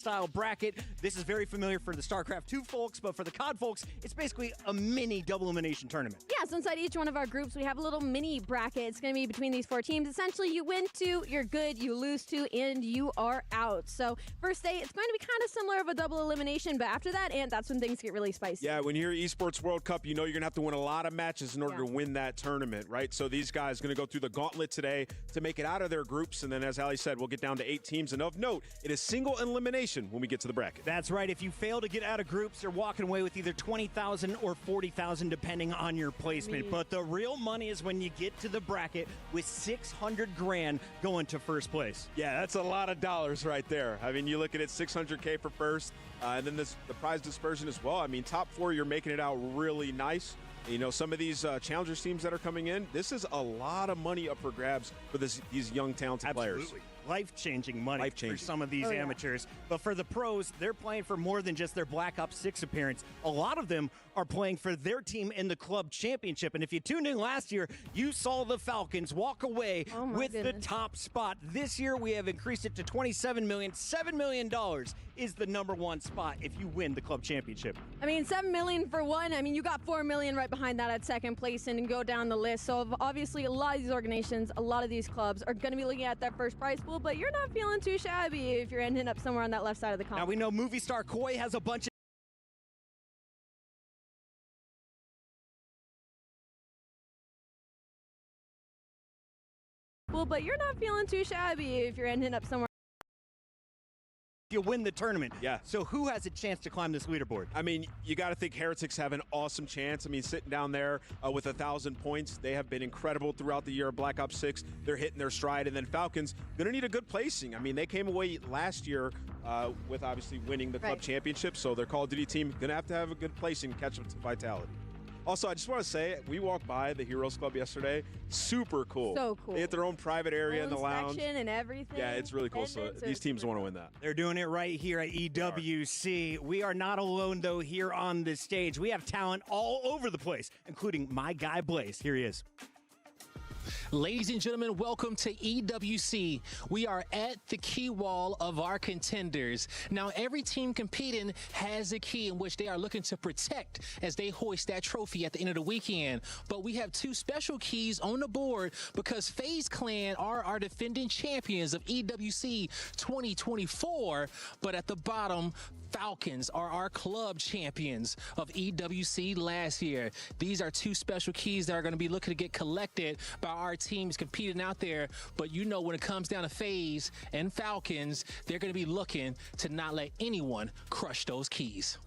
style bracket. This is very familiar for the StarCraft 2 folks, but for the COD folks, it's basically a mini double elimination tournament. Yeah, so inside each one of our groups, we have a little mini bracket. It's going to be between these 4 teams. Essentially, you win 2, you're good, you lose 2, and you are out. So first day, it's going to be kind of similar of a double elimination, but after that, and that's when things get really spicy. Yeah, when you're Esports World Cup, you know you're going to have to win a lot of matches in order to win that tournament, right? So these guys are going to go through the gauntlet today to make it out of their groups, and then as Ali said, we'll get down to 8 teams. And of note, it is single elimination when we get to the bracket. That's right. If you fail to get out of groups, you're walking away with either 20,000 or 40,000, depending on your placement. But the real money is when you get to the bracket with 600 grand going to first place. Yeah, that's a lot of dollars right there. I mean, you look at it, 600K for first, and then the prize dispersion as well. I mean, top 4, you're making it out really nice. You know, some of these challengers teams that are coming in, this is a lot of money up for grabs for these young, talented players. Life-changing money for some of these amateurs. But for the pros, they're playing for more than just their Black Ops 6 appearance. A lot of them are playing for their team in the club championship. And if you tuned in last year, you saw the Falcons walk away with the top spot. This year, we have increased it to $27 million. $7 million is the #1 spot if you win the club championship. I mean, $7 million for one. I mean, you got $4 million right behind that at second place and go down the list. So obviously, a lot of these organizations, a lot of these clubs are going to be looking at that first prize pool, but you're not feeling too shabby if you're ending up somewhere on that left side of the column. Now, we know movie star Koi has a bunch of but you're not feeling too shabby if you're ending up somewhere. You win the tournament. Yeah. So who has a chance to climb this leaderboard? I mean, you got to think Heretics have an awesome chance. I mean, sitting down there with 1,000 points, they have been incredible throughout the year of Black Ops 6. They're hitting their stride. And then Falcons, going to need a good placing. I mean, they came away last year with obviously winning the club championship. So their Call of Duty team going to have a good placing to catch up to Vitality. Also, I just want to say, we walked by the Heroes Club yesterday. Super cool. So cool. They had their own private area in the lounge. And everything. Yeah, it's really cool. So these teams want to win that. They're doing it right here at EWC. We are not alone, though, here on this stage. We have talent all over the place, including my guy, Blaze. Here he is. Ladies and gentlemen, welcome to EWC. We are at the key wall of our contenders. Now, every team competing has a key in which they are looking to protect as they hoist that trophy at the end of the weekend. But we have 2 special keys on the board because FaZe Clan are our defending champions of EWC 2024. But at the bottom, Falcons are our club champions of EWC last year. These are 2 special keys that are going to be looking to get collected by our teams competing out there. But you know, when it comes down to FaZe and Falcons, they're going to be looking to not let anyone crush those keys.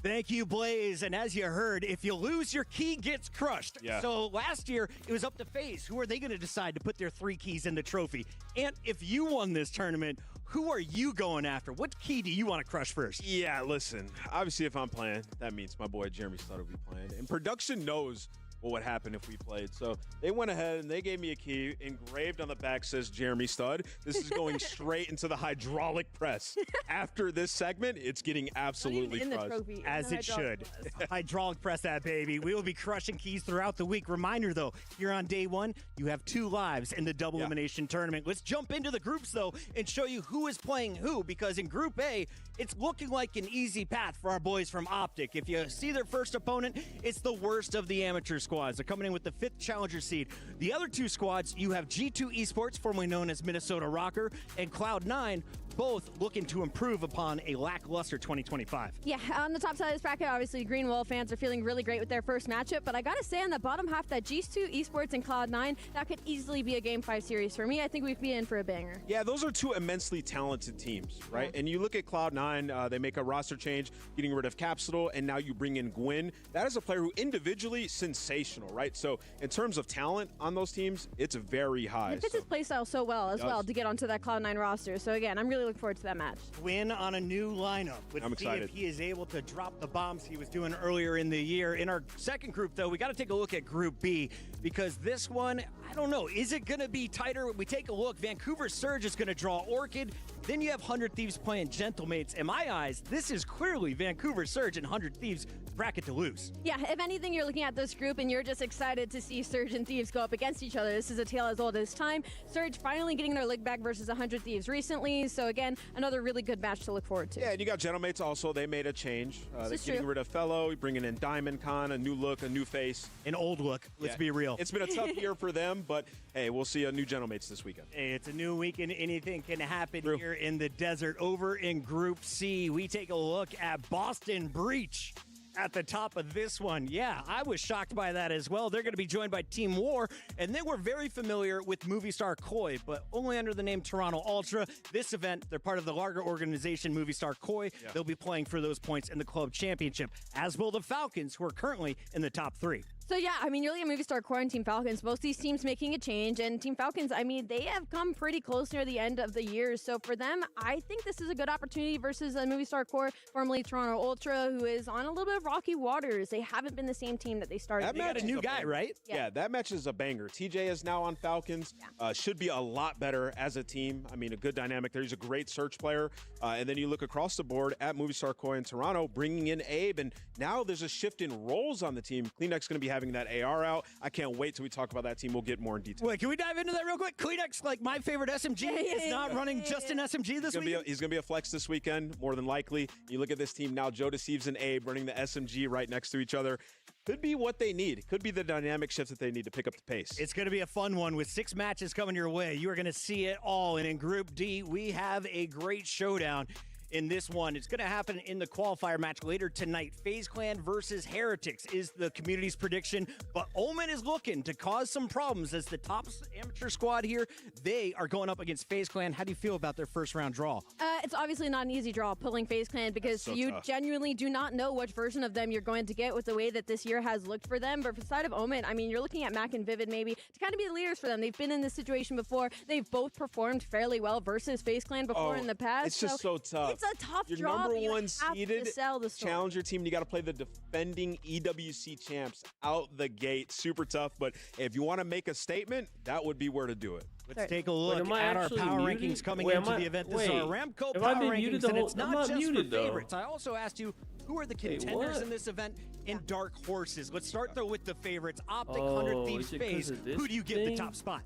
Thank you, Blaze. And as you heard, if you lose, your key gets crushed. Yeah. So last year, it was up to FaZe. Who are they going to decide to put their 3 keys in the trophy? And if you won this tournament, who are you going after? What key do you want to crush first? Yeah, listen, obviously if I'm playing, that means my boy Jeremy Stud will be playing. And production knows what would happen if we played. So they went ahead and they gave me a key. Engraved on the back says Jeremy Stud. This is going straight into the hydraulic press. After this segment, it's getting absolutely crushed. As it should. Hydraulic press that, baby. We will be crushing keys throughout the week. Reminder, though, here on day 1, you have 2 lives in the double elimination tournament. Let's jump into the groups, though, and show you who is playing who, because in Group A, it's looking like an easy path for our boys from Optic. If you see their first opponent, it's the worst of the amateur squads. They're coming in with the 5th challenger seed. The other 2 squads, you have G2 Esports, formerly known as Minnesota Rocker, and Cloud9, both looking to improve upon a lackluster 2025. Yeah, on the top side of this bracket, obviously, Green Wall fans are feeling really great with their first matchup, but I gotta say on the bottom half, that G2 Esports and Cloud9, that could easily be a Game 5 series for me. I think we'd be in for a banger. Yeah, those are 2 immensely talented teams, right? And you look at Cloud9, they make a roster change, getting rid of Capsule, and now you bring in Gwyn. That is a player who individually sensational, right? So in terms of talent on those teams, it's very high. It fits his playstyle so well as well to get onto that Cloud9 roster. So again, I'm really looking forward to that match. Gwyn on a new lineup. Let's see if he is able to drop the bombs he was doing earlier in the year. In our second group, though, we got to take a look at Group B, because this one, I don't know, is it going to be tighter? We take a look. Vancouver Surge is going to draw Orchid. Then you have 100 Thieves playing Gentlemates. In my eyes, this is clearly Vancouver Surge and 100 Thieves bracket to lose. Yeah, if anything, you're looking at this group and you're just excited to see Surge and Thieves go up against each other. This is a tale as old as time. Surge finally getting their leg back versus 100 Thieves recently. So again, another really good match to look forward to. Yeah, and you got Gentlemates also. They made a change. They're is getting true. rid of Fellow, bringing in Diamond Con, a new look, a new face. An old look, let's Yeah. be real. It's been a tough year for them, but hey, we'll see a new Gentlemates this weekend. Hey, it's a new week and anything can happen True. here in the desert. Over in Group C, we take a look at Boston Breach at the top of this one. Yeah, I was shocked by that as well. They're going to be joined by Team War, and they were very familiar with movie star Koi, but only under the name Toronto Ultra. This event, they're part of the larger organization Movie Star Koi. Yeah. They'll be playing for those points in the club championship, as will the Falcons, who are currently in the top 3. So yeah, I mean, you're looking at Movie Star Core and Team Falcons. Both these teams making a change, and Team Falcons, I mean, they have come pretty close near the end of the year. So for them, I think this is a good opportunity versus a Movie Star Core, formerly Toronto Ultra, who is on a little bit of rocky waters. They haven't been the same team that they started. That They got match a new is guy, banger. right? Yeah, that match is a banger. TJ is now on Falcons. Should be a lot better as a team. I mean, a good dynamic there. He's a great search player. And then you look across the board at Movie Star Koi in Toronto, bringing in Abe. And now there's a shift in roles on the team. Kleenex going to be having that AR out. I can't wait till we talk about that team. We'll get more in detail. Wait, can we dive into that real quick? Kleenex, like my favorite SMG, is not running just an SMG this week. He's going to be a flex this weekend, more than likely. You look at this team now, Joe Deceives and Abe running the SMG right next to each other. Could be what they need. Could be the dynamic shift that they need to pick up the pace. It's going to be a fun one with 6 matches coming your way. You are going to see it all. And in Group D, we have a great showdown in this one. It's going to happen in the qualifier match later tonight. FaZe Clan versus Heretics is the community's prediction, but Omen is looking to cause some problems as the top amateur squad here. They are going up against FaZe Clan. How do you feel about their first round draw? It's obviously not an easy draw pulling FaZe Clan because so you tough. genuinely do not know which version of them you're going to get with the way that this year has looked for them. But for the side of Omen, I mean, you're looking at Mac and Vivid maybe to kind of be the leaders for them. They've been in this situation before. They've both performed fairly well versus FaZe Clan before in the past. It's just so tough. It's a tough Your draw. number but you one have seeded to sell the story. challenger team, you got to play the defending EWC champs out the gate. Super tough, but if you want to make a statement, that would be where to do it. Let's take a look am I at our actually power muted? rankings coming Wait, into am I- the event. This wait, is our Ramco have I power been muted rankings, the and whole- it's I'm not not just muted, for though. favorites. I also asked you, who are the Wait, contenders what? in this event in dark horses? Let's start though with the favorites. Optic, Oh, 100 Thieves, is it 'cause FaZe. of this Who do you give the thing? top spot?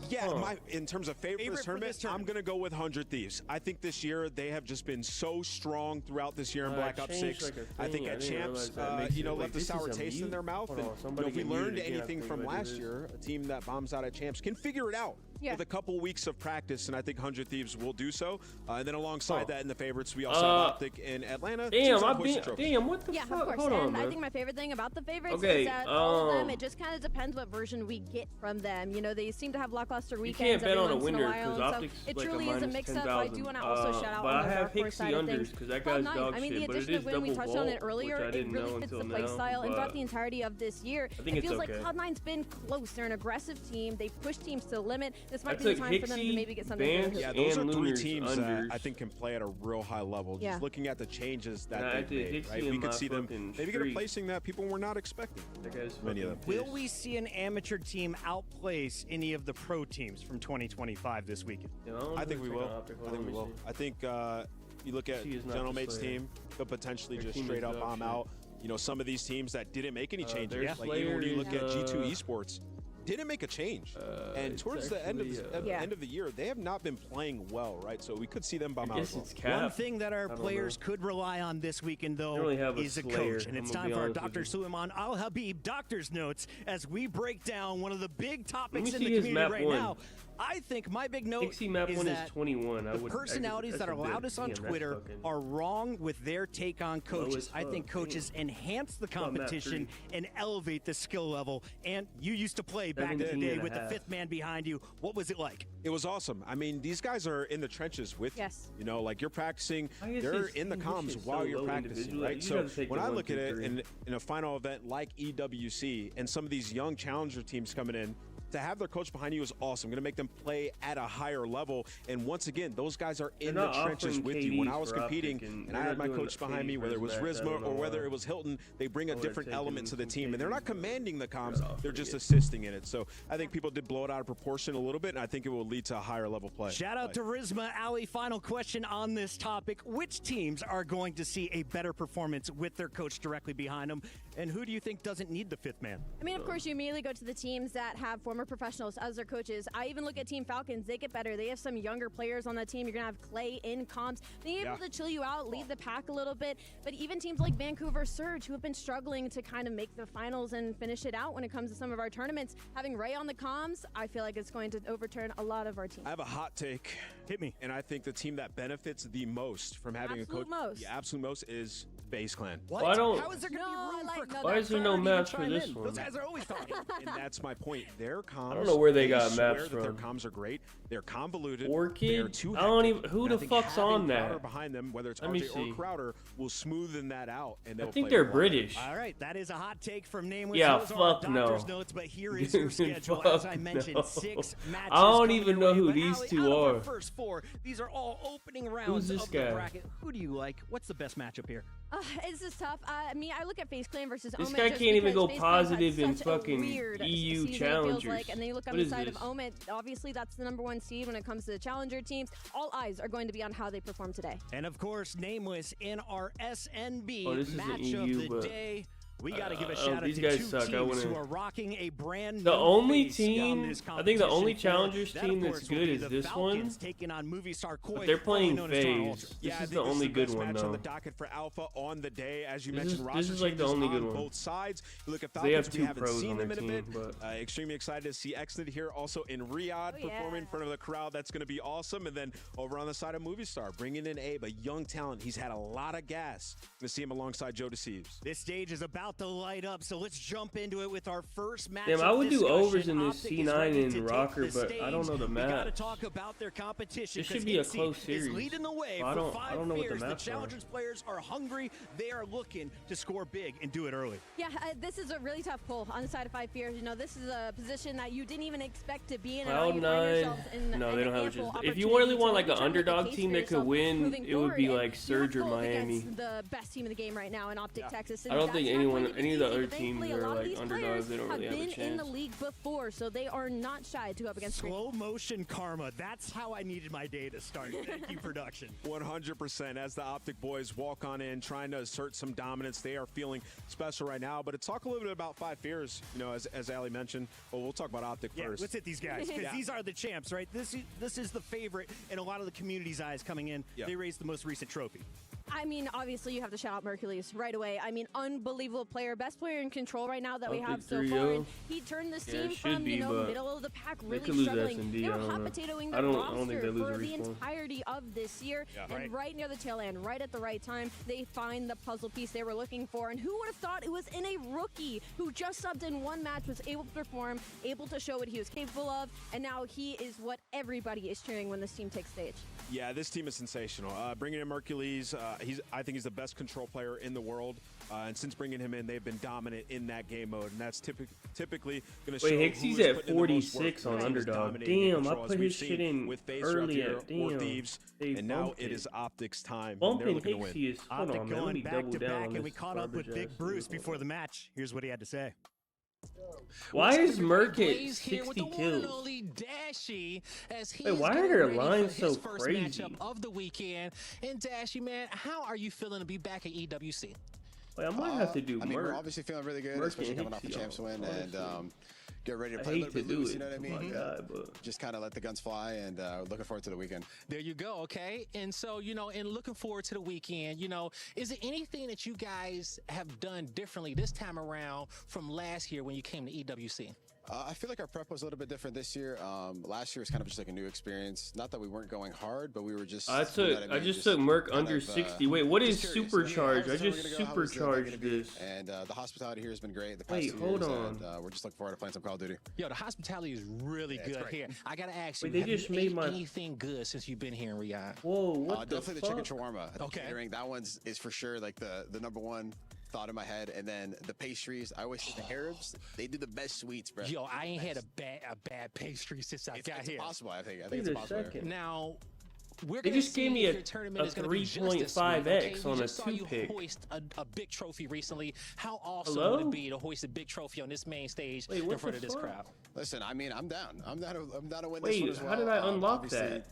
Yeah, Huh. in terms of favorite Favorite for for this this tournament, I'm tournament. going to go with 100 Thieves. I think this year they have just been so strong throughout this year in I Black Ops changed, 6. like, a I think thing. I at didn't Champs, realize that makes it- left wait, a this sour is a taste in mute? their mouth. Hold And on, somebody if we get learned muted again, I anything think, from if I do last this. year, a team that bombs out at Champs can figure it out Yeah. with a couple weeks of practice, and I think 100 Thieves will do so. And then alongside Oh. that in the favorites, we also have Optic in Atlanta. Damn, Teams I on Poison been, Trophy. damn, what the Yeah, fuck? of course. Hold on, And I man. think my favorite thing about the favorites Okay, is that all of them, it just kind of depends what version we get from them. You know, they seem to have lackluster You weekends can't bet every on a once in a winner while. because and so Optics it like truly a is a minus mix-up. I do 10,000. want to also shout out But on I the have dark horse Hixie side of unders things. because that Cloud9, guy's dog I mean, the shit, but addition it of is when we double touched on it vault, earlier, which I it didn't really know fits the until play now, style. And throughout but the entirety of this year, I think it it's feels like okay. Cloud9's been close. They're an aggressive team. They push teams to the limit. This might I be the took time for them to Hixie, maybe get something. Vance, good. Yeah, those are and three Lunar's teams that unders. I think can play at a real high level. Just Yeah. looking at the changes that Nah, I they've did made, Hixie right? in We my could see them fucking maybe get a streak. placing that people were not expecting. That guy's Many of fucking them. Will pissed. we see an amateur team outplace any of the pro teams from 2025 this weekend? You know, I think we check will. on Optic. I Hold think on, we let will. me see. I think you look at She is not Gentlemate's the Slayer. team, could potentially Their just team is straight up dog bomb shit. out. You know, some of these teams that didn't make any changes, their like even when you Slayer look at is, G2 Esports, didn't make a change. And it's towards the end of actually, Yeah. end of the year, they have not been playing well, right? So we could see them bomb I out. guess as well. it's Cap. One thing that our I don't players know. could rely on this weekend, though, don't really have a is a Slayer, coach. And it's I'm gonna time be for our honest with Dr. you. Suleiman Al Habib Doctor's Notes as we break down one of the big topics me in the see his community map right one. now. I think my big note Hixie map is 1 that is 21. I the would, personalities that's that a are bit- loudest on damn, that's Twitter fucking- are wrong with their take on coaches. as I think fuck, coaches enhance the on map competition 3. and elevate the skill level. And you used to play back in the 17 day and a with the half. fifth man behind you. What was it like? It was awesome. I mean, these guys are in the trenches with Yes. you. You know, like you're practicing, I guess they're his in the team comms is while so you're low practicing, individually. right? You So gotta take when the I 1, look 2, at it 3. in a final event like EWC and some of these young challenger teams coming in, to have their coach behind you is awesome. Going to make them play at a higher level. And once again, those guys are in the trenches with you. When I was competing and I had my coach behind me, whether it was Rizma or whether it was Hilton, they bring a different element to the team. And they're not commanding the comms, they're just assisting in it. So I think people did blow it out of proportion a little bit, and I think it will lead to a higher level play. Shout out to Rizma. Ali, final question on this topic. Which teams are going to see a better performance with their coach directly behind them? And who do you think doesn't need the fifth man? I mean, of course, you immediately go to the teams that have former professionals as their coaches. I even look at Team Falcons. They get better. They have some younger players on the team. You're going to have Clay in comms, being able to chill you out, lead the pack a little bit. But even teams like Vancouver Surge, who have been struggling to kind of make the finals and finish it out when it comes to some of our tournaments, having Ray on the comms, I feel like it's going to overturn a lot of our teams. I have a hot take. Hit me. And I think the team that benefits the most from having a coach, the absolute most, is FaZe Clan. What? Why don't? How is there going to be room for Why is there no maps for this one? Those guys are always talking. And that's my point. Their comms, I don't know where they got maps that their from. comms are great. They're convoluted. Orchid? They're too I don't hectic. even. Who And I the think fuck's having on Crowder that? behind them, whether it's Let me RJ see. or Crowder, will smoothen that out. And I they'll think play they're well. British. All right, that is a hot take from Nameless. Yeah, Those are fuck doctor's no. notes, but here is your schedule. As I mentioned, no. 6 matches. I don't coming even your know way. who But these Ali, two out of our are. first 4, these are all opening rounds this of the guy? bracket. Who do you like? What's the best matchup here? It's just tough. I mean, I look at FaZe Clan versus This Omen guy just can't even because go FaZe Clan had positive in such a fucking weird EU season, it feels challengers. like. And then you look on What the is side this? of Omen, obviously that's the #1 seed when it comes to the challenger teams. All eyes are going to be on how they perform today. And of course, Nameless in our SNB Oh, this isn't match EU, of the but- day. We got to give a Oh, shout out these to guys 2 suck. I teams wouldn't- who are rocking a brand The new only face on team, this I think the only competition. challengers That, of team that's course, will good be is the this Falcons one. taking on Movistar Koi, But they're playing formerly known as Toronto FaZe. Ultra. This I is think the only best good one, match on though. the docket for Alpha on the day. As you This mentioned, is- roster this is like the changes only on good one. both sides. You look at They have Falcons, we two haven't pros seen on them their in a bit. team, but- Extremely excited to see Exnid here, also in Riyadh, Oh, performing in yeah. front of the crowd. That's going to be awesome. And then over on the side of Movistar, bringing in Abe, a young talent. He's had a lot of gas. To see him alongside Joe Deceives. This stage is about to light up, so let's jump into it with our first match. Damn, I would do discussion. overs in this Optic is C9 ready and to take Rocker, the but I don't know the stage. We got to maps. talk about their competition. This should 'cause be a ITZY close is series. leading the way I for don't- 5 I don't know what the fears. The maps are. Challengers players are hungry. They are looking to score big and do it early. Yeah, this is a really tough pull on the side of 5 fears. You know, this is a position that you didn't even expect to be in. And now you find Cloud9, yourselves in no, an they don't have a ample chance. If you opportunity really want to like an try to make a underdog case team for that could yourself win, moving it would be forward. like And Surge you or have gold Miami. against the best team in the game right now in Optic Texas. I don't And think that's not anyone- going to be any of the easy, other but thankfully, teams a are, lot of like, these underdogs. players They don't really have a been in the chance. league before, so they are not shy to go up against Slow motion karma. That's how I needed my day to start. Thank you, production. 100%. As the Optic boys walk on in, trying to assert some dominance, they are feeling special right now. But to talk a little bit about 5 fears, you know, as Ali mentioned. Well, we'll talk about Optic Yeah, first. let's hit these guys because these are the champs, right? This is the favorite in a lot of the community's eyes coming in. Yeah. They raised the most recent trophy. I mean, obviously, you have to shout out Mercules right away. I mean, unbelievable player, best player in control right now that we have so Optic far. 3-0. And he turned this Yeah, team it should from, be, you know, but middle of the pack, they really could lose struggling. S&D, They were I don't know. hot potatoing I their don't roster think they lose for a the respawn. entirety of this year. Yeah. And right near the tail end, right at the right time, they find the puzzle piece they were looking for. And who would have thought it was in a rookie who just subbed in 1 match, was able to perform, able to show what he was capable of, and now he is what everybody is cheering when this team takes stage. Yeah, this team is sensational. Bringing in Mercules, I think he's the best control player in the world. And since bringing him in, they've been dominant in that game mode, and that's typically going to show. Wait, Hixie's who is at putting in the most 46 work, on who is underdog. dominating in Damn, I control, as put we've his seen shit in with FaZe early throughout at the year, or damn. Thieves, They and now bumped it it. is Optic's time. And they're Bumping looking to win. Hixie is, hold Optic on, man. Let going me back double to down back, on and we this caught up with garbage Big ass Bruce dude. before the match. Here's what he had to say. Why is Merc at Blaze here with 60 the one and kills? only Dashy as he Wait, is why are getting their ready lines for his so first crazy? matchup of the weekend. And Dashy, man, how are you feeling to be back at EWC? Wait, I might have to do I mean, we're Merc. obviously feeling really good, Merc especially and coming off the Hixie champs on win, all that and shit. get ready to I play a hate little to bit do loose. it. You know what I Oh mean? my God, but Just kind of let the guns fly, and looking forward to the weekend. There you go, okay? And so, you know, and looking forward to the weekend, you know, is there anything that you guys have done differently this time around from last year when you came to EWC? I feel like our prep was a little bit different this year. Last year was kind of just like a new experience. Not that we weren't going hard, but we were just. I you know took, what I mean? just took Merc kind under of, 60. Wait, what is just curious. supercharged? I How's the just summer gonna go? How is the day gonna supercharged be? this. And the hospitality here has been great the past Wait, 2 hold years, on. and we're just looking forward to playing some Call of Duty. Yo, the hospitality is really Yeah, it's good great. here. I gotta ask you, Wait, they have just you made ate my- anything good since you've been here in Riyadh? Whoa, what the Definitely fuck? the chicken shawarma. Okay. Catering, that one's is for sure like the number one. thought in my head. And then the pastries, I always say the Arabs, they do the best sweets, bro. Yo, I ain't had a bad pastry since I got It's here. possible, I think. I Wait think it's a possible. second. Now, we're They gonna just see gave me if a your tournament is gonna be just 3.5x this sweet, on We a just saw you toothpick. hoist a big trophy recently. How awesome Hello? would it be to hoist a big trophy on this main stage Wait, in what front the of this fuck? crowd? Listen, I mean, I'm down. I'm down to win Wait, this one as well. how did I unlock Obviously, that?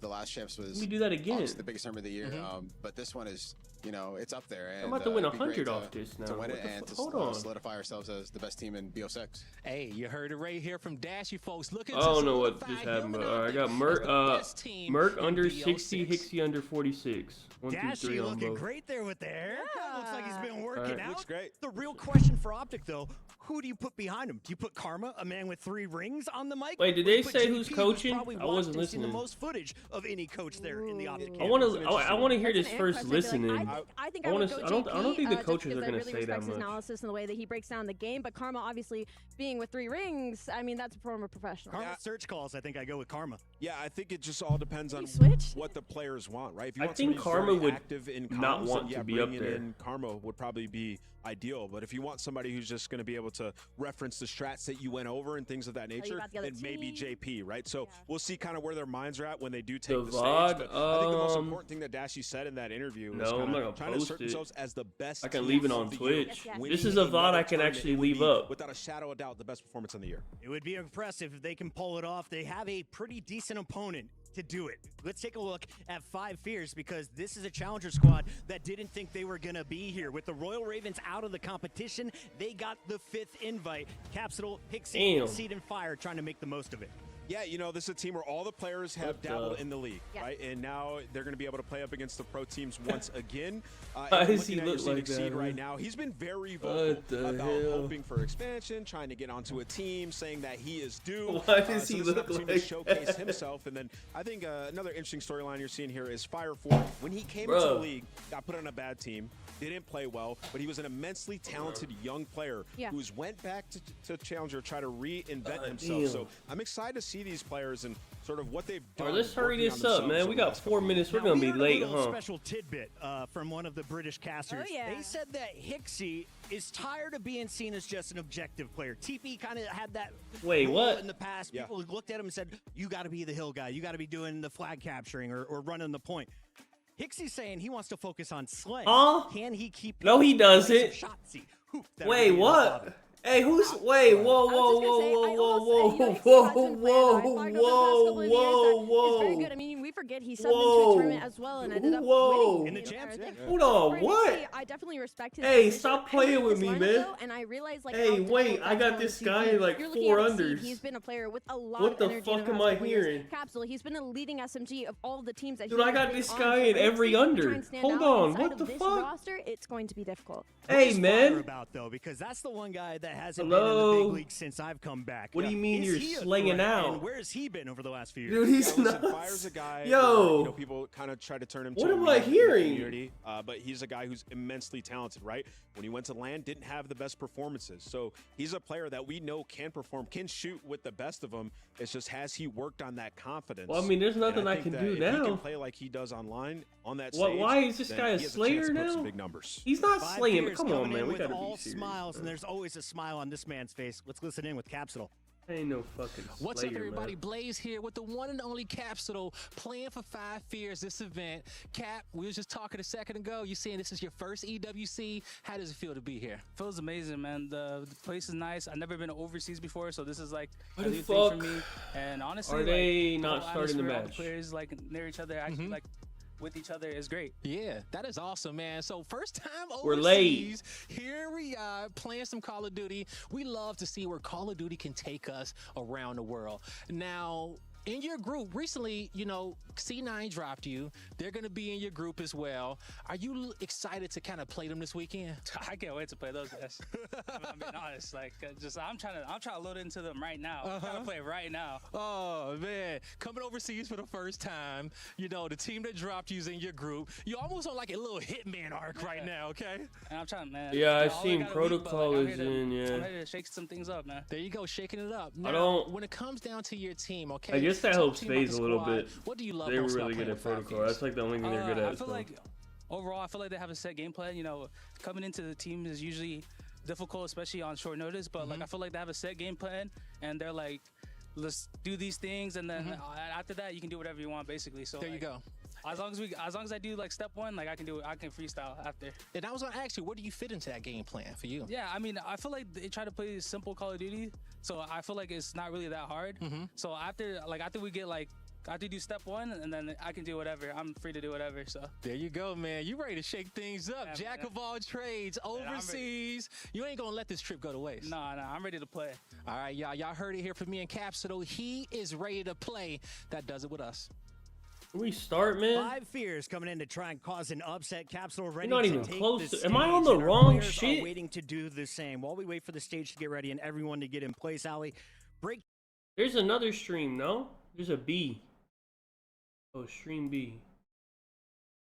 The last champs was Let me do that again. obviously the biggest tournament of the year. Mm-hmm. But this one is, you know, it's up there. And, I'm about to win it'd be great 100 off this now. To win What it the and fu- to hold on. solidify ourselves as the best team in BO6. Hey, you heard it right here from Dashy, folks. Looking I to don't know what solidify just happened, but him and I got Optic Merc, as the best team Merc in under BO6. 60, Hixie under 46. 1 through 3 Dashy on looking both. great there with the haircut. Looks like he's been working Alright. out. Looks great. The real question for Optic, though, who do you put behind him? Do you put Karma, a man with 3 rings, on the mic? Wait, did Or do you they put say JP, who's who's coaching? probably I wasn't watched and seen listening. the most footage of any coach there in the Optic I camp? want It's to. an I interesting want to one. hear this That's an first ant question. listening. I think I I would wanna go s- I don't think the just coaches because are I gonna really say that respect his much. analysis and the way that he breaks down the game. But Karma, obviously, being with 3 rings, I mean, that's a former professional. Karma search calls, I think I go with Karma. Yeah, I think it just all depends on you switch? what the players want, right? If you I want think somebody who's Karma very would active in not comms, want then, yeah, to be up bringing there. in Karma would probably be ideal. But if you want somebody who's just going to be able to reference the strats that you went over and things of that nature, about the other then maybe team? JP, right? So Yeah. we'll see kind of where their minds are at when they do take The the stage. VOD, But I think the most um, important thing that Dashy said in that interview was No, I'm kind not of gonna trying to post assert it. themselves as the best I can team leave it of on the Twitch. year. Yes, yes. Winning This is a another VOD I can tournament actually would leave be, up. without a shadow of doubt, the best performance on the year. It would be impressive if they can pull it off. They have a pretty decent opponent to do it. Let's take a look at 5 Fears, because this is a challenger squad that didn't think they were going to be here. With the Royal Ravens out of the competition, they got the 5th invite. Capsule, Pixie, Damn. Seed, and Fire trying to make the most of it. Yeah, you know, this is a team where all the players have What the- dabbled in the league, Yes. right? And now they're going to be able to play up against the pro teams once again. Why and does looking he at your look Scenic like that, Seed right man? now, he's been very vocal What the about hell? hoping for expansion, trying to get onto a team, saying that he is due. Why does so he this is an look opportunity like to showcase that? himself. And then I think another interesting storyline you're seeing here is Fire 4. When he came into the Bruh. league, got put on a bad team, didn't play well, but he was an immensely talented young player Yeah. who's went back to Challenger, try to reinvent himself. damn. So I'm excited to see these players and sort of what they've done. Alright, let's hurry working this on up, themselves man. over We the got last 4 couple minutes. We're Now, gonna we be heard late, a little huh? special tidbit from one of the British casters. Oh, yeah. They said that Hixie is tired of being seen as just an objective player. TP kind of had that Wait, role what? in the past. Yeah. People looked at him and said, you got to be the hill guy. You got to be doing the flag capturing or running the point. Hixie's saying he wants to focus on Slay. Huh? Can he keep No, he doesn't. Shotsy. Who- that Wait, would be what? above. Hey, who's? Wait, whoa, I whoa, was just gonna say, I whoa, almost- whoa, you know, whoa, Hixie whoa, has been playing whoa, hard over the past couple of years whoa, that is very whoa, good. I mean, we forget he subbed into Whoa. a tournament as well and ended up Whoa. winning In the the champs, entire yeah. thing. Hold on, For what? Hixie, I definitely respect his Hey, position. stop I playing look at with this me, lineup, man. though, and I realize like Hey, how wait, difficult I got that's this going to guy be. like You're looking 4 at Seed, unders. He's been a player with a lot What of the energy in fuck the am past I couple years. hearing? Capsule, he's been a leading SMG of all the teams that Dude, he I has got been this on. guy So in for every Hixie to under. try and stand Hold out on, inside what of the this fuck? roster, it's going to be difficult. What Hey, is man. Fire about though? Because that's the one guy that hasn't been in the Hello? big league since I've come back. What do you mean Is you're he a slinging threat? out? And where's he been over the last few years? Dude, he's Yeah, listen, nuts. Fire's a guy. Yo. Where, you know, people kind of try to turn him What to a am I meme in the hearing? community, but he's a guy who's immensely talented, right? When he went to LAN, didn't have the best performances. So he's a player that we know can perform, can shoot with the best of them. It's just, has he worked on that confidence? Well, I mean, there's And nothing I think can that do if now. He can play like he does online on that What- stage. why is this then guy a he has slayer chance to put up some now? big numbers. He's not 5 slaying. Fears Come coming on, in man. We with gotta all be serious. smiles, and there's always a smile on this man's face. Let's listen in with Capsule. Ain't no fucking slayer, What's up, everybody? man. Blaze here with the one and only Capsule playing for 5 Fears this event. Cap, we was just talking a second ago. You saying this is your first EWC. How does it feel to be here? Feels amazing, man. The place is nice. I've never been overseas before, so this is like What a the new thing for fuck? me. And honestly, Are like, they the not whole starting the atmosphere, all match? The players like near each other, actually like with each other is great. Yeah, that is awesome, man. So first time We're overseas. Here we are playing some Call of Duty. We love to see where Call of Duty can take us around the world. Now, in your group, recently, you know, C9 dropped you. They're going to be in your group as well. Are you excited to kind of play them this weekend? I can't wait to play those guys. I'm being honest, like I'm trying to load into them right now. I'm trying to play right now. Oh, man. Coming overseas for the first time, you know, the team that dropped you is in your group. You're almost on like a little hitman arc right now, okay? And I'm trying, man. Yeah, I I only seen got a week, Protocol but, like, is I'm here to- in, yeah. I'm ready to shake some things up, man. There you go, shaking it up. Now, don't- when it comes down to your team, okay? I guess that talk helps to me about FaZe the a little squad. bit. What do you love They were most about really good playing at with 5 Protocol. Fears? That's like the only thing they're good at. I feel so. like overall, I feel like they have a set game plan. You know, coming into the team is usually difficult, especially on short notice. But like, I feel like they have a set game plan, and they're like, let's do these things, and then after that, you can do whatever you want, basically. So There you like, go. As long as I do like step one, like I can freestyle after. And I was gonna ask you, where do you fit into that game plan for you? Yeah, I mean, I feel like they try to play simple Call of Duty, so I feel like it's not really that hard. So after we get like, I have to do step one, and then I can do whatever. I'm free to do whatever. So There you go, man. You ready to shake things up? Yeah, Jack man. of all trades, overseas. You ain't gonna let this trip go to waste. nah, I'm ready to play. All right, y'all. Y'all heard it here from me and Capsule. He is ready to play. That does it with us. Can we start, man? 5 Fears coming in to try and cause an upset. Capsule ready not to even take close the to- am I on stage, the and our wrong players shit? Are waiting to do the same. While we wait for the stage to get ready and everyone to get in place, Ali, break. There's another stream, no? There's a B. Oh, stream B.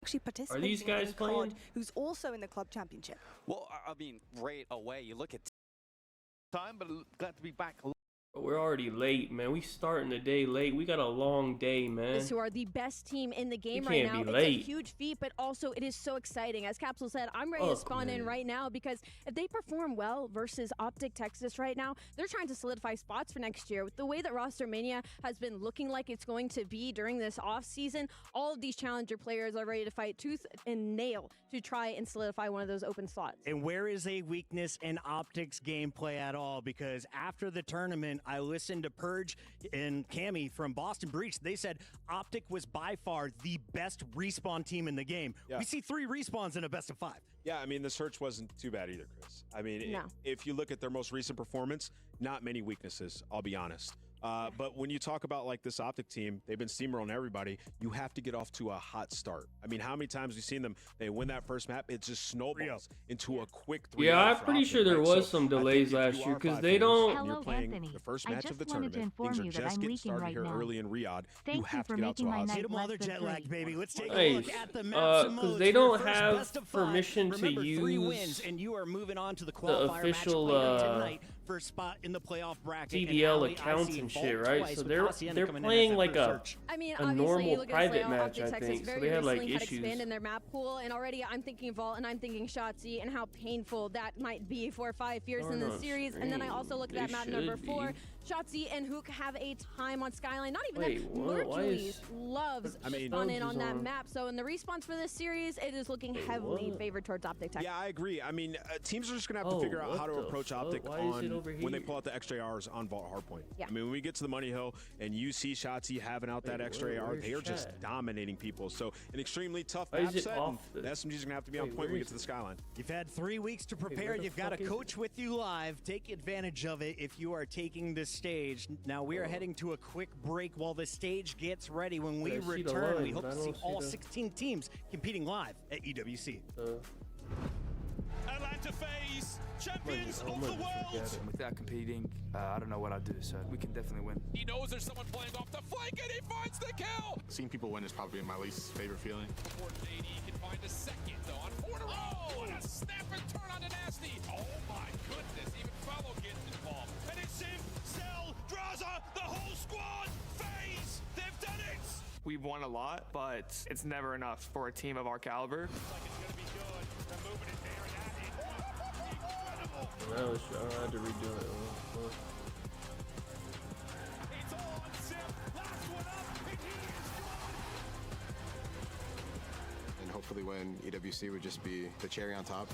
Actually participating these guys in playing? COD, who's also in the club championship. Well, I mean, right away, you look at time, but glad to be back. But we're already late, man. We starting the day late. We got a long day, man. Who are the best team in the game We right can't now. be It's late. a huge feat, but also it is so exciting. As Capsule said, I'm ready to Fuck, spawn in man. right now because if they perform well versus Optic Texas right now, they're trying to solidify spots for next year. With the way that roster mania has been looking like it's going to be during this off season, all of these challenger players are ready to fight tooth and nail to try and solidify one of those open slots. And where is a weakness in Optic's gameplay at all? Because after the tournament, I listened to Purge and Cammy from Boston Breach. They said Optic was by far the best respawn team in the game. Yeah. We see 3 respawns in a best of 5. Yeah, I mean, the search wasn't too bad either, Chris. I mean, No. if you look at their most recent performance, not many weaknesses, I'll be honest. But when you talk about like this Optic team, they've been steamrolling everybody. You have to get off to a hot start. I mean, how many times we've seen them? They win that first map, it just snowballs into a quick 3-0. Yeah, I'm for pretty Optic, sure there right? was So some I think delays if you last year are 'cause 5 they Fears don't- and You're Hello, playing Anthony. the first I match just of the wanted to tournament. inform Things are you that just I'm getting leaking started right here now. early in Riyadh. Thank you you have for to get out to making a my hot night start. Hit them all, they're less jet than lagged, three. baby. Let's take a Nice. look at the map. Because they don't have best of 5. permission to Remember, 3 use wins, and you are moving on to the qualifier official, match later tonight for a spot in the playoff bracket. CDL And Ali, I accounts see and Vault shit, right? twice So with they're Hacienda coming in as playing that like first a search. I mean, a obviously, normal you look at this private layout, match, Optic I Texas think. So very they had, like, recently had issues. expanded their map pool, and already I'm thinking Vault, and I'm thinking Shotzi, and how painful that might be for 5 Fears in the Darn series. And then I also look at they that map number should 4. be. Shotzi and Hook have a time on Skyline. Not even Wait, that. what? Why Mercules is- loves I mean- spawning on Stones is that on. map. So in the response for this series, it is looking heavily what? favored towards Optic Texas. Yeah, I agree. I mean, teams are just going to have to Oh, figure out how what to the approach fuck? Optic Why is it on over when they here? pull out the extra ARs on Vault Hardpoint. Yeah. I mean, when we get to the Money Hill and you see Shotzi having out that Wait, extra AR, where's they are just Chat? dominating people. So an extremely tough Why map is it set. off And the- the SMG's going to have to be on Wait, point when where we get is to the it? Skyline. You've had 3 weeks to prepare. where the You've got a fuck is coach it? with you live. Take advantage of it if you are taking the stage. Now we are heading to a quick break while the stage gets ready. When we I see the return, we line, hope but to I see don't see all the- 16 teams competing live at EWC. Atlanta FaZe, champions How of much the you world. get it? Without competing, I don't know what I'd do, so we can definitely win. He knows there's someone playing off the flank and he finds the kill. Seeing people win is probably my least favorite feeling. Fort JD can find a second though on 4 in a row. Oh, and a snap and turn on to Nasty. Oh my goodness, even Fellow gets involved. And it's him, Cell, Draza, the whole squad. FaZe, they've done it. We've won a lot, but it's never enough for a team of our caliber. Like it's gonna be good. They're moving it there and that is incredible. I had to redo it. It's all on Sim. Last one up, and he is gone. And hopefully win EWC would just be the cherry on top.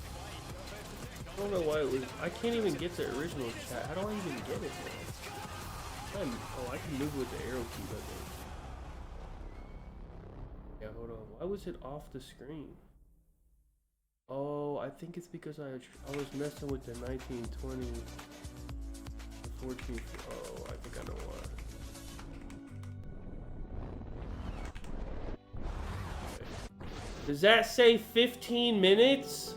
I don't know why it was. I can't even get the original chat. How do I even get it? Oh, I can move with the arrow key, I think. Yeah, hold on. Why was it off the screen? Oh, I think it's because I was messing with the 1920, the 14. Oh, I think I know why. Okay. Does that say 15 minutes?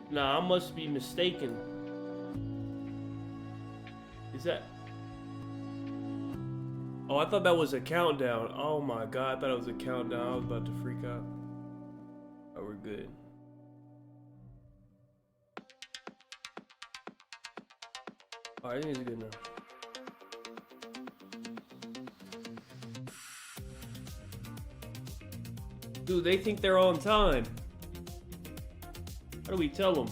Nah, I must be mistaken. Is that? Oh, I thought that was a countdown. Oh my god, I thought it was a countdown. I was about to freak out. Oh, we're good. Alright, I think it's good now. Dude, they think they're on time. How do we tell them?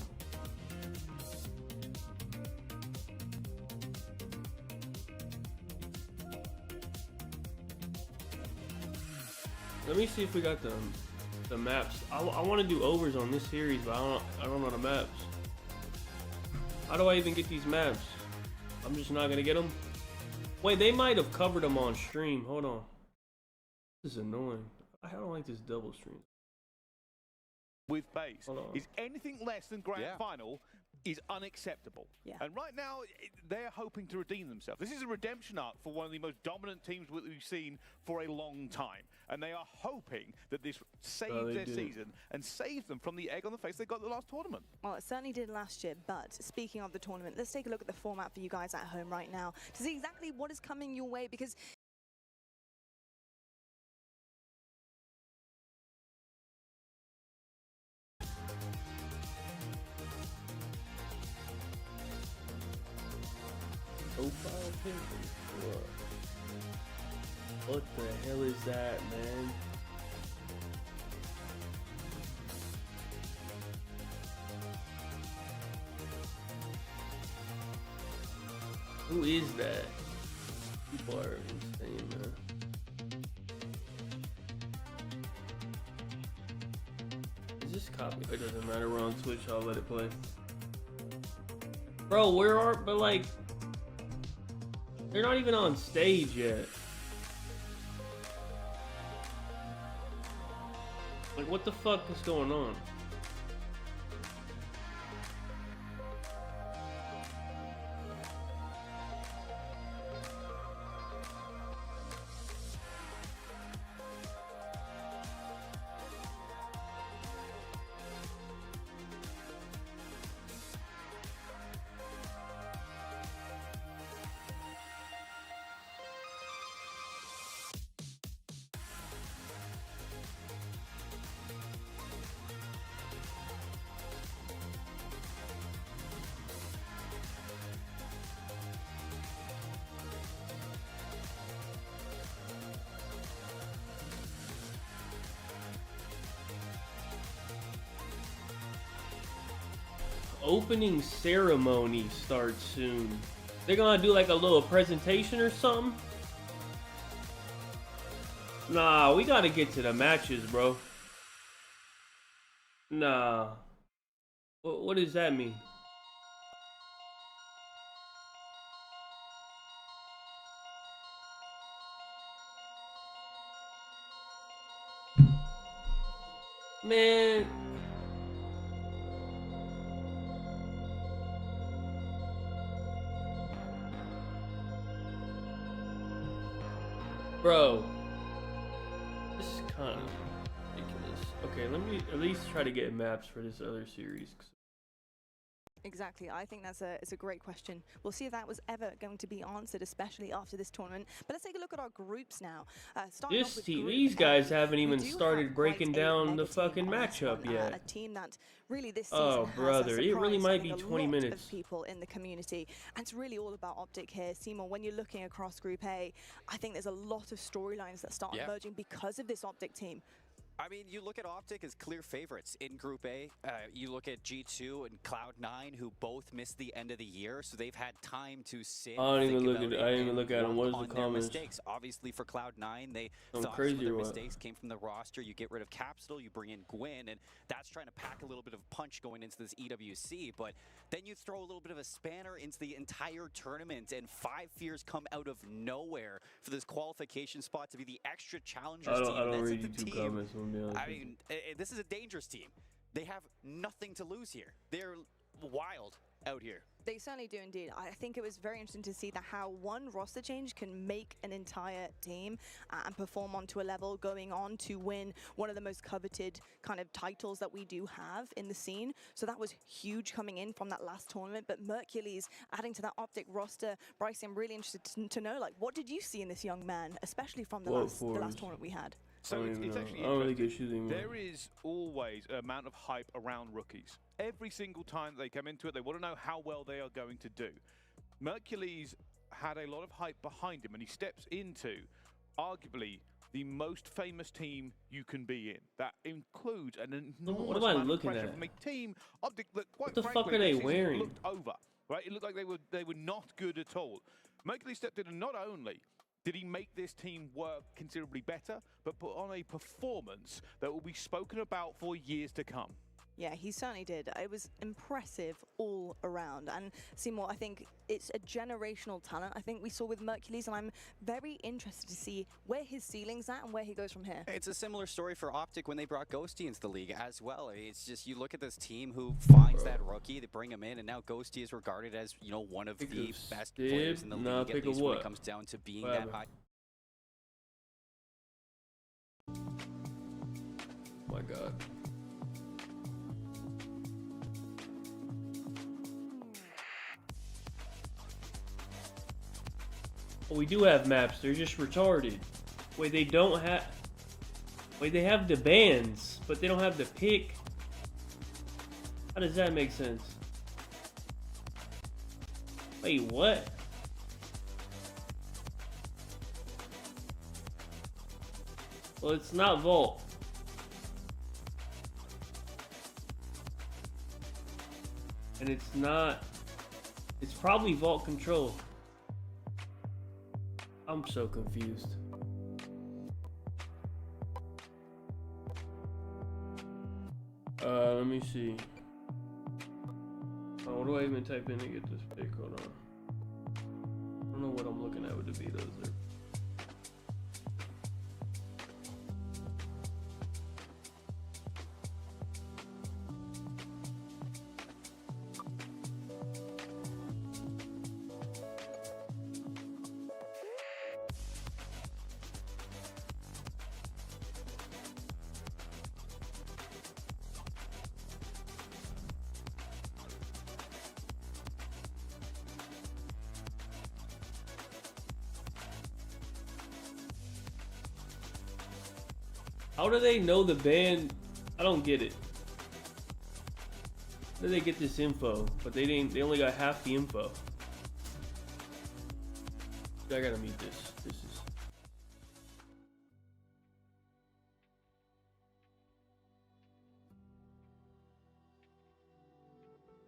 Let me see if we got the maps. I want to do overs on this series, but I don't know the maps. How do I even get these maps? I'm just not gonna get them. Wait, they might have covered them on stream. Hold on. This is annoying. I don't like this double stream. With base is anything less than grand final is unacceptable. Yeah. And right now they're hoping to redeem themselves. This is a redemption arc for one of the most dominant teams we've seen for a long time, and they are hoping that this saves their season and saves them from the egg on the face they got at the last tournament. Well, it certainly did last year, but speaking of the tournament, let's take a look at the format for you guys at home right now to see exactly what is coming your way, because Profile picture. What the hell is that, man? Who is that? People are insane, man. Is this copy? It doesn't matter. We're on Twitch. I'll let it play. Bro, where are? But like. They're not even on stage yet. Like, what the fuck is going on? Opening ceremony starts soon. They're gonna do like a little presentation or something? Nah, we gotta get to the matches, bro. Nah. What does that mean? Man. Bro, this is kind of ridiculous. Okay, let me at least try to get maps for this other series. exactly, I think that's a great question. We'll see if that was ever going to be answered, especially after this tournament. But let's take a look at our groups now. These guys haven't even started breaking down the fucking matchup yet. A team that really this season oh brother, it really might be 20 of minutes. People in the community, and it's really all about Optic here. Seymour, when you're looking across Group A, I think there's a lot of storylines that start emerging because of this Optic team. I mean, you look at Optic as clear favorites in Group A. You look at G2 and Cloud9, who both missed the end of the year, so they've had time to sit. I didn't even look at them. What is the comments? Mistakes. Obviously, for Cloud9, they Some thought crazy some of their or what? mistakes came from the roster. You get rid of Capsule, you bring in Gwyn, and that's trying to pack a little bit of punch going into this EWC. But then you throw a little bit of a spanner into the entire tournament, and 5 Fears come out of nowhere for this qualification spot to be the extra challengers team. I don't That's read the YouTube team. comments. I mean, this is a dangerous team. They have nothing to lose here. They're wild out here. They certainly do indeed. I think it was very interesting to see that how one roster change can make an entire team and perform onto a level, going on to win one of the most coveted kind of titles that we do have in the scene. So that was huge coming in from that last tournament. But Mercules adding to that Optic roster. Bryce, I'm really interested to know, like, what did you see in this young man, especially from the last tournament we had? So it's actually interesting. There is always an amount of hype around rookies. Every single time they come into it, they want to know how well they are going to do. Mercules had a lot of hype behind him, and he steps into arguably the most famous team you can be in. That includes an enormous What am I amount of looking pressure at? from a team Optic that, quite What the frankly, fuck are they this season wearing? looked over. Right? It looked like they were not good at all. Mercury stepped in, and not only did he make this team work considerably better, but put on a performance that will be spoken about for years to come. Yeah, he certainly did. It was impressive all around. And Seymour, I think it's a generational talent. I think we saw with Mercules, and I'm very interested to see where his ceiling's at and where he goes from here. It's a similar story for Optic when they brought Ghosty into the league as well. It's just, you look at this team who finds that rookie, they bring him in, and now Ghosty is regarded as, you know, one of the best players in the league, at least when it comes down to being that high. Oh my God. Oh, we do have maps. They're just retarded. Wait, they don't have... Wait, they have the bands, but they don't have the pick. How does that make sense? Wait, what? Well, it's not Vault. And it's not... It's probably Vault Control. I'm so confused. Let me see. Oh, what do I even type in to get this pick? Hold on. I don't know what I'm looking at with the Vito's there. How do they know the band? I don't get it. How did they get this info? But they didn't. They only got half the info. I gotta mute this. This is.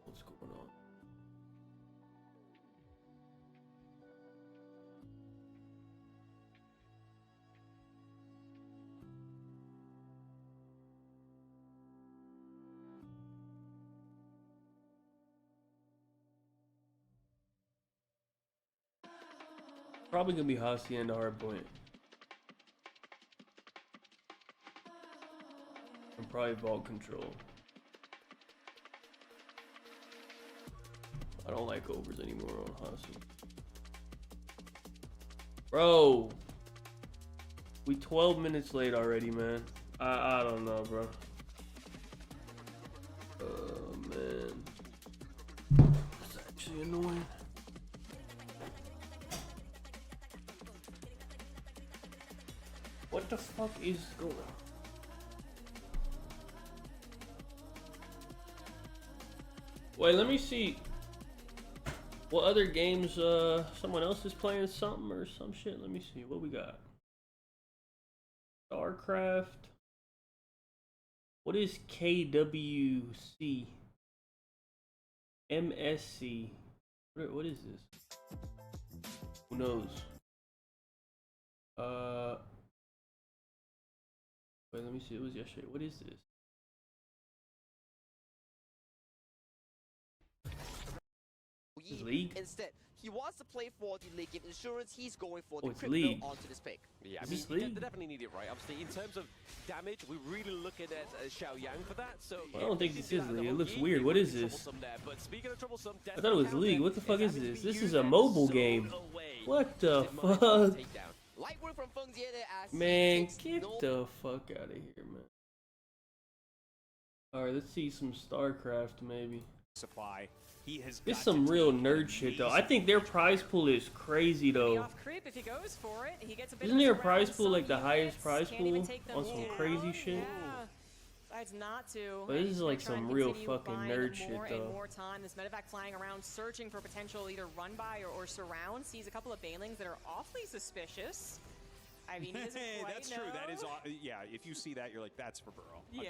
What's going on? Probably gonna be Hacienda Hardpoint. And probably Vault Control. I don't like overs anymore on Hacienda. Bro! We 12 minutes late already, man. I don't know, bro. Oh, man. It's actually annoying. What the fuck is going on? Wait, let me see. What other games, someone else is playing something or some shit? Let me see. What we got? StarCraft. What is KWC? MSC. What is this? Who knows? Wait, let me see. It was yesterday. What is this? League? Instead, he wants to play for the League. Give insurance, he's going for Oh, the it's crypto League. onto this pick. Yeah, I Is mean, this they League? definitely need it, right? Obviously, in terms of damage, we're really looking at Xiao Yang for that. So I don't think this is League. It looks He weird. What is this? there. But speaking of troublesome, I thought it was League. What the fuck is this? This is a mobile game. What the fuck? Light work from Feng Jie there as Man, he get takes the fuck out of here, man. Alright, let's see some StarCraft maybe. Supply. He has It's some real nerd shit though. I think their prize pool is crazy though. If he goes for it, he gets a bit Isn't their prize pool like the highest prize pool on some crazy shit? Yeah. Decides not to. But this is like Try and some real continue fucking buying nerd shit more and though. more time. This medevac flying around, searching for potential either run by or surround. Sees a couple of banelings that are awfully suspicious. I mean, he doesn't quite That's know. true. That is, yeah. If you see that, you're like, that's for Burrow. 100%.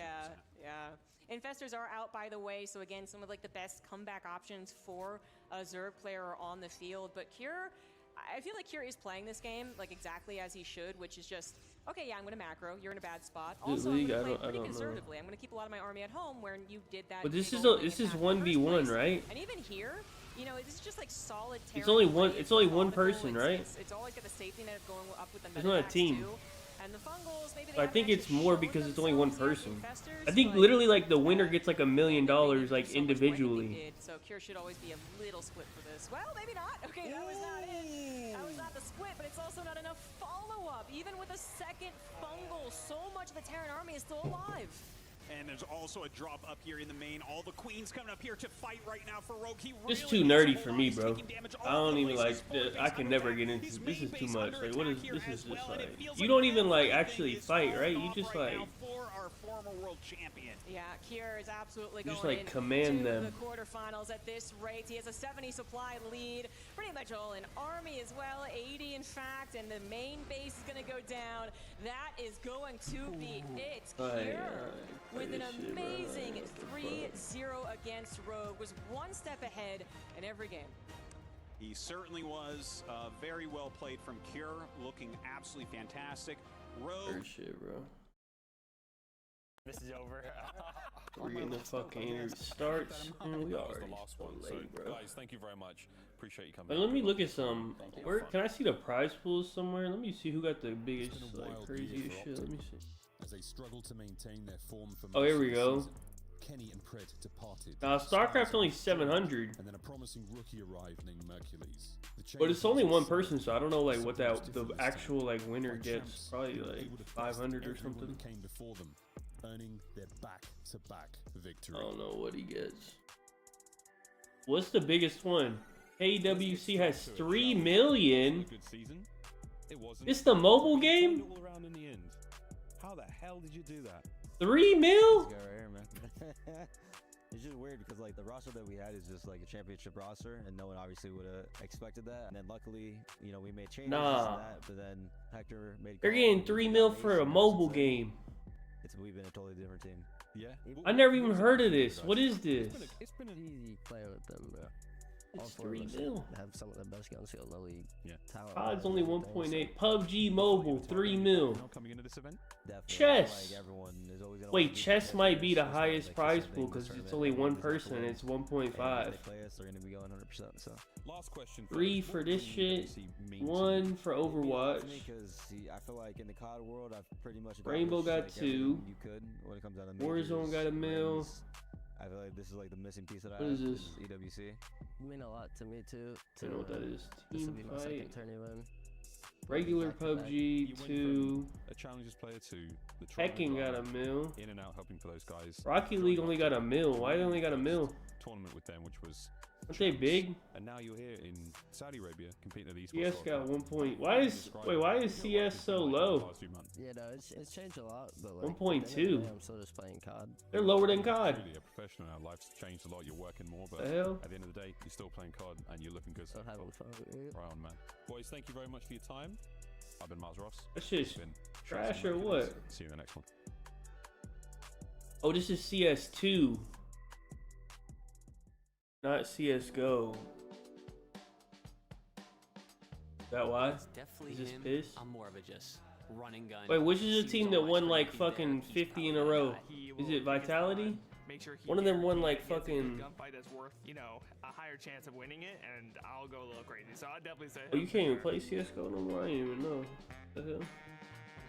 Yeah. Infestors are out, by the way, so again, some of like the best comeback options for a Zerg player are on the field. But Cure, I feel like Cure is playing this game like exactly as he should, which is just, okay, yeah, I'm going to macro. You're in a bad spot. Also, I'm going to play pretty conservatively. I'm going to keep a lot of my army at home where you did that. But this is 1v1, right? And even here, you know, it's just like solid. It's only one. It's only one person, right? It's always got the safety net of going up with the. It's not a team. Too. And the Fungals, maybe I think it's more because it's only one person. I think literally like the winner gets like $1 million like individually. So Cure should always be a little split for this. Well, maybe not. Okay, that was not it. That was not the split, but it's also not enough follow-up. Even with a second Fungal, so much of the Terran army is still alive. And there's also a drop up here in the main. All the queens coming up here to fight right now for Rogue. This is too nerdy for me, bro. I don't even like. I can never get into. This is too much. Like, what is this? Is just like you don't even like actually fight, right? You just like. World champion. Yeah, Cure is absolutely just going like command them. The quarterfinals at this rate. He has a 70 supply lead, pretty much all in army as well, 80 in fact, and the main base is going to go down. That is going to be it. Cure with an amazing 3-0 against Rogue, was one step ahead in every game. He certainly was very well played from Cure, looking absolutely fantastic. Rogue. Shit, bro. This is over. We're getting the fucking starts, and we are late, bro. Guys, thank you very much. Appreciate you coming. But let me look at some. Where can I see the prize pools somewhere? Let me see who got the biggest, like craziest shit. Let me see. As they struggle to maintain their form for oh, here we go. Kenny and Pred departed. StarCraft only 700. And then a promising rookie arrived named Mercules. But it's only one person, so I don't know like what the actual like winner gets. Probably like 500 or something. Came before them, earning their back-to-back victory. I don't know what he gets. What's the biggest one? KWC has 3 million. It's the mobile game. How the hell did you do that? 3 mil? It's just weird because like the roster that we had is just like a championship roster, and no one obviously would have expected that. And then luckily, you know, we made changes and that, but then Hector made. They're getting 3 mil for a mobile game. We've been a totally different team. Yeah. I never even heard of this. What is this? It's been an easy play with them, bro. It's 3 mil. Have some of the best guns in the league. Yeah. COD's only 1.8. PUBG Mobile 3 mil. Coming into this event. Chess. Wait, chess might be the highest prize pool because it's only one person and it's 1.5. Last question. 3 for this shit. 1 for Overwatch. I feel like in the COD world, I've pretty much Rainbow got 2. You could when it comes down to Warzone got 1 mil. I feel like this is like the missing piece that I have. What is this? EWC. You mean a lot to me too. I don't know what that is. This will Team be my second tournament. Regular PUBG 2. A Challengers player 2. Hecking got 1 mil. In and out helping for those guys. Rocket League only got 1 mil. Why they only got 1 mil? Tournament with them, which was. Aren't they big? And now you're here in Saudi Arabia competing at the CS got 1 point. Why is CS so low? Yeah, no, it's changed a lot, but like 1.2. I'm still just playing COD. They're lower than COD. Really a professional now. Life's changed a lot. You're working more, but the hell? at the end of the day, you're still playing COD and you're looking good. Still having fun. Right on, man. Boys, thank you very much for your time. I've been Miles Ross. That shit's trash or what? See you in the next one. Oh, this is CS2. Not CSGO. Is that why? It's definitely is this him. piss? I'm more of a just running gun. Wait, which is the team that won like fucking 50 in a row? Is it Vitality? One of them won like fucking. Gunfight that's worth, you know, a higher chance of winning it, and I'll go a little crazy. So I'd definitely say. Oh, you can't even play CS:GO no more. I didn't even know. What the hell?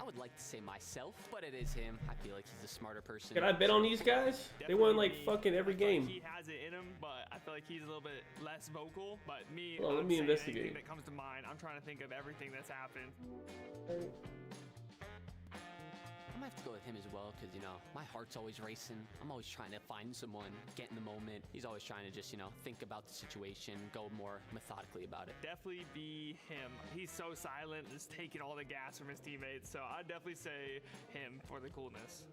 I would like to say myself, but it is him. I feel like he's a smarter person. Can I bet on these guys? They won like fucking every game. He has it in him, but I feel like he's a little bit less vocal. But me, well, let me investigate. Anything that comes to mind, I'm trying to think of everything that's happened. I might have to go with him as well, because, you know, my heart's always racing. I'm always trying to find someone, get in the moment. He's always trying to just, you know, think about the situation, go more methodically about it. Definitely be him. He's so silent, just taking all the gas from his teammates. So I'd definitely say him for the coolness.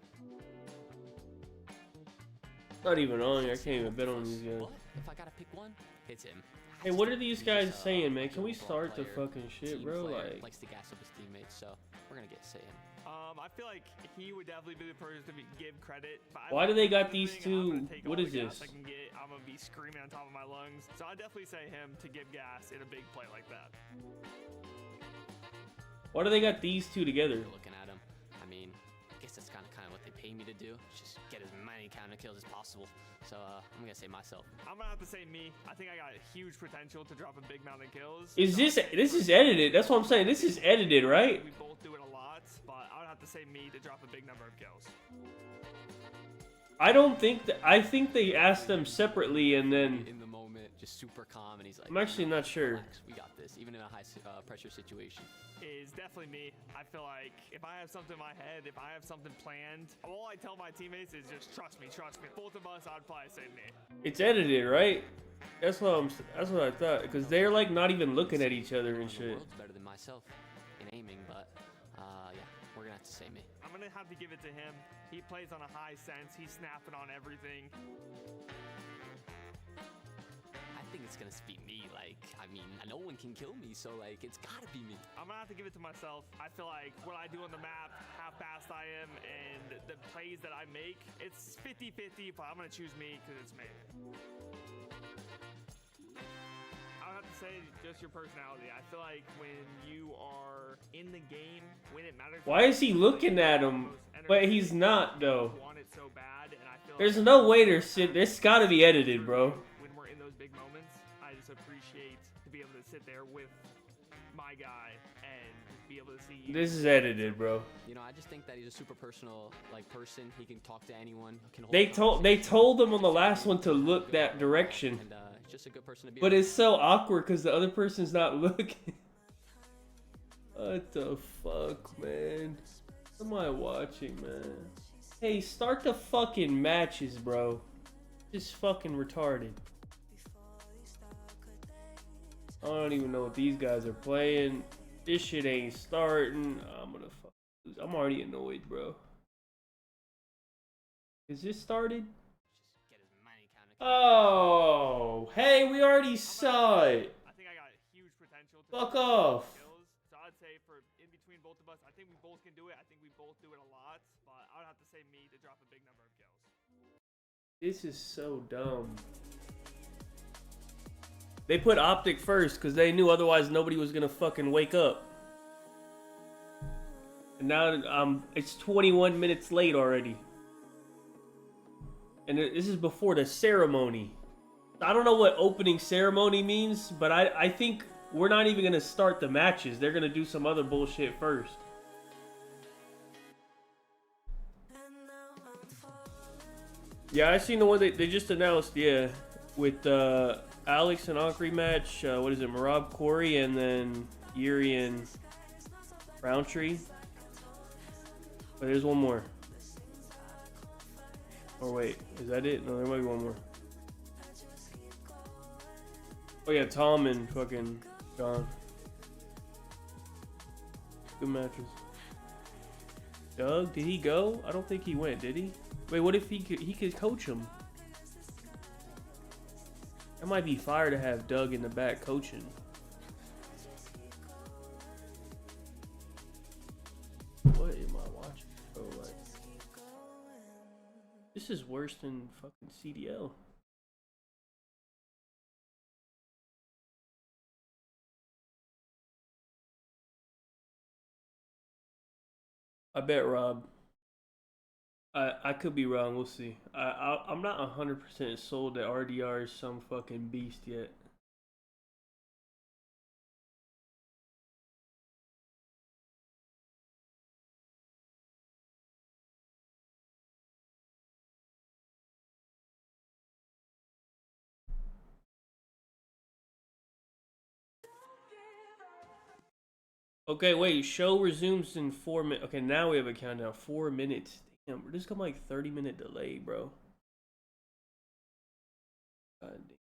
Not even on here. I can't even bet on these guys. But if I gotta pick one, it's him. Hey, what are these guys saying, man? Can we start the fucking shit, bro? Like, likes to gas up his teammates, so we're gonna get Satan. I feel like he would definitely be the person to give credit. why do they got these two? What is this? I'm gonna be screaming on top of my lungs. So I'd definitely say him to give gas in a big play like that. Why do they got these two together? Looking at him, I mean, I guess that's kind of what they pay me to do. Just get as many counter kills as possible. So I'm gonna say myself. I'm gonna have to say me. I think I got huge potential to drop a big amount of kills. Is this is edited? That's what I'm saying. This is edited, right? We both do it a lot, but I would have to say me to drop a big number of kills. I don't think that. I think they asked them separately and then. In the moment, just super calm, and he's like, I'm actually not sure. Relax, we got this, even in a high pressure situation. Is definitely me. I feel like if I have something in my head, if I have something planned, all I tell my teammates is just trust me, trust me. Both of us, I'd probably say me. It's edited, right? That's what I thought, because they're like not even looking at each other and shit. World's better than myself in aiming, but yeah, we're gonna have to say me. I'm gonna have to give it to him. He plays on a high sense. He's snapping on everything. I think it's gonna be me. Like, I mean, no one can kill me, so like, it's gotta be me. I'm gonna have to give it to myself. I feel like what I do on the map, how fast I am, and the plays that I make, it's 50-50, but I'm gonna choose me because it's me. I would have to say just your personality. I feel like when you are in the game, when it matters. Why is he looking at him? But he's not though. Want it so bad, and I feel There's like no way they're sit. This gotta be edited, bro. when we're in those big moments, I just appreciate to be able to sit there with my guy and be able to see. This is edited, bro. You know, I just think that he's a super personal person. He can talk to anyone. Can hold They told them on the last one to look that direction. And just a good person to be. But it's so awkward because the other person's not looking. What the fuck, man? What am I watching, man? Hey, start the fucking matches, bro. Just fucking retarded. I don't even know what these guys are playing. This shit ain't starting. I'm gonna fuck lose. I'm already annoyed, bro. Is this started? Oh, hey, we already saw it. I think I got huge potential. Fuck off. Kills. So I'd say for in between both of us, I think we both can do it. I think we both do it a lot, but I would have to say me to drop a big number of kills. This is so dumb. They put Optic first because they knew otherwise nobody was gonna fucking wake up. And now it's 21 minutes late already. And this is before the ceremony. I don't know what opening ceremony means, but I think we're not even gonna start the matches. They're gonna do some other bullshit first. Yeah, I seen the one they just announced, yeah, with Alex and Ankri match. What is it, Marab Corey and then Yuri and Roundtree. But there's one more. Or wait, is that it? No, there might be one more. Oh yeah, Tom and fucking John. Good matches. Doug, did he go? I don't think he went, did he? Wait, what if he could coach him? That might be fire to have Doug in the back coaching. What am I watching? Oh, like, this is worse than fucking CDL. I bet Rob. I could be wrong. We'll see. I'm not 100% sold that RDR is some fucking beast yet. Okay, wait. Show resumes in 4 minutes. Okay, now we have a countdown. 4 minutes. Damn, this got like 30-minute delay, bro. God damn.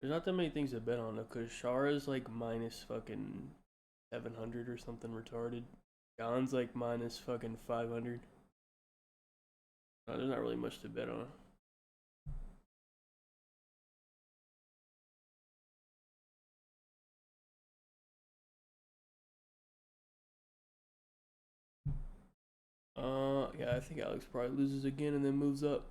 There's not that many things to bet on though, cause Shara's like minus fucking 700 or something retarded. John's like minus fucking 500. There's not really much to bet on. Yeah, I think Alex probably loses again and then moves up.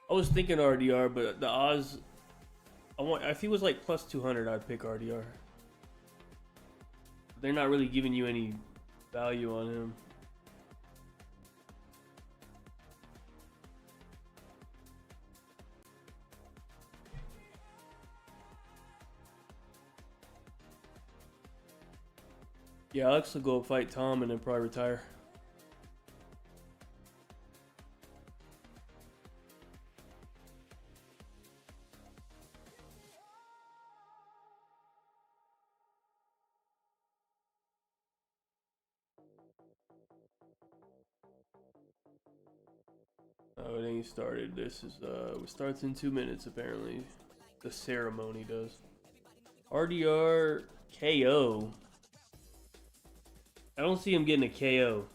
I was thinking RDR, but the odds, if he was like plus 200, I'd pick RDR. They're not really giving you any value on him. Yeah, Alex will go fight Tom and then probably retire. Oh, it ain't started. This is it starts in 2 minutes apparently. The ceremony does. RDR KO. I don't see him getting a KO.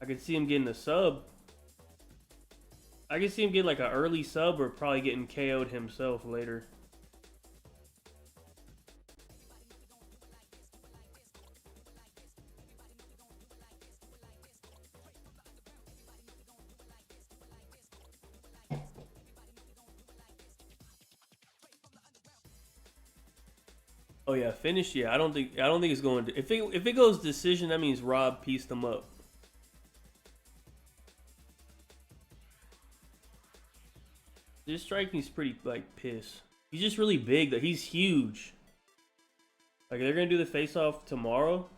I could see him getting a sub. I could see him get like an early sub or probably getting KO'd himself later. Oh yeah, finish. Yeah, I don't think it's going to. If it goes decision, that means Rob pieced them up. This striking's pretty like piss. He's just really big. That he's huge. Like they're gonna do the face off tomorrow.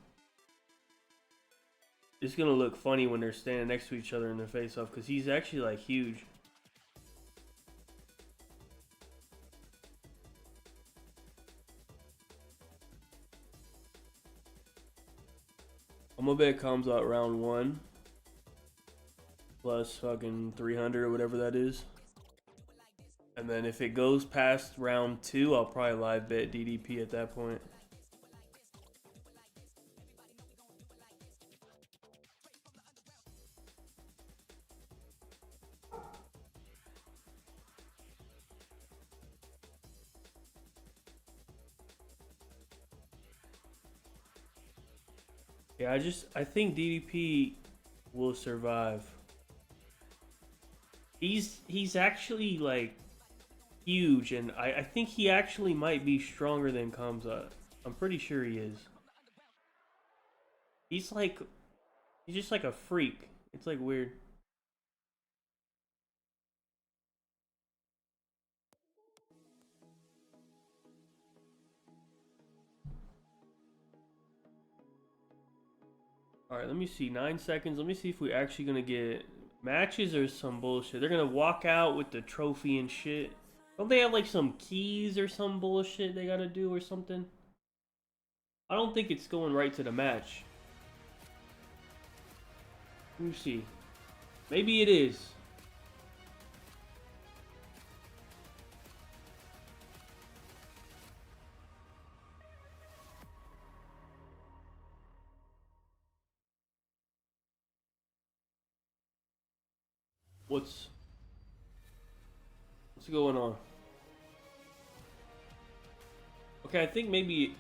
It's gonna look funny when they're standing next to each other in the face off because he's actually like huge. I'm gonna bet comes out round 1 plus fucking 300 or whatever that is. And then if it goes past round 2, I'll probably live bet DDP at that point. Yeah, I think DDP will survive. He's actually like huge, and I think he actually might be stronger than Kamzat. I'm pretty sure he is. He's just like a freak. It's like weird. Alright, let me see. 9 seconds. Let me see if we're actually gonna get matches or some bullshit. They're gonna walk out with the trophy and shit. Don't they have like some keys or some bullshit they gotta do or something? I don't think it's going right to the match. Let me see. Maybe it is. What's going on? Okay, I think maybe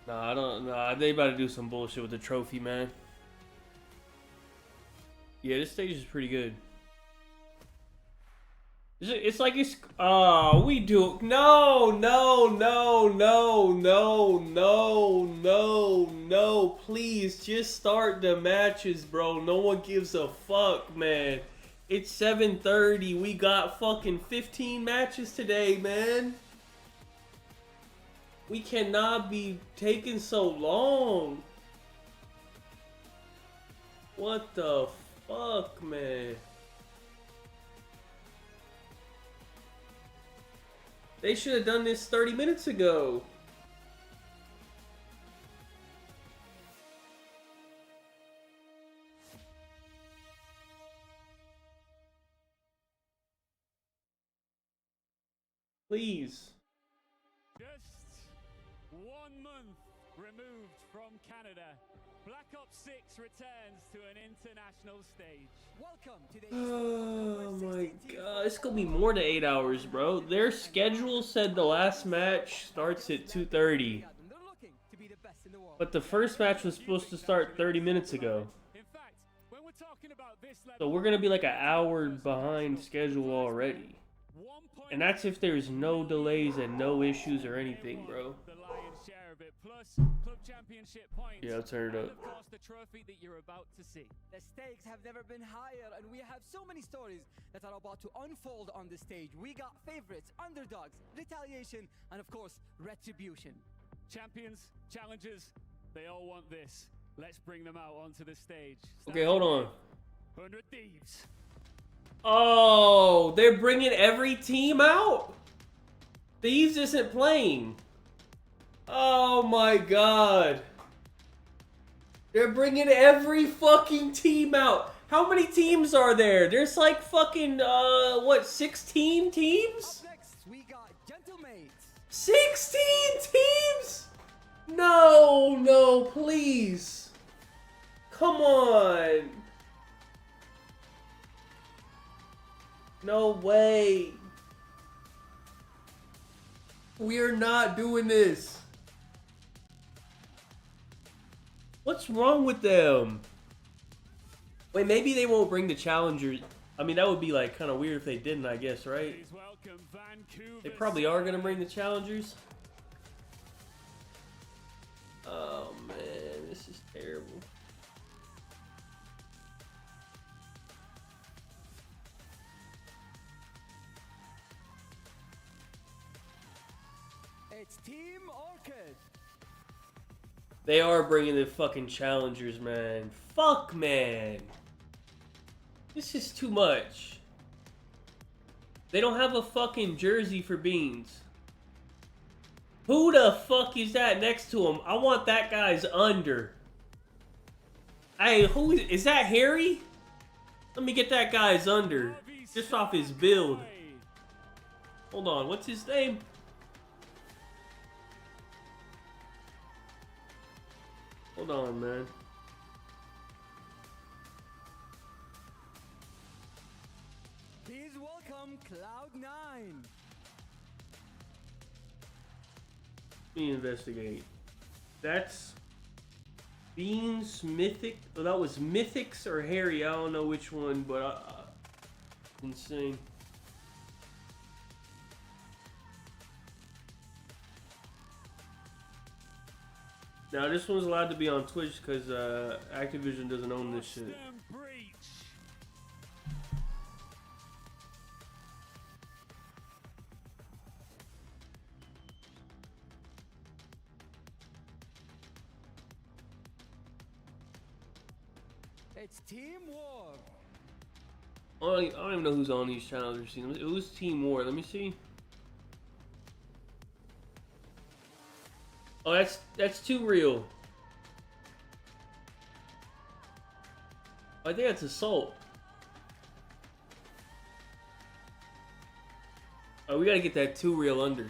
Nah, they about to do some bullshit with the trophy, man. Yeah, this stage is pretty good. It's like it's we do no, please just start the matches, bro. No one gives a fuck, man. It's 7:30. We got fucking 15 matches today, man. We cannot be taking so long. What the fuck, man? They should have done this 30 minutes ago. Please. Just 1 month removed from Canada, Black Ops 6 returns to an international stage. Welcome to the Oh my god, it's gonna be more than 8 hours, bro. Their schedule said the last match starts at 2:30. But the first match was supposed to start 30 minutes ago. So we're gonna be like an hour behind schedule already. And that's if there's no delays and no issues or anything, bro. Yeah, I'll turn it up. The trophy that you're about to see. The stakes have never been higher, and we have so many stories that are about to unfold on the stage. We got favorites, underdogs, retaliation, and of course, retribution. Champions, challengers, they all want this. Let's bring them out onto the stage. Okay, hold on. 100 Thieves. Oh, they're bringing every team out? Thieves isn't playing. Oh my god. They're bringing every fucking team out. How many teams are there? There's like fucking, what, 16 teams? Up next, we got Gentlemates. 16 teams? No, no, please. Come on. No way. We're not doing this. What's wrong with them? Wait, maybe they won't bring the challengers. I mean, that would be like kind of weird if they didn't, I guess, right? They probably are gonna bring the challengers. Oh man, this is terrible. It's Team Orchid. They are bringing the fucking challengers, man. Fuck, man. This is too much. They don't have a fucking jersey for Beans. Who the fuck is that next to him? I want that guy's under. Hey, who is that Harry? Let me get that guy's under. Just off his build. Hold on, what's his name? Hold on, man. Please welcome Cloud9. Let me investigate. That's Beans, Mythic. Oh, that was Mythics or Harry. I don't know which one, but insane. Now this one's allowed to be on Twitch because Activision doesn't own this shit. It's Team War. I don't even know who's on these channels. Who's Team War? Let me see. Oh, that's too real. I think that's Assault. Oh, we gotta get that too real under.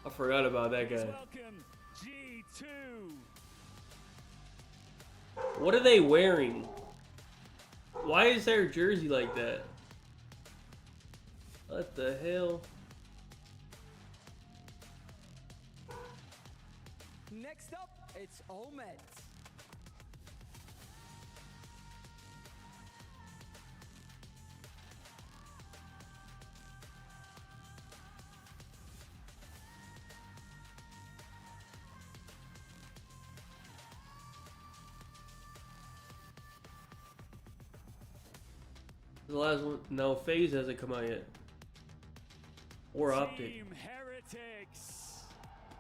I forgot about that guy. Welcome, G2. What are they wearing? Why is their jersey like that? What the hell? Next up, it's OMGIts. The last one? No, FaZe hasn't come out yet. Or Optic. Team Heretics.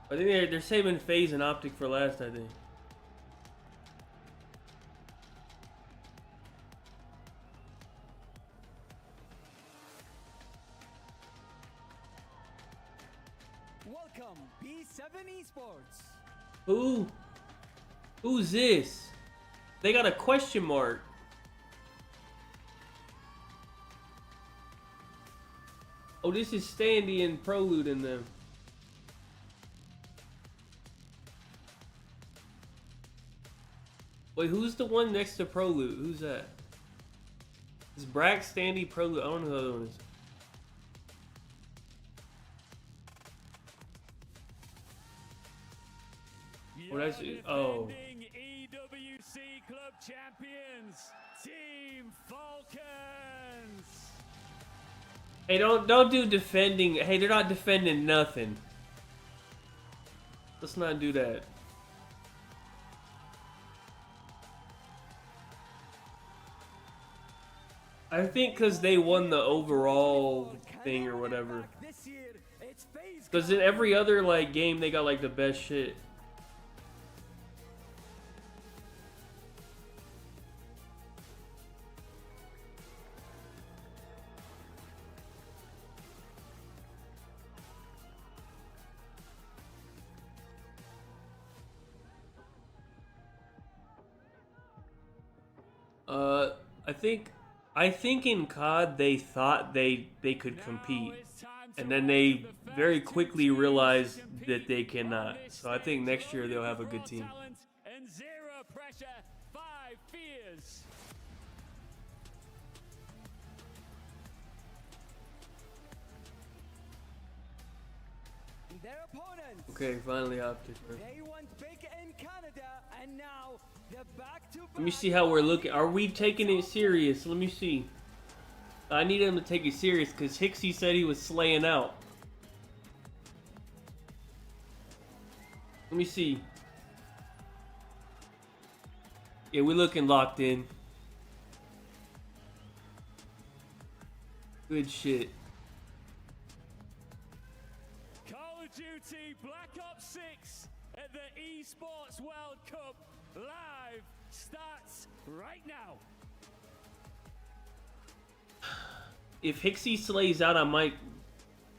I think they're saving FaZe and Optic for last, I think. welcome B7 Esports. Who's this? They got a question mark. Oh, this is Standy and Prolude in them. Wait, who's the one next to Prolude? Who's that? It's Brack, Standy, Prolude. I don't know who the other one is. Oh, that's it. Oh. EWC Club Champions, Team Falcons. Hey, don't do defending. Hey, they're not defending nothing. Let's not do that. I think because they won the overall thing or whatever. Because in every other like game they got like the best shit. I think in COD they thought they could compete, and then they very quickly realized that they cannot. So I think next year they'll have a good team. And zero pressure, 5 fears. Their opponents. Okay, finally Optic. They went big in Canada, and now they're back to back. Let me see how we're looking. Are we taking it serious? Let me see. I need him to take it serious because Hixie said he was slaying out. Let me see. Yeah, we're looking locked in. Good shit. Call of Duty Black Ops 6 at the Esports World Cup live starts right now. If Hixie slays out, I might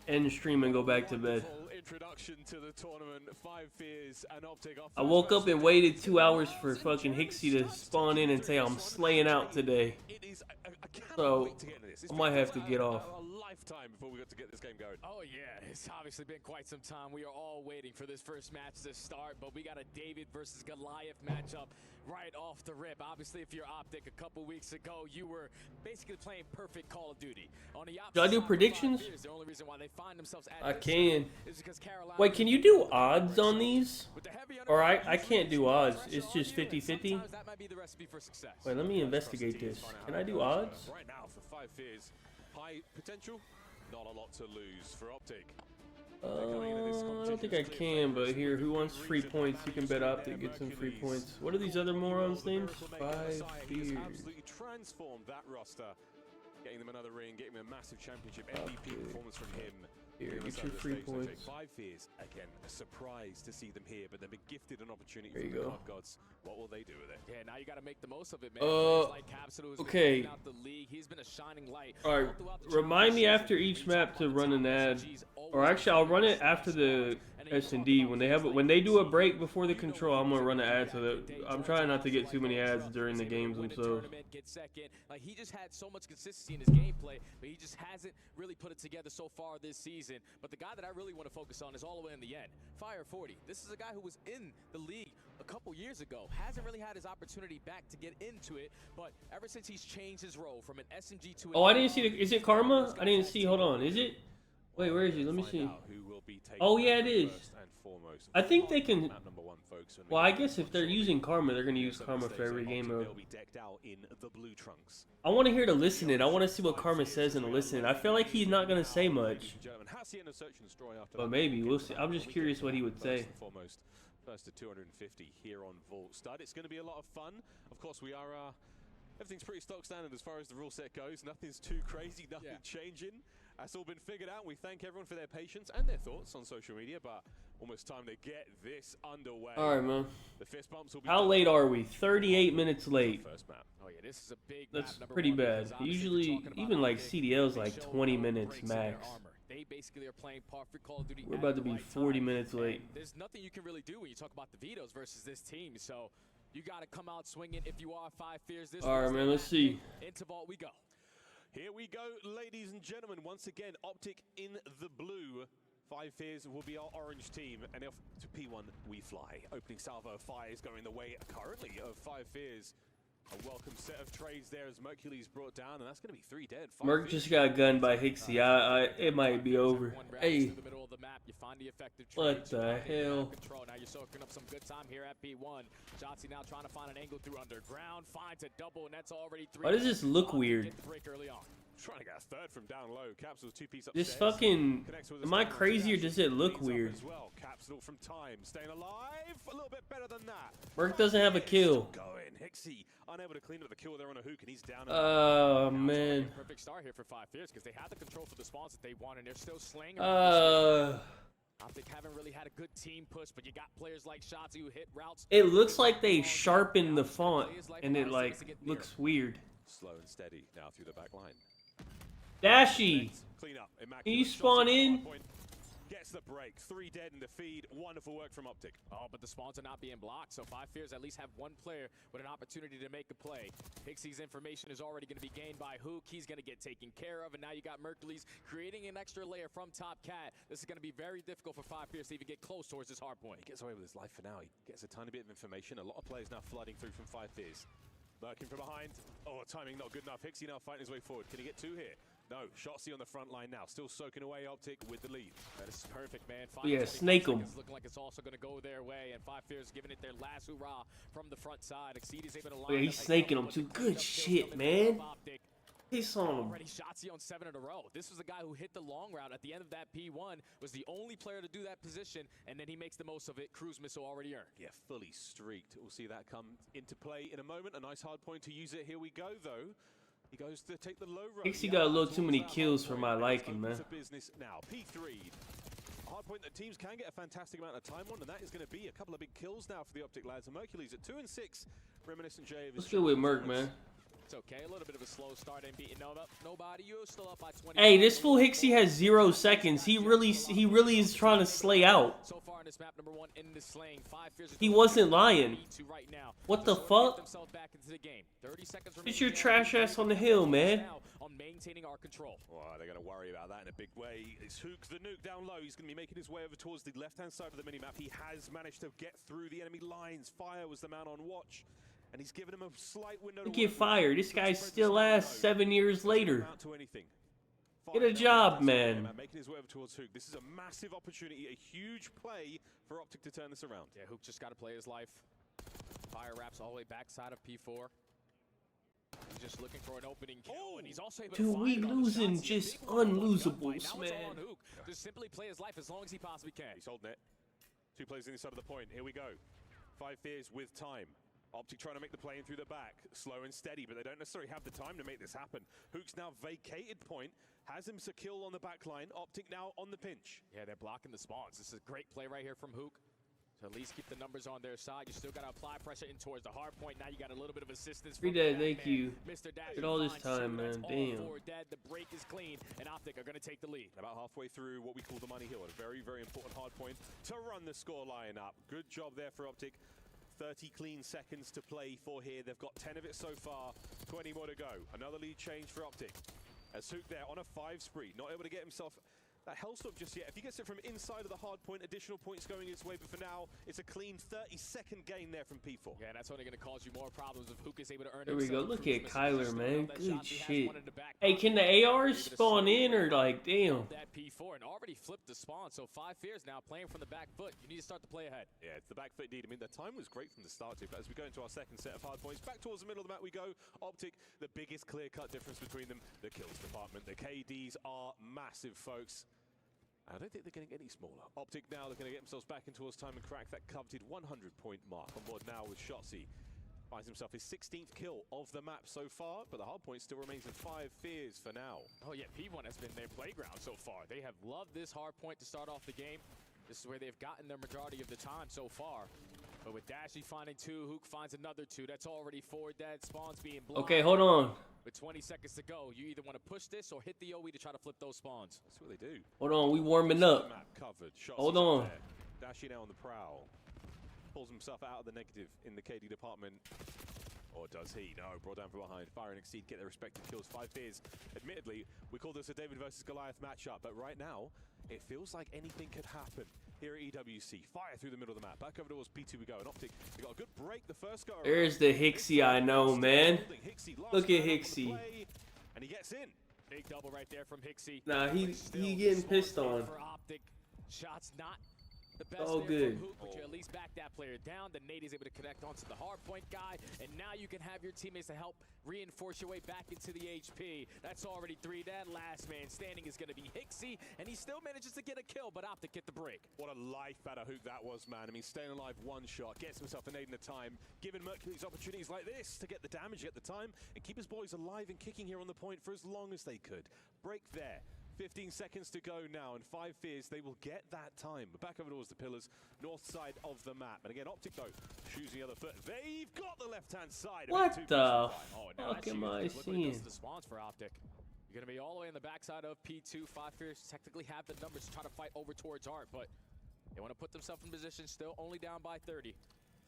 end stream and go back to bed. Introduction to the tournament, 5 fears and Optic. I woke up and waited 2 hours for fucking Hixie to spawn in and say I'm slaying out today. So I might have to get off. Lifetime before we got to get this game going. Oh yeah, it's obviously been quite some time. We are all waiting for this first match to start, but we got a David versus Goliath matchup right off the rip. Obviously, if you're Optic, a couple weeks ago, you were basically playing perfect Call of Duty. On the Do I do predictions? the only reason why they find themselves at I this can. is because Carolina. Wait, can you do odds on these? Or I can't do odds. It's just 50-50? That might be the recipe for success. Wait, let me investigate this. Can I do odds? Right now for 5 fears, high potential, not a lot to lose for Optic. I don't think I can, but here, who wants free points? You can bet Optic, get some free points. What are these other morons' names? 5 fears. Absolutely transformed that roster, getting them another ring, getting them a massive championship MVP performance from him. Here, get your free points. 5 fears, again, a surprise to see them here, but they've been gifted an opportunity There you from the go. COD gods. What will they do with it? Yeah, now you got to make the most of it, man. Players like Capsule, who's been okay. helping out the league. He's been a shining light. Alright, remind me after each map to run an ad. Or actually, I'll run it after the S&D. When they do a break before the control, I'm gonna run an ad so that I'm trying not to get too many ads during the games themselves. Get second. Like, he just had so much consistency in his gameplay, but he just hasn't really put it together so far this season. But the guy that I really want to focus on is all the way in the end. Fire 40. This is a guy who was in the league a couple years ago. Hasn't really had his opportunity back to get into it, but ever since he's changed his role from an SMG to an Oh, I didn't see the. Is it Karma? I didn't see. Hold on. Is it? Wait, where is he? Let me see. Oh yeah, it is. I think they can. Well, I guess if they're using Karma, they're gonna use Karma for every game mode. I want to hear the listening. I want to see what Karma says in the listening. I feel like he's not gonna say much, but maybe we'll see. I'm just curious what he would say. First to 250 here on Vault Stud. It's going to be a lot of fun. Of course, we are. Everything's pretty stock standard as far as the rule set goes. Nothing's too crazy. Nothing changing. That's all been figured out. We thank everyone for their patience and their thoughts on social media, but almost time to get this underway. All right, man. The fist bumps will be How late are we? 38 minutes late. First map. Oh yeah, this is a big That's map, pretty bad. Usually, even like CDL's like 20 minutes max. They basically are playing perfect Call of Duty. We're about to be 40 minutes late. There's nothing you can really do when you talk about the vetoes versus this team. So you got to come out swinging if you are 5 fears. This all right, man. Let's see. Into vault we go. Here we go, ladies and gentlemen. Once again, Optic in the blue. 5 fears will be our orange team, and off to P1 we fly. Opening salvo of fire is going the way currently of 5 fears. A welcome set of trades there as Mercury's brought down, and that's going to be 3 dead. Merc just got gunned by Hixie. It might be over. Hey, what the hell? Now you're soaking up some good time here at P1. Shotzi now trying to find an angle through underground. Finds a double, and that's already 3. Why does this look weird? Trying to get a third from down low. Capsule's 2-piece upstairs. This fucking... Am I crazy or does it look weird? Well. Capsule from time. Staying alive. A little bit better than that. Merc doesn't have a kill. Going. Hixie unable to clean up the kill there on a hook, and he's down. Oh, man. Perfect start here for 5 fears because they have the control for the spawns that they want, and they're still slaying. Optic haven't really had a good team push, but you got players like Shotzi who hit routes. It looks like they sharpened the font, and it like looks weird. Slow and steady now through the back line. Dashy, can you spawn in? Gets the break. 3 dead in the feed. Wonderful work from Optic. Oh, but the spawns are not being blocked, so 5 fears at least have one player with an opportunity to make a play. Hixie's information is already going to be gained by Hook. He's going to get taken care of, and now you got Mercury's creating an extra layer from top cat. This is going to be very difficult for 5 fears to even get close towards this hard point. He gets away with his life for now. He gets a tiny bit of information. A lot of players now flooding through from 5 fears. Lurking from behind. Oh, timing not good enough. Hixie now fighting his way forward. Can he get 2 here? No, Shotzi on the front line now, still soaking away Optic with the lead. That is perfect, man. Yeah, snake him. Looking like it's also going to go their way, and 5 fears giving it their last hurrah from the front side. Exceed is able to line. Yeah, he's snaking him too. Good shit, man. Piss on him. Already Shotzi on 7 in a row. This was the guy who hit the long route at the end of that P1. Was the only player to do that position, and then he makes the most of it. Cruise missile already earned. Yeah, fully streaked. We'll see that come into play in a moment. A nice hard point to use it. Here we go, though. He goes to take the low road. Hixie got a little too many kills for my liking, man. Business now. P3. A hard point that teams can get a fantastic amount of time on, and that is going to be a couple of big kills now for the Optic lads. And Mercury's at 2 and 6. Reminiscent J of his. Let's go with Merc, man. It's okay. A little bit of a slow start and beating nobody. You're still up by 20. Hey, this fool Hixie has 0 seconds. He really is trying to slay out. So far in this map, number 1 in the slaying. 5 fears. He wasn't lying. Right now. What the fuck? Back into the game. 30 seconds Get your trash ass on the hill, man. On maintaining our control. Well, they're going to worry about that in a big way. It's Hook, the nuke down low. He's going to be making his way over towards the left-hand side of the minimap. He has managed to get through the enemy lines. Fire was the man on watch. And he's given him a slight window to get fired. This guy still ass 7 years later. Get a job, man. Making his way over towards Hook. This is a massive opportunity, a huge play for Optic to turn this around. Yeah, Hook just got to play his life. Fire wraps all the way backside of P4. He's just looking for an opening kill, and he's also able to find we losing just unlosables, man. Just simply play his life as long as he possibly can. He's holding it. 2 players in the side of the point. Here we go. 5 fears with time. Optic trying to make the play in through the back. Slow and steady, but they don't necessarily have the time to make this happen. Hook's now vacated point. Has him secure on the back line. Optic now on the pinch. Yeah, they're blocking the spawns. This is a great play right here from Hook. To at least keep the numbers on their side. You still got to apply pressure in towards the hard point. Now you got a little bit of assistance. Free dead, thank you. Get all this time, man. Damn. Dead. The break is clean, and Optic are going to take the lead. About halfway through what we call the money hill. A very, very important hard point to run the score line up. Good job there for Optic. 30 clean seconds to play for here. They've got 10 of it so far. 20 more to go. Another lead change for Optic. As Hook there on a 5 spree. Not able to get himself that hellstorm just yet. If he gets it from inside of the hard point, additional points going his way. But for now, it's a clean 30-second gain there from P4. Yeah, that's only going to cause you more problems if Hook is able to earn. There we go. Look at Kyler, man. Good shit. Hey, can the ARs spawn in or like, damn? That P4 and already flipped the spawn. So 5 fears now playing from the back foot. You need to start to play ahead. Yeah, it's the back foot indeed. I mean, the time was great from the start too. But as we go into our second set of hard points, back towards the middle of the map we go. Optic, the biggest clear-cut difference between them, the kills department. The KDs are massive, folks. I don't think they're going to get any smaller. Optic now, they're going to get themselves back in towards time and crack that coveted 100-point mark. On board now with Shotzi. Finds himself his 16th kill of the map so far, but the hard point still remains in 5 fears for now. Oh yeah, P1 has been their playground so far. They have loved this hard point to start off the game. This is where they've gotten their majority of the time so far. But with Dashy finding 2, Hook finds another 2. That's already 4 dead. Spawns being blocked. Okay, hold on. With 20 seconds to go, you either want to push this or hit the OE to try to flip those spawns. That's what they do. Hold on, we warming up. Map covered. Hold on. Dashi now on the prowl. Pulls himself out of the negative in the KD department. Or does he? No, brought down from behind. Fire and Exceed get their respective kills. 5 Fears. Admittedly, we call this a David versus Goliath matchup, but right now, it feels like anything could happen here at EWC. Fire through the middle of the map. Back over towards P2 we go. And Optic, they got a good break the first go. There's the Hixie I know, man. Look at Hixie. And he gets in. Big double right there from Hixie. Nah, he getting pissed on. For Optic. Shots not the best all there good. from Hook, but you at least back that player down. The nade is able to connect onto the hardpoint guy, and now you can have your teammates to help reinforce your way back into the HP. That's already 3 dead. Last man standing is going to be Hixie, and he still manages to get a kill, but Optic get the break. What a life out of Hook that was, man. I mean, staying alive one shot, gets himself a nade in the time, giving Mercury's opportunities like this to get the damage at the time, and keep his boys alive and kicking here on the point for as long as they could. Break there. 15 seconds to go now, and 5 Fears, they will get that time. But back over towards the pillars, north side of the map. And again, Optic, though, choosing the other foot. They've got the left-hand side. What the fuck am I seeing? The spawns for Optic. You're going to be all the way in the backside of P2. 5 Fears technically have the numbers to try to fight over towards Art, but they want to put themselves in position, still only down by 30.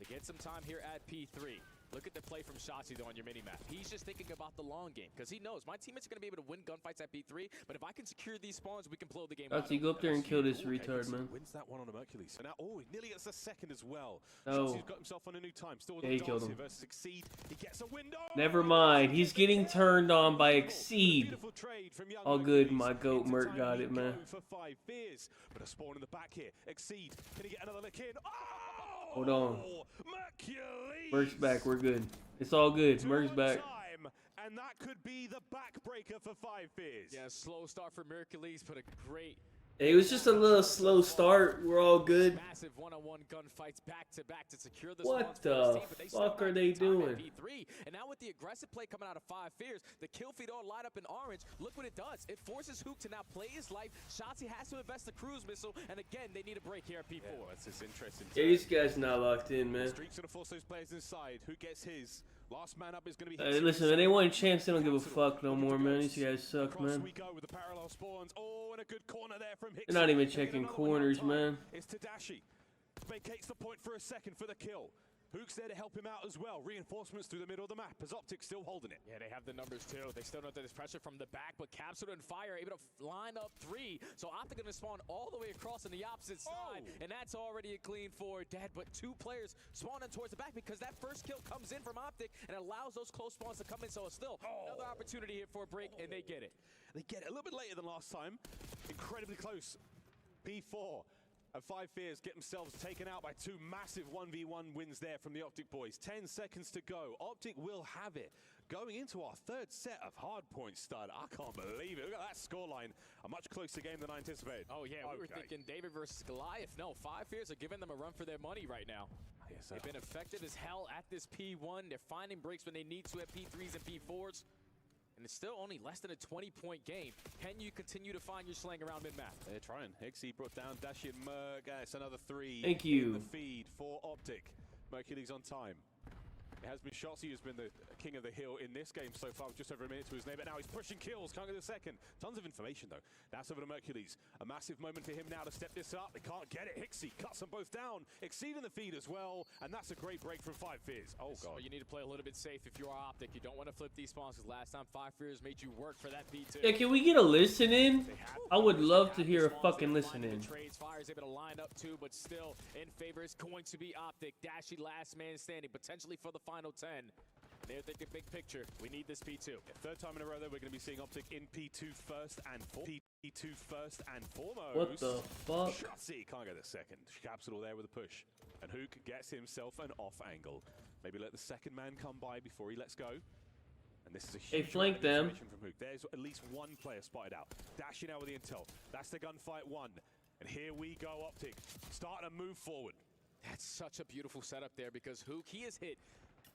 To get some time here at P3. Look at the play from Shotzi, though, on your mini-map. He's just thinking about the long game, because he knows my teammates are going to be able to win gunfights at P3, but if I can secure these spawns, we can blow the game out. Shotzi, go up there and kill this retard, man. Wins that one on a Mercury. So now, he nearly gets the second as well. Oh. Shotzi's got himself on a new time. Still with Yeah, he killed him. versus Exceed. He gets a window. Never mind. He's getting turned on by Exceed. All good. My goat Merc got it, man. For 5 Fears, but a spawn in the back here. Exceed. Can he get another lick in? Hold on. Mercury. Merc's back. We're good. It's all good. Merc's back. And that could be the backbreaker for 5 Fears. Yeah, slow start for Mercules, but a great. It was just a little slow start. We're all good. Massive one-on-one gunfights back to back to secure this. What the fuck are they doing? P3. And now with the aggressive play coming out of 5 Fears, the kill feed all light up in orange. Look what it does. It forces Hook to now play his life. Shotzi has to invest the cruise missile, and again, they need a break here at P4. Yeah, that's just interesting. Yeah, these guys not locked in, man. Streak's gonna force those players inside. Who gets his? Last man up is gonna be. Listen, man, they want a chance. They don't give a fuck no more, man. These guys suck, man. We go with the parallel spawns. Oh, and a good corner there from Hicks. They're not even checking corners, man. It's Tadashi. Vacates the point for a second for the kill. Hook's there to help him out as well. Reinforcements through the middle of the map as Optic still holding it. Yeah, they have the numbers too. They still know that there's pressure from the back, but Capsule and Fire able to line up 3. So Optic gonna spawn all the way across on the opposite side, and that's already a clean 4 dead. But 2 players spawning towards the back because that first kill comes in from Optic and allows those close spawns to come in. So it's still another opportunity here for a break, and they get it. They get it a little bit later than last time. Incredibly close. P4. And 5 Fears get themselves taken out by 2 massive 1v1 wins there from the Optic boys. 10 seconds to go. Optic will have it. Going into our 3rd set of Hardpoint stud. I can't believe it. Look at that scoreline. A much closer game than I anticipated. Oh, yeah. We were thinking David versus Goliath. No, 5 Fears are giving them a run for their money right now. Yes, they've been effective as hell at this P1. They're finding breaks when they need to at P3s and P4s. And it's still only less than a 20-point game. Can you continue to find your slang around mid-map? They're trying. Hixie brought down Dashi and Merc. It's another 3. Thank you. In the feed for Optic. Mercury's on time. It has been Shotzi who's been the king of the hill in this game so far, with just over a minute to his name. But now he's pushing kills, can't get the second. Tons of information though. That's over to Mercules. A massive moment for him now to step this up. They can't get it. Hixie cuts them both down, exceeding the feed as well. And that's a great break from 5 Fears. Oh god. So you need to play a little bit safe if you are Optic. You don't want to flip these spawns because last time 5 Fears made you work for that P2. Yeah, can we get a listen in? I would love to hear a fucking listen in. Trades. Fire's able to line up too, but still in favor is going to be Optic. Dashi last man standing, potentially for the final 10. They're thinking big picture. We need this P2. Yeah, 3rd time in a row that we're going to be seeing Optic in P2 first and foremost. What the fuck? Shotzi can't get the second. Capsule there with a push. And Hook gets himself an off angle. Maybe let the second man come by before he lets go. And this is a huge flank them. From Hook. There's at least 1 player spotted out. Dashing out with the intel. That's the gunfight 1. And here we go, Optic. Starting to move forward. That's such a beautiful setup there because Hook, he has hit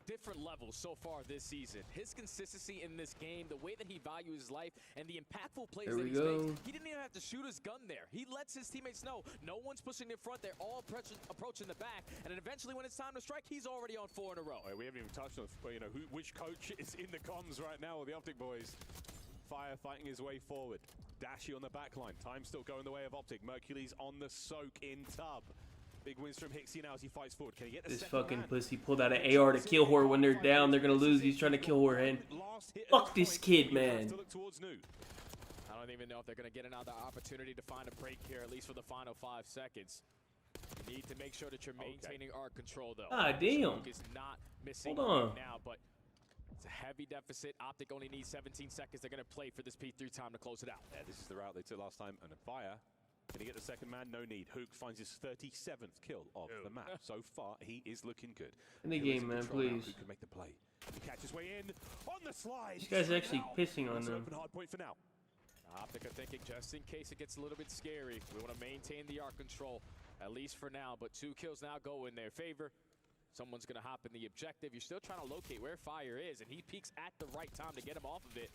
different levels so far this season. His consistency in this game, the way that he values his life, and the impactful plays that he makes. He didn't even have to shoot his gun there. He lets his teammates know no one's pushing in front. They're all approaching the back, and then eventually when it's time to strike, he's already on 4 in a row. We haven't even touched on which coach is in the comms right now with the Optic boys. Fire fighting his way forward. Dashy on the back line. Time still going the way of Optic. Mercury's on the soak in tub. Big wins from Hixie now as he fights forward. Can he get the This second fucking man? pussy pulled out an AR to kill her when they're down. They're gonna lose. He's trying to kill her in. Fuck this kid, man. I don't even know if they're going to get another opportunity to find a break here, at least for the final 5 seconds. You need to make sure that you're maintaining arc control, though. Ah, damn. Is not missing Hold on. right now, but it's a heavy deficit. Optic only needs 17 seconds. They're going to play for this P3 time to close it out. Yeah, this is the route they took last time. And a Fire. Can he get the second man? No need. Hook finds his 37th kill of the map. So far, he is looking good. In the game, man, please. Who can make the play? He catches way in on the slide. This guy's actually pissing on them. Open hard point for now. Optic are thinking just in case it gets a little bit scary. We want to maintain the arc control, at least for now. But 2 kills now go in their favor. Someone's going to hop in the objective. You're still trying to locate where Fire is, and he peeks at the right time to get him off of it.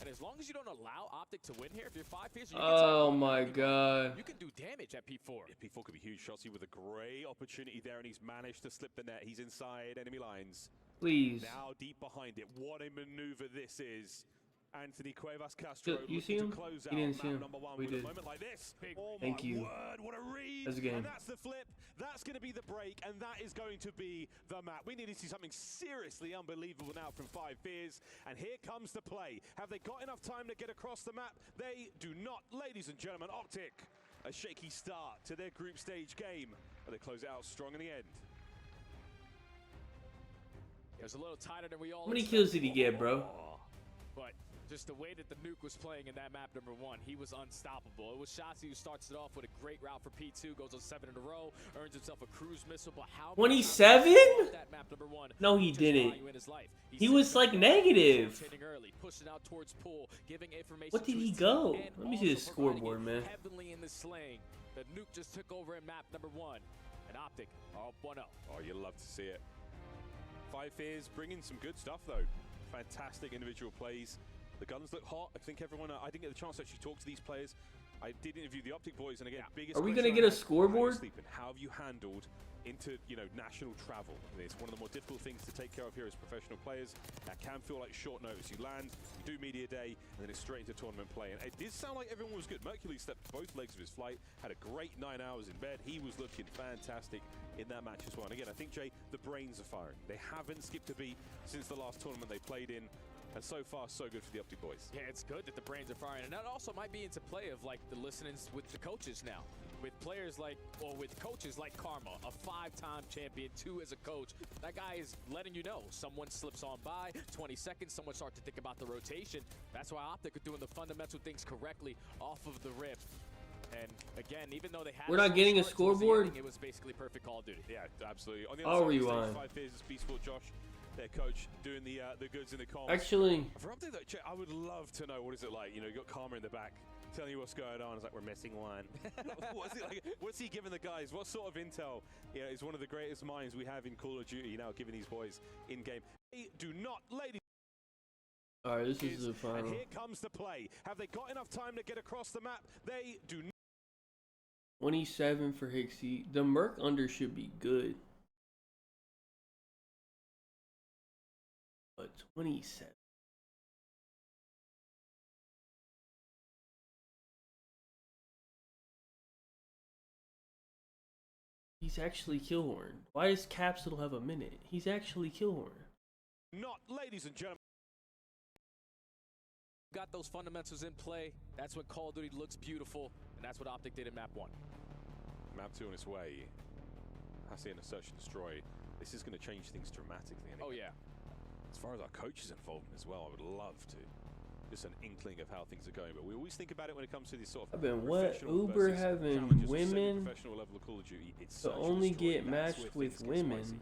And as long as you don't allow Optic to win here, if you're 5 fears, oh my god. You can do damage at P4. Yeah, P4 could be huge. Shotzi with a great opportunity there, and he's managed to slip the net. He's inside enemy lines. Please. Now deep behind it. What a maneuver this is. Anthony Cuevas Castro. You see him? He didn't see him. We did. Like this. Thank you. Word, what a read. That's a game. And that's the flip. That's going to be the break, and that is going to be the map. We need to see something seriously unbelievable now from 5 fears. And here comes the play. Have they got enough time to get across the map? They do not. Ladies and gentlemen, Optic, a shaky start to their group stage game. But they close it out strong in the end. It was a little tighter than we all How many expected. kills did he get, bro? But just the way that the nuke was playing in that map number 1, he was unstoppable. It was Shotzi who starts it off with a great route for P2, goes on 7 in a row, earns himself a cruise missile. But how 27? That map number 1 No, he didn't. in his life. He was like negative. Early, pushing out towards pool, giving information. What did to he his go? team, and Let me see the also providing scoreboard, it man. Heavily in the slaying. The nuke just took over in map number 1. And Optic are up 1-0. Oh, you love to see it. 5 fears bringing some good stuff, though. Fantastic individual plays. The guns look hot. I think everyone, I didn't get the chance to actually talk to these players. I did interview the Optic boys, and again, biggest Are we question gonna get I a had, scoreboard? how have you handled into, national travel? It's one of the more difficult things to take care of here as professional players. That can feel like short notice. You land, you do media day, and then it's straight into tournament play. And it did sound like everyone was good. Mercury stepped both legs of his flight, had a great 9 hours in bed. He was looking fantastic in that match as well. And again, I think, Jay, the brains are firing. They haven't skipped a beat since the last tournament they played in. And so far, so good for the Optic boys. Yeah, it's good that the brains are firing. And that also might be into play of, like, the listenings with the coaches now. With players like, or with coaches like Karma, a 5-time champion, 2 as a coach. That guy is letting you know. Someone slips on by, 20 seconds, someone starts to think about the rotation. That's why Optic are doing the fundamental things correctly off of the rip. And again, even though they had We're not getting a scoreboard? it was basically perfect Call of Duty. Yeah, absolutely. On the I'll other side rewind. of the stage, 5 fears is Beastport Josh, their coach, doing the goods in the comms. Actually, For Optic, though, I would love to know what is it like. You got Karma in the back telling you what's going on. It's like, we're missing one. What's it like? What's he giving the guys? What sort of intel? He's one of the greatest minds we have in Call of Duty now, giving these boys in game. They do not, ladies. all right, this is the final. And here comes the play. Have they got enough time to get across the map? They do not. 27 for Hixie. The Merc under should be good. But 27. He's actually Killhorn. Why does Capsule have a minute? He's actually Killhorn. Not, ladies and gentlemen. Got those fundamentals in play. That's when Call of Duty looks beautiful, and that's what Optic did in map 1. Map 2 on its way. Hacienda search and destroy. This is going to change things dramatically. And Oh yeah. as far as our coaches' involvement as well, I would love to. Just an inkling of how things are going, but we always think about it when it comes to these sort of. I've been what? professional Uber versus having challenges, women professional level of Call of Duty. It's to search and only destroy. get That's matched where with things get women. spicy.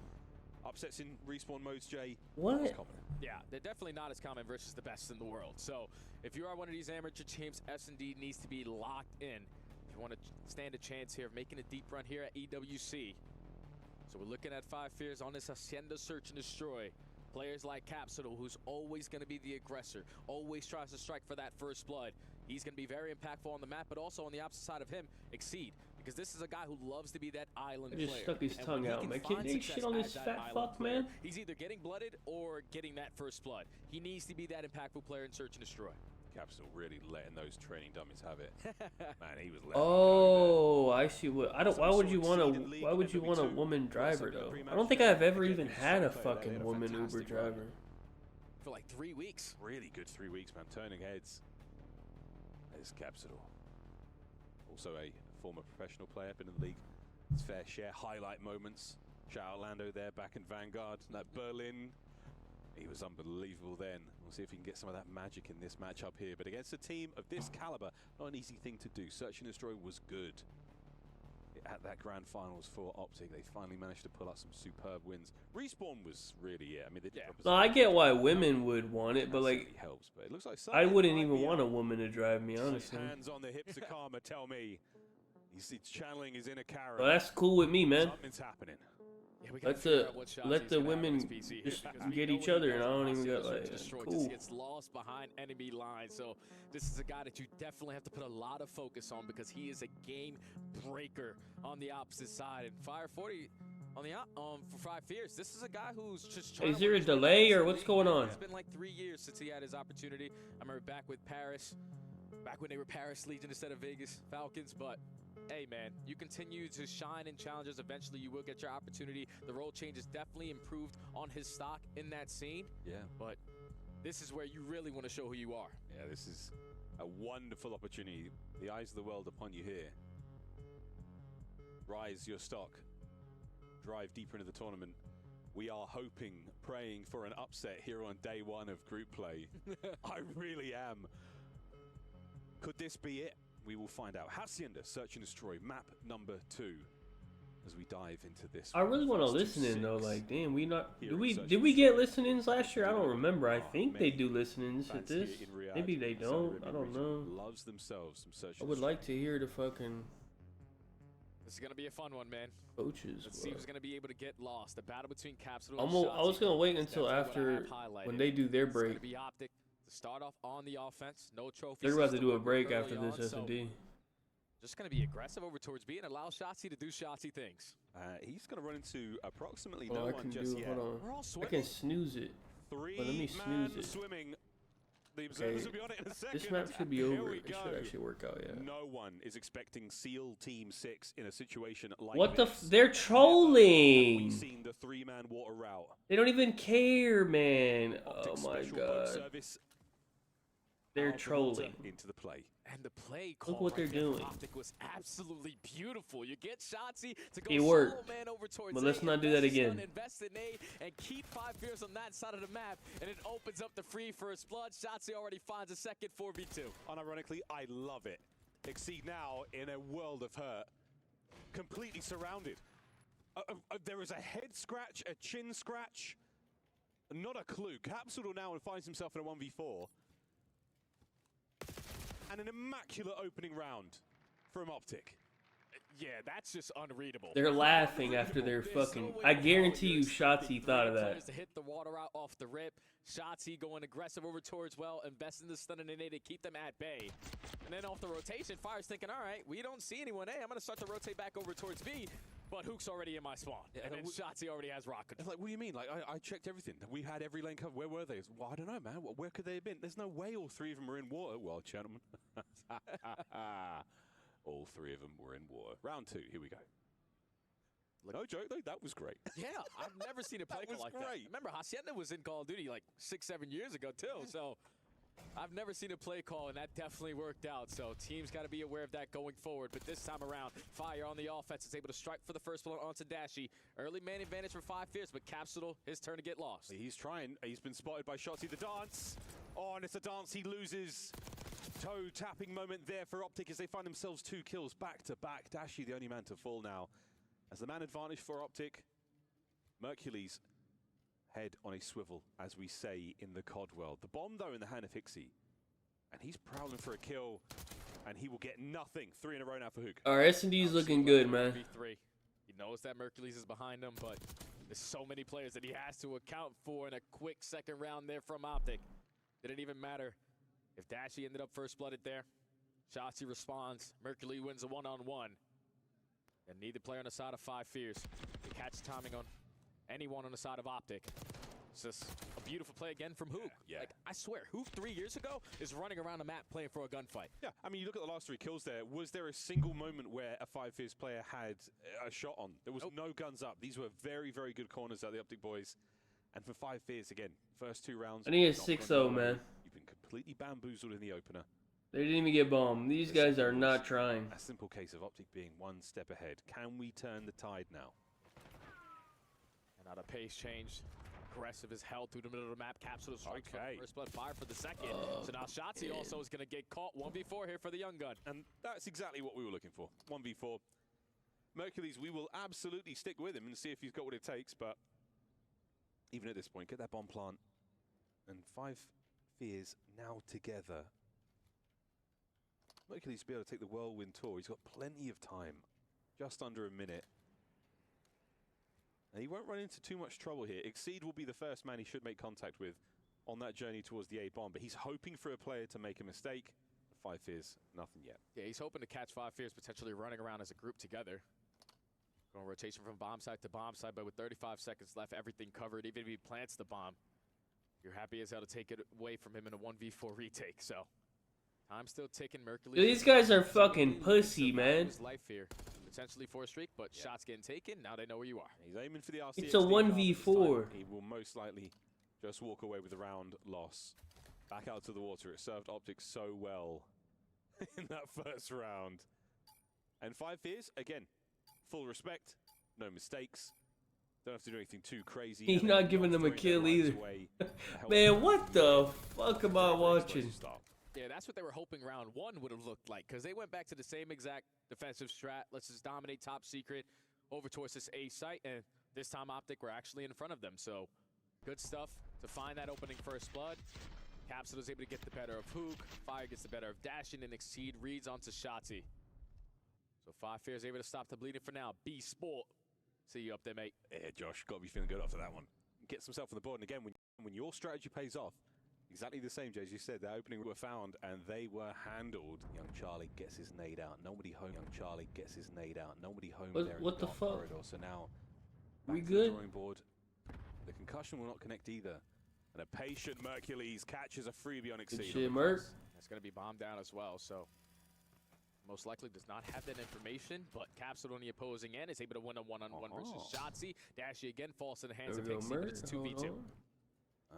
Upsets in respawn modes, Jay. What? Not as common. Yeah, they're definitely not as common versus the best in the world. So if you are one of these amateur teams, S&D needs to be locked in. If you want to stand a chance here of making a deep run here at EWC. So we're looking at 5 fears on this Hacienda search and destroy. Players like Capsule, who's always going to be the aggressor, always tries to strike for that first blood. He's going to be very impactful on the map, but also on the opposite side of him, Exceed. Because this is a guy who loves to be that island player. He just stuck his tongue out, man. Can't they shit on this fat fuck, man? He's either getting blooded or getting that first blood. He needs to be that impactful player in Search and Destroy. Capsule really letting those training dummies have it. Man, he was letting Oh, I see what. I don't. Why would you want a? Why would you want a woman driver though? I don't think I've ever even had a fucking woman Uber driver. For like 3 weeks. Really good 3 weeks, man. Turning heads. There's Capsule. Also a former professional player, been in the league. His fair share. Highlight moments. Shout out Lando there back in Vanguard. That Berlin. He was unbelievable then. We'll see if he can get some of that magic in this matchup here. But against a team of this caliber, not an easy thing to do. Search and Destroy was good at that grand finals for Optic. They finally managed to pull out some superb wins. Respawn was really it. I mean, they did. No, I get why women would want it, but like, helps. But it looks like I wouldn't even want a woman to drive me, honestly. Hands on the hips of Karma, tell me. He's channeling his inner Karen. Well, that's cool with me, man. Something's happening. Yeah, let the women just get each other, and I don't even got like cool. Just gets lost behind enemy lines. So this is a guy that you definitely have to put a lot of focus on because he is a game breaker on the opposite side. And Fire 40 on the for 5 Fears. This is a guy who's just trying. Is there a delay or what's going on? It's been like 3 years since he had his opportunity. I remember back with Paris, back when they were Paris Legion instead of Vegas Falcons, but. Hey man, you continue to shine in challenges. Eventually you will get your opportunity. The role change is definitely improved on his stock in that scene. Yeah. But this is where you really want to show who you are. Yeah, this is a wonderful opportunity. The eyes of the world upon you here. Rise your stock. Drive deeper into the tournament. We are hoping, praying for an upset here on day 1 of group play. I really am. Could this be it? We will find out. Hacienda, Search and Destroy, map number 2. As we dive into this. I really want to listen in though. Like, damn, did we get listen-ins last year? I don't remember. I think they do listen-ins at this. Maybe they don't. I don't know. Loves themselves some Search. I would like to hear the fucking. This is gonna be a fun one, man. Coaches. Let's see who's gonna be able to get lost. The battle between Capsule. I was gonna wait until after when they do their break. It's gonna be Optic. Start off on the offense, no trophies. They're about to do a break after this S&D. Just going to be aggressive over towards B and allow Shotzi to do Shotzi things. He's going to run into approximately no one just yet. Hold on. I can snooze it. Let me snooze it. Swimming. The observers will be on it in a second. This map should be over. It should actually work out, yeah. No one is expecting SEAL Team 6 in a situation like what this. They're trolling. We've seen the 3-man water route. They don't even care, man. Optic oh my special god. Service. They're trolling. Into the play. And the play call Look what they're doing. Optic was absolutely beautiful. You get Shotzi to go it worked. man over towards But let's not do that again. Invest in A and keep 5 Fears on that side of the map, and it opens up the free first blood. Shotzi already finds a second 4v2. Unironically, I love it. Exceed now in a world of hurt. Completely surrounded. There is a head scratch, a chin scratch. Not a clue. Capsule now finds himself in a 1v4. And an immaculate opening round from Optic. Yeah, that's just unreadable. They're laughing after their fucking. I guarantee you, Shotzi thought of that. To hit the water out off the rip. Shotzi going aggressive over towards well, invest in the stun and innate to keep them at bay. And then off the rotation, Fire's thinking, all right, we don't see anyone. Hey, I'm going to start to rotate back over towards B. But Hook's already in my spawn. Yeah, and then Shotzi already has rocket. Like, what do you mean? Like, I checked everything. We had every lane covered. Where were they? Well, I don't know, man. Where could they have been? There's no way all 3 of them were in water. Well, gentlemen. All 3 of them were in water. Round 2, here we go. No joke, though, that was great. Yeah, I've never seen a play call like that. Remember, Hacienda was in Call of Duty like 6-7 years ago, too. So I've never seen a play call, and that definitely worked out. So teams got to be aware of that going forward. But this time around, Fire on the offense is able to strike for the first one onto Dashi. Early man advantage for 5 Fears, but Capsule, his turn to get lost. He's trying. He's been spotted by Shotzi. The dance. Oh, and it's a dance he loses. Toe tapping moment there for Optic as they find themselves 2 kills back to back. Dashi, the only man to fall now. As the man advantage for Optic, Mercules head on a swivel, as we say in the COD world. The bomb, though, in the hand of Hixie. And he's prowling for a kill, and he will get nothing. 3 in a row now for Hook. Our S&D's looking good, man. He knows that Mercules is behind him, but There's so many players that he has to account for in a quick second round there from Optic. Didn't even matter if Dashy ended up first blooded there. Shotzi responds. Mercury wins a one-on-one. And neither player on the side of Five Fears to catch timing on anyone on the side of Optic. It's just a beautiful play again from Hook. Yeah. Like, I swear, Hook 3 years ago is running around the map playing for a gunfight. Yeah, I mean, you look at the last 3 kills there. Was there a single moment where a Five Fears player had a shot on? There was no guns up. These were very, very good corners at the Optic boys. And for Five Fears, again, first 2 rounds. I need a 6-0, man. You've been completely bamboozled in the opener. They didn't even get bombed. These guys are not trying. A simple case of Optic being 1 step ahead. Can we turn the tide now? And now the pace changed. Aggressive as hell through the middle of the map. Capsule strikes for the first blood, fire for the second. So now Shotzi also is going to get caught 1v4 here for the young gun. And that's exactly what we were looking for. 1v4. Mercules, we will absolutely stick with him and see if he's got what it takes, but even at this point, get that bomb plant. And Five Fears now together. Mercules will be able to take the whirlwind tour. He's got plenty of time. Just under a minute. And he won't run into too much trouble here. Exceed will be the first man he should make contact with on that journey towards the A bomb, but he's hoping for a player to make a mistake. Five Fears, nothing yet. Yeah, he's hoping to catch Five Fears potentially running around as a group together. Going rotation from bomb side to bomb side, but with 35 seconds left, everything covered. Even if he plants the bomb, you're happy as hell to take it away from him in a 1v4 retake. So, time still ticking. Mercury. These guys are fucking pussy, man. Life here. Potentially for a streak, but shots getting taken. Now they know where you are. He's aiming for the RC. It's a 1v4. He will most likely just walk away with a round loss. Back out to the water. It served Optic so well in that first round. And Five Fears, again, full respect, no mistakes. Don't have to do anything too crazy. He's not giving them a kill either. Man, what the fuck am I watching? Yeah, that's what they were hoping round 1 would have looked like, because they went back to the same exact defensive strat. Let's just dominate top secret over towards this A site, and this time Optic were actually in front of them. So good stuff to find that opening first blood. Capsule is able to get the better of Hook. Fire gets the better of Dashing, and Exceed reads onto Shotzi. So Five Fears able to stop the bleeding for now. B Sport. See you up there, mate. Yeah, Josh, got to be feeling good after that one. Gets himself on the board, and again, when your strategy pays off, exactly the same, Jay, as you said, that opening were found and they were handled. Young Charlie gets his nade out. Nobody home. Young Charlie gets his nade out. Nobody home there. What the fuck? Corridor. So now, we back good? to the drawing board. The concussion will not connect either. And a patient Mercules catches a freebie on Exceed. Good shit, Merc. That's going to be bombed down as well, so most likely does not have that information, but Capsule on the opposing end is able to win a one-on-one versus Shotzi. Dashy again falls in the hands of Pixie, but it's 2v2.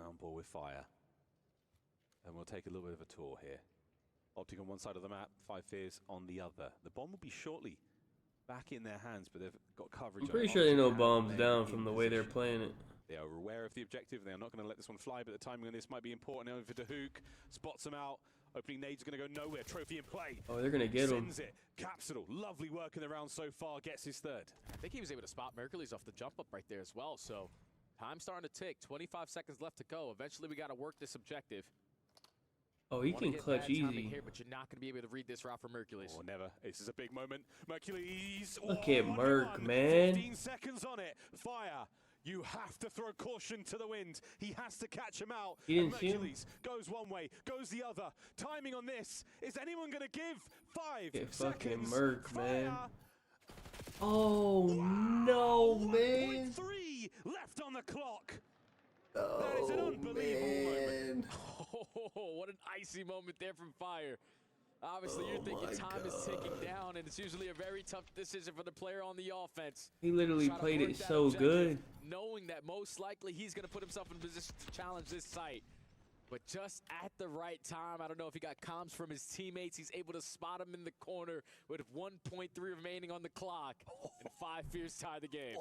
On board with fire. And we'll take a little bit of a tour here. Optic on one side of the map, Five Fears on the other. The bomb will be shortly back in their hands, but they've got coverage. I'm pretty sure they know bombs down from the way they're playing it. They are aware of the objective. They are not going to let this one fly, but the timing on this might be important. Over to Hook, spots him out. Opening nade's going to go nowhere. Trophy in play. Oh, they're going to get him. Sends it. Capsule, lovely work in the round so far. Gets his third. I think he was able to spot Mercules off the jump up right there as well. So time starting to tick. 25 seconds left to go. Eventually, we got to work this objective. Oh, he can clutch easy. Here, but you're not going to be able to read this route for Mercules. Oh, never. This is a big moment. Mercules. Look at Merc, man. 15 seconds on it. Fire. You have to throw caution to the wind. He has to catch him out. You didn't see him? Mercules goes one way, goes the other. Timing on this. Is anyone going to give 5 Get seconds? fucking Merc, man. Fire. Oh, no, man. 3 left on the clock. Oh, that is an unbelievable moment. Oh, what an icy moment there from Fire. Obviously, you're thinking time is ticking down, and it's usually a very tough decision for the player on the offense. He literally played it so good. Knowing that most likely he's going to put himself in a position to challenge this site. But just at the right time, I don't know if he got comms from his teammates. He's able to spot him in the corner with 1.3 remaining on the clock. And Five Fears tie the game.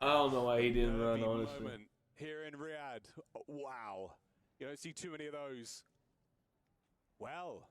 I don't know why he didn't run, honestly. Moment here in Riyadh. Wow. You don't see too many of those. Well,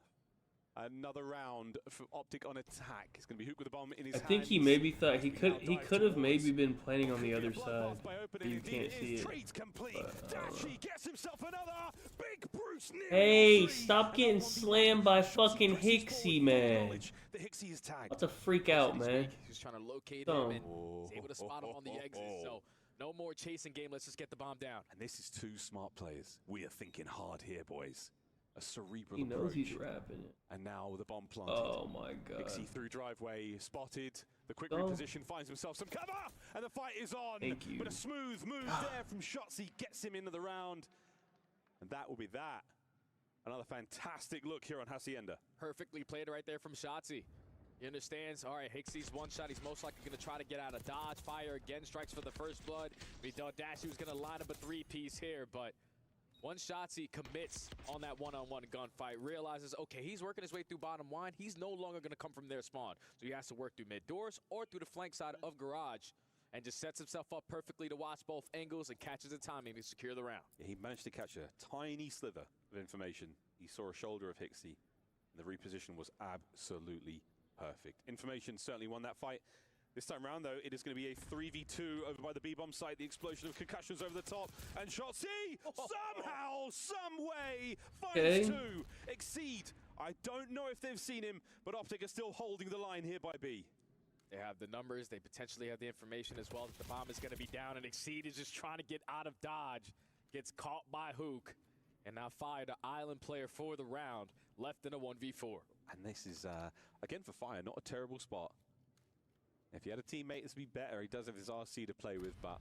another round for Optic on attack. It's going to be Hook with the bomb in his hands. I think he maybe thought he could have maybe been planning on the other side. You can't see it. Gets himself another big Bruce. Hey, stop getting slammed by fucking Hixie, man. The Hixie is tagged. That's a freak out, man. He's trying to locate him and he's able to spot him on the exit. So No more chasing game. Let's just get the bomb down. And this is two smart players. We are thinking hard here, boys. A cerebral He knows approach. he's rapping it. And now the bomb planted. Oh my god. Pixie through driveway, spotted. The quick Oh. reposition finds himself some cover, and the fight is on. Thank you. But a smooth move there from Shotzzy gets him into the round. And that will be that. Another fantastic look here on Hacienda. Perfectly played right there from Shotzzy. He understands, all right, Hicksy's one shot. He's most likely going to try to get out of dodge. Fire again, strikes for the first blood. We thought Dashy was going to line up a three-piece here, but one Shotzzy commits on that one-on-one gunfight, realizes, okay, he's working his way through bottom line. He's no longer going to come from their spawn. So he has to work through mid doors or through the flank side of garage, and just sets himself up perfectly to watch both angles and catches the timing to secure the round. Yeah, he managed to catch a tiny slither of information. He saw a shoulder of Hicksy, and the reposition was absolutely perfect. Information certainly won that fight. This time around, though, it is going to be a 3v2 over by the B-bomb site. The explosion of concussions over the top. And Shotzzy, somehow, some way, finds two. Exceed. I don't know if they've seen him, but Optic is still holding the line here by B. They have the numbers. They potentially have the information as well that the bomb is going to be down. And Exceed is just trying to get out of dodge. Gets caught by Hook. And now Fire, the island player for the round, left in a 1v4. And this is, again for Fire, not a terrible spot. If he had a teammate this would be better. He does have his RC to play with, but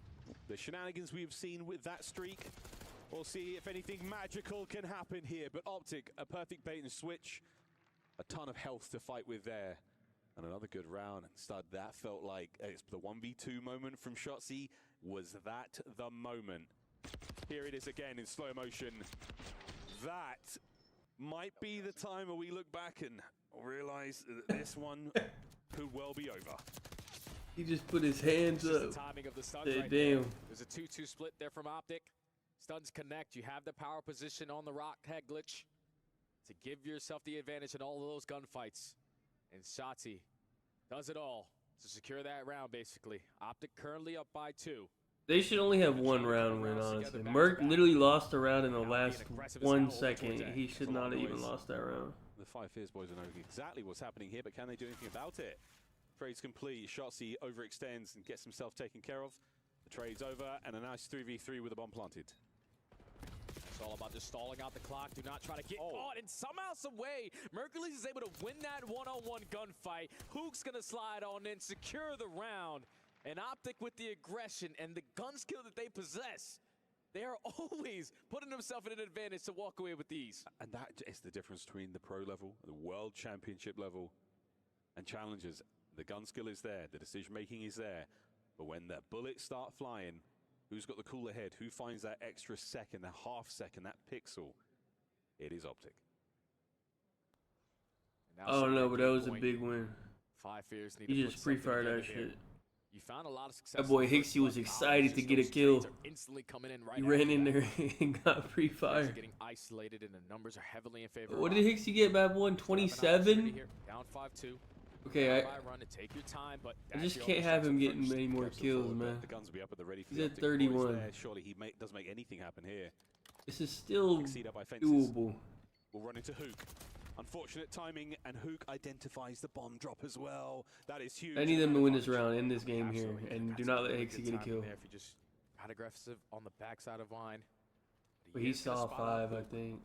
the shenanigans we've seen with that streak, we'll see if anything magical can happen here. But Optic, a perfect bait and switch. A ton of health to fight with there. And another good round. And Stud, that felt like it's the 1v2 moment from Shotzzy. Was that the moment? Here it is again in slow motion. That might be the time where we look back and realize that this one could well be over. He just put his hands up. The timing of the stuns Hey, right damn. there. There's a 2-2 split there from Optic. Stuns connect. You have the power position on the rock head glitch to give yourself the advantage in all of those gunfights. And Shotzzy does it all to secure that round, basically. Optic currently up by 2. They should only have one round win, honestly. Merc literally lost a round in the last 1 second. He should not have even lost that round. The Five Fierce boys know exactly what's happening here, but can they do anything about it? Trade's complete. Shotzzy overextends and gets himself taken care of. The trade's over, and a nice 3v3 with a bomb planted. It's all about just stalling out the clock. Do not try to get caught. And somehow, some way, Mercules is able to win that one-on-one gunfight. Hook's going to slide on in, secure the round. And Optic with the aggression and the gun skill that they possess, they are always putting themselves in an advantage to walk away with these. And that is the difference between the pro level, the world championship level, and challengers. The gun skill is there, the decision making is there, but when the bullets start flying, who's got the cooler head? Who finds that extra second, that half second, that pixel? It is Optic. Oh no, but that was a big win. Five Fierce need He to just put something pre-fired that together here. shit. You found a lot of success. That boy Hicksy was excited to get a kill. Instantly coming in right He ran in there and got pre-fired. Getting isolated, and the numbers are heavily in favor. What did Hicksy get, bad boy? 27? Down 5-2. Okay, run to take your time, but I just can't have him getting many more kills, man. The guns will be up at the ready for He's the at Optic boys 31. there. Surely he does make anything happen here. This is still Exceed up by fences. doable. We'll run into Hook. Unfortunate timing, and Hook identifies the bomb drop as well. That is huge. I need them to win this round, in this game here, and do not let Hicksy get a kill. If you just got aggressive on the backside of line. But he saw 5, I think.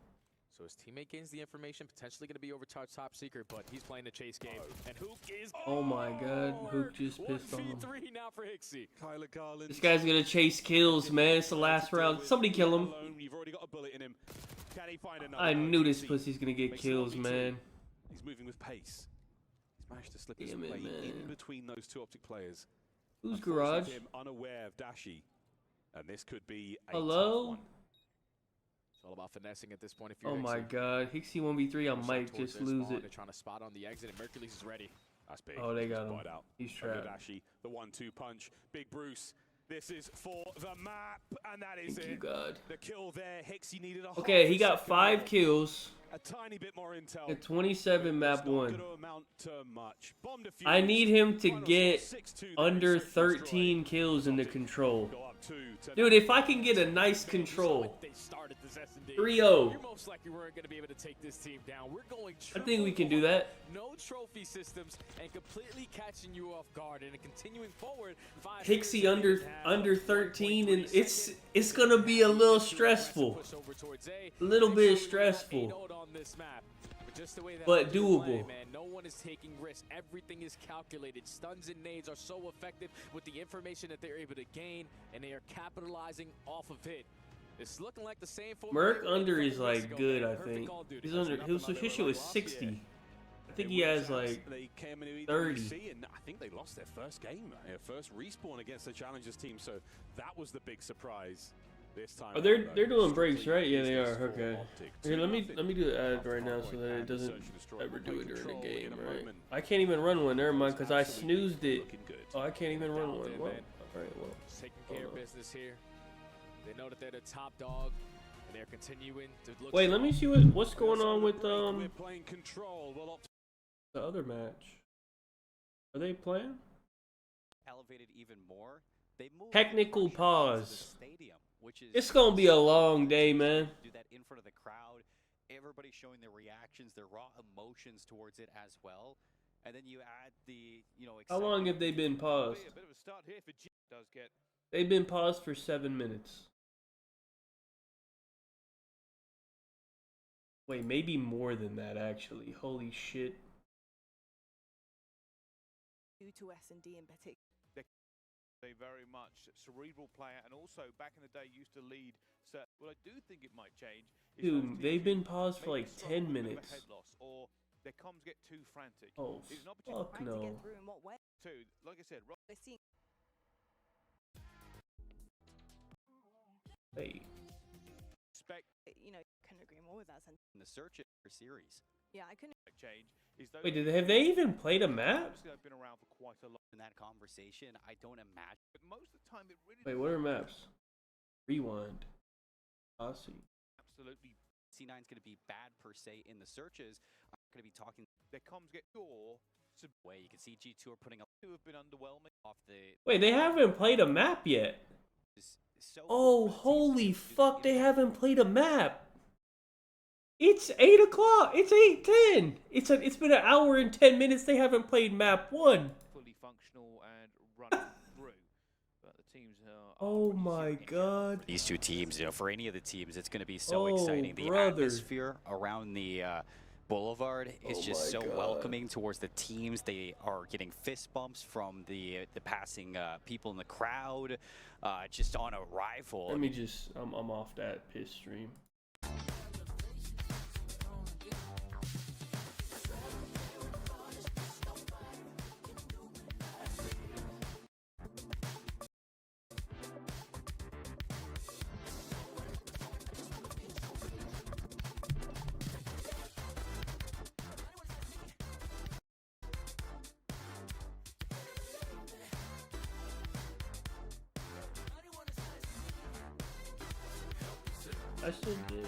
So his teammate gains the information, potentially going to be over top secret, but he's playing the chase game. And Hook is Oh my god, Hook just pissed on him. 1v3 now for Hicksy. Kyler Garland. This guy's gonna chase kills, man. It's the last round. Somebody kill him. You've already got a bullet in him. Can he find another? I knew this pussy's gonna get kills, man. He's moving with pace. He's managed to slip his Damn way it, man. in between those two Optic players. Who's Garage? Him unaware of Dashy. And this could be a Hello? tough one. It's all about finessing at this point. If you're Oh my Hicksy. god, Hicksy 1v3, I might Towards just their lose spawn, it. They're trying to spot on the exit, and Mercules is ready. That's big. Oh, they got him. Spotted out. He's Over trapped. Dashy, the 1-2 punch. Big Bruce. This is for the map, and that is Thank it. you, God. The kill there. Hicksy needed a Okay, half he a got second 5 more. kills. A tiny bit more intel. At 27 map It's not 1. gonna amount to much. Bomb I defused. need him to Final get score 6-2 there. under Safe 13 destroyed. kills in the control. Go up Dude, if I can get a nice control. 3-0. You most likely weren't going to be able to take this team down. We're going I think we can do that. No trophy systems and completely catching you off guard and continuing forward. Pixie under 13, and it's gonna be a little stressful. A little bit stressful. But doable. Man, no one is taking risks. Everything is calculated. Stuns and nades are so effective with the information that they're able to gain, and they are capitalizing off of it. It's looking like the same. Merc under is like good, I think. He's under. His shit was 60. I think he has like 30. And I think they lost their first game, first respawn against the Challengers team. So that was the big surprise this time. Oh, they're doing breaks, right? Yeah, they are. Okay. Here, let me do the ad right now so that it doesn't ever do it during the game, right? I can't even run one. Never mind, because I snoozed it. Oh, I can't even run one. Well, all right, well. Taking care of business here. They know that they're the top dog, and they're continuing to look. Wait, let me see what's going on with We're playing control. the other match. Are they playing? Elevated even more. They moved Technical pause. stadium, which is It's gonna be a long day, man. do that in front of the crowd. Everybody showing their reactions, their raw emotions towards it as well. And then you add the, How long have they been paused? A bit of a start here for G does get. They've been paused for 7 minutes. Wait, maybe more than that, actually. Holy shit. Due to S&D in particular. A very much cerebral player, and also back in the day used to lead. So what I do think it might change. Is Dude, they've been paused for like 10 minutes. Head loss, or their comms get too frantic. Oh, It's an fuck opportunity no. To get through in what way? to, like I said, We're seeing Hey. respect couldn't agree more with that sentence. in the search for series. Yeah, I couldn't. change. Is those Wait, have they even played a map? obviously I've been around for quite a long. In that conversation, I don't imagine. But most of the time, it really Wait, what are maps? Rewind. I see. absolutely. C9 is going to be bad per se in the searches. I'm going to be talking Their comms get your way. You can see G2 are putting a who have been underwhelming. off the. Wait, they haven't played a map yet. So Oh, holy fuck, they haven't played a map. It's 8 o'clock. It's 8:10. It's been an hour and 10 minutes. They haven't played map 1. fully functional and running through. But the teams are. Oh my god. These two teams, for any of the teams, it's going to be so exciting. The brother. atmosphere around the boulevard is just so welcoming towards the teams. They are getting fist bumps from the passing people in the crowd, just on arrival. Let me just, I'm off that piss stream. I still did.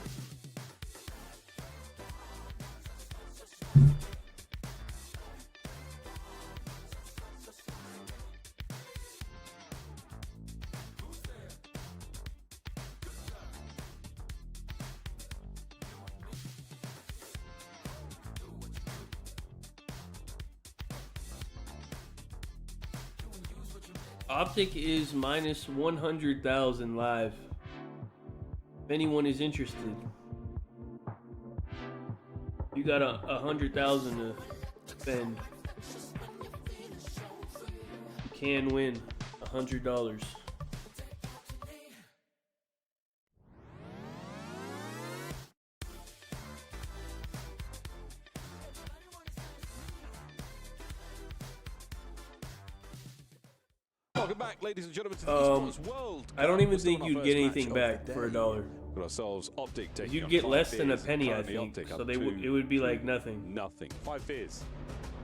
Optic is minus 100,000 live. If anyone is interested, you got 100,000 to spend. You can win $100. Welcome back, ladies and gentlemen, to the Esports World. I don't even think you'd get anything back for $1. Got ourselves Optic taking You'd on get 5 less than a fears, penny, I currently think. Optic So up they to it would be like nothing. Nothing. 5 fears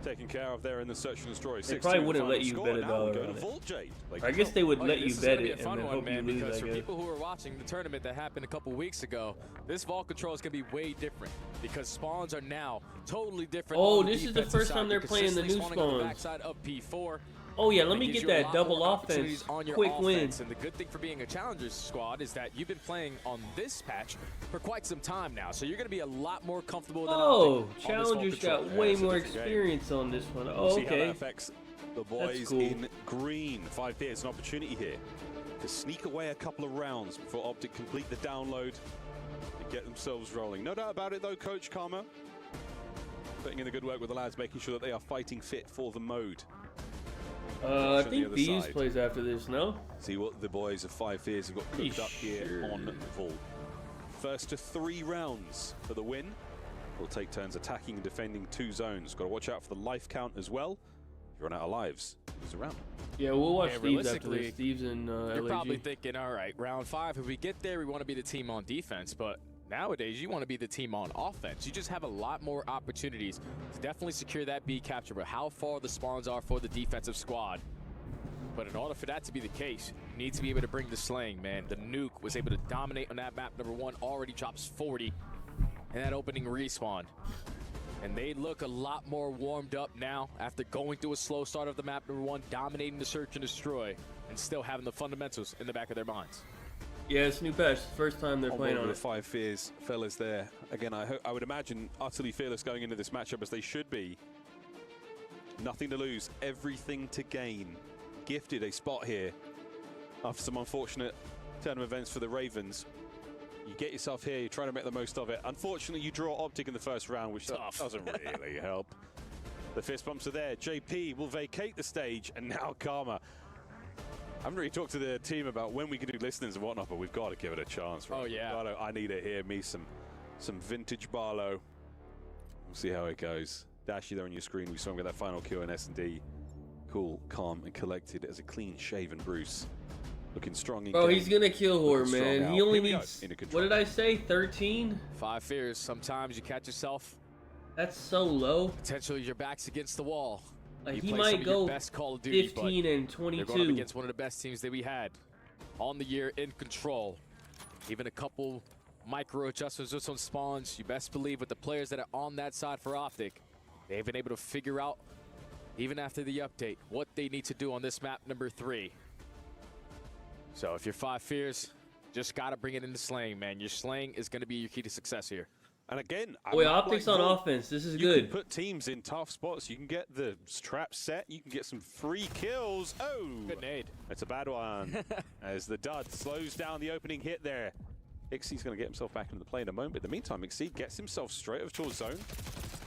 taken care of there in the search and destroy. They probably wouldn't let you bet $1 on it. Vault Jade. I guess they would let you This is bet gonna be a it and fun then one, hope you man, lose, because I for guess. people who are watching the tournament that happened a couple weeks ago, this vault control is going to be way different because spawns are now totally different. Oh, on the this is the defensive first side. time they're You're playing the new consistently spawning on the spawns. backside of P4. Oh yeah, let me It gives get you a that lot double more offense. opportunities on your Quick win. offense. And the good thing for being a challengers squad is that you've been playing on this patch for quite some time now, so you're going to be a lot more comfortable than Oh, Optic on this challengers control. got way more experience on this one. Oh, See how that okay. affects the boys cool. in green. 5 pairs, an opportunity here to sneak away a couple of rounds before Optic complete the download and get themselves rolling. No doubt about it, though, Coach Karma putting in the good work with the lads, making sure that they are fighting fit for the mode. I think Thieves plays after this, no? See what the boys of 5 Fears have got cooked up here on Vault. First to 3 rounds for the win. We'll take turns attacking and defending 2 zones. Got to watch out for the life count as well. If you run out of lives, lose a round. Yeah, we'll watch Thieves after this. Thieves and You're LAG. probably thinking, all right, round 5, if we get there, we want to be the team on defense. But nowadays, you want to be the team on offense. You just have a lot more opportunities to definitely secure that B capture, but how far the spawns are for the defensive squad. But in order for that to be the case, you need to be able to bring the slaying, man. The nuke was able to dominate on that map. Number 1 already drops 40 in that opening respawn. And they look a lot more warmed up now after going through a slow start of the map. Number 1, dominating the search and destroy, and still having the fundamentals in the back of their minds. Yeah, it's a new patch. First time they're playing on the it. 5 Fears fellas there. Again, I would imagine utterly fearless going into this matchup as they should be. Nothing to lose, everything to gain. Gifted a spot here after some unfortunate turn of events for the Ravens. You get yourself here, you're trying to make the most of it. Unfortunately, you draw Optic in the first round, which doesn't really help. The fist bumps are there. JP will vacate the stage, and now Karma. I haven't really talked to the team about when we can do listenings and whatnot, but we've got to give it a chance. Right? Oh, yeah. I need to hear me some vintage Barlow. We'll see how it goes. Dashy there on your screen. We saw him get that final kill in S&D. Cool, calm, and collected as a clean-shaven Bruce. Looking strong in Bro, game. he's gonna kill Horde, man. He only needs, what did I say, 13? 5 Fears. Sometimes you catch yourself. That's so low. Potentially your back's against the wall. Like, You he play some might of your go best Call of Duty, 15 but and 22. You're going up against one of the best teams that we had on the year in control. Even a couple micro adjustments just on spawns. You best believe with the players that are on that side for Optic, they've been able to figure out, even after the update, what they need to do on this map number 3. So if you're 5 Fears, just got to bring it into slaying, man. Your slaying is going to be your key to success here. And again, Boy, Optics on offense. This is you good. can put teams in tough spots. You can get the trap set. You can get some free kills. Oh, good nade. That's a bad one. As the dud slows down the opening hit there. Ixie's going to get himself back into the play in a moment. But in the meantime, Ixie gets himself straight over towards zone.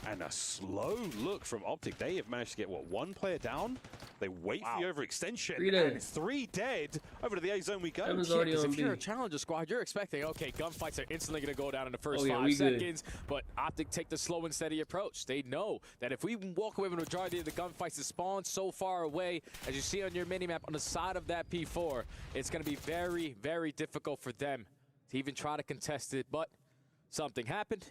And a slow look from Optic. They have managed to get, what, 1 player down? They wait for the overextension. 3 dead. And 3 dead. Over to the A zone we go. Evan's Yeah, already 'cause on if you're B. a challenger squad, you're expecting, okay, gunfights are instantly going to go down in the first Oh, yeah, 5 we good. seconds. But Optic take the slow and steady approach. They know that if we walk away with a majority of the gunfights that spawn so far away, as you see on your minimap on the side of that P4, it's going to be very, very difficult for them to even try to contest it. But something happened.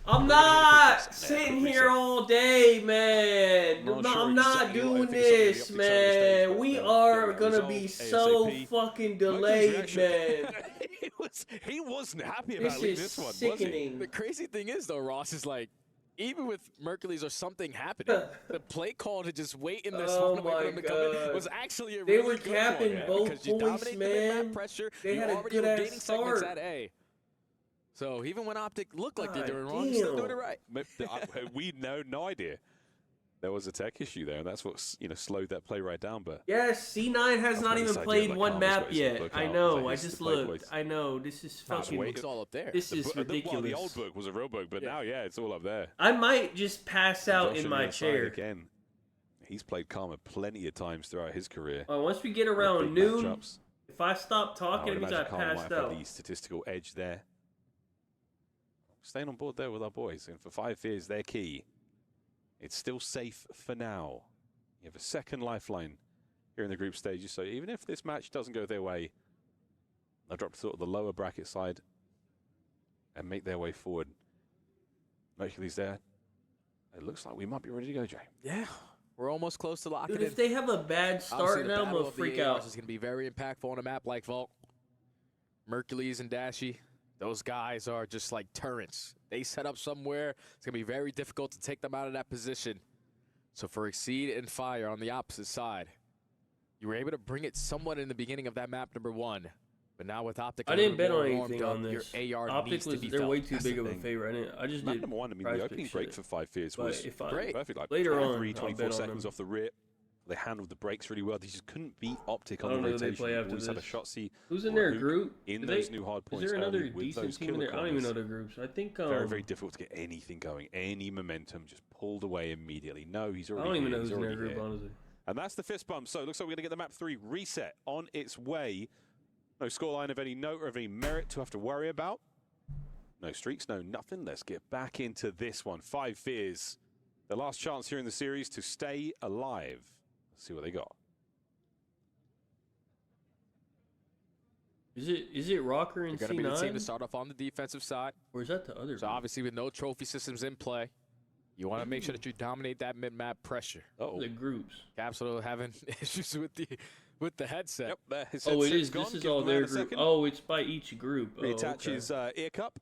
I'm not sitting here all day, man. I'm not doing this, man. We are gonna be so fucking delayed, man. He wasn't happy about This this one, is sickening. The crazy thing is, though, Ross, is like, even with Mercury's or something happening, the play call to just wait in this Oh one wait for my them to come in God. was actually a They really were good capping one, both because you points, dominate the mid-map man. pressure, They you had a already were good-ass gaining segments start. at A. So even when Optic looked like they're God doing wrong, they're still doing it damn. right. We know no idea. There was a tech issue there, and that's what slowed that play right down. But Yes, C9 has not even played one map yet. I know. I just looked. I know. This is fucking. It's all up there. This is Well, ridiculous. the old book was a real book, but now, yeah, it's all up there. I might just pass out Josh in on my the side chair. again. He's played Karma plenty of times throughout his career. Once we get Big around noon, matchups. if I stop talking, it would means I imagine Karma might passed have out. had the statistical edge there. Staying on board there with our boys, and for 5 Fears, they're key. It's still safe for now. You have a second lifeline here in the group stages, so even if this match doesn't go their way, they'll drop to sort of the lower bracket side and make their way forward. Mercury's there. It looks like we might be ready to go, Jay. Yeah, we're almost close to locking Dude, in. if they have a bad Obviously, start the now, I'm battle gonna of the freak ARs out. is going to be very impactful on a map like Vault. Mercules and Dashy, those guys are just like turrets. They set up somewhere. It's going to be very difficult to take them out of that position. So for Exceed and Fire on the opposite side, You were able to bring it somewhat in the beginning of that map number 1. But now with Optic, I didn't bet on warmed anything up, on this. Your AR Optic needs to was be they're felt. way too That's big the of a thing. favorite. I just Map did number 1, I mean, prize the opening pick break shit. for 5 Fears But was if I- great. perfect. Like Later on, 23, I'll 24 bet on seconds them. off the rip. They handled the brakes really well. They just couldn't beat Optic I on don't the know who rotation. they play after Always had a this. shot see. Who's in or their Hook group? in Do those they- new hard Is points there another early with decent those team in killer there? I don't even know corners. their groups. I think Very, very difficult to get anything going. Any momentum just pulled away immediately. No, he's I already don't even here. know He's who's in their already group, here. honestly. And that's the fist bump. So it looks like we're going to get the map 3 reset on its way. No scoreline of any note or of any merit to have to worry about. No streaks, no nothing. Let's get back into this one. 5 Fears. The last chance here in the series to stay alive. Let's see what they got. Is it Rocker and You're going to be the team to C9? start off on the defensive side. Or is that the other So group? obviously with no trophy systems in play, you want to make sure that you dominate that mid-map pressure. Uh-oh. The groups. Capsule having issues with the headset. Yep, there. His Oh, it headset's is. gone. This is Give all the man their a group. second. Oh, it's by each group. Oh, Reattach okay. his ear cup.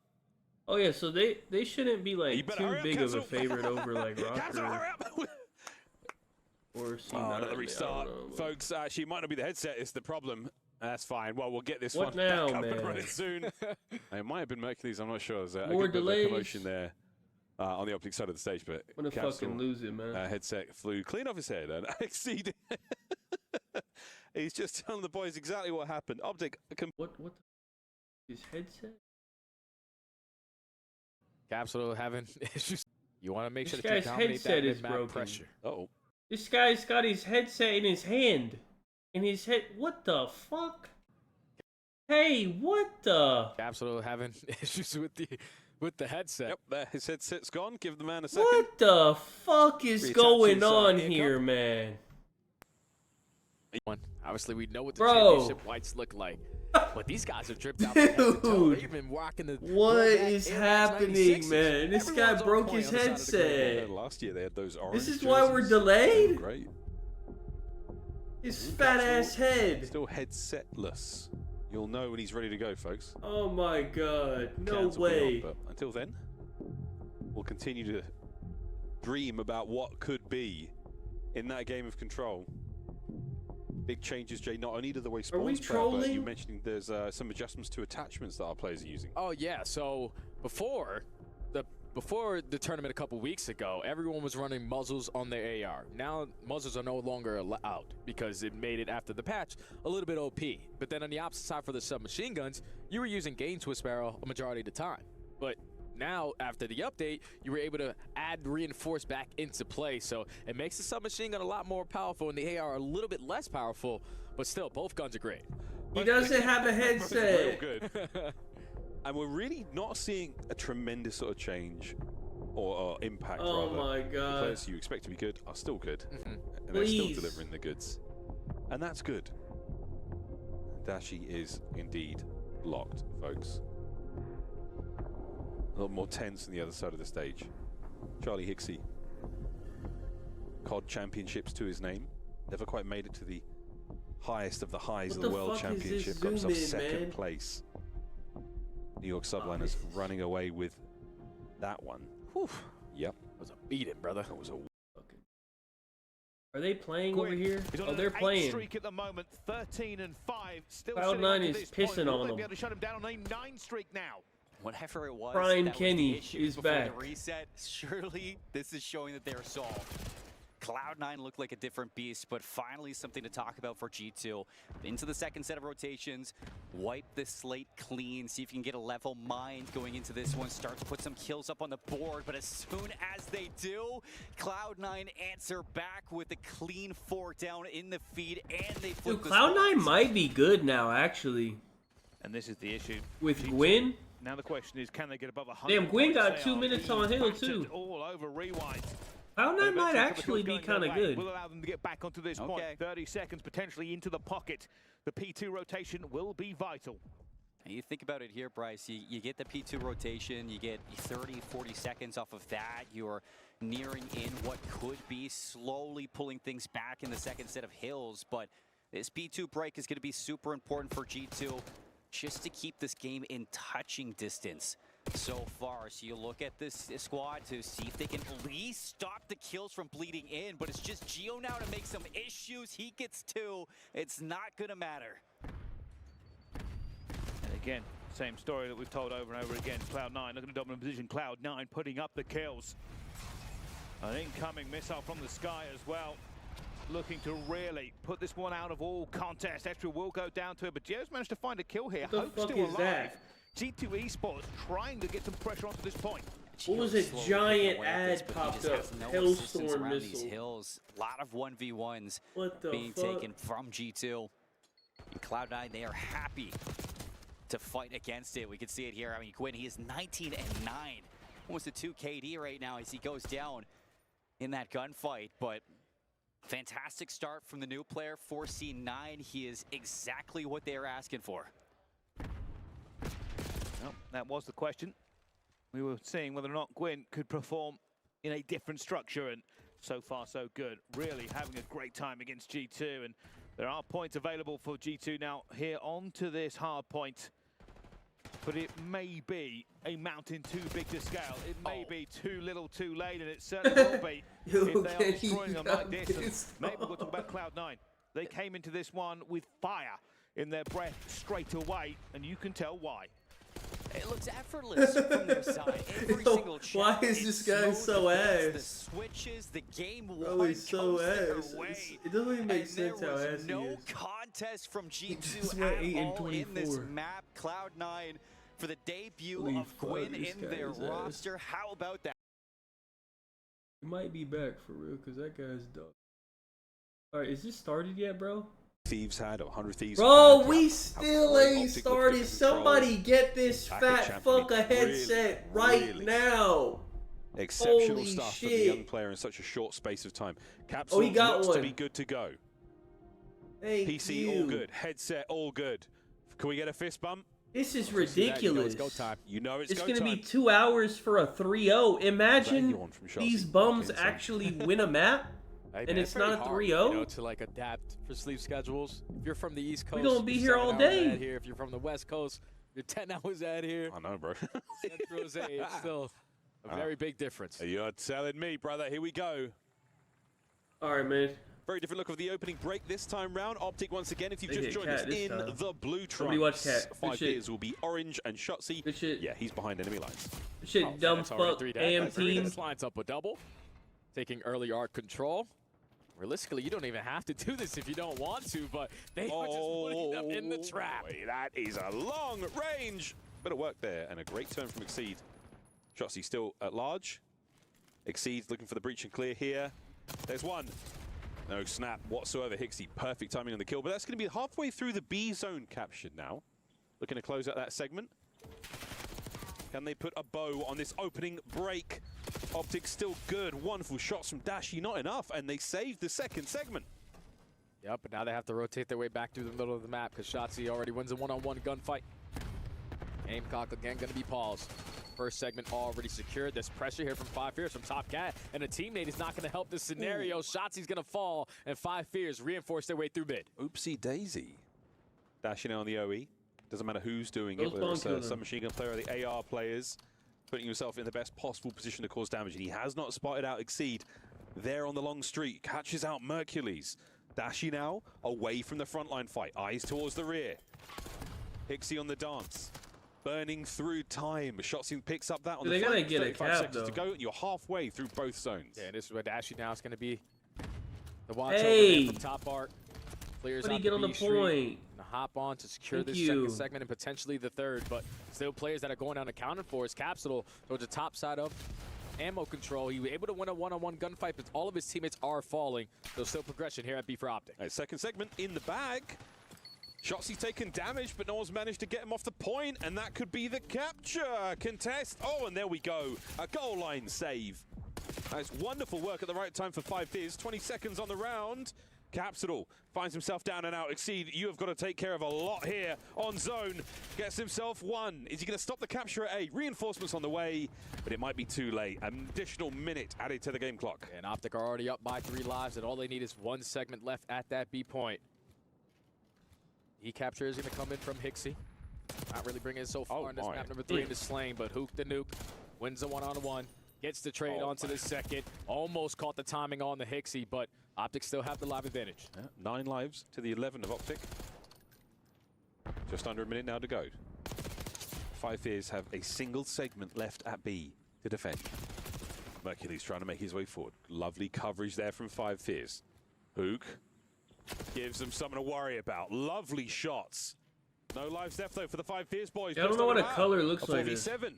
Oh yeah, so they shouldn't be You like better too hurry up, big of a Capsule. favorite over like Capsule, hurry Rocker up! or C9. Oh, another I don't restart. know, but- Folks, actually, it might not be the headset, it's the problem. That's fine. Well, we'll get this What one now, back up and man? running soon. It might have been Mercury's, I'm not sure. There's a More good bit of delays. commotion there on the Optic side of the stage, but I'm gonna Capsule, fucking lose it, man. headset flew clean off his head and exceeded. He's just telling the boys exactly what happened. Optic, What his headset? Capsule having issues. You want to make sure This that you guy's dominate headset that is mid-map broken. pressure. Uh-oh. This guy's got his headset in his hand. In his head. What the fuck? Hey, what the? Capsule having issues with the headset. Yep, there. His headset's gone. Give the man a second. What the fuck is Reattach going his, on ear here, cup. man? Obviously, we know what the Bro. championship whites look like. But these guys are dripped out from head to toe. Dude. They've been rocking the What throwback is Air Max happening, 96s. man? This guy Everyone's on broke point his on the side of the grid. headset. Last year they had those orange This is why we're jerseys. delayed? Great. His fat ass head. Still headsetless. You'll know when he's ready to go, folks. Oh my god. No Cans will be on, way. but until then, we'll continue to dream about what could be in that game of Control. Big changes, Jay, not only to the way Are we spawns play, but you trolling? mentioned there's some adjustments to attachments that our players are using. Oh yeah, so before the tournament a couple weeks ago, everyone was running muzzles on their AR. Now muzzles are no longer allowed because it made it after the patch a little bit OP. But then on the opposite side for the submachine guns, you were using gain twist barrel a majority of the time. But now after the update, you were able to add reinforce back into play. So it makes the submachine gun a lot more powerful and the AR a little bit less powerful, but still both guns are great. He doesn't have a Real headset. good. And we're really not seeing a tremendous sort of change or impact. Oh rather. my The god. players you expect to be good are still good, and they're still Please. delivering the goods, and that's good. Dashi is indeed locked, folks. A lot more tense on the other side of the stage. Charlie Hicksey, COD championships to his name, never quite made it to the highest of the highs What of the the World fuck is this Championship. Got himself zoom in, second man? place. New York Subliners running away with that one. Whew. Yep. That was a beating, brother. That was a Are they playing over here? He's on Oh, an they're 8 playing. streak at the moment, 13-5. Still Cloud9 sitting up to is this point. pissing Will on they them. be able to shut him down on a 9 streak now? Whatever it was, Brian that was Kenny the issue is before back. the reset. Surely this is showing that they're solved. Cloud9 looked like a different beast, but finally something to talk about for G2. Into the second set of rotations, wipe the slate clean, see if you can get a level mind going into this one, start to put some kills up on the board, but as soon as they do, Cloud9 answer back with a clean 4 down in the feed, and they flip Dude, the Cloud9 squads. might be good now, actually. And this is the issue. With Gwyn? Now the question is, can they get above 100? Damn, Gwyn got points? 2 They are minutes being on Hill, battered too. all over Rewind. Cloud9 might Eventually, actually a be couple of kills going kind of their way good. will allow them to get back onto this point. 30 seconds potentially into the pocket. The P2 rotation will be vital. And you think about it here, Bryce, you get the P2 rotation, you get 30, 40 seconds off of that. You're nearing in what could be slowly pulling things back in the second set of hills, but this P2 break is going to be super important for G2 just to keep this game in touching distance. so far. So you look at this squad to see if they can at least stop the kills from bleeding in, but it's just Geo now to make some issues. He gets 2. It's not gonna matter. And again, same story that we've told over and over again. Cloud9 looking at dominant position. Cloud9 putting up the kills. An incoming missile from the sky as well. Looking to really put this one out of all contest. Extra will go down to it, but Geo's managed to find a kill here. What the Hope's fuck still is alive. that? G2 Esports trying to get some pressure onto this point. What was a giant ad popped up? Hailstorm These missile. hills. A lot of 1v1s What the being fuck? taken from G2. And Cloud9, they are happy to fight against it. We can see it here. I mean, Gwyn, he is 19-9. Almost a 2 KD right now as he goes down in that gunfight. But fantastic start from the new player, 4C9. He is exactly what they are asking for. Well, that was the question. We were seeing whether or not Gwyn could perform in a different structure, and so far so good. Really having a great time against G2, and there are points available for G2 now here onto this hard point. But it may be a mountain too big to scale. It may be too little too late, and it certainly will be if they are destroying them like this. And maybe we'll talk about Cloud9. They came into this one with fire in their breath straight away, and you can tell why. It looks effortless from their side. Every single shot. Why is this guy so ass? The switches, the game Bro, one he's so goes their ass. way. It doesn't even make And sense there how was ass he no is. contest from just G2 went at 8 and all in this 24. map. Cloud9 for the debut Holy of Gwyn fuck, this in guy their is ass. roster. How about that? He might be back for real, because that guy's dumb. Alright, is this started yet, bro? Thieves had, or 100 Thieves. Bro, had. we still ain't started. Somebody get this fat fuck a headset right now. Exceptional Holy stuff for the shit. young player in such a short space of time. Capsule he got looks one. to be good to go. Thank PC you. all good. Headset all good. Can we get a fist bump? This is ridiculous. You know it's It's go gonna time. be 2 hours for a 3-0. Imagine yawn from Chelsea. these bums Okay, son. actually win a map, Hey, and man, it's very not a hard, 3-0. You know, to like adapt for sleep schedules. If you're from the East Coast, gonna be you're here 7 all hours day. ahead here. If you're from the West Coast, you're 10 hours ahead here. I know, bro. Central's 8. It's still a very big difference. You're telling me, brother. Here we go. All right, man. Very different look of the opening break this time round. Optic once again, if you've They just hit joined Cat us this in time. the blue trunks. Somebody watch Cat. Good 5 shit. years will be Orange and Shotzi. Good shit. Yeah, he's behind enemy lines. Good shit, dumb That's already fuck 3 AM down. team. This lines up a double, taking early arc control. Realistically, you don't even have to do this if you don't want to, but they are just putting them in the trap. Boy, that is a long range. Bit of work there, and a great turn from Exceed. Shotzi still at large. Exceed's looking for the breach and clear here. There's one. No snap whatsoever. Hixie, perfect timing on the kill, but that's going to be halfway through the B zone captured now. Looking to close out that segment. Can they put a bow on this opening break? Optic still good. Wonderful shots from Dashi, not enough, and they saved the second segment. Yep, but now they have to rotate their way back through the middle of the map because Shotzi already wins a one-on-one gunfight. Aimcock again going to be paused. First segment already secured. There's pressure here from 5 Fears from Top Cat, and a teammate is not going to help this scenario. Shotzi's going to fall, and 5 Fears reinforce their way through mid. Oopsie daisy. Dashing on the OE. Doesn't matter who's doing it, Those whether it's bombs some machine gun player or the AR players, putting himself in the best possible position to cause damage. And he has not spotted out Exceed there on the long street. Catches out Mercules. Dashi now away from the frontline fight. Eyes towards the rear. Hixie on the dance. Burning through time. Shotzi picks up that on the They're front. gonna get a 35 cap, seconds to though. go. And you're halfway through both zones. Yeah, and this is where Dashi now is going to be the watch Hey! over from top arc. Clears How do out you get the on the B street, point? and hop on to secure Thank this you. second segment and potentially the third, but still players that are going unaccounted for is Capsule towards the top side of ammo control. He was able to win a one-on-one gunfight, but all of his teammates are falling. There's still progression here at B for Optic. Right, second segment in the bag. Shotzi's taken damage, but no one's managed to get him off the point, and that could be the capture contest. Oh, and there we go. A goal line save. That's wonderful work at the right time for 5 Fizz. 20 seconds on the round. Capsule finds himself down and out. Exceed, you have got to take care of a lot here on zone. Gets himself one. Is he going to stop the capture at A? Reinforcements on the way, but it might be too late. An additional minute added to the game clock. And Optic are already up by 3 lives, and all they need is 1 segment left at that B point. E capture is going to come in from Hixie. Not really bringing it so far in this map number 3 into Slaying, but Hook the Nuke wins the one-on-one, gets the trade onto the second, almost caught the timing on the Hixie, but Optic still have the live advantage. Yeah, 9 lives to the 11 of Optic. Just under a minute now to go. 5 Fears have a single segment left at B to defend. Mercury's trying to make his way forward. Lovely coverage there from 5 Fears. Hook gives them something to worry about. Lovely shots. No lives left though for the 5 Fears boys. Yeah, I don't know what a color looks like. 4v7.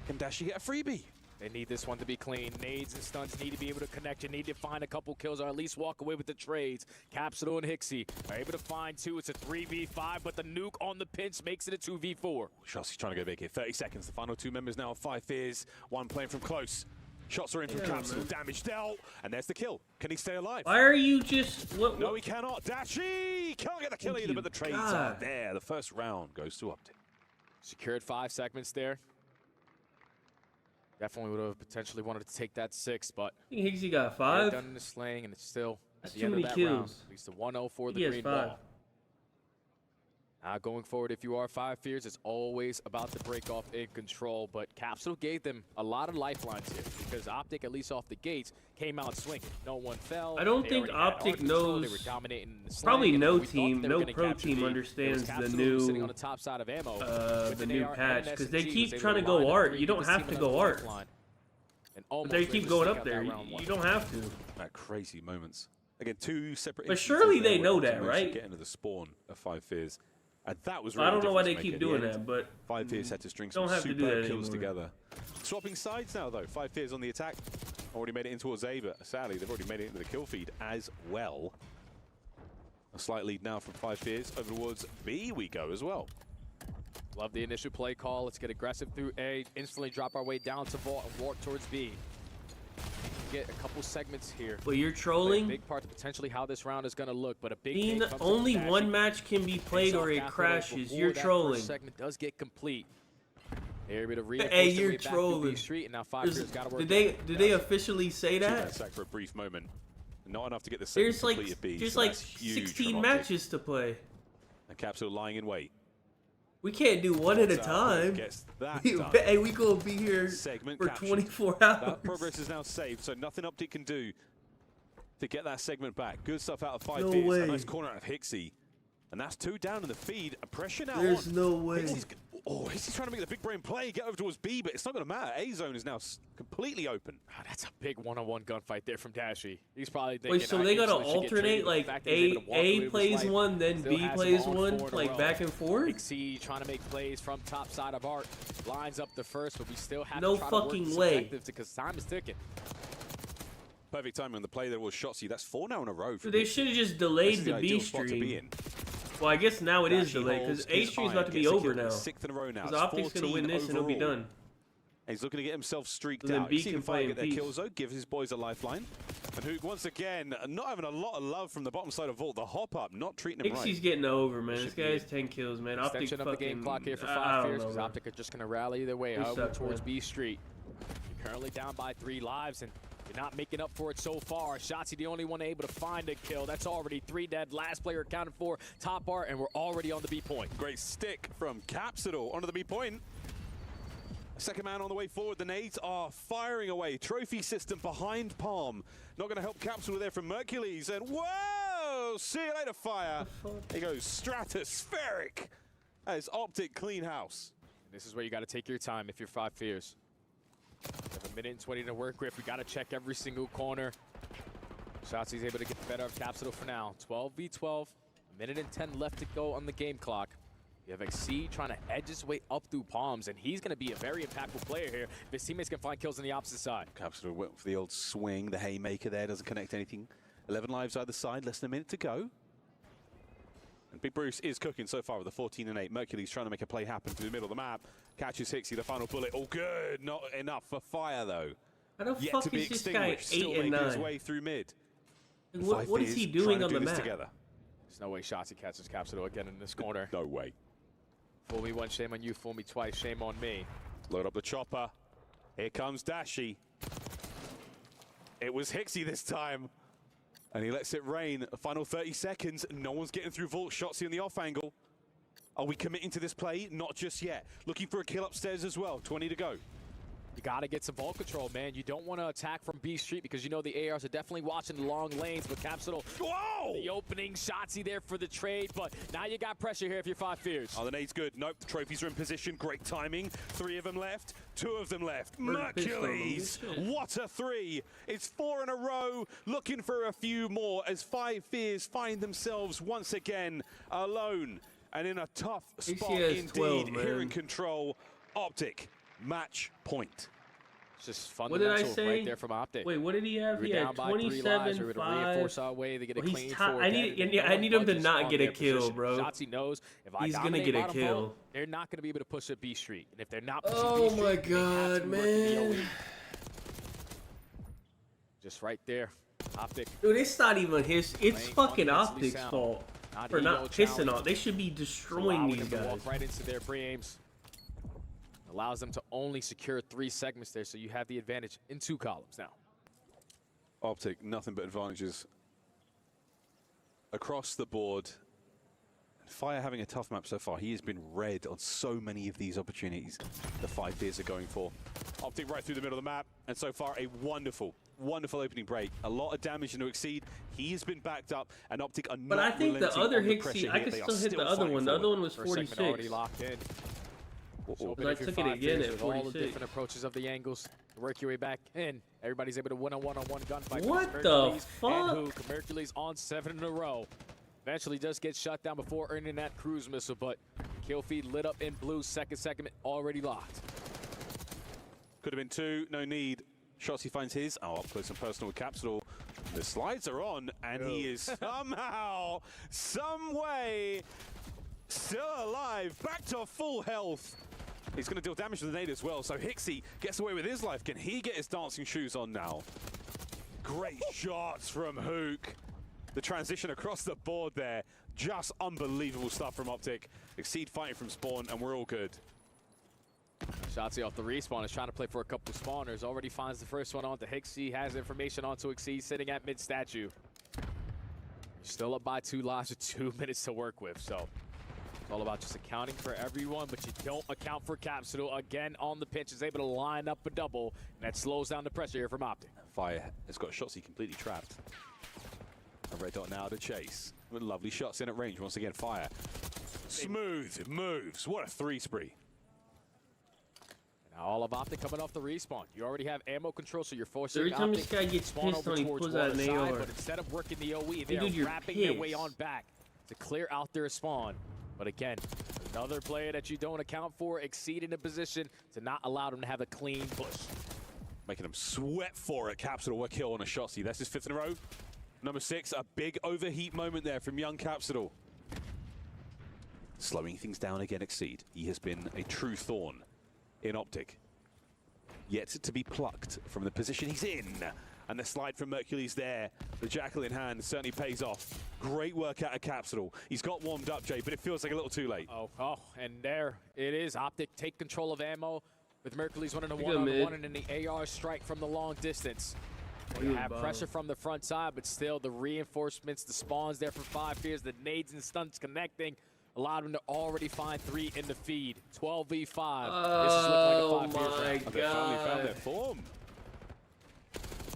Can Dashi get a freebie? They need this one to be clean. Nades and stuns need to be able to connect. You need to find a couple kills or at least walk away with the trades. Capsule and Hixie are able to find 2. It's a 3v5, but the Nuke on the pinch makes it a 2v4. Shots trying to go big here. 30 seconds. The final 2 members now of 5 Fears. One playing from close. Shots are in from Capsule. Damage dealt. And there's the kill. Can he stay alive? Why are you just... What? No, he cannot. Dashi can't get the kill either, but the trades are there. The first round goes to Optic. Secured 5 segments there. Definitely would have potentially wanted to take that 6, but I think Hixie got 5. Done in the Slaying, and it's still That's at the end of that round. At least a 1-0 for the green ball. Going forward, if you are 5 Fears, it's always about the break off in control, but Capsule gave them a lot of lifelines here because Optic, at least off the gates, came out swinging. No one fell. I don't think Optic knows. They were dominating the Slaying, probably no team, no pro team understands the new sitting on the top side of ammo, the new patch because they keep trying to go art. You don't have to go art. But they keep going up there. You don't have to. Crazy moments. Again, 2 separate. But surely they know that, right? Get into the spawn of 5 Fears. And that was really I don't know why they keep doing that, but 5 Fears had to string some super kills together. Swapping sides now, though. 5 Fears on the attack. Already made it in towards A, but sadly, they've already made it into the kill feed as well. A slight lead now from 5 Fears. Over towards B we go as well. Love the initial play call. Let's get aggressive through A. Instantly drop our way down to Vault and walk towards B. Get a couple segments here. But you're trolling. A big part to potentially how this round is going to look, but a big only one match can be played or it crashes. You're trolling. First segment does get complete. They're able to hey, you're trolling. Street, and now 5 Fears got to work. Did they officially say that? Sack for a brief moment. Not enough to get the segment completed. There's like 16 matches to play. And Capsule lying in wait. We can't do one at a time. Hey, we gonna be here for 24 hours. That progress is now saved, so nothing Optic can do to get that segment back. Good stuff out of 5 Fears. Way. A nice corner out of Hixie. And that's 2 down in the feed. A pressure now There's on. no way. Hixie's trying to make the big brain play, get over towards B, but it's not going to matter. A zone is now completely open. That's a big one-on-one gunfight there from Dashi. He's probably thinking, wait, so they got to alternate, like A plays one, then B plays one, like back and forth? Hixie trying to make plays from top side of Art. Lines up the first, but we still have no to try to work fucking way. Because time is ticking. Perfect timing on the play there was Shotzzy. That's 4 now in a row. Dude, they should have just delayed the B stream. Well, I guess now it is delayed because A stream is about to be over now. 6th in a row now. Because Optic's going to win this and it'll be done. He's looking to get himself streaked out. He's even fighting to get their kills though, give his boys a lifeline. And Hook once again, not having a lot of love from the bottom side of Vault. The hop up, not treating him right. Hixie's getting over, man. This guy has 10 kills, man. Optic Extension of the game clock here for 5 Fears because Optic are just going to rally their way over towards B Street. You're currently down by 3 lives and you're not making up for it so far. Shotzzy the only one able to find a kill. That's already 3 dead. Last player accounted for. Top Art, and we're already on the B point. Great stick from Capsule onto the B point. Second man on the way forward. The nades are firing away. Trophy system behind Palm. Not going to help Capsule there from Mercules. And whoa! See you later, fire. He goes stratospheric. That is Optic clean house. This is where you got to take your time if you're 5 Fears. We have a minute and 20 to work with. We got to check every single corner. Shotzzy's able to get the better of Capsule for now. 12v12, a minute and 10 left to go on the game clock. You have XC trying to edge his way up through Palms, and he's going to be a very impactful player here if his teammates can find kills on the opposite side. Capsule went for the old swing. The haymaker there doesn't connect anything. 11 lives either side, less than a minute to go. And Big Bruce is cooking so far with a 14 and 8. Mercury's trying to make a play happen through the middle of the map. Catches Hixie, the final bullet. All good. Not enough for fire, though. How the fuck is this guy 8 and 9? His way through mid. What is he doing on the map? Together. There's no way Shotzzy catches Capsule again in this corner. No way. Fool me once, shame on you. Fool me twice, shame on me. Load up the chopper. Here comes Dashi. It was Hixie this time. And he lets it rain. The final 30 seconds. No one's getting through Vault. Shotzzy on the off angle. Are we committing to this play? Not just yet. Looking for a kill upstairs as well. 20 to go. You got to get some ball control, man. You don't want to attack from B Street because you know the ARs are definitely watching the long lanes, but Capsule, whoa! The opening shotsy there for the trade, but now you got pressure here if you're 5 Fears. Oh, the nade's good. Nope, the trophies are in position. Great timing. 3 of them left. 2 of them left. Mercules! What a 3! It's 4 in a row. Looking for a few more as 5 Fears find themselves once again alone and in a tough spot indeed. 12, here in control. Optic. Match point. It's just fundamental right there from Optic. Wait, what did he have? We're He had 27, we're 5. reinforce our way to get a clean I need him to not get a kill, bro. Shotzzy knows if he's gonna get a kill. Vault, they're not gonna be able to push up B Street, and if they're not pushing oh B Street, my god, man! Just right there, Optic. Dude, it's not even his. It's fucking Optic's fault for not pissing off. They should be destroying these guys. Walk right into their pre-aims. Allows them to only secure 3 segments there, so you have the advantage in 2 columns now. Optic, nothing but advantages across the board. Fire having a tough map so far. He has been red on so many of these opportunities the 5 Fears are going for. Optic right through the middle of the map, and so far a wonderful, wonderful opening break. A lot of damage into Exceed. He has been backed up, and Optic are not. But I think the other Hixie, I could still hit the other one. The other one was 46. Already locked in. So I took it again at 46. All the different approaches of the angles. Work your way back in. Everybody's able to win a one-on-one gunfight. What the fuck? And Hercules on 7 in a row. Eventually does get shut down before earning that cruise missile, but kill feed lit up in blue. Second segment already locked. Could have been 2, no need. Shotzzy finds his. Oh, up close and personal with Capsule. The slides are on, and he is somehow, some way, still alive. Back to full health. He's going to deal damage to the nade as well, so Hixie gets away with his life. Can he get his dancing shoes on now? Great shots from Hook. The transition across the board there, just unbelievable stuff from Optic. Exceed fighting from spawn, and we're all good. Shotzzy off the respawn is trying to play for a couple spawners. Already finds the first one onto Hixie, has information onto Exceed, sitting at mid-statue. Still up by 2 lives with 2 minutes to work with, so it's all about just accounting for everyone, but you don't account for Capsule. Again, on the pinch, is able to line up a double, and that slows down the pressure here from Optic. Fire has got Shotzzy completely trapped. A red dot now to chase. With lovely shots in at range once again. Fire. Smooth moves. What a 3 spree. Now all of Optic coming off the respawn. You already have ammo control, so you're forcing every time Optic this guy gets pissed on, he pulls out an AR. But instead of working the OE, they're wrapping their way on back to clear out their spawn. But again, another player that you don't account for, Exceed in a position to not allow them to have a clean push. Making them sweat for it. Capsule will kill on a Shotzzy. That's his 5th in a row. Number 6, a big overheat moment there from young Capsule. Slowing things down again, Exceed. He has been a true thorn in Optic. Yet to be plucked from the position he's in. And the slide from Mercules there. The jackal in hand certainly pays off. Great work out of Capsule. He's got warmed up, Jay, but it feels like a little too late. Oh, and there it is. Optic take control of ammo with Mercules running a one-on-one and then the AR strike from the long distance. You have pressure from the front side, but still the reinforcements, the spawns there for 5 Fears, the nades and stunts connecting, allowed them to already find 3 in the feed. 12v5. This is looking like a 5 Fears round. They finally found their form.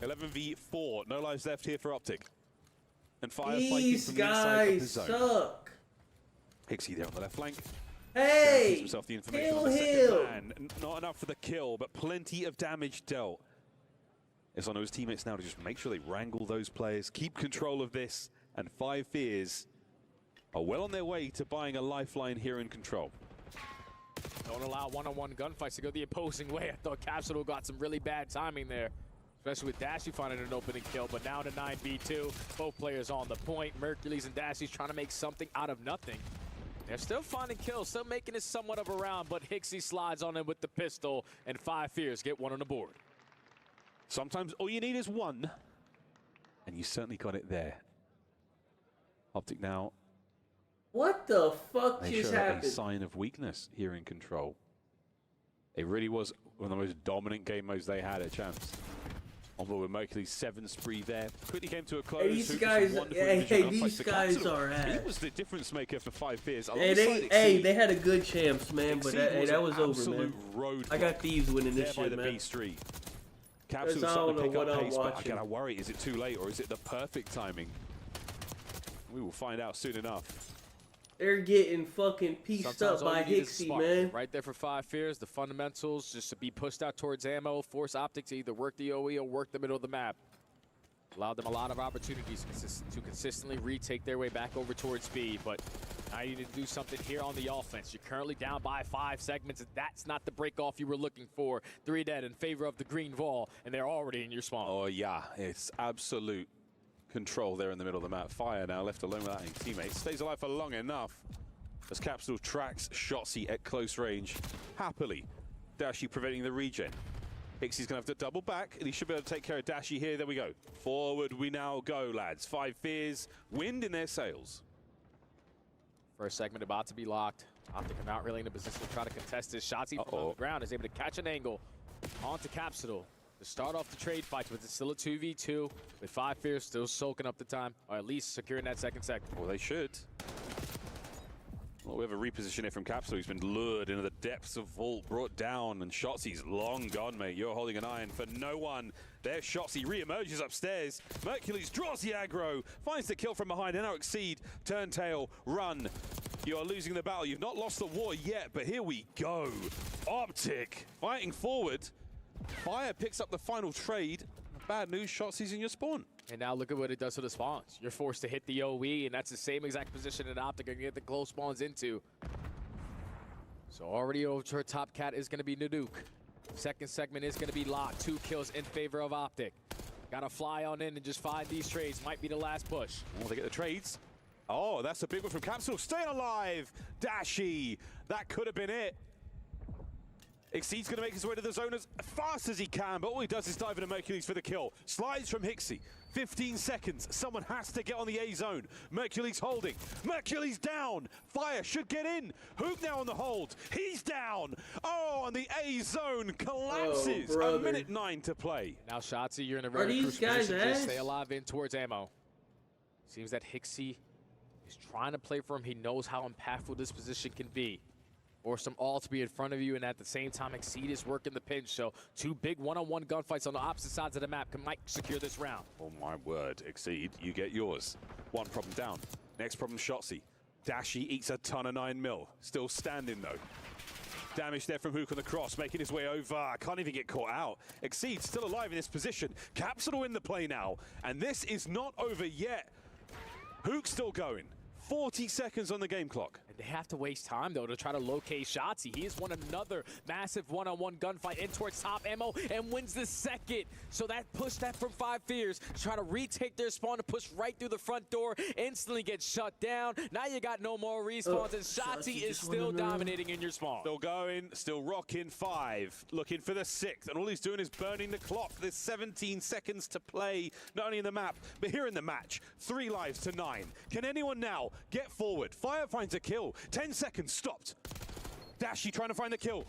11v4. No lives left here for Optic. And Fire fighting from the inside of the zone. Suck. Hixie there on the left flank. Hey! Himself the information on the second man. Not enough for the kill, but plenty of damage dealt. It's on his teammates now to just make sure they wrangle those players, keep control of this, and 5 Fears are well on their way to buying a lifeline here in control. Don't allow one-on-one gunfights to go the opposing way. I thought Capsule got some really bad timing there, especially with Dashy finding an opening kill, but now to 9v2. Both players on the point. Mercules and Dashy's trying to make something out of nothing. They're still finding kills, still making it somewhat of a round, but Hixie slides on him with the pistol, and 5 Fears get one on the board. Sometimes all you need is one, and you certainly got it there. Optic now. What the fuck they just show happened? A sign of weakness here in control. It really was one of the most dominant game modes they had at Champs. Although with Mercury's 7 spree there, quickly came to a close. These Hoop guys, with some wonderful hey, individual these gunfights. guys Capsule, are he ass. was the difference maker for 5 Fears. Hey, they had a good champs, man, but that was over, man. I got Thieves winning this shit, the man. B Street. Capsule I starting don't to pick know up what I'm pace, but I watching. gotta worry, is it too late or is it the perfect timing? We will find out soon enough. They're getting fucking pieced Sometimes up all by you need is a Hixie, spark. man. Right there for 5 Fears, the fundamentals, just to be pushed out towards ammo, force Optic to either work the OE or work the middle of the map. Allowed them a lot of opportunities to consistently retake their way back over towards B, but now you need to do something here on the offense. You're currently down by 5 segments, and that's not the break-off you were looking for. 3 dead in favor of the green wall, and they're already in your spawn. Oh yeah, it's absolute control there in the middle of the map. Fire now left alone without any teammates. Stays alive for long enough as Capsule tracks Shotzzy at close range. Happily, Dashi preventing the regen. Hixie's going to have to double back, and he should be able to take care of Dashi here. There we go. Forward we now go, lads. 5 Fears, wind in their sails. First segment about to be locked. Optic are not really in a position to try to contest this. Shotzzy from on the ground is able to catch an angle onto Capsule to start off the trade fight, but it's still a 2v2 with 5 Fears still soaking up the time, or at least securing that second sector. Well, they should. Well, we have a reposition here from Capsule. He's been lured into the depths of Vault, brought down, and Shotzi's long gone, mate. You're holding an iron for no one. There, Shotzi re-emerges upstairs. Mercules draws the aggro, finds the kill from behind, and now Exceed, turn tail, run. You are losing the battle. You've not lost the war yet, but here we go. Optic fighting forward. Fire picks up the final trade. Bad news, Shotzi's in your spawn. And now look at what it does to the spawns. You're forced to hit the OE, and that's the same exact position that Optic are going to get the close spawns into. So already over to her top cat is going to be Naduke. Second segment is going to be locked. 2 kills in favor of Optic. Got to fly on in and just find these trades. Might be the last push. Oh, they get the trades. Oh, that's a big one from Capsule. Staying alive. Dashi. That could have been it. Exceed's going to make his way to the zone as fast as he can, but all he does is dive into Mercules for the kill. Slides from Hixie. 15 seconds. Someone has to get on the A zone. Mercules holding. Mercules down. Fire should get in. Hoop now on the hold. He's down. Oh, and the A zone collapses. Oh, a minute 9 to play. Now, Shotzzy, you're in a very crucial position to stay alive in towards ammo. Seems that Hixie is trying to play for him. He knows how impactful this position can be. Force them all to be in front of you, and at the same time, Exceed is working the pinch. So 2 big one-on-one gunfights on the opposite sides of the map might secure this round. Oh my word, Exceed, you get yours. One problem down. Next problem, Shotzi. Dashi eats a ton of 9mm. Still standing though. Damage there from Hook on the cross, making his way over. Can't even get caught out. Exceed still alive in this position. Capsule in the play now, and this is not over yet. Hook still going. 40 seconds on the game clock. They have to waste time, though, to try to locate Shotzzy. He has won another massive one-on-one gunfight in towards top ammo and wins the second. So that pushed that from 5 Fears to try to retake their spawn to push right through the front door, instantly get shut down. Now you got no more respawns, and Shotzzy is still dominating in your spawn. Still going, still rocking. 5, looking for the 6th, and all he's doing is burning the clock. There's 17 seconds to play, not only in the map, but here in the match. 3 lives to 9. Can anyone now get forward? Fire finds a kill. 10 seconds, stopped. Dashi trying to find the kill.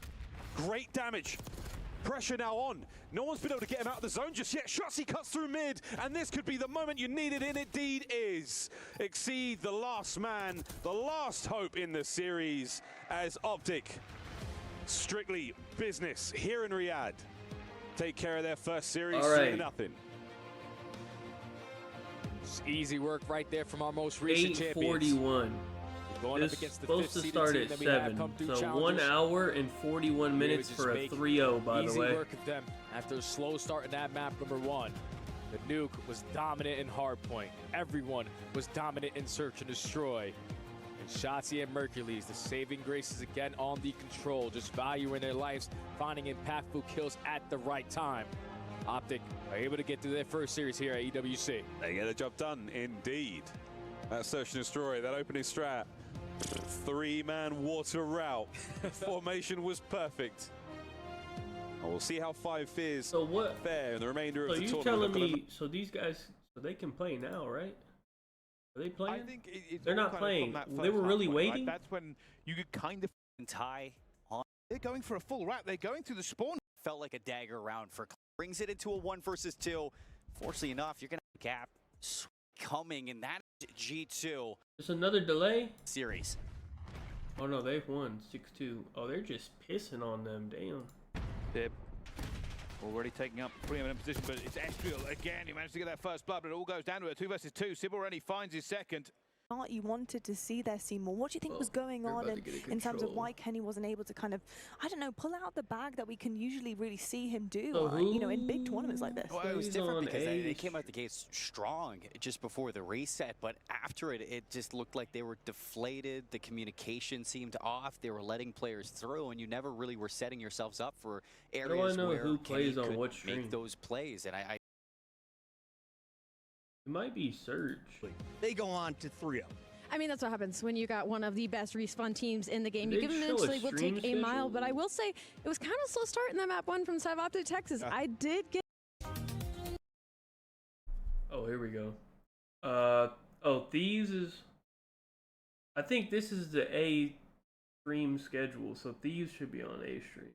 Great damage. Pressure now on. No one's been able to get him out of the zone just yet. Shotzzy cuts through mid, and this could be the moment you needed, and indeed is. Exceed the last man, the last hope in the series, as Optic, strictly business here in Riyadh, take care of their first series, 3-0. Easy work right there from our most recent champions. 8:41. Going It's up against the supposed to 5th start seeded at team that we have 7, come through so challengers. 1 hour and 41 minutes for a 3-0, by the Easy way. work of them after a slow start in that map, number 1. The nuke was dominant in Hardpoint. Everyone was dominant in Search and Destroy. And Shotzzy and Mercules, the saving graces again on the control, just valuing their lives, finding impactful kills at the right time. Optic are able to get through their first series here at EWC. They get the job done, indeed. That Search and Destroy, that opening strat. 3-man water route. Formation was perfect. And we'll see how 5 Fears fare in the remainder of the tournament. So you telling me, so these guys, so they can play now, right? Are they playing? I think it's they're not playing. They were really waiting? Right? That's when you could kind of tie on. They're going for a full wrap. They're going through the spawn. Felt like a dagger round for brings it into a 1 versus 2. Fortunately enough, you're going to have a gap coming, and that is G2. There's another delay? Series. Oh no, they've won 6-2. Oh, they're just pissing on them. Damn. They're already taking up preeminent position, but it's Estriel again. He managed to get that first blood, but it all goes down to a 2 versus 2. Sib already finds his second. You wanted to see there, Seymour. What do you think was going on in terms of why Kenny wasn't able to kind of, I don't know, pull out the bag that we can usually really see him do, you know, in big tournaments like this? Well, it was different because they came out the gates strong just before the reset, but after it, it just looked like they were deflated. The communication seemed off. They were letting players through, and you never really were setting yourselves up for areas where who Kenny plays on could what stream? make those plays. And It might be Surge. They go on to 3-0. I mean, that's what happens when you got one of the best respawn teams in the game. You Did can they show a eventually will stream take a mile, schedule? but I will say it was kind of a slow start in that map 1 from the side of Optic Texas. I did get. Oh, here we go. Oh, Thieves is. I think this is the A stream schedule, so Thieves should be on A stream.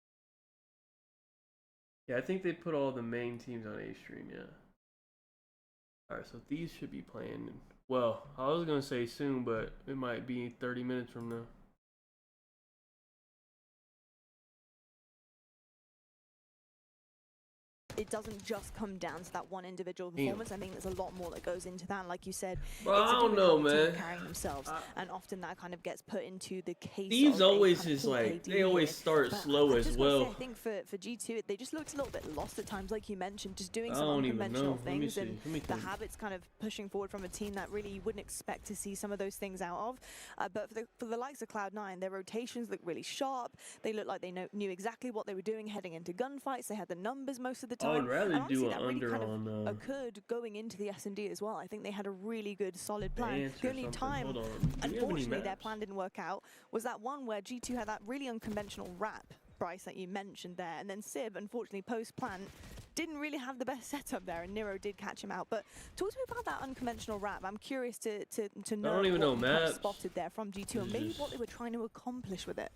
Yeah, I think they put all the main teams on A stream. Yeah. All right, so Thieves should be playing. Well, I was gonna say soon, but it might be 30 minutes from now. It doesn't just come down to that one individual performance. I think there's a lot more that goes into that. Like you said, Bro, I don't know, man. Carrying themselves, and often that kind of gets put into the case. Thieves of always kind of is poor like KD they always here. start But slow I as just gotta say, well. I think for G2, they just looked a little bit lost at times, like you mentioned, just doing I some don't even unconventional know. Let me things see. and Let me the think. habits kind of pushing forward from a team that really you wouldn't expect to see some of those things out of. But for the likes of Cloud9, their rotations look really sharp. They look like they knew exactly what they were doing heading into gunfights. They had the numbers most of the time. I would rather And honestly, do an that really under kind of on occurred going into the S&D as well. I think they had a really good, solid plan. Dance The or only something. time, Hold on. Do we have any unfortunately, their maps? plan didn't work out was that one where G2 had that really unconventional wrap, Bryce, that you mentioned there, and then Sib, unfortunately, post-plant, didn't really have the best setup there, and Nero did catch him out. But talk to me about that unconventional wrap. I'm curious to know don't even know what you kind of maps. spotted there from G2 and maybe what they were trying to accomplish with it.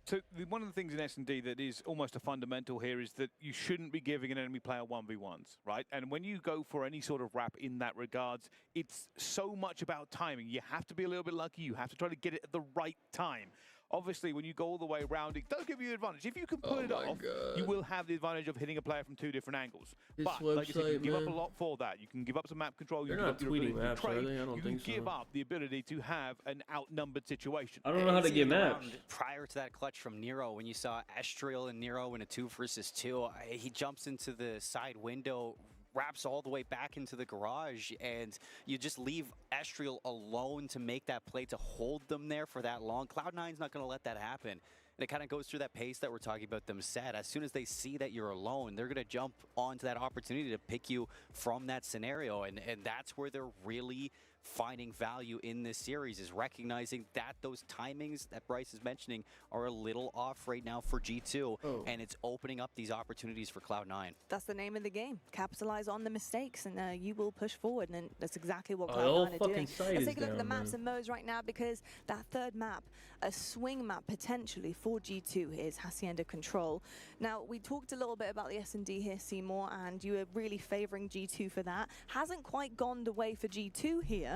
So one of the things in S&D that is almost a fundamental here is that you shouldn't be giving an enemy player 1v1s, right? And when you go for any sort of wrap in that regards, it's so much about timing. You have to be a little bit lucky. You have to try to get it at the right time. Obviously, when you go all the way around, it does give you an advantage. If you can pull it off, you will have the advantage of hitting a player from 2 different angles. This But like I said, you website, can give up a man. lot for that. You can give up some map control. They're You can not give up your tweeting ability maps, to are trade. they? I don't You think can give so. up the ability to have an outnumbered situation. I don't know how to It's get even maps. around prior to that clutch from Nero, when you saw Estriel and Nero in a 2 versus 2, he jumps into the side window, wraps all the way back into the garage, and you just leave Estriel alone to make that play, to hold them there for that long. Cloud9's not going to let that happen. And it kind of goes through that pace that we're talking about them set. As soon as they see that you're alone, they're going to jump onto that opportunity to pick you from that scenario. And that's where they're really finding value in this series, is recognizing that those timings that Bryce is mentioning are a little off right now for G2, and it's opening up these opportunities for Cloud9. That's the name of the game. Capitalize on the mistakes, and you will push forward, and that's exactly what Oh, the whole Cloud9 are fucking doing. site Let's is take a look at the down, maps man. and modes right now, because that third map, a swing map potentially for G2, is Hacienda Control. Now, we talked a little bit about the S&D here, Seymour, and you were really favoring G2 for that. Hasn't quite gone the way for G2 here.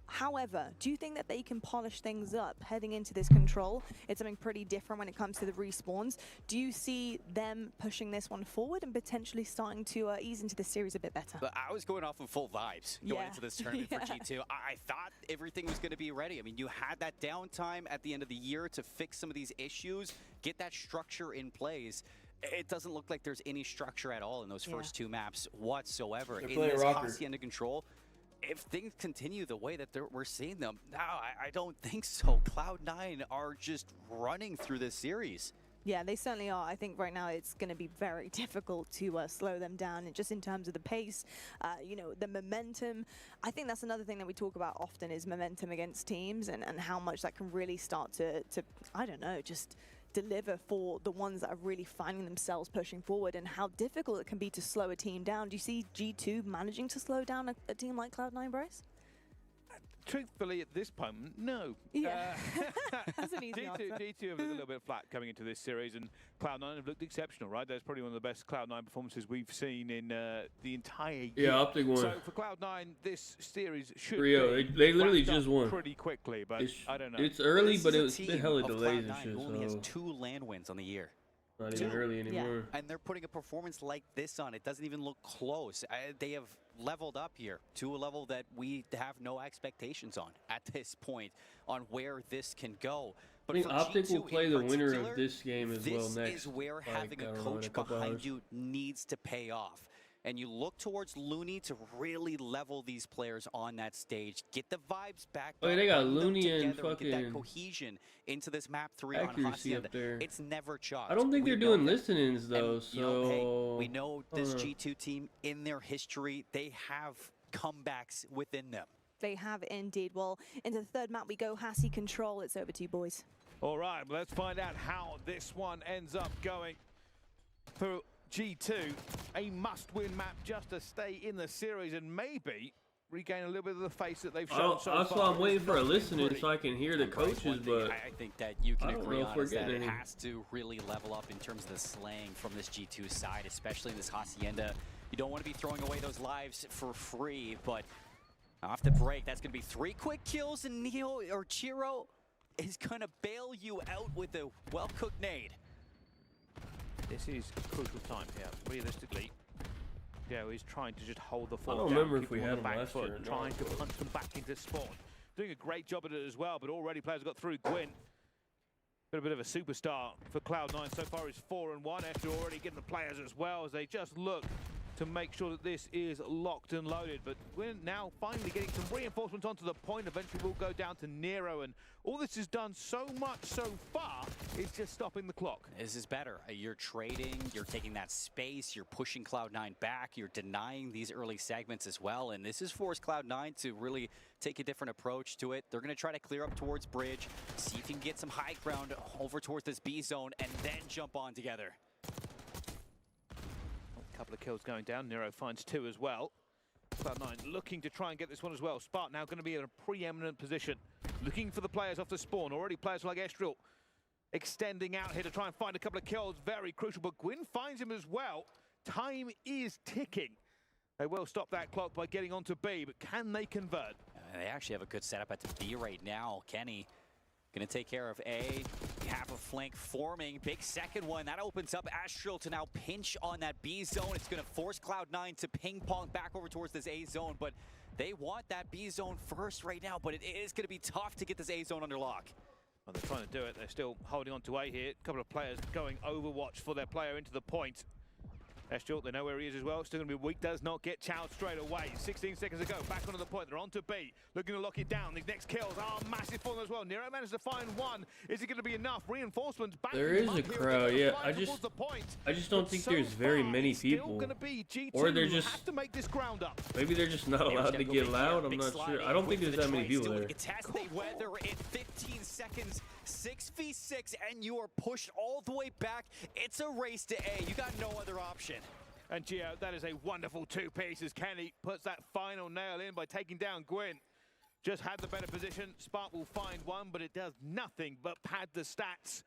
However, do you think that they can polish things up heading into this control? It's something pretty different when it comes to the respawns. Do you see them pushing this one forward and potentially starting to ease into the series a bit better? But I was going off of full vibes going Yeah. into this tournament for G2. I thought everything was going to be ready. I mean, you had that downtime at the end of the year to fix some of these issues, get that structure in place. It doesn't look like there's any structure at all in those first 2 maps whatsoever. They're In playing this rocker. Hacienda Control, if things continue the way that we're seeing them, no, I don't think so. Cloud9 are just running through this series. Yeah, they certainly are. I think right now it's going to be very difficult to slow them down, and just in terms of the pace, you know, the momentum. I think that's another thing that we talk about often is momentum against teams, and how much that can really start to I don't know, just deliver for the ones that are really finding themselves pushing forward, and how difficult it can be to slow a team down. Do you see G2 managing to slow down a team like Cloud9, Bryce? Truthfully, at this moment, no. Yeah. That's an easy answer. G2 have looked a little bit flat coming into this series, and Cloud9 have looked exceptional, right? That's probably one of the best Cloud9 performances we've seen in the entire year. Yeah, Optic won. So for Cloud9, this series should 3-0. They literally just won pretty quickly, but I don't know. It's early, This but is a it's been team hella of delays and Cloud9 shit. who only has So 2 land wins on the year. not even early anymore. And they're putting a performance like this on. It doesn't even look close. They have leveled up here to a level that we have no expectations on at this point on where this can go. But I think for Optic G2 will play the winner particular, of this game as well next. This is where having a coach behind you needs to pay off. And you look towards Looney to really level these players on that stage. Get the vibes back. Oh, yeah, they got bring them Looney and together get that fucking cohesion into this map 3 on accuracy Hacienda. up there. It's never chalked. I don't think We they're know doing that. listenings though. And, So you know, hey, we know this I don't know. G2 team in their history, they have comebacks within them. They have indeed. Well, into the third map we go. Hassie Control. It's over to you, boys. All right, well, let's find out how this one ends up going for G2. A must-win map just to stay in the series and maybe regain a little bit of the face that they've shown so that's far. why I'm waiting for a listening so I can hear the coaches, but I think that you can I don't agree know if on we're is that getting it any. has to really level up in terms of the slang from this G2 side, especially in this Hacienda. You don't want to be throwing away those lives for free, but off the break, that's going to be 3 quick kills, and Neo or Chiro is going to bail you out with a well-cooked nade. This is a crucial time here, realistically. Joe is trying to just hold the I fort don't down, remember keep if we them on had the him back last foot, year or trying not. to punch them back into spawn. Doing a great job at it as well, but already players got through. Gwyn, been a bit of a superstar for Cloud9 so far is 4-1 after already getting the players as well as they just look to make sure that this is locked and loaded. But we're now finally getting some reinforcements onto the point. Eventually we'll go down to Nero, and all this has done so much so far is just stopping the clock. This is better. You're trading, you're taking that space, you're pushing Cloud9 back, you're denying these early segments as well, and this has forced Cloud9 to really take a different approach to it. They're going to try to clear up towards bridge, see if you can get some high ground over towards this B zone, and then jump on together. A couple of kills going down. Nero finds 2 as well. Cloud9 looking to try and get this one as well. Spark now going to be in a preeminent position, looking for the players off the spawn. Already players like Estrel extending out here to try and find a couple of kills. Very crucial, but Gwyn finds him as well. Time is ticking. They will stop that clock by getting onto B, but can they convert? They actually have a good setup at the B right now. Kenny gonna take care of A. You have a flank forming. Big second one. That opens up Astral to now pinch on that B zone. It's gonna force Cloud9 to ping pong back over towards this A zone, but they want that B zone first right now, but it is gonna be tough to get this A zone under lock. Well, they're trying to do it. They're still holding on to A here. A couple of players going Overwatch for their player into the point. Estrel, they know where he is as well. Still going to be weak. Does not get chowed straight away. 16 seconds ago. Back onto the point. They're on to B. Looking to lock it down. These next kills are massive for them as well. Nero managed to find 1. Is it going to be enough? Reinforcements back. There is a crowd, yeah. I just don't think there's very many people. Or they're just have to make this ground up. Maybe they're just not allowed to get loud. I'm not sure. I don't think there's that many people there. Test the weather in 15 seconds. 6v6, and you are pushed all the way back. It's a race to A. You got no other option. And Gio, that is a wonderful 2-piece as Kenny puts that final nail in by taking down Gwyn. Just had the better position. Spark will find 1, but it does nothing but pad the stats.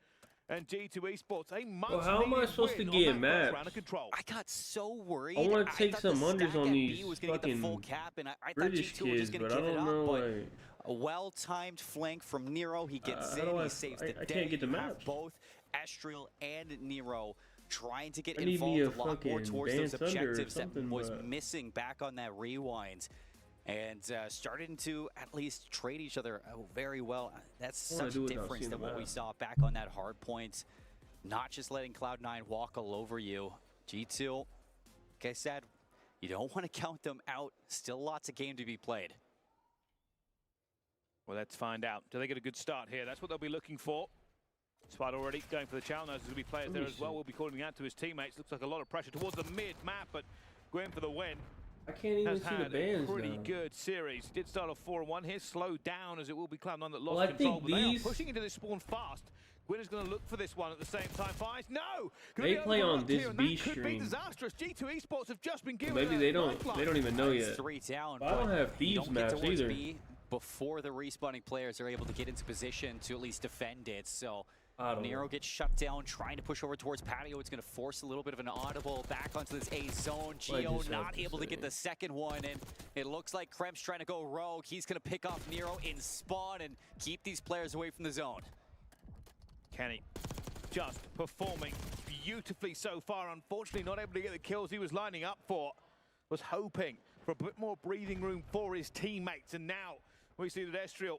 And G2 Esports, a much Well, how am I supposed to get maps? I got so worried. I want to take some unders on these fucking fucking cap, and I British thought G2 was kids, just but gonna I give it don't up, know. but Like, a well-timed flank from Nero. He gets how do in, I- he saves the I day. can't get the You have maps. both Estrel and Nero trying to get I need me involved a a lot more fucking towards those Band Thunder or objectives that something, was but- missing back on that rewind. And starting to at least trade each other very well. That's I wanna such do a it without difference seeing than the what we map. saw back on that hard point. Not just letting Cloud9 walk all over you. G2, like I said, you don't want to count them out. Still lots of game to be played. Well, let's find out. Do they get a good start here? That's what they'll be looking for. Spot already going for the challenge. There's going to be players there as well. We'll be calling out to his teammates. Looks like a lot of pressure towards the mid-map, but going for the win. I can't even Has see the had bands a pretty now. good series. Did start off 4-1 here, slowed down as it will be Cloud9 that lost Well, I control. think But they are these- pushing into this spawn fast. Gwyn is going to look for this one at the same time. Fires, no! Gonna They be play on overlooked this here, and B that could be stream. disastrous. G2 Esports have just been given Maybe a they don't. lifeline. They don't even know yet. 3 down. But I don't have you Thieves don't get maps towards either. B, before the respawning players are able to get into position to at least defend it. So know. Nero gets shut down, trying to push over towards Patio. It's going to force a little bit of an audible back onto this A zone. Geo not able to get the second one, and it looks like Krem's trying to go rogue. He's going to pick off Nero in spawn and keep these players away from the zone. Kenny just performing beautifully so far. Unfortunately, not able to get the kills he was lining up for. Was hoping for a bit more breathing room for his teammates, and now we see that Estriel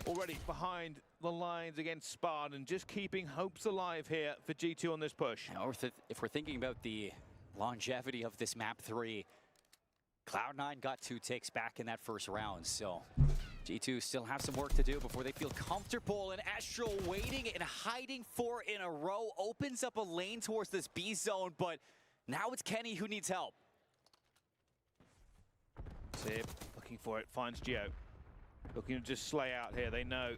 already behind the lines against Spard and just keeping hopes alive here for G2 on this push. Now, if we're thinking about the longevity of this map 3, Cloud9 got 2 ticks back in that first round, so G2 still have some work to do before they feel comfortable. And Astral waiting and hiding 4 in a row opens up a lane towards this B zone, but now it's Kenny who needs help. Sib looking for it, finds Geo. Looking to just slay out here. They know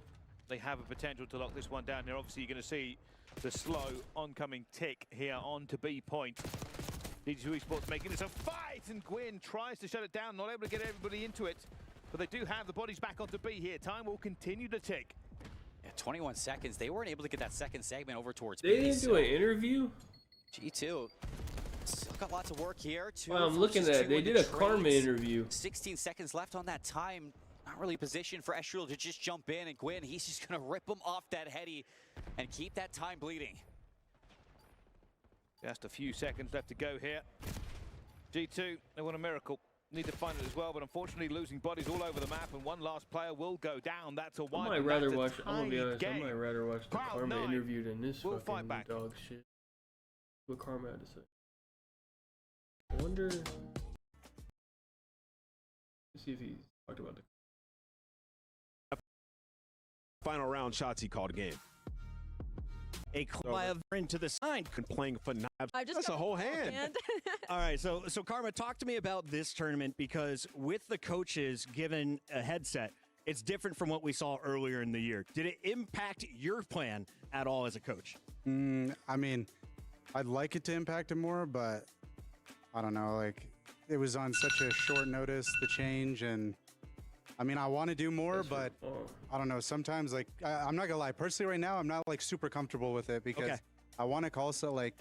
they have a potential to lock this one down here. Obviously, you're going to see the slow oncoming tick here onto B point. G2 Esports making this a fight, and Gwyn tries to shut it down, not able to get everybody into it. But they do have the bodies back onto B here. Time will continue to tick. Yeah, 21 seconds. They weren't able to get that second segment over towards They B. didn't do an interview? G2 still got lots of work here. Wow, I'm looking at it. They did a Karma interview. 16 seconds left on that time. Not really positioned for Estriel to just jump in, and Gwyn, he's just going to rip him off that heady and keep that time bleeding. Just a few seconds left to go here. G2, they want a miracle. Need to find it as well, but unfortunately losing bodies all over the map, and one last player will go down. That's a one. I might rather watch, I'm gonna be honest, I might rather watch the Karma interview than this fucking dog shit. What Karma had to say. I wonder, let's see if he talked about the final round shots he called game. A Clive into the sign. Playing for Nabs. That's a whole hand. All right, so Karma, talk to me about this tournament, because with the coaches given a headset, it's different from what we saw earlier in the year. Did it impact your plan at all as a coach? I mean, I'd like it to impact it more, but I don't know. Like, it was on such a short notice, the change, and I mean, I want to do more, but I don't know. Sometimes, like, I'm not gonna lie. Personally, right now, I'm not like super comfortable with it, because I want to call. So, like,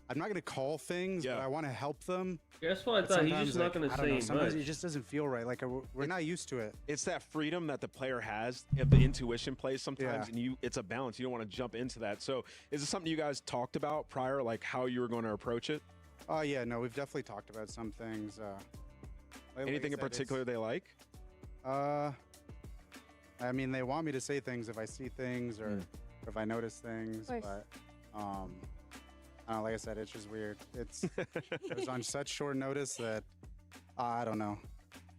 I'm not gonna call things, but I want to help them. That's why I thought he's just not gonna say sometimes much. it just doesn't feel right. Like, we're not used to it. It's that freedom that the player has. If the intuition plays sometimes, and it's a balance. You don't want to jump into that. So, is this something you guys talked about prior, like how you were going to approach it? Oh yeah, no, we've definitely talked about some things. Anything in particular they like? I mean, they want me to say things if I see things or if I notice things, but I don't know, like I said, it's just weird. It was on such short notice that I don't know.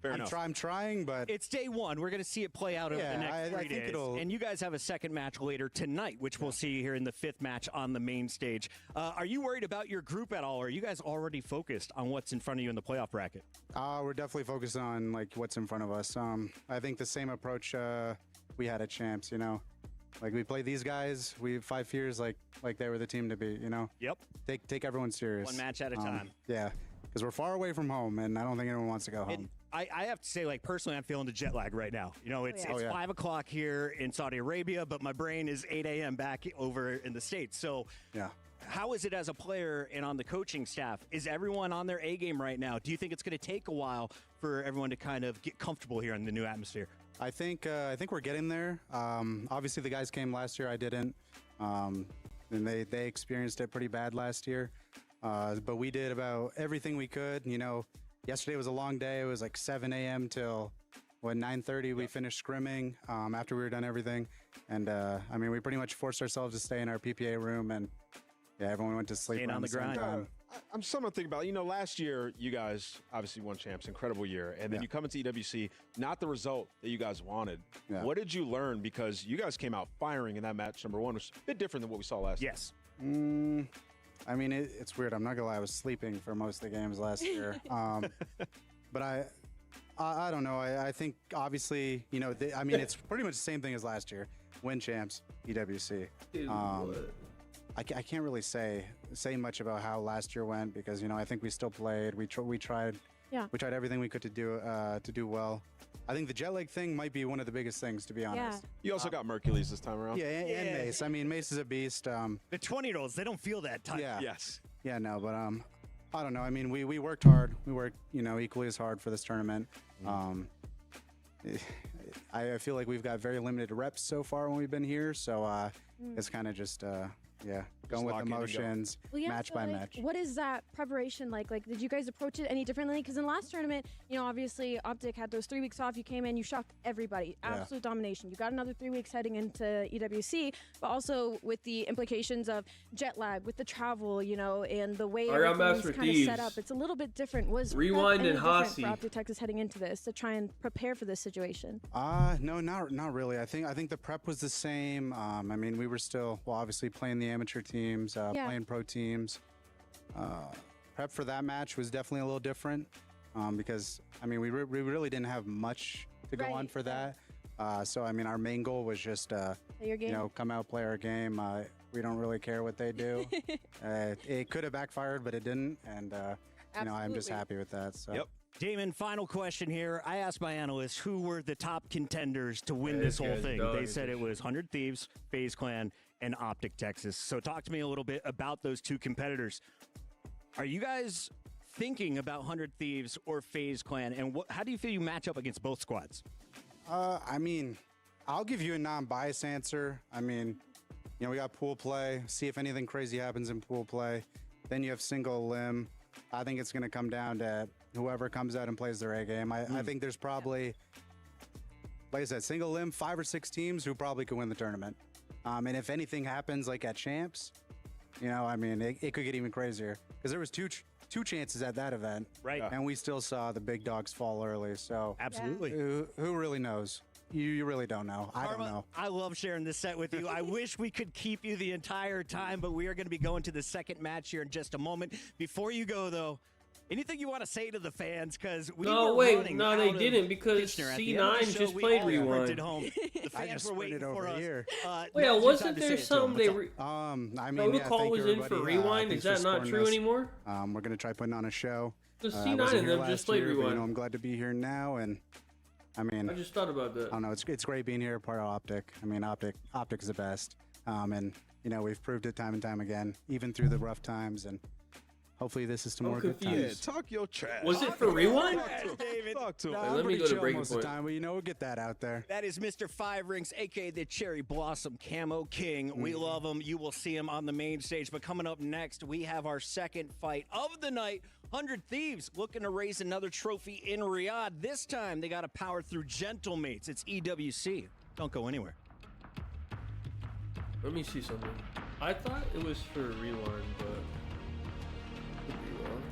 Fair enough. I'm trying, but it's day one. We're going to see it play out over the next 3 days. And you guys have a second match later tonight, which we'll see here in the 5th match on the main stage. Are you worried about your group at all, or are you guys already focused on what's in front of you in the playoff bracket? We're definitely focused on like what's in front of us. I think the same approach we had at Champs, you know. Like, we played these guys, 5 years like they were the team to beat, you know. Yep. Take everyone serious. One match at a time. Yeah, because we're far away from home, and I don't think anyone wants to go home. I have to say, like, personally, I'm feeling the jet lag right now. You know, it's 5 o'clock here in Saudi Arabia, but my brain is 8 a.m. back over in the States. So how is it as a player and on the coaching staff? Is everyone on their A game right now? Do you think it's going to take a while for everyone to kind of get comfortable here in the new atmosphere? I think we're getting there. Obviously, the guys came last year. I didn't. And they experienced it pretty bad last year. But we did about everything we could. You know, yesterday was a long day. It was like 7 a.m. till 9:30. We finished scrimming after we were done everything. And I mean, we pretty much forced ourselves to stay in our PPA room, and everyone went to sleep on the grind. I'm somewhat thinking about, you know, last year you guys obviously won champs, incredible year, and then you come into EWC, not the result that you guys wanted. What did you learn? Because you guys came out firing in that match number 1, which is a bit different than what we saw last year. Yes. I mean, it's weird. I'm not gonna lie. I was sleeping for most of the games last year. But I don't know. I think obviously, you know, I mean, it's pretty much the same thing as last year. Win champs, EWC. I can't really say much about how last year went, because, you know, I think we still played. We tried everything we could to do well. I think the jet lag thing might be one of the biggest things, to be honest. You also got Mercules this time around. Yeah, and Mace. I mean, Mace is a beast. The 20-year-olds, they don't feel that time. Yeah. Yes. Yeah, no, but I don't know. I mean, we worked hard. We worked, equally as hard for this tournament. I feel like we've got very limited reps so far when we've been here, so it's kind of just going with emotions, match by match. What is that preparation like? Like, did you guys approach it any differently? Because in the last tournament, obviously Optic had those 3 weeks off. You came in, you shocked everybody. Absolute domination. You got another 3 weeks heading into EWC, but also with the implications of jet lag, with the travel, and the way everything's kind of set up. It's a little bit different. Was Rewind and Hasi for Optic Texas heading into this to try and prepare for this situation? No, not really. I think the prep was the same. I mean, we were still, obviously playing the amateur teams, playing pro teams. Prep for that match was definitely a little different because, I mean, we really didn't have much to go on for that. So, I mean, our main goal was just, come out, play our game. We don't really care what they do. It could have backfired, but it didn't. And, I'm just happy with that. So. Yep. Damon, final question here. I asked my analysts who were the top contenders to win this whole thing. They said it was 100 Thieves, FaZe Clan, and Optic Texas. So talk to me a little bit about those two competitors. Are you guys thinking about 100 Thieves or FaZe Clan, and how do you feel you match up against both squads? I mean, I'll give you a non-biased answer. I mean, we got pool play. See if anything crazy happens in pool play. Then you have single limb. I think it's going to come down to whoever comes out and plays their A game. I think there's probably, like I said, single limb, 5 or 6 teams who probably could win the tournament. And if anything happens like at Champs, I mean, it could get even crazier because there was two chances at that event. Right. And we still saw the big dogs fall early. So absolutely. Who really knows? You really don't know. I don't know. I love sharing this set with you. I wish we could keep you the entire time, but we are going to be going to the second match here in just a moment. Before you go, though, anything you want to say to the fans? Because we they didn't because C9 just played Rewind. The fans were waiting for us. Here. Wasn't there something they I mean, protocol was in for Rewind? Is that not true anymore? We're going to try putting on a show. The C9 and them just played Rewind. I'm glad to be here now, and I mean, I just thought about that. I don't know. It's great being here, part of Optic. I mean, Optic is the best, and we've proved it time and time again, even through the rough times, and hopefully this is to more good times. Talk your trash. Was it for Rewind? Talk to him. Let me go to breaking most of the time, but we'll get that out there. That is Mr. Five Rings, a.k.a. the Cherry Blossom Camo King. We love him. You will see him on the main stage. But coming up next, we have our second fight of the night. 100 Thieves looking to raise another trophy in Riyadh. This time, they got to power through Gentlemates. It's EWC. Don't go anywhere. Let me see something. I thought it was for Rewind, but could be wrong.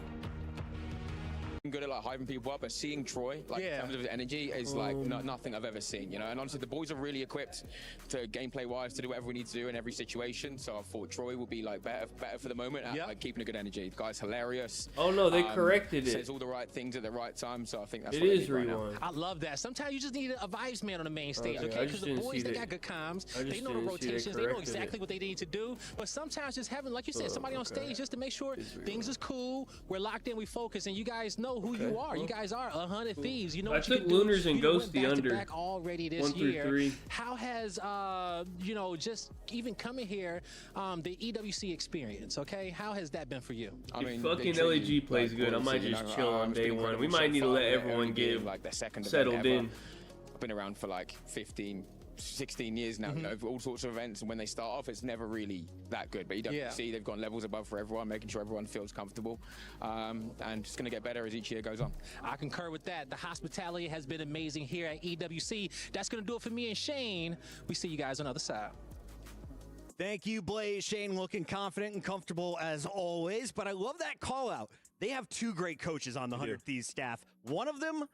I'm good at hyping people up, but seeing Troy, in terms of his energy, is nothing I've ever seen. And honestly, the boys are really equipped to gameplay-wise to do whatever we need to do in every situation. So I thought Troy would be better for the moment at keeping a good energy. The guy's hilarious. Oh no, they corrected it. Says all the right things at the right time. So I think that's it what is Rewind. Right I love that. Sometimes you just need a vibes man on the main stage, okay? Because the boys, they got good comms. They know the rotations. They know exactly what they need to do. But sometimes just having, like you said, somebody on stage just to make sure things is cool. We're locked in, we focus, and you guys know who you are. You guys are 100 Thieves. You know what you can do. I took Lunars and Ghosty under. Back already this 1 through year. 3. How has just even coming here, the EWC experience? Okay, how has that been for you? I mean, fucking LAG plays good. I might just chill on day one. We might need to let everyone get settled in. I've been around for 16 years now, all sorts of events, and when they start off, it's never really that good. But EWC, they've got levels above for everyone, making sure everyone feels comfortable, and it's going to get better as each year goes on. I concur with that. The hospitality has been amazing here at EWC. That's going to do it for me and Shane. We see you guys on the other side. Thank you, Blaze. Shane looking confident and comfortable as always, but I love that call out. They have 2 great coaches on the 100 Thieves staff. One of them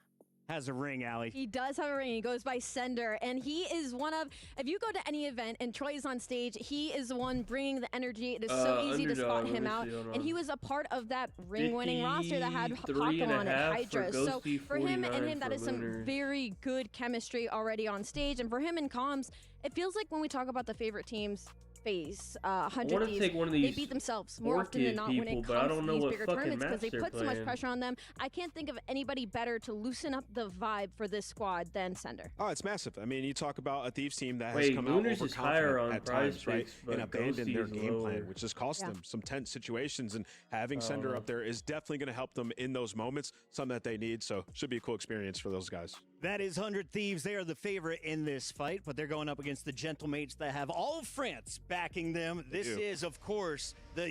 has a ring, Allie. He does have a ring. He goes by Sender, and he is one of, if you go to any event and Troy is on stage, he is the one bringing the energy. It is so easy to spot him out, and he was a part of that ring-winning roster that had Hawkon and Hydra. So for him and him, that is some very good chemistry already on stage, and for him and Comms, it feels like when we talk about the favorite teams, face 100 wanna Thieves, take one of they these beat themselves more often than not when people, it but I comes don't to know these what bigger fucking tournaments because they maps put they're so much playing. pressure on them. I can't think of anybody better to loosen up the vibe for this squad than Sender. Oh, it's massive. I mean, you talk about a Thieves team that has Wait, come Lunars out is higher on overconfident at prize times, right, picks, but and abandoned their Ghosty is game plan, lower. which has cost them some tense situations. And having Oh. Sender up there is definitely going to help them in those moments, something that they need. So should be a cool experience for those guys. That is 100 Thieves. They are the favorite in this fight, but they're going up against the Gentlemates that have all of France backing them. This is, of course, the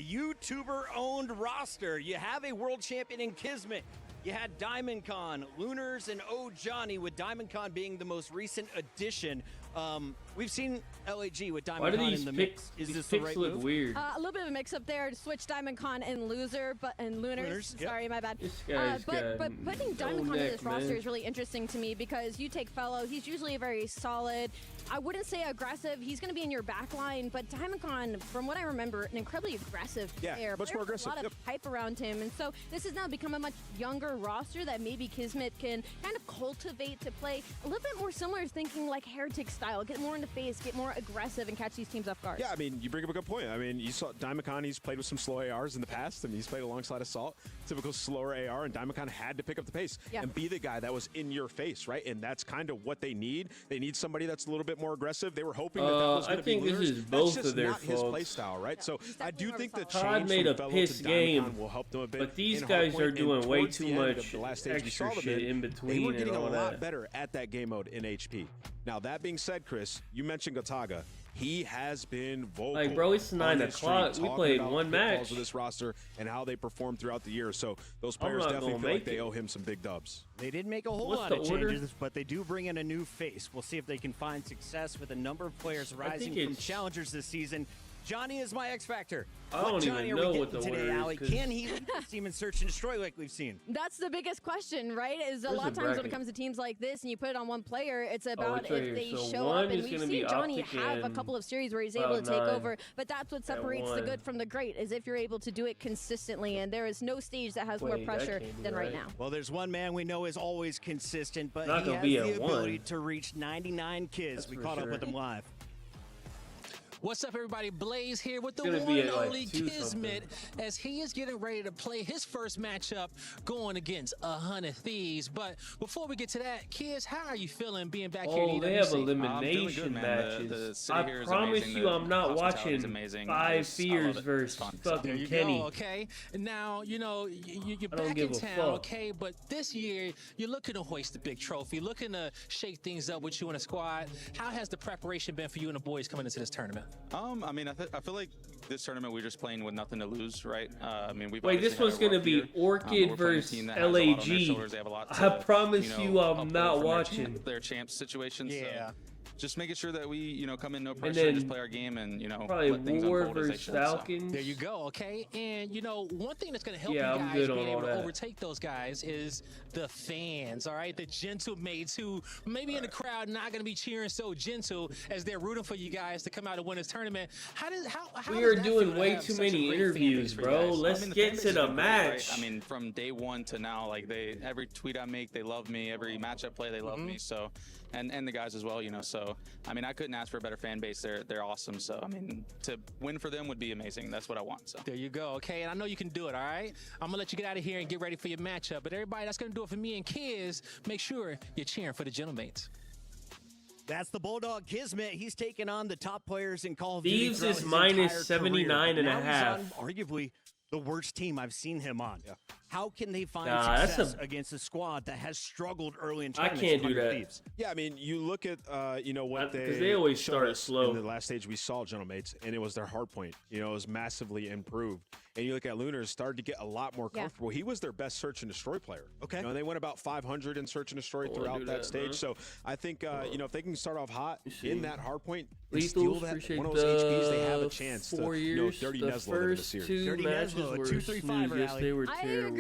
YouTuber-owned roster. You have a world champion in Kismet. You had Diamond Con, Lunars, and Johnny, with Diamond Con being the most recent addition. We've seen LAG with Diamond Con in the mix. Is this the right look move? weird? A little bit of a mix-up there to switch Diamond Con and Lunars. Yep. Sorry, my bad. This guy's but got putting no Diamond Con in neck, this roster man. is really interesting to me because you take Fellow, he's usually a very solid, I wouldn't say aggressive, he's going to be in your back line, but Diamond Con, from what I remember, an incredibly aggressive player. much more aggressive. A lot of hype around him, and so this has now become a much younger roster that maybe Kismet can kind of cultivate to play a little bit more similar, thinking like Heretic style, get more in the face, get more aggressive, and catch these teams off guard. Yeah, I mean, you bring up a good point. I mean, you saw Diamond Con, he's played with some slow ARs in the past. I mean, he's played alongside Assault, typical slower AR, and Diamond Con had to pick up the pace and be the guy that was in your face, right? And that's kind of what they need. They need somebody that's a little bit more aggressive. They were hoping that was going to be I think this Lunars. is both that's just of their not his faults. play style, right? So I do think the COD change made from a Fellow piss to Diamond game, Con will help them a bit. but these in guys are Hardpoint, doing and way towards too the end of much the last stage we extra saw them shit in they between were and getting a all lot that. better at that game mode in HP. Now, that being said, Chris, you mentioned Gotaga. He has been vocal. Like, bro, it's 9 on his o'clock. stream We talking played about one the pitfalls match. of this roster and how they perform throughout the year. So those I'm players not definitely gonna feel like make they it. owe him some big dubs. They did make a whole What's lot the of order? changes, but they do bring in a new face. We'll see if they can find success with a number of players rising from it's- challengers this season. Johnny is my X Factor. I What don't Johnny even are we know what getting the today, order is, Allie? 'cause- Can he lead this team in search and destroy like we've seen? That's the biggest question, right? Is a Where's lot of the times when bracket? it comes to teams like this and you put it on one player, it's about it's right if here. they So show one up. And is we've gonna be seen Johnny Optic have a and couple of series where he's able to take Cloud9 over, but that's what separates the one. good from the great, is if you're able to do it consistently, and there is no stage that has more Wait, that pressure can't be than right right. now. Well, there's one man we know is always consistent, but Not he gonna has be the at ability one. to reach 99 kills. That's We for caught up sure. with him live. What's up, everybody? Blaze here with the It's one gonna be and at, like, only 2 Kismet, as he is getting ready to play his first matchup going against 100 Thieves. But before we get to that, kids, how are you feeling being back here Oh, in they have EWC? elimination matches. The city I here is promise amazing. you, The I'm not hospitality is watching amazing. 5 I love Fears it. versus It's fun. fucking Kenny. Oh, okay. Now, you know, you're I don't back give in a town, fuck. okay? But this year, you're looking to hoist the big trophy, looking to shake things up with you and a squad. How has the preparation been for you and the boys coming into this tournament? I mean, I feel like this tournament we're just playing with nothing to lose, right? I mean, we've Wait, this obviously one's had a gonna rough be year. Orchid We're playing a versus team that has a lot on their LAG. shoulders. They have a lot I to, promise you, know, you, I'm uphold not from watching. their champs situation. Yeah. So just making sure that we, you know, come in no And pressure, then just play our game, and you know, probably let things War unfold as they versus should. So. Falcons. There you go, okay? And, you know, one thing that's going to help Yeah, you I'm guys good on being all able to that. overtake those guys is the fans, all right? The gentle mates who maybe in the crowd not going to be cheering so gentle as they're rooting for you guys to come out and win this tournament. How We does are that doing feel to way have too such a many great fan interviews, base for you bro. guys? Let's I mean, the get fan to base the has been great, match. right? I mean, from day one to now, like every tweet I make, they love me. Every match I play, they love me. So, and the guys as well, you know. So, I mean, I couldn't ask for a better fan base. They're awesome. So, I mean, to win for them would be amazing. That's what I want. So. There you go, okay? And I know you can do it, all right? I'm going to let you get out of here and get ready for your matchup. But everybody, that's going to do it for me and Kiz. Make sure you're cheering for the Gentlemates. That's the Bulldog Kismet. He's taking on the top players in Call of Duty. Thieves throughout is his minus entire 79 career. and a Now he's half. on arguably the worst team I've seen him on. How can they find Nah, that's success a- against a squad that has struggled early in I tournaments? can't do 100 that. Thieves? Yeah, I mean, you look at you know what Because they always showed start us slow. In the last stage, we saw Gentlemates, and it was their hard point. You know, it was massively improved. And you look at Lunars, started to get a lot more comfortable. He was their best search and destroy player. Okay. You know, they went about 500 in search and destroy wanna throughout do that that, stage. man. So I think you know, if they can start off hot see. in that hard point and Lethals, steal that appreciate one of those HPs, they have the a chance to 4 you know, years. dirty The Neslo them in the first series. 2 Dirty matches Neslo, a were 2-3-5 snooze. Yes, rally. they were I terrible.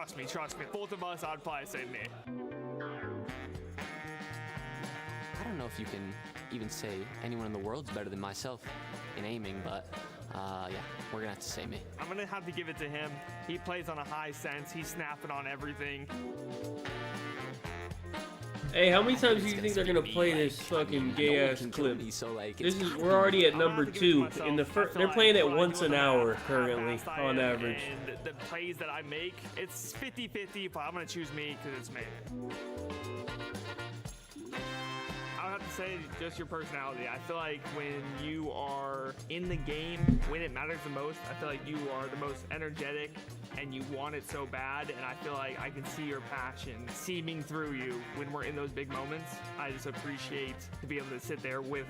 Trust me. Both of us, I'd probably say me. I don't know if you can even say anyone in the world's better than myself in aiming, but yeah, we're gonna have to say me. I'm gonna have to give it to him. He plays on a high sense. He's snapping on everything. Hey, how many times do you think they're gonna play this fucking gay ass clip? We're already at number 2 in the first. They're playing it once an hour currently on average. And the plays that I make, it's 50-50, but I'm gonna choose me because it's me. I would have to say just your personality. I feel like when you are in the game, when it matters the most, I feel like you are the most energetic and you want it so bad, and I feel like I can see your passion seeping through you when we're in those big moments. I just appreciate to be able to sit there with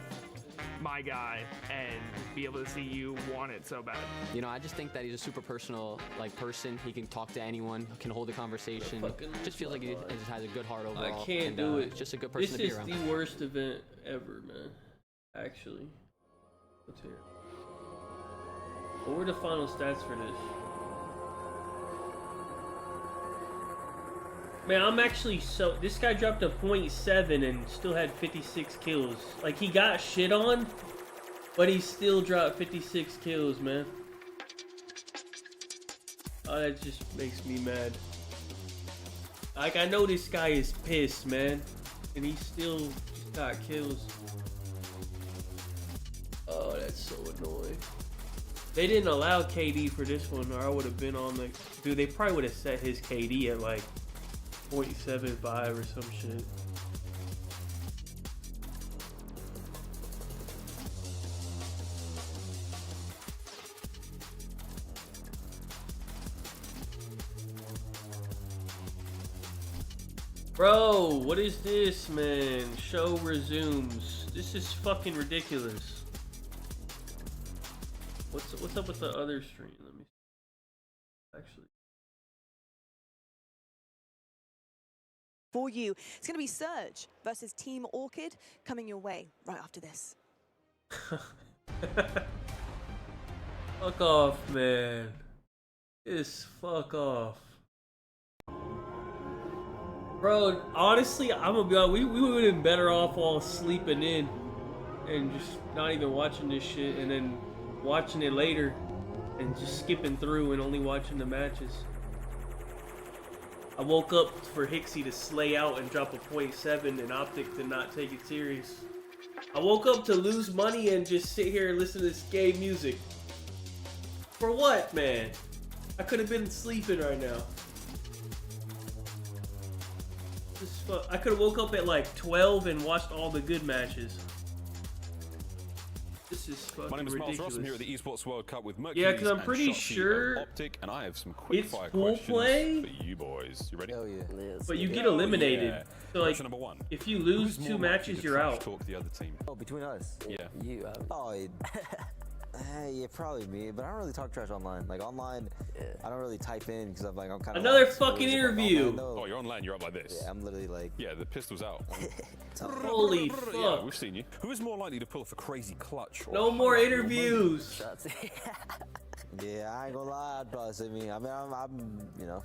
my guy and be able to see you want it so bad. You know, I just think that he's a super personal person. He can talk to anyone, can hold a conversation. Just feels like he just has a good heart overall. I can't do it. Just a good person to be around. This is the worst event ever, man. Actually. Let's hear it. What were the final stats for this? Man, I'm actually so... This guy dropped a .7 and still had 56 kills. Like, he got shit on, but he still dropped 56 kills, man. Oh, that just makes me mad. Like, I know this guy is pissed, man. And he still just got kills. Oh, that's so annoying. They didn't allow KD for this one, or I would have been on the... Dude, they probably would have set his KD at, like, 0.75 or some shit. Bro, what is this, man? Show resumes. This is fucking ridiculous. What's up with the other stream? Let me see. Actually. For you, it's going to be Surge versus Team Orchid coming your way right after this. Fuck off, man. Just fuck off. Bro, honestly, I'm gonna be honest, we would have been better off all sleeping in and just not even watching this shit and then watching it later and just skipping through and only watching the matches. I woke up for Hixie to slay out and drop a .7 and Optic to not take it serious. I woke up to lose money and just sit here and listen to this gay music. For what, man? I could have been sleeping right now. I could have woke up at like 12 and watched all the good matches. This is fucking My name is Miles ridiculous. Ross. I'm here at the Esports World Cup with Mercury. Yeah, because I'm pretty sure Optic, and I have some quick fire pool questions play for you boys. You ready? Hell yeah. But you get eliminated. Yeah. So like, Question number 1. if you lose Who's 2 more matches, likely to you're trash out. Talk the other team. Oh, between us? Yeah. You, yeah, probably me, but I don't really talk trash online. Like online, I don't really type in because I'm kind of another fucking interview. Oh, you're online. You're up like this. Yeah, I'm literally like. Yeah, the pistol's out. Holy fuck! Yeah, we've seen you. Who is more likely to pull off a crazy clutch? Or No more interviews. Yeah, I ain't gonna lie. I'd probably say me. I mean, I'm you know,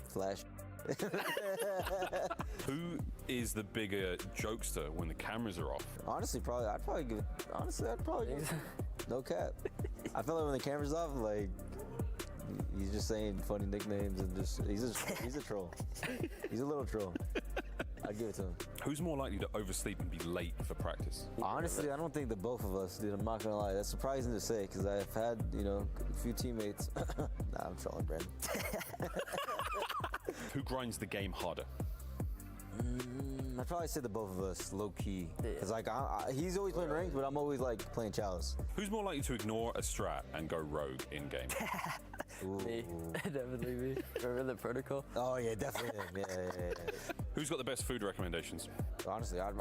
Flash. Who is the bigger jokester when the cameras are off? Honestly, I'd probably give no cap. I feel like when the camera's off, like he's just saying funny nicknames and he's a troll. He's a little troll. I'd give it to him. Who's more likely to oversleep and be late for practice? Honestly, I don't think that both of us did. I'm not gonna lie. That's surprising to say because I've had, you know, a few teammates. Nah, I'm trolling, Brandon. Who grinds the game harder? I'd probably say the both of us, low key. Cause like he's always playing ranked, but I'm always like playing chalice. Who's more likely to ignore a strat and go rogue in game? Me, definitely me. Remember the protocol? Oh yeah, definitely him. Yeah. Who's got the best food recommendations? Honestly, I'd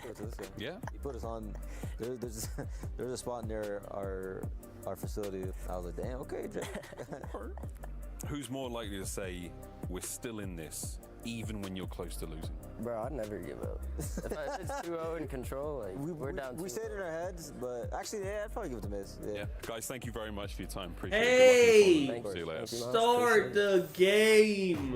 give it to this guy. Yeah. He put us on. There's a spot near our facility. I was like, damn, okay, Jay. Who's more likely to say we're still in this, even when you're close to losing? Bro, I'd never give up. If it's 2-0 in control, like we're down. We stayed in our heads, but actually, yeah, I'd probably give it to Miz. Yeah. Guys, thank you very much for your time. Appreciate Hey, it. See you later. Start the game.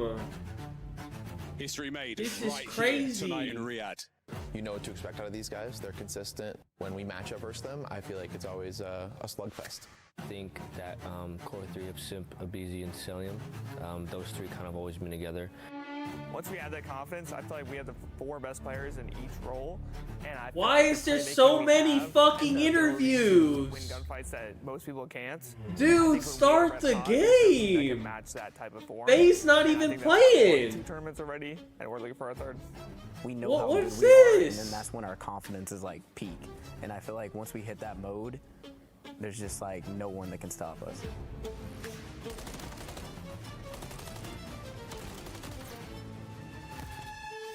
History made. This right is crazy. Here tonight in Riyadh. You know what to expect out of these guys. They're consistent. When we match up versus them, I feel like it's always a slugfest. I think that core 3 of Simp, Abizi, and Celium, those 3 kind of always been together. once we had that confidence, I feel like we had the 4 best players in each role. And I feel Why like is there the so playmaking we many have fucking and the ability to interviews? Win gunfights that most people can't. Dude, start the game. Match that type of form. FaZe not And I even think that's why we won playing. 2 tournaments already, and we're looking for our 3rd. We know What- how what's good we are, this? and then that's when our confidence is like peak. And I feel like once we hit that mode, there's just like no one that can stop us.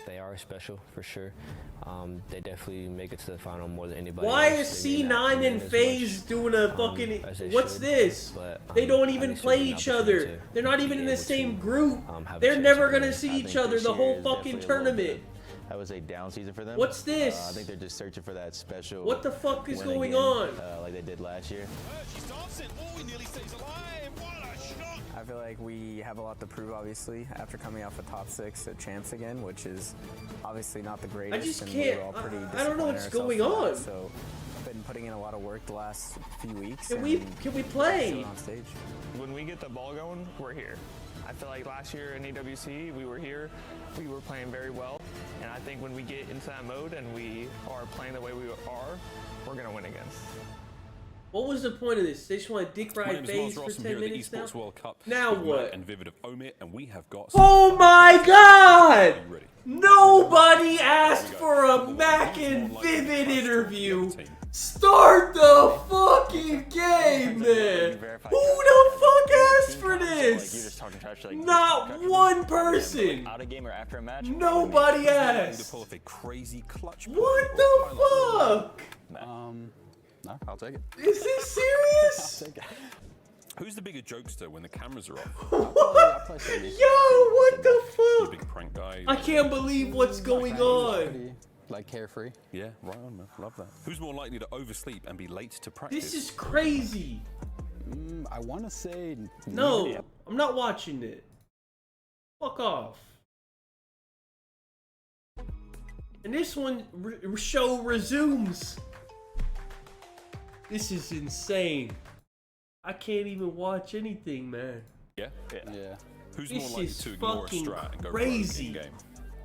They are special for sure. They definitely make it to the final more than anybody Why else. is They may not C9 win and as FaZe much, doing a fucking... as they What's should, this? but, They don't I even think play there's an each opportunity other. to They're not even in be the able same to, group. have a They're chance never of gonna winning. see I each think other this the year whole is fucking definitely a little tournament. bit- I would say down season for them. What's this? I think they're just searching for that special. What the fuck is win going again, on? like they did last year. I feel like we have a lot to prove, obviously, after coming off a top 6 at Champs again, which is obviously not the greatest. just and can't- we were all pretty I don't know disappointed what's in going ourselves for on. that, So I've been putting in a lot of work the last few weeks. Can we play? still on stage. When we get the ball going, we're here. I feel like last year in EWC, we were here, we were playing very well, and I think when we get into that mode and we are playing the way we are, we're gonna win again. What was the point of this? They just want to dick My ride name is FaZe Miles for Ross. I'm 10 here at the minutes now? Esports World Cup. Now with what? Matt and Vivid of Omit, and we have got. Oh my god! Ready. Nobody asked for a Mac and Vivid interview. Start the fucking game, man. Who the fuck asked for this? Not one person. Out of game or after a match. Nobody asked. Pull off a crazy clutch. What the fuck? No, I'll take it. Is this serious? I'll take it. Who's the bigger jokester when the cameras are off? What? Yo, what the You fuck? big prank guy. I can't believe what's going on. Like carefree. Yeah, right on, man. Love that. Who's more likely to oversleep and be late to practice? This is crazy. I want to say No, I'm not watching it. Fuck off. And this one show resumes. This is insane. I can't even watch anything, man. Yeah? Yeah. Who's This more likely is to ignore a fucking strat and go crazy. rogue in game?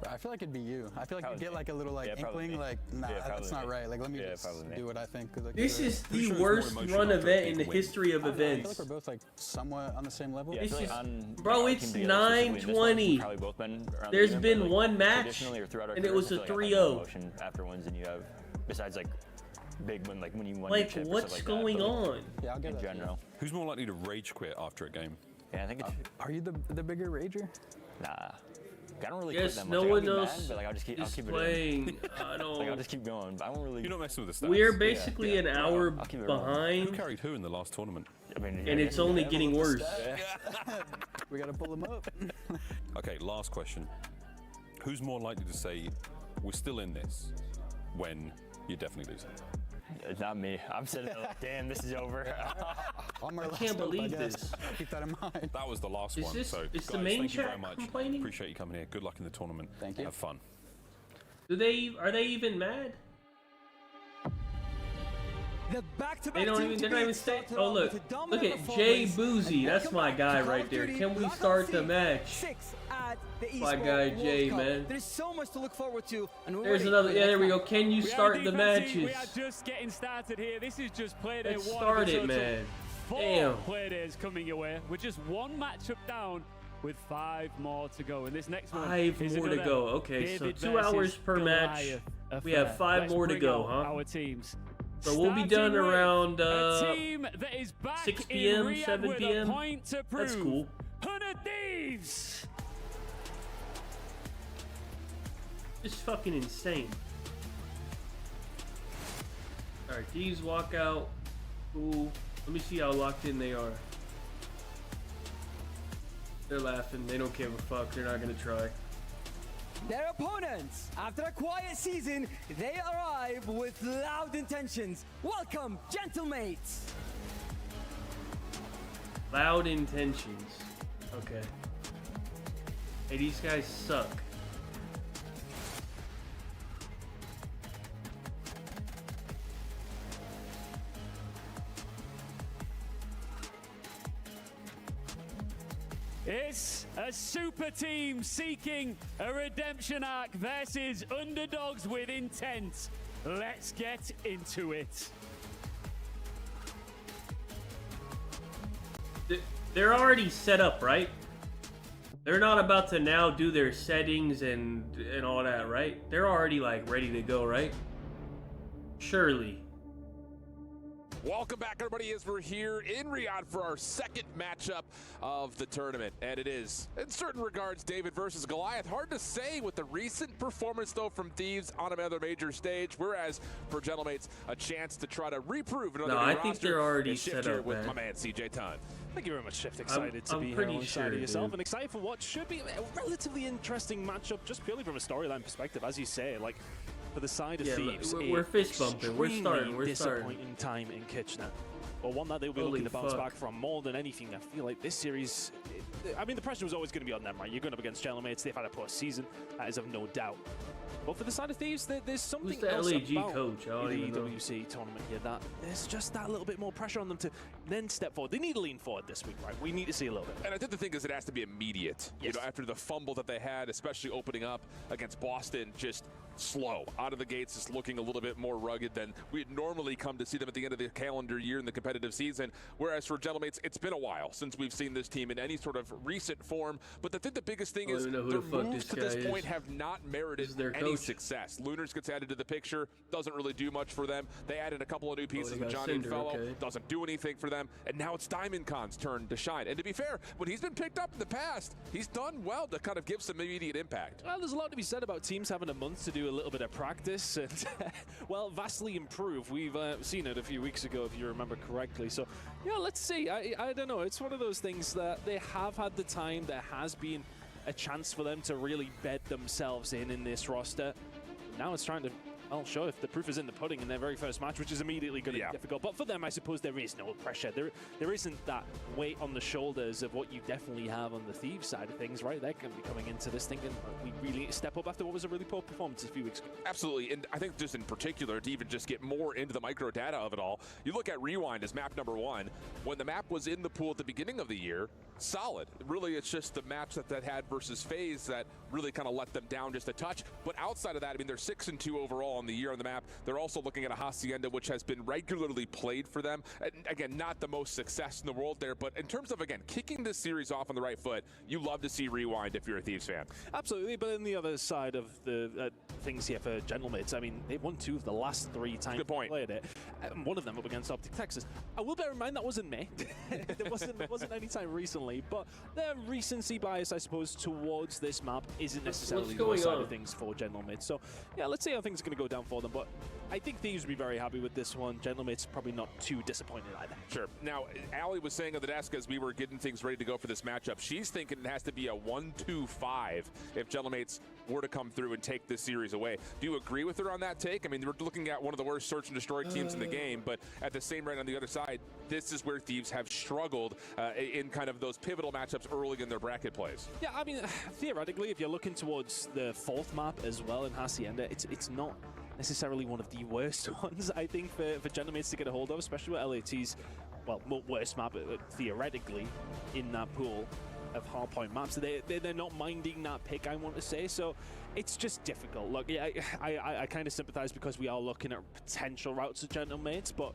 I feel like it'd be you. I feel like you get like a little like inkling, me. like nah, Yeah, that's not me. right. Like let me Yeah, just probably me. do what I think. 'Cause I can This do it. is the worst run event in the history of I don't know, I feel events. like we're both like somewhat on the same level. This is, bro, it's 9:20. There's been one match, and it was a 3-0. After wins, and you have besides like big win, like when you won. Like, what's going on? Yeah, I'll get in that. general. Who's more likely to rage quit after a game? Yeah, I think. Are you the bigger rager? Nah. I don't really Yes, quit that no much. one I'll be mad, else but like I'll just keep is it playing. in. I don't. Like I'll just keep going. But I won't really. You're not messing with the stats. We're basically an hour I'll keep it rolling. behind. Who carried who in the last tournament? I mean, And it's only getting worse. We gotta pull them up. Okay, last question. Who's more likely to say, we're still in this, when you're definitely losing? It's not me. I'm sitting there like, damn, this is over. I can't believe this. Keep that in mind. That was the last Is one. this- So, is guys, the main thank you chat very much. complaining? Appreciate you coming here. Good luck in the tournament. Thank you. Have fun. Are they even mad? They don't even. They're not even staying. Oh look! Look at Jay Boozy. That's my guy right there. Can we start the match? My guy Jay, man. There's so much to look forward to. And There's another. Yeah, there we go. Can you start the matches? We are just getting started here. This is just play day Let's one. start of the it, total. man. 4 Damn. play days coming your way. We're just one matchup down with 5 more to go. And this next one 5 is more to another go. Okay, so David 2 versus hours per match. Goliath We have affair. 5 Let's more to bring go, out huh? Our teams. So we'll be Starting done with around a team that is back 6 in p.m., Riyadh 7 with a p.m. point to That's prove. cool. Thieves. It's fucking insane. Alright, these walk out. Cool. Let me see how locked in they are. They're laughing. They don't give a fuck. They're not gonna try. Their opponents, after a quiet season, they arrive with loud intentions. Welcome, gentlemates. Loud intentions. Okay. Hey, these guys suck. It's a super team seeking a redemption arc versus underdogs with intent. Let's get into it. They're already set up, right? They're not about to now do their settings and all that, right? They're already like ready to go, right? Surely. Welcome back, everybody, as we're here in Riyadh for our second matchup of the tournament. And it is, in certain regards, David versus Goliath. Hard to say with the recent performance, though, from Thieves on another major stage, whereas for Gentlemates, a chance to try to reprove another No, new I roster. think they're already And Shift set here up, with man. my man, CJ Ton. Thank you very much, Shift. Excited to be here alongside of yourself, and excited for what should be a relatively interesting matchup, just purely from a storyline perspective, as you say. Like, for the side of Thieves, we're fist bumping. We're starting. We're starting. Disappointing time in Kitchener. Or one that they'll be looking to bounce back from more than anything. I feel like this series, I mean, the pressure was always going to be on them, right? You're going up against Gentlemates. They've had a poor season. That is of no doubt. But for the side of Thieves, there's something Who's the else LAG about coach? I don't the even know. EWC tournament here that there's just that little bit more pressure on them to then step forward. They need to lean forward this week, right? We need to see a little bit. And I think the thing is it has to be immediate. Yes. You know, after the fumble that they had, especially opening up against Boston, just slow. Out of the gates, just looking a little bit more rugged than we'd normally come to see them at the end of the calendar year in the competitive season. Whereas for Gentlemates, it's been a while since we've seen this team in any sort of recent form. But I think the biggest thing is their moves to this point have not merited any success. Lunars gets added to the picture, doesn't really do much for them. They added a couple of new pieces with Johnny and Fellow, doesn't do anything for them. And now it's Diamond Khan's turn to shine. And to be fair, when he's been picked up in the past, he's done well to kind of give some immediate impact. Well, there's a lot to be said about teams having a month to do a little bit of practice and, well, vastly improve. We've seen it a few weeks ago, if you remember correctly. So, yeah, let's see. I don't know. It's one of those things that they have had the time. There has been a chance for them to really bed themselves in this roster. Now it's trying to, well, show if the proof is in the pudding in their very first match, which is immediately going to be difficult. But for them, I suppose there is no pressure. There isn't that weight on the shoulders of what you definitely have on the Thieves side of things, right? They're going to be coming into this thinking, we really need to step up after what was a really poor performance a few weeks ago. Absolutely, and I think just in particular, to even just get more into the micro data of it all, you look at Rewind as map number 1. When the map was in the pool at the beginning of the year, solid. Really, it's just the match that had versus FaZe that really kind of let them down just a touch. But outside of that, I mean, they're 6-2 overall on the year on the map. They're also looking at a Hacienda, which has been regularly played for them. And again, not the most success in the world there, but in terms of, again, kicking this series off on the right foot, you love to see Rewind if you're a Thieves fan. Absolutely, but on the other side of the things here for Gentlemates, I mean, they've won 2 of the last 3 times they played it. One of them up against Optic Texas. I will bear in mind that wasn't May. There wasn't any time recently, but their recency bias, I suppose, towards this map isn't necessarily the worst side of things for Gentlemates. So, yeah, let's see how things are going to go down for them, but I think Thieves will be very happy with this one. Gentlemates probably not too disappointed either. Sure. Now, Allie was saying on the desk as we were getting things ready to go for this matchup, she's thinking it has to be a 1-2-5 if Gentlemates were to come through and take this series away. Do you agree with her on that take? I mean, we're looking at one of the worst search and destroy teams in the game, but at the same rate on the other side, this is where Thieves have struggled in kind of those pivotal matchups early in their bracket plays. Yeah, I mean, theoretically, if you're looking towards the 4th map as well in Hacienda, it's not necessarily one of the worst ones, I think, for Gentlemates to get a hold of, especially with LAT's, well, worst map, theoretically, in that pool of Hardpoint maps. So they're not minding that pick, I want to say, so it's just difficult. Look, yeah, I kind of sympathize because we are looking at potential routes to Gentlemates, but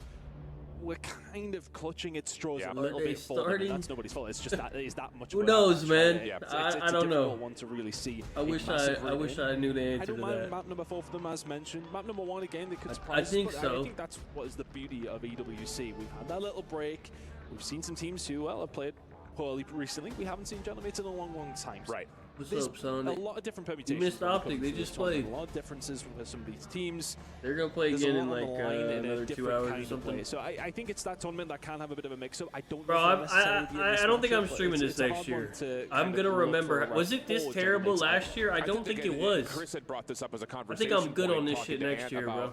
we're kind of clutching at straws a little bit for them, and that's nobody's fault. It's just that it is that much. Who knows, man? Yeah, I don't know. One to really see. I wish I knew the answer to that. I don't mind map number 4 for them, as mentioned. Map number 1 again, they could surprise. I think so. I think that's what is the beauty of EWC. We've had that little break. We've seen some teams who have played poorly recently. We haven't seen Gentlemates in a long time. Right. There's up, son? a lot of different permutations. You missed Optic. They just played. A lot of differences with some of these teams. They're going to play again in like another 2 hours or something. So I think it's that tournament that can have a bit of a mix-up. I don't I don't think I'm streaming this next year. I'm going to remember. Was it this terrible last year? I don't think it was. Chris had brought this up as a I conversation. think I'm good on this shit next year, bro.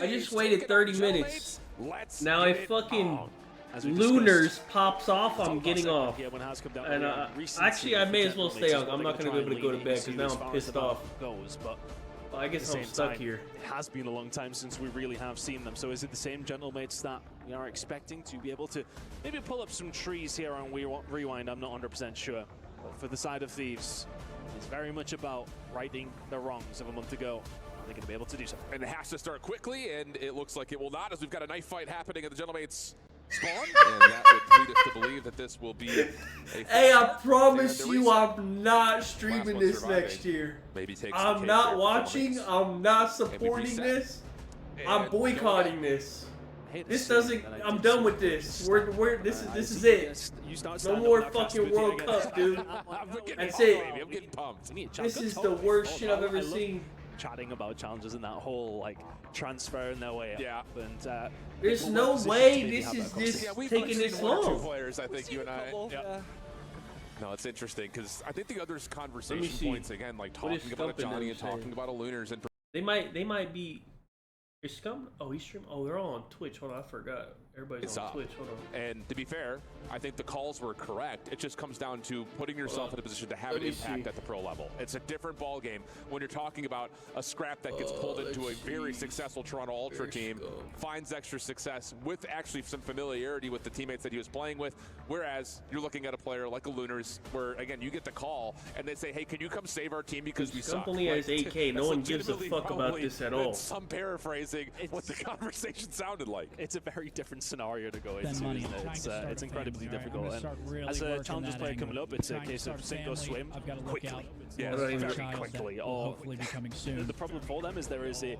I just waited 30 minutes. Now if fucking Lunars pops off, I'm getting off. And actually, I may as well stay on. I'm not going to be able to go to bed because now I'm pissed off. I guess I'm stuck here. It has been a long time since we really have seen them. So is it the same gentlemates that we are expecting to be able to maybe pull up some trees here on Rewind? I'm not 100% sure. But for the side of Thieves, it's very much about righting the wrongs of a month ago. They're going to be able to do so. And it has to start quickly, and it looks like it will not, as we've got a knife fight happening at the gentlemates spawn. And that would lead us to believe that this will be a Hey, I promise you I'm not streaming this next year. Maybe I'm not watching. I'm not supporting this. I'm boycotting this. This doesn't. I'm done with this. This is it. No more fucking World Cup, dude. That's it. I'm getting pumped. This is the worst shit I've ever seen. Chatting about challenges in that whole like transfer in their way up, and there's no way this is taking this long. Players, I think you and I. No, it's interesting because I think the other conversation points again, like talking about a Johnny and talking about a Lunars, and they might be. Is Scum? Oh, he's streaming. Oh, they're all on Twitch. Hold on, I forgot. Everybody's on Twitch. Hold on. And to be fair, I think the calls were correct. It just comes down to putting yourself in a position to have an impact at the pro level. It's a different ball game when you're talking about a scrap that gets pulled into a very successful Toronto Ultra team, finds extra success with actually some familiarity with the teammates that he was playing with. Whereas you're looking at a player like a Lunars, where again you get the call and they say, "Hey, can you come save our team because we suck?" Only has 8K. No one gives a fuck about this at all. Some paraphrasing what the conversation sounded like. It's a very different scenario to go into. It's incredibly difficult. And as a Challengers player coming up, it's a case of sink or swim quickly. Yeah, very quickly. Or the problem for them is there is a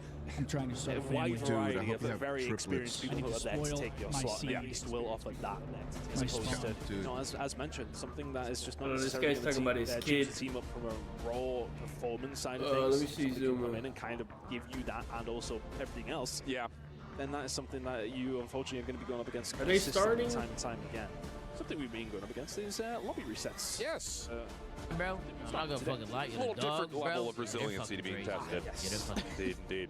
wide variety of very experienced people who are there to take your slot. The East will offer that next, as opposed to, as mentioned, something that is just not necessarily this guy's talking about his kid. Team up from a raw performance side of things. Let me see Zoom come in and kind of give you that, and also everything else. Yeah. Then that is something that you unfortunately are going to be going up against. Are they starting? Time and time again. Something we've been going up against is lobby resets. Yes. Bro, I'm not gonna fucking lie. A little different level of resiliency to being tested. Yes. Indeed.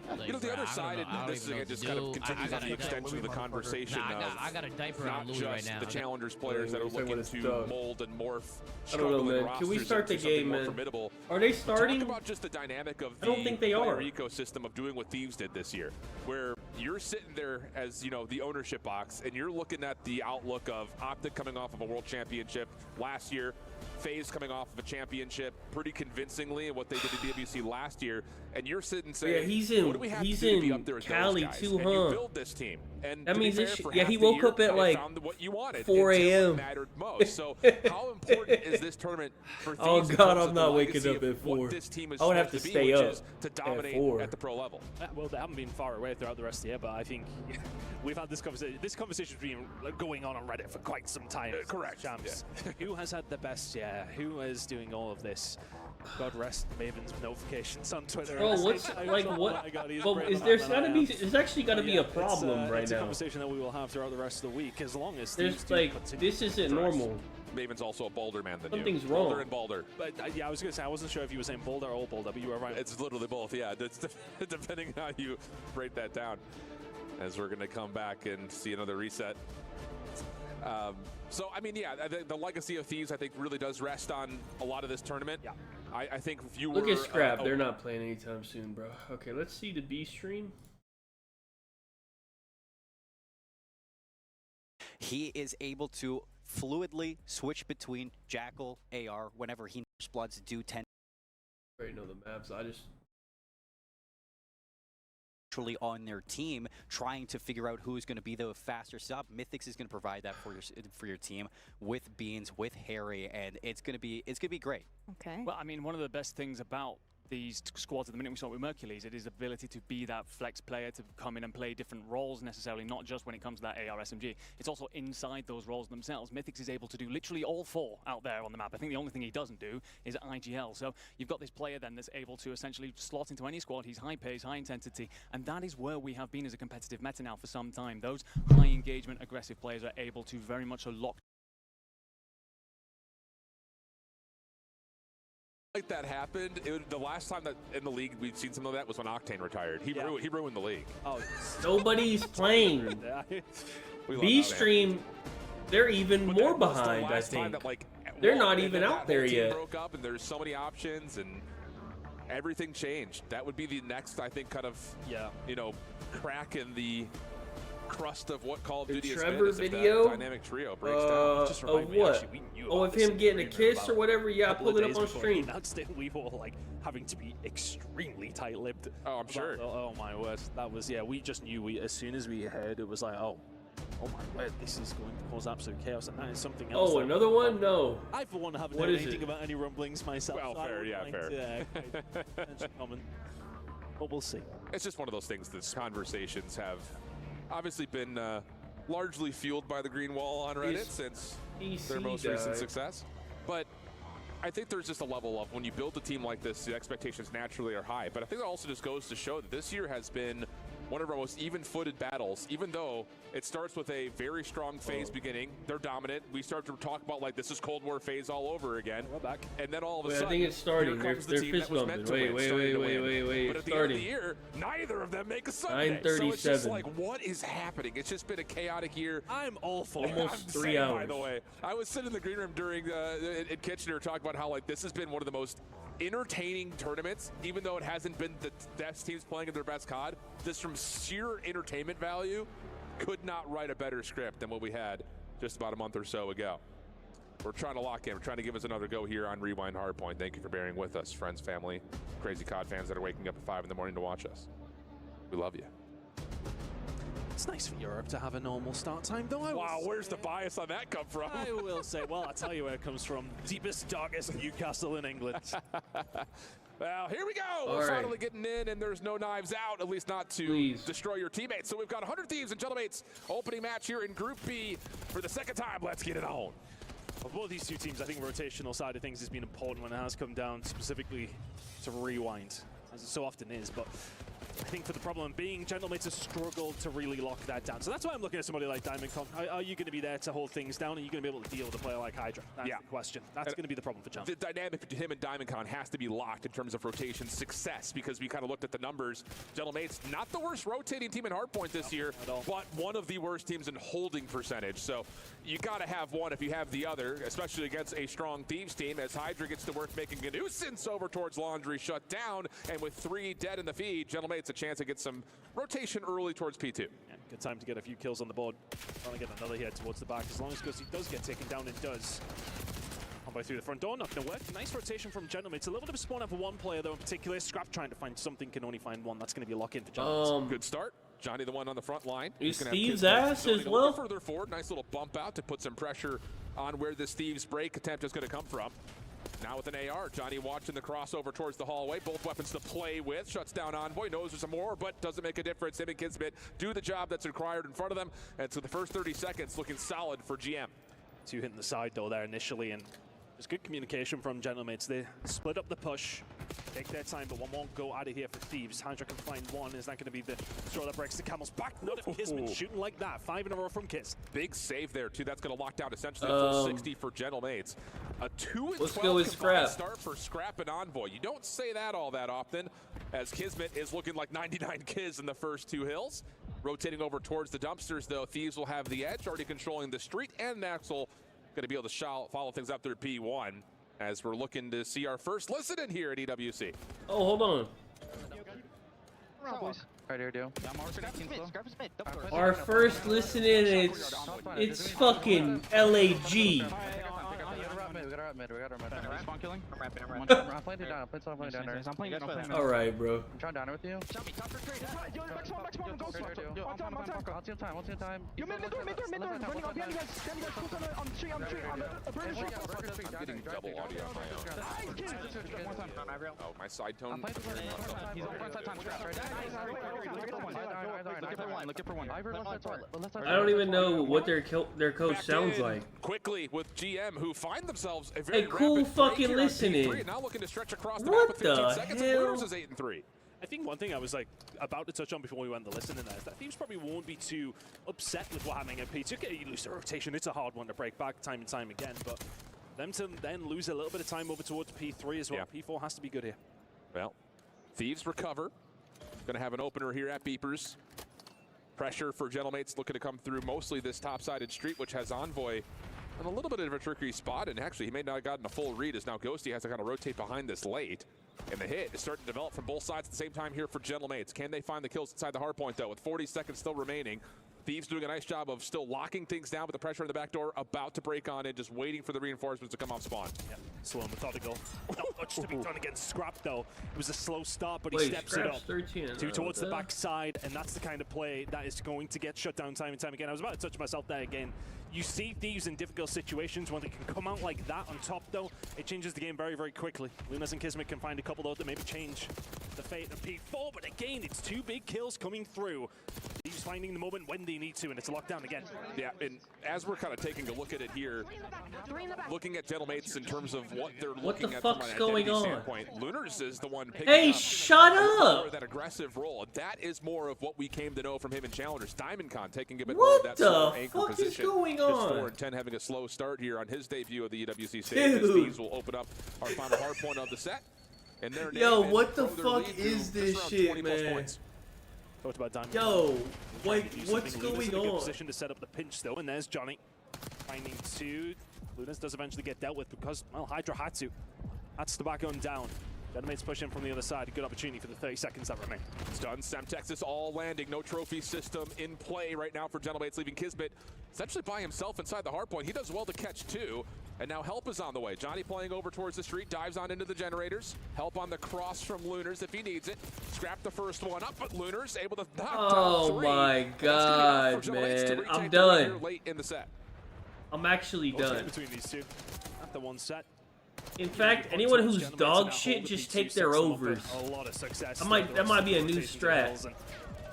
Like, you know, the other side, and this again just kind of continues on the extension of the conversation I got a diaper not on Louis just right now. the Challengers players that are looking to mold and morph. I don't know, man. Can we start the game, man? Formidable. Are they starting? Talk about just the dynamic of the I don't think they are. ecosystem of doing what Thieves did this year, where you're sitting there as, you know, the ownership box, and you're looking at the outlook of Optic coming off of a world championship last year, FaZe coming off of a championship pretty convincingly, what they did at BWC last year, and you're sitting saying, what do we have to do to be up there as Cali those guys? too, and huh? you build this team. And that means he woke up at like 4 a.m. mattered most. So how important is this tournament for Thieves? Oh God, I'm not waking up at 4. This team is I would have to stay up to dominate at the pro level. Well, they haven't been far away throughout the rest of the year, but I think we've had this conversation. This conversation's been going on Reddit for quite some time. Correct. Champs. Who has had the best year? Who is doing all of this? God rest Maven's notifications on Twitter. Oh, what's like what? Well, is there's gotta be? There's actually gotta be a problem right it's now. A conversation that we will have throughout the rest of the week, as long as there's like this isn't normal. Maven's also a Boulder man than Something's you. wrong. Boulder and Boulder. But yeah, I was gonna say I wasn't sure if you were saying Boulder or Boulder, but you were right. It's literally both. Yeah, it's depending on how you break that down. As we're gonna come back and see another reset. So, I mean, yeah, the legacy of Thieves, I think, really does rest on a lot of this tournament. Yeah. I think if you were... Look at Scrap. They're not playing anytime soon, bro. Okay, let's see the B stream. He is able to fluidly switch between Jackal, AR, whenever he bloods do tend... I already know the maps. I just... on their team, trying to figure out who's going to be the faster sub. Mythics is going to provide that for your team with Beans, with Harry, and it's going to be great. Okay. Well, I mean, one of the best things about these squads at the minute we saw with Mercules, it is the ability to be that flex player, to come in and play different roles necessarily, not just when it comes to that AR SMG. It's also inside those roles themselves. Mythics is able to do literally all 4 out there on the map. I think the only thing he doesn't do is IGL. So you've got this player then that's able to essentially slot into any squad. He's high pace, high intensity, and that is where we have been as a competitive meta now for some time. Those high engagement, aggressive players are able to very much lock. Like that happened, the last time that in the league we've seen some of that was when Octane retired. He ruined the league. Oh, nobody's playing. B stream, they're even more behind. I think that, like, they're not even out there yet. Broke up, and there's so many options, and everything changed. That would be the next, I think, kind of, you know, crack in the crust of what Call of Duty has been, is if that dynamic trio breaks down. Of what? Oh, of him getting a kiss or whatever? Yeah, I pulled it up on stream. We were like having to be extremely tight-lipped. Oh, I'm sure. Oh my word, that was we just knew as soon as we heard it was like oh my word, this is going to cause absolute chaos, and that is something else. Oh, another one? No. I for one haven't heard anything about any rumblings myself. Well, so fair, fair. But we'll see. It's just one of those things that conversations have obviously been largely fueled by the Green Wall on Reddit since their most recent success. But I think there's just a level of when you build a team like this, the expectations naturally are high. But I think it also just goes to show that this year has been one of our most even-footed battles, even though it starts with a very strong phase beginning. They're dominant. We start to talk about like this is Cold War phase all over again. We're back. And then all of a sudden, I think it's starting. They're fist bumping. Wait. But at the end of the year, neither of them make a Sunday. 9:37. So it's just like, what is happening? It's just been a chaotic year. I'm all for it. Almost 3 hours. By the way, I was sitting in the green room during in Kitchener talking about how like this has been one of the most entertaining tournaments, even though it hasn't been the best teams playing in their best COD. Just from sheer entertainment value, could not write a better script than what we had just about a month or so ago. We're trying to lock in. We're trying to give us another go here on Rewind Hardpoint. Thank you for bearing with us, friends, family, crazy COD fans that are waking up at 5 in the morning to watch us. We love you. It's nice for Europe to have a normal start time, though. Wow, where's the bias on that come from? I will say, well, I'll tell you where it comes from. Deepest, darkest Newcastle in England. Well, here we go. We're finally getting in, and there's no knives out, at least not to destroy your teammates. So we've got 100 Thieves and Gentlemates opening match here in Group B for the second time. Let's get it on. Of both these two teams, I think rotational side of things has been important when it has come down specifically to Rewind, as it so often is. But I think for the problem being, Gentlemates have struggled to really lock that down. So that's why I'm looking at somebody like Diamondcon. Are you going to be there to hold things down? Are you going to be able to deal with a player like Hydra? That's the question. That's going to be the problem for John. The dynamic between him and Diamondcon has to be locked in terms of rotation success, because we kind of looked at the numbers. Gentlemates, not the worst rotating team in Hardpoint this year, but one of the worst teams in holding percentage. So you got to have one if you have the other, especially against a strong Thieves team, as Hydra gets to work making a nuisance over towards Laundry, shut down, and with 3 dead in the feed, Gentlemates a chance to get some rotation early towards P2. Yeah, good time to get a few kills on the board. Trying to get another here towards the back, as long as he does get taken down, and does. On by through the front door, not going to work. Nice rotation from Gentlemates. A little bit of a spawn out for one player, though, in particular. Scrap trying to find something, can only find one. That's going to be a lock-in for Gentlemates. Good start. Johnny, the one on the front line. Is Thieves' ass as well? Further forward, nice little bump out to put some pressure on where this Thieves break attempt is going to come from. Now with an AR, Johnny watching the crossover towards the hallway. Both weapons to play with. Shuts down Envoy. Knows there's some more, but doesn't make a difference. Him and Kidsmith do the job that's required in front of them. And so the first 30 seconds looking solid for GM. 2 hitting the side door there initially, and there's good communication from Gentlemates. They split up the push, take their time, but one won't go out of here for Thieves. Hydra can find one. Is that going to be the throw that breaks the Camel's back? Not if Kismet shooting like that. 5 in a row from Kiss. Big save there, too. That's going to lock down essentially a full 60 for Gentlemates. A 2-12 start for Scrap and Envoy. You don't say that all that often, as Kismet is looking like 99 Kiz in the first 2 hills. Rotating over towards the dumpsters, though, Thieves will have the edge, already controlling the street, and Naxel going to be able to follow things up through P1 as we're looking to see our first listen-in here at EWC. Oh, hold on. Right here, dude. Our first listen-in, it's fucking LAG. Alright, bro. I'm trying down with you. I'm getting double audio on my own. Oh, my side tone. I don't even know what their coach sounds like. Quickly with GM, who find themselves a very cool fucking listening. Now looking to stretch across the what map with 15 seconds. hell? Is 8-3. I think one thing I was like about to touch on before we went to listen in there is that Thieves probably won't be too upset with what happening at P2. Okay, you lose the rotation, it's a hard one to break back time and time again, but them to then lose a little bit of time over towards P3 as well. Yeah. P4 has to be good here. Well, Thieves recover. Going to have an opener here at Beepers. Pressure for Gentlemates looking to come through mostly this top-sided street, which has Envoy in a little bit of a trickery spot, and actually he may not have gotten a full read as now Ghosty has to kind of rotate behind this late. And the hit is starting to develop from both sides at the same time here for Gentlemates. Can they find the kills inside the hardpoint though? With 40 seconds still remaining. Thieves doing a nice job of still locking things down with the pressure in the back door, about to break on in, just waiting for the reinforcements to come off spawn. Yep. Slow and methodical. Not much to be done against Scrap though. It was a slow start, but he steps it up. 13 towards the backside, and that's the kind of play that is going to get shut down time and time again. I was about to touch myself there again. You see Thieves in difficult situations when they can come out like that on top though, it changes the game very, very quickly. Lunas and Kismet can find a couple though that maybe change the fate of P4, but again, it's 2 big kills coming through. Thieves finding the moment when they need to, and it's a lockdown again. Yeah, and as we're kind of taking a look at it here, looking at Gentlemates in terms of what they're looking at from an identity standpoint, Lunars is the one picking up shut up! That aggressive role. That is more of what we came to know from him in Challengers. DiamondCon taking a bit more of that sort of anchor position. Going on? Just 4-10 having a slow start here on his debut of the EWC stage. Thieves will open up our final hard point of the set. And yo, what the fuck is this shit, man? Talked about Diamond. Yo, wait, what's going in a good on? Position to set up the pinch though, and there's Johnny finding 2. Lunas does eventually get dealt with because, well, Hydra had to. That's the back gun down. Gentlemates push in from the other side. A good opportunity for the 30 seconds that remain. It's done. Texas all landing. No trophy system in play right now for Gentlemates, leaving Kismet essentially by himself inside the hardpoint. He does well to catch 2. And now help is on the way. Johnny playing over towards the street, dives on into the generators. Help on the cross from Lunars if he needs it. Scrap the first one up, but Lunars able to knock down 3. My God, man. I'm done. Late in the set. I'm actually done. Between these two. After one set. In fact, anyone who's dog shit, just take their overs. A lot of success. That might be a new strat.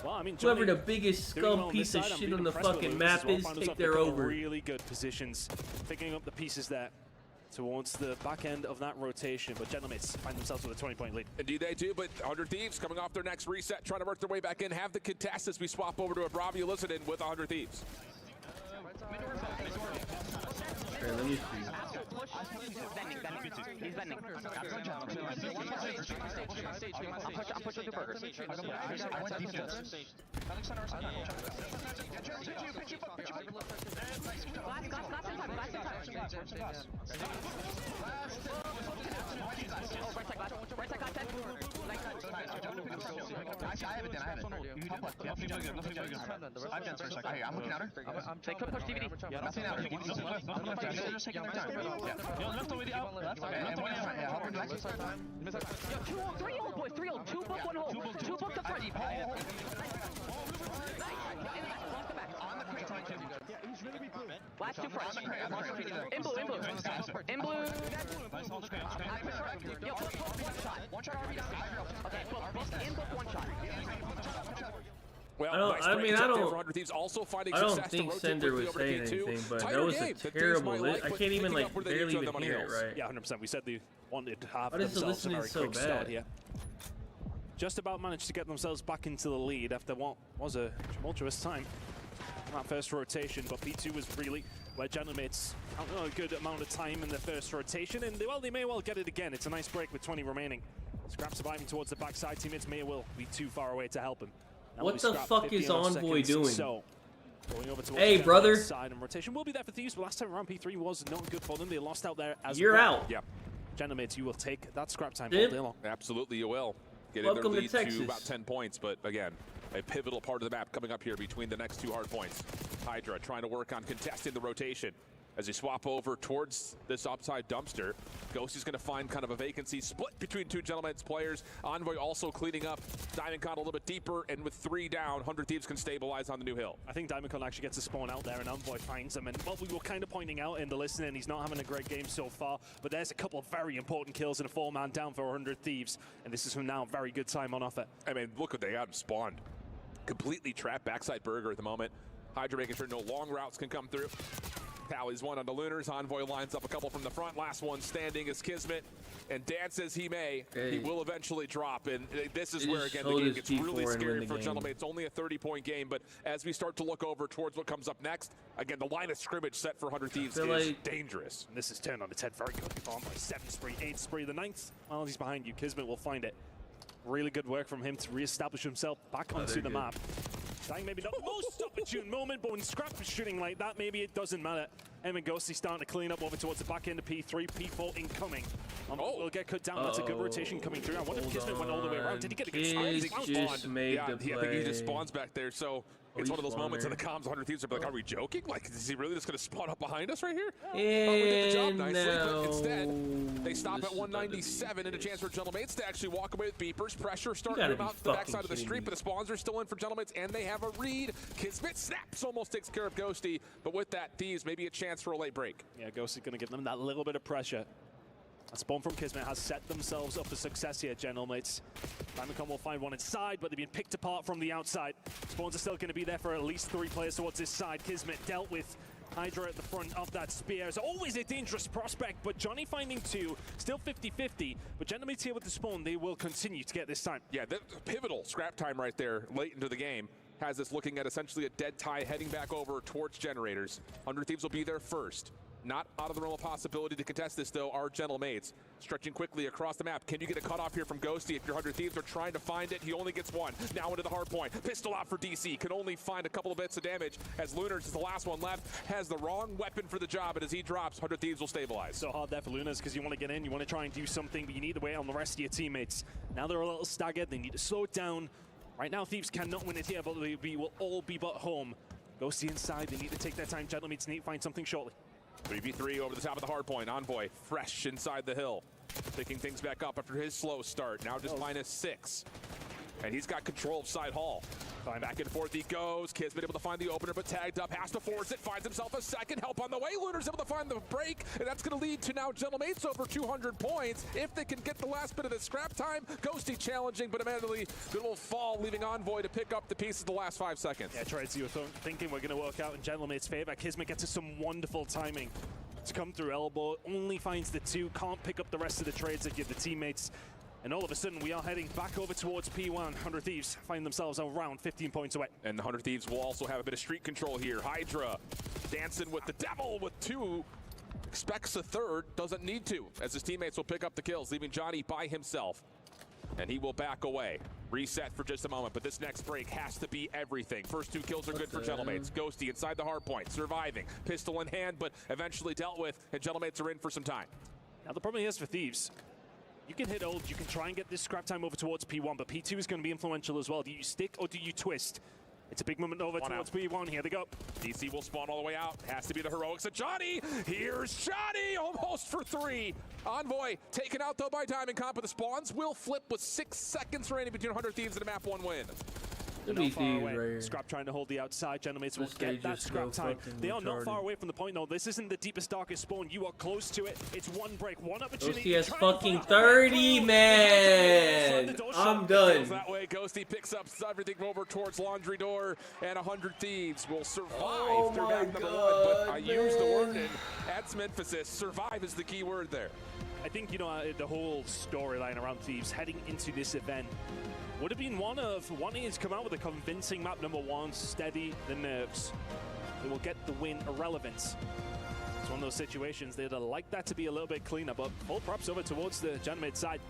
Well, I mean, whoever the biggest scum piece of shit on the fucking map is, take their over. Really good positions, picking up the pieces there towards the back end of that rotation. But Gentlemates find themselves with a 20-point lead. Indeed they do, but 100 Thieves coming off their next reset, trying to work their way back in, have the contest as we swap over to a Bravi Elizabeth with 100 Thieves. Okay, let me see. He's bending. I'm pushing 2 burgers. I went defense. I have it then. I've done for a second. Hey, I'm looking at her. They could push DVD. Nothing out. Just taking their time. Yo, left over the out. Left over the front. Yo, 3 old boys. 3 old. 2 book, 1 hole. 2 book the front. Last 2 fronts. In blue. In blue. Yo, one shot. Okay, in book 1 shot. Well, I don't think Sender was saying anything, but that was a terrible. I can't even barely even hear it right. Yeah, 100%. We said they wanted to have Why is the themselves a listening very so quick bad? start here. Just about managed to get themselves back into the lead after what was a tumultuous time. That first rotation, but P2 was really where Gentlemates a good amount of time in the first rotation, and they may well get it again. It's a nice break with 20 remaining. Scrap surviving towards the backside. Teammates may will be too far away to help him. What the fuck is Envoy doing? So, going over hey, brother. Side and rotation will be there for Thieves, but last time around P3 was not good for them. They lost out there as You're well. out. Yeah. Gentlemates, you will take that scrap time all day long. Absolutely, you will. Getting their lead to about 10 points, but again, a pivotal part of the map coming up here between the next 2 hard points. Hydra trying to work on contesting the rotation as they swap over towards this upside dumpster. Ghosty's going to find kind of a vacancy split between 2 Gentlemates players. Envoy also cleaning up. DiamondCon a little bit deeper, and with 3 down, 100 Thieves can stabilize on the new hill. I think DiamondCon actually gets a spawn out there, and Envoy finds him. And what we were kind of pointing out in the listening, he's not having a great game so far, but there's a couple of very important kills and a 4-man down for 100 Thieves. And this is from now very good time on offer. I mean, look what they got spawned. Completely trapped backside burger at the moment. Hydra making sure no long routes can come through. Tally's one on the Lunars. Envoy lines up a couple from the front. Last one standing is Kismet. And Dan says he may. He will eventually drop. And this is where, again, the game gets really scary for Gentlemen. It's only a 30-point game. But as we start to look over towards what comes up next, again, the line of scrimmage set for 100 Thieves is dangerous. And this is turned on its head very quickly. By 7 spree, 8 spree. The 9th, well, he's behind you. Kismet will find it. Really good work from him to reestablish himself back onto the map. Dying maybe not the most opportune moment, but when Scrap is shooting like that, maybe it doesn't matter. And Ghosty starting to clean up over towards the back end of P3, P4 incoming. Will get cut down. That's a good rotation coming through. I wonder if Kismet went all the way around. Did he get a good start? I think he just spawns back there. So it's one of those moments in the comms, 100 Thieves are like, are we joking? Like, is he really just going to spawn up behind us right here? We did the job nicely, but instead, they stop at 197 and a chance for Gentlemates to actually walk away with beepers. Pressure starting to mount to the backside of the street, but the spawns are still in for Gentlemates, and they have a read. Kismet snaps, almost takes care of Ghosty, but with that, Thieves, maybe a chance for a late break. Yeah, Ghosty's going to give them that little bit of pressure. A spawn from Kismet has set themselves up for success here, Gentlemates. Famicom will find one inside, but they've been picked apart from the outside. Spawns are still going to be there for at least 3 players towards this side. Kismet dealt with Hydra at the front of that spear. It's always a dangerous prospect, but Johnny finding 2, still 50-50. But Gentlemates here with the spawn, they will continue to get this time. Yeah, the pivotal scrap time right there late into the game has us looking at essentially a dead tie heading back over towards Generators. 100 Thieves will be there first. Not out of the realm of possibility to contest this, though, are Gentlemates. Stretching quickly across the map. Can you get a cutoff here from Ghosty? If your 100 Thieves are trying to find it, he only gets 1. Now into the hard point. Pistol out for DC. Can only find a couple of bits of damage as Lunars is the last one left. Has the wrong weapon for the job, and as he drops, 100 Thieves will stabilize. So hard there for Lunars because you want to get in, you want to try and do something, but you need to wait on the rest of your teammates. Now they're a little staggered. They need to slow it down. Right now, Thieves cannot win it here, but they will all be but home. Ghosty inside. They need to take their time. Gentlemates need to find something shortly. 3v3 over the top of the hard point. Envoy fresh inside the hill. Picking things back up after his slow start. Now just -6. And he's got control of side hall. Back and forth he goes. Kismet able to find the opener, but tagged up. Has to force it. Finds himself a second. Help on the way. Lunar's able to find the break. And that's going to lead to now Gentlemates over 200 points. If they can get the last bit of the scrap time. Ghosty challenging, but immediately good little fall, leaving Envoy to pick up the pieces the last 5 seconds. Yeah, Trades, you were thinking we're going to work out in Gentlemates' favor. Kismet gets to some wonderful timing to come through elbow. Only finds the 2. Can't pick up the rest of the trades that give the teammates. And all of a sudden, we are heading back over towards P1. 100 Thieves find themselves around 15 points away. And the 100 Thieves will also have a bit of street control here. Hydra dancing with the devil with 2. Expects a 3rd, doesn't need to, as his teammates will pick up the kills, leaving Johnny by himself. And he will back away. Reset for just a moment, but this next break has to be everything. First 2 kills are good for Gentlemates. Ghosty inside the hard point, surviving. Pistol in hand, but eventually dealt with, and Gentlemates are in for some time. Now the problem here is for Thieves. You can hit ult, you can try and get this scrap time over towards P1, but P2 is going to be influential as well. Do you stick or do you twist? It's a big moment over towards P1. Here they go. DC will spawn all the way out. Has to be the heroics of Johnny. Here's Johnny, almost for 3. Envoy taken out though by Diamond Comp, but the spawns will flip with 6 seconds remaining between 100 Thieves and a map 1 win. Not far away. Right, Scrap trying to hold the outside. Gentlemates will get that scrap time. They are not far away from the point though. This isn't the deepest, darkest spawn. You are close to it. It's 1 break, 1 opportunity. Ghosty has fucking 30, man. I'm done. That way, Ghosty picks up everything over towards Laundry Door, and 100 Thieves will survive through map number 1. But I used the word, and adds some emphasis. Survive is the key word there. I think, you know, the whole storyline around Thieves heading into this event would have been one of wanting to come out with a convincing map number 1, steady the nerves. They will get the win irrelevant. It's one of those situations they'd like that to be a little bit cleaner, but full props over towards the Gentlemates side.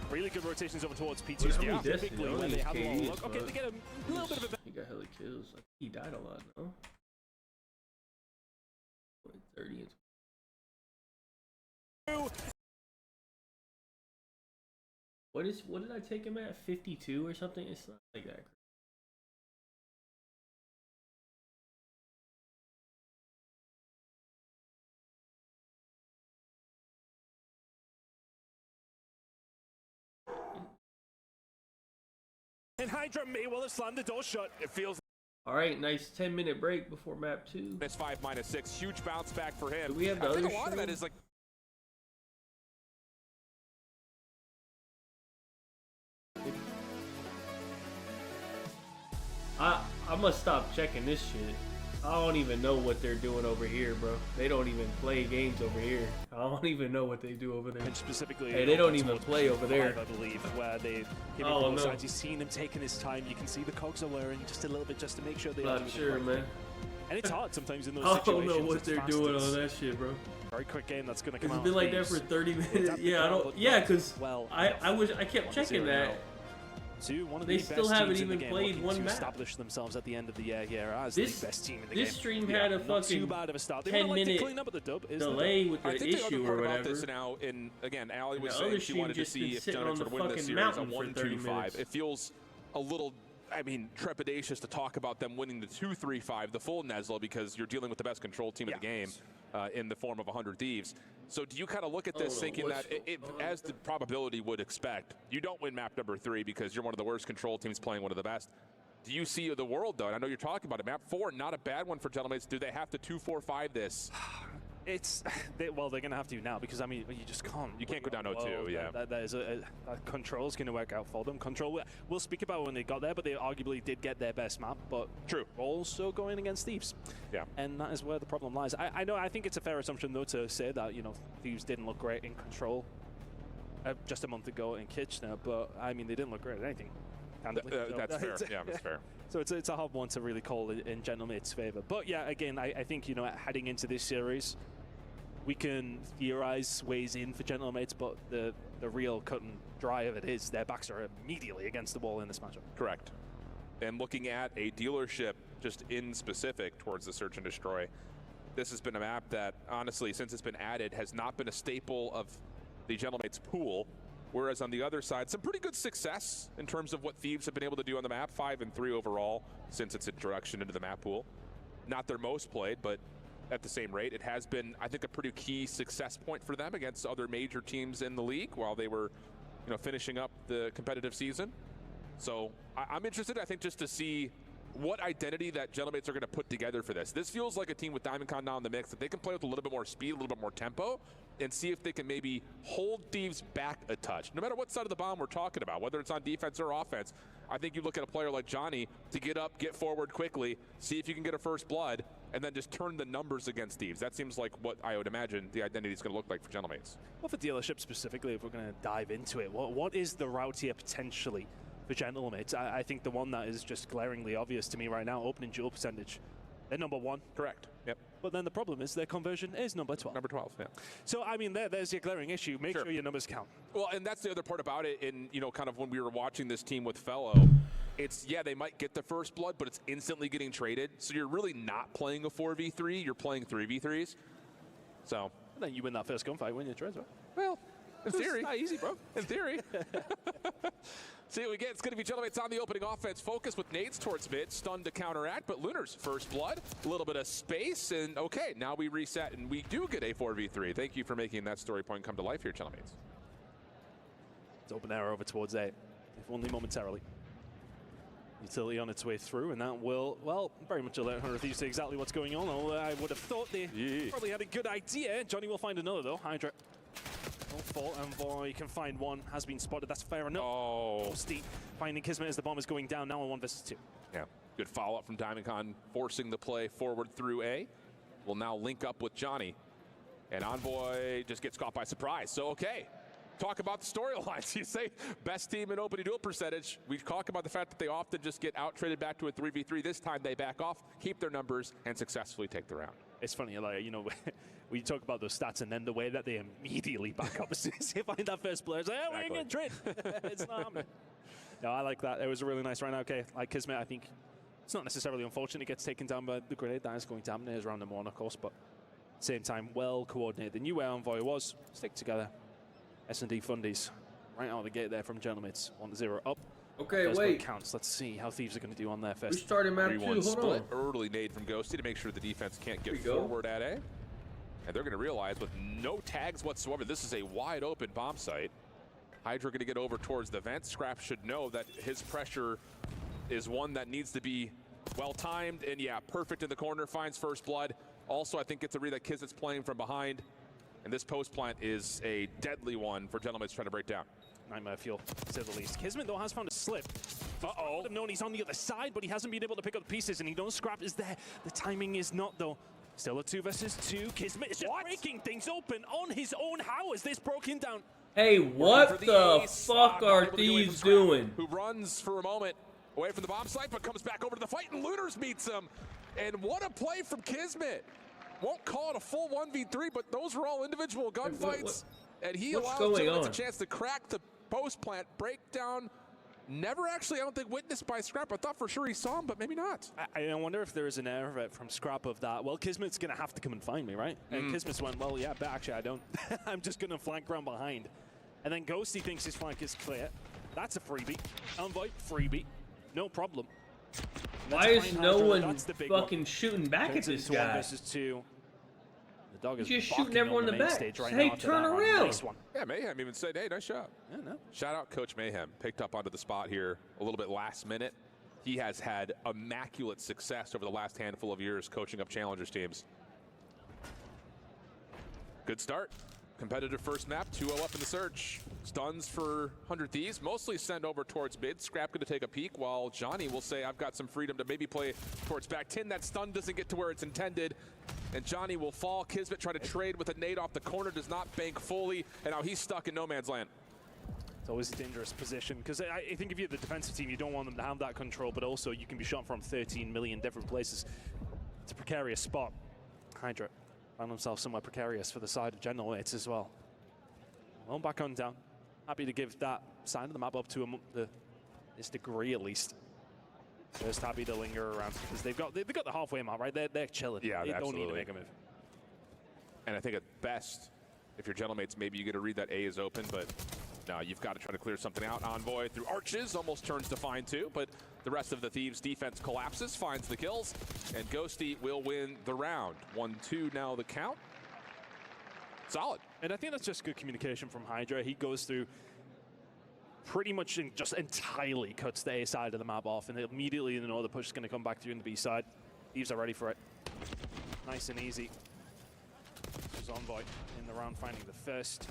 Really good rotations over towards P2. Yeah, typically when they have a little look. Okay, they get a little bit of a... He got hella kills. Like, he died a lot, no? 30 and... What did I take him at? 52 or something? It's not like that. And Hydra may well have slammed the door shut. It feels... All right, nice 10-minute break before map 2. It's 5 - 6. Huge bounce back for him. Do we have the I think other a lot of that is like... I must stop checking this shit. I don't even know what they're doing over here, bro. They don't even play games over here. I don't even know what they do over there. And specifically, hey, they don't even play over there. I believe, where they give both sides. You've seen him taking his time. You can see the cogs are whirring just a little bit just to make sure they Not sure, man. And it's hard sometimes in those I situations. don't know what they're doing on that shit, bro. Very quick game that's going to come out. It's been like that for 30 minutes. Yeah, I don't. Yeah, because I kept checking that. to one of They the still best haven't teams in the even game, played looking one to map. establish themselves at the end of the year here as the best team in the game. This stream had a not too fucking bad of a start. They would 10 like to minute clean up at the dub. delay with I the think the other issue part or about whatever. this now, and again, Allie And was the saying other she stream wanted to just been see if sitting Genetics on the would win this fucking series on mountain for 30 1-2-5. minutes. It feels a little, I mean, trepidatious to talk about them winning the 2-3-5, the full Nesla, because you're dealing with the best control team in the game in the form of 100 Thieves. So do you kind of look at this thinking that, as the probability would expect, you don't win map number 3 because you're one of the worst control teams playing one of the best? Do you see the world, though? And I know you're talking about it. Map 4, not a bad one for Gentlemates. Do they have to 2-4-5 this? It's well, they're gonna have to now because I mean you just can't. You can't go down 0-2. Yeah, that is that control's gonna work out for them. Control, we'll speak about when they got there, but they arguably did get their best map. But true, also going against Thieves. Yeah, and that is where the problem lies. I know. I think it's a fair assumption though to say that Thieves didn't look great in Control just a month ago in Kitchener, but I mean they didn't look great at anything. That's fair. Yeah, that's fair. So it's a hard one to really call in Gentlemate's favor. But yeah, again, I think heading into this series, we can theorize ways in for Gentlemates, but the real cut and dry of it is their backs are immediately against the wall in this matchup. Correct. And looking at a dealership just in specific towards the Search and Destroy, this has been a map that honestly, since it's been added, has not been a staple of the Gentlemates pool. Whereas on the other side, some pretty good success in terms of what Thieves have been able to do on the map, 5-3 overall since its introduction into the map pool. Not their most played, but at the same rate, it has been, I think, a pretty key success point for them against other major teams in the league while they were, finishing up the competitive season. So I'm interested, I think, just to see what identity that Gentlemates are going to put together for this. This feels like a team with DiamondCon now in the mix that they can play with a little bit more speed, a little bit more tempo, and see if they can maybe hold Thieves back a touch. No matter what side of the bomb we're talking about, whether it's on defense or offense, I think you look at a player like Johnny to get up, get forward quickly, see if you can get a first blood, and then just turn the numbers against Thieves. That seems like what I would imagine the identity is going to look like for Gentlemates. Well, for dealership specifically, if we're going to dive into it, what is the route here potentially for Gentlemates? I think the one that is just glaringly obvious to me right now, opening duel percentage. They're number 1. Correct. Yep. But then the problem is their conversion is number 12. Number 12, yeah. So, I mean, there's your glaring issue. Make sure your numbers count. Well, and that's the other part about it. And, kind of when we were watching this team with Fellow, it's, they might get the first blood, but it's instantly getting traded. So you're really not playing a 4v3. You're playing 3v3s. So. And then you win that first gunfight, win your trades, right? Well, in theory. It's not easy, bro. In theory. See what we get. It's going to be Gentlemates on the opening offense. Focus with nades towards mid. Stunned to counteract, but Lunar's first blood. A little bit of space, and okay, now we reset, and we do get a 4v3. Thank you for making that story point come to life here, Gentlemates. It's open arrow over towards A, if only momentarily. Utility on its way through, and that will, well, very much alert 100 Thieves to exactly what's going on. Although I would have thought they probably had a good idea. Johnny will find another, though. Hydra. Fall, Envoy can find one, has been spotted, that's fair enough. Oh. Steep finding Kismet as the bomb is going down, now on 1 versus 2. Yeah, good follow-up from DiamondCon, forcing the play forward through A. Will now link up with Johnny. And Envoy just gets caught by surprise, so okay. Talk about the storylines. You say best team in opening duel percentage. We talk about the fact that they often just get out-traded back to a 3v3. This time they back off, keep their numbers, and successfully take the round. It's funny, like, we talk about those stats and then the way that they immediately back up as soon as they find that first player. It's like, oh, we're going to trade. It's not happening. No, I like that. It was a really nice round. Okay, like Kismet, I think it's not necessarily unfortunate it gets taken down by the grenade. That is going to happen. It is round number 1, of course, but same time, well coordinated. They knew where Envoy was. Stick together. S&D fundies right out of the gate there from Gentlemates. 1-0 up. Okay, first wait. Counts. Let's see how Thieves are going to do on their first. We started map 2. Hold split. on. Early nade from Ghosty to make sure the defense can't get forward at A. And they're going to realize with no tags whatsoever, this is a wide open bomb site. Hydra going to get over towards the vent. Scrap should know that his pressure is one that needs to be well timed. And yeah, perfect in the corner, finds first blood. Also, I think it's a read that Kismet's playing from behind. And this post plant is a deadly one for Gentlemates trying to break down. Nightmare fuel, to say the least. Kismet, though, has found a slip. Uh-oh. Would have known he's on the other side, but he hasn't been able to pick up the pieces, and he knows Scrap is there. The timing is not, though. Still a 2 versus 2. Kismet is just breaking things open on his own. How is this broken down? Hey, what the fuck are Thieves doing? Who runs for a moment away from the bomb site, but comes back over to the fight, and Lunars meets him. And what a play from Kismet. Won't call it a full 1v3, but those were all individual gunfights. And he allows Gentlemates a chance to crack the post plant, break down Never actually, I don't think, witnessed by Scrap. I thought for sure he saw him, but maybe not. I wonder if there is an error from Scrap of that. Well, Kismet's going to have to come and find me, right? And Kismet's went, well, yeah, but actually I don't. I'm just going to flank around behind. And then Ghosty thinks his flank is clear. That's a freebie. Envoy, freebie. No problem. Why is no one fucking shooting back at this guy? 1 versus 2. The dog is just shooting everyone in the back. Right hey, turn around. Nice one. Yeah, Mayhem even said, hey, nice shot. Yeah, no. Shout out Coach Mayhem. Picked up onto the spot here a little bit last minute. He has had immaculate success over the last handful of years coaching up challengers teams. Good start. Competitive first map, 2-0 up in the surge. Stuns for 100 Thieves, mostly send over towards mid. Scrap going to take a peek, while Johnny will say, I've got some freedom to maybe play towards back 10. That stun doesn't get to where it's intended, and Johnny will fall. Kismet try to trade with a nade off the corner, does not bank fully, and now he's stuck in no man's land. It's always a dangerous position, because I think if you're the defensive team, you don't want them to have that control, but also you can be shot from 13 million different places. It's a precarious spot. Hydra found himself somewhere precarious for the side of General Mates as well. Well, back on down. Happy to give that side of the map up to this degree at least. Just happy to linger around because they've got the halfway mark, right? They're chilling. Yeah, they absolutely. don't need to make a move. And I think at best, if you're General Mates, maybe you get to read that A is open, but no, you've got to try to clear something out. Envoy through arches, almost turns to find 2, but the rest of the Thieves defense collapses, finds the kills, and Ghosty will win the round. 1-2 now the count. Solid. And I think that's just good communication from Hydra. He goes through pretty much just entirely cuts the A side of the map off, and immediately the other push is going to come back through in the B side. Thieves are ready for it. Nice and easy. There's Envoy in the round finding the first.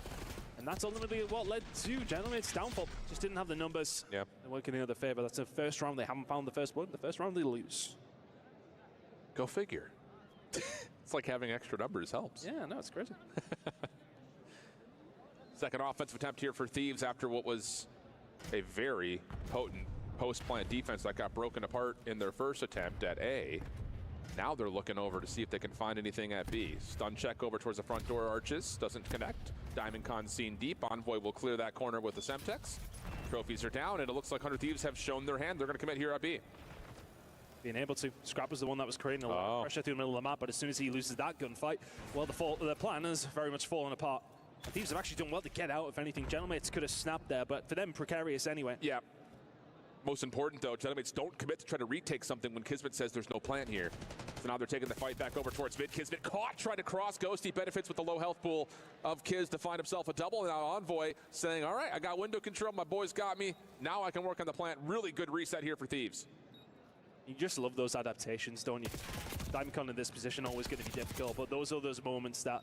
And that's ultimately what led to Gentleman's downfall. Just didn't have the numbers. Yeah. They're working in their favor. That's the first round. They haven't found the first blood. The first round they lose. Go figure. It's like having extra numbers helps. Yeah, no, it's crazy. Second offensive attempt here for Thieves after what was a very potent post-plant defense that got broken apart in their first attempt at A. Now they're looking over to see if they can find anything at B. Stun check over towards the front door arches. Doesn't connect. Diamond Con seen deep. Envoy will clear that corner with the Semtex. Trophies are down, and it looks like 100 Thieves have shown their hand. They're going to commit here at B. Being able to. Scrap was the one that was creating a lot of pressure through the middle of the map, but as soon as he loses that gunfight, well, the plan has very much fallen apart. And Thieves have actually done well to get out, if anything. Gentlemates could have snapped there, but for them, precarious anyway. Yeah. Most important, though, Gentlemates don't commit to try to retake something when Kismet says there's no plant here. So now they're taking the fight back over towards mid. Kismet caught, trying to cross. Ghosty benefits with the low health pool of Kiz to find himself a double. And now Envoy saying, all right, I got window control. My boys got me. Now I can work on the plant. Really good reset here for Thieves. You just love those adaptations, don't you? Diamond in this position always going to be difficult, but those are those moments that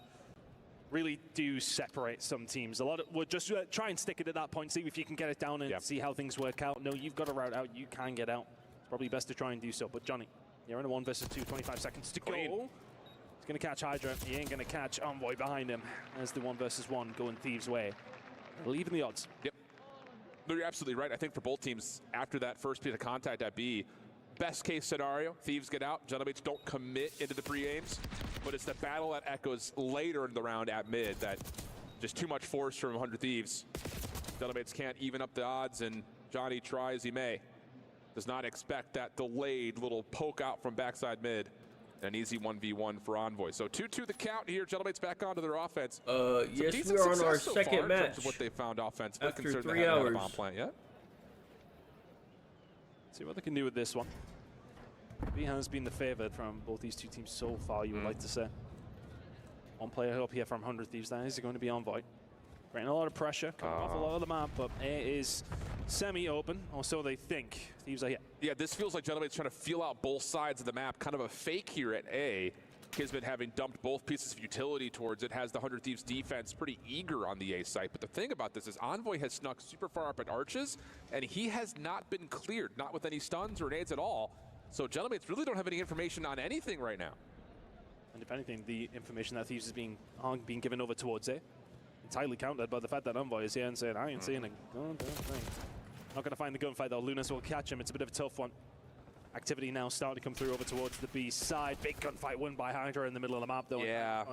really do separate some teams. A lot of, we'll just try and stick it at that point, see if you can get it down and see how things work out. No, you've got a route out, you can get out. It's probably best to try and do so. But Johnny, you're in a 1 versus 2, 25 seconds to go. He's going to catch Hydra. He ain't going to catch Envoy behind him. There's the 1 versus 1 going Thieves' way. Leaving the odds. Yep. No, you're absolutely right. I think for both teams, after that first piece of contact at B, best case scenario, Thieves get out, Gentlemates don't commit into the pre-aims, but it's the battle that echoes later in the round at mid that just too much force from 100 Thieves. Gentlemates can't even up the odds, and Johnny try as he may. Does not expect that delayed little poke out from backside mid. An easy 1v1 for Envoy. So 2-2 the count here. Gentlemates back onto their offense. Yes, we are on our second match. In terms of what they found offensively, after 3 hours. Bomb plant yet. See what they can do with this one. B has been the favored from both these two teams so far, you would like to say. One player up here from 100 Thieves, that is going to be Envoy. Creating a lot of pressure, coming off a lot of the map, but A is semi-open, or so they think. Thieves are here. Yeah, this feels like Gentlemates trying to feel out both sides of the map. Kind of a fake here at A. Kismet having dumped both pieces of utility towards it, has the 100 Thieves defense pretty eager on the A site. But the thing about this is Envoy has snuck super far up at arches, and he has not been cleared, not with any stuns or nades at all. So Gentlemates really don't have any information on anything right now. And if anything, the information that Thieves is being given over towards A, entirely countered by the fact that Envoy is here and saying, I ain't seeing a goddamn thing. Not going to find the gunfight though. Lunas will catch him. It's a bit of a tough one. Activity now starting to come through over towards the B side. Big gunfight won by Hydra in the middle of the map though. Yeah.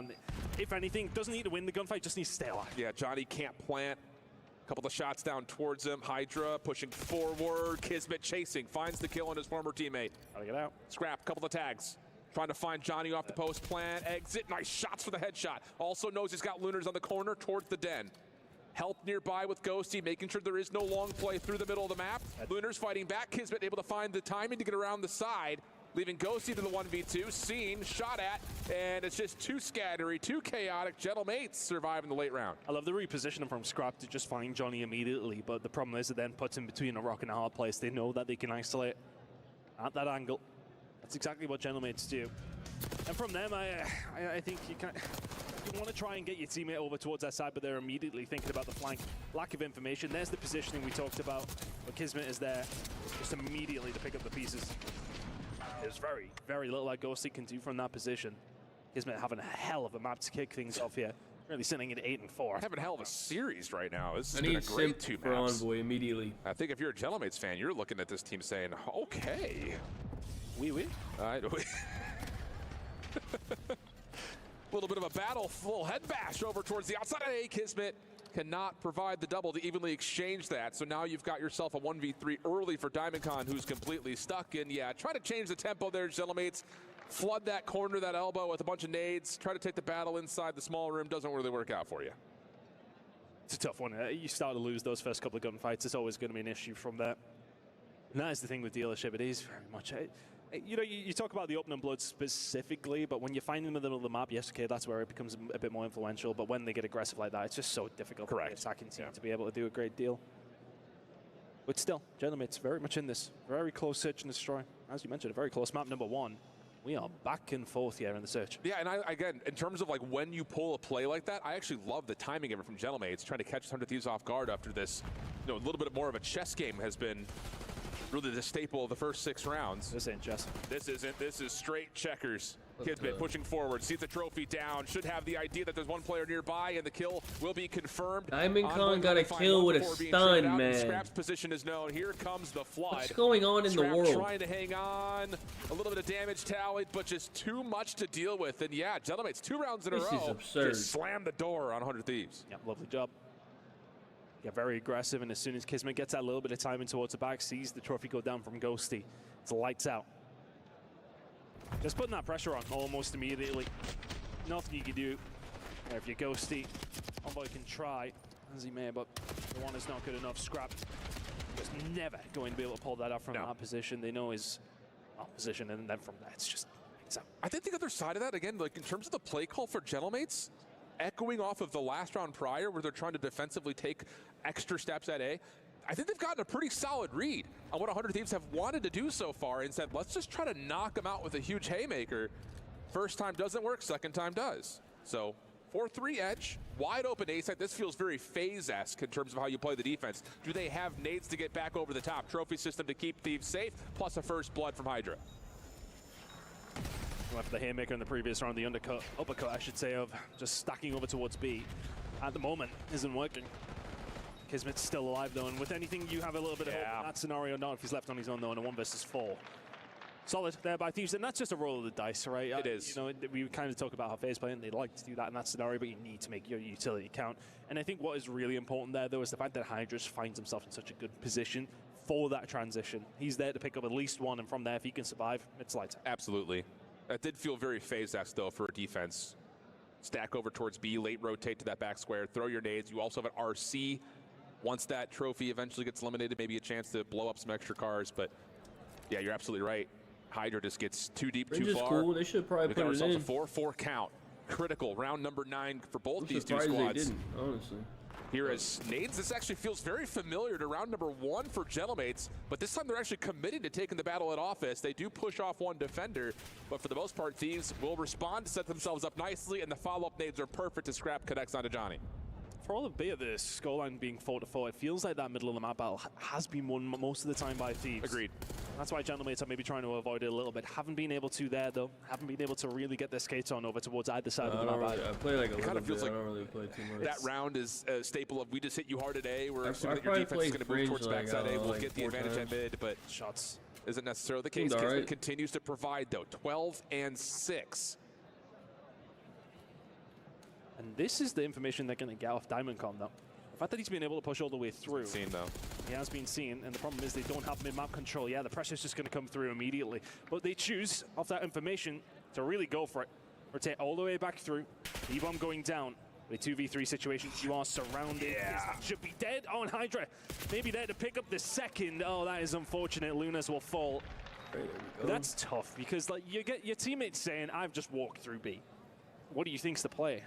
If anything, doesn't need to win the gunfight, just needs to stay alive. Yeah, Johnny can't plant. Couple of shots down towards him. Hydra pushing forward. Kismet chasing. Finds the kill on his former teammate. Gotta get out. Scrap, couple of tags. Trying to find Johnny off the post plan. Exit. Nice shots for the headshot. Also knows he's got Lunars on the corner towards the den. Help nearby with Ghosty, making sure there is no long play through the middle of the map. Lunars fighting back. Kismet able to find the timing to get around the side. Leaving Ghosty to the 1v2, seen, shot at, and it's just too scattery, too chaotic. Gentlemates survive in the late round. I love the repositioning from Scrap to just find Johnny immediately, but the problem is it then puts him between a rock and a hard place. They know that they can isolate at that angle. That's exactly what Gentlemates do. And from them, I think you want to try and get your teammate over towards that side, but they're immediately thinking about the flank. Lack of information. There's the positioning we talked about, but Kismet is there just immediately to pick up the pieces. There's very, very little that Ghosty can do from that position. Kismet having a hell of a map to kick things off here. Really sitting at 8-4. Having a hell of a series right now. This has I been a need great simp 2 for maps. Envoy immediately. I think if you're a Gentlemates fan, you're looking at this team saying, okay. Oui. A little bit of a battle, full head bash over towards the outside. Hey, Kismet cannot provide the double to evenly exchange that. So now you've got yourself a 1v3 early for Diamondcon, who's completely stuck in. Yeah, try to change the tempo there, Gentlemates. Flood that corner, that elbow with a bunch of nades. Try to take the battle inside the small room. Doesn't really work out for you. It's a tough one. You start to lose those first couple of gunfights. It's always going to be an issue from there. And that is the thing with Dealership. It is very much... You know, you talk about the opening blood specifically, but when you find them in the middle of the map, yes, okay, that's where it becomes a bit more influential. But when they get aggressive like that, it's just so difficult for the attacking team to be able to do a great deal. But still, Gentlemates very much in this. Very close search and destroy. As you mentioned, a very close map number 1. We are back and forth here in the search. Yeah, and again, in terms of like when you pull a play like that, I actually love the timing of it from Gentlemates, trying to catch 100 Thieves off guard after this. You know, a little bit more of a chess game has been really the staple of the first 6 rounds. This ain't chess. This isn't. This is straight checkers. Kismet pushing forward, sees the trophy down, should have the idea that there's one player nearby, and the kill will be confirmed. Diamondcon got a kill with a stun, man. Scrap's position is known. Here comes the flood. What's going on in the world? Trying to hang on. A little bit of damage tallied, but just too much to deal with. And yeah, Gentlemates 2 rounds in a row. This is absurd. Just slam the door on 100 Thieves. Yeah, lovely job. Yeah, very aggressive, and as soon as Kismet gets that little bit of timing towards the back, sees the trophy go down from Ghosty, it's lights out. Just putting that pressure on almost immediately. Nothing you can do. If you're Ghosty, Envoy can try, as he may, but the one is not good enough. Scrap was never going to be able to pull that up from that position. They know his position, and then from there, it's just lights out. I think the other side of that, again, like in terms of the play call for Gentlemates, echoing off of the last round prior where they're trying to defensively take extra steps at A, I think they've gotten a pretty solid read on what 100 Thieves have wanted to do so far and said, let's just try to knock them out with a huge haymaker. First time doesn't work, second time does. So 4-3 edge, wide open A site. This feels very phase-esque in terms of how you play the defense. Do they have nades to get back over the top? Trophy system to keep Thieves safe, plus a first blood from Hydra. Went for the haymaker in the previous round, the uppercut, I should say, of just stacking over towards B. At the moment, isn't working. Kismet's still alive though, and with anything you have a little bit of hope in that scenario, not if he's left on his own though in a 1 versus 4. Solid there by Thieves, and that's just a roll of the dice, right? It is. You know, we kind of talk about how phase play, and they like to do that in that scenario, but you need to make your utility count. And I think what is really important there though is the fact that Hydra finds himself in such a good position for that transition. He's there to pick up at least one, and from there, if he can survive, it's lights out. Absolutely. That did feel very phase-esque though for a defense. Stack over towards B, late rotate to that back square, throw your nades. You also have an RC. Once that trophy eventually gets eliminated, maybe a chance to blow up some extra cars. But yeah, you're absolutely right. Hydra just gets too deep, too far. Cool. They should probably put it in. A 4-4 count. Critical. Round number 9 for both these two squads. squads. They didn't, honestly. Here as nades, this actually feels very familiar to round number 1 for Gentlemates, but this time they're actually committed to taking the battle at office. They do push off one defender, but for the most part, Thieves will respond to set themselves up nicely, and the follow-up nades are perfect as Scrap connects onto Johnny. For all the bit of the scoreline being 4-4, it feels like that middle of the map battle has been won most of the time by Thieves. Agreed. That's why Gentlemates are maybe trying to avoid it a little bit. Haven't been able to there, though. Haven't been able to really get their skates on over towards either side of the map. I play like a little bit. Like I don't really play too much. That round is a staple of we just hit you hard at A. We're assuming that your defense is going to move towards backside A. We'll get the advantage at mid, but shots isn't necessarily the case. Kismet continues to provide, though. 12-6. And this is the information they're going to get off Diamondcon, though. The fact that he's been able to push all the way through. Seen though. He has been seen, and the problem is they don't have mid-map control. Yeah, the pressure's just going to come through immediately. But they choose, off that information, to really go for it. Rotate all the way back through. E-bomb going down. A 2v3 situation, you are surrounded. Yeah. Should be dead. Oh, and Hydra maybe there to pick up the second. Oh, that is unfortunate. Lunas will fall. But that's tough because like you get your teammates saying, "I've just walked through B." What do you think's the play?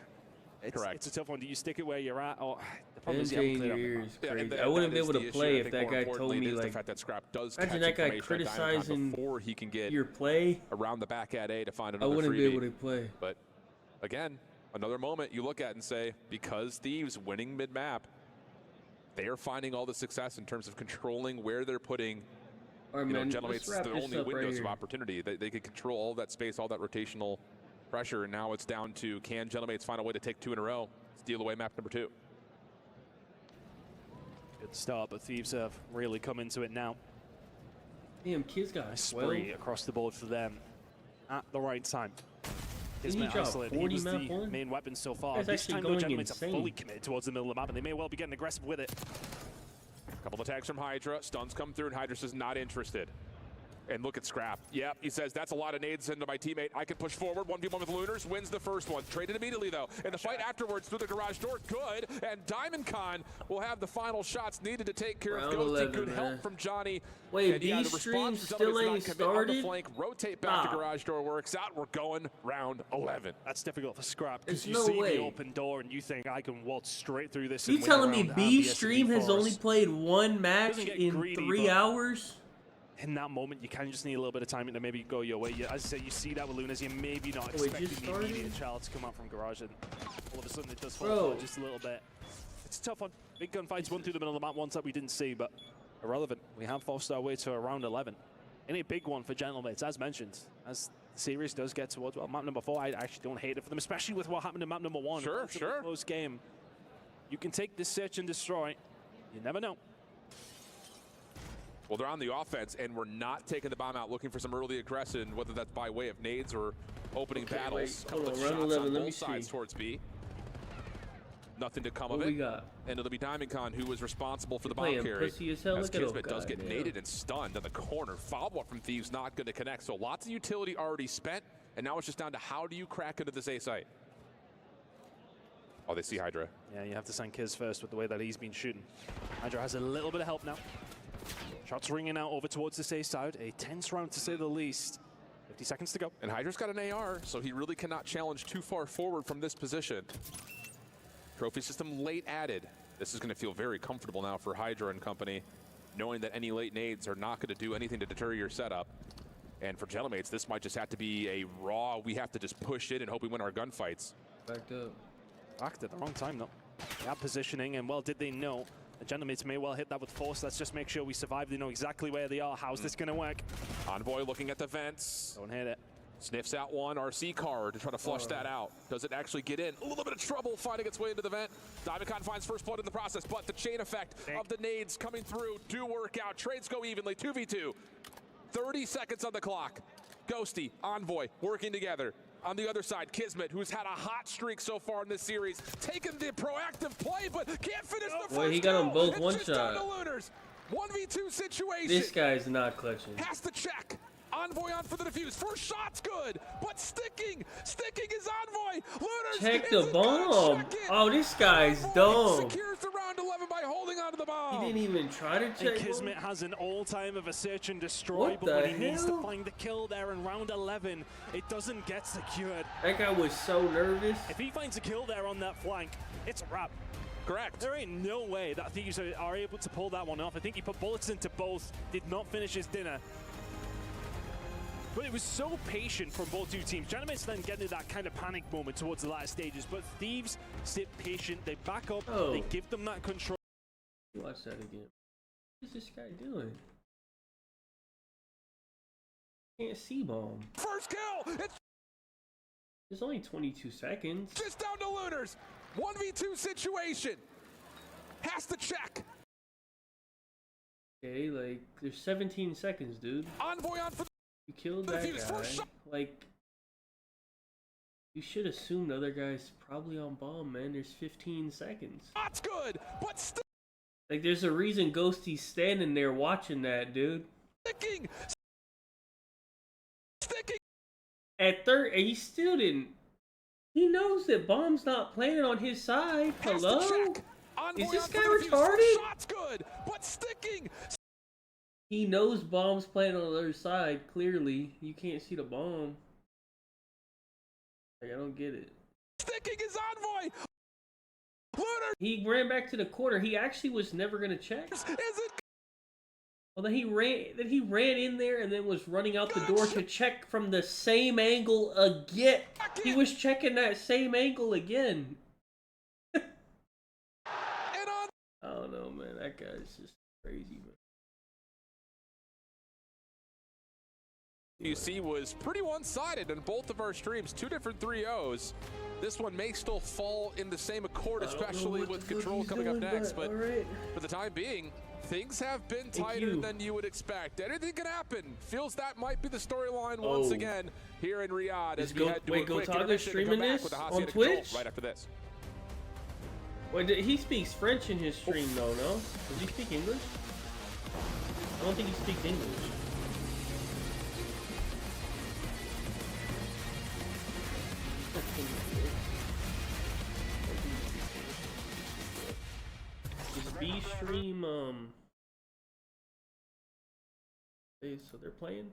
Correct. It's a tough one. Do you stick it where you're at, or the problem is you haven't cleared up the map? Crazy. And I wouldn't be able to the play issue. if that guy told me like. The fact that Scrap does Imagine catch that guy information on Diamond criticizing before he can get your play around the back at A to find I another wouldn't be freebie. able to play. But again, another moment you look at and say, because Thieves winning mid-map, they are finding all the success in terms of controlling where they're putting Gentlemate's the only windows of opportunity. They can control all that space, all that rotational pressure, and now it's down to can Gentlemates find a way to take 2 in a row, steal away map number 2. Good start, but Thieves have really come into it now. Damn, Kids got a spree across the board for them at the right time. Didn't he drop 40 he was map the one? main weapon so far. That's This actually time, though, going Gentlemates are insane. fully committed towards the middle of the map, and they may well be getting aggressive with it. A couple of attacks from Hydra. Stuns come through, and Hydra says not interested. And look at Scrap. Yep, he says, that's a lot of nades into my teammate. I can push forward. 1v1 with Lunars, wins the first one. Traded immediately, though. And the fight afterwards through the garage door, good. And Diamond Con will have the final shots needed to take care of Ghosty. 11, Good man. help from Johnny. Wait, and yeah, these the streams response from still Gentlemates ain't not commit on the started? flank. Rotate back to Stop. garage door works out. We're going round 11. That's difficult for Scrap because There's you no see way. the open door and you think I can waltz straight through this. You and win telling the me round B and the stream has for only us. played one match Doesn't get in greedy, 3 but hours? in that moment, you kind of just need a little bit of time to maybe go your way. As I say, you see that with Lunas, you're maybe not Oh, it expecting just the started? immediate child to come out from garage, and all of a sudden it does fall Bro. apart just a little bit. It's a tough one. Big gunfights run through the middle of the map, ones that we didn't see, but irrelevant. We have forced our way to around 11. And a big one for Gentlemates, as mentioned. As the series does get towards, well, map number 4, I actually don't hate it for them, especially with what happened in map number 1. Sure, Relatively sure. Close game. You can take this search and destroy. You never know. Well, they're on the offense, and we're not taking the bomb out, looking for some early aggression, whether that's by way of nades or opening battles. wait, Couple hold of on, round shots 11, on let me both sides see. towards B. Nothing to come What of we it. got? And it'll be Diamond Con who was responsible for the Playing bomb carry. pussy as hell. As Look at Kismet him. does get Goddamn. naded and stunned in the corner. Follow-up from Thieves not going to connect. So lots of utility already spent, and now it's just down to how do you crack into this A site. Oh, they see Hydra. Yeah, you have to send Kiz first with the way that he's been shooting. Hydra has a little bit of help now. Shots ringing out over towards the safe side. A tense round to say the least. 50 seconds to go. And Hydra's got an AR, so he really cannot challenge too far forward from this position. Trophy system late added. This is going to feel very comfortable now for Hydra and company, knowing that any late nades are not going to do anything to deter your setup. And for Gentlemates, this might just have to be a raw, we have to just push it and hope we win our gunfights. Backed up. Backed at the wrong time, though. They have positioning, and well, did they know? The Gentlemates may well hit that with force. Let's just make sure we survive. They know exactly where they are. How's this going to work? Envoy looking at the vents. Don't hit it. Sniffs out one RC card to try to flush that out. Does it actually get in? A little bit of trouble finding its way into the vent. Diamond Con finds first blood in the process, but the chain effect of the nades coming through do work out. Trades go evenly, 2v2. 30 seconds on the clock. Ghosty, Envoy, working together. On the other side, Kismet, who's had a hot streak so far in this series, taking the proactive play, but can't finish the first Wait, he got them kill. both It's one just down to shot. Lunars. 1v2 situation. This guy's not clutching. Has to check. Envoy on for the defuse. First shot's good, but sticking is Envoy. Lunars Check the isn't gonna bomb. check it. Oh, this guy's dumb. Secures the round 11 by holding onto the bomb. He didn't even try to And check. Kismet has an all-time of a search and destroy, What but the when he needs to hell? find the kill there in round 11, it doesn't get secured. That guy was so nervous. If he finds a kill there on that flank, it's a wrap. Correct. There ain't no way that Thieves are able to pull that one off. I think he put bullets into both, did not finish his dinner. But it was so patient from both two teams. Gentlemates then get into that kind of panic moment towards the latter stages, but Thieves sit patient, they back up, Oh. they give them that control. Watch that again. What is this guy doing? Can't see bomb. First kill. It's only 22 seconds. Just down to Lunars. 1v2 situation. Has to check. Okay, like there's 17 seconds, dude. Envoy on for You killed the that defuse. First guy. shot. Like You should assume the other guy's probably on bomb, man. There's 15 seconds. That's good, but still. Like, there's a reason Ghosty's standing there watching that, dude. Sticking. At third, and he still didn't. He knows that bomb's not planning on his side. Hello? Is this guy retarded? Shot's good, but sticking. He knows bomb's planning on the other side. Clearly, you can't see the bomb. Like, I don't get it. Sticking his envoy. Lunar. He ran back to the corner. He actually was never gonna check. Is it? Well, then he ran in there and then was running out the door to check from the same angle again. He was checking that same angle again. I don't know, man. That guy's just crazy, man. UC was pretty one-sided in both of our streams. 2 different 3-0s. This one may still fall in the same accord, especially with Control coming up next. But for the time being, things have been tighter than you would expect. Anything can happen. Feels that might be the storyline once again here in Riyadh as we head to a quick intermission and come back with the on Twitch right after this. Wait, he speaks French in his stream though, no? Does he speak English? I don't think he speaks English. Is B stream so they're playing?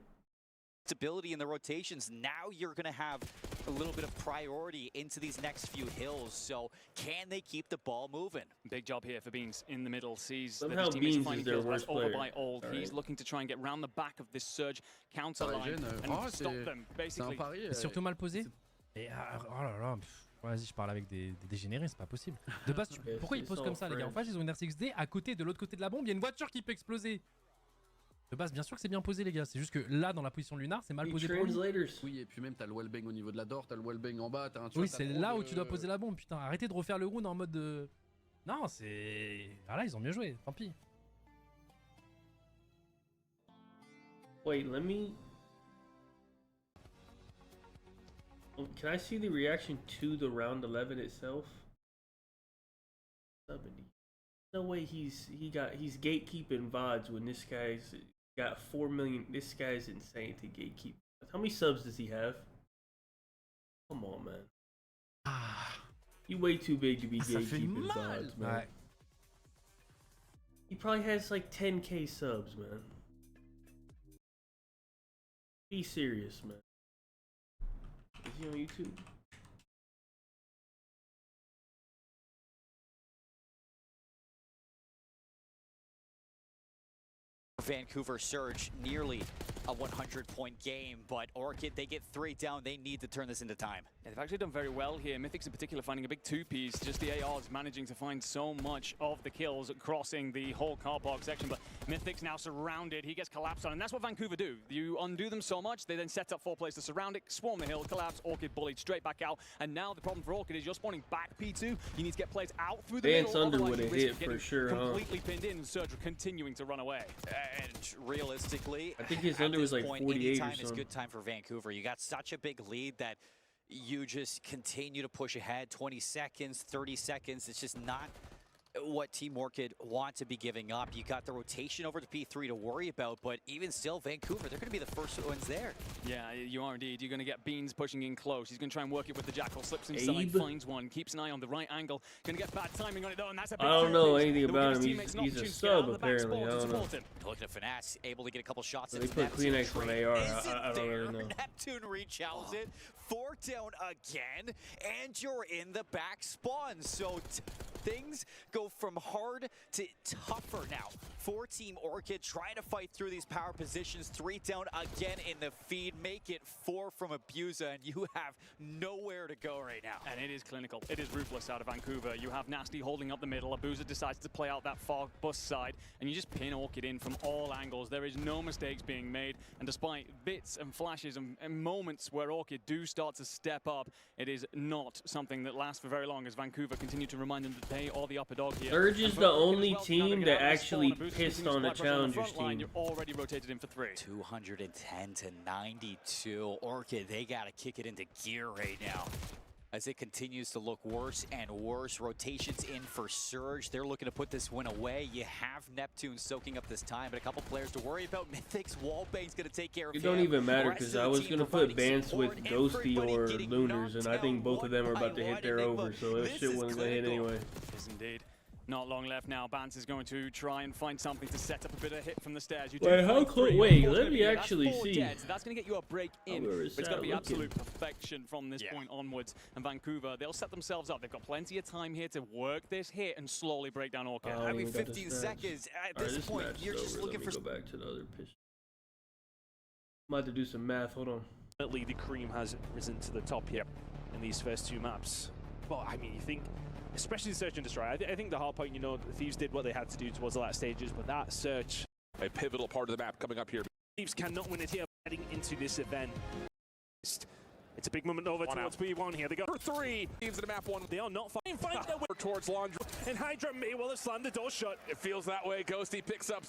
Stability in the rotations. Now you're going to have a little bit of priority into these next few hills. So can they keep the ball moving? Big job here for Beans in the middle. Sees that Somehow his teammates Beans finding is their kills, worst over player. by Old. He's looking to try and get round the back of this Surge counter line and stop them, basically. C'est surtout mal posé. Et oh là là, vas-y, je parle avec des dégénérés, c'est pas possible. De base, pourquoi ils posent comme ça, les gars? En face, ils ont une R6D. À côté, de l'autre côté de la bombe, il y a une voiture qui peut exploser. De base, bien sûr que c'est bien posé, les gars. C'est juste que là, dans la position lunaire, c'est mal posé pour lui. Oui, et puis même, t'as le wellbang au niveau de la door, t'as le wellbang en bas, t'as un... Oui, c'est là où tu dois poser la bombe, putain. Arrêtez de refaire le round en mode de... Non, c'est... Ah là, ils ont mieux joué, tant pis. Wait, let me... Can I see the reaction to the round 11 itself? 70. No way he's gatekeeping VODs when this guy's got 4 million. This guy's insane to gatekeep. How many subs does he have? Come on, man. You way too big to be gatekeeping VODs, man. Ouais. He probably has like 10k subs, man. Be serious, man. Is he on YouTube? Vancouver Surge, nearly a 100-point game, but Orchid, they get 3 down. They need to turn this into time. Yeah, they've actually done very well here. Mythics in particular finding a big 2-piece. Just the ARs managing to find so much of the kills crossing the whole car park section, but Mythics now surrounded. He gets collapsed on, and that's what Vancouver do. You undo them so much, they then set up 4 players to surround it, swarm the hill, collapse, Orchid bullied straight back out, and now the problem for Orchid is you're spawning back P2. You need to get players out through the middle. Under would have hit for sure, completely pinned in, Surge continuing to run away. And realistically, I think his under was like 48 anytime or is something. good time for Vancouver. You got such a big lead that you just continue to push ahead. 20 seconds, 30 seconds. It's just not what Team Orchid want to be giving up. You got the rotation over to P3 to worry about, but even still, Vancouver, they're going to be the first ones there. Yeah, you are indeed. You're going to get Beans pushing in close. He's going to try and work it with the Jackal. Slips inside, finds one, keeps an eye on the right angle. Going to get bad timing on it though, and that's a big I don't know piece. anything It will about give him. his teammates an He's a opportunity to get out sub of the back apparently. spot I to don't know. support him. Looking at Finesse, able to get a couple shots They into put Neptune. Kleenex on AR. I don't There. know. Neptune rechallenges it. 4 down again, and you're in the back spawn. So things go from hard to tougher now. For Team Orchid, trying to fight through these power positions. 3 down again in the feed. Make it 4 from Abusa, and you have nowhere to go right now. And it is clinical. It is ruthless out of Vancouver. You have Nasty holding up the middle. Abuza decides to play out that far bust side, and you just pin Orchid in from all angles. There is no mistakes being made, and despite bits and flashes and moments where Orchid do start to step up, it is not something that lasts for very long as Vancouver continue to remind them that they are the upper dog here. Surge is the only team that actually pissed on a Challengers team. You're already rotated in for 3. 210 to 92. Orchid, they got to kick it into gear right now. As it continues to look worse and worse. Rotations in for Surge. They're looking to put this win away. You have Neptune soaking up this time, but a couple players to worry about. Mythic's Wallbane's going to take care of him. It don't even matter because I was going to put Bance with Ghosty or Lunars, and I think both of them are about to hit their over, so that shit wasn't going to hit anyway. Yes, indeed. Not long left now. Bance is going to try and find something to set up a bit of hit from the stairs. Wait, how close? Wait, let me actually see. So that's going to get you a break in. But it's going to be absolute perfection from this point onwards. And Vancouver, they'll set themselves up. They've got plenty of time here to work this hit and slowly break down Orchid. I mean, 15 seconds. At this point, you're just looking for... Let me go back to the other pitch. I'm about to do some math. Hold on. Definitely the cream has risen to the top here in these first 2 maps. But, I mean, you think... Especially the Search and Destroy. I think the Hardpoint, you know, the Thieves did what they had to do towards the last stages, but that Search... A pivotal part of the map coming up here. Thieves cannot win it here heading into this event. It's a big moment over towards B1 here. They go for 3. Thieves in the map 1. They are not finding their way towards Laundry. And Hydra may well have slammed the door shut. It feels that way. Ghosty picks up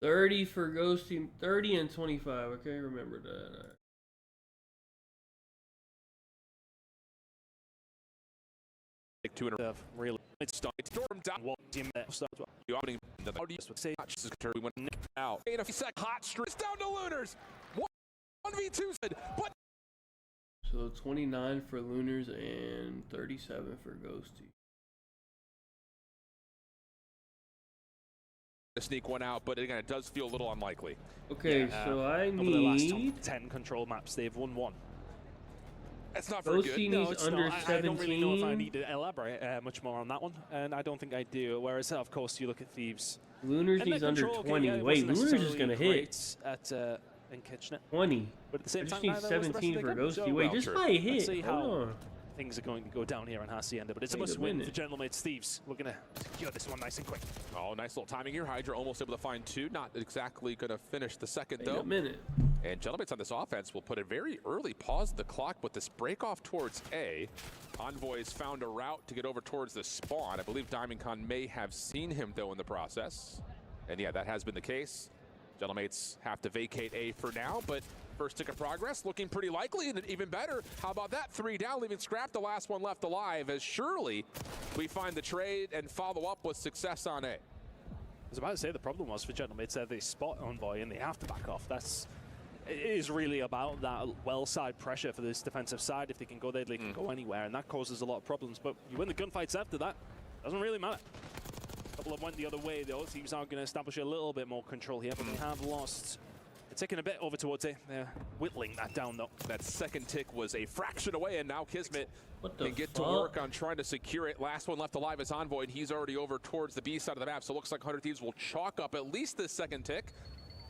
30 for Ghosty. 30 and 25. Okay, remember that. Two in a row. Really, it's storm down. You opening the audience would say we went out. In a sec, hot streak down to Lunars. 1v2, but so 29 for Lunars and 37 for Ghosty. To sneak one out, but again, it does feel a little unlikely. Okay, so I need over the last 10 control maps, they've won 1. That's not very good. No, it's under not. 17. I don't really know if I need to elaborate much more on that one, and I don't think I do. Whereas, of course, you look at Thieves. Lunars needs under 20. Wait, Lunars is going to hit. At in Kitchener. 20. But at the same time, needs 17 for Ghosty. Wait, just by a hit. Let's see how things are going to go down here on Hacienda, but it's a must-win for Gentlemates Thieves. We're going to secure this one nice and quick. Oh, nice little timing here. Hydra almost able to find 2. Not exactly going to finish the second, though. Wait a minute. And Gentlemates on this offense will put a very early pause the clock with this break off towards A. Envoy's found a route to get over towards the spawn. I believe DiamondCon may have seen him, though, in the process. And yeah, that has been the case. Gentlemates have to vacate A for now, but first tick of progress looking pretty likely, and even better, how about that? 3 down, leaving Scrap the last one left alive, as surely we find the trade and follow up with success on A. I was about to say the problem was for Gentlemates that they spot Envoy and they have to back off. It is really about that well side pressure for this defensive side. If they can go there, they can go anywhere, and that causes a lot of problems. But you win the gunfights after that, doesn't really matter. A couple of went the other way, though. Teams are going to establish a little bit more control here, but they have lost. They're taking a bit over towards it. They're whittling that down, though. That second tick was a fraction away, and now Kismet can get to work on trying to secure it. Last one left alive is Envoy, and he's already over towards the B side of the map, so it looks like 100 Thieves will chalk up at least this second tick.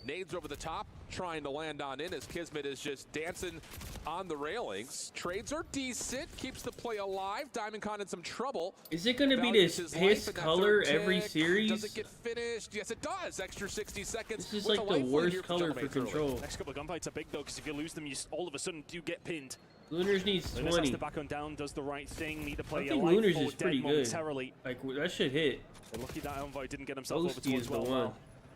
Nades over the top, trying to land on in as Kismet is just dancing on the railings. Trades are decent, keeps the play alive. DiamondCon in some trouble. Is it going to be this piss color every series? Does it get finished? Yes, it does. Extra 60 seconds. This is like the worst color for control. Next couple of gunfights are big, though, because if you lose them, you all of a sudden do get pinned. Lunars needs 20. Has to back on down, does the right thing, need to play I think Lunars is pretty good. Like, that should hit. They're lucky that Envoy didn't get himself over towards well.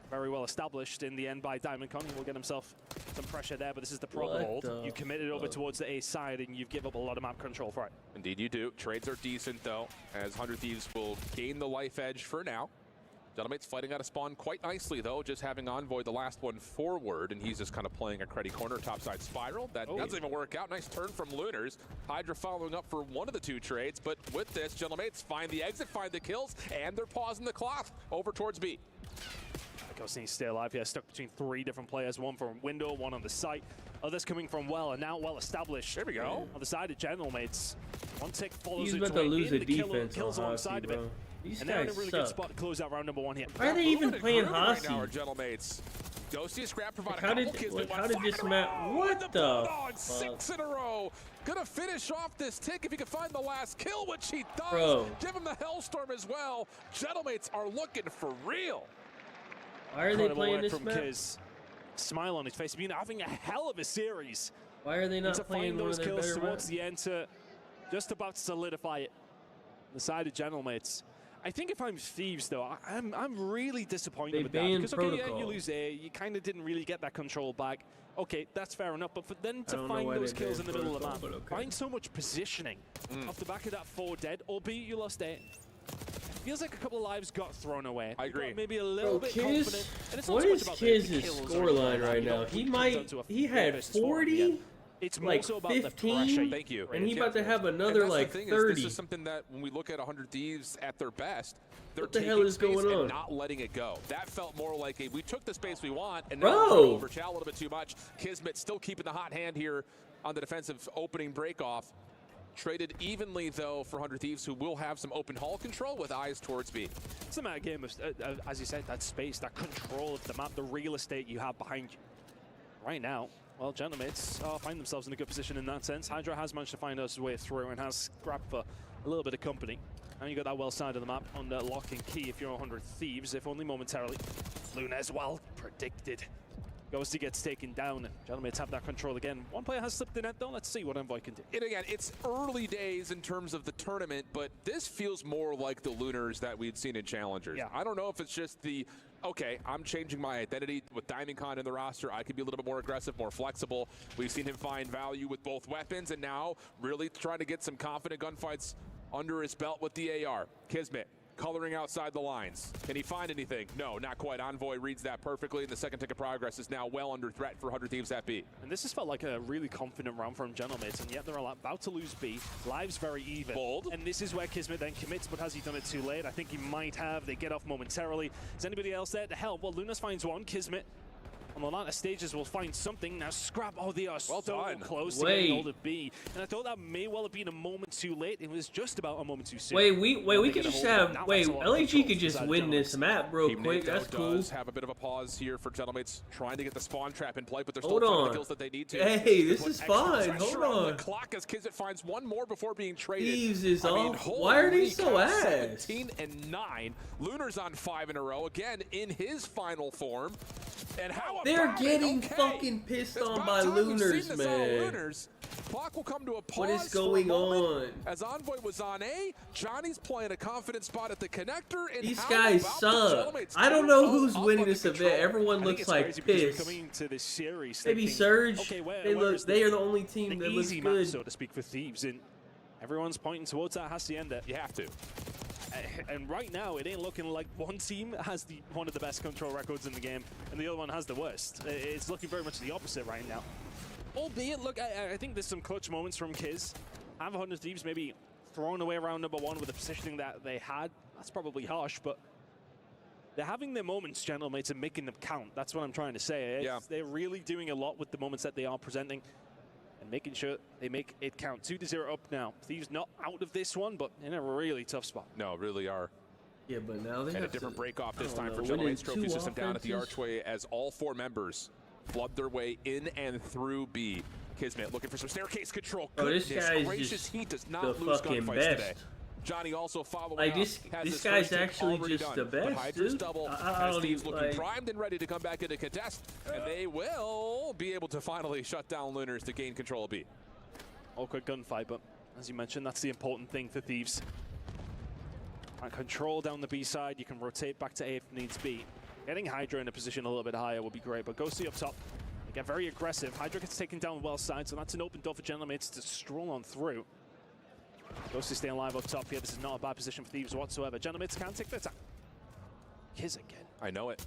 Very well established in the end by DiamondCon. He will get himself some pressure there, but this is the problem. You committed over towards the A side, and you've given up a lot of map control for it. Indeed you do. Trades are decent, though, as 100 Thieves will gain the life edge for now. Gentlemates fighting out of spawn quite nicely, though, just having Envoy the last one forward, and he's just kind of playing a cruddy corner topside spiral. That doesn't even work out. Nice turn from Lunars. Hydra following up for one of the 2 trades, but with this, Gentlemates find the exit, find the kills, and they're pausing the clock over towards B. Ghosty needs to stay alive here, stuck between 3 different players, one from window, one on the site, others coming from well, and now well established. There we go. On the side of Gentlemates. One tick follows He's its about to way lose in, the defense kills on alongside Hockey, of it. These and they're in a guys really suck. good spot to close out round number 1 here. Why are they even playing Right Hossy? now are Gentlemates. Dosia Scrap provide How a did couple kills. how did this map? What the? Bulldog, 6 in a row. Gonna finish off this tick if he can find the last kill, which he does. Bro. Give him the Hellstorm as well. Gentlemates are looking for real. Why are they playing this from map? Kiz. Smile on his face. Been having a hell of a series. Why are they not to playing find one those of their kills better towards maps? the end to just about to solidify it. The side of Gentlemates. I think if I'm Thieves, though, I'm really disappointed They with that. banned Because, okay, yeah, Protocol. you lose A, you kind of didn't really get that control back. Okay, that's fair enough, but for them I to don't know find why those they kills in banned the middle of the map, Protocol, but okay. find so much positioning off the back of that 4 dead, albeit you lost A. Feels like a couple of lives got thrown away. I You got agree. maybe a little bit Kiz, confident. And it's not what so much is about the Kiz's kills or anything like scoreline that. right You now? don't He come might, down to a he 4 had versus 4 in the 40, end. It's more like so about the 15, pressure. Thank you. and he's about to have And another that's like the thing 30. This is something that when we look at 100 Thieves at their best, they're What the taking hell is space going on? and not letting it go. That felt more like we took the space we want, and now Bro. we're trying to overchow a little bit too much. Kismet still keeping the hot hand here on the defensive opening break-off. Traded evenly, though, for 100 Thieves, who will have some open hall control with eyes towards B. It's a matter of game of, as you said, that space, that control of the map, the real estate you have behind you. Right now, well, Gentlemates find themselves in a good position in that sense. Hydra has managed to find his way through and has grabbed for a little bit of company. And you got that well side of the map under lock and key if you're 100 Thieves, if only momentarily. Luna as well, predicted. Ghosty gets taken down. Gentlemates have that control again. One player has slipped the net though. Let's see what Envoy can do. And again, it's early days in terms of the tournament, but this feels more like the Lunars that we'd seen in Challengers. Yeah. I don't know if it's just the, okay, I'm changing my identity with DiamondCon in the roster. I could be a little bit more aggressive, more flexible. We've seen him find value with both weapons, and now really trying to get some confident gunfights under his belt with the AR. Kismet coloring outside the lines. Can he find anything? No, not quite. Envoy reads that perfectly, and the second tick of progress is now well under threat for 100 Thieves at B. And this has felt like a really confident round from Gentlemates, and yet they're about to lose B. Lives very even. Bold. And this is where Kismet then commits, but has he done it too late? I think he might have. They get off momentarily. Is anybody else there to help? Well, Lunas finds one. Kismet on the latter stages will find something. Now Scrap, oh, they are Well so done. close to getting hold of B. And I thought that may well have been a moment too late. It was just about a moment too soon. We could just have, LAG could just win this map real quick. That's cool. Does have a bit of a pause here for Gentlemates trying to get the spawn trap in play, but they're Hold still finding on. the kills that they need to. Hey, this Put is extra fine. pressure Hold on on. the clock as Kizit finds one more before being traded. Thieves is I mean, off. Why are they holy so cow, ass? 17 and 9. Lunar's on 5 in a row, again in his final form. And how They're about getting it? Okay. fucking pissed It's on about by time we've Lunars, seen this all man. Lunars. Clock will come to a pause. What is for a going moment on? As Envoy was on A, Johnny's playing a confident spot at the connector. And These how guys about the suck. Gentlemates I don't know who's up winning under this control? event. Everyone I think looks it's like crazy because we're pissed. coming to this series Maybe thinking, Surge. okay, They are the only team the that looks easy good. map, so to speak, for Thieves, and everyone's pointing towards that Hacienda. You have to. And right now, it ain't looking like one team has one of the best control records in the game, and the other one has the worst. It's looking very much the opposite right now. Albeit, look, I think there's some clutch moments from Kiz. Have 100 Thieves maybe thrown away round number 1 with the positioning that they had. That's probably harsh, but they're having their moments, Gentlemates, and making them count. That's what I'm trying to say. They're really doing a lot with the moments that they are presenting and making sure they make it count. 2-0 up now. Thieves not out of this one, but in a really tough spot. No, really are. Yeah, but now they and have a different to, break off this time for winning Gentlemates Trophy 2 System down at the offenses. archway as all 4 members flood their way in and through B. Kismet looking for some staircase control. Oh, this Goodness guy's gracious, just he does the not lose fucking gunfights best. today. Johnny also following Like, up. this has this his guy's first hit actually already just done. the But best, Hydra's dude. double I as don't Thieves even, looking like- primed and ready to come back into contest. And they will be able to finally shut down Lunars to gain control of B. Awkward gunfight, but as you mentioned, that's the important thing for Thieves. And control down the B side, you can rotate back to A if needs be. Getting Hydra in a position a little bit higher would be great, but Ghosty up top. They get very aggressive. Hydra gets taken down well side, so that's an open door for Gentlemates to stroll on through. Ghosty staying alive up top here. This is not a bad position for Thieves whatsoever. Gentlemates can take the attack. Kiz again. I know it.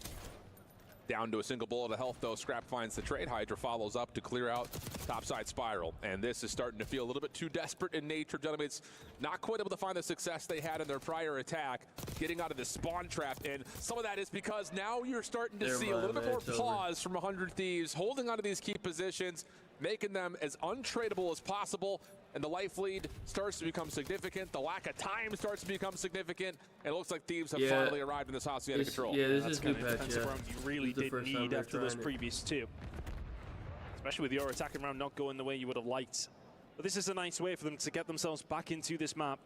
Down to a single bullet of health, though. Scrap finds the trade. Hydra follows up to clear out topside spiral. And this is starting to feel a little bit too desperate in nature. Gentlemates not quite able to find the success they had in their prior attack, getting out of this spawn trap. And some of that is because now you're starting to see a little bit more pause from 100 Thieves, holding onto these key positions, making them as untradeable as possible. and the life lead starts to become significant. The lack of time starts to become significant. And it looks like Thieves have finally arrived in this Hacienda control. Yeah, this That's is new patch, defensive round you really did need after those previous two. Especially with your attacking round not going the way you would have liked. But this is a nice way for them to get themselves back into this map.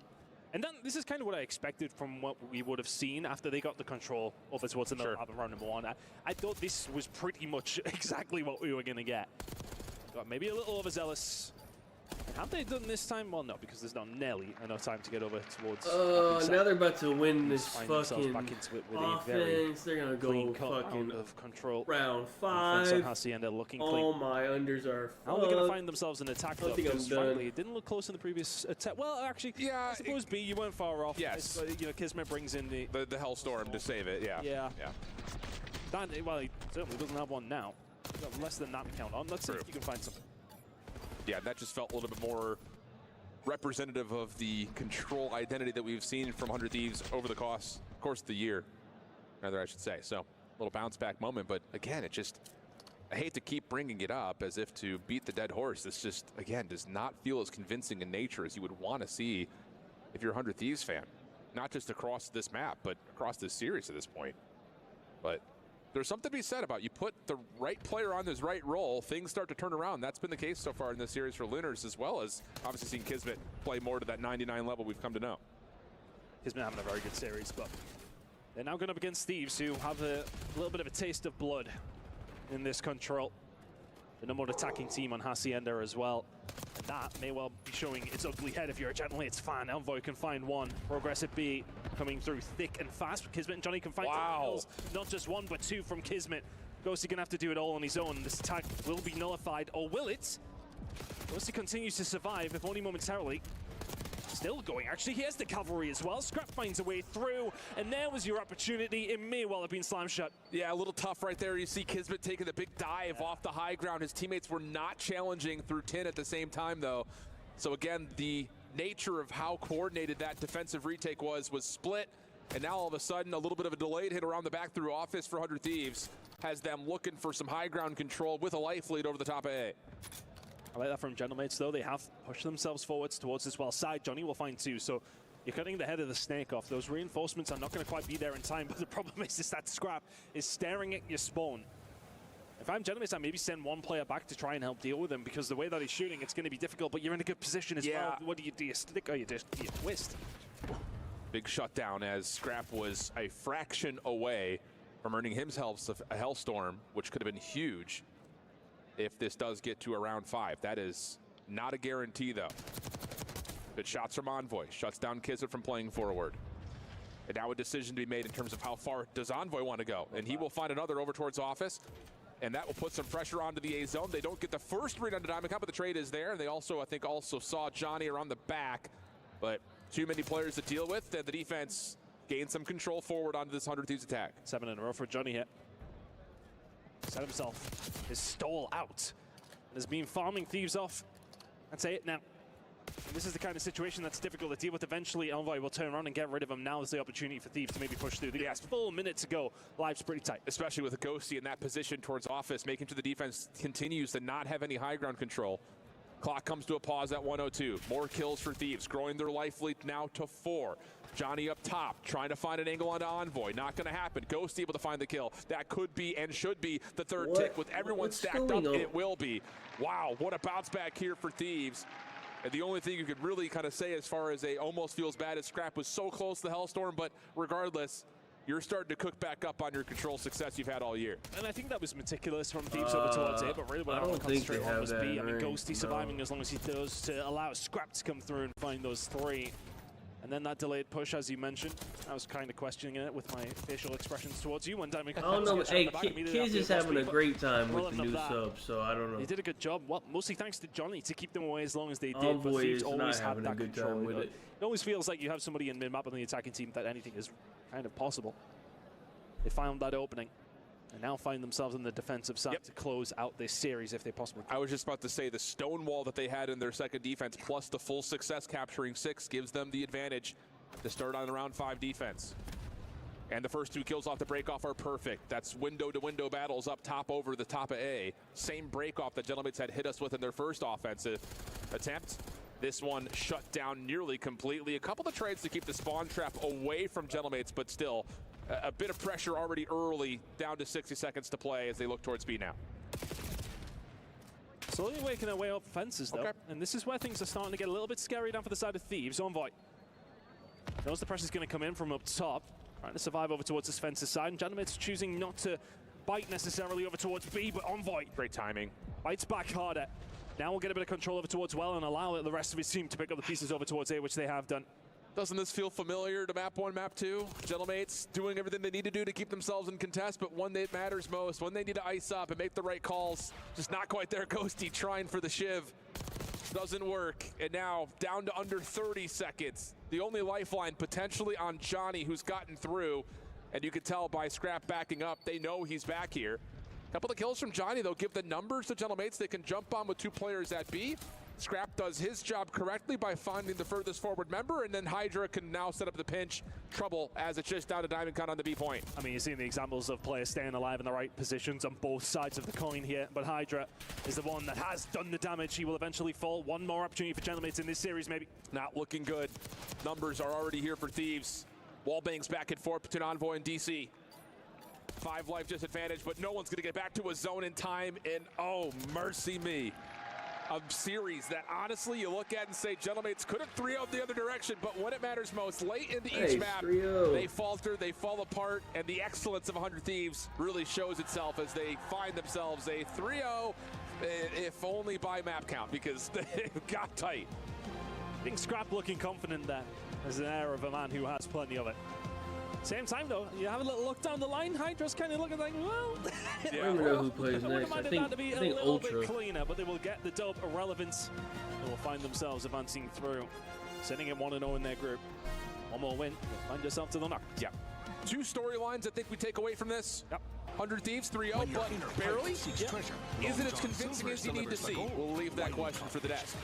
And then this is kind of what I expected from what we would have seen after they got the control over towards another map in round number 1. I thought this was pretty much exactly what we were going to get. Got maybe a little overzealous. Have they done this time? Well, no, because there's not nearly enough time to get over towards. Now they're about to win this fucking back into it with offense. They're gonna go fucking out of control. Round 5. Hacienda looking all my unders are. How are they gonna find themselves an attack? I think I'm done. Frankly, it didn't look close in the previous attack. Well, actually, I suppose B, you weren't far off. Yes. You know, Kismet brings in the Hellstorm to save it. Yeah. Well, he certainly doesn't have one now. He's got less than that count on. Let's see if you can find something. Yeah, that just felt a little bit more representative of the control identity that we've seen from 100 Thieves over the course of the year, rather I should say. So a little bounce back moment, but again, I hate to keep bringing it up as if to beat the dead horse. This just, again, does not feel as convincing in nature as you would want to see if you're a 100 Thieves fan. Not just across this map, but across this series at this point. But there's something to be said about you put the right player on his right role, things start to turn around. That's been the case so far in this series for Lunars, as well as obviously seeing Kismet play more to that 99 level we've come to know. Kismet having a very good series, but they're now going up against Thieves, who have a little bit of a taste of blood in this control. The number one attacking team on Hacienda as well. And that may well be showing its ugly head if you're a Gentlemates fan. Envoy can find one. Progress at B coming through thick and fast. Kismet and Johnny can find two kills. Not just one, but two from Kismet. Ghosty gonna have to do it all on his own. This attack will be nullified, or will it? Ghosty continues to survive, if only momentarily. Still going, actually, he has the cavalry as well. Scrap finds a way through, and there was your opportunity. It may well have been slam shut. Yeah, a little tough right there. You see Kismet taking the big dive off the high ground. His teammates were not challenging through 10 at the same time, though. So again, the nature of how coordinated that defensive retake was split, and now all of a sudden, a little bit of a delayed hit around the back through office for 100 Thieves has them looking for some high ground control with a life lead over the top of A. I like that from Gentlemates, though. They have pushed themselves forwards towards this well side. Johnny will find two, so you're cutting the head of the snake off. Those reinforcements are not going to quite be there in time, but the problem is that Scrap is staring at your spawn. If I'm Gentlemates, I maybe send one player back to try and help deal with him, because the way that he's shooting, it's going to be difficult, but you're in a good position as well. What do? You stick or you twist? Big shutdown as Scrap was a fraction away from earning himself a Hellstorm, which could have been huge if this does get to around 5. That is not a guarantee, though. Good shots from Envoy. Shuts down Kismet from playing forward. And now a decision to be made in terms of how far does Envoy want to go. And he will find another over towards office. And that will put some pressure onto the A zone. They don't get the first read on the Diamond Cup, but the trade is there. They also, I think, saw Johnny around the back. But too many players to deal with. And the defense gained some control forward onto this 100 Thieves attack. 7 in a row for Johnny here. Set himself his stall out and has been farming Thieves off. That's it now. And this is the kind of situation that's difficult to deal with. Eventually, Envoy will turn around and get rid of him. Now is the opportunity for Thieves to maybe push through. The full minute to go. Life's pretty tight. Especially with a Ghosty in that position towards office, making sure the defense continues to not have any high ground control. Clock comes to a pause at 102. More kills for Thieves, growing their life lead now to 4. Johnny up top, trying to find an angle onto Envoy. Not going to happen. Ghost able to find the kill. That could be and should be the third tick. With everyone stacked up, it will be. Wow, what a bounce back here for Thieves. And the only thing you could really kind of say as far as almost feels bad is Scrap was so close to the Hellstorm, but regardless, you're starting to cook back up on your control success you've had all year. And I think that was meticulous from Thieves over towards A, but really what I want to concentrate on was B. I mean, Ghosty surviving as long as he does to allow Scrap to come through and find those 3. And then that delayed push, as you mentioned, I was kind of questioning it with my facial expressions towards you when Diamond. I don't know, hey, Kiz is having a great time with the new sub, so I don't know. He did a good job. Well, mostly thanks to Johnny to keep them away as long as they did. Envoy but Thieves is always not having had a that good control time with it. It always feels like you have somebody in mid-map on the attacking team that anything is kind of possible. They found that opening. And now find themselves in the defensive side to close out this series if they possibly can. I was just about to say the stonewall that they had in their second defense plus the full success capturing 6 gives them the advantage to start on the round 5 defense. And the first 2 kills off the break-off are perfect. That's window-to-window battles up top over the top of A. Same break-off that Gentlemates had hit us with in their first offensive attempt. This one shut down nearly completely. A couple of trades to keep the spawn trap away from Gentlemates, but still a bit of pressure already early, down to 60 seconds to play as they look towards B now. Slowly waking their way up fences, though. And this is where things are starting to get a little bit scary down for the side of Thieves. Envoy knows the pressure's going to come in from up top. Trying to survive over towards this fences side. And Gentlemates choosing not to bite necessarily over towards B, but Envoy. Great timing. Bites back harder. Now we'll get a bit of control over towards Well and allow the rest of his team to pick up the pieces over towards A, which they have done. Doesn't this feel familiar to map 1, map 2? Gentlemates doing everything they need to do to keep themselves in contest, but when it matters most, when they need to ice up and make the right calls, just not quite there. Ghosty trying for the shiv. Doesn't work. And now down to under 30 seconds. The only lifeline potentially on Johnny, who's gotten through. And you can tell by Scrap backing up, they know he's back here. Couple of kills from Johnny, though, give the numbers to Gentlemates. They can jump on with 2 players at B. Scrap does his job correctly by finding the furthest forward member, and then Hydra can now set up the pinch. Trouble as it's just down to DiamondCon on the B point. I mean, you're seeing the examples of players staying alive in the right positions on both sides of the coin here, but Hydra is the one that has done the damage. He will eventually fall. One more opportunity for Gentlemates in this series, maybe. Not looking good. Numbers are already here for Thieves. Wallbangs back and forth between Envoy and DC. 5 life disadvantage, but no one's going to get back to a zone in time, and oh, mercy me. A series that honestly you look at and say Gentlemates could have 3-0'd the other direction, but when it matters most, late into each map, they falter, they fall apart, and the excellence of 100 Thieves really shows itself as they find themselves a 3-0, if only by map count, because they got tight. I think Scrap looking confident there. There's an air of a man who has plenty of it. Same time, though, you have a little look down the line. Hydra's kind of looking like, well, I don't know who plays next. I think little Ultra. bit cleaner, but they will get the dub. Irrelevance. They will find themselves advancing through, sitting at 1-0 in their group. One more win, find yourself to the knock. Yeah. 2 storylines I think we take away from this. Yep. 100 Thieves, 3-0, but barely. Yeah. Is it as convincing as you need to see? We'll leave that question for the desk.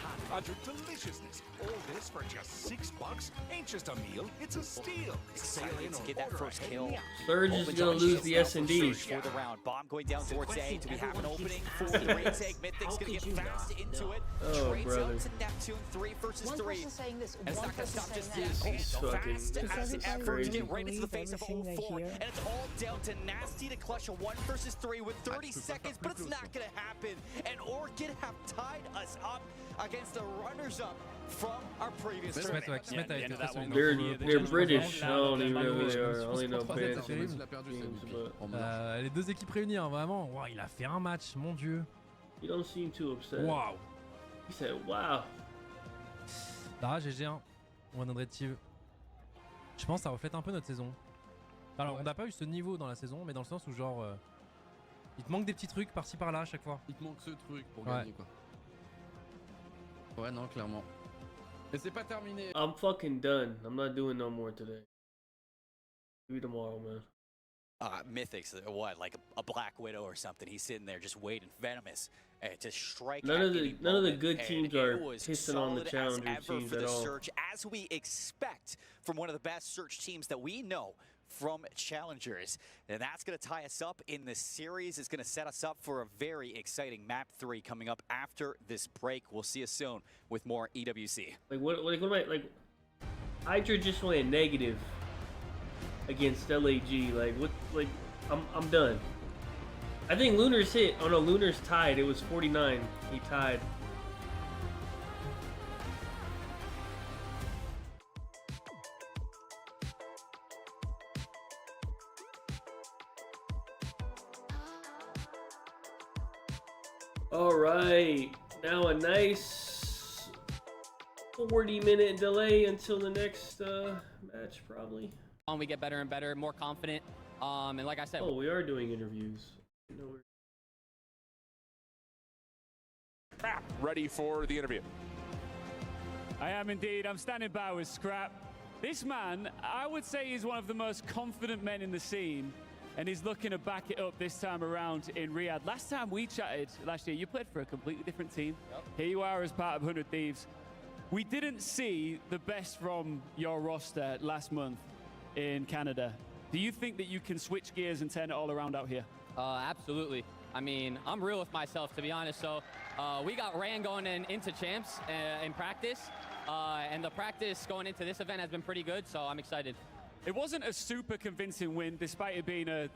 Deliciousness. All this for just $6? Ain't just a meal, it's a steal. Excited to get that first kill. Surge is going to lose the S&D. For the round. Bomb going down towards A. Do we have an opening for the Great Egg? Mythic's going to get fast into it. Trades up to Neptune, 3 versus 3. And it's not going to stop just yet. Fast as ever to get right into the face of 0-4. And it's all down to Nasty to clutch a 1 versus 3 with 30 seconds, but it's not going to happen. And Orchid have tied us up against the runners-up from our previous tournament. They're British. I don't even know who they are. I only know bands. Les 2 équipes réunies, hein, vraiment. Wow, il a fait un match, mon Dieu. You don't seem too upset. Wow. He said, wow. Ah, GG1. One Red Team. Je pense que ça reflète un peu notre saison. Alors, on n'a pas eu ce niveau dans la saison, mais dans le sens où, genre, il te manque des petits trucs par-ci par-là à chaque fois. Il te manque ce truc pour gagner, quoi. Ouais, non, clairement. Mais c'est pas terminé. I'm fucking done. I'm not doing no more today. Maybe tomorrow, man. Mythic's, what, like a Black Widow or something? He's sitting there just waiting, venomous, to strike. None of the good teams are pissing on the challenger teams at all. Search, as we expect from one of the best search teams that we know from challengers, and that's going to tie us up in this series. It's going to set us up for a very exciting map 3 coming up after this break. We'll see you soon with more EWC. Like what am I like? Hydra just went negative against LAG. Like what? Like I'm done. I think Lunar's hit. Oh no, Lunar's tied. It was 49. He tied. All right, now a nice 40-minute delay until the next match, probably. We get better and better, more confident, and like I said, oh, we are doing interviews. Ready for the interview. I am indeed. I'm standing by with Scrap. This man, I would say, is one of the most confident men in the scene. And he's looking to back it up this time around in Riyadh. Last time we chatted, last year, you played for a completely different team. Yep. Here you are as part of 100 Thieves. We didn't see the best from your roster last month in Canada. Do you think that you can switch gears and turn it all around out here? Absolutely. I mean, I'm real with myself, to be honest. So We got ran going into champs in practice, and the practice going into this event has been pretty good, so I'm excited. It wasn't a super convincing win, despite it being a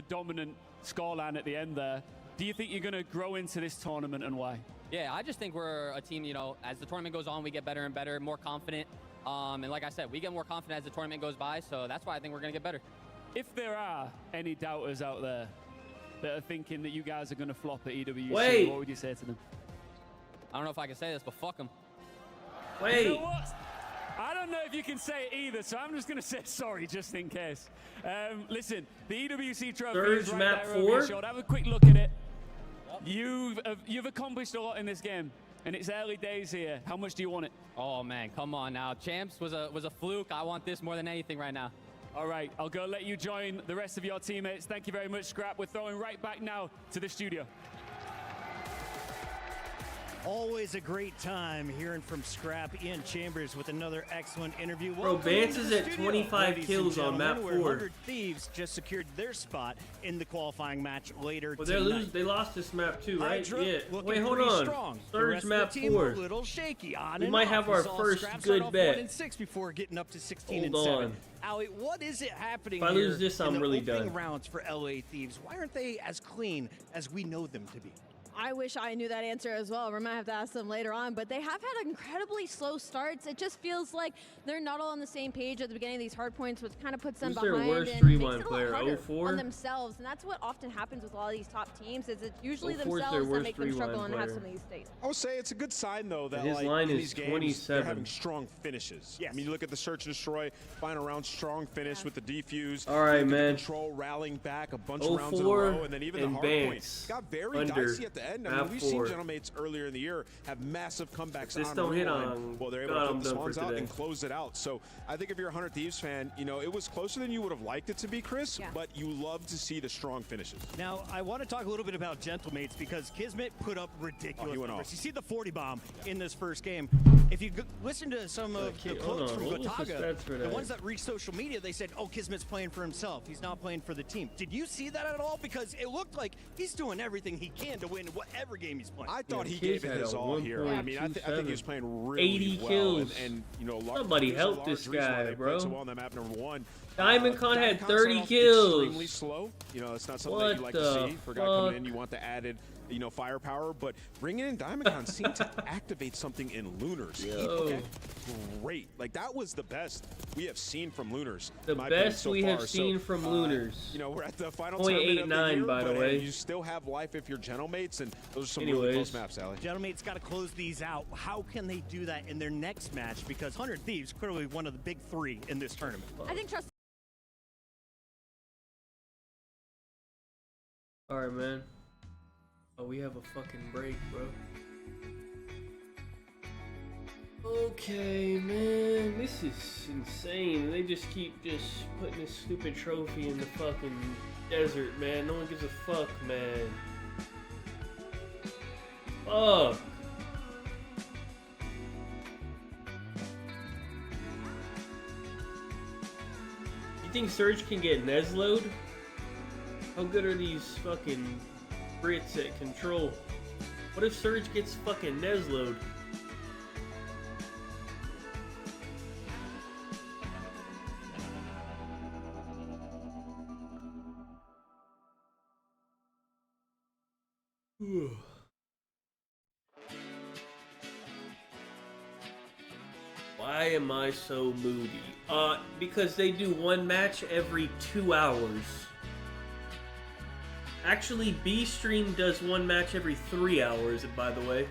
dominant scoreline at the end there. Do you think you're going to grow into this tournament, and why? Yeah, I just think we're a team, as the tournament goes on, we get better and better, more confident. And like I said, we get more confident as the tournament goes by, so that's why I think we're going to get better. If there are any doubters out there that are thinking that you guys are going to flop at EWC, what would you say to them? I don't know if I can say this, but fuck them. Wait. You know what? I don't know if you can say it either, so I'm just going to say sorry just in case. Listen, the EWC trophy is right map there 4. over your shoulder. Have a quick look at it. You've accomplished a lot in this game, and it's early days here. How much do you want it? Oh man, come on now. Champs was a fluke. I want this more than anything right now. All right, I'll go let you join the rest of your teammates. Thank you very much, Scrap. We're throwing right back now to the studio. Always a great time hearing from Scrap Ian Chambers with another excellent interview. Bro, Vance is at 25 kills on map 4. 100 Thieves just secured their spot in the qualifying match later Well, tonight. they lost this map too, right? Hydra Yeah. looking Wait, hold pretty on. strong. The Surge rest map of the team 4. A little shaky on We and might off. have We our saw first Scrap good start off bet. 1-6 before getting up to 16 Hold and 7. on. Ali, what is it happening If I here lose this, in I'm the really opening done. rounds for LA Thieves? Why aren't they as clean as we know them to be? I wish I knew that answer as well. We might have to ask them later on, but they have had incredibly slow starts. It just feels like they're not all on the same page at the beginning of these hard points, which kind of puts them Who's their behind worst and 3-1 makes it a player? lot harder 04? on themselves. And that's what often happens with a lot of these top teams. Is it's usually 04 is their themselves that worst make them 3-1 struggle and have player. some of these states. I would say it's a good sign though that His like line in is these games 27. they're having strong finishes. Yes. I mean, you look at the search and destroy, final round strong finish with the defuse. All right, Look at the man. Control rallying back a bunch of rounds in a 04 row, and then even the and hard Vance point got very under dicey at the end. I map mean, we've seen 4. Gentlemates earlier in the year have massive comebacks This on don't hit rewind. on- Well, they're able God, to I'm put the done for Swans out today. and close it out. So I think if you're a 100 Thieves fan, you know, it was closer than you would have liked it to be, Chris, Yeah. but you love to see the strong finishes. Now, I want to talk a little bit about Gentlemates because Kismet put up ridiculous went numbers. off. You see the 40 bomb in this first game. If you listen to some of the hold quotes on, from what was the Gotaga, stats for the that? ones that reached social media, they said, oh, Kismet's playing for himself. He's not playing for the team. Did you see that at all? Because it looked like he's doing everything he can to win whatever game he's playing. I thought he Kids gave it had his a all here. I mean, I think he was 1.27. playing really 80 well. kills. And you know, Somebody there's a help large this reason why guy, they bro. played so well on that map number 1. Diamond Con had Diamond Con 30 started off kills. Extremely slow. You know, it's not something What that you like to the see for a guy coming in. You want the added, you know, firepower. But bringing in Diamond Con seemed to activate something in Lunars. He Yo. looked great. Like that was the best we have seen from Lunars. The in my opinion, best so we have far. seen So, from Lunars. You know, we're at the final tournament of the 0.89, year, by the but, way. you still have life if you're Gentlemates, and those are some really Anyways. close maps, Sally. Gentlemates got to close these out. How can they do that in their next match? Because 100 Thieves clearly one of the big 3 in this tournament. I think trust. Alright, man. Oh, we have a fucking break, bro. Okay, man. This is insane. They just keep just putting this stupid trophy in the fucking desert, man. No one gives a fuck, man. Fuck. You think Surge can get Neslo'd? How good are these fucking Brits at control? What if Surge gets fucking Neslo'd? Why am I so moody? Because they do one match every 2 hours. Actually, B-Stream does one match every 3 hours, by the way.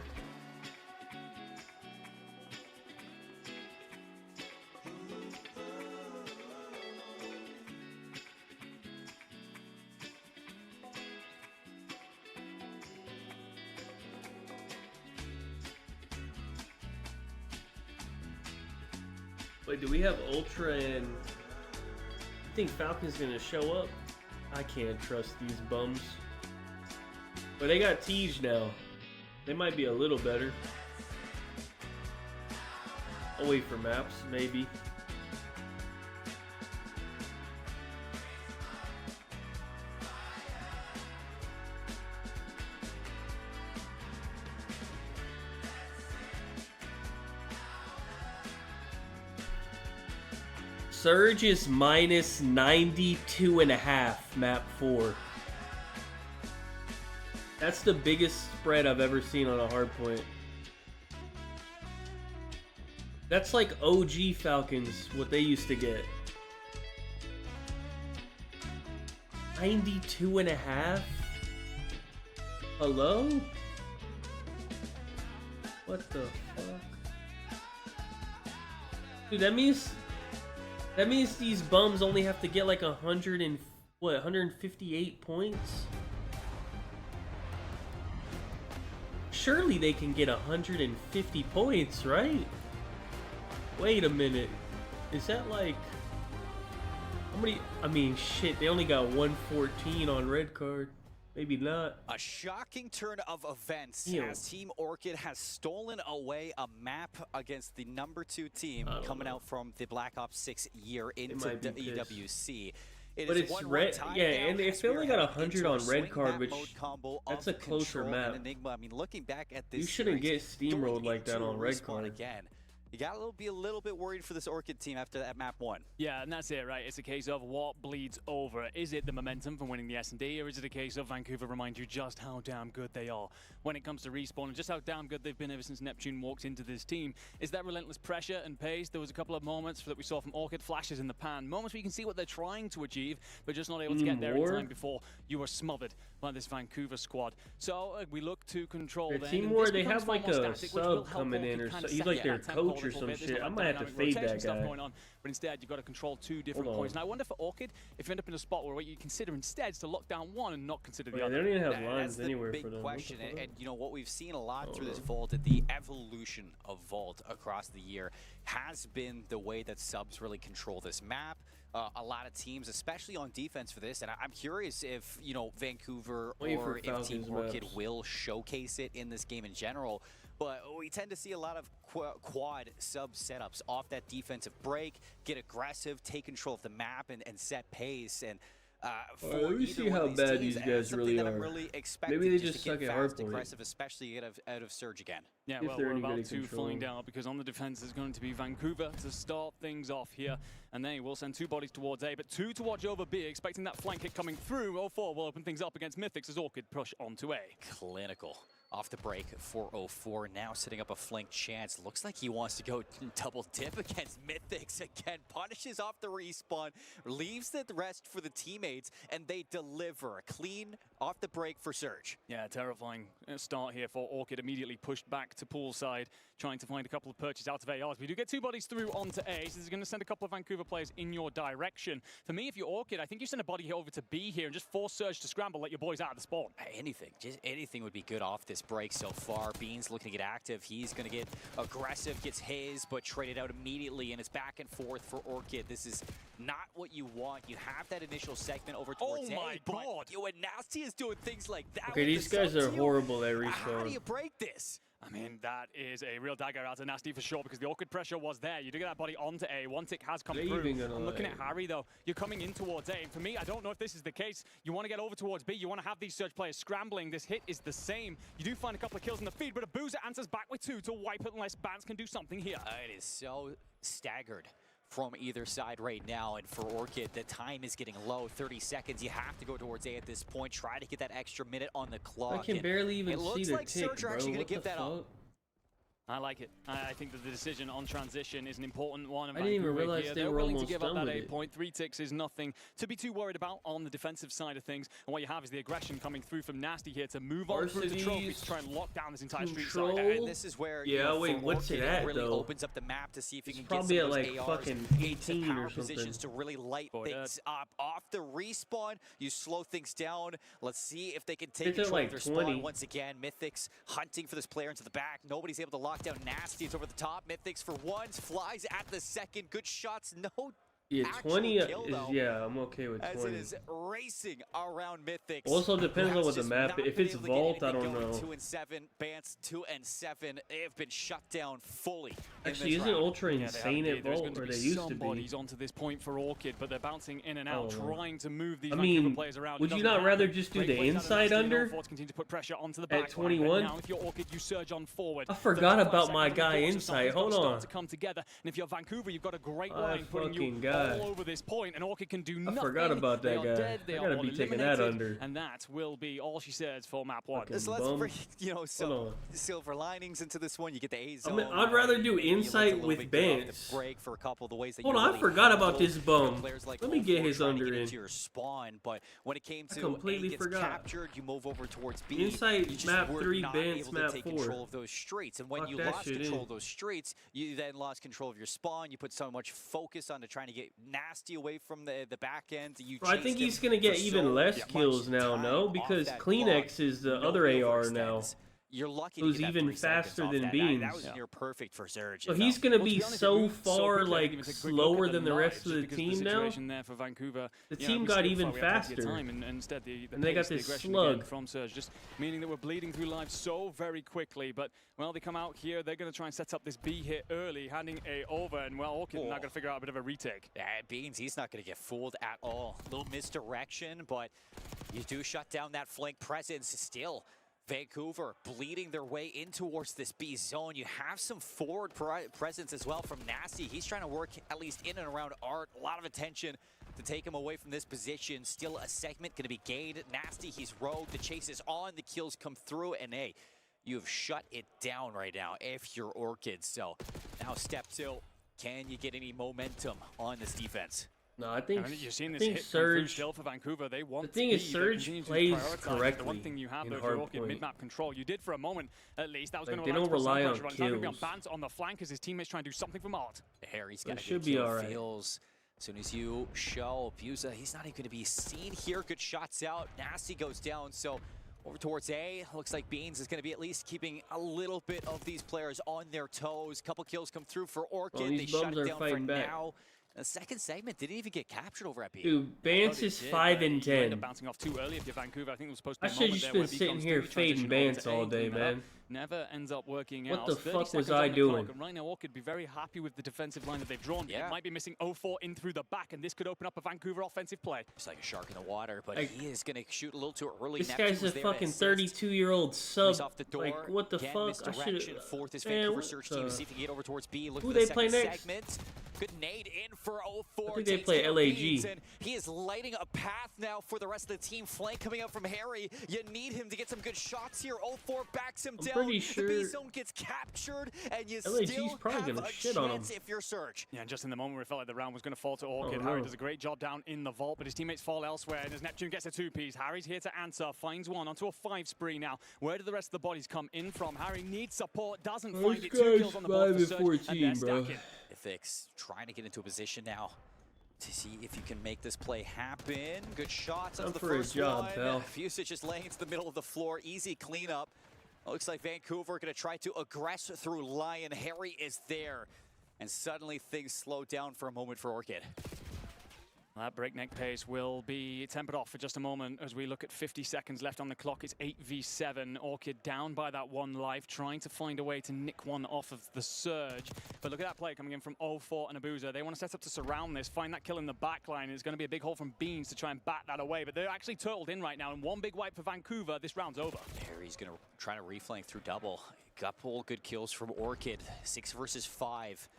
Wait, do we have Ultra and... You think Falcon's gonna show up? I can't trust these bums. But they got Thieves now. They might be a little better. I'll wait for maps, maybe. Surge is minus 92.5, map 4. That's the biggest spread I've ever seen on a hardpoint. That's like OG Falcons, what they used to get. 92.5? Hello? What the fuck? Dude, that means these bums only have to get like 158 points? Surely they can get 150 points, right? Wait a minute. Is that like... How many... I mean, shit, they only got 114 on red card. Maybe not. A shocking turn of events as Team Orchid has stolen away a map against the #2 team coming out from the Black Ops 6 year into the EWC. But it's red, yeah, and if they only got 100 on red card, which that's a closer map. I mean, looking back at this, You shouldn't get steamrolled like that on red card. Again. You got to be a little bit worried for this Orchid team after that map 1. Yeah, and that's it, right? It's a case of what bleeds over. Is it the momentum from winning the S&D, or is it a case of Vancouver remind you just how damn good they are when it comes to respawn and just how damn good they've been ever since Neptune walked into this team? Is that relentless pressure and pace? There was a couple of moments that we saw from Orchid, flashes in the pan, moments where you can see what they're trying to achieve, but just not able to get there in time before you were smothered by this Vancouver squad. So we look to control the team where they have like a sub coming in, or so, he's like their coach or some shit. I might have to fade that guy. Going on, but instead you've got to control 2 different points. Now I wonder for Orchid if you end up in a spot where you consider instead to lock down one and not consider the other. They don't even have lines anywhere for them. That's the big question, and you know what we've seen a lot through this Vault, the evolution of Vault across the year has been the way that subs really control this map. A lot of teams, especially on defense for this, and I'm curious if, you know, Vancouver or if Team Orchid will showcase it in this game in general. But we tend to see a lot of quad sub setups off that defensive break, get aggressive, take control of the map, and set pace. And let me see how bad these guys really are. Maybe they just suck at Hardpoint. Aggressive, especially out of Surge again. Yeah, well, we're about to find out, because on the defense is going to be Vancouver to start things off here. And they will send 2 bodies towards A, but 2 to watch over B, expecting that flank hit coming through. 04 will open things up against Mythics as Orchid push onto A. Clinical. Off the break for 04, now setting up a flank chance. Looks like he wants to go double dip against Mythics again. Punishes off the respawn, leaves the rest for the teammates, and they deliver a clean off the break for Surge. Yeah, terrifying start here for Orchid. Immediately pushed back to poolside, trying to find a couple of perches out of ARs. We do get 2 bodies through onto A, so this is going to send a couple of Vancouver players in your direction. For me, if you're Orchid, I think you send a body over to B here and just force Surge to scramble, let your boys out of the spawn. Anything, just anything would be good off this break so far. Beans looking to get active. He's going to get aggressive, gets his, but traded out immediately, and it's back and forth for Orchid. This is not what you want. You have that initial segment over towards A, God. But when Nasty is doing things like that. Okay, these guys are horrible at respawn. How do you break this? I mean, that is a real dagger out of Nasty for sure, because the Orchid pressure was there. You do get that body onto A. One tick has come through. I'm looking at Harry, though. You're coming in towards A. And for me, I don't know if this is the case. You want to get over towards B. You want to have these Surge players scrambling. This hit is the same. You do find a couple of kills in the feed, but Abuza answers back with 2 to wipe it unless Bans can do something here. It is so staggered from either side right now, and for Orchid, the time is getting low. 30 seconds. You have to go towards A at this point. Try to get that extra minute on the clock. I can barely even see the like tick, Surge are actually going to give that up. I like it. I think that the decision on transition is an important one. I didn't even realize they were almost done with it. 3 ticks is nothing to be too worried about on the defensive side of things. And what you have is the aggression coming through from Nasty here to move on through the trophy to try and lock down this entire street side. And this is where what's it at, really though? opens up the map to see if you can probably get at some like of those ARs fucking 18 or something. Positions to really light things up. Off the respawn, you slow things down. Let's see if they can take control of their spawn once again. Mythics hunting for this player into the back. Nobody's able to lock down Nasty. It's over the top. Mythics for once flies at the second. Good shots. No. Yeah, 20 is, yeah, I'm okay with 20. As it is racing around Mythics. Also depends on what the map, if it's Vault, I don't know. 2-7, Bants 2-7, they have been shut down fully. Actually, isn't Ultra insane at Vault, or they used to be? Bodies onto this point for Orchid, but they're bouncing in and out, trying to move these Vancouver players around. Would you not rather just do the inside under continue to put pressure onto the back at 21? Now, if you're Orchid, you surge on forward. I forgot about my guy inside. Hold on. To come together, and if you're Vancouver, you've got a great I line putting you guy. all over this point, and Orchid can do I nothing. forgot about They that are guy. dead. They I are gotta all be taking that eliminated, under. and that will be all she says for map 1. Fucking So let's bum. bring, you know, Hold some on. silver linings into this one. You get the A I zone. mean, I'd rather do maybe it looks a insight little with bit good off the Bance. break for a couple of the ways that Hold you on, I really forgot about handle this bum. players like Let me get 04 his trying to under get in. into your spawn, but when it came to completely A gets forgot. captured, you move over towards B. Insight you just map were 3, not Bance able map to take 4. control of those streets, and when Lock you that lost shit control in. of those streets, you then lost control of your spawn. You put so much focus onto trying to get nasty away from the back end. You Bro, I think he's gonna get even less kills now, no? Because Kleenex is the other AR now. You're lucky who's to get that even 3 seconds faster off than that. Beans. That was near perfect for Surge. So he's gonna be to be honest, it so moved so far quickly. I like think it's a quick slower look at than the the rest of lives, the just because team the now. situation there for Vancouver, The you know, team we got still even thought we had plenty of faster. time, and instead the And they got pace, the this aggression slug. again from Surge, just meaning that we're bleeding through lives so very quickly. But well, they come out here, they're going to try and set up this B hit early, handing A over, and well, Orchid now going to figure out a bit of a retake. Yeah, Beans, he's not going to get fooled at all. Little misdirection, but you do shut down that flank presence still. Vancouver bleeding their way in towards this B zone. You have some forward presence as well from Nasty. He's trying to work at least in and around Art. A lot of attention to take him away from this position. Still a segment going to be gained. Nasty, he's rogue. The chase is on. The kills come through. And hey, you have shut it down right now if you're Orchid. So now step 2. Can you get any momentum on this defense? No, I think, you're seeing I this think hit come through Surge. still for Vancouver. They want The thing is, speed. They Surge continue to plays prioritize. correctly The one thing you have in though, if you're Orchid Hardpoint. mid-map control, you did for a moment at least. That was Like, going to they allow don't rely on It's now going to be on kills. Bant on the flank as his teammates try and do something from Art. Harry's It got a should good be kill. all right. Feels as soon as you show Buza, he's not even going to be seen here. Good shots out. Nasty goes down. So over towards A. Looks like Beans is going to be at least keeping a little bit of these players on their toes. Couple kills come through for Orchid. Well, They these shut bums it are down for fighting back. now. The second segment didn't even get captured over at B. Dude, Bance is 5 and You end 10. up bouncing off too early if you're Vancouver. I think it was supposed to I be a should moment just there been where B sitting comes here through, fading transition over Bance to A, all day, clean that up. man. Never ends up working What out. the 30 fuck was seconds I on the doing? clock, and right now, Orchid be very happy with the defensive line that they've drawn. Yeah. It might be missing 0-4 in through the back, and this could open up a Vancouver offensive play. It's like a shark in the water, but Like, he is going to shoot a little too early. This Neptune's guy's a there to fucking assist. 32-year-old sub. He's off the door. Like, what the Again, fuck? I misdirection. should. Fourth is Man, Vancouver what search the- team to see if he can get over towards B. Look Who for the they play second next? segment. Good nade in for 0-4. I think they Takes play down LAG. Beans, and he is lighting a path now for the rest of the team. Flank coming up from Harry. You need him to get some good shots here. 0-4 backs him I'm down. pretty The sure B zone gets captured, and you LAG's still probably have gonna a shit on him. chance if you're Surge. Yeah, and just in the moment where it felt like the round was going to fall to Orchid, Oh, Harry no. does a great job down in the vault, but his teammates fall elsewhere, and as Neptune gets a 2-piece, Harry's here to answer, finds one onto a 5 spree now. Where do the rest of the bodies come in from? Harry needs support, doesn't Those find it. 2 guys kills on the board for 5 Surge, and and 14, they're bro. stacking. Ifix trying to get into a position now to see if you can make this play happen. Good shots Time on the for a first job, one. pal. Fusich just laying into the middle of the floor. Easy cleanup. Looks like Vancouver going to try to aggress through Lion. Harry is there. And suddenly things slow down for a moment for Orchid. That breakneck pace will be tempered off for just a moment as we look at 50 seconds left on the clock. It's 8v7. Orchid down by that 1 life, trying to find a way to nick one off of the Surge. But look at that play coming in from 0-4 and Abuza. They want to set up to surround this, find that kill in the back line. It's going to be a big hole from Beans to try and bat that away. But they're actually turtled in right now, and one big wipe for Vancouver. This round's over. Harry's going to try to reflank through double. Couple good kills from Orchid. 6 versus 5.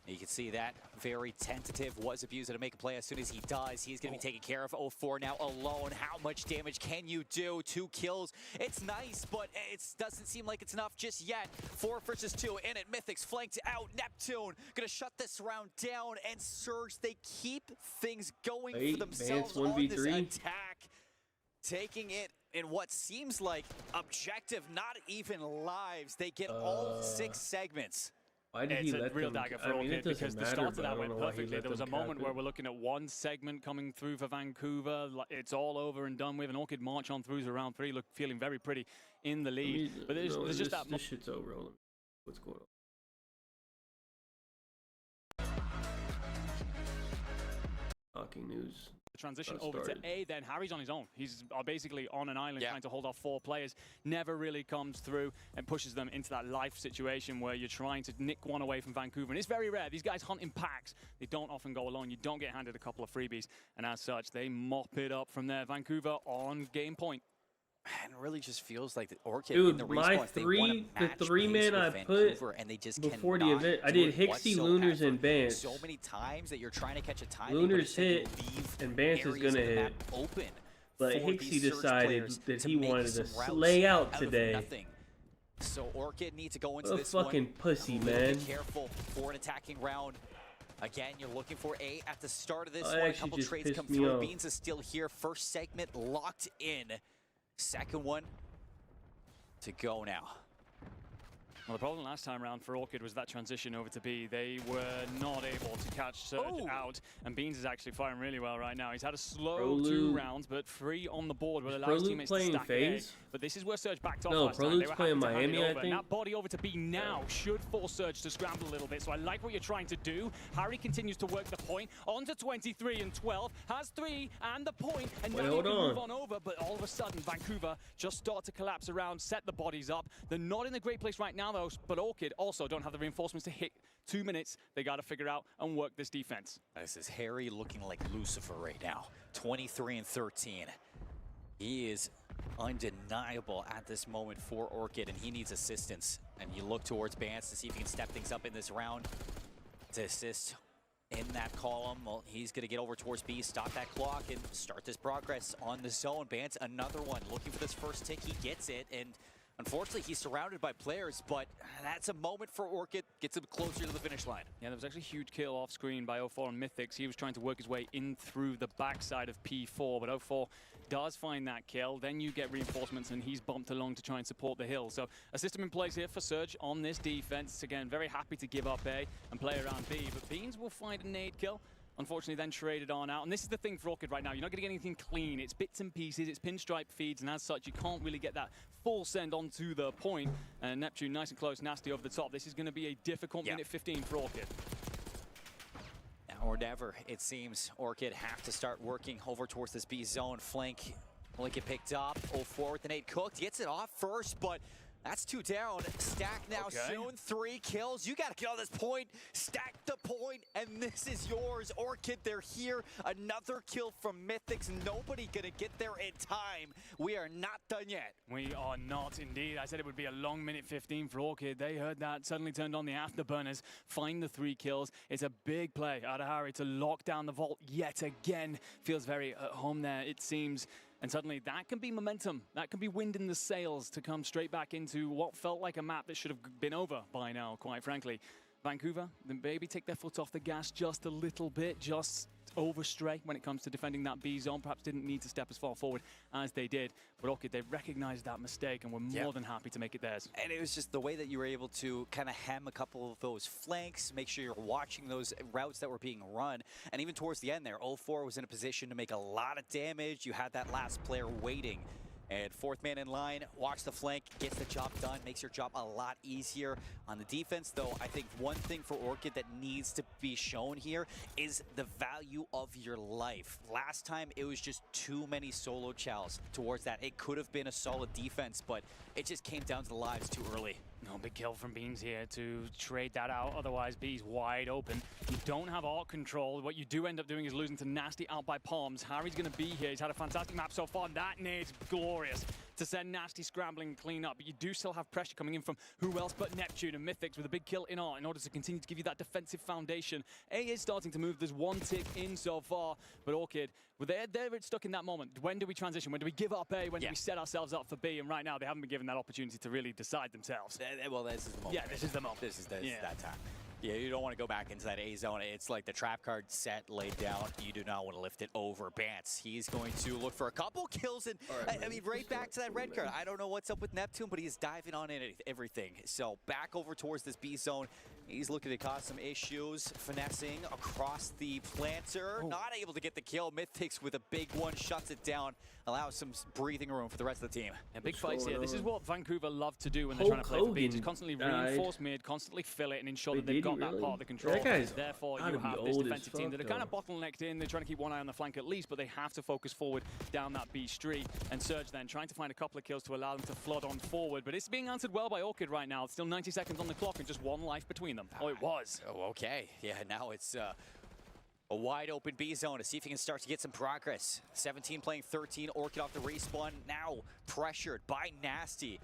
You can see that very tentative was Abuser to make a play. As soon as he does, he's going to be taken care of. 0-4 now alone. How much damage can you do? 2 kills. It's nice, but it doesn't seem like it's enough just yet. 4 versus 2 in it. Mythics flanked out. Neptune going to shut this round down. And Surge, they keep things going for themselves on this attack. Taking it in what seems like objective, not even lives. They get all 6 segments. Why did It's he a let real them? dagger for I mean, Orchid it doesn't because the matter, start of but I that don't went know why he perfectly. let There was a them moment cap where it. we're looking at 1 segment coming through for Vancouver. It's all over and done with. An Orchid march on through to round 3, feeling very pretty in the lead. But there's just that. This shit's over. Hold on. What's going on? Talking news. Transition over to A, then Harry's on his own. He's basically on an island trying to hold off 4 players. Never really comes through and pushes them into that life situation where you're trying to nick one away from Vancouver. And it's very rare. These guys hunt in packs. They don't often go alone. You don't get handed a couple of freebies. And as such, they mop it up from there. Vancouver on game point. And it really just feels like the Orchid Dude, in the my the three-man I put and they just before the event, I did Hixie, Lunars, and Bance. So many times that you're trying to catch a time. Lunars hit, and Bance is gonna hit. Open, but Hixie decided that he wanted to slay out today. So Orchid needs to go into what a this fucking pussy, man. Be careful for an attacking round. Again, you're looking for A at the start of this one. A couple just trades come through. Beans is still here. First segment locked in. Second one to go now. Well, the problem last time around for Orchid was that transition over to B. They were not able to catch Surge out, and Beans is actually firing really well right now. He's had a slow 2 rounds, but 3 on the board will allow his teammates to stack FaZe? But this is where Surge backed off last time. They were playing Miami, I think. And that body over to B now should force Surge to scramble a little bit, so I like what you're trying to do. Harry continues to work the point, on to 23 and 12, has 3 and the point, and now you can move on over, but all of a sudden, Vancouver just start to collapse around, set the bodies up. They're not in a great place right now, though, but Orchid also don't have the reinforcements to hit 2 minutes. They got to figure out and work this defense. This is Harry looking like Lucifer right now. 23 and 13. He is undeniable at this moment for Orchid, and he needs assistance. And you look towards Bance to see if he can step things up in this round to assist in that column. Well, he's going to get over towards B, stop that clock, and start this progress on the zone. Bance, another one, looking for this first tick. He gets it, and unfortunately, he's surrounded by players, but that's a moment for Orchid. Gets him closer to the finish line. Yeah, there was actually a huge kill off screen by 04 and Mythics. He was trying to work his way in through the backside of P4, but 04 does find that kill. Then you get reinforcements, and he's bumped along to try and support the hill. So a system in place here for Surge on this defense. Again, very happy to give up A and play around B, but Beans will find a nade kill. Unfortunately, then traded on out. And this is the thing for Orchid right now. You're not going to get anything clean. It's bits and pieces. It's pinstripe feeds. And as such, you can't really get that full send onto the point. And Neptune nice and close, nasty over the top. This is going to be a difficult minute 15 for Orchid. Now or never, it seems. Orchid have to start working over towards this B zone flank. Will it get picked up? 04 with the nade cooked. Gets it off first, but that's 2 down. Stack now soon. 3 kills. You got to get on this point. Stack the point, and this is yours. Orchid, they're here. Another kill from Mythics. Nobody going to get there in time. We are not done yet. We are not indeed. I said it would be a long minute 15 for Orchid. They heard that, suddenly turned on the afterburners, find the 3 kills. It's a big play out of Harry to lock down the vault yet again. Feels very at home there, it seems. And suddenly that can be momentum, that can be wind in the sails to come straight back into what felt like a map that should have been over by now, quite frankly. Vancouver, then maybe take their foot off the gas just a little bit, just overstray when it comes to defending that B zone. Perhaps didn't need to step as far forward as they did. But Orchid, they recognized that mistake and were more than happy to make it theirs. And it was just the way that you were able to kind of hem a couple of those flanks, make sure you're watching those routes that were being run. And even towards the end there, 04 was in a position to make a lot of damage. You had that last player waiting. And 4th man in line, walks the flank, gets the job done, makes your job a lot easier. On the defense, though, I think one thing for Orchid that needs to be shown here is the value of your life. Last time, it was just too many solo chows towards that. It could have been a solid defense, but it just came down to the lives too early. No, big kill from Beans here to trade that out. Otherwise, B's wide open. You don't have art control. What you do end up doing is losing to Nasty out by Palms. Harry's going to be here. He's had a fantastic map so far. That nade's glorious to send Nasty scrambling and clean up. But you do still have pressure coming in from who else but Neptune and Mythics with a big kill in art in order to continue to give you that defensive foundation. A is starting to move. There's 1 tick in so far. But Orchid, well, they're stuck in that moment. When do we transition? When do we give up A? When do we set ourselves up for B? And right now, they haven't been given that opportunity to really decide themselves. Well, this is the moment. Yeah, this is the moment. This is that time. Yeah, you don't want to go back into that A zone. It's like the trap card set laid down. You do not want to lift it over. Bance, he's going to look for a couple kills. And I mean, right back to that red card. I don't know what's up with Neptune, but he's diving on in everything. So back over towards this B zone. He's looking to cause some issues. Finessing across the planter. Not able to get the kill. Mythics with a big one. Shuts it down. Allows some breathing room for the rest of the team. And big fights here. This is what Vancouver love to do when they're trying to play for B. Just constantly reinforce mid, constantly fill it, and ensure that they've got that part of the control. Therefore, you have this defensive team that are kind of bottlenecked in. They're trying to keep one eye on the flank at least, but they have to focus forward down that B street. And Surge then trying to find a couple of kills to allow them to flood on forward. But it's being answered well by Orchid right now. It's still 90 seconds on the clock and just 1 life between them. Oh, it was. Oh, okay. Yeah, now it's A wide open B zone to see if he can start to get some progress. 17 playing 13, Orchid off the respawn, now pressured by Nasty.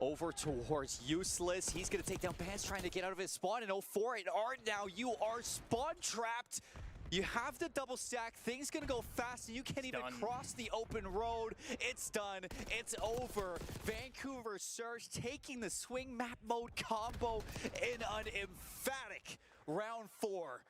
Over towards Useless, he's gonna take down Bans trying to get out of his spawn, and 04 and Art now, you are spawn trapped. You have the double stack, things gonna go fast, and you can't even cross the open road. It's done, it's over. Vancouver Surge taking the swing map mode combo in an emphatic round 4.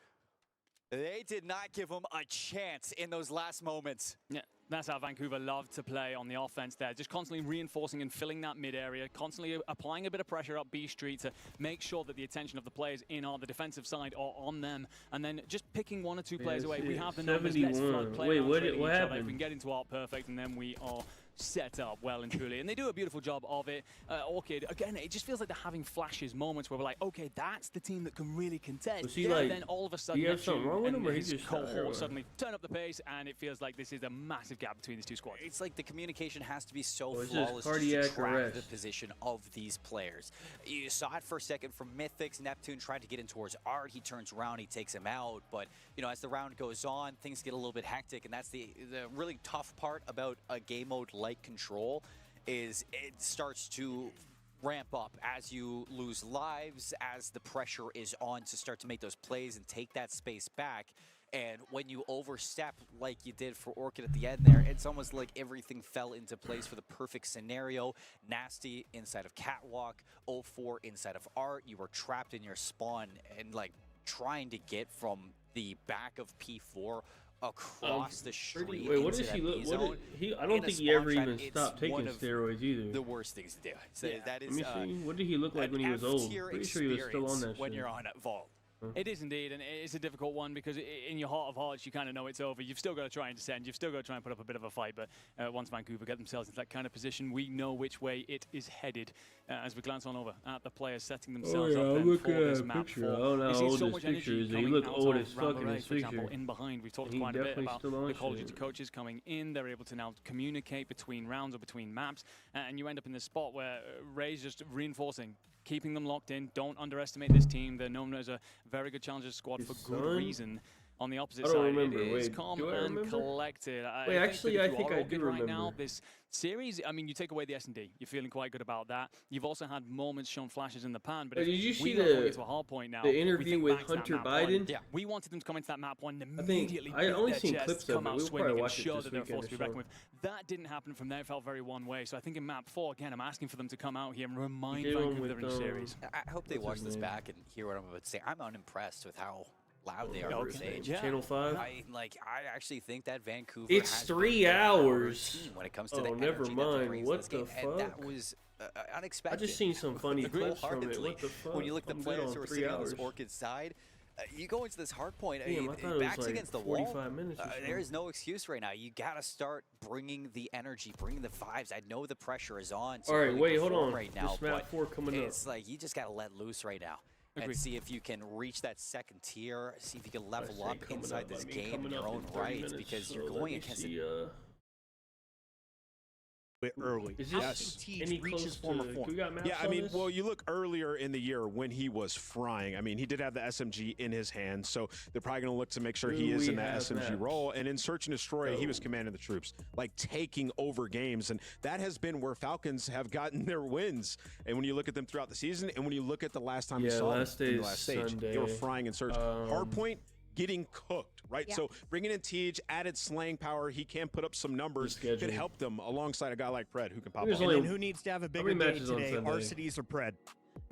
They did not give him a chance in those last moments. Yeah, that's how Vancouver love to play on the offense there. Just constantly reinforcing and filling that mid area, constantly applying a bit of pressure up B Street to make sure that the attention of the players in on the defensive side are on them. And then just picking 1 or 2 players away. We have the numbers. Let's flood play. Wait, what happened? If we can get into Art Perfect, and then we are set up well and truly, and they do a beautiful job of it. Orchid, again, it just feels like they're having flashes, moments where we're like, okay, that's the team that can really contend. Like, then all of a sudden, do you have something wrong with him, or his he just cohort suddenly turn up the pace, and it feels like this is a massive gap between these two squads. It's like the communication has to be so it's flawless just to track arrest. the position of these players. You saw it for a second from Mythics. Neptune tried to get in towards Art. He turns around, he takes him out. But, you know, as the round goes on, things get a little bit hectic, and that's the really tough part about a game mode like Control, is it starts to ramp up as you lose lives, as the pressure is on to start to make those plays and take that space back. And when you overstep like you did for Orchid at the end there, it's almost like everything fell into place for the perfect scenario. Nasty inside of Catwalk, 04 inside of Art. You were trapped in your spawn and like trying to get from the back of P4 across the street. Wait, what does he look? I don't think he ever even stopped taking steroids either. The worst things to do. So that is. Let me see. What did he look like when he was old? Pretty sure he was still on that when shit. you're on Vault. It is indeed, and it's a difficult one because in your heart of hearts, you kind of know it's over. You've still got to try and descend. You've still got to try and put up a bit of a fight. But once Vancouver get themselves into that kind of position, we know which way it is headed. As we glance on over at the players setting themselves up then for this map. You see so much energy coming out of Rambo, for example, in behind. We've talked quite a bit about the Call of Duty coaches coming in. They're able to now communicate between rounds or between maps, and you end up in this spot where Ray's just reinforcing, keeping them locked in. Don't underestimate this team. They're known as a very good challenger squad for good reason. On the opposite side, it is calm and collected. Wait, actually, I think I do remember. Right now, this series, I mean, you take away the S&D, you're feeling quite good about that. You've also had moments shown flashes in the pan, but if did you see we go into a hard point now, the interview with Hunter Biden? Yeah, we wanted them to come into that map one and I think immediately I only seen their clips chests, come of it. out We'll swinging probably and watch it show this that they're a force weekend to be reckoned with. That didn't happen from there. It felt very one way. So I think in map 4, again, I'm asking for them to come out here and remind Vancouver they're in the series. I hope they watch this back and hear what I'm about to say. I'm unimpressed with how loud they are on stage. Channel 5. I actually think that Vancouver. It's 3 hours. When it comes to the oh, energy never that mind. brings What to this the game. fuck? And that was unexpected. I just seen some funny clips from it. What the fuck? When you look at the players who are sitting on this Orchid side, you go into this hard point. Damn, I thought backs it was like against the 45 wall. minutes or There is no excuse right now. You gotta start bringing the energy, bringing the vibes. I know the pressure is on. All right, really wait, hold on. Right now, this map 4 coming up. it's like you just gotta let loose right now. And see if you can reach that second tier, see if you can level up inside this game in your own right, because you're going against it. Bit early. Is yes. Any reach his former form? Yeah, I mean, well, you look earlier in the year when he was frying. I mean, he did have the SMG in his hand, so they're probably going to look to make sure he is in that SMG role. And in Search and Destroy, he was commanding the troops, like taking over games. And that has been where Falcons have gotten their wins. And when you look at them throughout the season, and when you look at the last time you saw them in the last stage, they were frying in Search. Hardpoint, getting cooked, right? Yeah. So bringing in Tej, added slaying power, he can put up some numbers, could help them alongside a guy like Pred who can pop off. And then who needs to have a bigger day today, Arcides or Pred?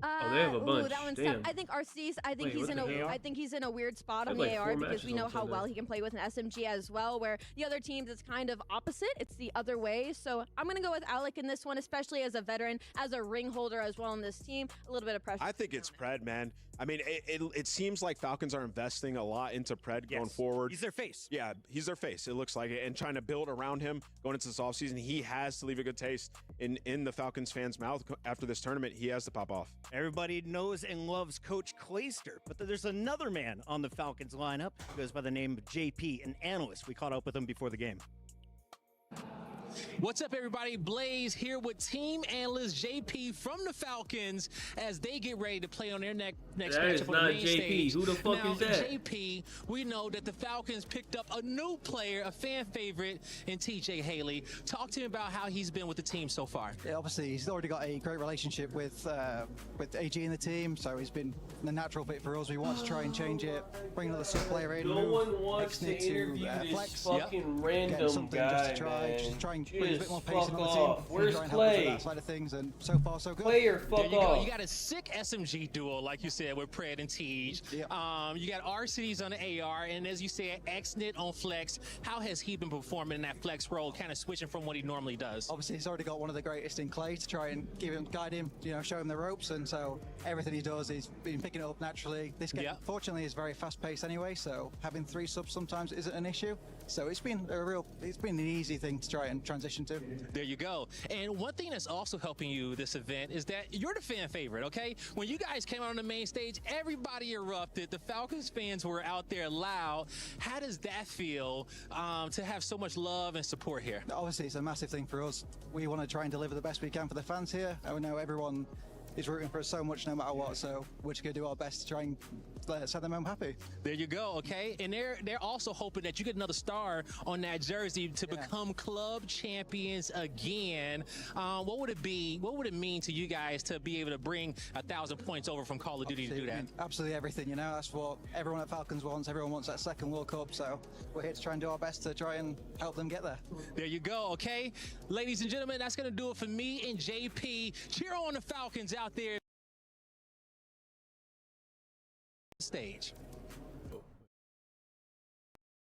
Oh, they have a bunch. That one's Damn. tough. I think Arceus. I think he's in a weird spot They on have the like AR 4 because we matches know on how Sunday. well he can play with an SMG as well. Where the other teams, it's kind of opposite. It's the other way. So I'm gonna go with Alec in this one, especially as a veteran, as a ring holder as well in this team. A little bit of pressure. I think it's Pred, man. I mean, it seems like Falcons are investing a lot into Pred going forward. He's their face. Yeah, he's their face. It looks like it. And trying to build around him going into this offseason, he has to leave a good taste in the Falcons fans' mouth after this tournament. He has to pop off. Everybody knows and loves Coach Clayster, but there's another man on the Falcons lineup who goes by the name of JP, an analyst. We caught up with him before the game. What's up, everybody? Blaze here with team analyst JP from the Falcons as they get ready to play on their next matchup on the main stage. Who the fuck now, is that? JP, we know that the Falcons picked up a new player, a fan favorite, in TJ Haley. Talk to me about how he's been with the team so far. Yeah, obviously, he's already got a great relationship with AG in the team, so he's been the natural fit for us. We want to try and change it, bring another sub player in, No one wants to interview this flex, fucking random guy, man. Just try and bring a bit more pace on the off. team. Where's try and Clay? help us with that side of things, and so far so good. Player, fuck there you off. go. You got a sick SMG duo, like you said, with Pred and Tej. You got RCDs on the AR, and as you said, XNit on Flex. How has he been performing in that Flex role, kind of switching from what he normally does? Obviously, he's already got one of the greatest in Clay to try and guide him, show him the ropes, and so everything he does, he's been picking it up naturally. This game, fortunately, is very fast-paced anyway, so having 3 subs sometimes isn't an issue. So it's been an easy thing to try and transition to. There you go. And one thing that's also helping you this event is that you're the fan favorite, okay? When you guys came out on the main stage, everybody erupted. The Falcons fans were out there loud. How does that feel to have so much love and support here? Obviously, it's a massive thing for us. We want to try and deliver the best we can for the fans here. And we know everyone is rooting for us so much no matter what, so we're just going to do our best to try and set them home happy. There you go, okay? And they're also hoping that you get another star on that jersey to become club champions again. What would it mean to you guys to be able to bring 1,000 points over from Call of Duty to do that? Absolutely everything, that's what everyone at Falcons wants. Everyone wants that second World Cup, so we're here to try and do our best to try and help them get there. There you go, okay? Ladies and gentlemen, that's going to do it for me and JP. Cheer on the Falcons out there. Stage.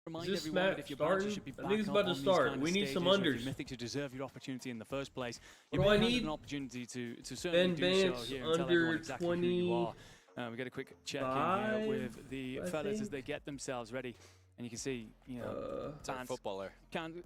Remind Is this everyone that match if your badges starting? should be I think it's back about up to on these start. kind of We need some stages, or if unders. you're Mythic to deserve your opportunity in the first place. What You do I may have need? an opportunity to certainly Ben do Vance so here and tell under everyone exactly who you are. We get a quick check in here 5, with the I fellas as think. they get themselves ready. And you can see, Vance footballer.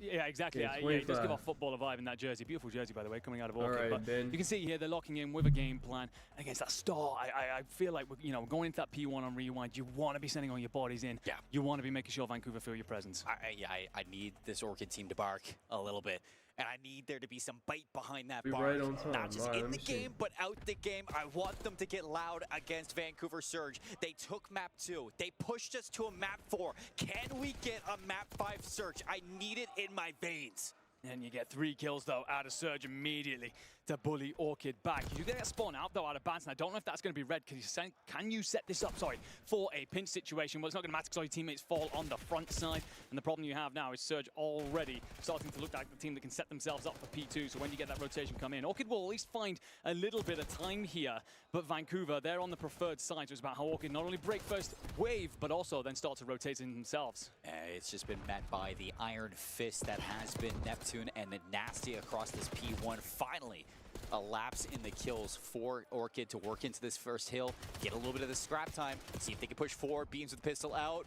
Yeah, exactly. Yeah, He does give 25. off footballer vibe in that jersey. Beautiful jersey, by the way, coming out of All Orchid. right, But Ben. you can see here they're locking in with a game plan against that star. I feel like we're going into that P1 on Rewind. You want to be sending all your bodies in. Yeah. You want to be making sure Vancouver feel your presence. I need this Orchid team to bark a little bit. And I need there to be some bite behind that Be bark. right on time. Not just All right, in let the me see. game, but out the game. I want them to get loud against Vancouver Surge. They took map 2. They pushed us to a map 4. Can we get a map 5 Surge? I need it in my veins. And you get 3 kills, though, out of Surge immediately to bully Orchid back. You get a spawn out, though, out of Banter. I don't know if that's going to be red. Can you set this up, for a pinch situation? Well, it's not going to matter because all your teammates fall on the front side. And the problem you have now is Surge already starting to look like the team that can set themselves up for P2. So when you get that rotation come in, Orchid will at least find a little bit of time here. But Vancouver, they're on the preferred side. So it's about how Orchid not only break first wave, but also then start to rotate in themselves. It's just been met by the iron fist that has been Neptune, and then Nasty across this P1. Finally, a lapse in the kills for Orchid to work into this first hill, get a little bit of the scrap time, see if they can push forward. Beams with the pistol out.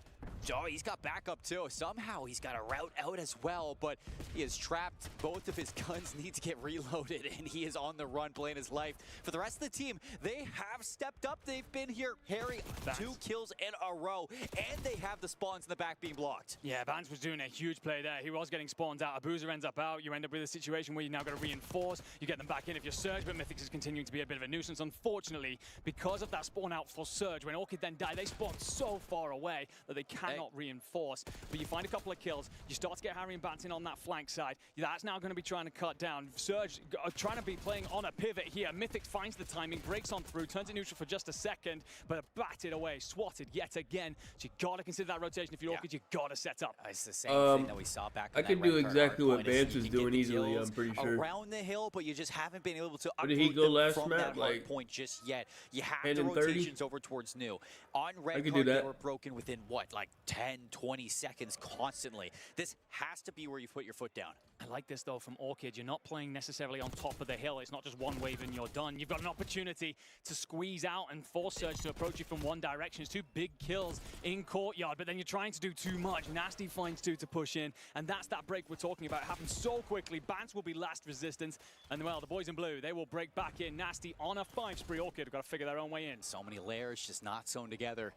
Oh, he's got backup too. Somehow he's got a route out as well, but he is trapped. Both of his guns need to get reloaded, and he is on the run playing his life. For the rest of the team, they have stepped up. They've been here. Harry, 2 kills in a row, and they have the spawns in the back being blocked. Yeah, Vance was doing a huge play there. He was getting spawns out. Abuser ends up out. You end up with a situation where you now got to reinforce. You get them back in if you're Surge, but Mythics is continuing to be a bit of a nuisance. Unfortunately, because of that spawn out for Surge, when Orchid then die, they spawn so far away that they cannot reinforce. But you find a couple of kills. You start to get Harry and Banton on that flank side. That's now going to be trying to cut down. Surge trying to be playing on a pivot here. Mythic finds the timing, breaks on through, turns it neutral for just a second, but batted away, swatted yet again. So you got to consider that rotation. If you're Orchid, you got to set up. It's the same thing that we saw back I in can that do red card exactly what Hardpoint, is Vance you is can get doing the easily, kills I'm pretty sure. around the hill, but you just haven't been able to Where did he uproot go them last from map? that Like, Hardpoint just yet. You have 10 the and 30? rotations over towards new. On red could card, do they that. were broken within what, like 10, 20 seconds constantly. This has to be where you put your foot down. I like this, though, from Orchid. You're not playing necessarily on top of the hill. It's not just one wave and you're done. You've got an opportunity to squeeze out and force Surge to approach you from one direction. It's 2 big kills in Courtyard, but then you're trying to do too much. Nasty finds 2 to push in, and that's that break we're talking about. It happens so quickly. Bance will be last resistance, and, well, the boys in blue, they will break back in. Nasty on a 5 spree. Orchid have got to figure their own way in. So many layers just not sewn together.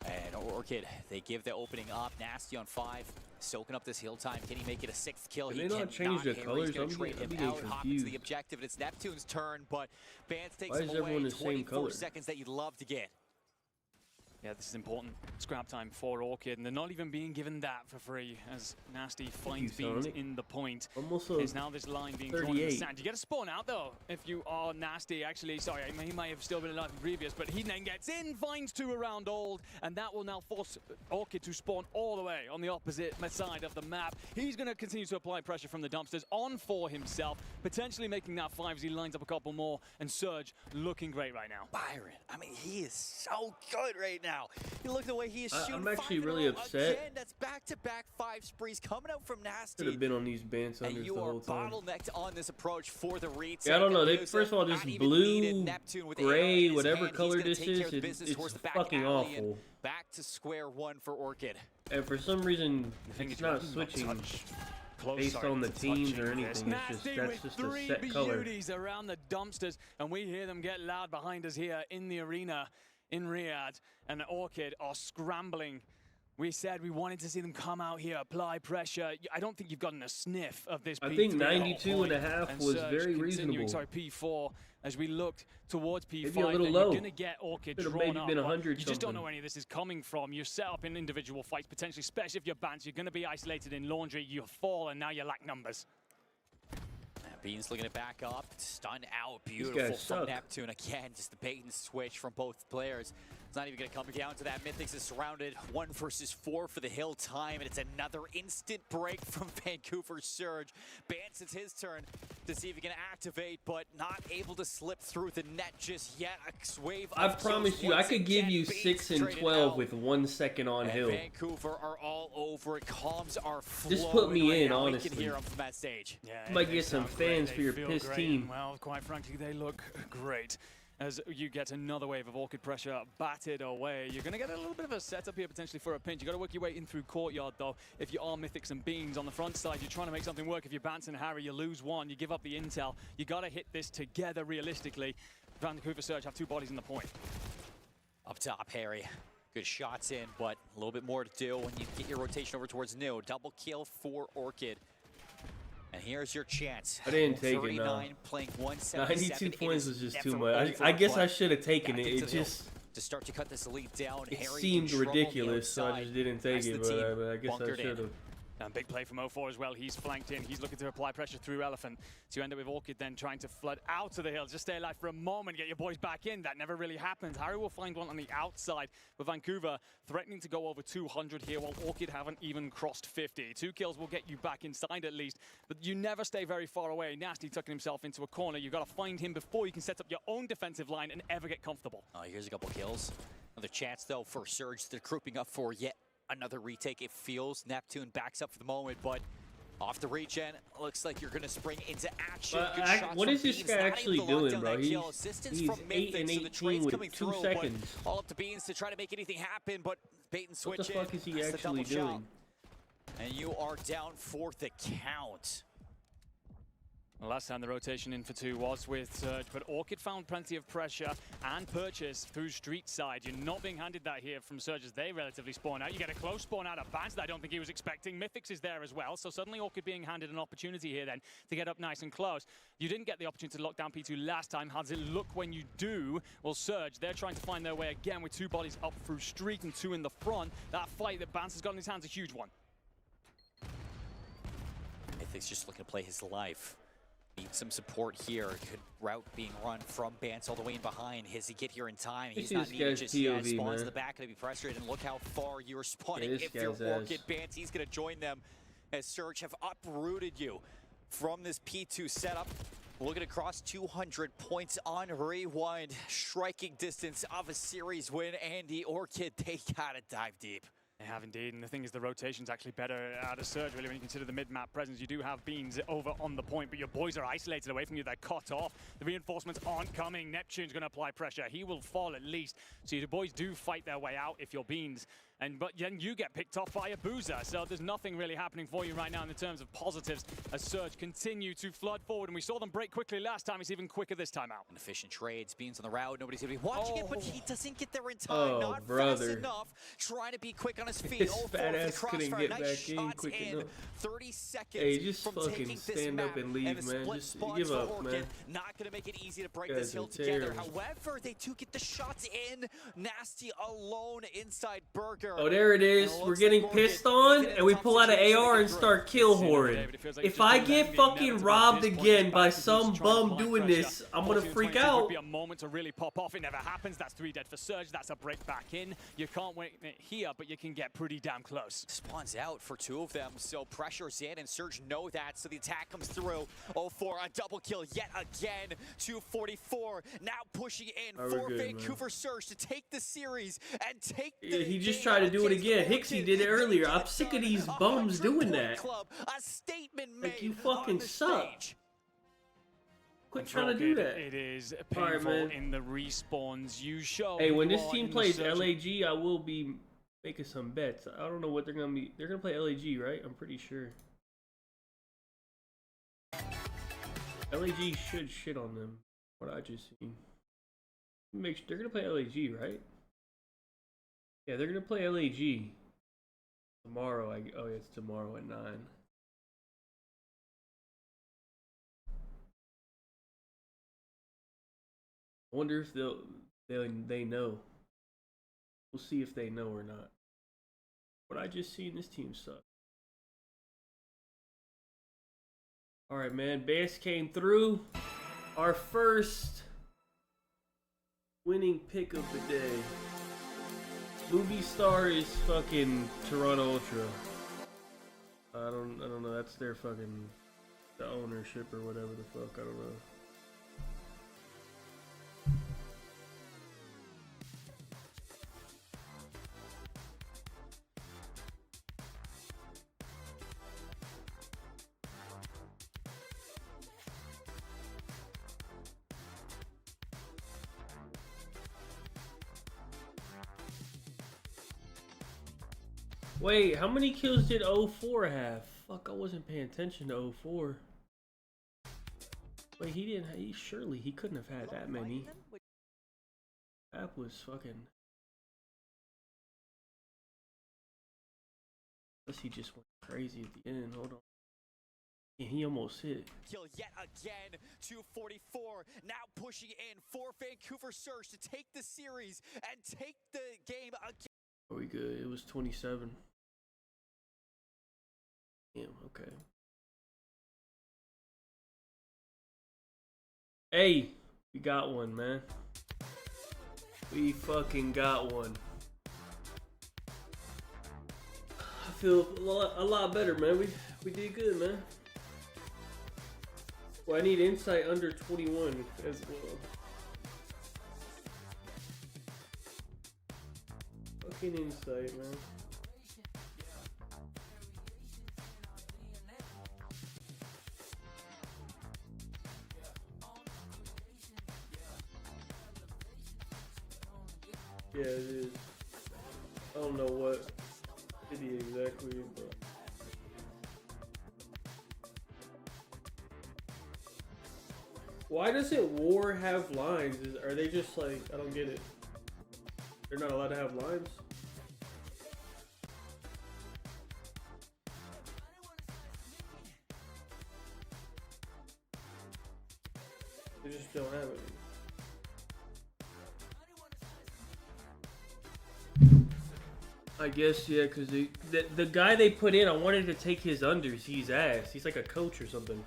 And Orchid, they give the opening up. Nasty on 5, soaking up this hill time. Can he make it a 6th kill? Can He they not change their colors? He's gonna trade him out, hop into confused. the objective, and it's Neptune's turn, but Bance takes Why him is everyone away. the same 24 color? seconds that you'd love to get. Yeah, this is important. Scrap time for Orchid, and they're not even being given that for free as Nasty finds Beans in the point. Almost It's now this line being drawn in the 38. sand. You get a spawn out though if you are Nasty. Actually, sorry, he might have still been alive in previous, but he then gets in, finds 2 around old, and that will now force Orchid to spawn all the way on the opposite side of the map. He's going to continue to apply pressure from the dumpsters on for himself, potentially making that 5 as he lines up a couple more, and Surge looking great right now. Byron, I mean, he is so good right now. You look at the way he is shooting. I'm actually 5 in a really row upset. Again, that's back-to-back 5 sprees coming out from Nasty. Should have been on these band And unders you the are whole time. bottlenecked on this approach for the retake. Yeah, I don't know. And First of all, this not even blue, needed. Neptune with gray, AR in whatever his hand. color He's this gonna take care is, of the business it's towards the back fucking alley and awful. Back to square one for Orchid. And for some reason, it's not switching based on the teams or anything. It's just that's just a set color. Beauties around the dumpsters, and we hear them get loud behind us here in the arena in Riyadh, and Orchid are scrambling. We said we wanted to see them come out here, apply pressure. I don't think you've gotten a sniff of this. I think P3 92.5 and was Surge very continuing, reasonable. Sorry, P4 as we looked towards P5. Maybe a little and low. You're going to get Orchid Could've drawn maybe up. been but 100 you just don't something. know where any of this is coming from. You set up in individual fights, potentially, especially if you're Bance. You're going to be isolated in laundry. You fall, and now you lack numbers. Beans looking to back up, stun out, guys beautiful from suck. Neptune. Again, just the bait and switch from both players. It's not even going to come down to that. Mythics is surrounded 1 versus 4 for the hill time, and it's another instant break from Vancouver Surge. Bance, it's his turn to see if he can activate, but not able to slip through the net just yet. A wave I of promise kills you, I once could give again. you Beans 6 and traded 12 out. with 1 second on And hill. Vancouver are all over it. Comms are flowing. Just put me right in, now. We honestly. can hear them from that stage. Yeah, You might they get some sound great, fans they for your feel pissed great, team. and, well, quite frankly, they look great. As you get another wave of Orchid pressure batted away, you're going to get a little bit of a setup here potentially for a pinch. You've got to work your way in through Courtyard, though. If you are Mythics and Beans on the front side, you're trying to make something work. If you're Bance and Harry, you lose 1, you give up the intel. You got to hit this together realistically. Vancouver Surge have 2 bodies in the point. Up top, Harry. Good shots in, but a little bit more to do when you get your rotation over towards New. Double kill for Orchid. And here's your chance. I didn't take it, 39, no. playing 177. 92 It points is was just never too much. over, I guess but I should have taken back it. into It the hill just to start to cut this lead down. it Harry seemed in trouble on the ridiculous, so I outside. just didn't take That's it. the team But I guess I bunkered in. should have. And big play from 04 as well. He's flanked in. He's looking to apply pressure through Elephant. So you end up with Orchid then trying to flood out to the hill. Just stay alive for a moment, get your boys back in. That never really happens. Harry will find one on the outside, but Vancouver threatening to go over 200 here, while Orchid haven't even crossed 50. 2 kills will get you back inside at least, but you never stay very far away. Nasty tucking himself into a corner. You've got to find him before you can set up your own defensive line and ever get comfortable. Here's a couple kills. Another chance, though, for Surge. They're grouping up for yet another retake. It feels Neptune backs up for the moment, but off the regen, looks like you're going to spring into action. Good shots What from is this Beans, guy not actually able to lock doing, down bro? that He's kill. Assistance 8 from and Mythics, so the 18 trade's with coming 2 through, seconds. but all up to Beans to try to make anything happen, but bait and switch What the fuck is he That's the actually double shot. doing? And you are down for the count. Last time the rotation in for 2 was with Surge, but Orchid found plenty of pressure and purchase through street side. You're not being handed that here from Surge as they relatively spawn out. You get a close spawn out of Bance that I don't think he was expecting. Mythics is there as well, so suddenly Orchid being handed an opportunity here then to get up nice and close. You didn't get the opportunity to lock down P2 last time. How does it look when you do? Well, Surge, they're trying to find their way again with 2 bodies up through street and 2 in the front. That fight that Bance has got in his hands is a huge one. Mythics just looking to play his life. Need some support here. Good route being run from Bance all the way in behind. Does he get here in time? He's not needed just yet. Spawns in the back, gonna be frustrated. And look how far you're spawning. Yeah, if you're Orchid Bance, he's gonna join them as Surge have uprooted you from this P2 setup. Looking across 200 points on Rewind. Striking distance of a series win. And the Orchid, they gotta dive deep. They have indeed, and the thing is the rotation's actually better out of Surge, really, when you consider the mid-map presence. You do have Beans over on the point, but your boys are isolated away from you. They're cut off. The reinforcements aren't coming. Neptune's going to apply pressure. He will fall at least. So your boys do fight their way out if you're Beans. but then you get picked off by a boozer. So there's nothing really happening for you right now in the terms of positives as Surge continue to flood forward. And we saw them break quickly last time. It's even quicker this time out. An efficient trades. Beans on the route. Nobody's going to be watching it, but he doesn't get there in time. Oh, Not brother. fast enough. Trying to be quick on his feet. His Oh, fat ass for the couldn't crossfire. get Nice back in shots quick in. enough. 30 seconds Hey, just from fucking taking this stand up map, and leave, the man. split Just spots give for up, Orchid. man. Not going to make it easy to break Guys this hill are together. terrible. However, they do get the shots in. Nasty alone inside Burger. Oh, there it is. We're getting pissed on, and we pull out an AR and start kill whoring. If I get fucking robbed again by some bum doing this, I'm gonna freak out. Would be a moment to really pop off. It never happens. That's 3 dead for Surge. That's a break back in. You can't win it here, but you can get pretty damn close. Spawns out for 2 of them, so pressure's in, and Surge know that, so the attack comes through. 0-4, a double kill yet again. 244, now pushing in Oh, for we're good, Vancouver Surge to take the series and take the He just game tried to do it against again. Orchid. Hicksy did it earlier. I'm sick of these bums doing that. Club, a statement Like, made you fucking on the suck. stage. Quit trying to do that. It is All right, painful man. in the respawns. You show. Hey, when you this are team in the plays Surge. LAG, I will be making some bets. I don't know what they're gonna be. They're gonna play LAG, right? I'm pretty sure. LAG should shit on them. What I just seen. Make sure they're gonna play LAG, right? Yeah, they're gonna play LAG tomorrow. Oh, yeah, it's tomorrow at 9. I wonder if they know. We'll see if they know or not. What I just seen, this team sucks. All right, man. Bass came through. Our first winning pick of the day. Movie star is fucking Toronto Ultra. I don't know. That's their fucking the ownership or whatever the fuck. I don't know. Wait, how many kills did 04 have? Fuck, I wasn't paying attention to 04. Wait, he didn't. He couldn't have had that many. That was fucking. Unless he just went crazy at the end. Hold on. Yeah, he almost hit. Kill yet again. 244 now pushing in for Vancouver Surge to take the series and take the game again. Are we good? It was 27. Damn, okay. Hey, we got one, man. We fucking got one. I feel a lot better, man. We did good, man. Well, I need insight under 21 as well. Fucking insight, man. Yeah, it is. I don't know what city exactly, but why doesn't War have lines? Are they just like, I don't get it. They're not allowed to have lines? They just don't have it. I guess, yeah, because the guy they put in, I wanted to take his unders. He's ass. He's like a coach or something.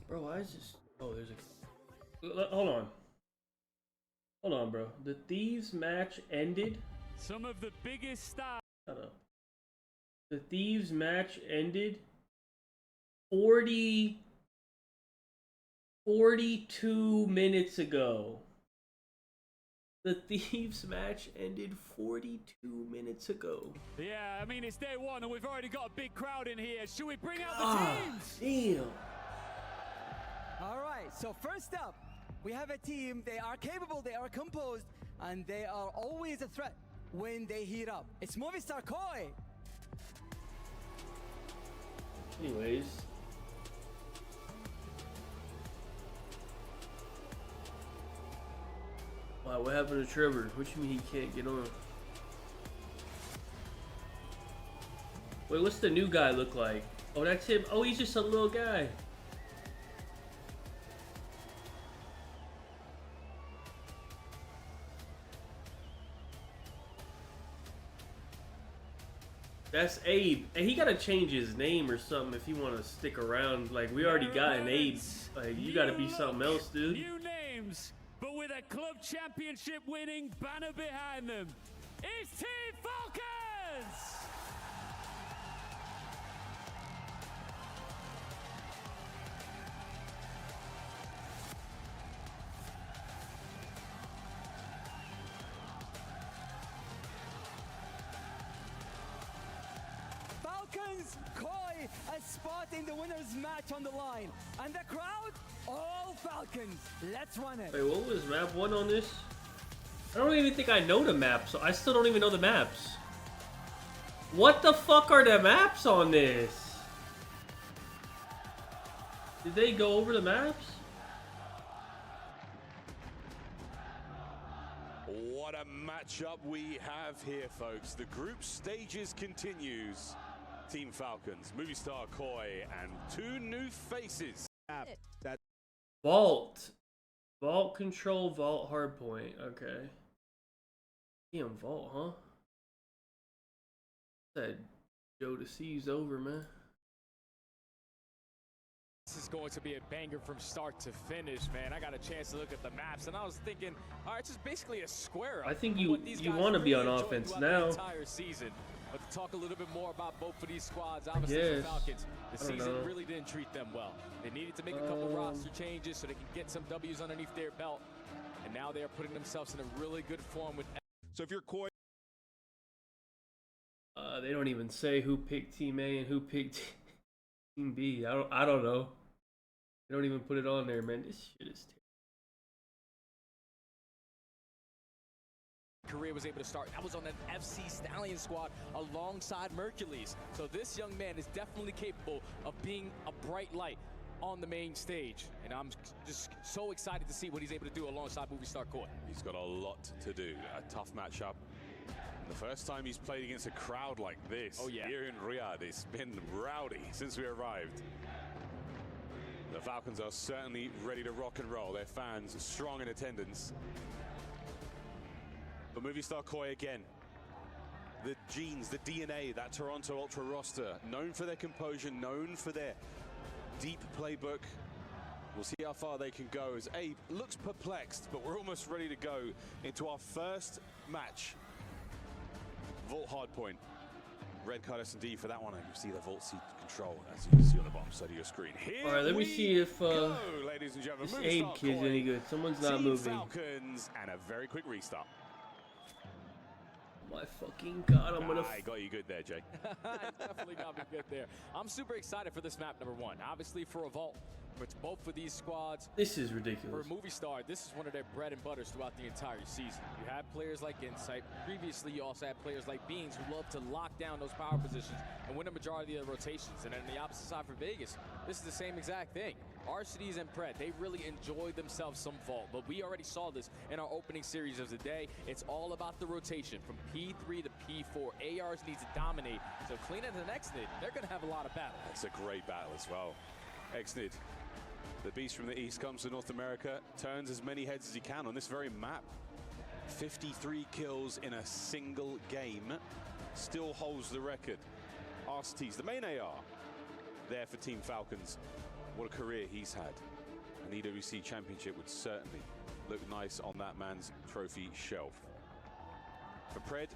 Bro, why is this? Oh, there's a. Hold on. Hold on, bro. The Thieves match ended. Some of the biggest stars. Shut up. The Thieves match ended 42 minutes ago. The Thieves match ended 42 minutes ago. Yeah, I mean, it's day one and we've already got a big crowd in here. Should we bring out the teams? Damn. All right, so first up, we have a team. They are capable, they are composed, and they are always a threat when they heat up. It's Movistar Koi. Anyways. Wow, what happened to Trevor? What you mean he can't get on? Wait, what's the new guy look like? Oh, that's him. Oh, he's just a little guy. That's Abe. And he gotta change his name or something if he wanna stick around. Like, we already got an Abe. Like, you gotta be something else, dude. New names, but with a club championship winning banner behind them. It's Team Falcons! Falcons, Koi, a spot in the winner's match on the line. And the crowd, all Falcons. Let's run it. Wait, what was map 1 on this? I don't even think I know the maps. I still don't even know the maps. What the fuck are the maps on this? Did they go over the maps? What a matchup we have here, folks. The group stages continues. Team Falcons, Movistar Koi, and 2 new faces. That Vault. Vault control, vault hardpoint. Okay. Damn, vault, huh? That Joe to C's over, man. This is going to be a banger from start to finish, man. I got a chance to look at the maps, and I was thinking, all right, it's just basically a square up. I think you want to be on offense now. The entire season. But to talk a little bit more about both of these squads, obviously the Falcons, the season really didn't treat them well. They needed to make a couple roster changes so they can get some W's underneath their belt, and now they are putting themselves in a really good form with. So if you're Koi, they don't even say who picked Team A and who picked Team B. I don't know. They don't even put it on there, man. This shit is terrible. Career was able to start. That was on an FC Stallion squad alongside Mercules. So this young man is definitely capable of being a bright light on the main stage. And I'm just so excited to see what he's able to do alongside Movistar Koi. He's got a lot to do. A tough matchup. The first time he's played against a crowd like this here in Riyadh, it's been rowdy since we arrived. The Falcons are certainly ready to rock and roll. Their fans strong in attendance. But Movistar Koi again, the genes, the DNA, that Toronto Ultra roster, known for their composure, known for their deep playbook. We'll see how far they can go as Abe looks perplexed, but we're almost ready to go into our first match. Vault Hardpoint. Red card S&D for that one, and you see the Vault seat control as you can see on the bottom side of your screen. Here all right, let me see if ladies and gentlemen, this Abe kid's any good. Someone's not moving. Falcons, and a very quick restart. My fucking God, I'm gonna. I got you good there, Jake. Definitely got me good there. I'm super excited for this map, number one. Obviously for a Vault, which both of these squads. This is ridiculous. For a Movistar, this is one of their bread and butters throughout the entire season. You have players like Insight. Previously, you also had players like Beans who love to lock down those power positions and win a majority of the rotations. And then on the opposite side for Vegas, this is the same exact thing. RCDs and Pred, they really enjoyed themselves some Vault, but we already saw this in our opening series of the day. It's all about the rotation from P3 to P4. ARs need to dominate, so clean at the next nid, they're going to have a lot of battle. It's a great battle as well. Exnid, the beast from the east, comes to North America, turns as many heads as he can on this very map. 53 kills in a single game, still holds the record. RCTs, the main AR, there for Team Falcons. What a career he's had. An EWC championship would certainly look nice on that man's trophy shelf. For Pred,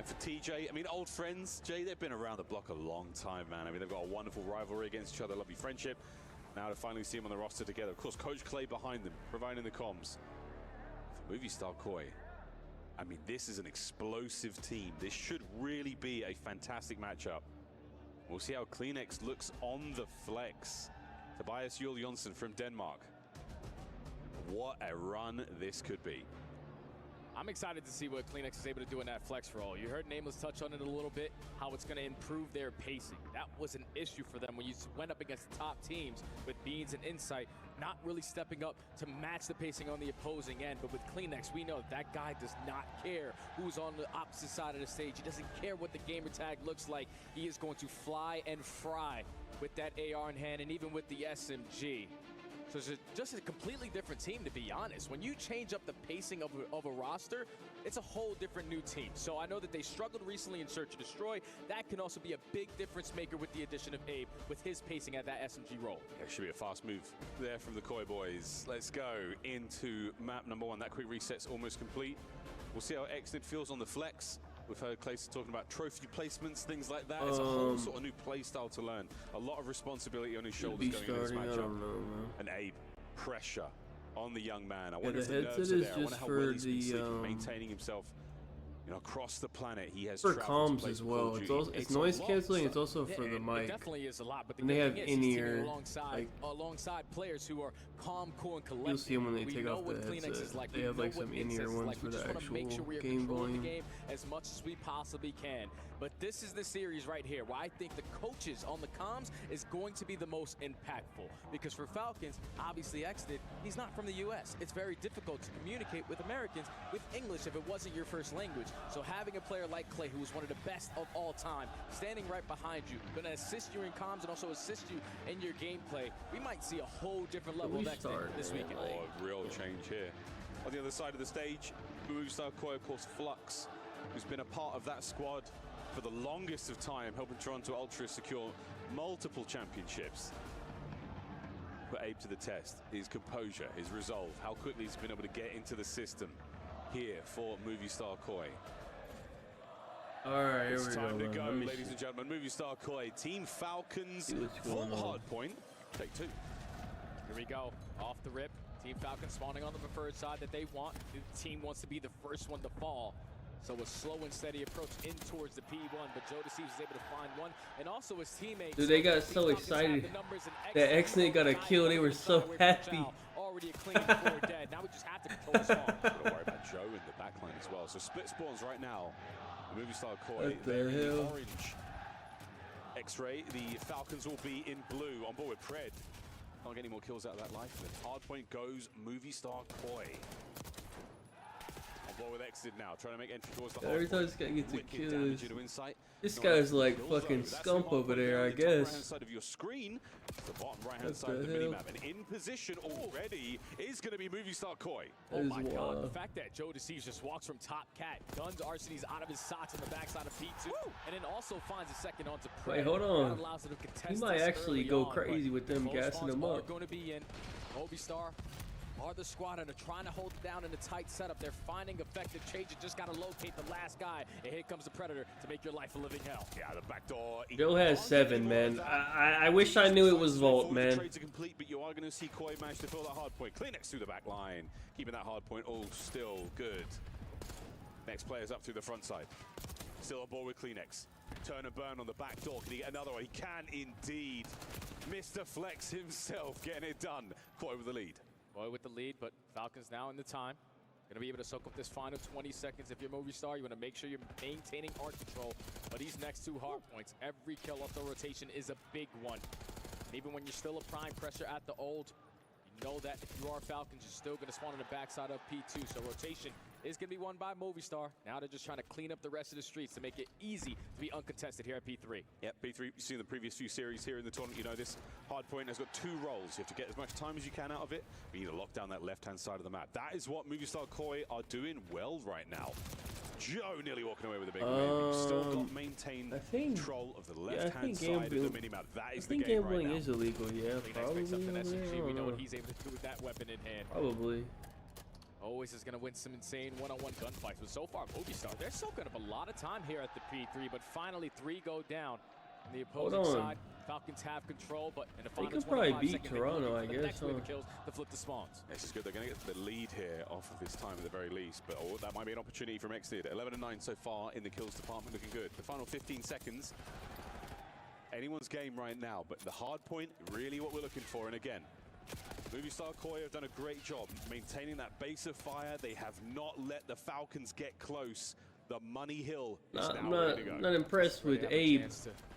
And for TJ, I mean, old friends, Jay, they've been around the block a long time, man. I mean, they've got a wonderful rivalry against each other, lovely friendship. Now to finally see them on the roster together. Of course, Coach Clay behind them, providing the comms. For Movie Star Koi, I mean, this is an explosive team. This should really be a fantastic matchup. We'll see how Kleenex looks on the flex. Tobias Juhl Jonsson from Denmark. What a run this could be. I'm excited to see what Kleenex is able to do in that flex role. You heard Nameless touch on it a little bit, how it's going to improve their pacing. That was an issue for them when you went up against the top teams with Beans and Insight, not really stepping up to match the pacing on the opposing end. But with Kleenex, we know that guy does not care who's on the opposite side of the stage. He doesn't care what the gamer tag looks like. He is going to fly and fry with that AR in hand, and even with the SMG. So it's just a completely different team, to be honest. When you change up the pacing of a roster, it's a whole different new team. So I know that they struggled recently in Search and Destroy. That can also be a big difference maker with the addition of Abe, with his pacing at that SMG role. Yeah, it should be a fast move there from the Koi boys. Let's go into map number 1. That quick reset's almost complete. We'll see how Exnid feels on the flex. We've heard Clayson talking about trophy placements, things like that. It's a whole sort of new play style to learn. A lot of responsibility on his shoulders going into this matchup. And Abe, pressure on the young man. I wonder if the nerves are there. I wonder how well he's been sleeping, maintaining himself, you know, across the planet. He has for comms as well. It's also noise canceling. It's also for the mic. It definitely is a lot, but the and they have in-ear alongside players who are calm, cool, and collected. You'll see them when they take off the headset. They have like some in-ear ones for the actual game volume. As much as we possibly can. But this is the series right here where I think the coaches on the comms is going to be the most impactful. Because for Falcons, obviously Exnid, he's not from the US. It's very difficult to communicate with Americans with English if it wasn't your first language. So having a player like Clay, who is one of the best of all time, standing right behind you, going to assist you in comms and also assist you in your gameplay, we might see a whole different level of Exnid this weekend. Oh, a real change here. On the other side of the stage, Movistar Koi, of course, Flux, who's been a part of that squad for the longest of time, helping Toronto Ultra secure multiple championships. Put Abe to the test. His composure, his resolve, how quickly he's been able to get into the system here for Movistar Koi. All right, here it's we time go, to go, ladies and gentlemen. Movistar Koi, Team Falcons, full Hardpoint, take 2. Here we go, off the rip. Team Falcons spawning on the preferred side that they want. The team wants to be the first one to fall. So a slow and steady approach in towards the P1, but Joe Deceives is able to find one, and also his teammates. Dude, they got so excited that Exnid got a kill. They were so happy. Already a clean 4 dead. Now we just have to control the spawn. Don't worry about Joe in the backline as well. So split spawns right now. The Movistar Koi, What the they're in hell? the orange. X-ray, the Falcons will be in blue. On board with Pred. Can't get any more kills out of that life. Hardpoint goes Movistar Koi. On board with Exit now, trying to make entry towards the Every time this guy gets a Wicked kill, damage into Insight. this guy's like fucking scump over there, I guess. Right-hand side of your screen, the bottom right-hand side of the minimap, and in position already is going to be Movistar Koi. Oh my God! The fact that Joe Deceives just walks from top cat, guns RCDs out of his socks on the backside of P2, and then also finds a second onto Prey. Wait, hold on. That allows it to contest He might this actually early go on, crazy but with them both gassing spawns them are up. going to be in. Movistar are the squad and are trying to hold it down in a tight setup. They're finding effective changes. Just got to locate the last guy. And here comes the Predator to make your life a living hell. Yeah, the back door. Joe has 7, man. I wish I knew it was Vault, man. Trades are complete, but you are going to see Koi manage to fill that hard point. Kleenex through the back line, keeping that hard point all still good. Next player's up through the front side. Still on board with Kleenex. Turn and burn on the back door. Can he get another one? He can indeed. Mr. Flex himself getting it done. Koi with the lead. Boy with the lead, but Falcons now in the time. Going to be able to soak up this final 20 seconds. If you're Movistar, you want to make sure you're maintaining arc control. But these next 2 hard points, every kill off the rotation is a big one. And even when you're still applying pressure at the ult, you know that if you are Falcons, you're still going to spawn on the backside of P2. So rotation is going to be won by Movistar. Now they're just trying to clean up the rest of the streets to make it easy to be uncontested here at P3. Yep, P3, you've seen the previous few series here in the tournament. You know this hard point has got 2 roles. You have to get as much time as you can out of it. We need to lock down that left-hand side of the map. That is what Movistar Koi are doing well right now. Joe nearly walking away with a big win. You've still got maintained control of the left-hand side of the minimap. That is the game right now. Gambling is illegal, yeah, probably. We know what he's able to do with that weapon in hand. Probably. Always is going to win some insane one-on-one gunfights, but so far, Movistar, they're soaking up a lot of time here at the P3, but finally 3 go down. On the opposing side, Falcons have control, but in the final 25 probably beat seconds, Toronto, I the guess, next wave of kills to flip the spawns. This is good. They're going to get the lead here off of this time at the very least, but that might be an opportunity from Exid. 11-9 so far in the kills department, looking good. The final 15 seconds, anyone's game right now, but the hard point, really what we're looking for. And again, Movistar Koi have done a great job maintaining that base of fire. They have not let the Falcons get close. The Money Hill is now ready to go. Not impressed with Abe.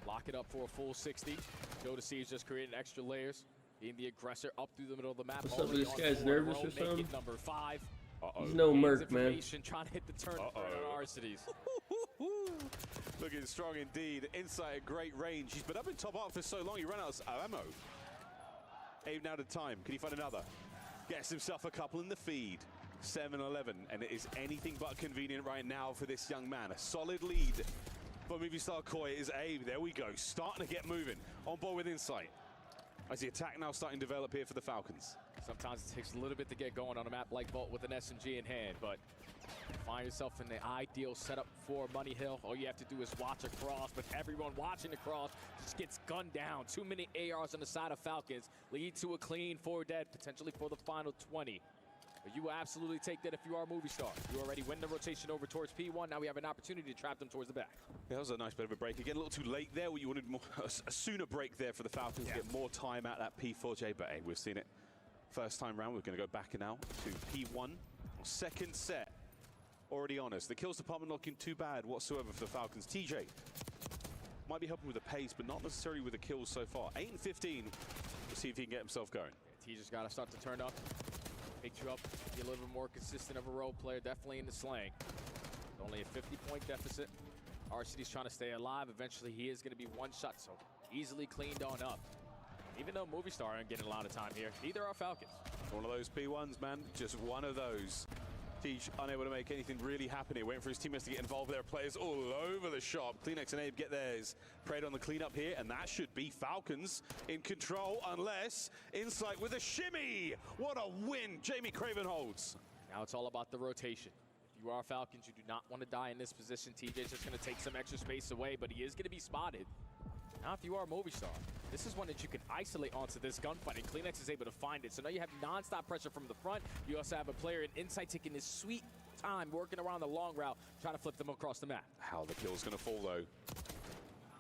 Lock it up for a full 60. Joe is just creating extra layers. Being the aggressor up through the middle of the map. What's up with this guy's nervous or something? Number 5. He's no merc, man. Trying to hit the turn on Arcides. Looking strong indeed. Insight at great range. He's been up in top art for so long, he ran out of ammo. Abe now to time. Can he find another? Gets himself a couple in the feed. 7-11, and it is anything but convenient right now for this young man. A solid lead for Movistar Koi is Abe. There we go, starting to get moving. On board with Insight. As the attack now starting to develop here for the Falcons. Sometimes it takes a little bit to get going on a map like Vault with an SMG in hand, but find yourself in the ideal setup for Money Hill. All you have to do is watch across, but everyone watching across just gets gunned down. Too many ARs on the side of Falcons lead to a clean 4 dead, potentially for the final 20. But you will absolutely take that if you are Movistar. You already win the rotation over towards P1. Now we have an opportunity to trap them towards the back. Yeah, that was a nice bit of a break. Again, a little too late there. You wanted more, a sooner break there for the Falcons to get more time at that P4J, but hey, we've seen it. First time round, we're going to go back now to P1. Second set already on us. The kills department not looking too bad whatsoever for the Falcons. TJ might be helping with the pace, but not necessarily with the kills so far. 8-15. We'll see if he can get himself going. Yeah, TJ's got to start to turn up. Pick you up, be a little bit more consistent of a role player, definitely in the slang. Only a 50-point deficit. Arcides trying to stay alive. Eventually, he is going to be one shot, so easily cleaned on up. Even though Movistar aren't getting a lot of time here, neither are Falcons. One of those P1s, man. Just one of those. Tej unable to make anything really happen here. Waiting for his teammates to get involved. There are players all over the shop. Kleenex and Abe get theirs. Preyed on the cleanup here, and that should be Falcons in control, unless Insight with a shimmy. What a win Jamie Craven holds. Now it's all about the rotation. If you are Falcons, you do not want to die in this position. TJ's just going to take some extra space away, but he is going to be spotted. Now, if you are Movistar, this is one that you can isolate onto this gunfight, and Kleenex is able to find it. So now you have non-stop pressure from the front. You also have a player in Insight taking his sweet time, working around the long route, trying to flip them across the map. How the kill's going to fall, though.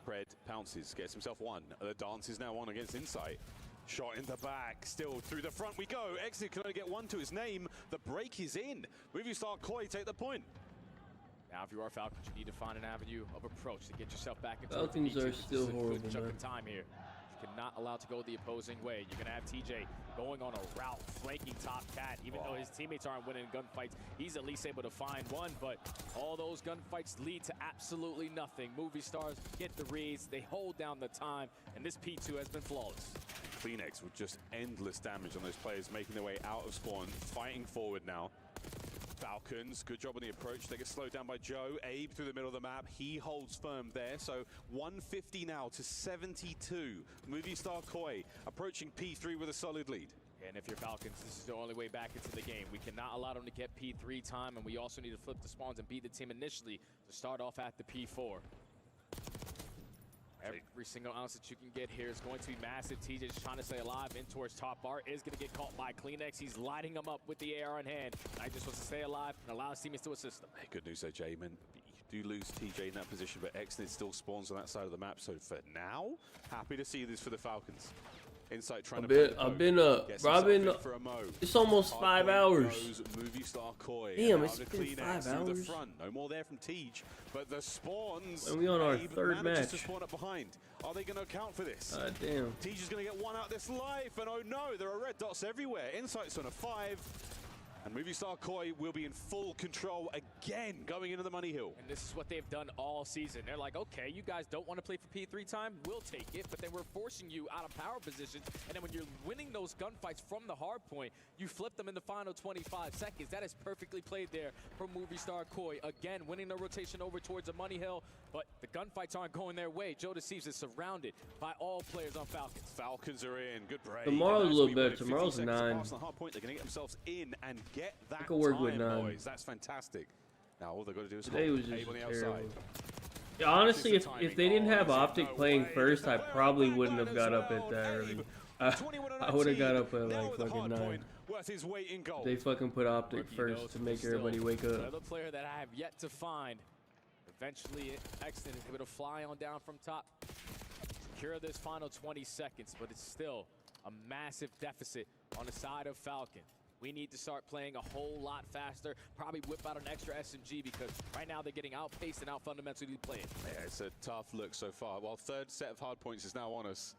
Pred pounces, gets himself one. The dance is now on against Insight. Shot in the back, still through the front we go. Exit can only get one to his name. The break is in. Movistar Koi take the point. Now, if you are Falcons, you need to find an avenue of approach to get yourself back into Falcons are still horrible, good chunk man. of time here. You cannot allow to go the opposing way. You're going to have TJ going on a route, flanking top cat. Even though his teammates aren't winning gunfights, he's at least able to find one. But all those gunfights lead to absolutely nothing. Movistars get the reads, they hold down the time, and this P2 has been flawless. Kleenex with just endless damage on those players making their way out of spawn, fighting forward now. Falcons, good job on the approach. They get slowed down by Joe. Abe through the middle of the map. He holds firm there. So 150 now to 72. Movistar Koi approaching P3 with a solid lead. And if you're Falcons, this is the only way back into the game. We cannot allow them to get P3 time, and we also need to flip the spawns and beat the team initially to start off at the P4. Every single ounce that you can get here is going to be massive. TJ's trying to stay alive in towards top bar. Is going to get caught by Kleenex. He's lighting him up with the AR in hand. I just wants to stay alive and allow his teammates to assist him. Hey, good news though, Jamin. You do lose TJ in that position, but Exnid still spawns on that side of the map. So for now, happy to see this for the Falcons. Insight trying I've been for a mo. It's almost 5 hours. Movistar Koi. Damn, it's been 5 hours. The front. No more there from Tej, but the spawns. And we on our third match. To spawn up behind. Are they going to account for this? Damn. Tej is going to get one out this life, and oh no, there are red dots everywhere. Insight's on a 5. And Movistar Koi will be in full control again going into the Money Hill. And this is what they've done all season. They're like, okay, you guys don't want to play for P3 time? We'll take it. But then we're forcing you out of power positions. And then when you're winning those gunfights from the hard point, you flip them in the final 25 seconds. That is perfectly played there from Movistar Koi. Again, winning the rotation over towards the Money Hill. But the gunfights aren't going their way. Joe Thieves is surrounded by all players on Falcons. Falcons are in. Good break. Tomorrow's a little better. Tomorrow's 9. The hard point. They're going to get themselves in and get that could work time, with none. boys. That's fantastic. Now all they've got to do is Today hold was just Abe on the terrible. outside. Yeah, honestly, if they didn't have Optic playing first, I probably wouldn't have got up at that early. I would have got up at like fucking 9. Worth his weight in gold. They fucking put Optic first to make everybody wake up. Another player that I have yet to find. Eventually, Exton is able to fly on down from top. Secure this final 20 seconds, but it's still a massive deficit on the side of Falcon. We need to start playing a whole lot faster, probably whip out an extra SMG because right now they're getting outpaced and out fundamentally playing. Yeah, it's a tough look so far. While third set of hard points is now on us.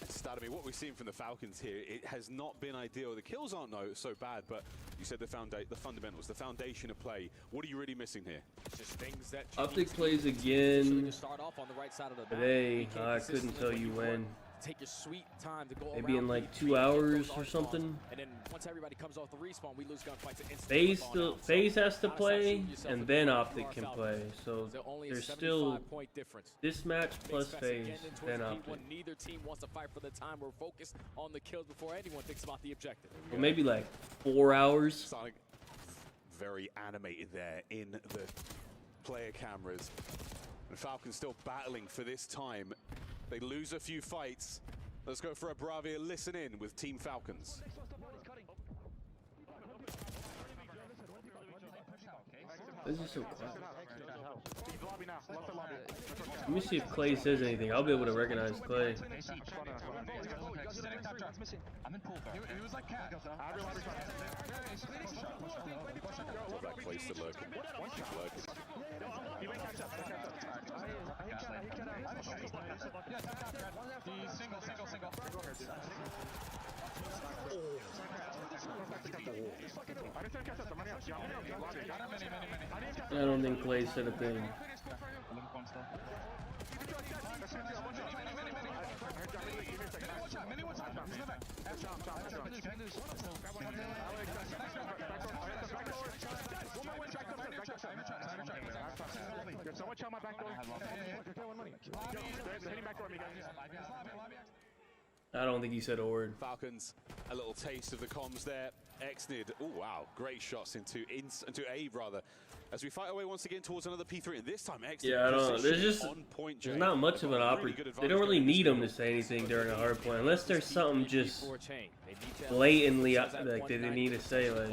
Starting what we've seen from the Falcons here, it has not been ideal. The kills aren't so bad, but you said the fundamentals, the foundation of play. What are you really missing here? Just things that Optic plays again start off on the right side of the today. I couldn't tell you when. Take your sweet time to go maybe in like 2 hours or something. And then once everybody comes off the respawn, we lose gunfights. FaZe has to play, and then Optic can play. So there's still this match plus FaZe, then Optic. Neither team wants to fight for the time. We're focused on the kills before anyone thinks about the objective. Well, maybe like 4 hours. Starting very animated there in the player cameras. And Falcons still battling for this time. They lose a few fights. Let's go for a Bravia listen in with Team Falcons. This is so quiet. Let me see if Clay says anything. I'll be able to recognize Clay. That place to lurk. I don't think Clay said a thing. I don't think he said a word. Falcons, a little taste of the comms there. Exnid, oh wow, great shots into Abe rather. As we fight our way once again towards another P3, and this time Exnid. Yeah, I don't know. There's not much of an opportunity. They don't really need him to say anything during a hard point, unless there's something just blatantly like they need to say. Like,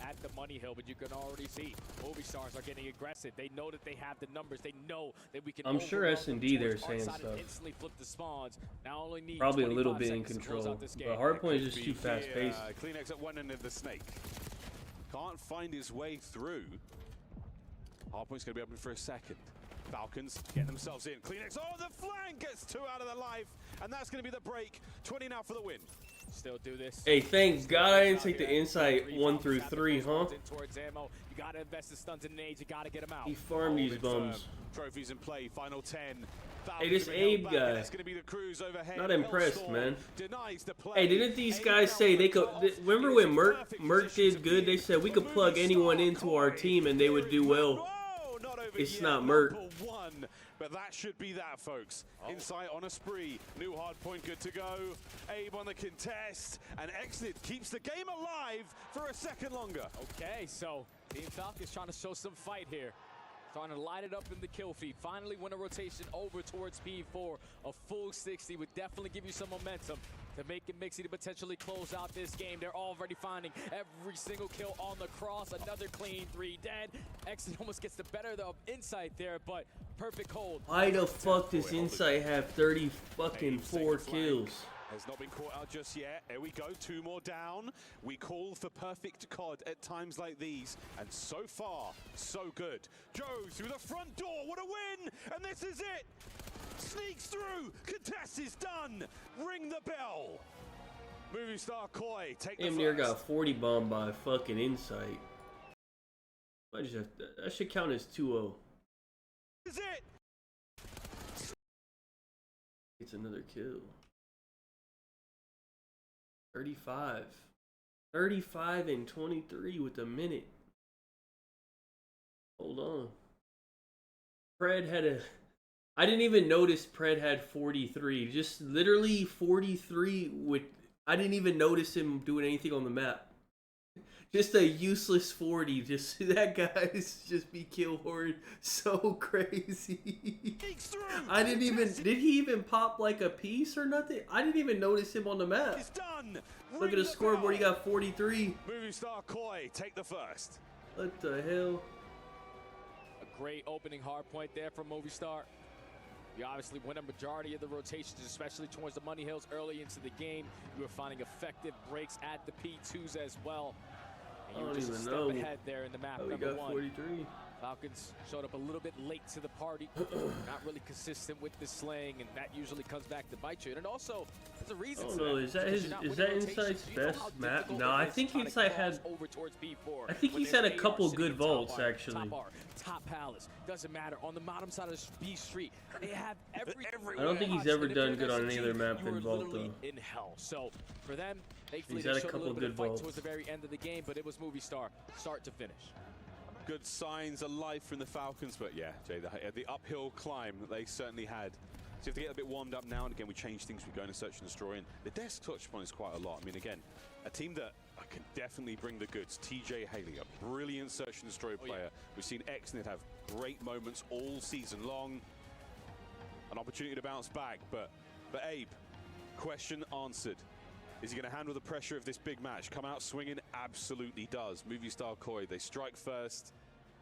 at the money hill, but you can already see movie stars are getting aggressive. They know that they have the numbers. They know that we can. I'm sure S&D they're saying stuff. Flip the spawns. Now only need probably a little bit in control. But Hardpoint is just too fast paced. Kleenex at one end of the snake. Can't find his way through. Hardpoint's going to be open for a second. Falcons get themselves in. Kleenex, oh, the flank gets 2 out of the life, and that's going to be the break. 20 now for the win. Still do this. Hey, thank God I didn't take the insight 1 through 3, huh? You gotta invest in stunts and nades. You gotta get them out. He farmed these bums. Trophies in play. Final 10. Hey, this Abe guy. Not impressed, man. Hey, didn't these guys say they could? Remember when Merc did good? They said we could plug anyone into our team and they would do well. It's not Merc. But that should be that, folks. Insight on a spree. New hard point good to go. Abe on the contest. And Exnid keeps the game alive for a second longer. Okay, so Team Falcons trying to show some fight here. Trying to light it up in the kill feed. Finally win a rotation over towards P4. A full 60 would definitely give you some momentum to make it mixy to potentially close out this game. They're already finding every single kill on the cross. Another clean 3 dead. Exit almost gets the better of Insight there, but perfect hold. Why the fuck does Insight have 30 fucking 4 kills? Has not been caught out just yet. Here we go, 2 more down. We call for perfect COD at times like these, and so far, so good. Joe through the front door, what a win! And this is it! Sneaks through, contest is done! Ring the bell! Movie star Koi, take the Damn near got 40 bombed by fucking Insight. I just have to, that should count as 2-0. This is it! It's another kill. 35. 35 and 23 with a minute. Hold on. Pred had a... I didn't even notice Pred had 43. Just literally 43 with... I didn't even notice him doing anything on the map. Just a useless 40. Just that guy's just be kill horde so crazy. I didn't even. Did he even pop like a piece or nothing? I didn't even notice him on the map. It's done. Look at the scoreboard. He got 43. Movie star Koi, take the first. What the hell? A great opening hard point there from Movistar. You obviously win a majority of the rotations, especially towards the money hills early into the game. You were finding effective breaks at the P2s as well. And you were just a step ahead there in the map. Oh, we number got 1. 43. Falcons showed up a little bit late to the party. Not really consistent with the slaying, and that usually comes back to bite you. And also, there's a reason. Oh no, is that Insight's best map? No, I think Insight had. I think he's had a couple good vaults actually. Top Palace doesn't matter on the bottom side of B Street. They have every. I don't think he's ever done good on any other map than Vault though. In hell, so for them, thankfully he's they had a showed a couple little bit good of fight vaults towards the very end of the game, but it was Movistar start to finish. Good signs of life from the Falcons, but yeah, Jay, the uphill climb that they certainly had. So you have to get a bit warmed up now and again. We change things. We go into search and destroy, and the desk touch upon is quite a lot. I mean, again, a team that can definitely bring the goods. TJ Haley, a brilliant search and destroy player. We've seen Exnit have great moments all season long. An opportunity to bounce back, but Abe, question answered. Is he going to handle the pressure of this big match? Come out swinging? Absolutely does. Movistar Koi, they strike first.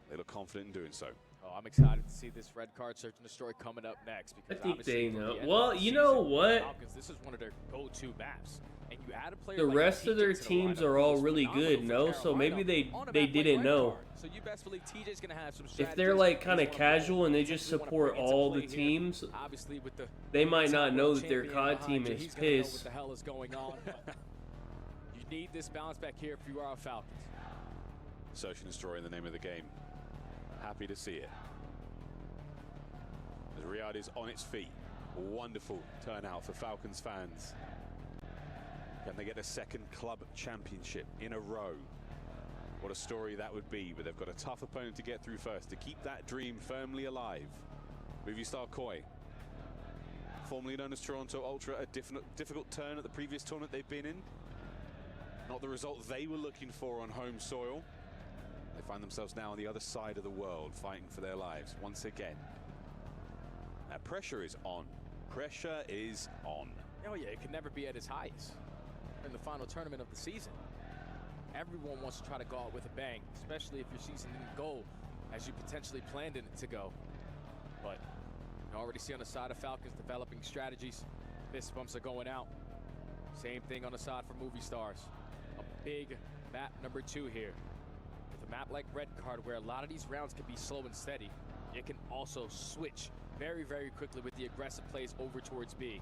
They look confident in doing so. Oh, I'm excited to see this red card search and destroy coming up next. Because I think they know. The Well, you know what? Falcons, this is one of their go-to maps. And you add a player The like rest of their teams are all really good, no? So maybe they didn't know. So you best believe TJ's going to have some If they're like kind of casual and they just support all the teams, they might not know that their COD team is pissed. What the hell is going on? You need this bounce back here if you are Falcons. Search and destroy in the name of the game. Happy to see it. As Riyadh is on its feet. Wonderful turnout for Falcons fans. Can they get a second club championship in a row? What a story that would be, but they've got a tough opponent to get through first to keep that dream firmly alive. Movistar Koi, formerly known as Toronto Ultra, a difficult turn at the previous tournament they've been in. Not the result they were looking for on home soil. They find themselves now on the other side of the world, fighting for their lives once again. That pressure is on. Pressure is on. Oh yeah, it can never be at its highest in the final tournament of the season. Everyone wants to try to go out with a bang, especially if your season didn't go as you potentially planned it to go. But you already see on the side of Falcons developing strategies. Fist bumps are going out. Same thing on the side for Movistars. A big map number 2 here. With a map like Red Card, where a lot of these rounds can be slow and steady, it can also switch very, very quickly with the aggressive plays over towards B.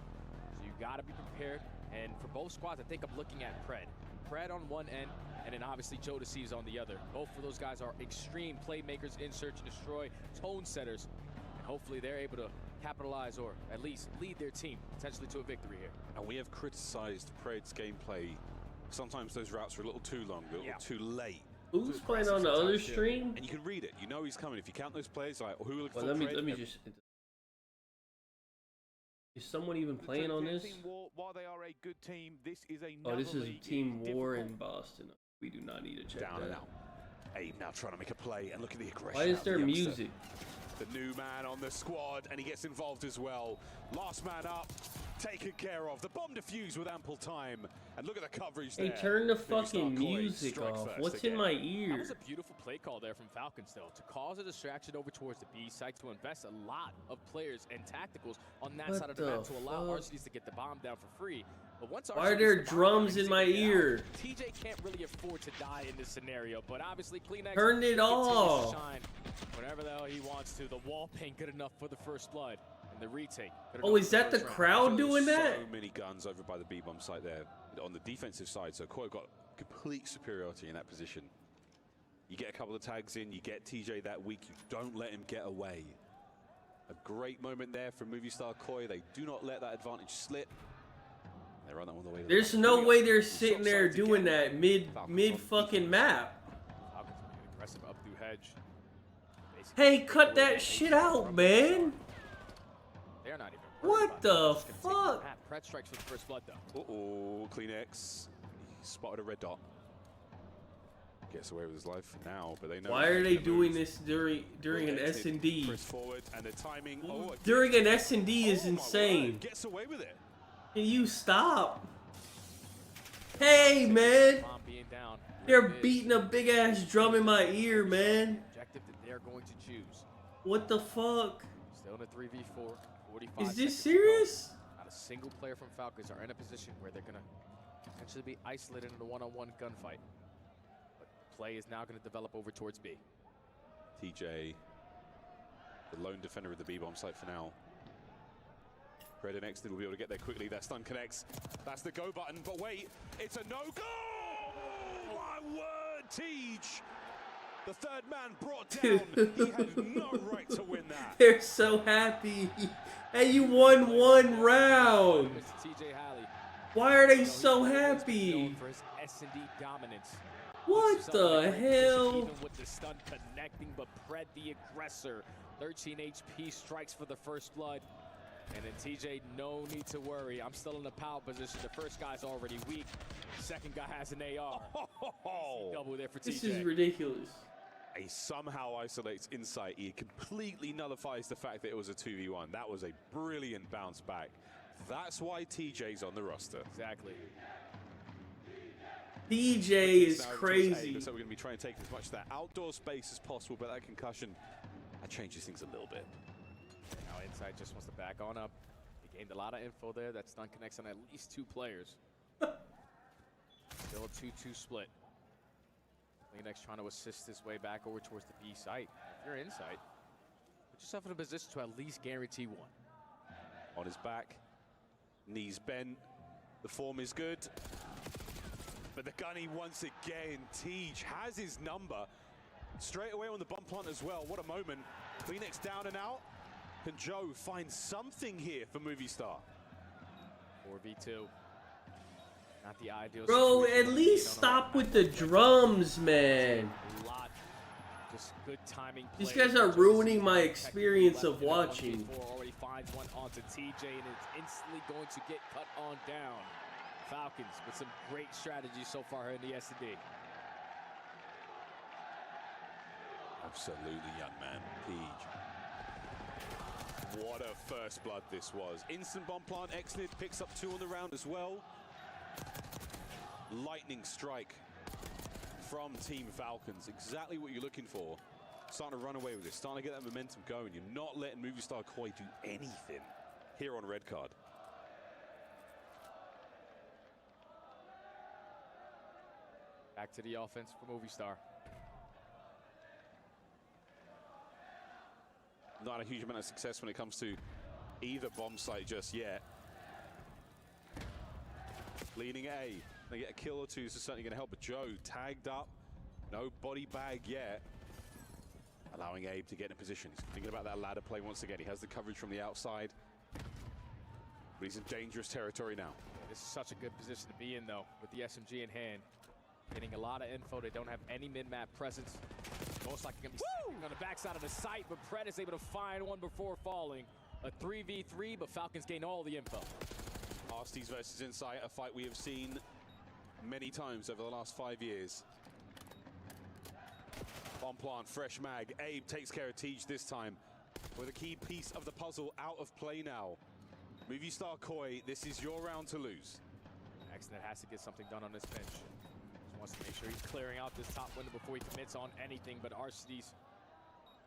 So you got to be prepared. And for both squads, I think I'm looking at Pred on one end, and then obviously Joe Deceives on the other. Both of those guys are extreme playmakers in search and destroy, tone setters, and hopefully they're able to capitalize or at least lead their team potentially to a victory here. And we have criticized Pred's gameplay. Sometimes those routes are a little too long, a little too late. Who's playing on the other stream? And you can read it. You know he's coming. If you count those plays, like who looks well, for let me just. Is someone even playing on this? While they are a good team, this is Oh, this is Team War in Boston. We do not need to check down that. And out. Abe now trying to make a play, and look at the aggression. Why is there music? The new man on the squad, and he gets involved as well. Last man up, taken care of. The bomb defused with ample time, and look at the coverage there. Hey, turn the fucking music off. What's in my ear? That was a beautiful play call there from Falcons, though, to cause a distraction over towards the B site, to invest a lot of players and tacticals on that side of the map to allow RCDs to get the bomb down for free. But once why are there drums in my ear? TJ can't really afford to die in this scenario, but obviously Kleenex turn it off. Shine whenever the hell he wants to. The wall paint good enough for the first blood, and the retake. Oh, is that the crowd doing that? So many guns over by the B-bomb site there on the defensive side, so Koi got complete superiority in that position. You get a couple of tags in, you get TJ that weak, you don't let him get away. A great moment there from Movistar Koi. They do not let that advantage slip. They run that all the way. There's no way they're sitting there doing that mid fucking map. Aggressive up through hedge. Hey, cut that shit out, man. They're not even. What the fuck? Pred strikes for the first blood, though. Uh-oh, Kleenex. He spotted a red dot. Gets away with his life now, but they know. Why are they doing this during an S&D? Press forward, and the timing. Oh, During an S&D is insane. Gets away with it. Can you stop? Hey, man. They're beating a big ass drum in my ear, man. Objective that they're going to choose. What the fuck? Still in a 3v4. 45 Is this seconds to serious? go. Not a single player from Falcons are in a position where they're going to potentially be isolated in a one-on-one gunfight. But play is now going to develop over towards B. TJ, the lone defender of the B bomb site for now. Pred and Exton will be able to get there quickly. That stun connects. That's the go button. But wait, it's a no-go! My word, Tej! The third man brought down. He had no right to win that. They're so happy. Hey, you won one round. TJ Halley. Why are they so happy? For his S&D dominance. What the hell? Even with the stun connecting, but Pred the aggressor. 13 HP strikes for the first blood. And then TJ, no need to worry. I'm still in the power position. The first guy's already weak. Second guy has an AR. Double there for TJ. This is ridiculous. He somehow isolates Insight. He completely nullifies the fact that it was a 2v1. That was a brilliant bounce back. That's why TJ's on the roster. Exactly. DJ is crazy. So we're going to be trying to take as much of that outdoor space as possible, but that concussion, that changes things a little bit. Now Insight just wants to back on up. He gained a lot of info there. That stun connects on at least 2 players. Still a 2-2 split. Kleenex trying to assist his way back over towards the B site. If you're Insight, put yourself in a position to at least guarantee 1. On his back, knees bent, the form is good. But the gunny once again, Tej has his number. Straight away on the bomb plant as well. What a moment. Kleenex down and out. Can Joe find something here for Movistar? 4v2. Not the ideal. Bro, at least stop with the drums, man. A lot. Just good timing. These guys are ruining my experience of watching. Already finds one onto TJ and it's instantly going to get cut on down. Falcons with some great strategy so far in the S&D. Absolutely, young man. Tej. What a first blood this was. Instant bomb plant. Exnid picks up 2 on the round as well. Lightning strike from Team Falcons. Exactly what you're looking for. Starting to run away with this. Starting to get that momentum going. You're not letting Movistar Koi do anything here on red card. Back to the offense for Movistar. Not a huge amount of success when it comes to either bomb site just yet. Leaning A. They get a kill or 2, so certainly going to help. But Joe tagged up. No body bag yet. Allowing Abe to get in a position. He's thinking about that ladder play once again. He has the coverage from the outside. But he's in dangerous territory now. Yeah, this is such a good position to be in, though, with the SMG in hand. Getting a lot of info. They don't have any mid-map presence. Most likely going to be on the backside of the site, but Pred is able to find one before falling. A 3v3, but Falcons gain all the info. Arsties versus Insight, a fight we have seen many times over the last 5 years. Bomb plant, fresh mag. Abe takes care of Tej this time with a key piece of the puzzle out of play now. Movistar Koi, this is your round to lose. Exnet has to get something done on this bench. Just wants to make sure he's clearing out this top window before he commits on anything, but Arsties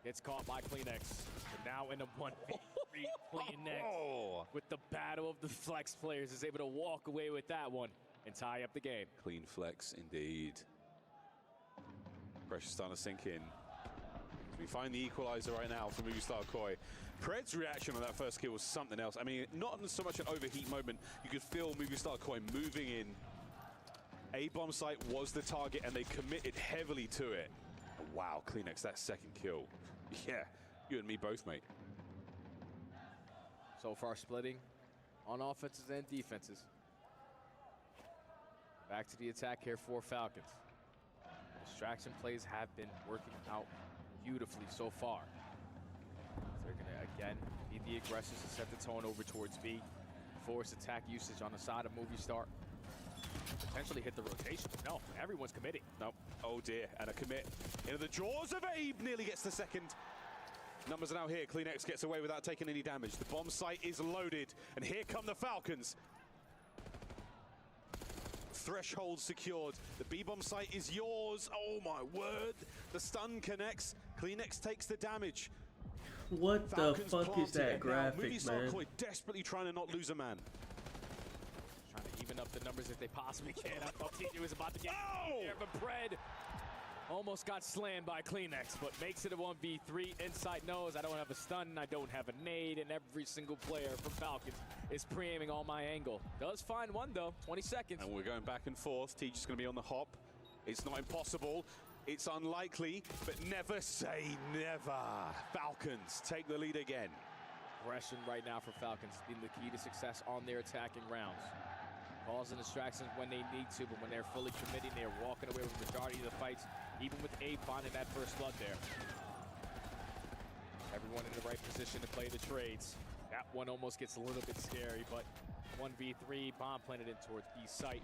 gets caught by Kleenex. But now in a 1v3, Kleenex with the battle of the flex players is able to walk away with that one and tie up the game. Clean flex indeed. Pressure starting to sink in. We find the equalizer right now for Movistar Koi. Pred's reaction on that first kill was something else. I mean, not so much an overheat moment. You could feel Movistar Koi moving in. A bomb site was the target and they committed heavily to it. Wow, Kleenex, that second kill. Yeah, you and me both, mate. So far splitting on offenses and defenses. Back to the attack here for Falcons. Distraction plays have been working out beautifully so far. They're going to, again, be the aggressors to set the tone over towards B. Force attack usage on the side of Movistar. potentially hit the rotation. No, everyone's committing. Nope. Oh dear, and a commit into the jaws of Abe. Nearly gets the second. Numbers are now here. CleanX gets away without taking any damage. The bomb site is loaded, and here come the Falcons. Threshold secured. The B-bomb site is yours. Oh my word. The stun connects. CleanX takes the damage. What Falcons the fuck is that graphic, man? Movie desperately trying to not lose a man. Trying to even up the numbers if they possibly can. I thought TJ was about to get there, but Pred almost got slammed by CleanX, but makes it a 1v3. Inside knows I don't have a stun, I don't have a nade, and every single player from Falcons is pre-aiming on my angle. Does find one though, 20 seconds. And we're going back and forth. Teach is going to be on the hop. It's not impossible. It's unlikely, but never say never. Falcons take the lead again. Aggression right now for Falcons has been the key to success on their attacking rounds. Calls and distractions when they need to, but when they're fully committing, they're walking away with the majority of the fights, even with Abe finding that first blood there. Everyone in the right position to play the trades. That one almost gets a little bit scary, but 1v3, bomb planted in towards B site.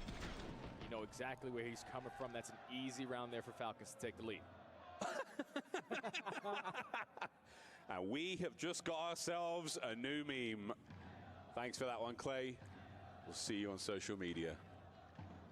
You know exactly where he's coming from. That's an easy round there for Falcons to take the lead. And we have just got ourselves a new meme. Thanks for that one, Clay. We'll see you on social media.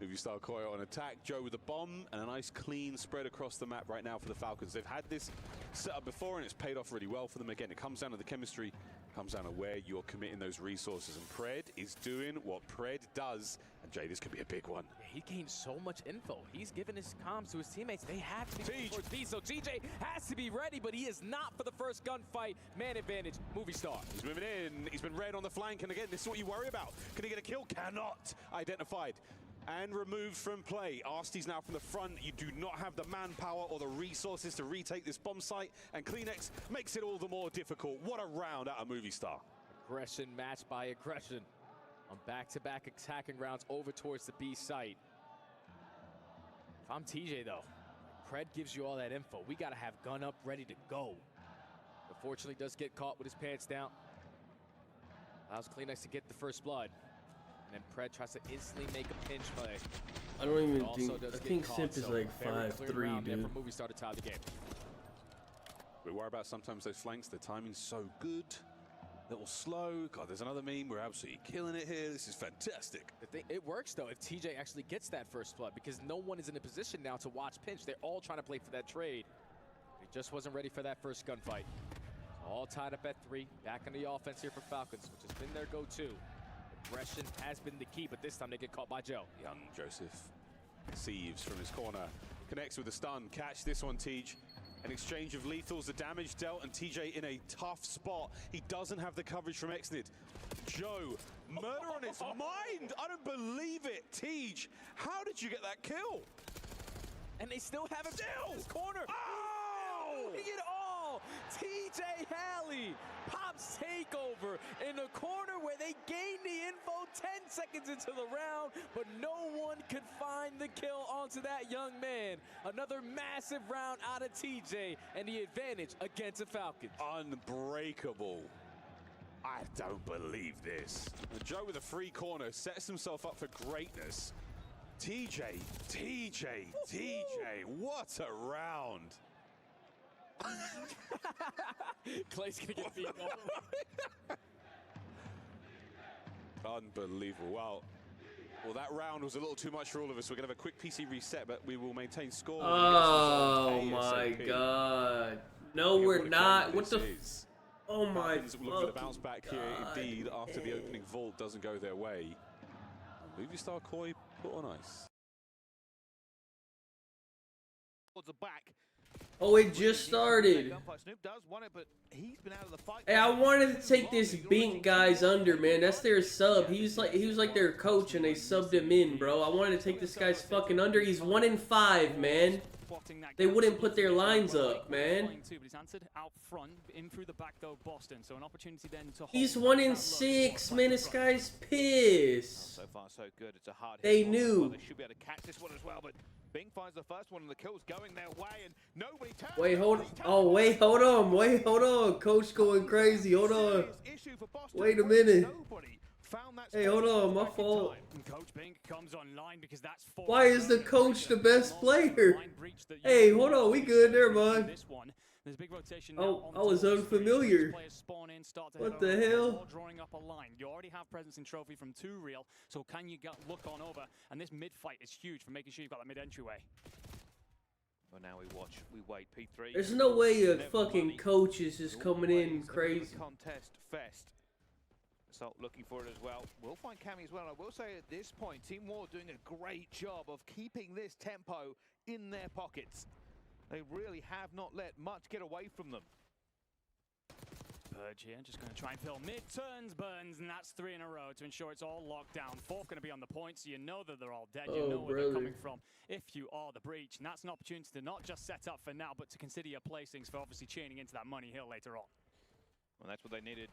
Movie Star Coil on attack, Joe with the bomb, and a nice clean spread across the map right now for the Falcons. They've had this set up before, and it's paid off really well for them. Again, it comes down to the chemistry, comes down to where you're committing those resources. And Pred is doing what Pred does. And Jay, this could be a big one. Yeah, he gained so much info. He's given his comms to his teammates. They have to be towards B, so TJ has to be ready, but he is not for the first gunfight. Man advantage, Movie Star. He's moving in. He's been red on the flank, and again, this is what you worry about. Can he get a kill? Cannot. Identified and removed from play. Arsty's now from the front. You do not have the manpower or the resources to retake this bomb site, and CleanX makes it all the more difficult. What a round out of Movie Star. Aggression matched by aggression on back-to-back attacking rounds over towards the B site. If I'm TJ though, Pred gives you all that info. We gotta have gun up, ready to go. Unfortunately, does get caught with his pants down. Allows CleanX to get the first blood. And Pred tries to instantly make a pinch play. I don't even think. I think Simp is like 5'3", dude. For Movie Star to tie the game. We worry about sometimes those flanks. The timing's so good. A little slow. God, there's another meme. We're absolutely killing it here. This is fantastic. It works though if TJ actually gets that first blood, because no one is in a position now to watch pinch. They're all trying to play for that trade. He just wasn't ready for that first gunfight. All tied up at 3. Back on the offense here for Falcons, which has been their go-to. Aggression has been the key, but this time they get caught by Joe. Young Joseph Thieves from his corner. Connects with a stun. Catch this one, Tej. An exchange of lethals, the damage dealt, and TJ in a tough spot. He doesn't have the coverage from Exnid. Joe, murder on his mind! I don't believe it! Tej, how did you get that kill? And they still have him in this corner. Oh! Doing it all! TJ Halley pops takeover in a corner where they gained the info 10 seconds into the round, but no one could find the kill onto that young man. Another massive round out of TJ and the advantage against the Falcons. Unbreakable. I don't believe this. And Joe with a free corner sets himself up for greatness. TJ, what a round. Clay's gonna get beat over. Unbelievable. Well, that round was a little too much for all of us. We're gonna have a quick PC reset, but we will maintain score. Oh my god. No, we're not. What the oh my Looking for the bounce back here indeed after the opening vault doesn't go their way. Movie Star Koi put on ice. Towards the back. Oh, it just started. Hey, I wanted to take this Bink guy's under, man. That's their sub. He was like their coach, and they subbed him in, bro. I wanted to take this guy's fucking under. He's 1-5, man. They wouldn't put their lines up, man. He's 1-6, man. This guy's pissed. So far, so good. It's a hard they hit. knew. They should be able to catch this one as well, but Bing finds the first one and the kill's going their way, and nobody turns. Wait, hold on. Coach going crazy. Hold on. Wait a minute. found that. Hey, hold on, my fault. Coach Bink comes online because that's Why is the coach the best player? Hey, hold on, we good there, man. There's big rotation Oh, I was unfamiliar. What the hell? Drawing up a line. You already have presence in trophy from 2 real, so can you look on over? And this mid fight is huge for making sure you've got that mid entryway. Well, now we watch, we wait. P3. There's no way a fucking coach is just coming in crazy. Contest fest. So looking for it as well. We'll find Cammy as well. I will say at this point, Team War doing a great job of keeping this tempo in their pockets. They really have not let much get away from them. Purge here, just going to try and fill mid turns, burns, and that's 3 in a row to ensure it's all locked down. 4th going to be on the point, so you know that they're all dead. You know where they're coming from if you are the breach. And that's an opportunity to not just set up for now, but to consider your placings for obviously chaining into that money hill later on. Well, that's what they needed.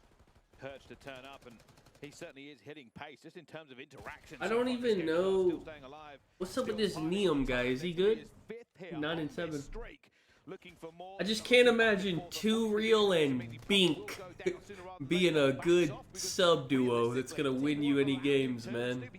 Purge to turn up, and he certainly is hitting pace just in terms of interaction. I don't even know what's up with this Neum guy. Is he good? 9 and 7. I just can't imagine 2 real and Bink being a good sub duo that's gonna win you any games, man.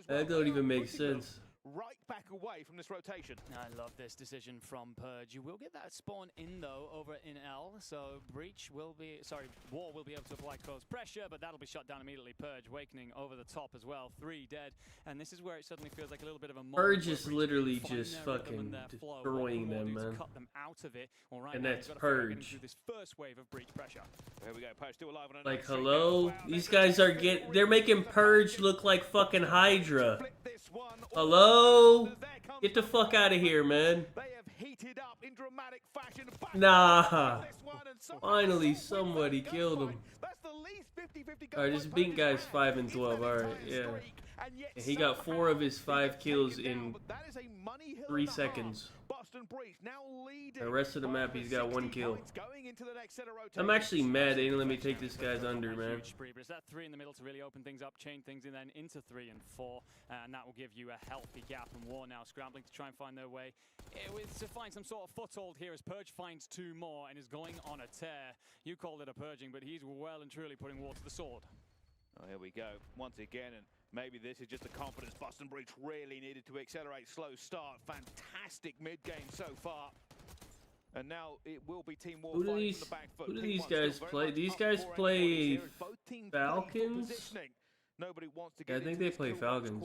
That don't even make sense. Right back away from this rotation. I love this decision from Purge. You will get that spawn in though over in L, so War will be able to apply close pressure, but that'll be shut down immediately. Purge Awakening over the top as well, 3 dead, and this is where it suddenly feels like a little bit of a Purge is literally just fucking destroying them, man. Cut them out of it. Well, right and now, that's Purge. This first wave of breach pressure. There we go. Purge still alive on like, hello? These guys are they're making Purge look like fucking Hydra. Hello? Get the fuck out of here, man. Nah. Finally, somebody killed him. Alright, this Bink guy's 5 and 12. Alright, yeah. And he got 4 of his 5 kills in 3 seconds. The rest of the map, he's got 1 kill. I'm actually mad they didn't let me take this guy's under, man. But it's that 3 in the middle to really open things up, chain things, and then into 3 and 4, and that will give you a healthy gap. And War now scrambling to try and find their way to find some sort of foothold here as Purge finds 2 more and is going on a tear. You called it a purging, but he's well and truly putting War to the sword. Oh, here we go once again, and maybe this is just the confidence Boston Breach really needed to accelerate. Slow start, fantastic mid game so far. And now it will be Team War fighting from the back foot. Who do these guys play? These guys play Falcons? Nobody wants to get I think they play Falcons.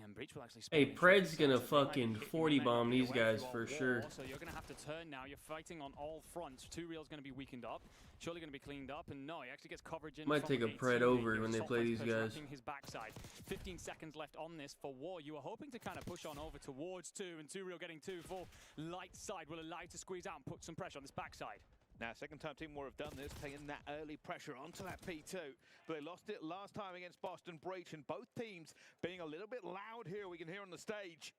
And Breach will actually hey, Pred's gonna fucking 40 bomb these guys for sure. So you're gonna have to turn now. You're fighting on all fronts. 2 real's gonna be weakened up. Surely gonna be cleaned up, and no, he actually gets coverage in. Might take a Pred over when they play these guys. His backside. 15 seconds left on this for War. You were hoping to kind of push on over towards 2, and 2 real getting 2 full light side will allow you to squeeze out and put some pressure on this backside. Now, second time Team War have done this, taking that early pressure onto that P2. But they lost it last time against Boston Breach, and both teams being a little bit loud here, we can hear on the stage.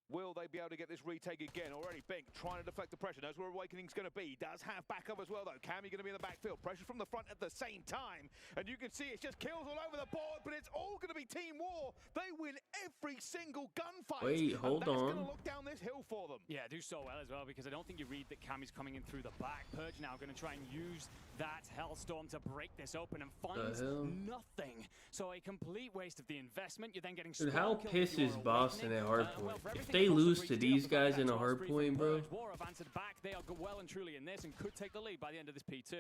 Will they be able to get this retake again? Already Bink trying to deflect the pressure. Knows where Awakening's going to be. Does have backup as well, though. Cammy going to be in the backfield. Pressure from the front at the same time. And you can see it's just kills all over the board, but it's all going to be Team War. They win every single gunfight. Wait, hold on. That's going to look down this hill for them. Yeah, do so well as well, because I don't think you read that Cammy's coming in through the back. Purge now going to try and use that Hellstorm to break this open and finds nothing. So a complete waste of the investment. You're then getting Dude, how pissed is Boston at Hardpoint? If they lose to these guys in a Hardpoint, bro. War have answered back. They are well and truly in this and could take the lead by the end of this P2.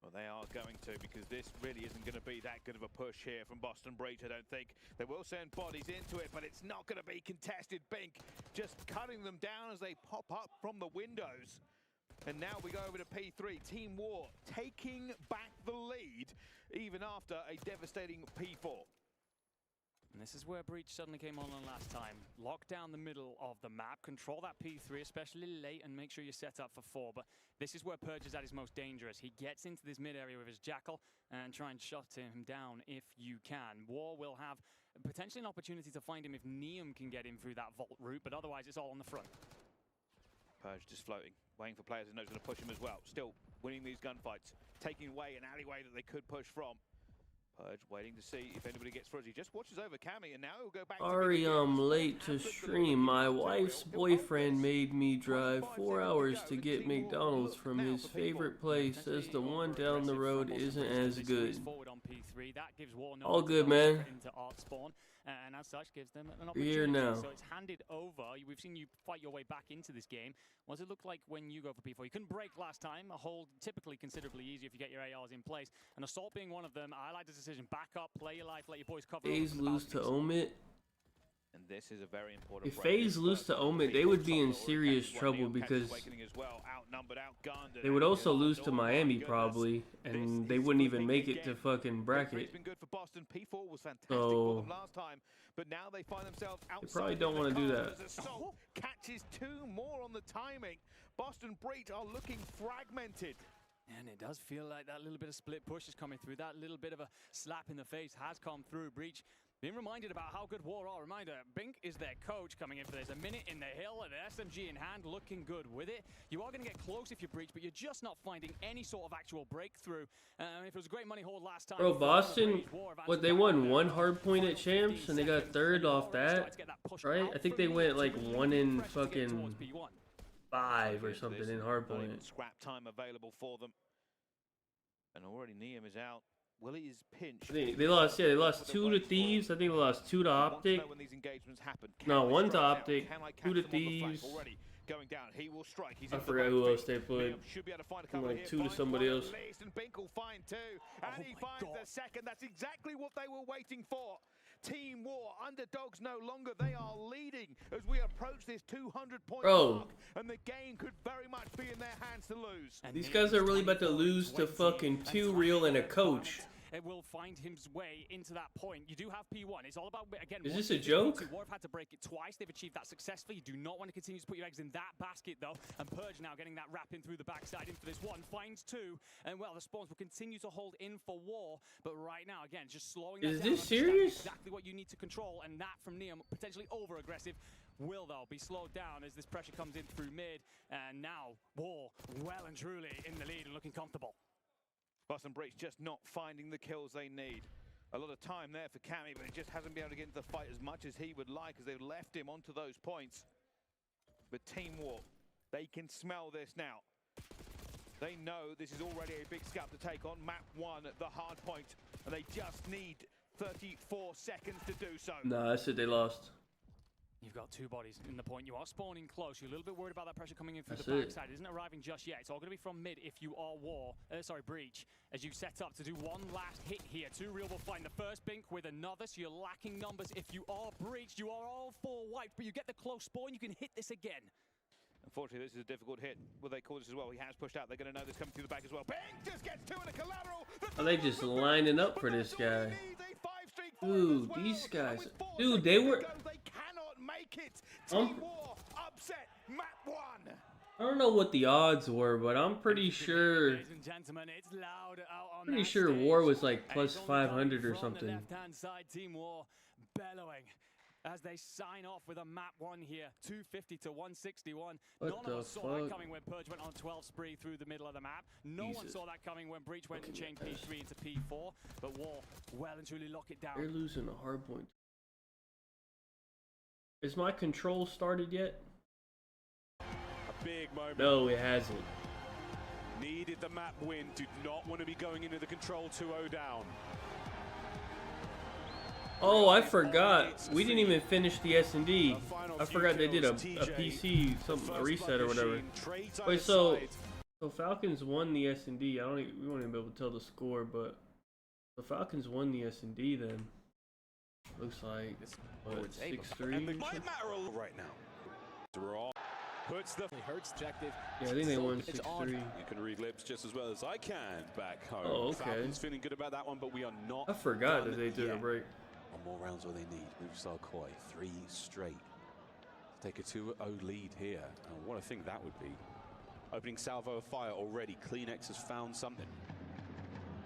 Well, they are going to, because this really isn't going to be that good of a push here from Boston Breach, I don't think. They will send bodies into it, but it's not going to be contested. Bink just cutting them down as they pop up from the windows. And now we go over to P3. Team War taking back the lead, even after a devastating P4. And this is where Breach suddenly came on last time. Lock down the middle of the map, control that P3, especially late, and make sure you're set up for 4. But this is where Purge is at his most dangerous. He gets into this mid area with his Jackal and try and shut him down if you can. War will have potentially an opportunity to find him if Neum can get him through that vault route, but otherwise it's all on the front. Purge just floating, waiting for players who know he's going to push him as well. Still winning these gunfights, taking away an alleyway that they could push from. Purge waiting to see if anybody gets through. He just watches over Cammy, and now he'll go back. Sorry, I'm late to stream. My wife's boyfriend made me drive 4 hours to get McDonald's from his favorite place, as the one down the road isn't as good. All good, man. And as such, gives them an Here opportunity. now. So it's handed over. We've seen you fight your way back into this game. What does it look like when you go for P4? You couldn't break last time. A hold typically considerably easier if you get your ARs in place. And Assault being one of them, I like the decision. Back up, play your life, let your boys cover. FaZe lose to Omit. And this is a very important. If FaZe lose to Omit, they would be in serious trouble because they would also lose to Miami probably, and they wouldn't even make it to fucking bracket. So but now they find themselves outside. They probably don't want to do that. Catches 2 more on the timing. Boston Breach are looking fragmented. And it does feel like that little bit of split push is coming through. That little bit of a slap in the face has come through. Breach being reminded about how good War are. Reminder, Bink is their coach coming in for this. A minute in the hill, an SMG in hand, looking good with it. You are going to get close if you Breach, but you're just not finding any sort of actual breakthrough. If it was a great money haul last time. Bro, Boston, what, they won 1 hard point at Champs, and they got 3rd off that, right? I think they went like 1 in fucking 5 or something in Hardpoint. Scrap time available for them. And already Neum is out. Willie is pinched. I think they lost 2 to Thieves. I think they lost 2 to Optic. No, 1 to Optic, 2 to Thieves. Going down, he will strike. I forgot who else they put. Like 2 to somebody else. And Bink will find 2. And he finds the second. That's exactly what they were waiting for. Team War, underdogs no longer. They are leading as we approach this 200-point mark, and the game could very much be in their hands to lose. These guys are really about to lose to fucking 2 real and a coach. It will find his way into that point. You do have P1. It's all about, again, is this a joke? War have had to break it twice. They've achieved that successfully. You do not want to continue to put your eggs in that basket, though. And Purge now getting that wrap in through the backside into this one. Finds 2. And, well, the spawns will continue to hold in for War. But right now, again, just slowing that down. Is this serious? Exactly what you need to control. And that from Neum, potentially over-aggressive, will, though, be slowed down as this pressure comes in through mid. And now, War, well and truly in the lead and looking comfortable. Boston Breach just not finding the kills they need. A lot of time there for Cammy, but he just hasn't been able to get into the fight as much as he would like, as they've left him onto those points. But Team War, they can smell this now. They know this is already a big scalp to take on. Map 1 at the hard point, and they just need 34 seconds to do so. Nah, that's it, they lost. You've got 2 bodies in the point. You are spawning close. You're a little bit worried about that pressure coming in through That's the backside. It isn't arriving just yet. It's all going to be from mid if you are Breach. As you set up to do one last hit here. 2 real will find the first Bink with another, so you're lacking numbers. If you are Breach, you are all 4 wiped, but you get the close spawn. You can hit this again. Unfortunately, this is a difficult hit. Will they call this as well? He has pushed out. They're going to know this coming through the back as well. Bang! Just gets 2 in a collateral. Are they just lining up for this guy? Dude, these guys. Dude, they were. Upset map 1. I don't know what the odds were, but I'm pretty sure. Pretty sure War was like plus 500 or something. Left-hand side, Team War bellowing as they sign off with a map 1 here, 250 to 161. None of us saw that coming when Purge went on a 12 spree through the middle of the map. No one saw that coming when Breach went to change P3 into P4. But War well and truly lock it down. They're losing a hard point. Is my control started yet? A big moment. No, it hasn't. Needed the map win. Did not want to be going into the control 2-0 down. Oh, I forgot. We didn't even finish the S&D. I forgot they did a PC, a reset or whatever. Wait, so Falcons won the S&D. We won't even be able to tell the score, but the Falcons won the S&D then. Looks like what, 6-3. And it might matter right now. We're all puts the Hurts objective. Yeah, I think they won 6-3. You can read lips just as well as I can back home. Oh, okay. Falcons feeling good about that one, but we are not. I forgot that they took a break. One more rounds all they need. Movistar Koi, 3 straight. Take a 2-0 lead here. And what I think that would be. Opening salvo of fire already. Kleenex has found something.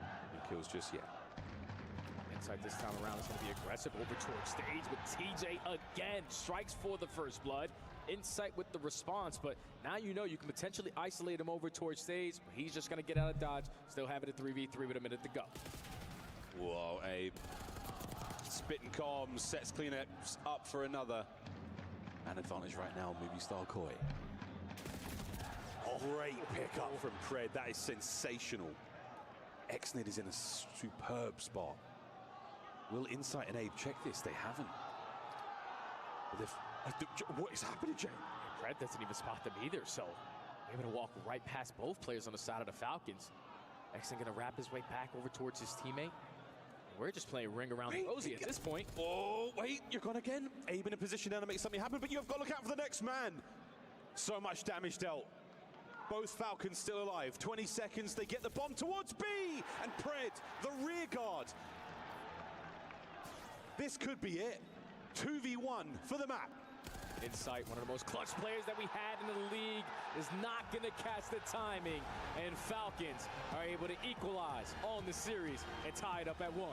No kills just yet. Inside this time around is going to be aggressive over towards stage with TJ again. Strikes for the first blood. Insight with the response, but now you know you can potentially isolate him over towards stage. He's just going to get out of dodge. Still have it at 3v3 with a minute to go. Whoa, Abe. Spitting comms, sets cleanups up for another. An advantage right now, movie star Koi. Great pickup from Pred. That is sensational. Xnid is in a superb spot. Will Insight and Abe check this? They haven't. What is happening, Jay? Pred doesn't even spot them either, so able to walk right past both players on the side of the Falcons. Xnid gonna wrap his way back over towards his teammate. We're just playing ring around the rosy at this point. Oh, wait, you're gone again. Abe in a position now to make something happen, but you've got to look out for the next man. So much damage dealt. Both Falcons still alive. 20 seconds, they get the bomb towards B! And Pred, the rear guard. This could be it. 2v1 for the map. Insight, one of the most clutch players that we had in the league, is not going to catch the timing. And Falcons are able to equalize on the series and tie it up at 1.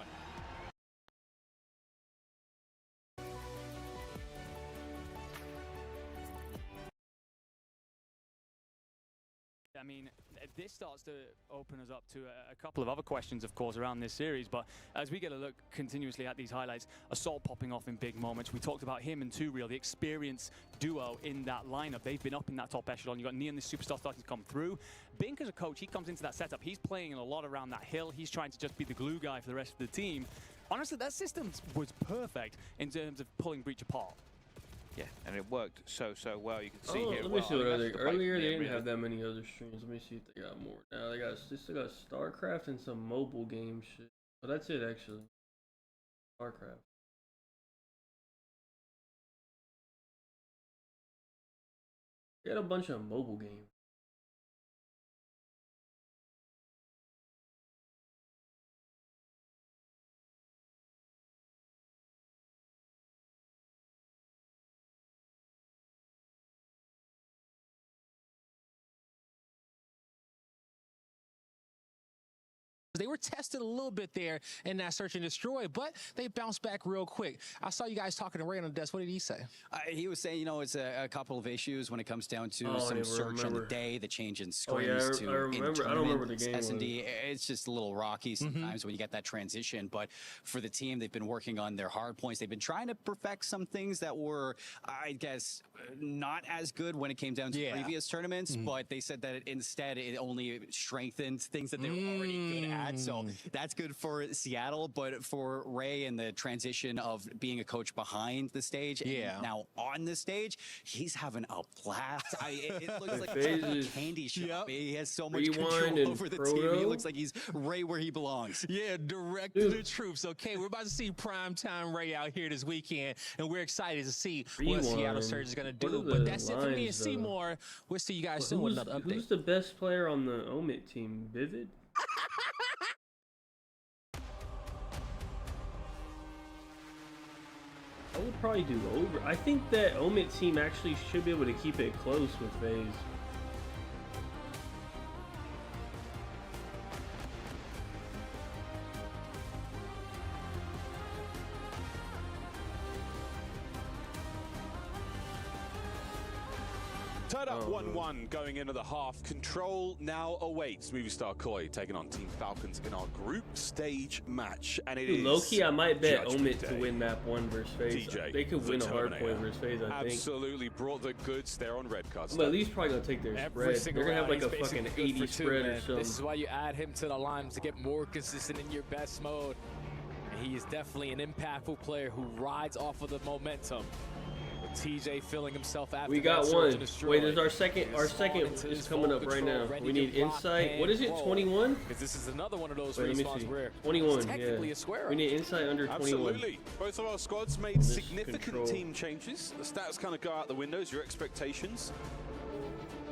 I mean, this starts to open us up to a couple of other questions, of course, around this series. But as we get a look continuously at these highlights, Assault popping off in big moments. We talked about him and 2Real, the experienced duo in that lineup. They've been up in that top echelon. You've got Neon, the superstar, starting to come through. Bink, as a coach, he comes into that setup. He's playing a lot around that hill. He's trying to just be the glue guy for the rest of the team. Honestly, that system was perfect in terms of pulling Breach apart. Yeah, and it worked so well. You can see here. Let me see what other. Earlier they didn't have that many other streams. Let me see if they got more. Now they still got StarCraft and some mobile game shit. But that's it actually. StarCraft. They got a bunch of mobile games. They were tested a little bit there in that search and destroy, but they bounced back real quick. I saw you guys talking to Ray on the desk. What did he say? He was saying, you know, it's a couple of issues when it comes down to some search on the day, the change in scrims to I don't remember the game. S&D. It's just a little rocky sometimes when you get that transition. But for the team, they've been working on their hard points. They've been trying to perfect some things that were, I guess, not as good when it came down to previous tournaments. But they said that instead it only strengthened things that they were already good at. So that's good for Seattle, but for Ray and the transition of being a coach behind the stage and now on the stage, he's having a blast. It looks like a candy shop. He has so much control over the team. He looks like he's right where he belongs. Yeah, direct to the troops. Okay, we're about to see primetime Ray out here this weekend, and we're excited to see what Seattle Surge is going to do. But that's it for me and Seymour. We'll see you guys soon with another update. Who's the best player on the Omit team? Vivid? I would probably do over. I think that Omit team actually should be able to keep it close with FaZe. Tied up 1-1 going into the half. Control now awaits. Movie star Koi taking on Team Falcons in our group stage match. And it is low-key, I might bet Omit to win map 1 versus FaZe. They could win a Hardpoint versus FaZe, I think. Absolutely brought the goods there on red cards. But at least probably gonna take their spread. They're gonna have like a fucking 80 spread or something. This is why you add him to the lines to get more consistent in your best mode. And he is definitely an impactful player who rides off of the momentum. TJ filling himself after we got one. Wait, there's our second is coming up right now. We need Insight. What is it, 21? Because this is another one of those Wait, respawns where 21, technically a square. We need Insight under 21. Absolutely. Both of our squads made significant team changes. The stats kind of go out the windows, your expectations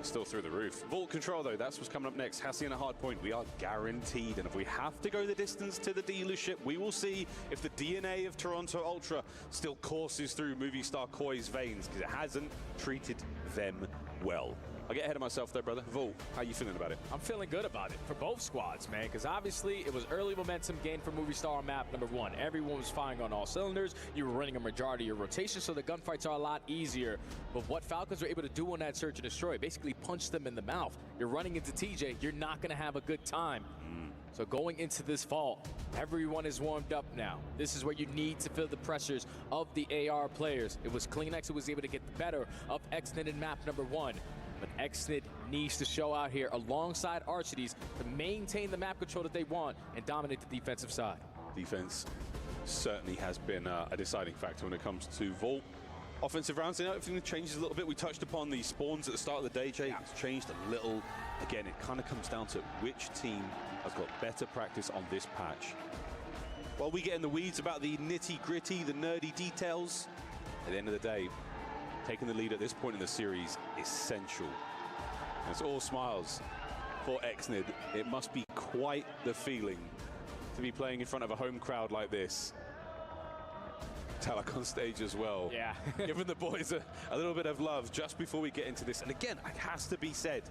still through the roof. Vault Control, though, that's what's coming up next. Hassie and a Hardpoint, we are guaranteed. And if we have to go the distance to the dealership, we will see if the DNA of Toronto Ultra still courses through Movie Star Koi's veins, because it hasn't treated them well. I'll get ahead of myself there, brother. Vault, how you feeling about it? I'm feeling good about it for both squads, man, because obviously it was early momentum gain for Movie Star on map number 1. Everyone was firing on all cylinders. You were running a majority of rotation, so the gunfights are a lot easier. But what Falcons were able to do on that search and destroy, basically punch them in the mouth. You're running into TJ, you're not going to have a good time. So going into this vault, everyone is warmed up now. This is where you need to feel the pressures of the AR players. It was CleanX who was able to get the better of XNID in map number 1. But XNID needs to show out here alongside Archides to maintain the map control that they want and dominate the defensive side. Defense certainly has been a deciding factor when it comes to Vault. Offensive rounds, everything changes a little bit. We touched upon the spawns at the start of the day, Jay. It's changed a little. Again, it kind of comes down to which team has got better practice on this patch. While we get in the weeds about the nitty-gritty, the nerdy details, at the end of the day, taking the lead at this point in the series is essential. And it's all smiles for XNID. It must be quite the feeling to be playing in front of a home crowd like this. Talak on stage as well. Yeah. Giving the boys a little bit of love just before we get into this. And again, it has to be said,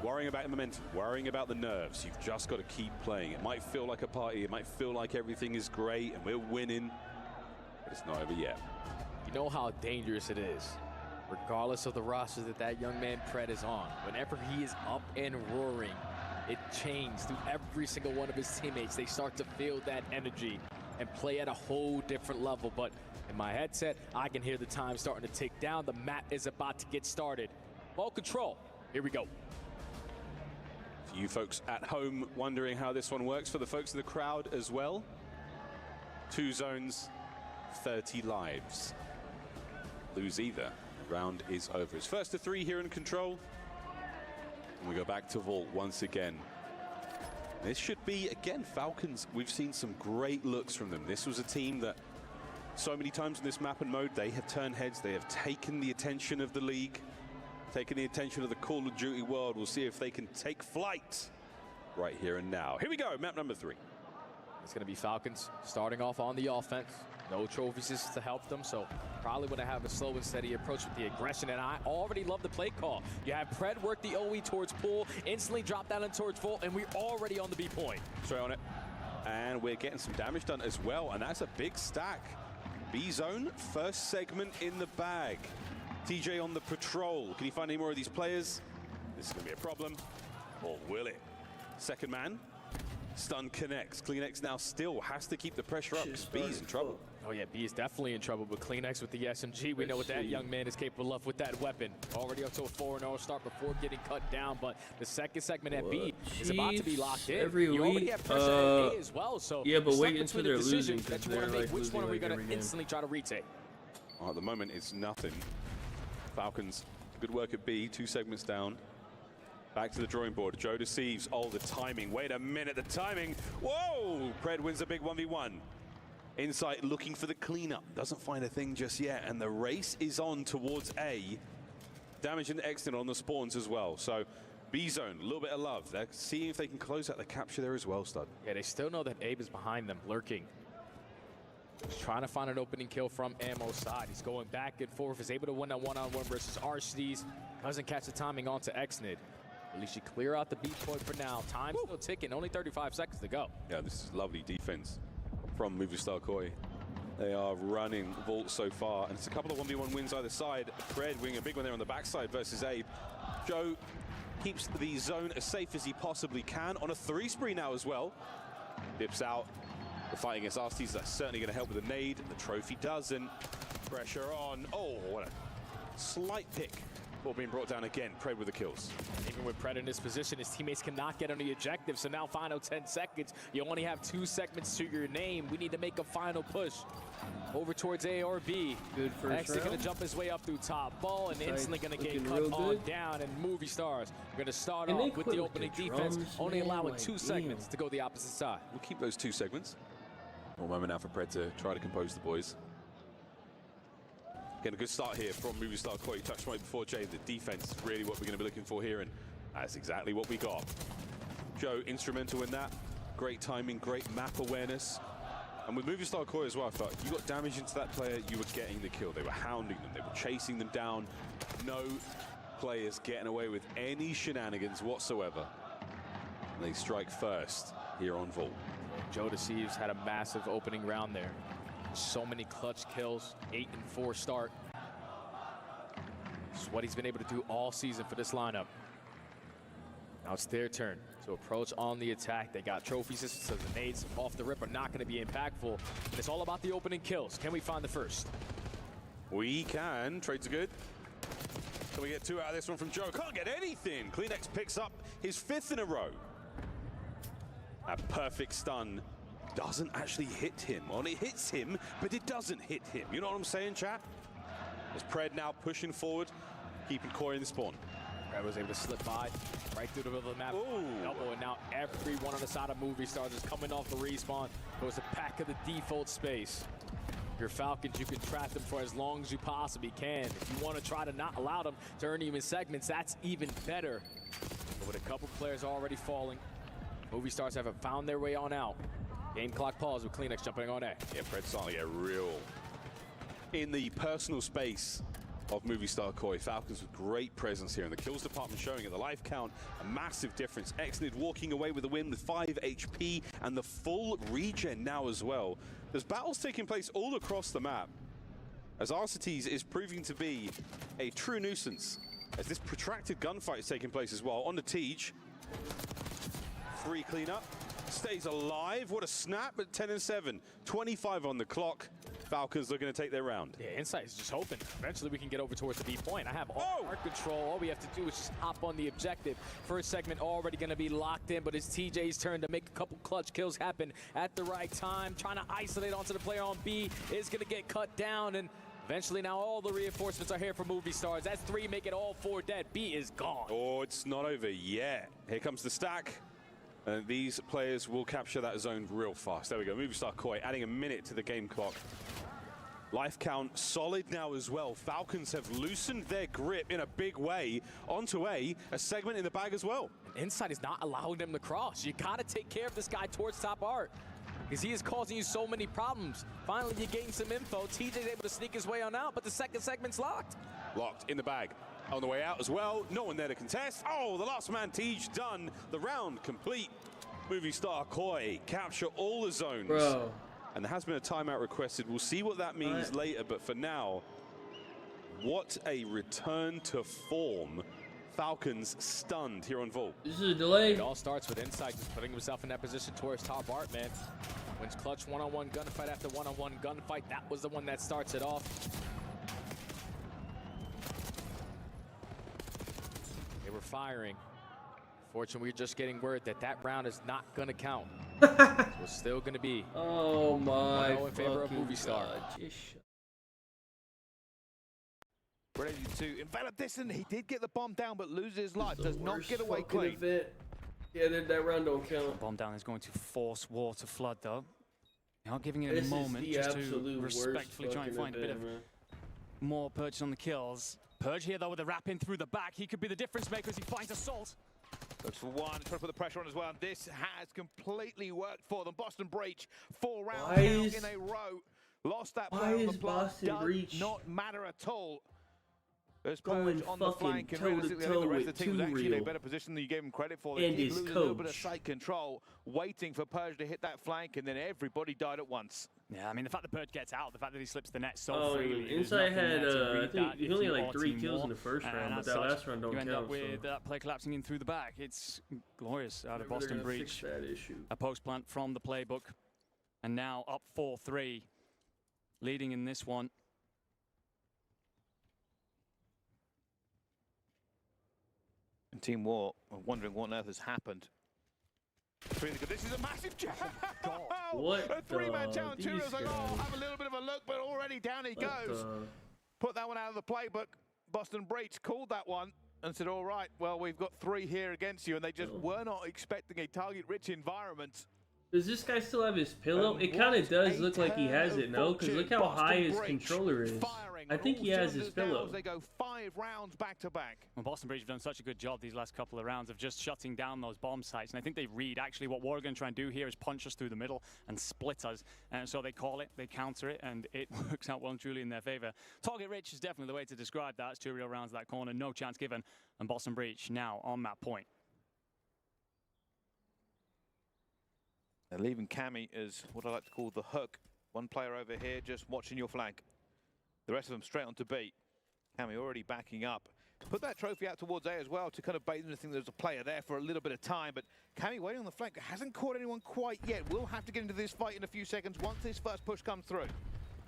worrying about the momentum, worrying about the nerves. You've just got to keep playing. It might feel like a party. It might feel like everything is great and we're winning, but it's not over yet. You know how dangerous it is, regardless of the roster that young man Pred is on. Whenever he is up and roaring, it changes through every single one of his teammates. They start to feel that energy and play at a whole different level. But in my headset, I can hear the time starting to tick down. The map is about to get started. Ball control, here we go. For you folks at home wondering how this one works, for the folks in the crowd as well, 2 zones, 30 lives. Lose either, round is over. It's first to 3 here in control. And we go back to Vault once again. This should be, again, Falcons. We've seen some great looks from them. This was a team that so many times in this map and mode, they have turned heads. They have taken the attention of the league, taken the attention of the Call of Duty world. We'll see if they can take flight right here and now. Here we go, map number 3. It's going to be Falcons starting off on the offense. No trophies to help them, so probably want to have a slow and steady approach with the aggression, and I already love the play call. You have Pred work the OE towards pool, instantly drop down and towards Vault, and we're already on the B point. Straight on it. And we're getting some damage done as well, and that's a big stack. B zone, first segment in the bag. TJ on the patrol. Can you find any more of these players? This is going to be a problem, or will it? Second man. Stun connects. CleanX now still has to keep the pressure up because B's in trouble. Oh yeah, B is definitely in trouble, but CleanX with the SMG, we know what that young man is capable of with that weapon. Already up to a 4-0 start before getting cut down, but the second segment at B is about to be locked in. You already have pressure at A as well, so yeah, but wait until they're losing that you want to make. Which one are we going to game. instantly try to retake? Well, at the moment, it's nothing. Falcons, good work at B, 2 segments down. Back to the drawing board. Joe deceives. Oh, the timing. Wait a minute, the timing. Whoa! Pred wins a big 1v1. Insight looking for the cleanup. Doesn't find a thing just yet. And the race is on towards A. Damaging the exit on the spawns as well. So B zone, a little bit of love. They're seeing if they can close out the capture there as well, Stud. Yeah, they still know that Abe is behind them, lurking. He's trying to find an opening kill from Ammo's side. He's going back and forth. He's able to win a one-on-one versus Archides. Doesn't catch the timing onto XNID. At least you clear out the B point for now. Time's still ticking, only 35 seconds to go. Yeah, this is lovely defense from Movistar Koi. They are running Vault so far, and it's a couple of 1v1 wins either side. Fred winning a big one there on the backside versus Abe. Joe keeps the zone as safe as he possibly can on a 3 spree now as well. Dips out. The fight against Archides, that's certainly going to help with the nade. The trophy doesn't. Pressure on. Oh, what a slight pick. Ball being brought down again. Pred with the kills. Even with Pred in this position, his teammates cannot get on the objective. So now final 10 seconds. You only have 2 segments to your name. We need to make a final push over towards A or B. Good first X is going to jump his way up through top. Ball and instantly going to get cut on down. And Movie Stars are going to start off with the opening defense, only allowing 2 segments to go the opposite side. We'll keep those 2 segments. One moment now for Pred to try to compose the boys. Again, a good start here from Movistar Koi. You touched on it before, Jay. The defense is really what we're going to be looking for here, and that's exactly what we got. Joe, instrumental in that. Great timing, great map awareness. And with Movistar Koi as well, I felt you got damage into that player, you were getting the kill. They were hounding them. They were chasing them down. No players getting away with any shenanigans whatsoever. And they strike first here on Vault. Joe Deceives had a massive opening round there. So many clutch kills, 8-4 start. It's what he's been able to do all season for this lineup. Now it's their turn to approach on the attack. They got trophy systems, so the nades off the rip are not going to be impactful. And it's all about the opening kills. Can we find the first? We can. Trades are good. So we get 2 out of this one from Joe. Can't get anything. Kleenex picks up his 5th in a row. A perfect stun doesn't actually hit him. Well, it hits him, but it doesn't hit him. You know what I'm saying, chat? As Pred now pushing forward, keeping Koi in the spawn. Pred was able to slip by right through the middle of the map. Double, and now everyone on the side of Movie Stars is coming off the respawn. Goes the back of the default space. Your Falcons, you can trap them for as long as you possibly can. If you want to try to not allow them to earn even segments, that's even better. But with a couple players already falling, Movie Stars haven't found their way on out. Game clock pause with Kleenex jumping on A. Yeah, Fred's starting to get real in the personal space of Movie Star Koi. Falcons with great presence here in the kills department, showing at the life count a massive difference. Exnid walking away with the win with 5 HP and the full regen now as well. There's battles taking place all across the map, as Arcetes is proving to be a true nuisance, as this protracted gunfight is taking place as well. On the Tej, 3 cleanup, stays alive. What a snap at 10 and 7, 25 on the clock. Falcons looking to take their round. Yeah, Insight is just hoping eventually we can get over towards the B point. I have all our control. All we have to do is just hop on the objective. First segment already going to be locked in, but it's TJ's turn to make a couple clutch kills happen at the right time. Trying to isolate onto the player on B is going to get cut down, and eventually now all the reinforcements are here for Movie Stars. That's 3, make it all 4 dead. B is gone. Oh, it's not over yet. Here comes the stack. And these players will capture that zone real fast. There we go, Movie Star Koi adding a minute to the game clock. Life count solid now as well. Falcons have loosened their grip in a big way onto a segment in the bag as well. Insight is not allowing them to cross. You gotta take care of this guy towards top art, because he is causing you so many problems. Finally, you gain some info. TJ's able to sneak his way on out, but the second segment's locked. Locked in the bag. On the way out as well, no one there to contest. Oh, the last man Tej done. The round complete. Movie Star Koi capture all the zones. Bro. And there has been a timeout requested. We'll see what that means later, but for now, what a return to form. Falcons stunned here on Vault. This is a delay. It all starts with Insight just putting himself in that position towards top art, man. Wins clutch one-on-one gunfight after one-on-one gunfight. That was the one that starts it off. They were firing. Fortunately, we're just getting word that that round is not going to count. So it's still going to be oh my 1-0 in favor of Movie Star. Ready to envelop this, and he did get the bomb down, but loses his life. Does not get away clean. Yeah, that round don't count. Bomb down is going to force water flood, though. Not giving it a moment just to respectfully try and find a bit of more Purge on the kills. Purge here, though, with the wrap in through the back. He could be the difference maker as he finds Assault. Looks for one, trying to put the pressure on as well, and this has completely worked for them. Boston Breach, 4 rounds in a row. Lost that player on the plant. Does not matter at all. There's Purge on the flank, and realistically, I think the rest of the team was actually in a better position than you gave him credit for. They keep losing a little bit of site control, waiting for Purge to hit that flank, and then everybody died at once. Yeah, I mean, the fact that Purge gets out, the fact that he slips the net so freely. Insight had, I think he only had like 3 kills in the first round, but that last round don't count. You end up with that play collapsing in through the back. It's glorious out of Boston Breach. A post plant from the playbook, and now up 4-3, leading in this one. And Team War are wondering what on earth has happened. This is a massive jam. What? A 3-man challenge. Two was like, oh, have a little bit of a look, but already down he goes. Put that one out of the playbook. Boston Breach called that one and said, all right, well, we've got 3 here against you, and they just were not expecting a target-rich environment. Does this guy still have his pillow? It kind of does look like he has it, no? Because look how high his controller is. I think he has his pillow. They go 5 rounds back to back. Well, Boston Breach have done such a good job these last couple of rounds of just shutting down those bomb sites, and I think they read actually what we're going to try and do here is punch us through the middle and split us, and so they call it, they counter it, and it works out well and truly in their favor. Target rich is definitely the way to describe that. It's 2 real rounds of that corner, no chance given, and Boston Breach now on map point. They're leaving Cammy as what I like to call the hook. One player over here just watching your flank. The rest of them straight on to B. Cammy already backing up. put that trophy out towards A as well to kind of bait them to think there's a player there for a little bit of time. But Cammy waiting on the flank, hasn't caught anyone quite yet. We'll have to get into this fight in a few seconds once this first push comes through.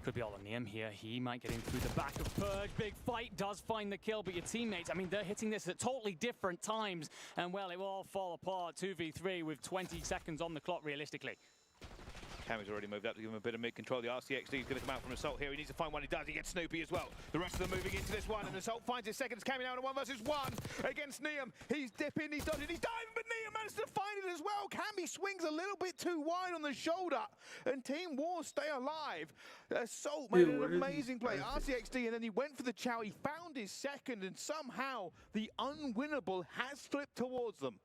Could be all on him here. He might get in through the back of Purge. Big fight, does find the kill, but your teammates, I mean, they're hitting this at totally different times. And, well, it will all fall apart. 2v3 with 20 seconds on the clock, realistically. Cammy's already moved up to give him a bit of mid-control. The RCXD is going to come out from Assault here. He needs to find one. He does. He gets Snoopy as well. The rest of them moving into this one, and Assault finds his seconds. Cammy now in a 1 versus 1 against Neum. He's dipping, he's dodging, he's diving, but Neum managed to find it as well. Cammy swings a little bit too wide on the shoulder, and Team War stay alive. Assault made an amazing play. RCXD, and then he went for the chow. He found his second, and somehow the unwinnable has slipped towards them.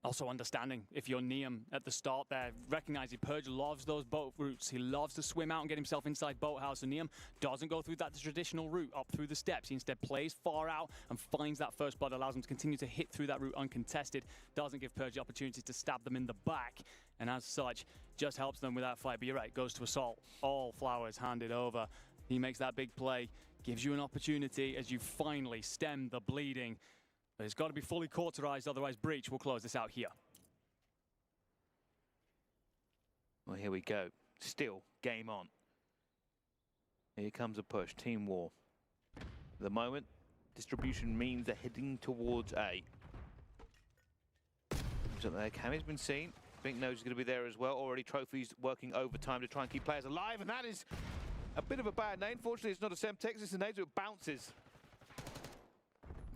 Also understanding, if you're Neum at the start there, recognizing Purge loves those boat routes. He loves to swim out and get himself inside boathouse. And Neum doesn't go through that traditional route up through the steps. He instead plays far out and finds that first blood, allows him to continue to hit through that route uncontested. Doesn't give Purge the opportunity to stab them in the back. And as such, just helps them with that fight. But you're right, goes to Assault. All flowers handed over. He makes that big play, gives you an opportunity as you finally stem the bleeding. But it's got to be fully cauterized, otherwise Breach will close this out here. Well, here we go. Still game on. Here comes a push. Team War. At the moment, distribution means they're heading towards A. So there, Cammy's been seen. Bink knows he's going to be there as well. Already Trophies working overtime to try and keep players alive. And that is a bit of a bad name. Fortunately, it's not a Semtex, it's a name, so it bounces.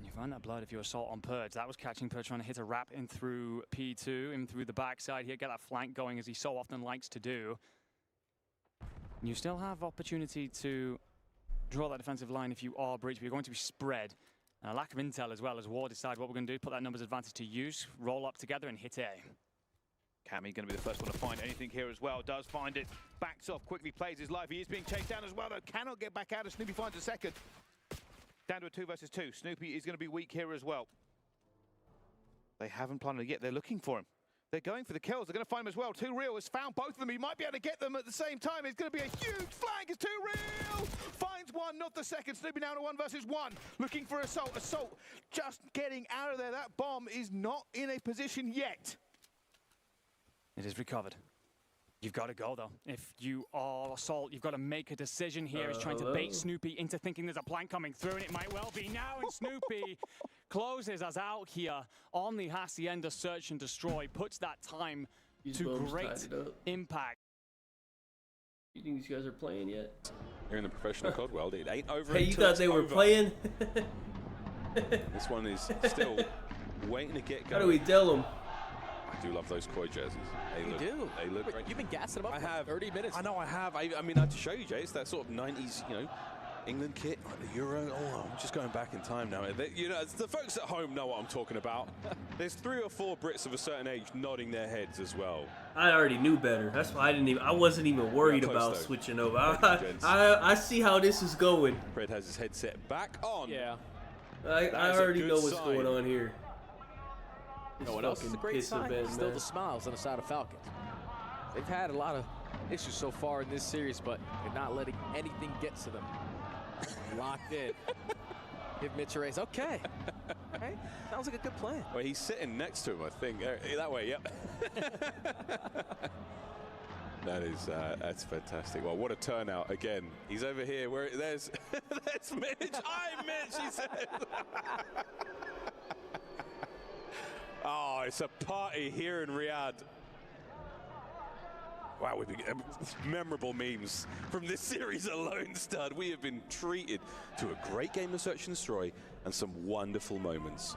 You find that blood if you Assault on Purge. That was catching Purge trying to hit a wrap in through P2, in through the backside here, get that flank going as he so often likes to do. You still have opportunity to draw that defensive line if you are Breach, but you're going to be spread. And a lack of intel as well as War decide what we're going to do, put that numbers advantage to use, roll up together and hit A. Cammy going to be the first one to find anything here as well. Does find it, backs off, quickly plays his life. He is being chased down as well, though. Cannot get back out as Snoopy finds a second. Down to a 2 versus 2. Snoopy is going to be weak here as well. They haven't planted it yet. They're looking for him. They're going for the kills. They're going to find him as well. 2 Real has found both of them. He might be able to get them at the same time. It's going to be a huge flag. It's 2 Real. Finds one, not the second. Snoopy now to 1 versus 1. Looking for Assault. Assault just getting out of there. That bomb is not in a position yet. It is recovered. You've got to go, though. If you are Assault, you've got to make a decision here. He's trying to bait Snoopy into thinking there's a plank coming through, and it might well be now. And Snoopy closes us out here on the Hacienda Search and Destroy. Puts that time to great impact. You think these guys are playing yet? You're in the professional COD world. It ain't over. Hey, you thought they were playing? This one is still waiting to get going. How do we tell them? I do love those Koi jerseys. They look great. You've been gassing them up for 30 minutes. I know I have. I mean, I have to show you, Jay. It's that sort of 90s, you know, England kit, like the Euro. Oh, I'm just going back in time now. You know, the folks at home know what I'm talking about. There's 3 or 4 Brits of a certain age nodding their heads as well. I already knew better. That's why I wasn't even worried about switching over. I see how this is going. Fred has his headset back on. Yeah. I already know what's going on here. No one else is a great sign. Still the smiles on the side of Falcons. They've had a lot of issues so far in this series, but they're not letting anything get to them. Locked in. Give Mitch a raise. Okay. Okay. Sounds like a good plan. Well, he's sitting next to him, I think. That way, yep. That's fantastic. Well, what a turnout again. He's over here where there's Mitch. I'm Mitch, he said. Oh, it's a party here in Riyadh. Wow, we've been memorable memes from this series alone, Stud. We have been treated to a great game of Search and Destroy and some wonderful moments.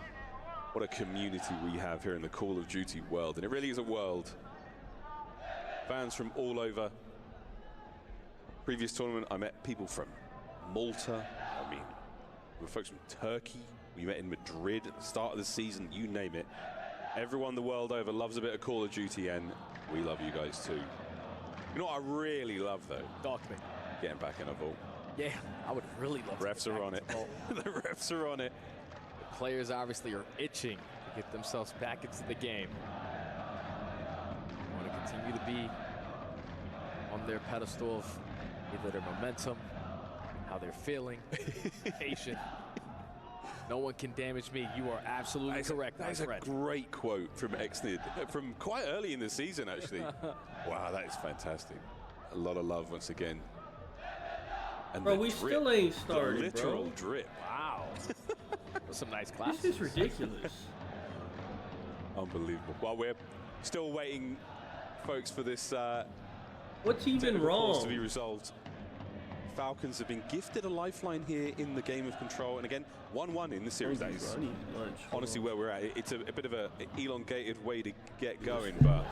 What a community we have here in the Call of Duty world, and it really is a world. Fans from all over. Previous tournament, I met people from Malta. I mean, we were folks from Turkey. We met in Madrid at the start of the season, you name it. Everyone the world over loves a bit of Call of Duty, and we love you guys too. You know what I really love, though? Talk to me. Getting back in a vault. Yeah, I would really love to. Refs are on it. The refs are on it. The players obviously are itching to get themselves back into the game. Want to continue to be on their pedestal of either their momentum, how they're feeling, patient. No one can damage me. You are absolutely correct, my That is a friend. great quote from Exnid, from quite early in the season, actually. Wow, that is fantastic. A lot of love once again. And Bro, the we drip, still ain't the started, literal bro. drip. Wow. Some nice classes. This is ridiculous. Unbelievable. Well, we're still waiting, folks, for this What's even technical pause wrong? to be resolved. Falcons have been gifted a lifeline here in the game of Control, and again, 1-1 in the series. That is honestly where we're at. It's a bit of an elongated way to get going, but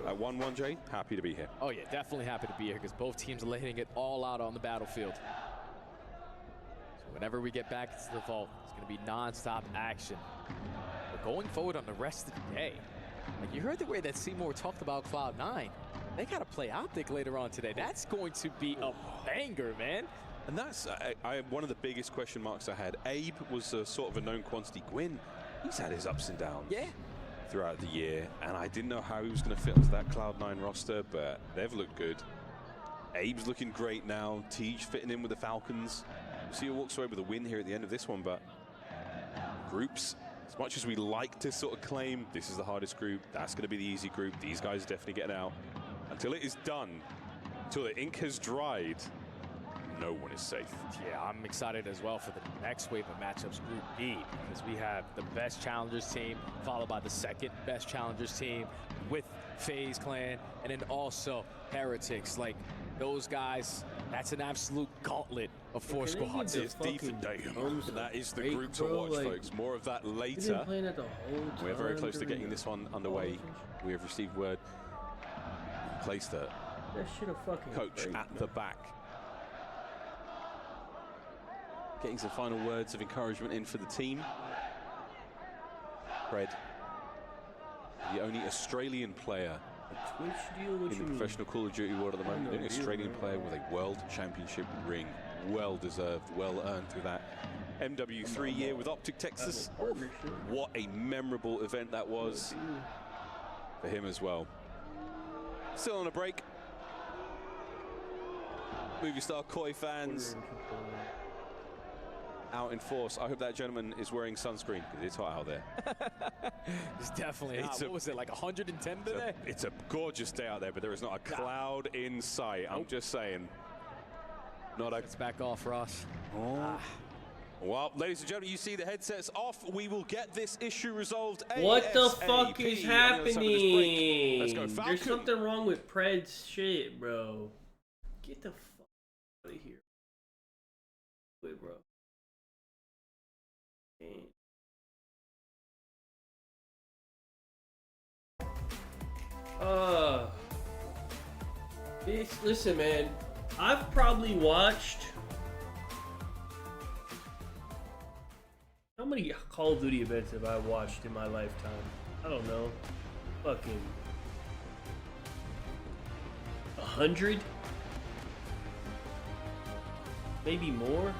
at 1-1, Jay, happy to be here. Oh yeah, definitely happy to be here because both teams are laying it all out on the battlefield. So whenever we get back into the vault, it's going to be non-stop action. But going forward on the rest of the day, like you heard the way that Seymour talked about Cloud9. They got to play Optic later on today. That's going to be a banger, man. And that's one of the biggest question marks I had. Abe was a sort of a known quantity. Gwyn, he's had his ups and downs throughout the year, and I didn't know how he was going to fit into that Cloud9 roster, but they've looked good. Abe's looking great now. Tej fitting in with the Falcons. See who walks away with a win here at the end of this one, but groups, as much as we like to sort of claim this is the hardest group, that's going to be the easy group, these guys are definitely getting out. Until it is done, until the ink has dried, no one is safe. Yeah, I'm excited as well for the next wave of matchups, Group B, because we have the best challengers team, followed by the second best challengers team with FaZe Clan, and then also Heretics. Like, those guys, that's an absolute gauntlet of four squads. It's deep and that is the group to watch, folks. More of that later. We're very close to getting this one underway. We have received word. Placed a coach at the back. Getting some final words of encouragement in for the team. Fred, the only Australian player in the professional Call of Duty world at the moment, the only Australian player with a World Championship ring. Well deserved, well earned through that MW3 year with Optic Texas. What a memorable event that was for him as well. Still on a break. Movie star Koi fans out in force. I hope that gentleman is wearing sunscreen because it's hot out there. It's definitely hot. What was it, like 110 today? It's a gorgeous day out there, but there is not a cloud in sight. I'm just saying. It's back off for us. Well, ladies and gentlemen, you see the headsets off. We will get this issue resolved. What the fuck is happening? Let's go, Falcon. There's something wrong with Pred's shit, bro. Get the fuck out of here. Wait, bro. Listen, man. I've probably watched. How many Call of Duty events have I watched in my lifetime? I don't know. Fucking 100? Maybe more?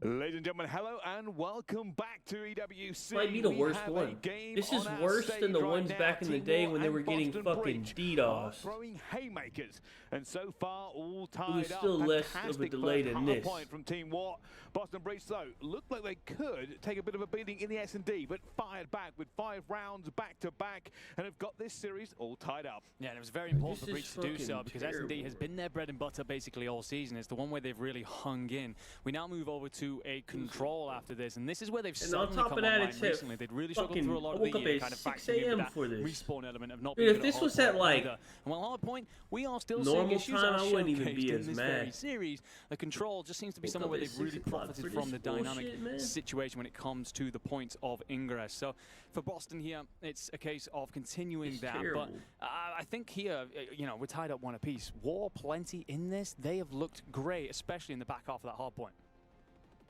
Ladies and gentlemen, hello and welcome back to EWC. Might be the worst one. This is worse than the ones back in the day when they were getting fucking DDoS. Throwing haymakers, and so far all tied up. It was still less of a delay than this. Point from Team War. Boston Breach, though, looked like they could take a bit of a beating in the S&D, but fired back with 5 rounds back to back, and have got this series all tied up. Yeah, and it was very important for Breach to do so because S&D has been their bread and butter basically all season. It's the one where they've really hung in. We now move over to a Control after this, and this is where they've suddenly come online recently. They'd really struggled through a lot of the year, kind of factoring in that respawn element of not being if this was at like well, Hardpoint, we are still normal seeing issues time, I wouldn't even be as this mad. very series. The Control just seems to be somewhere where they've really profited from the dynamic situation when it comes to the points of ingress. So for Boston here, it's a case of continuing that. But I think here, you know, we're tied up 1 apiece. War plenty in this. They have looked great, especially in the back half of that hard point.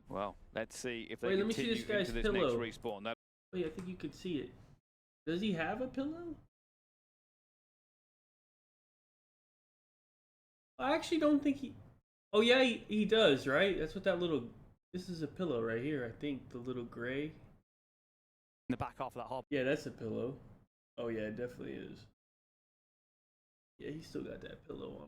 Well, let's see if they Wait, let me see continue this guy's into this pillow. next respawn. That Wait, I think you could see it. Does he have a pillow? I actually don't think he... Oh yeah, he does, right? That's what that little... This is a pillow right here, I think. The little gray. In the back half of that hard. Yeah, that's a pillow. Oh yeah, it definitely is. Yeah, he still got that pillow on.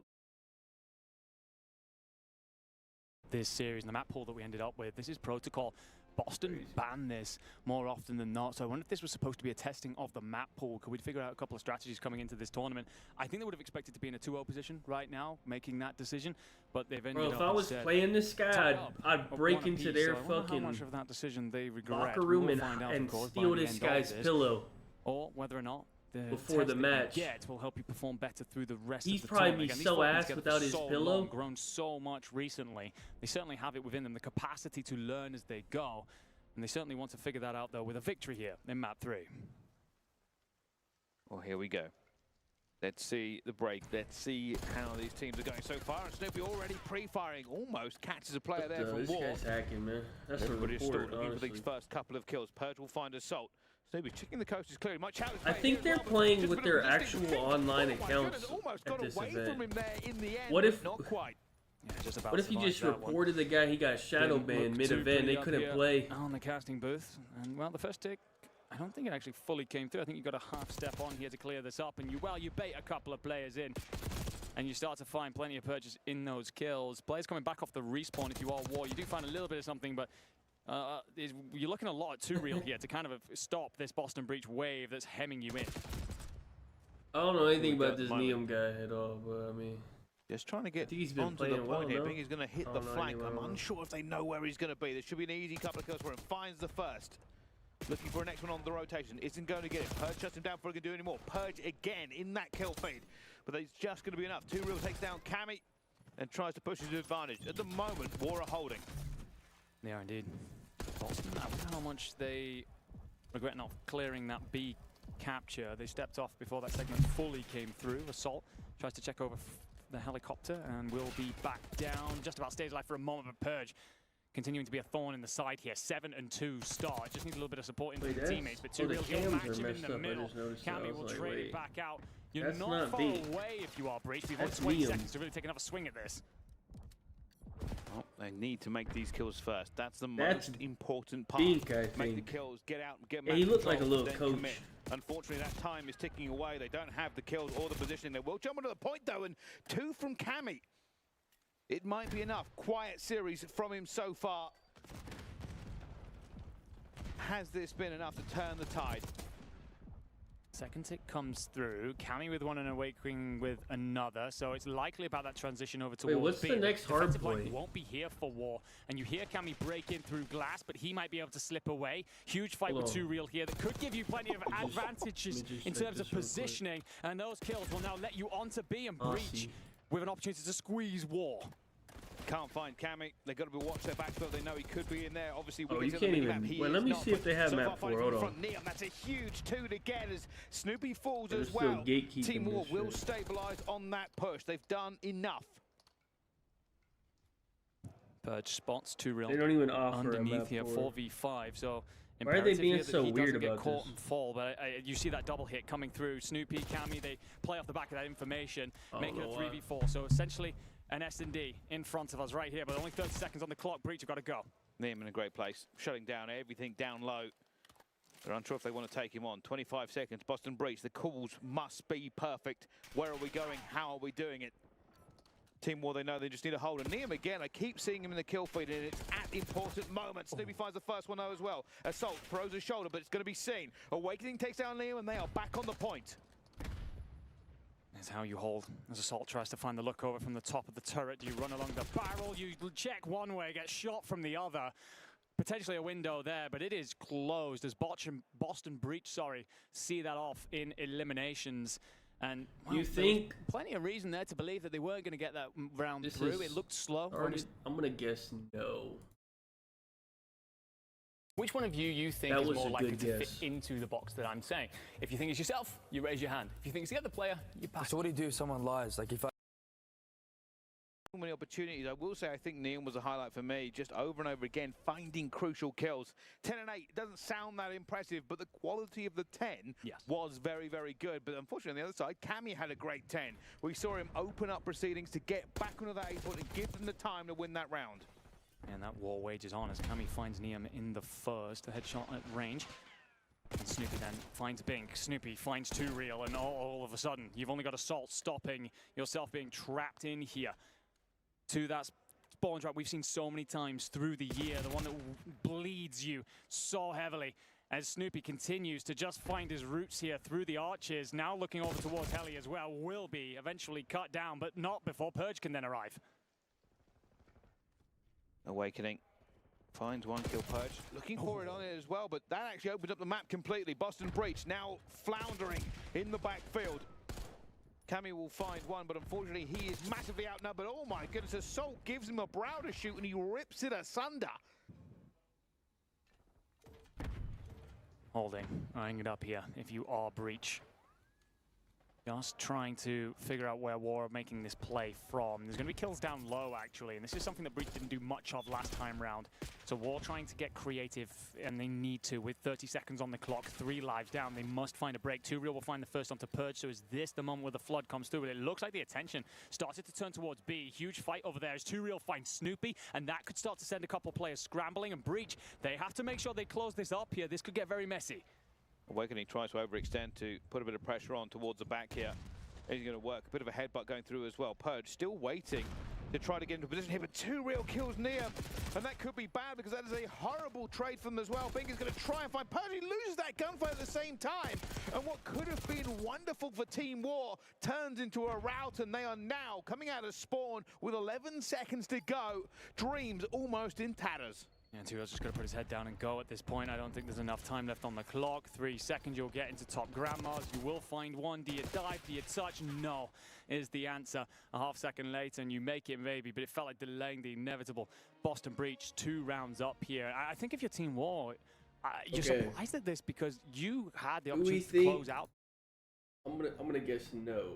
this series and the map pool that we ended up with. This is Protocol. Boston banned this more often than not, so I wonder if this was supposed to be a testing of the map pool. Could we figure out a couple of strategies coming into this tournament? I think they would have expected to be in a 2-0 position right now, making that decision, but they've ended up. If I was playing this guy, I'd break into their fucking how much of that decision they regret. locker room and steal this guy's pillow. Or whether or not before the match will help you perform better through the rest He'd of the probably tournament. be so ass without his pillow. Grown so much recently. They certainly have it within them, the capacity to learn as they go. And they certainly want to figure that out, though, with a victory here in map 3. Well, here we go. Let's see the break. Let's see how these teams are going so far. And Snoopy already pre-firing, almost catches a player there from this War. guy's hacking, man. That's Everybody's a still report, looking honestly. for these first couple of kills. Purge will find Assault. Snoopy checking the coast is clear. Might challenge. I think they're playing with their actual online accounts at this event. What if? Not quite. Yeah, just about what if he just reported the guy he got shadow banned mid-event? They couldn't play on the casting booth. And well, the first tick, I don't think it actually fully came through. I think you got a half step on here to clear this up, and you bait a couple of players in, and you start to find plenty of purchase in those kills. Players coming back off the respawn. If you are War, you do find a little bit of something, but you're looking a lot at 2 real here to kind of stop this Boston Breach wave that's hemming you in. I don't know anything about this Neum guy at all, but I mean. Just trying to get he's been onto the point well, here. no? I think he's going to hit the flank. I'm unsure if they know where he's going to be. There should be an easy couple of kills for him. Finds the first. Looking for a next one on the rotation. Isn't going to get it. Purge shuts him down before he can do any more. Purge again in that kill feed. But it's just going to be enough. 2 real takes down Cammy and tries to push his advantage. At the moment, War are holding. They are indeed. Boston, I wonder how much they regret not clearing that B capture. They stepped off before that segment fully came through. Assault tries to check over the helicopter and will be back down. Just about stays alive for a moment, but Purge continuing to be a thorn in the side here. 7-2 start. Just needs a little bit of support into the teammates, but 2 real he'll match him in the middle. Cammy will trade it back out. You're not far away if you are Breach. We've got 20 seconds to really take another swing at this. Oh, they need to make these kills first. That's the most important part. Bink, I think. Make the kills, get out, get he looked like a little coach. Commit. Unfortunately, that time is ticking away. They don't have the kills or the positioning. They will jump onto the point, though, and 2 from Cammy. It might be enough. Quiet series from him so far. Has this been enough to turn the tide? Second tick comes through. Cammy with one and Awakening with another. So it's likely about that transition over towards what's B. the next Hardpoint? Won't be here for War. And you hear Cammy break in through glass, but he might be able to slip away. Huge fight with 2 real here that could give you plenty of advantages in terms of positioning. And those kills will now let you onto B and Breach with an opportunity to squeeze War. Can't find Cammy. They've got to be watch their backfield. They know he could be in there. Obviously, you can't even. Well, let me see if they have map 4. Hold on. Neum, that's a huge 2 to get as Snoopy falls as well. Team War will stabilize on that push. They've done enough. Purge spots 2 real. They don't even offer underneath here. 4. 4v5. So why are they being so weird about get caught this? And fall, but you see that double hit coming through. Snoopy, Cammy, they play off the back of that information, make it a 3v4. So essentially, an S&D in front of us right here, but only 30 seconds on the clock. Breach have got to go. Neum in a great place, shutting down everything down low. They're unsure if they want to take him on. 25 seconds, Boston Breach. The calls must be perfect. Where are we going? How are we doing it? Team War, they know they just need a hold. And Neum again, I keep seeing him in the kill feed, and it's at important moments. Snoopy finds the first one though as well. Assault throws his shoulder, but it's going to be seen. Awakening takes down Neum, and they are back on the point. That's how you hold. As Assault tries to find the look over from the top of the turret, you run along the barrel, you check one way, get shot from the other. Potentially a window there, but it is closed as Boston Breach, see that off in eliminations. And well, you think plenty of reason there to believe that they weren't going to get that round through. It looked slow. I'm going to guess no. Which one of you think is more likely to fit into the box that I'm saying? If you think it's yourself, you raise your hand. If you think it's the other player, you pass. So what do you do if someone lies? Like if I... So many opportunities. I will say I think Neum was a highlight for me, just over and over again, finding crucial kills. 10 and 8 doesn't sound that impressive, but the quality of the 10 was very, very good. But unfortunately, on the other side, Cammy had a great 10. We saw him open up proceedings to get back onto that 8-point and give them the time to win that round. And that war wages on as Cammy finds Neum in the first, a headshot at range. And Snoopy then finds Bink. Snoopy finds 2 real, and all of a sudden, you've only got Assault stopping yourself being trapped in here to that spawn trap we've seen so many times through the year, the one that bleeds you so heavily. As Snoopy continues to just find his roots here through the arches, now looking over towards Heli as well, will be eventually cut down, but not before Purge can then arrive. Awakening finds one kill. Purge looking for it on it as well, but that actually opens up the map completely. Boston Breach now floundering in the backfield. Cammy will find one, but unfortunately he is massively outnumbered. Oh my goodness, Assault gives him a brow to shoot and he rips it asunder. Holding, eyeing it up here if you are Breach. Just trying to figure out where War are making this play from. There's going to be kills down low, actually, and this is something that Breach didn't do much of last time round. So War trying to get creative, and they need to. With 30 seconds on the clock, 3 lives down, they must find a break. 2 Real will find the first onto Purge, so is this the moment where the flood comes through? But it looks like the attention started to turn towards B. Huge fight over there as 2 Real finds Snoopy, and that could start to send a couple players scrambling, and Breach, they have to make sure they close this up here. This could get very messy. Awakening tries to overextend to put a bit of pressure on towards the back here. He's going to work. A bit of a headbutt going through as well. Purge still waiting to try to get into position here, but 2 Real kills near, and that could be bad because that is a horrible trade from them as well. Bing is going to try and find Purge. He loses that gunfight at the same time, and what could have been wonderful for Team War turns into a rout, and they are now coming out of spawn with 11 seconds to go. Dreams almost in tatters. And Tuo's just got to put his head down and go at this point. I don't think there's enough time left on the clock. 3 seconds, you'll get into top grandmas. You will find one. Do you dive? Do you touch? No, is the answer. A half second later, and you make it maybe, but it felt like delaying the inevitable. Boston Breach, 2 rounds up here. I think if you're Team War, you're surprised at this because you had the opportunity to close out. I'm gonna guess no.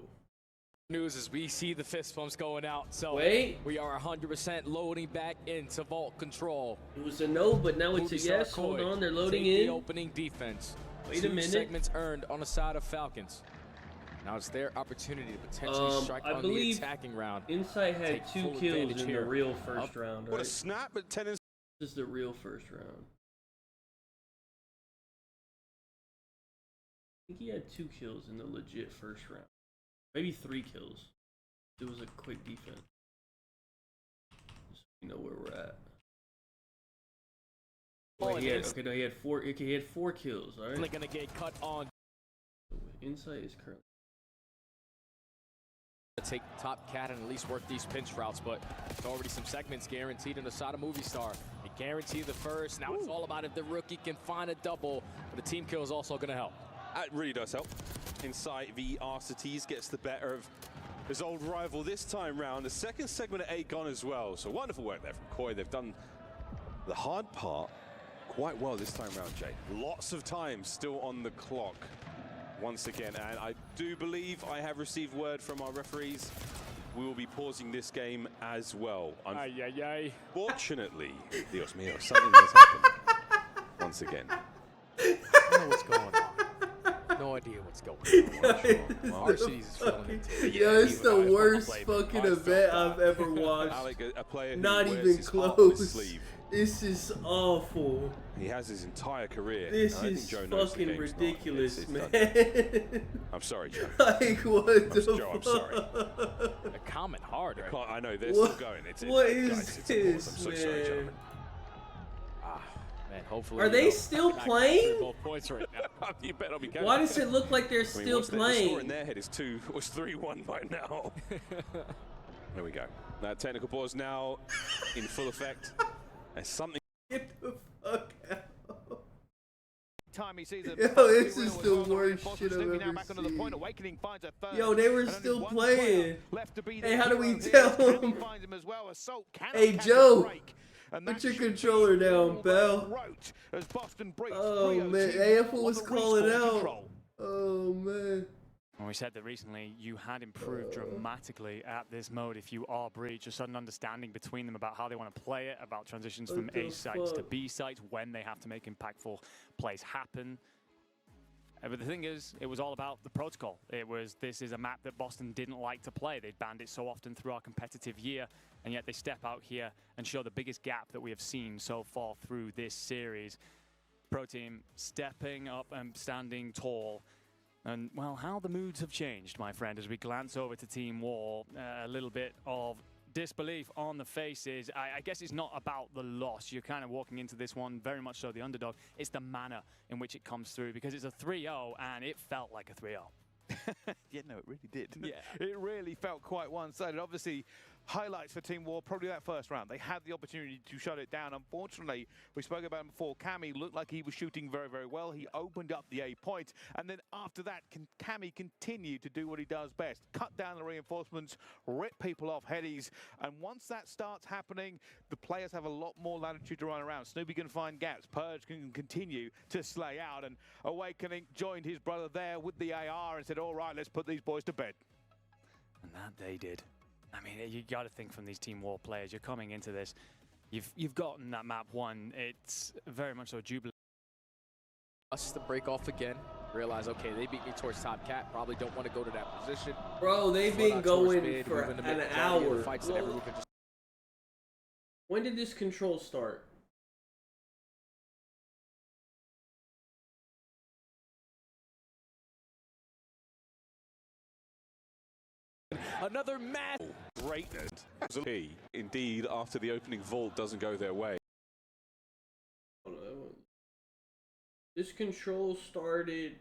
News is we see the fist pumps going out, so we are 100% loading back into vault control. It was a no, but now it's a yes. Hold on, they're loading in. The opening defense. Wait a minute. 2 segments earned on the side of Falcons. Now it's their opportunity to potentially strike on the attacking round. Insight had 2 kills in the real first round, right? What a snap, but 10 is... This is the real first round. I think he had 2 kills in the legit first round. Maybe 3 kills. It was a quick defense. Just so you know where we're at. Wait, he had 4. Okay, he had 4 kills. All right. Only gonna get cut on. Insight is currently. Take top cat and at least work these pinch routes, but it's already some segments guaranteed in the side of Movie Star. They guarantee the first. Now it's all about if the rookie can find a double, but the team kill is also gonna help. It really does help. Insight v Arcites gets the better of his old rival this time round. The second segment at 8 gone as well. So wonderful work there from Koi. They've done the hard part quite well this time round, Jay. Lots of time still on the clock once again. And I do believe I have received word from our referees. We will be pausing this game as well. Unfortunately, Dios mío, something has happened once again. I don't know what's going on. No idea what's going on. It's the worst fucking event I've ever watched. Alec, a player who not wears even his heart on his close. sleeve. This is awful. He has his entire career. This is fucking ridiculous, man. I'm sorry, Joe. Like, what the Joe, I'm sorry. A comment hard, right? I know, they're still going. What is guys, this, I'm so sorry, gentlemen. Man, hopefully are they still playing? Both points right now. You better be careful. Why does it look like they're still playing? The score in their head is 3-1 by now. There we go. That technical pause now in full effect. And something. Get the fuck out. Time he sees Yo, this is the worst shit I've ever seen. Awakening finds a third. Yo, they were still playing. Hey, how do we tell them? Hey, Joe. Put your controller down, pal. Oh, man. AF was calling out. Oh, man. Well, we said that recently you had improved dramatically at this mode if you are Breach, a sudden understanding between them about how they want to play it, about transitions from A sites to B sites, when they have to make impactful plays happen. But the thing is, it was all about the protocol. It was, this is a map that Boston didn't like to play. They'd banned it so often through our competitive year, and yet they step out here and show the biggest gap that we have seen so far through this series. Pro team stepping up and standing tall. And, well, how the moods have changed, my friend, as we glance over to Team War. A little bit of disbelief on the faces. I guess it's not about the loss. You're kind of walking into this one very much so the underdog. It's the manner in which it comes through, because it's a 3-0 and it felt like a 3-0. Yeah, no, it really did. Yeah. It really felt quite one-sided. Obviously, highlights for Team War, probably that first round. They had the opportunity to shut it down. Unfortunately, we spoke about him before, Cammy looked like he was shooting very, very well. He opened up the A point, and then after that, Cammy continued to do what he does best. Cut down the reinforcements, rip people off headies, and once that starts happening, the players have a lot more latitude to run around. Snoopy can find gaps, Purge can continue to slay out, and Awakening joined his brother there with the AR and said, all right, let's put these boys to bed. And that they did. I mean, you got to think from these Team War players, you're coming into this, you've gotten that map won. It's very much so jubilant. Us to break off again, realize, okay, they beat me towards top cat, probably don't want to go to that position. Bro, they've been going for an hour. When did this control start? Another match. Greatness. Indeed, after the opening vault doesn't go their way. This control started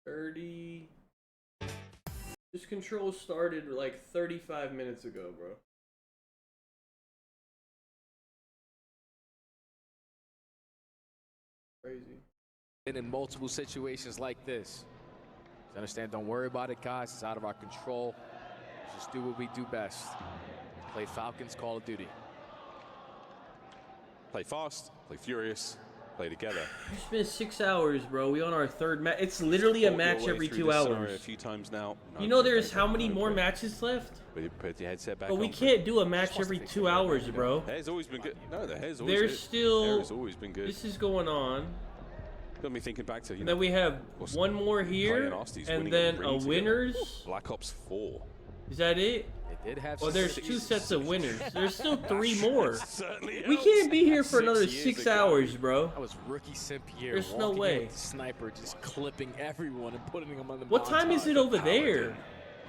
30. This control started like 35 minutes ago, bro. Crazy. And in multiple situations like this, understand, don't worry about it, guys. It's out of our control. Just do what we do best. Play Falcons, Call of Duty. Play fast, play furious, play together. It's been 6 hours, bro. We on our third match. It's literally a match every 2 hours. A few times now. You know there's how many more matches left? Put your headset back. But we can't do a match every 2 hours, bro. Hair's always been good. No, the hair's always There's good. still. Hair has always been good. This is going on. Got me thinking back to, And then we have one more here, and then a winners. Black Ops 4. Is that it? They did have. Oh, there's 2 sets of winners. There's still 3 more. Certainly We can't be here for another 6 hours, bro. That was rookie simp year. There's no way. With the sniper just clipping everyone and putting them on the. What time is it over there?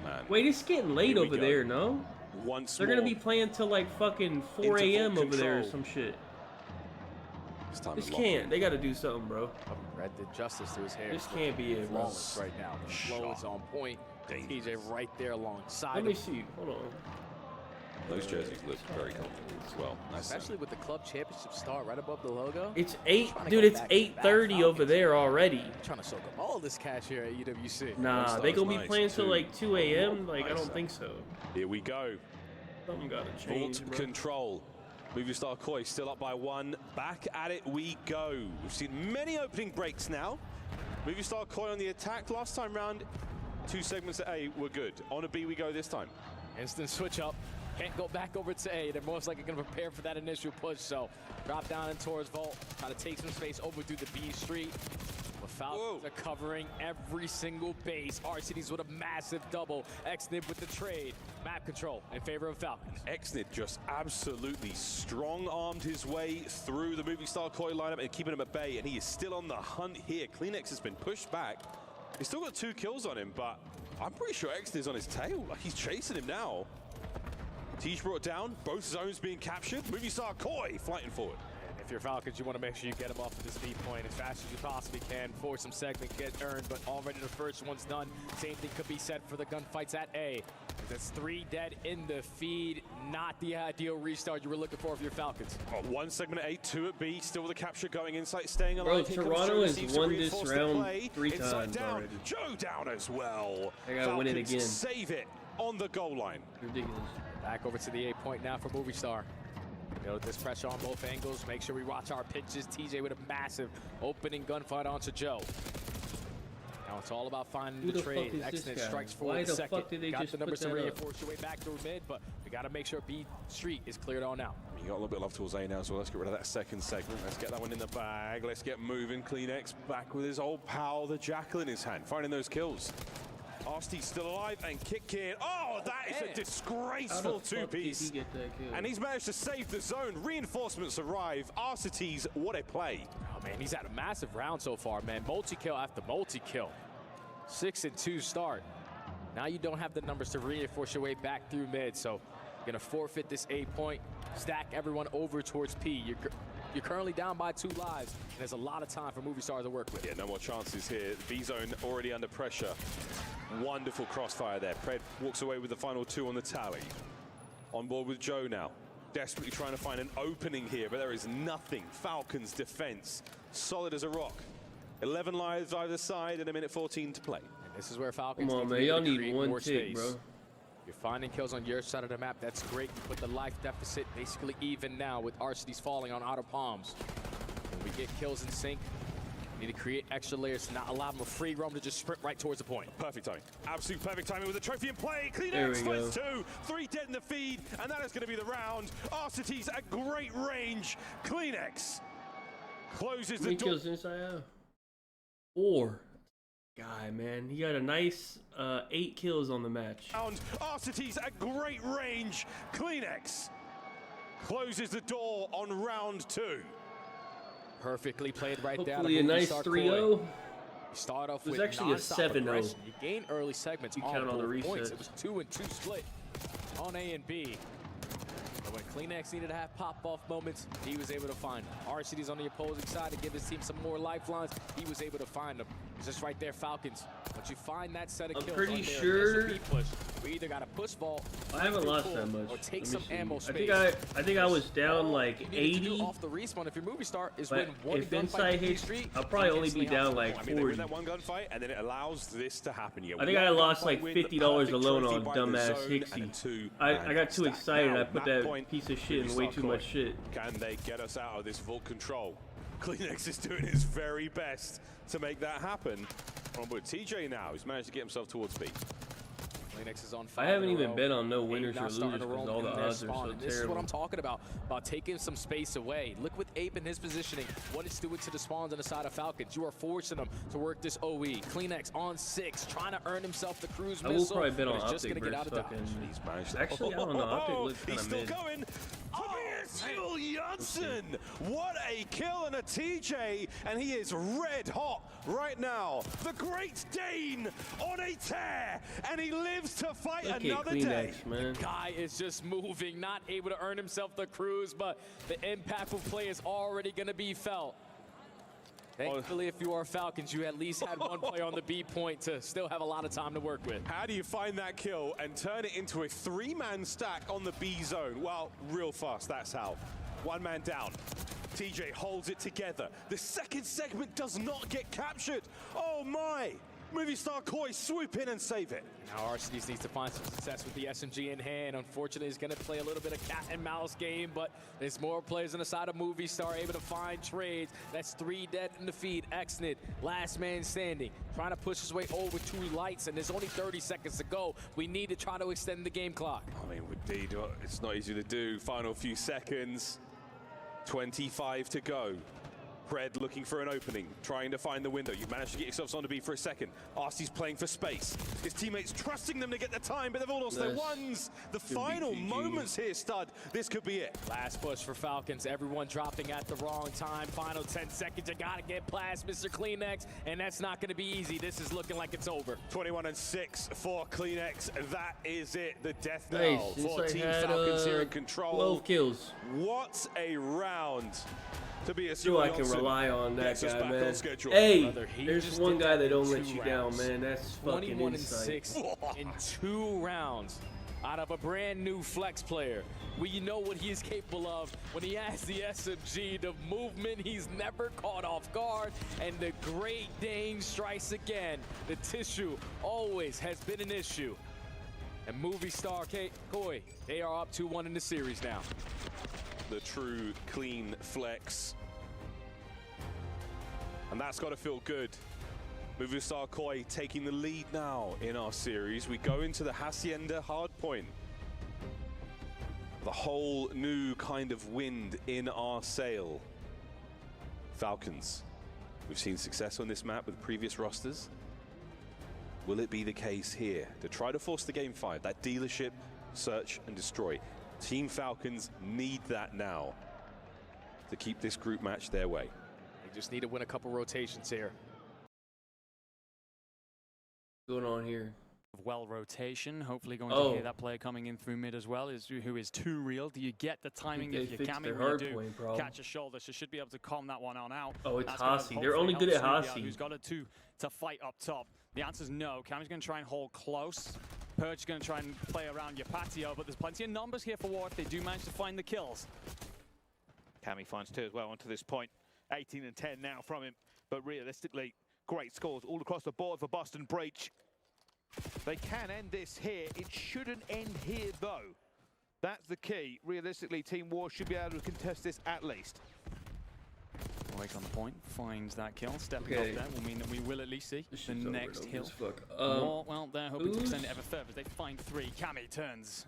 Man. Wait, it's getting late over there, no? Once They're gonna be playing till like fucking 4 a.m. over there or some shit. This can't. They gotta do something, bro. Red did justice to his hair. This can't be it, bro. Flawless right now. The flow is on point. TJ right there alongside. Let me see. Hold on. Those jerseys look very comfortable as well. Nice. Especially with the club championship star right above the logo. It's 8, dude. It's 8:30 over there already. I'm trying to soak up all this cash here at UWC. Nah, they gonna be playing till like 2 a.m. Like I don't think so. Here we go. Something gotta change. Vault control. Movie Star Koi still up by 1. Back at it we go. We've seen many opening breaks now. Movie Star Koi on the attack last time round. 2 segments at A were good. On a B we go this time. Instant switch up. Can't go back over to A. They're most likely going to prepare for that initial push. So drop down in towards Vault. Try to take some space over through the B street. The Falcons are covering every single base. RCD's with a massive double. Xnib with the trade. Map control in favor of Falcons. Xnib just absolutely strong-armed his way through the Movie Star Koi lineup and keeping him at bay, and he is still on the hunt here. Kleenex has been pushed back. He's still got 2 kills on him, but I'm pretty sure Xnib's on his tail. Like, he's chasing him now. Tej brought down, both zones being captured. Movie Star Koi fighting forward. If you're Falcons, you want to make sure you get them off of this B point as fast as you possibly can before some segment get earned, but already the first one's done. Same thing could be said for the gunfights at A. That's 3 dead in the feed. Not the ideal restart you were looking for your Falcons. 1 segment at A, 2 at B. Still with the capture going inside, staying alive. Bro, Toronto has won this round 3 times down. already. Joe down as well. They gotta win it again. Save it on the goal line. Ridiculous. Back over to the A point now for Movie Star. Build this pressure on both angles. Make sure we watch our pitches. TJ with a massive opening gunfight onto Joe. Now it's all about finding the trade. Xnib strikes forward. Why the fuck did they got just the numbers put to that reinforce your way back through mid, but we got to make sure B Street is cleared on out. You got a little bit of love towards A now, so let's get rid of that second segment. Let's get that one in the bag. Let's get moving. Kleenex back with his old pal, the Jackal in his hand, finding those kills. Arsty's still alive and kick in. Oh, that is a disgraceful 2-piece. And he's managed to save the zone. Reinforcements arrive. Arsty's, what a play. Oh, man, he's had a massive round so far, man. Multi-kill after multi-kill. 6-2 start. Now you don't have the numbers to reinforce your way back through mid, so you're gonna forfeit this A point, stack everyone over towards P. You're currently down by 2 lives, and there's a lot of time for Movistar to work with. Yeah, no more chances here. B-zone already under pressure. Wonderful crossfire there. Pred walks away with the final 2 on the tally. On board with Joe now. Desperately trying to find an opening here, but there is nothing. Falcons defense, solid as a rock. 11 lives either side and 1:14 to play. And this is where Falcons Come on, man. Y'all need one tick, bro. You're finding kills on your side of the map. That's great. You put the life deficit basically even now with RCDs falling on Outer Palms. When we get kills in sync, we need to create extra layers to not allow them a free roam to just sprint right towards the point. Perfect timing. Absolute perfect timing with the trophy in play. There we Kleenex go. finds 2, 3 dead in the feed, and that is going to be the round. RCDs at great range. Kleenex closes the door. Kills inside out. 4. Guy, man, he got a nice 8 kills on the match. RCDs at great range. Kleenex closes the door on round 2. Perfectly played right there. Hopefully a nice 3-0. You start off with actually a 7-0. You gain early segments. You count all the resets. Points. It was 2-2 split on A and B. But when Kleenex needed to have pop-off moments, he was able to find them. RCD's on the opposing side to give his team some more lifelines. He was able to find them. It's just right there, Falcons. Once you find that set of kills, I'm pretty on there, sure push. We either got to push vault. I haven't lost that much. Or take some ammo space. I think I was down like you need to 80. do off the respawn if your Movistar is But win one if gunfight inside in hits, Street, I'll probably only be down like I mean, they 40. win that one gunfight, and then it allows this to happen. Yeah, I think I lost like $50 alone on dumbass Hixie. I got too excited. I put that piece of shit in way too much shit. Can they get us out of this vault control? Kleenex is doing his very best to make that happen. On board TJ now, he's managed to get himself towards B. Kleenex is on fire. I haven't even bet on no winners or losers because all the odds are so terrible. This is what I'm talking about taking some space away. Look with Ape in his positioning, what it's doing to the spawns on the side of Falcons. You are forcing them to work this OE. Kleenex on 6, trying to earn himself the cruise missile. I will probably bet on Optic just get out of dodge. He's managed. Actually, I don't know. Optic looks kind of mid. He's still going. Janssen! What a kill and a TJ, and he is red hot right now. The Great Dane on a tear, and he lives to fight another day. Man. The guy is just moving, not able to earn himself the cruise, but the impactful play is already going to be felt. Thankfully, if you are Falcons, you at least had one player on the B point to still have a lot of time to work with. How do you find that kill and turn it into a 3-man stack on the B zone? Well, real fast, that's how. 1 man down. TJ holds it together. The second segment does not get captured. Oh my! Movistar Koi swoop in and save it. Now RCDs needs to find some success with the SMG in hand. Unfortunately, he's going to play a little bit of cat and mouse game, but there's more players on the side of Movistar able to find trades. That's 3 dead in the feed. Exnid, last man standing, trying to push his way over 2 lights, and there's only 30 seconds to go. We need to try to extend the game clock. I mean, indeed, it's not easy to do. Final few seconds, 25 to go. Pred looking for an opening, trying to find the window. You've managed to get yourselves onto B for a second. RC's playing for space. His teammates trusting them to get the time, but they've all lost their ones. The final moments here, Stud. This could be it. Last push for Falcons. Everyone dropping at the wrong time. Final 10 seconds. You gotta get past Mr. Kleenex, and that's not gonna be easy. This is looking like it's over. 21-6 for Kleenex. That is it. The death knell for Team had, Falcons here in control. 12 kills. What a round. To be a I can rely on that guy, man. Hey, there's one guy that don't let you down, man. That's fucking insight. 21-6 in 2 rounds out of a brand new flex player. We know what he is capable of when he has the SMG, the movement, he's never caught off guard, and the Great Dane strikes again. The tissue always has been an issue. And Movistar Koi, they are up 2-1 in the series now. The true clean flex. And that's got to feel good. Movistar Koi taking the lead now in our series. We go into the Hacienda Hardpoint. The whole new kind of wind in our sail. Falcons. We've seen success on this map with previous rosters. Will it be the case here to try to force the game 5? That dealership, search and destroy. Team Falcons need that now to keep this group match their way. They just need to win a couple rotations here. What's going on here? well rotation. Hopefully going to hear that player coming in through mid as well, who is too real. Do you get the timing if you can? You do catch a shoulder, so should be able to calm that one on out. Oh, it's Hasi. They're only good at Hasi. Who's got a two to fight up top? The answer's no. Cammy's going to try and hold close. Purge is going to try and play around your patio, but there's plenty of numbers here for War if they do manage to find the kills. Cammy finds 2 as well onto this point. 18 and 10 now from him, but realistically, great scores all across the board for Boston Breach. They can end this here. It shouldn't end here, though. That's the key. Realistically, Team War should be able to contest this at least. Right on the point, finds that kill. Stepping up there will mean that we will at least see the next hill. Well, they're hoping to extend it ever further. They find 3. Cammy turns.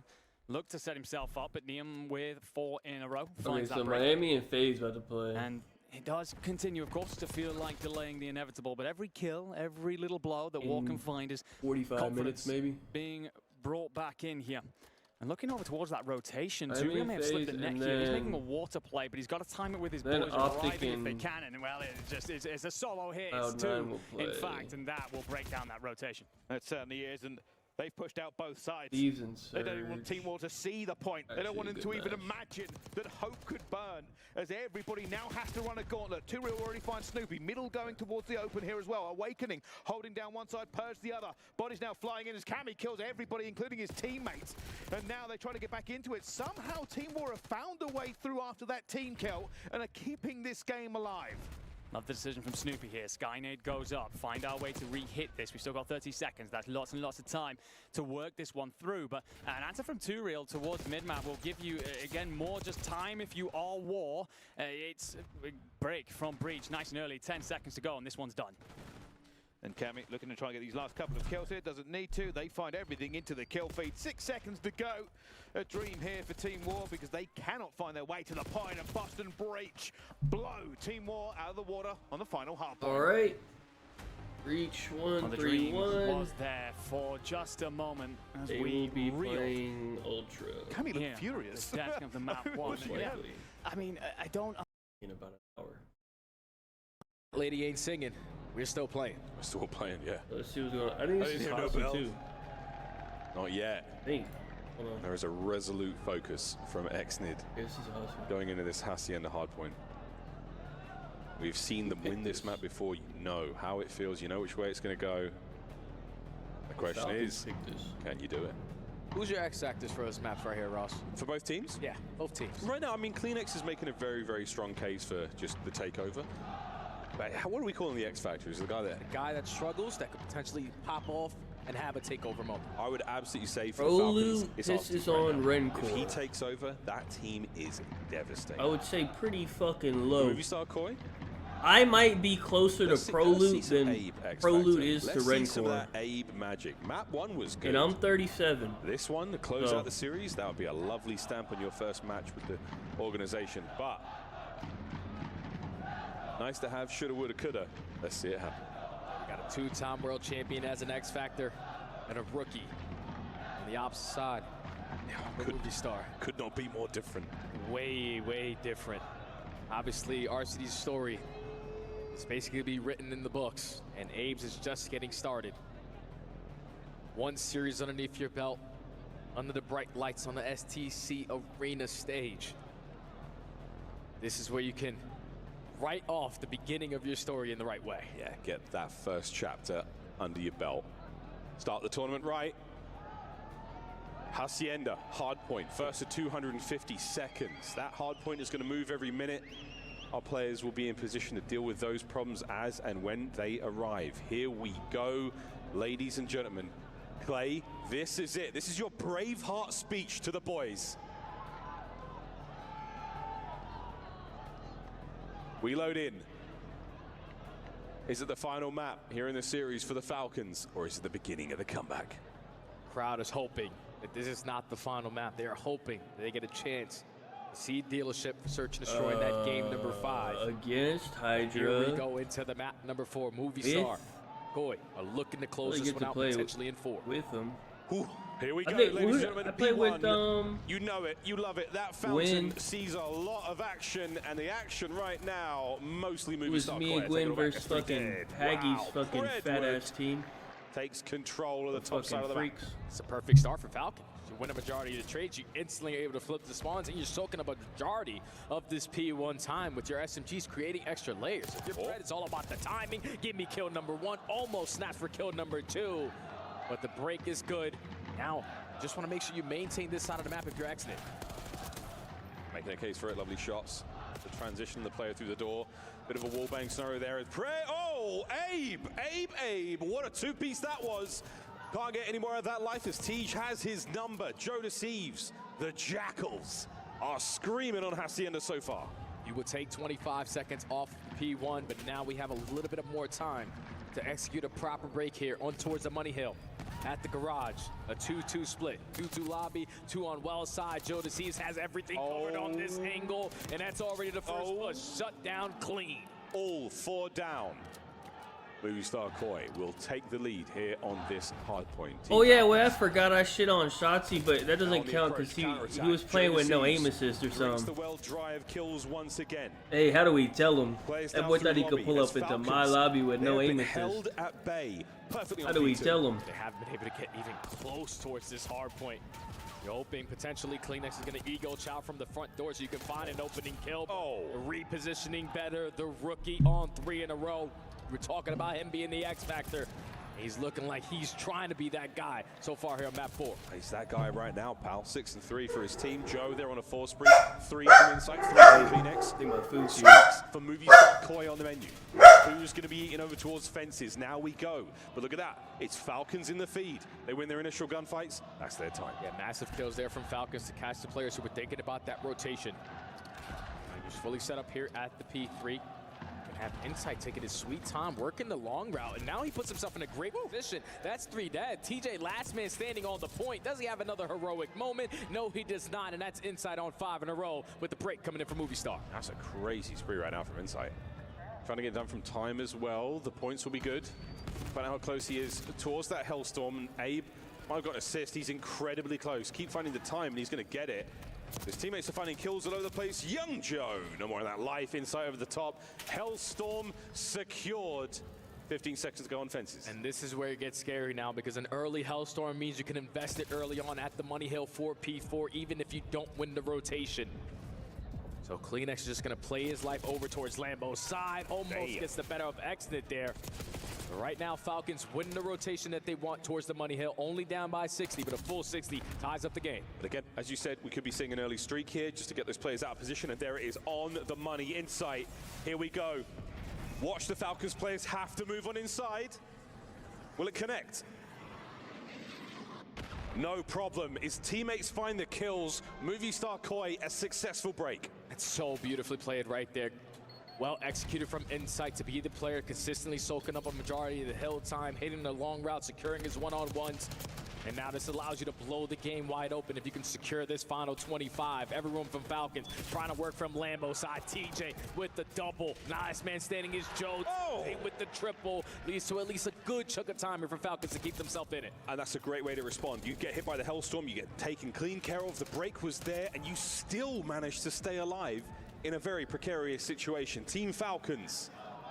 Look to set himself up, but Neum with 4 in a row. Finds so that Miami and FaZe about to play. And it does continue, of course, to feel like delaying the inevitable. But every kill, every little blow that War can find is 45 minutes maybe being brought back in here. And looking over towards that rotation, Zuri may have slipped the neck here. He's making a water play, but he's got to time it with his boys arriving if they can. And well, it's a solo hit. It's 2, in fact, and that will break down that rotation. It certainly is, and they've pushed out both sides. Thieves and they don't even want Team War to see the point. They don't want them to even imagine that hope could burn, as everybody now has to run a gauntlet. 2Real already finds Snoopy. Middle going towards the open here as well. Awakening, holding down one side, Purge the other. Body's now flying in as Cammy kills everybody, including his teammates. And now they're trying to get back into it. Somehow Team War have found a way through after that team kill and are keeping this game alive. Love the decision from Snoopy here. Skynade goes up. Find our way to re-hit this. We've still got 30 seconds. That's lots and lots of time to work this one through. But an answer from 2Real towards mid-map will give you, again, more just time if you are War. It's a break from Breach. Nice and early. 10 seconds to go, and this one's done. And Cammy looking to try and get these last couple of kills here. Doesn't need to. They find everything into the kill feed. 6 seconds to go. A dream here for Team War because they cannot find their way to the point. And Boston Breach blow Team War out of the water on the final half. All right. Breach 1, 3-1. Was there for just a moment as they will be playing Ultra. Cammy looked furious. The death of the map 1. I mean, I don't... In about an hour. Lady ain't singing. We're still playing. We're still playing, yeah. Let's see what's going on. I think this is Hasi too. Not yet. I think. There is a resolute focus from XNID going into this Hacienda hardpoint. We've seen them win this map before. You know how it feels. You know which way it's going to go. The question is, can you do it? Who's your X factors for those maps right here, Ross? For both teams? Yeah, both teams. Right now, I mean, CleanX is making a very, very strong case for just the takeover. But what are we calling the X factor? Is the guy that? The guy that struggles, that could potentially pop off and have a takeover moment. I would absolutely say for the Falcons, this is on Rencore. If he takes over, that team is devastating. I would say pretty fucking low. Movie star Koi? I might be closer to Proloot than Proloot is to Rencore. Let's see some of that Abe magic. Map 1 was good. And I'm 37. This one, to close out the series, that would be a lovely stamp on your first match with the organization. But nice to have shoulda, woulda, coulda. Let's see it happen. We got a 2-time world champion as an X Factor and a rookie on the opposite side. Movie star. Could not be more different. Way, way different. Obviously, RCD's story is basically be written in the books, and Abe's is just getting started. 1 series underneath your belt, under the bright lights on the STC Arena stage. This is where you can write off the beginning of your story in the right way. Yeah, get that first chapter under your belt. Start the tournament right. Hacienda, hardpoint, first of 250 seconds. That hardpoint is going to move every minute. Our players will be in position to deal with those problems as and when they arrive. Here we go, ladies and gentlemen. Clay, this is it. This is your Braveheart speech to the boys. We load in. Is it the final map here in the series for the Falcons, or is it the beginning of the comeback? Crowd is hoping that this is not the final map. They are hoping that they get a chance to see dealership for Search and Destroy in that game number 5. Against Hydra. Here we go into the map number 4. Movie star. Koi are looking to close this one out potentially in 4. With them. Ooh, here we go, ladies and gentlemen. I play with you know it, you love it. That fountain sees a lot of action, and the action right now mostly movie star. It was me and Gwen versus fucking Paggy's fucking fat ass team. takes control of the top side of the map. It's a perfect start for Falcons. You win a majority of the trades, you instantly are able to flip the spawns, and you're soaking up a majority of this P1 time with your SMGs creating extra layers. If you're Brett, it's all about the timing. Give me kill number 1, almost snatch for kill number 2. But the break is good. Now, just want to make sure you maintain this side of the map if you're exiting. Making a case for it, lovely shots. The transition, the player through the door. Bit of a wallbang scenario there. Oh, Abe, what a two-piece that was. Can't get any more of that life as Tej has his number. Joe deceives. The Jackals are screaming on Hacienda so far. You would take 25 seconds off the P1, but now we have a little bit of more time to execute a proper break here on towards the Money Hill. At the garage, a 2-2 split. 2-2 lobby, 2 on Wells side. Joe Deceives has everything covered on this angle, and that's already the first push. Shut down clean. All 4 down. Movistar Koi will take the lead here on this hard point. Oh yeah, well I forgot I shit on Shotzi, but that doesn't count because he was playing with no aim assist or something. The well drive kills once again. Hey, how do we tell him? That boy thought he could pull up into my lobby with no aim assist. Held at bay. Perfectly how do we tell him? They haven't been able to get even close towards this hard point. You're hoping potentially Kleenex is going to ego chow from the front door so you can find an opening kill. Repositioning better. The rookie on 3 in a row. We're talking about him being the X factor. He's looking like he's trying to be that guy so far here on map 4. He's that guy right now, pal. 6 and 3 for his team. Joe, they're on a 4 spree. 3 from inside, 3 from Phoenix. For Movistar Koi on the menu. Who's going to be eating over towards fences? Now we go. But look at that. It's Falcons in the feed. They win their initial gunfights. That's their time. Yeah, massive kills there from Falcons to catch the players who were thinking about that rotation. He's fully set up here at the P3. Have Insight taking his sweet time, working the long route, and now he puts himself in a great position. That's 3 dead. TJ, last man standing on the point. Does he have another heroic moment? No, he does not, and that's Insight on 5 in a row with the break coming in from Movistar. That's a crazy spree right now from Insight. Trying to get done from time as well. The points will be good. Find out how close he is towards that Hellstorm, and Abe might have got an assist. He's incredibly close. Keep finding the time, and he's going to get it. His teammates are finding kills all over the place. Young Joe, no more of that life inside over the top. Hellstorm secured. 15 seconds to go on fences. And this is where it gets scary now because an early Hellstorm means you can invest it early on at the Money Hill 4P4 even if you don't win the rotation. So Kleenex is just going to play his life over towards Lambo's side. Almost gets the better of Exit there. But right now, Falcons win the rotation that they want towards the Money Hill. Only down by 60, but a full 60 ties up the game. But again, as you said, we could be seeing an early streak here just to get those players out of position. And there it is on the money. Insight. Here we go. Watch the Falcons players have to move on inside. Will it connect? No problem. His teammates find the kills. Movistar Koi, a successful break. That's so beautifully played right there. Well executed from Insight to be the player consistently soaking up a majority of the hill time, hitting the long route, securing his one-on-ones. And now this allows you to blow the game wide open if you can secure this final 25. Everyone from Falcons trying to work from Lambo's side. TJ with the double. Nice man standing is Joe. With the triple. Leads to at least a good chunk of time here for Falcons to keep themselves in it. And that's a great way to respond. You get hit by the Hellstorm, you get taken clean care of. The break was there, and you still managed to stay alive in a very precarious situation. Team Falcons.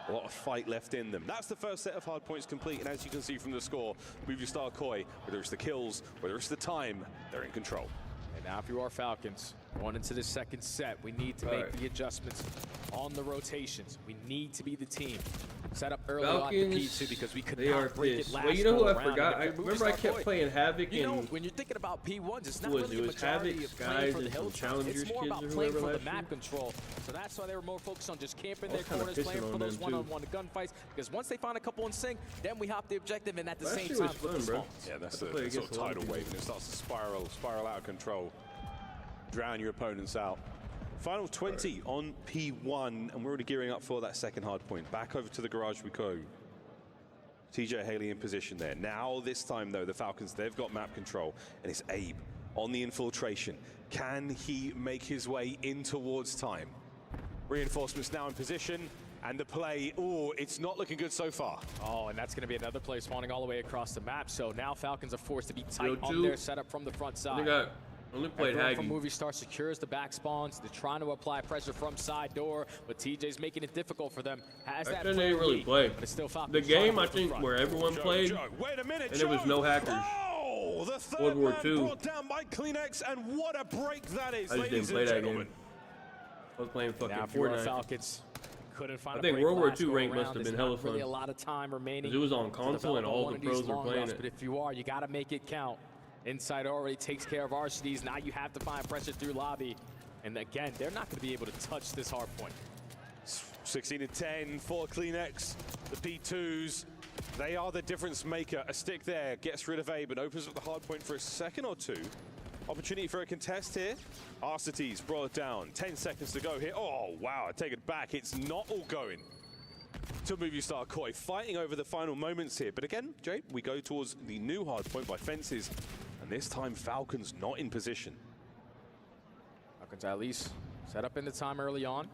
A lot of fight left in them. That's the first set of hard points complete, and as you can see from the score, Movistar Koi, whether it's the kills, whether it's the time, they're in control. And now if you are Falcons, going into the second set, we need to make the adjustments on the rotations. We need to be the team. Set up early on the P2 because we could not break it last Well, you know who I forgot? I remember I kept playing Havoc you know, when you're thinking about P1s, it's not really the majority of playing for the hill time. It's more about playing for the map control. So that's why they were more focused on just camping their corners, playing for those one-on-one gunfights. Because once they find a couple in sync, then we hop the objective and at the same time flip the spawns. Yeah, that's the sort of tidal wave, and it starts to spiral out of control. Drown your opponents out. Final 20 on P1, and we're already gearing up for that second hard point. Back over to the garage we go. TJ Haley in position there. Now, this time, though, the Falcons, they've got map control, and it's Abe on the infiltration. Can he make his way in towards time? Reinforcements now in position, and the play, it's not looking good so far. Oh, and that's going to be another play spawning all the way across the map. So now Falcons are forced to be tight on their setup from the front side. Only played Everyone from Haggy. Movie Star secures the back spawns. They're trying to apply pressure from side door, but TJ's making it difficult for them. Has that Actually, they didn't really play. But it's still The game, I think, where everyone played, Wait a minute, and there was no hackers. Oh, the third World War man II. brought down by Kleenex, and what a break that is, I just ladies didn't play and that gentlemen. game. I was playing fucking Now, if you were Fortnite. Falcons, couldn't find I a think break World War last II go rank around. must have There's been hella not really fun. a lot of time remaining. 'Cause it was on to console and develop all one the of these pros were long playing runs, it. But if you are, you got to make it count. Inside already takes care of RCDs. Now you have to find pressure through lobby. And again, they're not going to be able to touch this hard point. 16 to 10 for Kleenex. The P2s, they are the difference maker. A stick there gets rid of A, but opens up the hard point for a second or two. Opportunity for a contest here. Arcides brought it down. 10 seconds to go here. Oh, wow, I take it back. It's not all going to Movie Star Koi, fighting over the final moments here. But again, Jay, we go towards the new hard point by Fences, and this time Falcons not in position. Falcons at least set up in the time early on.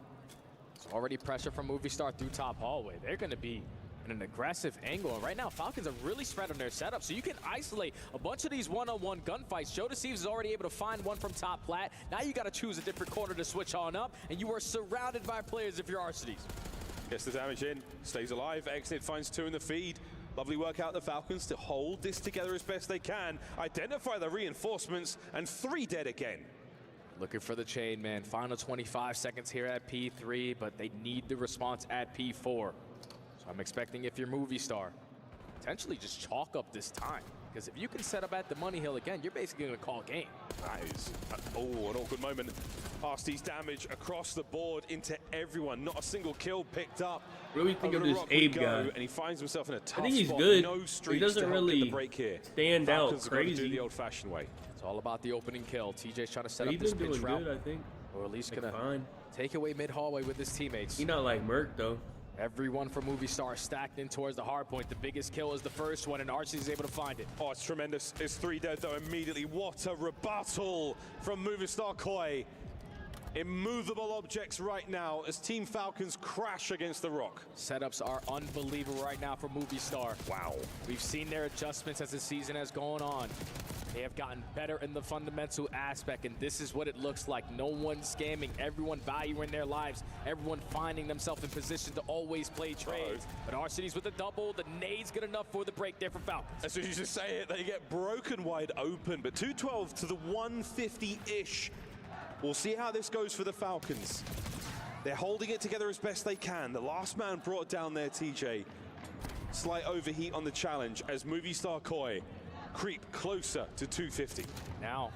It's already pressure from Movie Star through top hallway. They're going to be in an aggressive angle. And right now, Falcons are really spread on their setup, so you can isolate a bunch of these one-on-one gunfights. Joe Thieves is already able to find one from top plat. Now you got to choose a different corner to switch on up, and you are surrounded by players if you're Arcides. Gets the damage in, stays alive. Exit finds two in the feed. Lovely work out the Falcons to hold this together as best they can. Identify the reinforcements, and 3 dead again. Looking for the chain, man. Final 25 seconds here at P3, but they need the response at P4. So I'm expecting, if you're Movie Star, potentially just chalk up this time. Because if you can set up at the money hill again, you're basically going to call game. That is, an awkward moment. Arcides damage across the board into everyone. Not a single kill picked up. What do we think of Over to this Rock we Abe go, guy? And he finds himself in a tough I think he's spot. good. No He streaks doesn't to help get really the break here. stand out Falcons are going to do crazy. the old-fashioned way. It's all about the opening kill. TJ's trying to set He's up this been pitch doing route. good, I think. Or at least Like, going to fine. take away mid-hallway with his teammates. He not like Merc, though. Everyone from Movie Star stacked in towards the hard point. The biggest kill is the first one, and Archie is able to find it. Oh, it's tremendous. It's 3 dead, though, immediately. What a rebuttal from Movie Star Koi. Immovable objects right now as Team Falcons crash against the rock. Setups are unbelievable right now for Movie Star. Wow. We've seen their adjustments as the season has gone on. They have gotten better in the fundamental aspect, and this is what it looks like. No one scamming, everyone valuing their lives, everyone finding themselves in position to always play trades. But Arcides with the double, the nade's good enough for the break there for Falcons. As soon as you just say it, they get broken wide open, but 212 to the 150-ish. We'll see how this goes for the Falcons. They're holding it together as best they can. The last man brought down there, TJ. Slight overheat on the challenge as Movie Star Koi creep closer to 250. Now,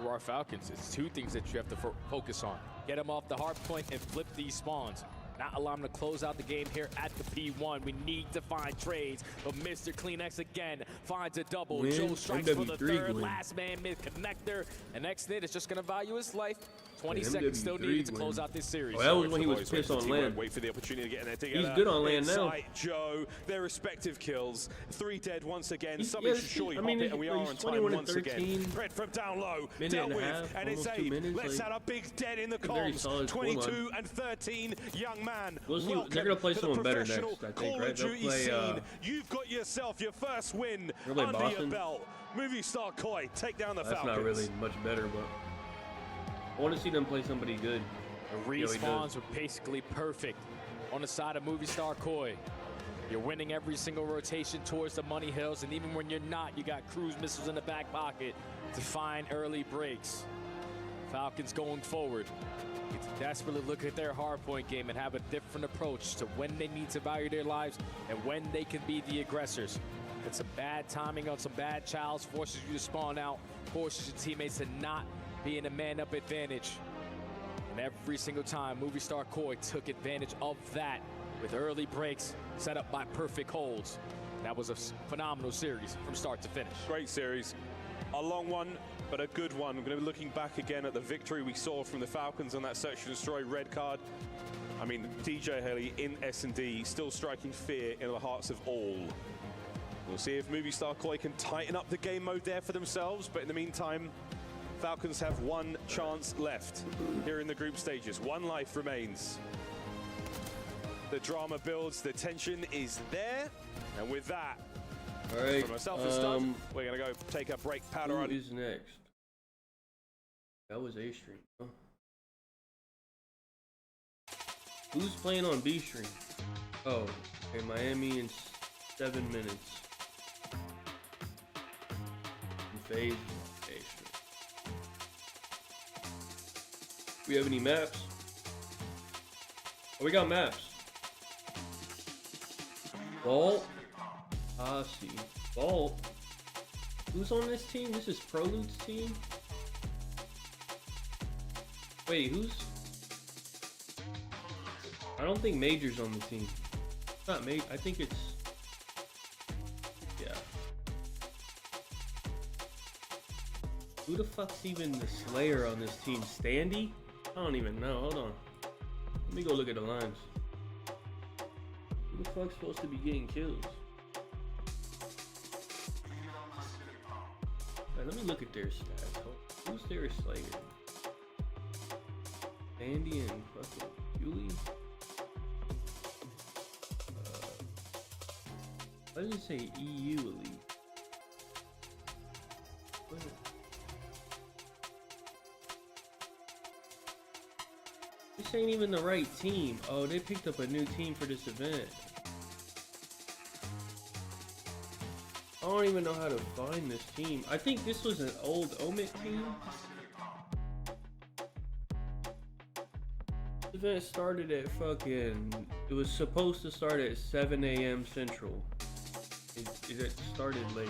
you are Falcons. It's 2 things that you have to focus on. Get them off the hard point and flip these spawns. Not allow them to close out the game here at the P1. We need to find trades, but Mr. Kleenex again finds a double. Win. Joe strikes for the MW3 third. win. Last man mid-connector. And X-Nit is just going to value his life. 20 Yeah, seconds still MW3 needed to win. close out this series. Oh, that was when he was pissed on land. Wait for the opportunity to get in there together. He's good on land now. Inside Joe, their respective kills. 3 dead once again. He's- Somebody yeah, should surely I mean, hop it, and we are he's on time 21 and once again. 13. Red from down low, Minute dealt and a with, half, and it's almost 2 Abe. minutes, Let's like, add a big dead in the a very comms. solid 22 and 13, young man. We'll see. Welcome They're gonna play to the someone better next, professional I think, Call right? of They'll Duty play, scene. You've got yourself your first win They'll play under your Boston. belt. Movie Star Koi take down the That's Falcons. not really much better, but I want to see them play somebody good. The respawns were basically perfect on the side of Movie Star Koi. You're winning every single rotation towards the money hills, and even when you're not, you got cruise missiles in the back pocket to find early breaks. Falcons going forward. Need to desperately look at their hardpoint game and have a different approach to when they need to value their lives and when they can be the aggressors. And some bad timing on some bad childs forces you to spawn out, forces your teammates to not be in a man-up advantage. And every single time, Movie Star Koi took advantage of that with early breaks set up by perfect holds. That was a phenomenal series from start to finish. Great series. A long one, but a good one. We're going to be looking back again at the victory we saw from the Falcons on that Search and Destroy red card. I mean, DJ Haley in S&D still striking fear in the hearts of all. We'll see if Movie Star Koi can tighten up the game mode there for themselves, but in the meantime, Falcons have 1 chance left here in the group stages. 1 life remains. The drama builds, the tension is there, and with that, all right, for myself and Stud, we're going to go take a break, powder who on. is next? That was A stream. Huh? Who's playing on B stream? Oh, okay, Miami in 7 minutes. FaZe A stream. We have any maps? Oh, we got maps. Vault. Ah, see. Vault. Who's on this team? This is Prolude's team? Wait, who's... I don't think Major's on the team. It's not Major. I think it's... Yeah. Who the fuck's even the Slayer on this team? Standy? I don't even know. Hold on. Let me go look at the lines. Who the fuck's supposed to be getting kills? Right, let me look at their stats. Who's their Slayer? Andy and fucking Julie? Why does it say EU Elite? What? This ain't even the right team. Oh, they picked up a new team for this event. I don't even know how to find this team. I think this was an old OMIT team. This event started at fucking... It was supposed to start at 7 a.m. Central. It started late.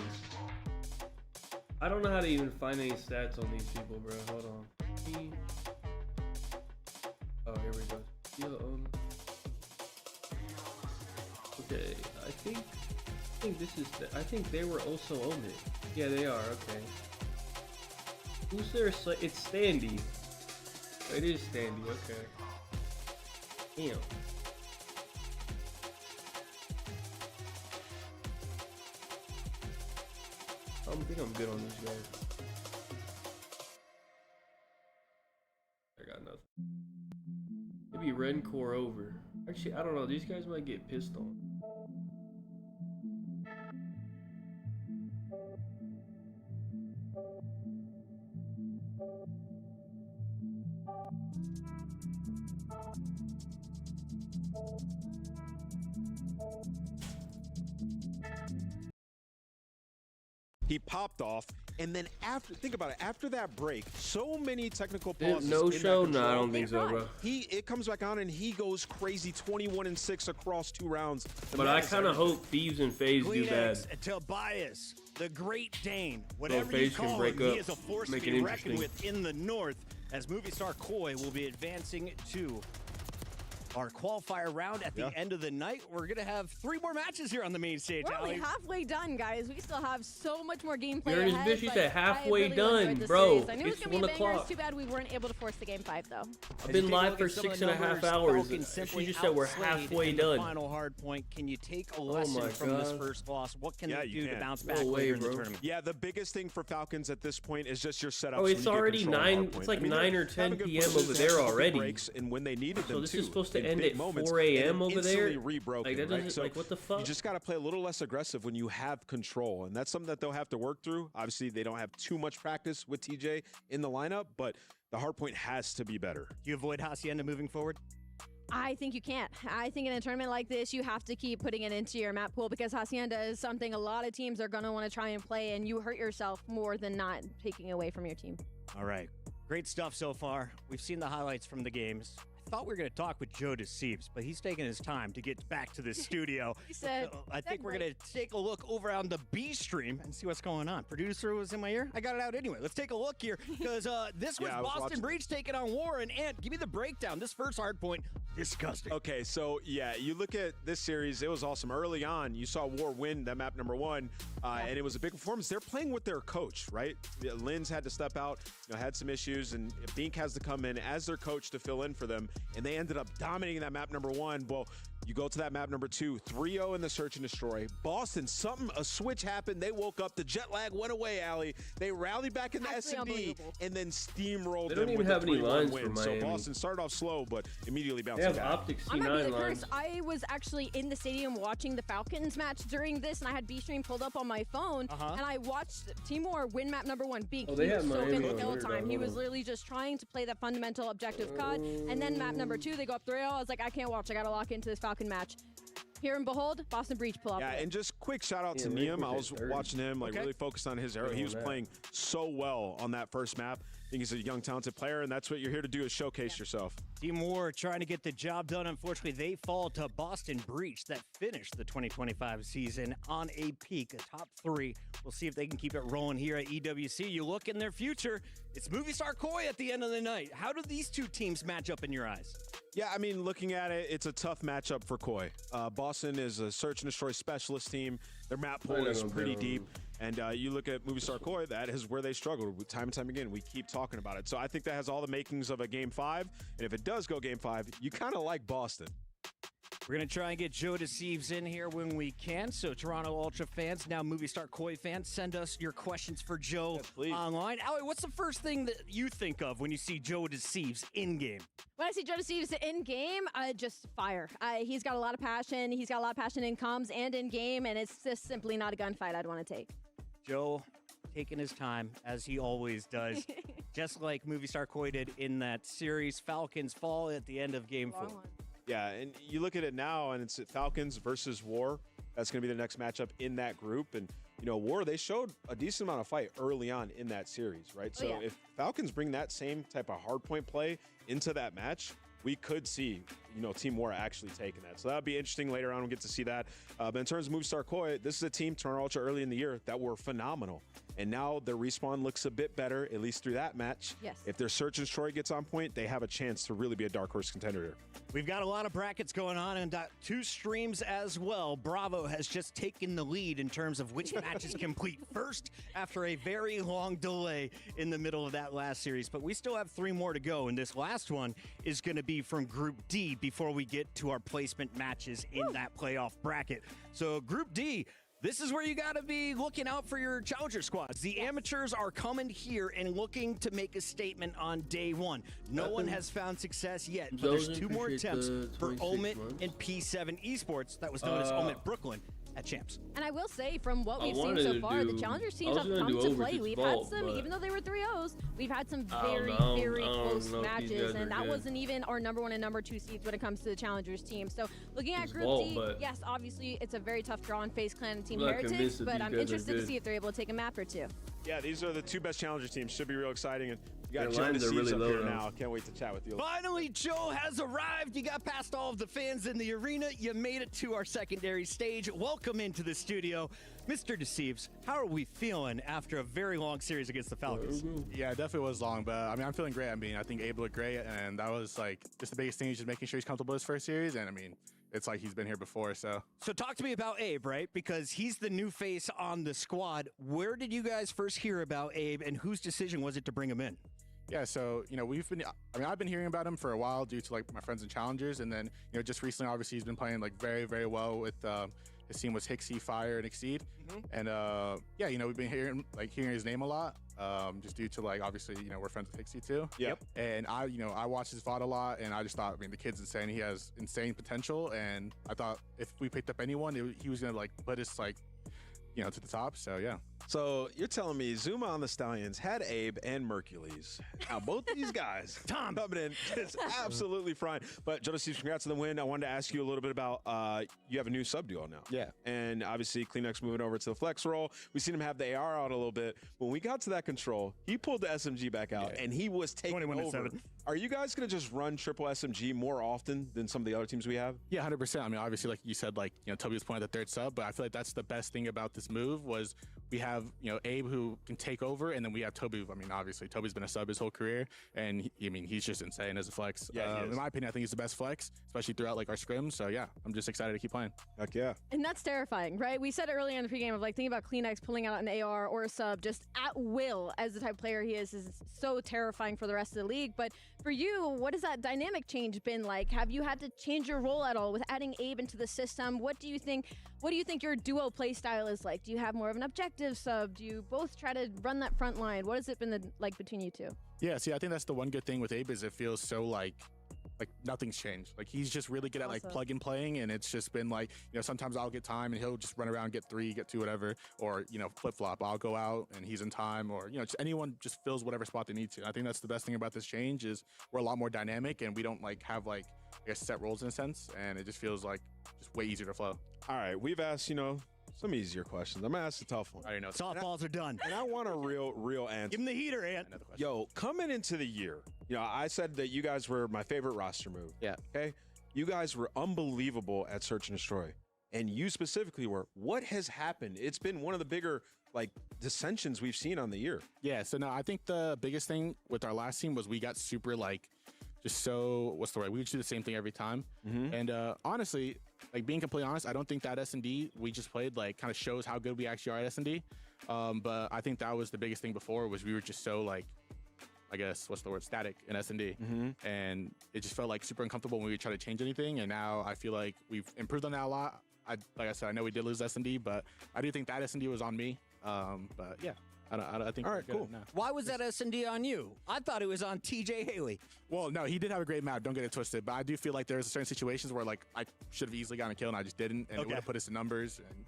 I don't know how to even find any stats on these people, bro. Hold on. Oh, here we go. Okay, I think this is I think they were also Omid. Yeah, they are. Okay. Who's there? It's Standy. Oh, it is Standy. Okay. Damn. I think I'm good on these guys. I got nothing. Maybe Rencore over. Actually, I don't know. These guys might get pissed on. He popped off, and then after, think about it, after that break, so many technical pauses. No show? No, I don't think so, bro. It comes back on and he goes crazy, 21-6 across 2 rounds. But I kind of hope Thieves and FaZe do bad. Tobias, the Great Dane, whatever you call him, he is a force to be reckoned with in the north, as Movie Star Koi will be advancing to our qualifier round at the end of the night. We're going to have 3 more matches here on the main stage. We're only halfway done, guys. We still have so much more gameplay You're ahead. Bitch, you said halfway done, bro. I knew it was going to be a banger. It's too bad we weren't able to force the game 5, though. I've been live for 6.5 hours. She just said we're halfway done. Final hard point. Can you take a lesson from this first loss? What can they do to bounce back later in the tournament? Yeah, the biggest thing for Falcons at this point is just your setup. Oh, it's already 9. It's like 9 or 10 p.m. over there already. And when they needed them, so this is supposed to end at 4 a.m. over there. Like, that doesn't, so like, what the fuck? You just got to play a little less aggressive when you have control, and that's something that they'll have to work through. Obviously, they don't have too much practice with TJ in the lineup, but the hardpoint has to be better. Do you avoid Hacienda moving forward? I think you can't. I think in a tournament like this, you have to keep putting it into your map pool, because Hacienda is something a lot of teams are going to want to try and play, and you hurt yourself more than not taking away from your team. All right. Great stuff so far. We've seen the highlights from the games. I thought we were going to talk with Joe DeCeves, but he's taking his time to get back to the studio. He said, I think we're going to take a look over on the B stream and see what's going on. Producer was in my ear. I got it out anyway. Let's take a look here, because this was Boston Breach taking on Warren. And give me the breakdown. This first hard point, disgusting. Okay, so yeah, you look at this series, it was awesome. Early on, you saw War win that map number 1, and it was a big performance. They're playing with their coach, right? Linz had to step out, had some issues, and Bink has to come in as their coach to fill in for them, and they ended up dominating that map number 1. Well, You go to that map number 2, 3-0 in the search and destroy. Boston, a switch happened. They woke up. The jet lag went away, Allie. They rallied back in the SMB and then steamrolled They don't them even with have any lines win. for Miami. So Boston started off slow, but immediately bounced They back. have Optic I might be C9 the lines. curse. I was actually in the stadium watching the Falcons match during this, and I had B-Stream pulled up on my phone, and I watched Timor win map number 1 big. they He was have so Miami good on the whole here, time. dog. He Hold was on. literally just trying to play that fundamental objective COD, and then map number 2, they go up 3-0. I was like, I can't watch. I gotta lock into this Falcon match. Here and behold, Boston Breach pull up. Yeah, and just quick shout out to Niam. I was watching him, really focused on his arrow. He was playing so well on that first map. I think he's a young, talented player, and that's what you're here to do is showcase yourself. Team War trying to get the job done. Unfortunately, they fall to Boston Breach that finished the 2025 season on a peak, a top 3. We'll see if they can keep it rolling here at EWC. You look in their future, it's Movistar Koi at the end of the night. How do these two teams match up in your eyes? Yeah, I mean, looking at it, it's a tough matchup for Koi. Boston is a search and destroy specialist team. Their map pool is pretty deep. And you look at Movistar Koi, that is where they struggled time and time again. We keep talking about it. So I think that has all the makings of a Game 5. And if it does go Game 5, you kind of like Boston. We're going to try and get Joe Deceives in here when we can. So Toronto Ultra fans, now Movistar Koi fans, send us your questions for Joe online. Allie, what's the first thing that you think of when you see Joe Deceives in-game? When I see Joe Deceives in-game, just fire. He's got a lot of passion. He's got a lot of passion in comms and in-game, and it's just simply not a gunfight I'd want to take. Joe taking his time, as he always does, just like Movistar Koi did in that series. Falcons fall at the end of Game 4. Yeah, and you look at it now, and it's Falcons versus War. That's going to be the next matchup in that group. And, you know, War, they showed a decent amount of fight early on in that series, right? So if Falcons bring that same type of hardpoint play into that match, we could see, you know, Team War actually taking that. So that'll be interesting later on. We'll get to see that. But in terms of Movistar Koi, this is a team, Toronto Ultra, early in the year that were phenomenal. And now their respawn looks a bit better, at least through that match. Yes. If their search and destroy gets on point, they have a chance to really be a dark horse contender here. We've got a lot of brackets going on and 2 streams as well. Bravo has just taken the lead in terms of which matches complete first after a very long delay in the middle of that last series. But we still have 3 more to go, and this last one is going to be from Group D before we get to our placement matches in that playoff bracket. So Group D, this is where you got to be looking out for your challenger squads. The amateurs are coming here and looking to make a statement on day 1. No one has found success yet, but there's 2 more attempts for OMIT and P7 Esports. That was known as OMIT Brooklyn at Champs. And I will say, from what we've seen so far, the Challengers teams have come to play. We've had some, even though they were 3-0s, we've had some very, very close matches, and that wasn't even our number 1 and number 2 seeds when it comes to the Challengers team. So looking at Group D, yes, obviously it's a very tough draw on FaZe Clan and Team Heretics, but I'm interested to see if they're able to take a map or 2. Yeah, these are the 2 best Challenger teams. Should be real exciting. And you got Their Joe lines are Deceives really up here low now. Can't wait to chat with you. Finally, Joe has arrived. You got past all of the fans in the arena. You made it to our secondary stage. Welcome into the studio. Mr. Deceives, how are we feeling after a very long series against the Falcons? Yeah, it definitely was long, but I mean, I'm feeling great. I mean, I think Abe looked great, and that was like just the biggest thing, just making sure he's comfortable his first series. And I mean, it's like he's been here before, so. So talk to me about Abe, right? Because he's the new face on the squad. Where did you guys first hear about Abe, and whose decision was it to bring him in? Yeah, so, you know, I've been hearing about him for a while due to like my friends and challengers. And then, you know, just recently, obviously he's been playing like very, very well with his team was Hixie, Fire, and Exceed. And yeah, you know, we've been hearing his name a lot, just due to like, obviously, you know, we're friends with Hixie too. Yep. And I watched his VOD a lot, and I just thought, I mean, the kid's insane. He has insane potential. And I thought if we picked up anyone, he was going to like put us like, you know, to the top. So yeah. So you're telling me Zuma on the Stallions had Abe and Mercules. Now both these guys coming in is absolutely fine. But Joe Deceives, congrats on the win. I wanted to ask you a little bit about you have a new sub duo now. Yeah. And obviously Kleenex moving over to the flex role. We've seen him have the AR out a little bit. When we got to that control, he pulled the SMG back out and he was taking over. 21-7. Are you guys going to just run triple SMG more often than some of the other teams we have? Yeah, 100%. I mean, obviously, like you said, like, you know, Toby was pointing at the 3rd sub, but I feel like that's the best thing about this move was we have, you know, Abe who can take over, and then we have Toby. I mean, obviously, Toby's been a sub his whole career, and I mean, he's just insane as a flex. Yeah, in my opinion, I think he's the best flex, especially throughout like our scrims. So yeah, I'm just excited to keep playing. Heck yeah. And that's terrifying, right? We said earlier in the pregame of like thinking about Kleenex pulling out an AR or a sub just at will as the type of player he is so terrifying for the rest of the league. But for you, what has that dynamic change been like? Have you had to change your role at all with adding Abe into the system? What do you think your duo play style is like? Do you have more of an objective sub? Do you both try to run that front line? What has it been like between you two? Yeah, see, I think that's the one good thing with Abe is it feels so like nothing's changed. Like he's just really good at like plug and playing, and it's just been like, you know, sometimes I'll get time and he'll just run around, get 3, get 2, whatever, or, you know, flip flop. I'll go out and he's in time, or, you know, just anyone just fills whatever spot they need to. I think that's the best thing about this change is we're a lot more dynamic and we don't like have like, I guess, set roles in a sense, and it just feels like just way easier to flow. All right, we've asked, you know, some easier questions. I'm gonna ask a tough one. I already know. Softballs are done. And I want a real answer. Give him the heater, Ant. Yo, coming into the year, you know, I said that you guys were my favorite roster move. Yeah. Okay. You guys were unbelievable at Search and Destroy. And you specifically were. What has happened? It's been one of the bigger, like, dissensions we've seen on the year. Yeah, so no, I think the biggest thing with our last team was we got super, like, just so, what's the right? We would do the same thing every time. And honestly, like being completely honest, I don't think that S&D we just played like kind of shows how good we actually are at S&D. But I think that was the biggest thing before was we were just so like, I guess, what's the word, static in S&D. And it just felt like super uncomfortable when we would try to change anything. And now I feel like we've improved on that a lot. Like I said, I know we did lose S&D, but I do think that S&D was on me. But yeah. I think. All right, cool. Why was that S&D on you? I thought it was on TJ Haley. Well, no, he did have a great map. Don't get it twisted. But I do feel like there's certain situations where like I should have easily gotten a kill and I just didn't, and it would have put us in numbers and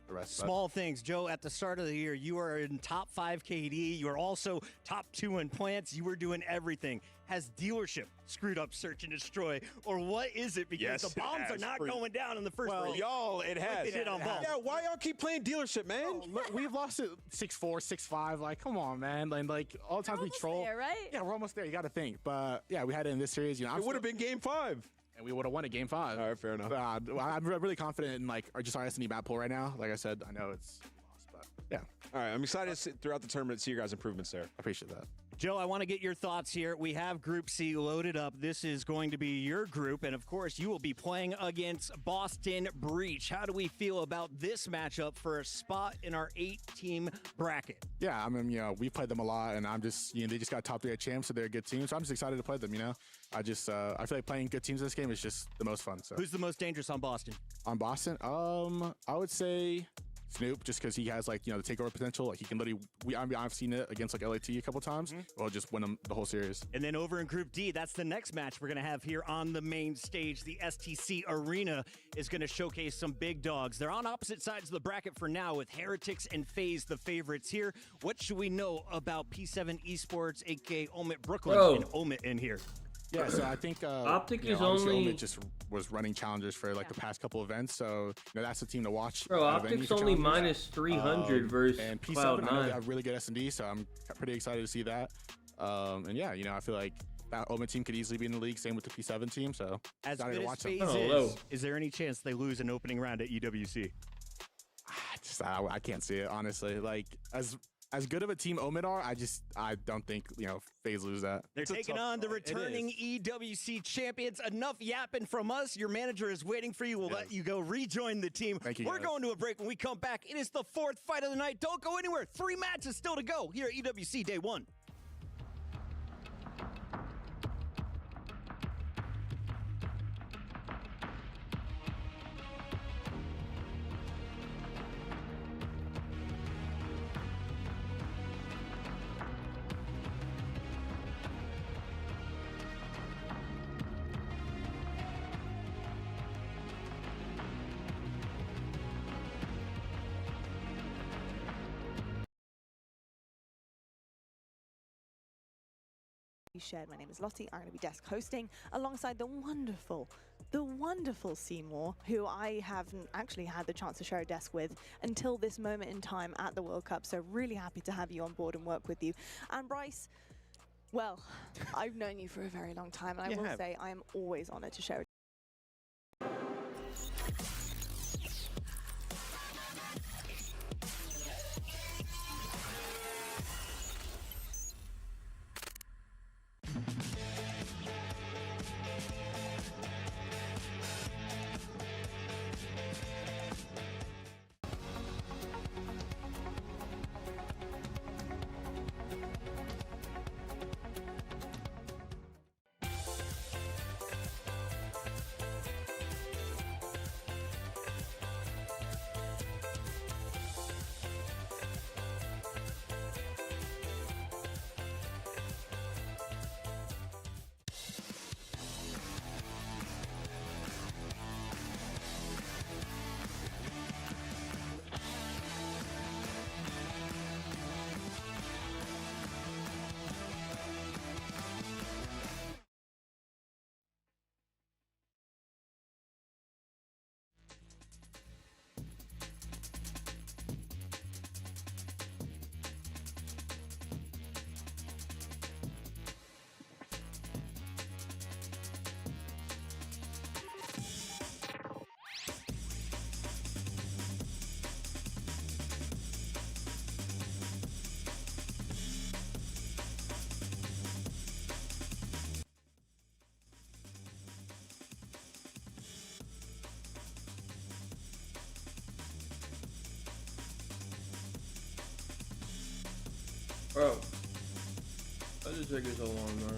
the rest. Small things, Joe. At the start of the year, you were in top 5 KD. You were also top 2 in plants. You were doing everything. Has dealership screwed up Search and Destroy, or what is it? Because the bombs are not going down in the first round. Y'all, it has. Like they did on bomb. Yeah, why y'all keep playing dealership, man? Look, we've lost it 6-4, 6-5. Like, come on, man. And like all the times we troll. There, right? Yeah, we're almost there. You got to think. But yeah, we had it in this series. You know, it would have been game 5. And we would have won it game 5. All right, fair enough. I'm really confident in like our S&D map pool right now. Like I said, I know it's lost, but yeah. All right, I'm excited to see throughout the tournament see your guys' improvements there. I appreciate that. Joe, I want to get your thoughts here. We have Group C loaded up. This is going to be your group, and of course, you will be playing against Boston Breach. How do we feel about this matchup for a spot in our 8-team bracket? Yeah, I mean, you know, we played them a lot, and I'm just, you know, they just got top 3 at champs, so they're a good team. So I'm just excited to play them. You know, I feel like playing good teams in this game is just the most fun. So who's the most dangerous on Boston? On Boston, I would say Snoop, just because he has like, you know, the takeover potential. Like he can literally, I've seen it against like LAT a couple times. We'll just win them the whole series. And then over in Group D, that's the next match we're gonna have here on the main stage. The STC Arena is gonna showcase some big dogs. They're on opposite sides of the bracket for now, with Heretics and FaZe the favorites here. What should we know about P7 Esports, aka Omit Brooklyn, and Omit in here? Yeah, so I think Optic is Omit just was running challengers for like the past couple events, so you know, that's the team to watch. Bro, Optic's only minus 300 versus and P7. Cloud9. I know they have really good S&D, so I'm pretty excited to see that. And yeah, you know, I feel like that Omit team could easily be in the league. Same with the P7 team, so as excited to watch them. Is there any chance they lose an opening round at EWC? I can't see it honestly. Like as good of a team Omid are, I don't think, you know, FaZe lose that. They're taking on the returning EWC champions. Enough yapping from us. Your manager is waiting for you. We'll let you go rejoin the team. Thank you, We're guys. going to a break. When we come back, it is the 4th fight of the night. Don't go anywhere. 3 matches still to go here at EWC Day 1. Shared. My name is Lottie. I'm going to be desk hosting alongside the wonderful Seymour, who I haven't actually had the chance to share a desk with until this moment in time at the World Cup. So really happy to have you on board and work with you. And Bryce, well, I've known you for a very long time, and I will say I am always honored to share a Bro, that just taking so long, man.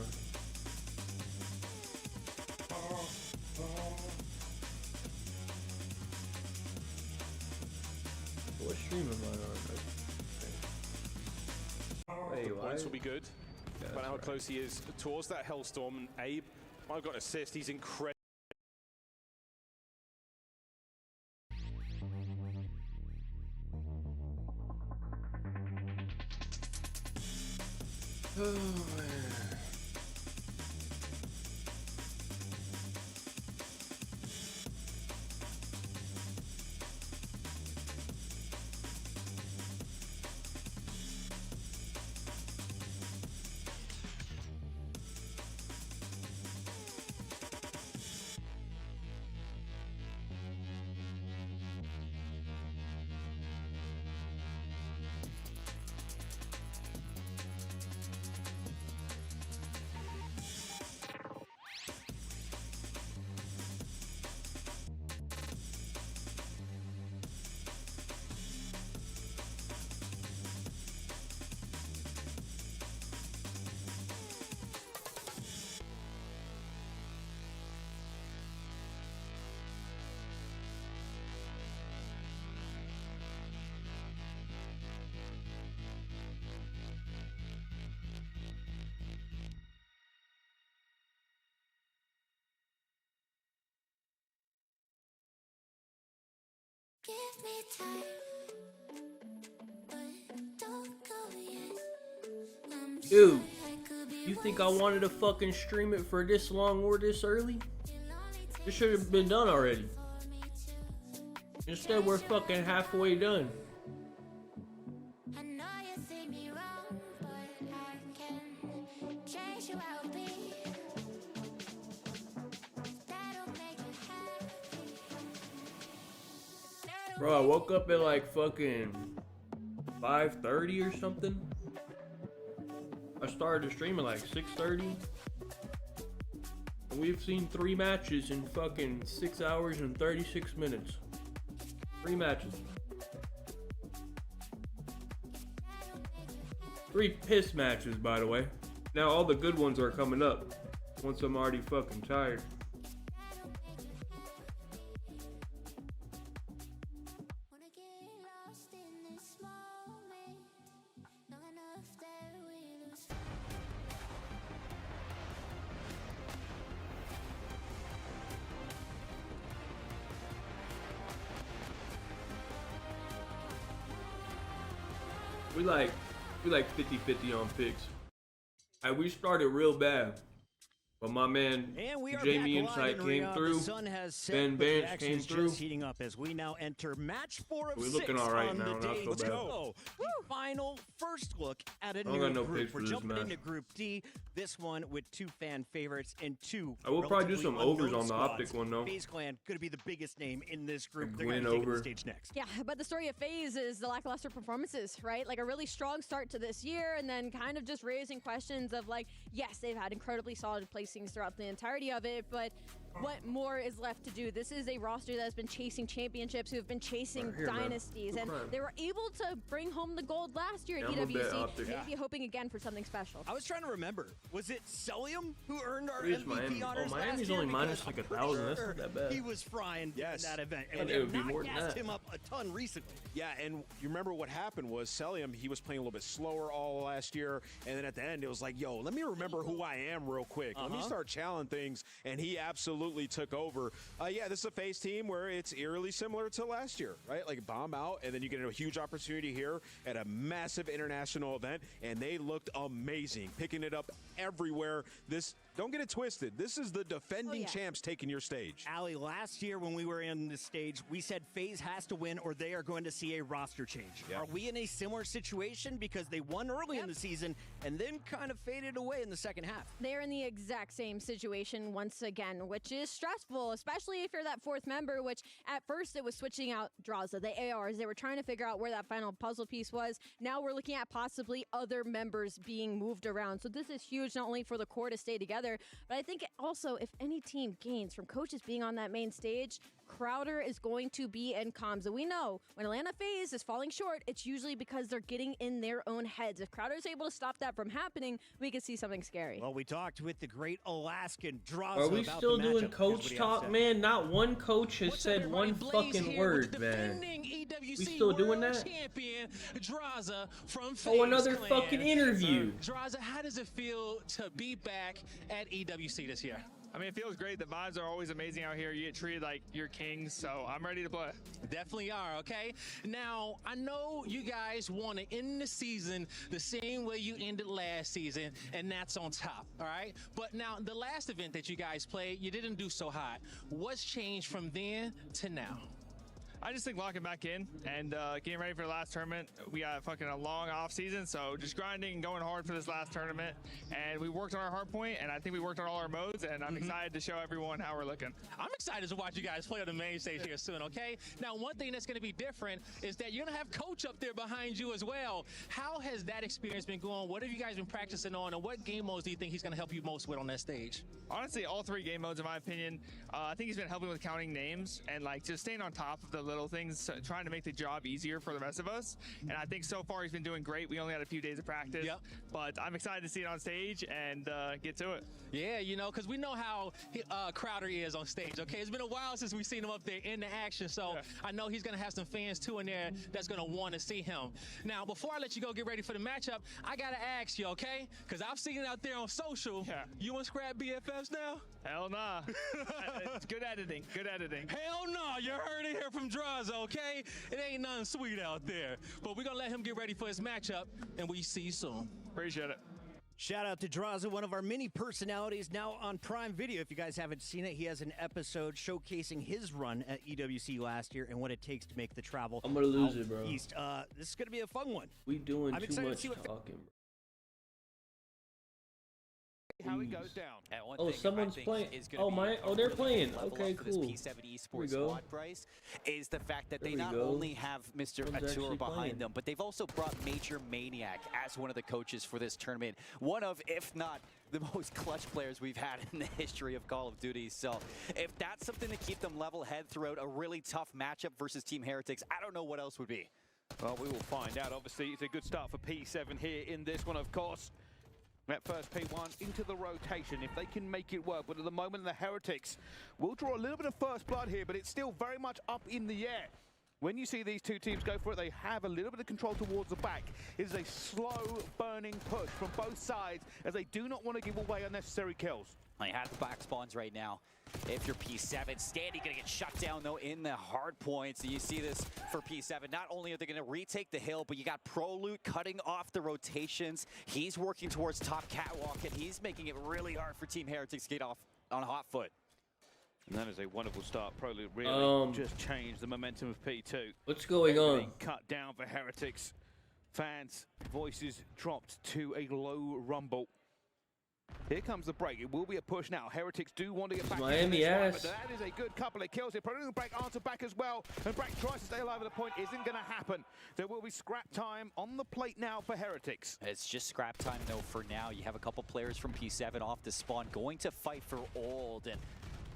What stream am I on? Wait, the points will be good. Yeah, but how close he is towards that Hellstorm. And Abe, I've got an assist. He's incredible. Oh, man. Give me time, but don't go yet. Dude, you think I wanted to fucking stream it for this long or this early? This should have been done already. Instead, we're fucking halfway done. I know you see me wrong, but I can change who I'll be. That'll make you happy. Bro, I woke up at like fucking 5:30 or something. I started the stream at like 6:30. We've seen 3 matches in fucking 6 hours and 36 minutes. 3 matches. 3 piss matches, by the way. Now all the good ones are coming up. Once I'm already fucking tired. We like 50-50 on picks. We started real bad. But my man Jamie Insight came through. Ben Bench came through. Heating up as we now enter match 4 of 6. We're looking all right now. Not so Let's bad. go. Final first look at a I new got no group. picks for We're this jumping match. into Group D. This one with 2 fan favorites and 2. I will probably do some overs on the squads. Optic one though. FaZe Clan could be the biggest name in this group. A They're going win to take over. the stage next. Yeah, but the story of FaZe is the lackluster performances, right? Like a really strong start to this year and then kind of just raising questions of like, yes, they've had incredibly solid placings throughout the entirety of it, but what more is left to do? This is a roster that has been chasing championships, who have been chasing dynasties, and they were able to bring home the gold last year at EWC. Maybe hoping again for something special. I was trying to remember, was it Celium who earned our Here's MVP Miami. honors Oh, Miami's last year? only minus Because like I'm 1,000. That's pretty not that bad. He was frying in that event, and it we would be have more not than gassed that. him up a ton recently. Yeah, and you remember what happened was Celium, he was playing a little bit slower all last year, and then at the end it was like, yo, let me remember who I am real quick. Let me start challenging things, and he absolutely took over. Yeah, this is a FaZe team where it's eerily similar to last year, right? Like bomb out, and then you get a huge opportunity here at a massive international event, and they looked amazing, picking it up everywhere. Don't get it twisted. This is the defending champs taking your stage. Ali, last year when we were in the stage, we said FaZe has to win or they are going to see a roster change. Are we in a similar situation because they won early in the season and then kind of faded away in the second half? They're in the exact same situation once again, which is stressful, especially if you're that 4th member, which at first it was switching out Draza, the ARs. They were trying to figure out where that final puzzle piece was. Now we're looking at possibly other members being moved around. So this is huge, not only for the core to stay together, together. But I think also if any team gains from coaches being on that main stage, Crowder is going to be in comms. And we know when Atlanta FaZe is falling short, it's usually because they're getting in their own heads. If Crowder is able to stop that from happening, we could see something scary. Well, we talked with the great Alaskan Draza. Are we still doing coach talk, man? Not one coach has said one fucking word, man. We still doing that? Champion Draza from FaZe another clan. Fucking interview. Draza, how does it feel to be back at EWC this year? I mean, it feels great. The vibes are always amazing out here. You get treated like you're kings, so I'm ready to play. Definitely are, okay? Now, I know you guys want to end the season the same way you ended last season, and that's on top, all right? But now, the last event that you guys played, you didn't do so hot. What's changed from then to now? I just think locking back in and getting ready for the last tournament. We got fucking a long off season, so just grinding and going hard for this last tournament. And we worked on our hardpoint, and I think we worked on all our modes, and I'm excited to show everyone how we're looking. I'm excited to watch you guys play on the main stage here soon, okay? Now, one thing that's going to be different is that you're going to have Coach up there behind you as well. How has that experience been going? What have you guys been practicing on, and what game modes do you think he's going to help you most with on that stage? Honestly, all three game modes, in my opinion. I think he's been helping with counting names and like just staying on top of the little things, trying to make the job easier for the rest of us. And I think so far he's been doing great. We only had a few days of practice, but I'm excited to see it on stage and get to it. Yeah, you know, because we know how Crowder is on stage, okay? It's been a while since we've seen him up there in the action, so I know he's going to have some fans too in there that's going to want to see him. Now, before I let you go get ready for the matchup, I got to ask you, okay? Because I've seen it out there on social. You and Scrap BFFs now? Hell nah. It's good editing, good editing. Hell no, you heard it here from Draza, okay? It ain't nothing sweet out there. But we're going to let him get ready for his matchup, and we see you soon. Appreciate it. Shout out to Draza, one of our mini personalities now on Prime Video. If you guys haven't seen it, he has an episode showcasing his run at EWC last year and what it takes to make the travel. I'm going to lose it, bro. East. This is going to be a fun one. We doing too much talking, bro. How it goes down. Oh, someone's playing. Oh, my. Oh, they're playing. Okay, cool. P7 esports squad, Bryce, is the fact that they not only have Mr. Atura behind them, but they've also brought Major Maniac as one of the coaches for this tournament. One of, if not the most clutch players we've had in the history of Call of Duty. So if that's something to keep them level head throughout a really tough matchup versus Team Heretics, I don't know what else would be. Well, we will find out. Obviously, it's a good start for P7 here in this one, of course. That first P1 into the rotation, if they can make it work. But at the moment, the Heretics will draw a little bit of first blood here, but it's still very much up in the air. When you see these two teams go for it, they have a little bit of control towards the back. It is a slow burning push from both sides as they do not want to give away unnecessary kills. They have the back spawns right now. If you're P7, Standy gonna get shut down though in the hard points. And you see this for P7. Not only are they gonna retake the hill, but you got Prolute cutting off the rotations. He's working towards top catwalk, and he's making it really hard for Team Heretics to get off on a hot foot. And that is a wonderful start. Prolute really just changed the momentum of P2. What's going on? Cut down for Heretics. Fans' voices dropped to a low rumble. Here comes the break. It will be a push now. Heretics do want to get back Miami into this one, ass. but that is a good couple of kills here. Probably break answer back as well. And Brack tries to stay alive at the point. Isn't going to happen. There will be scrap time on the plate now for Heretics. It's just scrap time though for now. You have a couple players from P7 off the spawn going to fight for old, and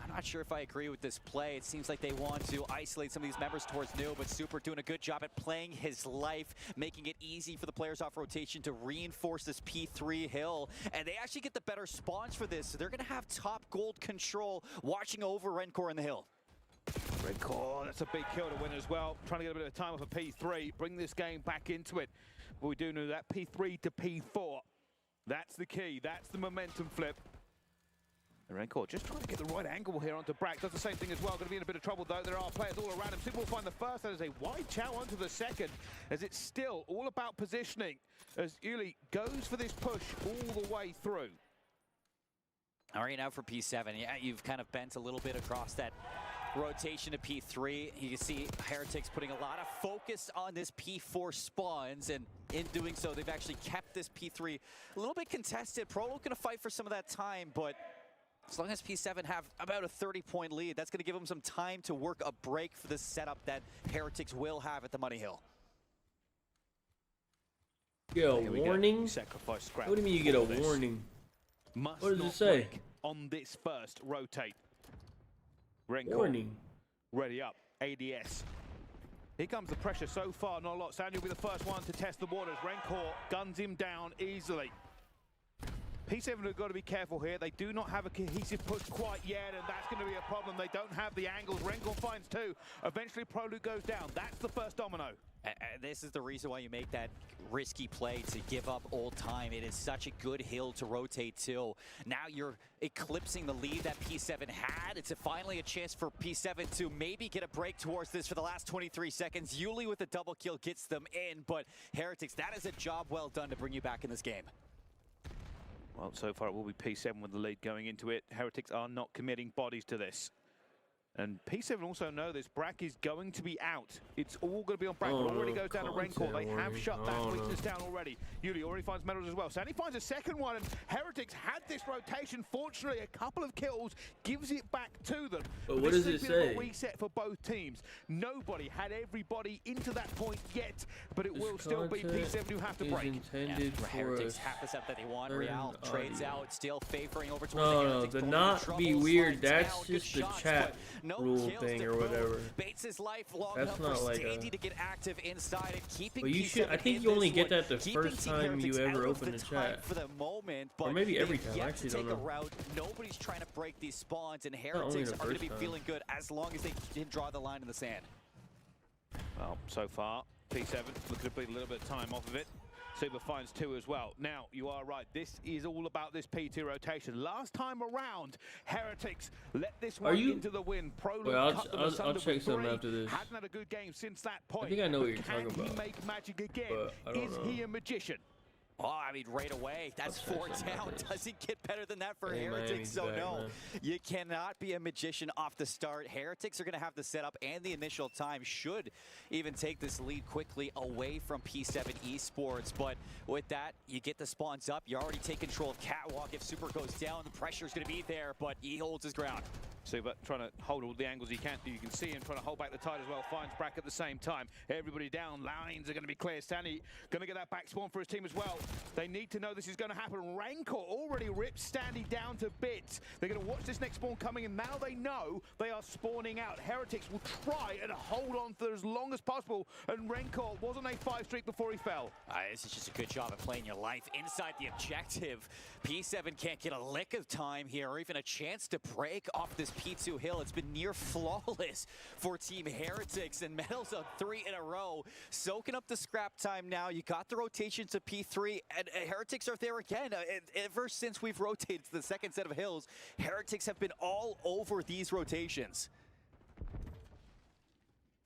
I'm not sure if I agree with this play. It seems like they want to isolate some of these members towards New, but Super doing a good job at playing his life, making it easy for the players off rotation to reinforce this P3 hill. And they actually get the better spawns for this. So they're going to have top gold control watching over Rencor in the hill. Rencor, that's a big kill to win as well. Trying to get a bit of time off of P3, bring this game back into it. But we do know that P3 to P4. That's the key. That's the momentum flip. Rencor just trying to get the right angle here onto Brack. Does the same thing as well. Going to be in a bit of trouble though. There are players all around him. Super will find the first. That is a wide chow onto the second, as it's still all about positioning as Uli goes for this push all the way through. All right, now for P7. Yeah, you've kind of bent a little bit across that rotation to P3. You can see Heretics putting a lot of focus on this P4 spawns, and in doing so, they've actually kept this P3 a little bit contested. Pro going to fight for some of that time, but as long as P7 have about a 30-point lead, that's going to give them some time to work a break for the setup that Heretics will have at the Money Hill. You get a warning? What do you mean you get a warning? Must what does not it say? break on this first rotate. Warning. Ready up. ADS. Here comes the pressure so far, not a lot. Sandy will be the first one to test the waters. Rencor guns him down easily. P7 have got to be careful here. They do not have a cohesive push quite yet, and that's going to be a problem. They don't have the angles. Rencor finds two. Eventually, Prolude goes down. That's the first domino. This is the reason why you make that risky play to give up old time. It is such a good hill to rotate to. Now you're eclipsing the lead that P7 had. It's finally a chance for P7 to maybe get a break towards this for the last 23 seconds. Yuli with a double kill gets them in, but Heretics, that is a job well done to bring you back in this game. Well, so far it will be P7 with the lead going into it. Heretics are not committing bodies to this. And P7 also know this. Brack is going to be out. It's all going to be on Brack. It already goes down to Rencor. They have shut that weakness down already. Yuli already finds medals as well. Sandy finds a second one, and Heretics had this rotation. Fortunately, a couple of kills gives it back to them. But what does it say? A reset for both teams. Nobody had everybody into that point yet, but it will still be P7 who have to break. Heretics have the set that they want. Real trades out, still favoring over towards no, the not be weird. That's just the chat rule thing or whatever. That's not like a... to get active inside and keeping But you should. I think you only get that the first time you ever open the chat. For the moment, or maybe every time. I actually don't know. Nobody's trying to break these spawns, and Heretics are going to be feeling good as long as they can draw the line in the sand. Well, so far, P7 looking to bleed a little bit of time off of it. Super finds two as well. Now, you are right. This is all about this P2 rotation. Last time around, Heretics let this one into the win. I'll check something after this. Hasn't had a good game since that point. I think I know what you're talking about. Can he make magic again? Is he a magician? Oh, I mean, right away, that's 4 down. Doesn't get better than that for Heretics, so no. You cannot be a magician off the start. Heretics are going to have the setup and the initial time should even take this lead quickly away from P7 Esports. But with that, you get the spawns up. You already take control of Catwalk. If Super goes down, the pressure is going to be there, but he holds his ground. Super trying to hold all the angles he can. You can see him trying to hold back the tide as well. Finds Brack at the same time. Everybody down. Lines are going to be clear. Stanley going to get that back spawn for his team as well. They need to know this is going to happen. Rancor already ripped Standy down to bits. They're going to watch this next spawn coming, and now they know they are spawning out. Heretics will try and hold on for as long as possible, and Rancor was on a 5 streak before he fell. This is just a good job of playing your life inside the objective. P7 can't get a lick of time here, or even a chance to break off this P2 hill. It's been near flawless for Team Heretics, and medals on 3 in a row. Soaking up the scrap time now. You got the rotation to P3, and Heretics are there again. Ever since we've rotated to the second set of hills, Heretics have been all over these rotations.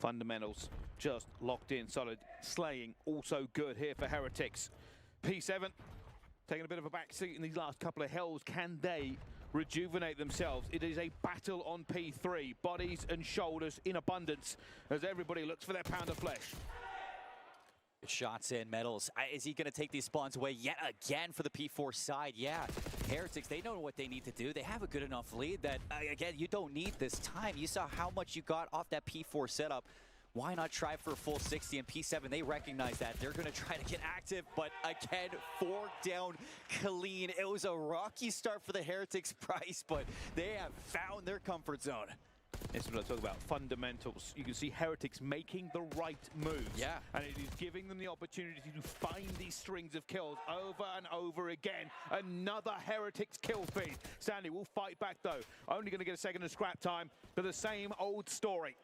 Fundamentals just locked in, solid. Slaying also good here for Heretics. P7 taking a bit of a backseat in these last couple of hills. Can they rejuvenate themselves? It is a battle on P3. Bodies and shoulders in abundance as everybody looks for their pound of flesh. Shots in, medals. Is he going to take these spawns away yet again for the P4 side? Yeah, Heretics, they know what they need to do. They have a good enough lead that, again, you don't need this time. You saw how much you got off that P4 setup. Why not try for a full 60? And P7, they recognize that. They're going to try to get active, but again, 4 down clean. It was a rocky start for the Heretics price, but they have found their comfort zone. This is what I talk about, fundamentals. You can see Heretics making the right moves. Yeah. And it is giving them the opportunity to find these strings of kills over and over again. Another Heretics kill feed. Stanley will fight back though. Only going to get a second of scrap time, but the same old story.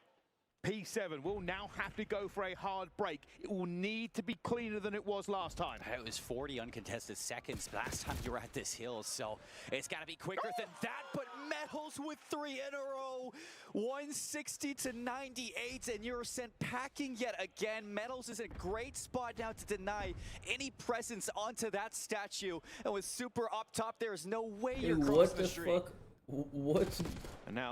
P7 will now have to go for a hard break. It will need to be cleaner than it was last time. It was 40 uncontested seconds last time you were at this hill, so it's got to be quicker than that. But medals with 3 in a row, 160 to 98, and you're sent packing yet again. Medals is in a great spot now to deny any presence onto that statue. And with Super up top, there's no way you're crossing the street. What the fuck?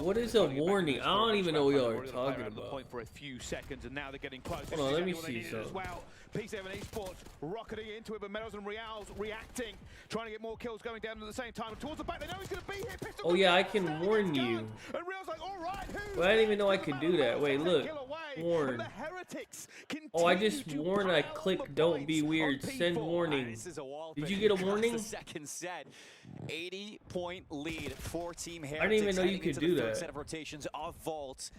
What is a warning? I don't even know what y'all are talking about. The point for a few seconds, and now they're getting close. Hold on, let me see something. Well. P7 Esports rocketing into it, but Medals and Reals reacting, trying to get more kills going down at the same time. Towards the back, they know he's going to be here. Oh yeah, I can warn you. And Reals like, all right, well, I didn't even know I could do that. Wait, look. Warn. The Heretics continue Oh, I just warned. I clicked don't be weird. Send warning. Did you get a warning? The second set, 80-point lead for Team Heretics. I didn't even know you could do that. Set of rotations of Vault.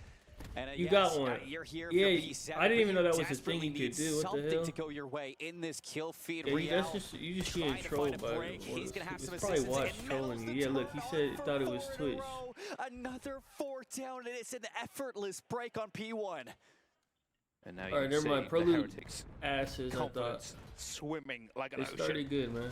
And, you yes, got one. You're here yeah, for I didn't even know that was a thing you could do. What the hell? To go your way in this kill feed. Yeah, you just getting trolled by it. He's probably watched trolling you. Yeah, look, he said thought it was Twitch. Another 4 down, and it's an effortless break on P1. And now all right, never mind. Prelude asses. I thought swimming like an ocean. They started good, man.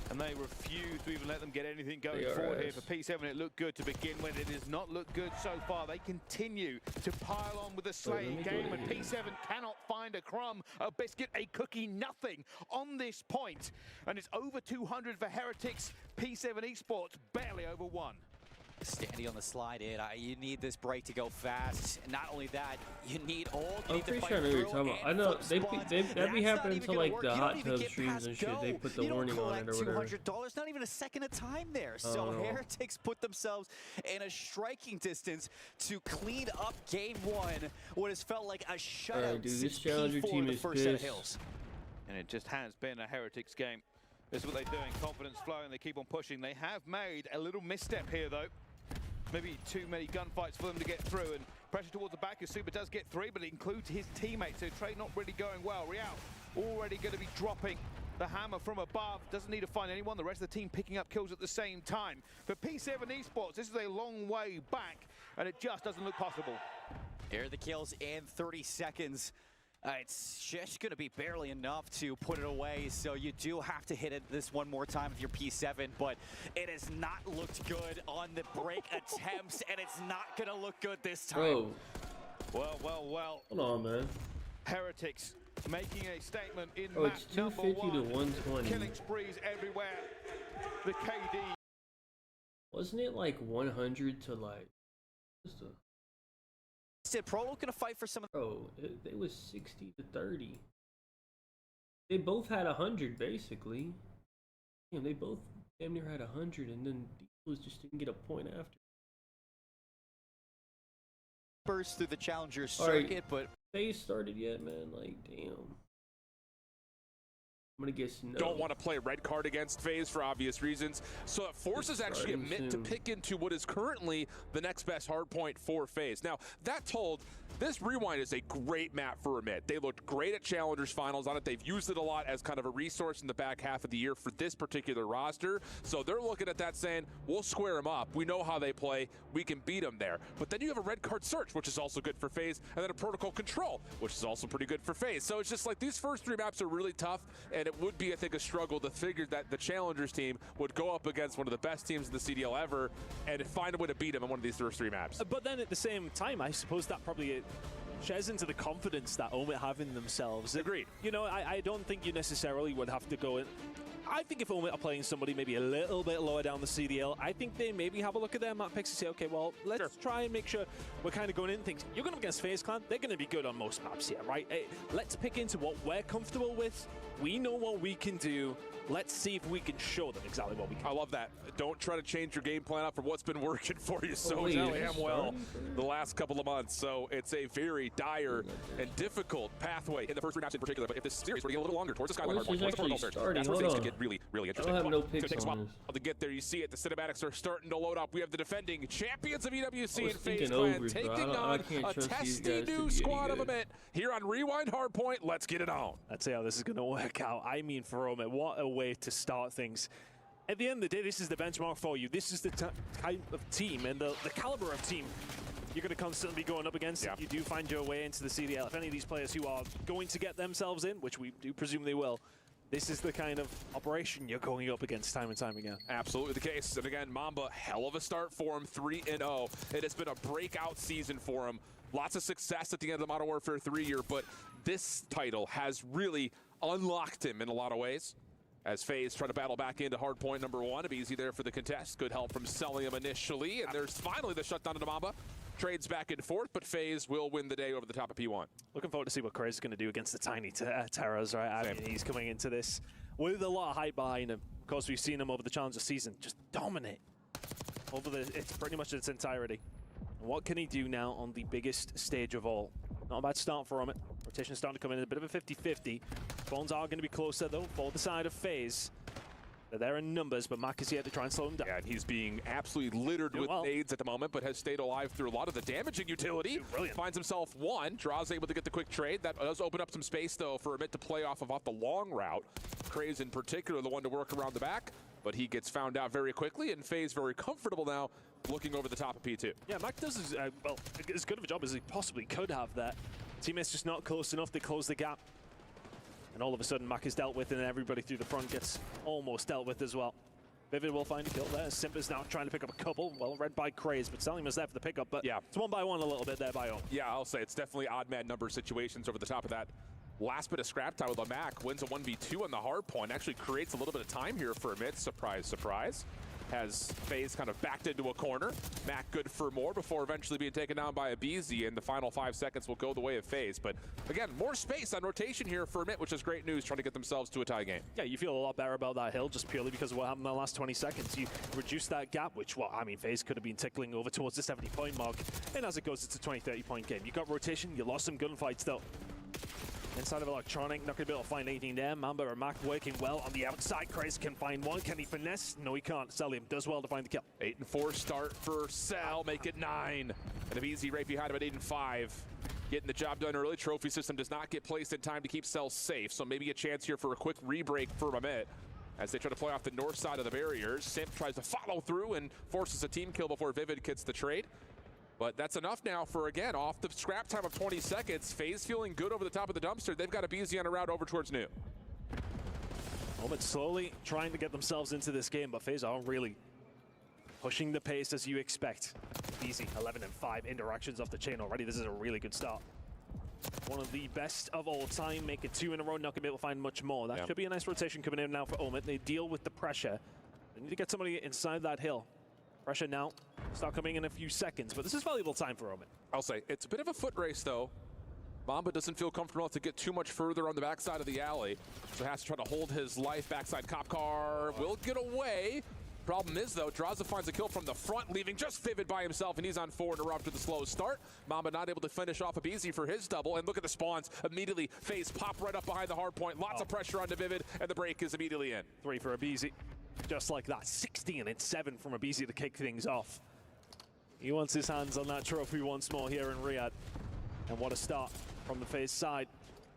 And they refuse to even let them get anything going forward here. For P7, it looked good to begin with. It has not looked good so far. They continue to pile on with the slaying game, and P7 cannot find a crumb, a biscuit, a cookie, nothing on this point. And it's over 200 for Heretics. P7 Esports barely over 1. Standing on the slide in, you need this break to go fast. And not only that, you need all. I'm pretty sure I know what you're talking about. I know that be happening to like the hot tub streams and shit. They put the warning on it or whatever. $200, not even a second of time there. So Heretics put themselves in a striking distance to clean up game 1. What has felt like a shutout dude, this challenger team is pissed. And it just has been a Heretics game. This is what they're doing. Confidence flowing. They keep on pushing. They have made a little misstep here, though. Maybe too many gunfights for them to get through, and pressure towards the back as Super does get 3, but it includes his teammates, so trade not really going well. Real already going to be dropping the hammer from above, doesn't need to find anyone, the rest of the team picking up kills at the same time. For P7 Esports, this is a long way back, and it just doesn't look possible. Here are the kills in 30 seconds. It's just going to be barely enough to put it away, so you do have to hit it this one more time if you're P7, but it has not looked good on the break attempts, and it's not going to look good this time. Bro. Well. Hold on, man. Heretics making a statement in map it's 250 to 120. Killing sprees everywhere. The KD. Wasn't it like 100 to like... Said Pro gonna fight for some of they was 60 to 30. They both had 100 basically. Yeah, they both damn near had 100, and then Thieves just didn't get a point after. Burst through the challenger circuit, but they started yet, man. Like, damn. I'm gonna guess no. Don't want to play red card against FaZe for obvious reasons, so it forces actually Emit to pick into what is currently the next best hardpoint for FaZe. Now, that told, this Rewind is a great map for Emit. They looked great at Challengers Finals on it. They've used it a lot as kind of a resource in the back half of the year for this particular roster. So they're looking at that saying, we'll square them up. We know how they play. We can beat them there. But then you have a red card search, which is also good for FaZe, and then a protocol control, which is also pretty good for FaZe. So it's just like these first 3 maps are really tough, and it would be, I think, a struggle to figure that the Challengers team would go up against one of the best teams in the CDL ever and find a way to beat them on one of these first 3 maps. But then at the same time, I suppose that probably shares into the confidence that OMIT have in themselves. Agreed. You know, I don't think you necessarily would have to go in. I think if OMIT are playing somebody maybe a little bit lower down the CDL, I think they maybe have a look at their map picks and say, okay, well, let's try and make sure we're kind of going in things. You're going up against FaZe Clan, they're going to be good on most maps here, right? Hey, let's pick into what we're comfortable with. We know what we can do. Let's see if we can show them exactly what we can. I love that. Don't try to change your game plan up for what's been working for you so damn well the last couple of months. So it's a very dire and difficult pathway in the first 3 maps in particular. But if this series were to get a little longer towards the Skyline Hardpoint, towards the protocol search, that's where things could get really, really interesting. I don't have no picks on this. To get there, you see it. The cinematics are starting to load up. We have the defending champions of EWC and FaZe Clan taking on a testy new squad of Emit here on Rewind Hardpoint. Let's get it on. Let's see how this is going to work out. I mean, for OMIT, what a way to start things. At the end of the day, this is the benchmark for you. This is the type of team and the caliber of team you're going to constantly be going up against. If you do find your way into the CDL, if any of these players who are going to get themselves in, which we do presume they will, this is the kind of operation you're going up against time and time again. Absolutely the case. And again, Mamba, hell of a start for him, 3-0. It has been a breakout season for him. Lots of success at the end of the Modern Warfare 3 year, but this title has really unlocked him in a lot of ways. As FaZe try to battle back into hardpoint number 1. Easy there for the contest. Good help from Celium initially. And there's finally the shutdown to Mamba. Trades back and forth, but FaZe will win the day over the top of P1. Looking forward to see what Crazy's going to do against the tiny Terrors, right? I mean, he's coming into this with a lot of hype behind him. Of course, we've seen him over the Challenger season just dominate over it's pretty much its entirety. And what can he do now on the biggest stage of all? Not a bad start for Omit. Rotation starting to come in a bit of a 50-50. Spawns are going to be closer, though, for the side of FaZe. They're there in numbers, but Mac is here to try and slow him down. Yeah, and he's being absolutely littered with nades at the moment, but has stayed alive through a lot of the damaging utility. Brilliant. Finds himself one. Draws able to get the quick trade. That does open up some space, though, for Amit to play off the long route. Craze, in particular, the one to work around the back, but he gets found out very quickly, and FaZe very comfortable now, looking over the top of P2. Yeah, Mac does as good of a job as he possibly could have there. Teammates just not close enough. They close the gap. And all of a sudden, Mac is dealt with, and everybody through the front gets almost dealt with as well. Vivid will find a kill there. Simp is now trying to pick up a couple. Well, read by Craze, but Salium is there for the pickup. But yeah, it's one by one a little bit there by Ohm. Yeah, I'll say it's definitely odd man number situations over the top of that. Last bit of scrap time with the Mac. Wins a 1v2 on the hard point. Actually creates a little bit of time here for Amit. Surprise, surprise. Has FaZe kind of backed into a corner. Mac good for more before eventually being taken down by a BZ, and the final 5 seconds will go the way of FaZe. But again, more space on rotation here for Amit, which is great news, trying to get themselves to a tie game. Yeah, you feel a lot better about that hill just purely because of what happened in the last 20 seconds. You reduce that gap, which, well, I mean, FaZe could have been tickling over towards the 70-point mark. And as it goes, it's a 20-30 point game. You got rotation, you lost some gunfights though. Inside of Electronic, not going to be able to find anything there. Mamba or Mac working well on the outside. Craze can find one. Can he finesse? No, he can't. Salium does well to find the kill. 8-4 start for Sal. Make it 9. And a easy right behind him at 8-5. Getting the job done early. Trophy system does not get placed in time to keep Sal safe. So maybe a chance here for a quick re-break for Amit as they try to play off the north side of the barriers. Simp tries to follow through and forces a team kill before Vivid gets the trade. But that's enough now for, again, off the scrap time of 20 seconds. FaZe feeling good over the top of the dumpster. They've got a BZ on a route over towards New. Omit slowly trying to get themselves into this game, but FaZe are really pushing the pace as you expect. Easy 11-5 interactions off the chain already. This is a really good start. One of the best of all time. Make it 2 in a row. Not going to be able to find much more. That should be a nice rotation coming in now for Omit. They deal with the pressure. They need to get somebody inside that hill. Pressure now. Start coming in a few seconds, but this is valuable time for Omit. I'll say it's a bit of a foot race, though. Mamba doesn't feel comfortable enough to get too much further on the backside of the alley, so has to try to hold his life. Backside cop car will get away. Problem is, though, Draza finds a kill from the front, leaving just Vivid by himself, and he's on 4 in a row after the slow start. Mamba not able to finish off a BZ for his double, and look at the spawns. Immediately, FaZe pop right up behind the hard point. Lots of pressure onto Vivid, and the break is immediately in. 3 for a BZ. Just like that, 16 and 7 from a BZ to kick things off. He wants his hands on that trophy once more here in Riyadh. And what a start from the FaZe side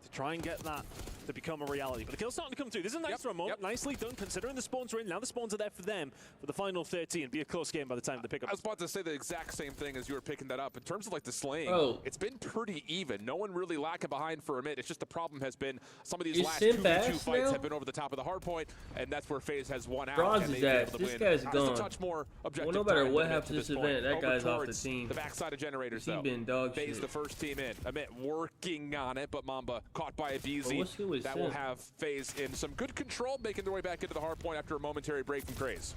to try and get that to become a reality. But the kill's starting to come through. This is a nice remote. Nicely done considering the spawns are in. Now the spawns are there for them for the final 13. Be a close game by the time of the pickup. I was about to say the exact same thing as you were picking that up. In terms of like the slaying, it's been pretty even. No one really lacking behind for Amit. It's just the problem has been some of these last 2v2 fights have been over the top of the hard point, and that's where FaZe has won out. And this guy's gone. Touch more objective. Well, no matter what happens to this event, that guy's off the team. The backside of generators, though. Been dog FaZe shit. The first team in. Amit working on it, but Mamba caught by a BZ. That will have FaZe in some good control, making their way back into the hard point after a momentary break from Craze.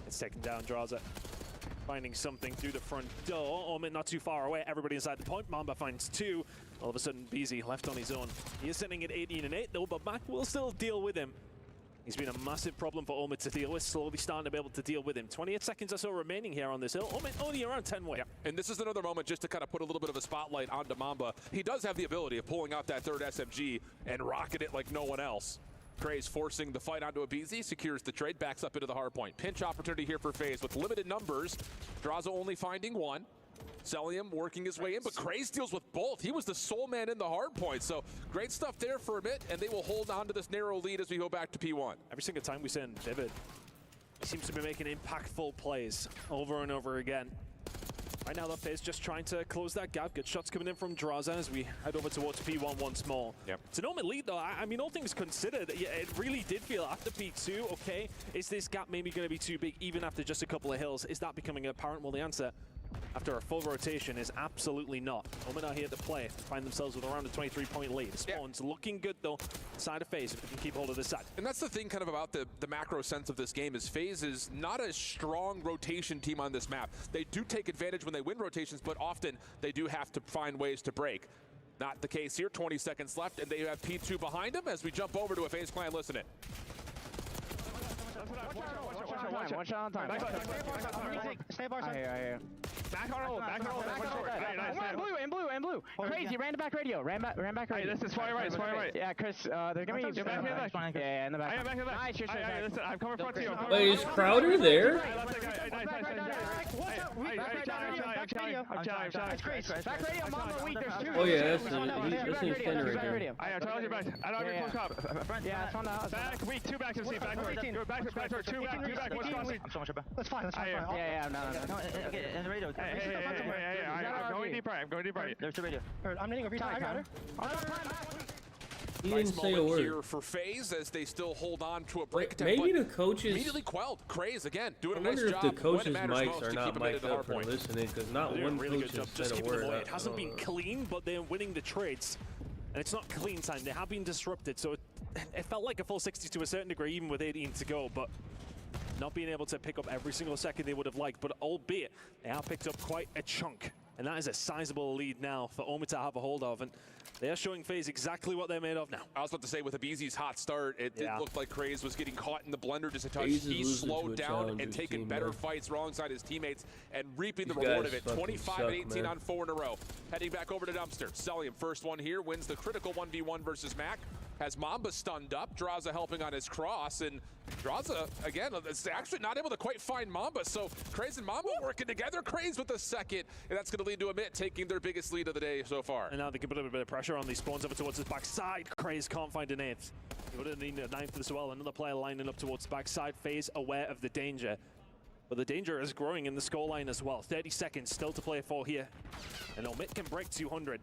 It's taken down, Draza. Finding something through the front door. Omit not too far away. Everybody inside the point. Mamba finds 2. All of a sudden, BZ left on his own. He is sitting at 18 and 8 though, but Mac will still deal with him. He's been a massive problem for Omit to deal with, slowly starting to be able to deal with him. 28 seconds or so remaining here on this hill. Omit only around 10 way. Yeah. And this is another moment just to kind of put a little bit of a spotlight onto Mamba. He does have the ability of pulling out that 3rd SMG and rocking it like no one else. Craze forcing the fight onto a BZ, secures the trade, backs up into the hard point. Pinch opportunity here for FaZe with limited numbers. Draza only finding 1. Salium working his way in, but Craze deals with both. He was the sole man in the hard point, so great stuff there for a bit, and they will hold on to this narrow lead as we go back to P1. Every single time we send Vivid, he seems to be making impactful plays over and over again. Right now, though, FaZe just trying to close that gap. Good shots coming in from Draza as we head over towards P1 once more. It's an Omit lead, though. I mean, all things considered, yeah, it really did feel after P2, okay, is this gap maybe going to be too big even after just a couple of hills? Is that becoming apparent? Well, the answer after a full rotation is absolutely not. Omit are here to play, find themselves with around a 23-point lead. Spawn's looking good, though, side of FaZe, if they can keep hold of this side. And that's the thing kind of about the macro sense of this game is FaZe is not a strong rotation team on this map. They do take advantage when they win rotations, but often they do have to find ways to break. Not the case here. 20 seconds left, and they have P2 behind them as we jump over to a FaZe clan. Listen it. One shot on time. Stay bar. I hear. Back on roll. Nice. In blue. 2. Crazy, ran back radio. Ran back radio. Hey, this is far right. Yeah, Chris, they're gonna be back. Yeah, in the back. I am back in the back. Nice, Listen, I'm coming front to you. Wait, is Crowder there? Back radio, Mama, weak, there's 2. Oh yeah, that's an extender right there. I told you back. I don't have close up. Yeah, it's on the house. Back, weak, 2 backs MC, back, 2 back, 1 crossing. I'm so much better. That's fine. Yeah, no. Okay, and the radio. Hey, I'm going deep right. There's 2 radio. I'm needing a retry. I got her. He didn't say a word. Here for FaZe as they still hold on to a break. Maybe the coaches immediately quelled. Craze again, doing a I nice wonder job. if the coaches' when it matters mics most are to not keep them mic'd into up for Hardpoint. listening, because not They're one really coach good has job just said a keeping them word. away. It hasn't been clean, but they're winning the trades. And it's not clean time. They have been disrupted, so it felt like a full 60 to a certain degree, even with 18 to go, but not being able to pick up every single second they would have liked, but albeit they have picked up quite a chunk. And that is a sizable lead now for Omi to have a hold of. And they are showing FaZe exactly what they're made of now. I was about to say, with Abizi's hot start, it did look like Craze was getting caught in the blender just a touch. FaZe He slowed down and taking better man. fights alongside his teammates and reaping the These reward guys of it. fucking 25 suck, and 18 man. on 4 in a row. Heading back over to Dumpster. Cellium, first one here, wins the critical 1v1 versus Mac. Has Mamba stunned up. Draza helping on his cross, and Draza, again, is actually not able to quite find Mamba, so Craze and Mamba working together. Craze with the second, and that's going to lead to Amit taking their biggest lead of the day so far. And now they can put a bit of pressure on these spawns over towards his backside. Craze can't find an 8th. He would have needed a 9th as well. Another player lining up towards backside. FaZe aware of the danger. But the danger is growing in the scoreline as well. 30 seconds still to play for here. And Omit can break 200.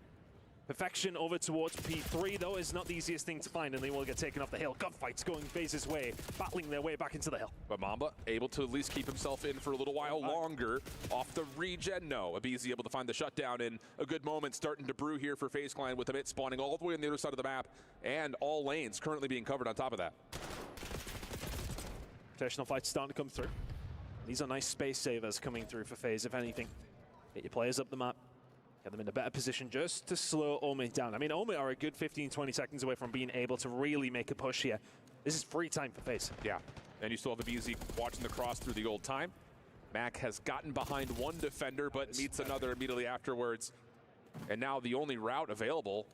Perfection over towards P3, though, is not the easiest thing to find, and they will get taken off the hill. Gunfights going FaZe's way, battling their way back into the hill. But Mamba able to at least keep himself in for a little while longer. Off the regen, no. Abizi able to find the shutdown in a good moment, starting to brew here for FaZe Clan with Amit spawning all the way on the other side of the map, and all lanes currently being covered on top of that. Professional fights starting to come through. These are nice space savers coming through for FaZe, if anything. Get your players up the map. Get them in a better position just to slow Omi down. I mean, Omi are a good 15-20 seconds away from being able to really make a push here. This is free time for FaZe. Yeah, and you still have Abizi watching the cross through the old time. Mac has gotten behind one defender, but meets another immediately afterwards. And now the only route available,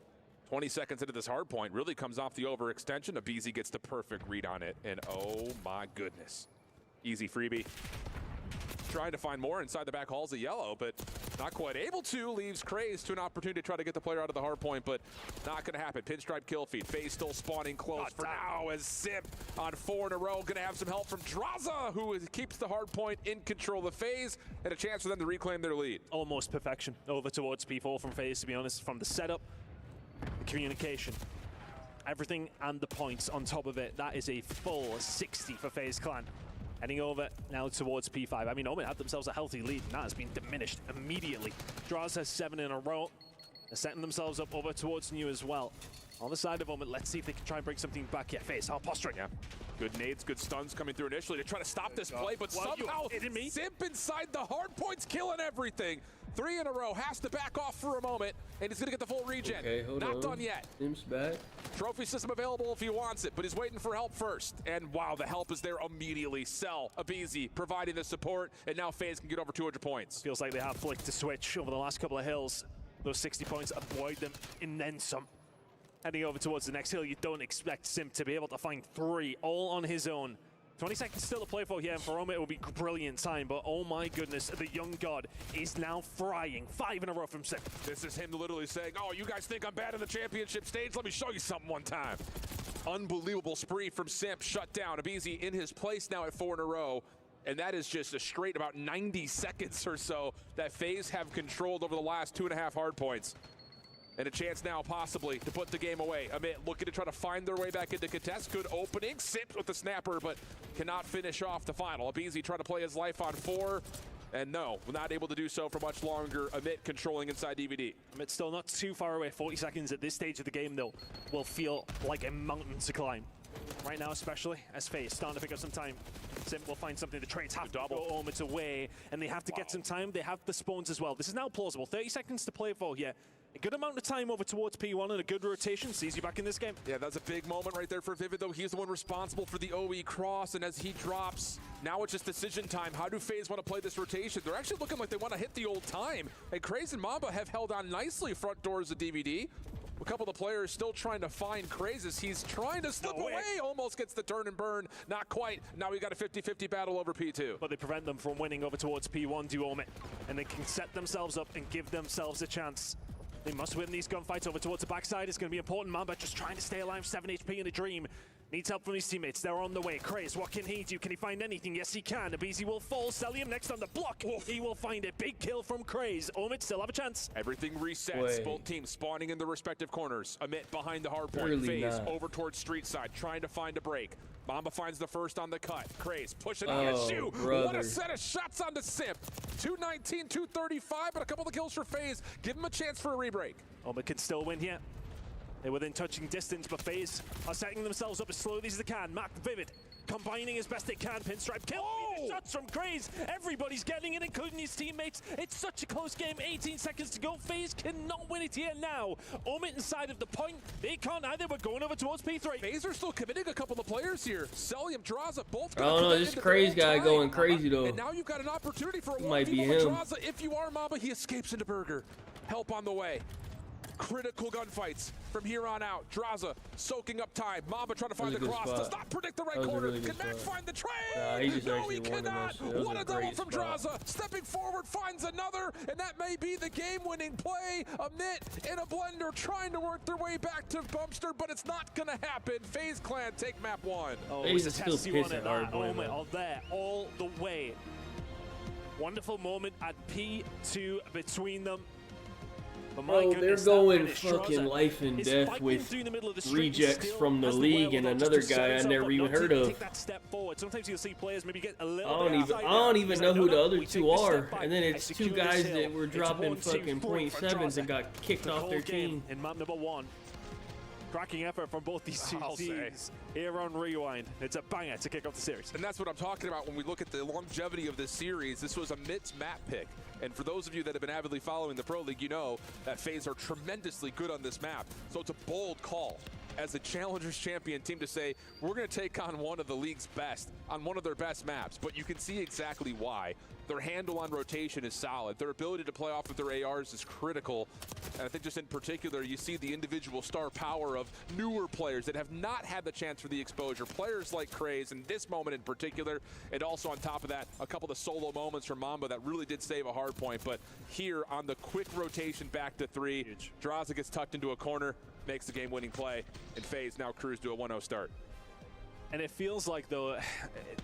20 seconds into this hard point, really comes off the overextension. Abizi gets the perfect read on it, and oh my goodness. Easy freebie. Trying to find more inside the back halls of yellow, but not quite able to. Leaves Craze to an opportunity to try to get the player out of the hard point, but not going to happen. Pinstripe kill feed. FaZe still spawning close for now as Simp on 4 in a row. Going to have some help from Draza, who keeps the hard point in control of FaZe, and a chance for them to reclaim their lead. Almost perfection over towards P4 from FaZe, to be honest. From the setup, the communication, everything, and the points on top of it. That is a full 60 for FaZe Clan. Heading over now towards P5. I mean, Omen had themselves a healthy lead, and that has been diminished immediately. Draws has 7 in a row. They're setting themselves up over towards New as well. On the side of Omen, let's see if they can try and bring something back here. FaZe, how posturing. Yeah. Good nades, good stuns coming through initially to try to stop this play, but somehow Simp inside the hard points killing everything. 3 in a row, has to back off for a moment, and he's going to get the full regen. Okay, hold Not on. done yet. Sim's back. Trophy system available if he wants it, but he's waiting for help first. And wow, the help is there immediately. Cell, Abizi providing the support, and now FaZe can get over 200 points. Feels like they have flicked to switch over the last couple of hills. Those 60 points avoid them and then some. Heading over towards the next hill, you don't expect Simp to be able to find 3 all on his own. 20 seconds still to play for here, and for Omi it will be brilliant time, but oh my goodness, the young god is now frying. 5 in a row from Simp. This is him literally saying, oh, you guys think I'm bad in the championship stage? Let me show you something one time. Unbelievable spree from Simp, shut down. Abizi in his place now at 4 in a row, and that is just a straight about 90 seconds or so that FaZe have controlled over the last 2.5 hard points. And a chance now, possibly, to put the game away. Amit looking to try to find their way back into contest. Good opening. Simp with the snapper, but cannot finish off the final. Abizi trying to play his life on 4. And no, not able to do so for much longer. Amit controlling inside DVD. Amit's still not too far away. 40 seconds at this stage of the game, though, will feel like a mountain to climb. Right now, especially, as FaZe starting to pick up some time. Simp will find something. The trades have to go Omit away, and they have to get some time. They have the spawns as well. This is now plausible. 30 seconds to play for here. A good amount of time over towards P1 and a good rotation sees you back in this game. Yeah, that's a big moment right there for Vivid, though. He's the one responsible for the OE cross, and as he drops, now it's just decision time. How do FaZe want to play this rotation? They're actually looking like they want to hit the old time. And Craze and Mamba have held on nicely front doors of DVD. A couple of the players still trying to find Craze as he's trying to slip away. Almost gets the turn and burn. Not quite. Now we got a 50-50 battle over P2. But they prevent them from winning over towards P1, do Omit. And they can set themselves up and give themselves a chance. They must win these gunfights over towards the backside. It's going to be important. Mamba just trying to stay alive. 7 HP in a dream. Needs help from his teammates. They're on the way. Craze, what can he do? Can he find anything? Yes, he can. Abizi will fall. Cellium next on the block. He will find a big kill from Craze. Omit still have a chance. Everything resets. Both teams spawning in their respective corners. Amit behind the hardpoint. Really FaZe over towards street side, trying to find a break. Mamba finds the first on the cut. Craze pushing on a shoe. What a set of shots on the Simp. 219, 235, but a couple of kills for FaZe. Give him a chance for a rebreak. Omit can still win here. They're within touching distance, but FaZe are setting themselves up as slowly as they can. Mac Vivid combining as best they can. Pinstripe kill. Shots from Craze. Everybody's getting it, including his teammates. It's such a close game. 18 seconds to go. FaZe cannot win it here now. Omit inside of the point. They can't either. We're going over towards P3. FaZe are still committing a couple of players here. Cellium, Draza, both. I don't know. This Craze guy going crazy though. And now you've got an opportunity for a 1v1 might be with him. Draza. If you are Mamba, he escapes into Burger. Help on the way. Critical gunfights from here on out. Draza soaking up time. Mamba trying to find the cross. Does not predict the right corner. Can Mac find the trade? No, he cannot. What a double from Draza. Stepping forward, finds another, and that may be the game-winning play. Amit in a blender trying to work their way back to Bumpster, but it's not going to happen. FaZe Clan take map 1. FaZe is still pissing hard. Omit are there all the way. Wonderful moment at P2 between them. Bro, they're going fucking life and death with rejects from the league and another guy I never even heard of. Sometimes you'll see players maybe get a little I don't even know who the other two are. And then it's two guys that were dropping fucking .7s and got kicked off their team. In map number 1. Cracking effort from both these two teams here on Rewind. It's a banger to kick off the series. And that's what I'm talking about when we look at the longevity of this series. This was Amit's map pick. And for those of you that have been avidly following the Pro League, you know that FaZe are tremendously good on this map. So it's a bold call as a Challengers champion team to say, we're going to take on one of the league's best on one of their best maps. But you can see exactly why. Their handle on rotation is solid. Their ability to play off of their ARs is critical. And I think just in particular, you see the individual star power of newer players that have not had the chance for the exposure. Players like Craze in this moment in particular. And also on top of that, a couple of solo moments from Mamba that really did save a hard point. But here on the quick rotation back to 3, Draza gets tucked into a corner, makes the game-winning play, and FaZe now cruise to a 1-0 start. And it feels like, though,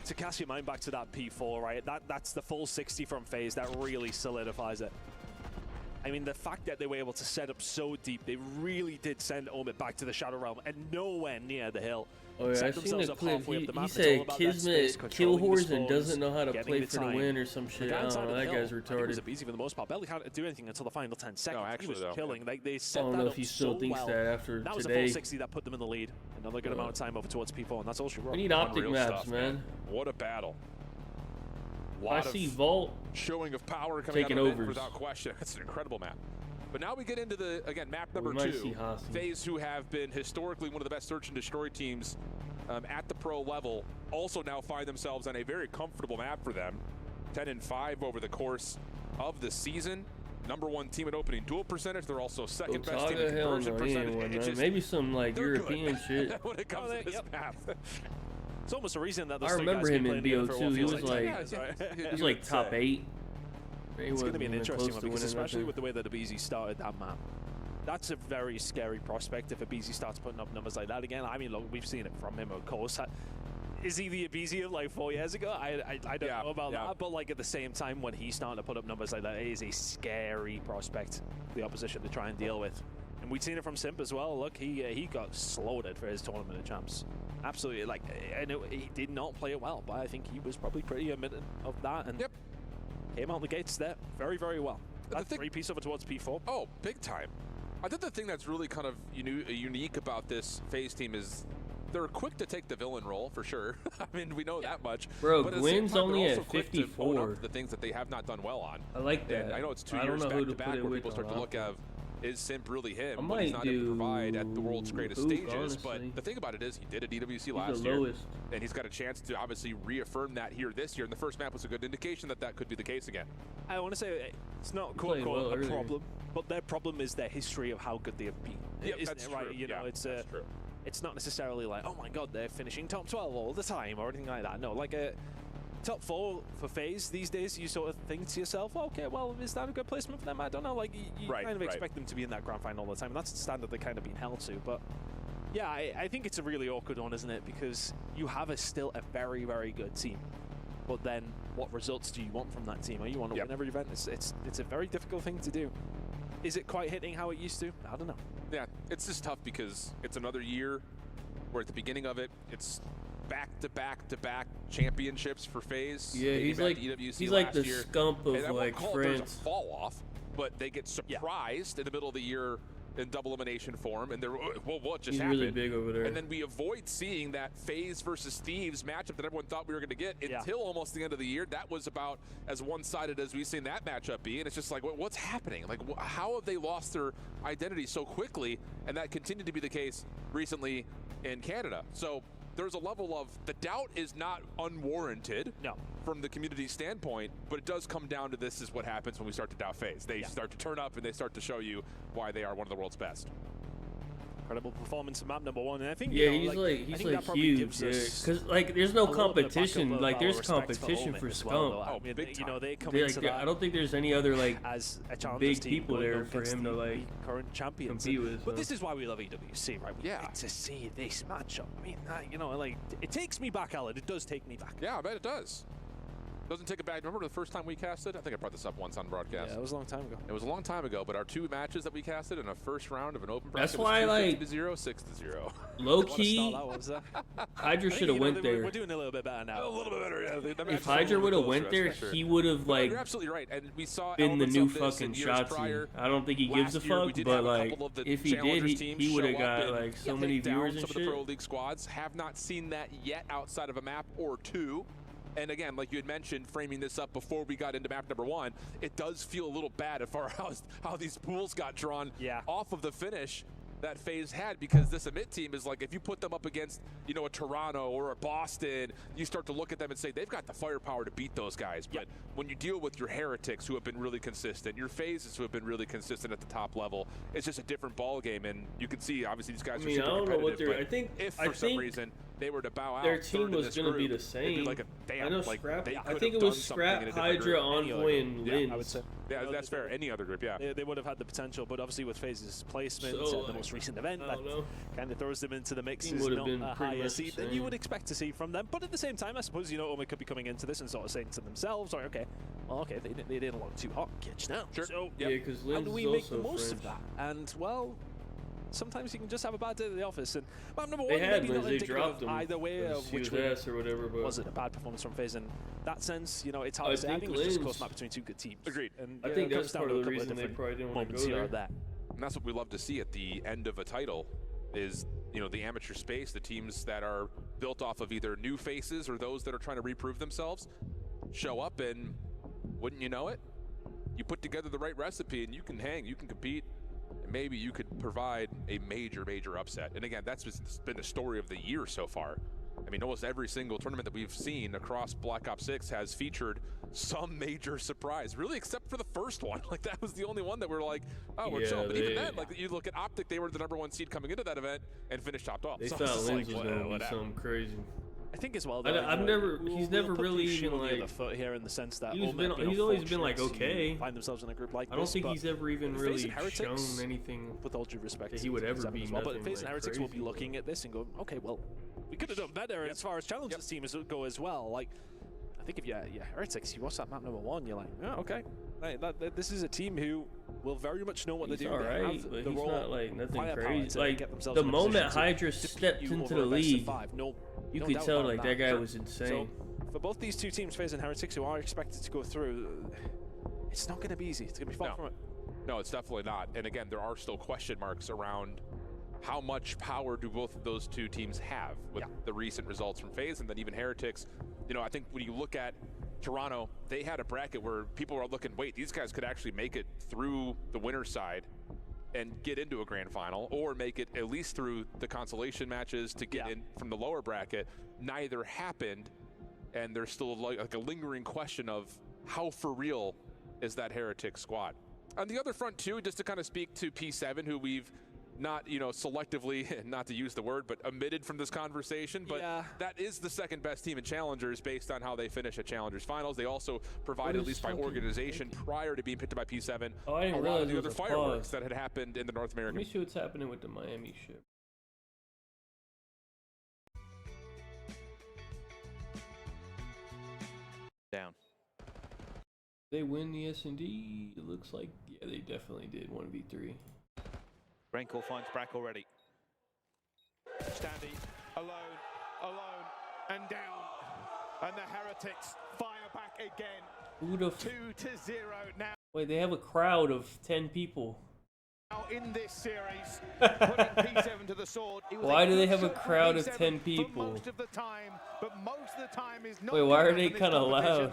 to cast your mind back to that P4, right? That's the full 60 from FaZe. That really solidifies it. I mean, the fact that they were able to set up so deep, they really did send Omit back to the Shadow Realm and nowhere near the hill. Oh yeah, I've seen the clip. He said Kismet kill whores and doesn't know how to play for the win or some shit. I don't know, that guy's retarded. It was easy for the most part. Barely can't do anything until the final 10 seconds. No, actually, he was killing. Like, they set I don't know if he still thinks that after that was today. a full 60 that put them in the lead. Another good amount of time over towards P4, and that's all she wrote. We need optic maps, man. What a battle. I see Vault showing of power coming taking out of overs. Without question. It's an incredible map. But now we get into the, again, map number 2. FaZe, who have been historically one of the best search and destroy teams at the pro level, also now find themselves on a very comfortable map for them. 10-5 over the course of the season. #1 team at opening duel percentage. They're also second best team in conversion percentage. Maybe some like European shit. When it comes to this map. It's almost a reason that I remember him in BO2. He was like top 8. It's going to be an interesting one because especially with the way that Abizi started that map. That's a very scary prospect if Abizi starts putting up numbers like that again. I mean, look, we've seen it from him, of course. Is he the Abizi of like 4 years ago? I don't know about that, but like at the same time, when he's starting to put up numbers like that, it is a scary prospect for the opposition to try and deal with. And we've seen it from Simp as well. Look, he got slaughtered for his Tournament of Champs. Absolutely, like, I know he did not play it well, but I think he was probably pretty admitted of that. And came out the gates there very, very well. That 3-piece over towards P4. Oh, big time. I think the thing that's really kind of unique about this FaZe team is they're quick to take the villain role, for sure. I mean, we know that much. Bro, but Gwyn's only at 54. The things that they have not done well on. I like that. And I know it's 2 years back to back where people start to look at is Simp really him when he's not able to provide at the world's greatest stages? Honestly. But the thing about it is he did at EWC last year, and he's got a chance to obviously reaffirm that here this year, and the first map was a good indication that that could be the case again. I want to say it's not quote-unquote a problem, but their problem is their history of how good they have been. Yeah, Isn't that's it, right? true. You know, it's not necessarily like, oh my god, they're finishing top 12 all the time or anything like that. No, like a top 4 for FaZe these days, you sort of think to yourself, okay, well, is that a good placement for them? I don't know. Like, you kind of expect them to be in that grand final all the time, and that's the standard they're kind of being held to. But yeah, I think it's a really awkward one, isn't it? Because you have still a very, very good team. But then what results do you want from that team? Are you want to win every event? It's a very difficult thing to do. Is it quite hitting how it used to? I don't know. Yeah, it's just tough because it's another year where at the beginning of it, it's back-to-back championships for FaZe. Yeah, he's like the scump of like France. A fall off, but they get surprised in the middle of the year in double elimination form, and they're what just happened? Really big over there. And then we avoid seeing that FaZe versus Thieves matchup that everyone thought we were going to get until almost the end of the year. That was about as one-sided as we've seen that matchup be, and it's just like, what's happening? Like, how have they lost their identity so quickly? And that continued to be the case recently in Canada. So there's a level of the doubt is not unwarranted from the community standpoint, but it does come down to this is what happens when we start to doubt FaZe. They start to turn up and they start to show you why they are one of the world's best. Incredible performance in map number 1, and I think he's like huge, because like there's no competition. Like there's competition for Scump. Big time. You know, they come into that I don't think there's any other like as a big people there for him to like current champions compete with. But this is why we love EWC, right? We get to see this matchup. I mean, you know, like it takes me back, Alan. It does take me back. Yeah, I bet it does. Doesn't take it back. Remember the first time we casted? I think I brought this up once on broadcast. Yeah, it was a long time ago. It was a long time ago, but our 2 matches that we casted in a first round of an open bracket was 2-0, 6-0. Low key, Hydra should have went there. We're doing a little bit better now. A little bit better, yeah. If Hydra would have went there, he would have like you're absolutely right. And we saw been the new fucking Shotzi. I don't think he gives a fuck, but like if he did, he would have got like so many viewers and shit. Some of the Pro League squads have not seen that yet outside of a map or 2. And again, like you had mentioned, framing this up before we got into map number 1, it does feel a little bad as far as how these pools got drawn off of the finish that FaZe had, because this Emit team is like, if you put them up against, you know, a Toronto or a Boston, you start to look at them and say, they've got the firepower to beat those guys. But when you deal with your Heretics who have been really consistent, your FaZes who have been really consistent at the top level, it's just a different ball game. And you can see, obviously, these guys are super competitive. I think if for some reason they were to bow out, their team was going to be the same. Like I know Scrap. I think it was Scrap, Hydra, Envoy, and Lynn. I would say. Yeah, that's fair. Any other group, They would have had the potential, but obviously with FaZe's placement and the most recent event, that kind of throws them into the mix. Is not a higher seed than you would expect to see from them. But at the same time, I suppose, you know, Omi could be coming into this and sort of saying to themselves, or they didn't look too hot. Catch now. Sure. So, because how do we make the most of that? And well, sometimes you can just have a bad day at the office. And map number 1, maybe not indicative of either way of which way or whatever. But was it a bad performance from FaZe? In that sense, you know, it's hard to say. I think it was just a close map between 2 good teams. Agreed. And I think that's part of the reason they probably didn't want to go there. And that's what we love to see at the end of a title is, you know, the amateur space, the teams that are built off of either new faces or those that are trying to reprove themselves show up, and wouldn't you know it, you put together the right recipe and you can hang, you can compete, and maybe you could provide a major upset. And again, that's been the story of the year so far. I mean, almost every single tournament that we've seen across Black Ops 6 has featured some major surprise, really, except for the first one. Like, that was the only one that we're like, oh, we're chill. But even then, like, you look at Optic, they were the #1 seed coming into that event and finished top 12. They thought Lens was going to be something crazy. I think as well. He's never really even like the foot here in the sense that he's always been like okay. Find themselves in a group like this. I don't think he's ever even really shown anything. With all due respect, that he would ever be. Well, but FaZe and Heretics will be looking at this and go, okay, well, we could have done better as far as challenges teams go as well. Like, I think if you're Heretics, you watch that map number 1, you're like, oh, okay. This is a team who will very much know what they're doing. Alright, but he's not like nothing crazy. Like the moment Hydra stepped into the league, you could tell like that guy was insane. So for both these 2 teams, FaZe and Heretics, who are expected to go through, it's not going to be easy. It's going to be far from it. No, it's definitely not. And again, there are still question marks around how much power do both of those 2 teams have with the recent results from FaZe, and then even Heretics. You know, I think when you look at Toronto, they had a bracket where people were looking, wait, these guys could actually make it through the winner's side and get into a grand final, or make it at least through the consolation matches to get in from the lower bracket. Neither happened, and there's still like a lingering question of how for real is that Heretic squad. On the other front too, just to kind of speak to P7, who we've not, selectively, not to use the word, but omitted from this conversation, but that is the second best team in Challengers based on how they finish at Challengers Finals. They also provided, at least by organization, prior to being picked up by P7, I didn't a lot realize of the it other was a fireworks pause. that had happened in the North American. Let me see what's happening with the Miami ship. Down. They win the S&D. It looks like, yeah, they definitely did 1v3. Raincore finds Brack already. Standy, alone, and down. And the Heretics fire back again. Who the 2-0 now. Wait, they have a crowd of 10 people. Now in this series, putting P7 to the sword. Why do they have a crowd of 10 people? Most of the time, but most of the time is not. Wait, why are they kind of loud?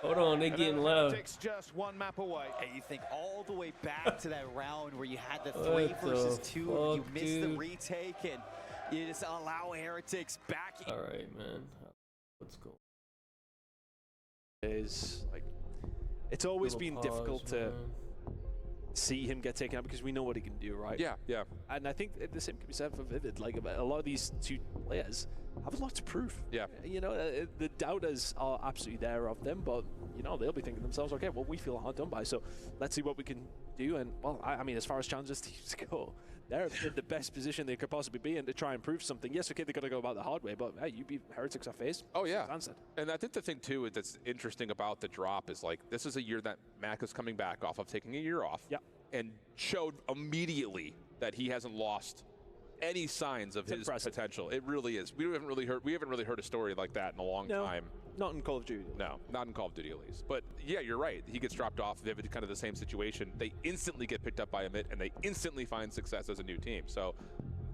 Hold on, they're getting loud. Just one map away. And you think all the way back to that round where you had the 3 versus 2, you missed the retake, and you just allow Heretics back. All right, man. Let's go. It's always been difficult to see him get taken out because we know what he can do, right? Yeah. And I think the same can be said for Vivid. Like, a lot of these two players have a lot to prove. Yeah. The doubters are absolutely there of them, but, they'll be thinking to themselves, okay, well, we feel hard done by, so let's see what we can do. And, well, I mean, as far as Challengers teams go, they're in the best position they could possibly be in to try and prove something. Yes, okay, they got to go about the hard way, but hey, you beat Heretics off face. Oh, yeah. Answered. And I think the thing, too, that's interesting about the drop is, like, this is a year that Mac is coming back off of taking a year off. Yeah. And showed immediately that he hasn't lost any signs of his potential. It really is. We haven't really heard a story like that in a long time. Not in Call of Duty. No, not in Call of Duty at least. But yeah, you're right. He gets dropped off. They have kind of the same situation. They instantly get picked up by Amit, and they instantly find success as a new team. So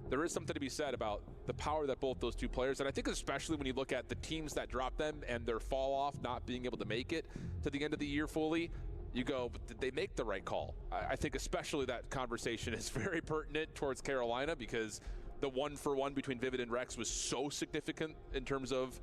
there is something to be said about the power that both those two players, and I think especially when you look at the teams that drop them and their fall off, not being able to make it to the end of the year fully, you go, but did they make the right call? I think especially that conversation is very pertinent towards Carolina, because the 1-for-1 between Vivid and Rex was so significant in terms of,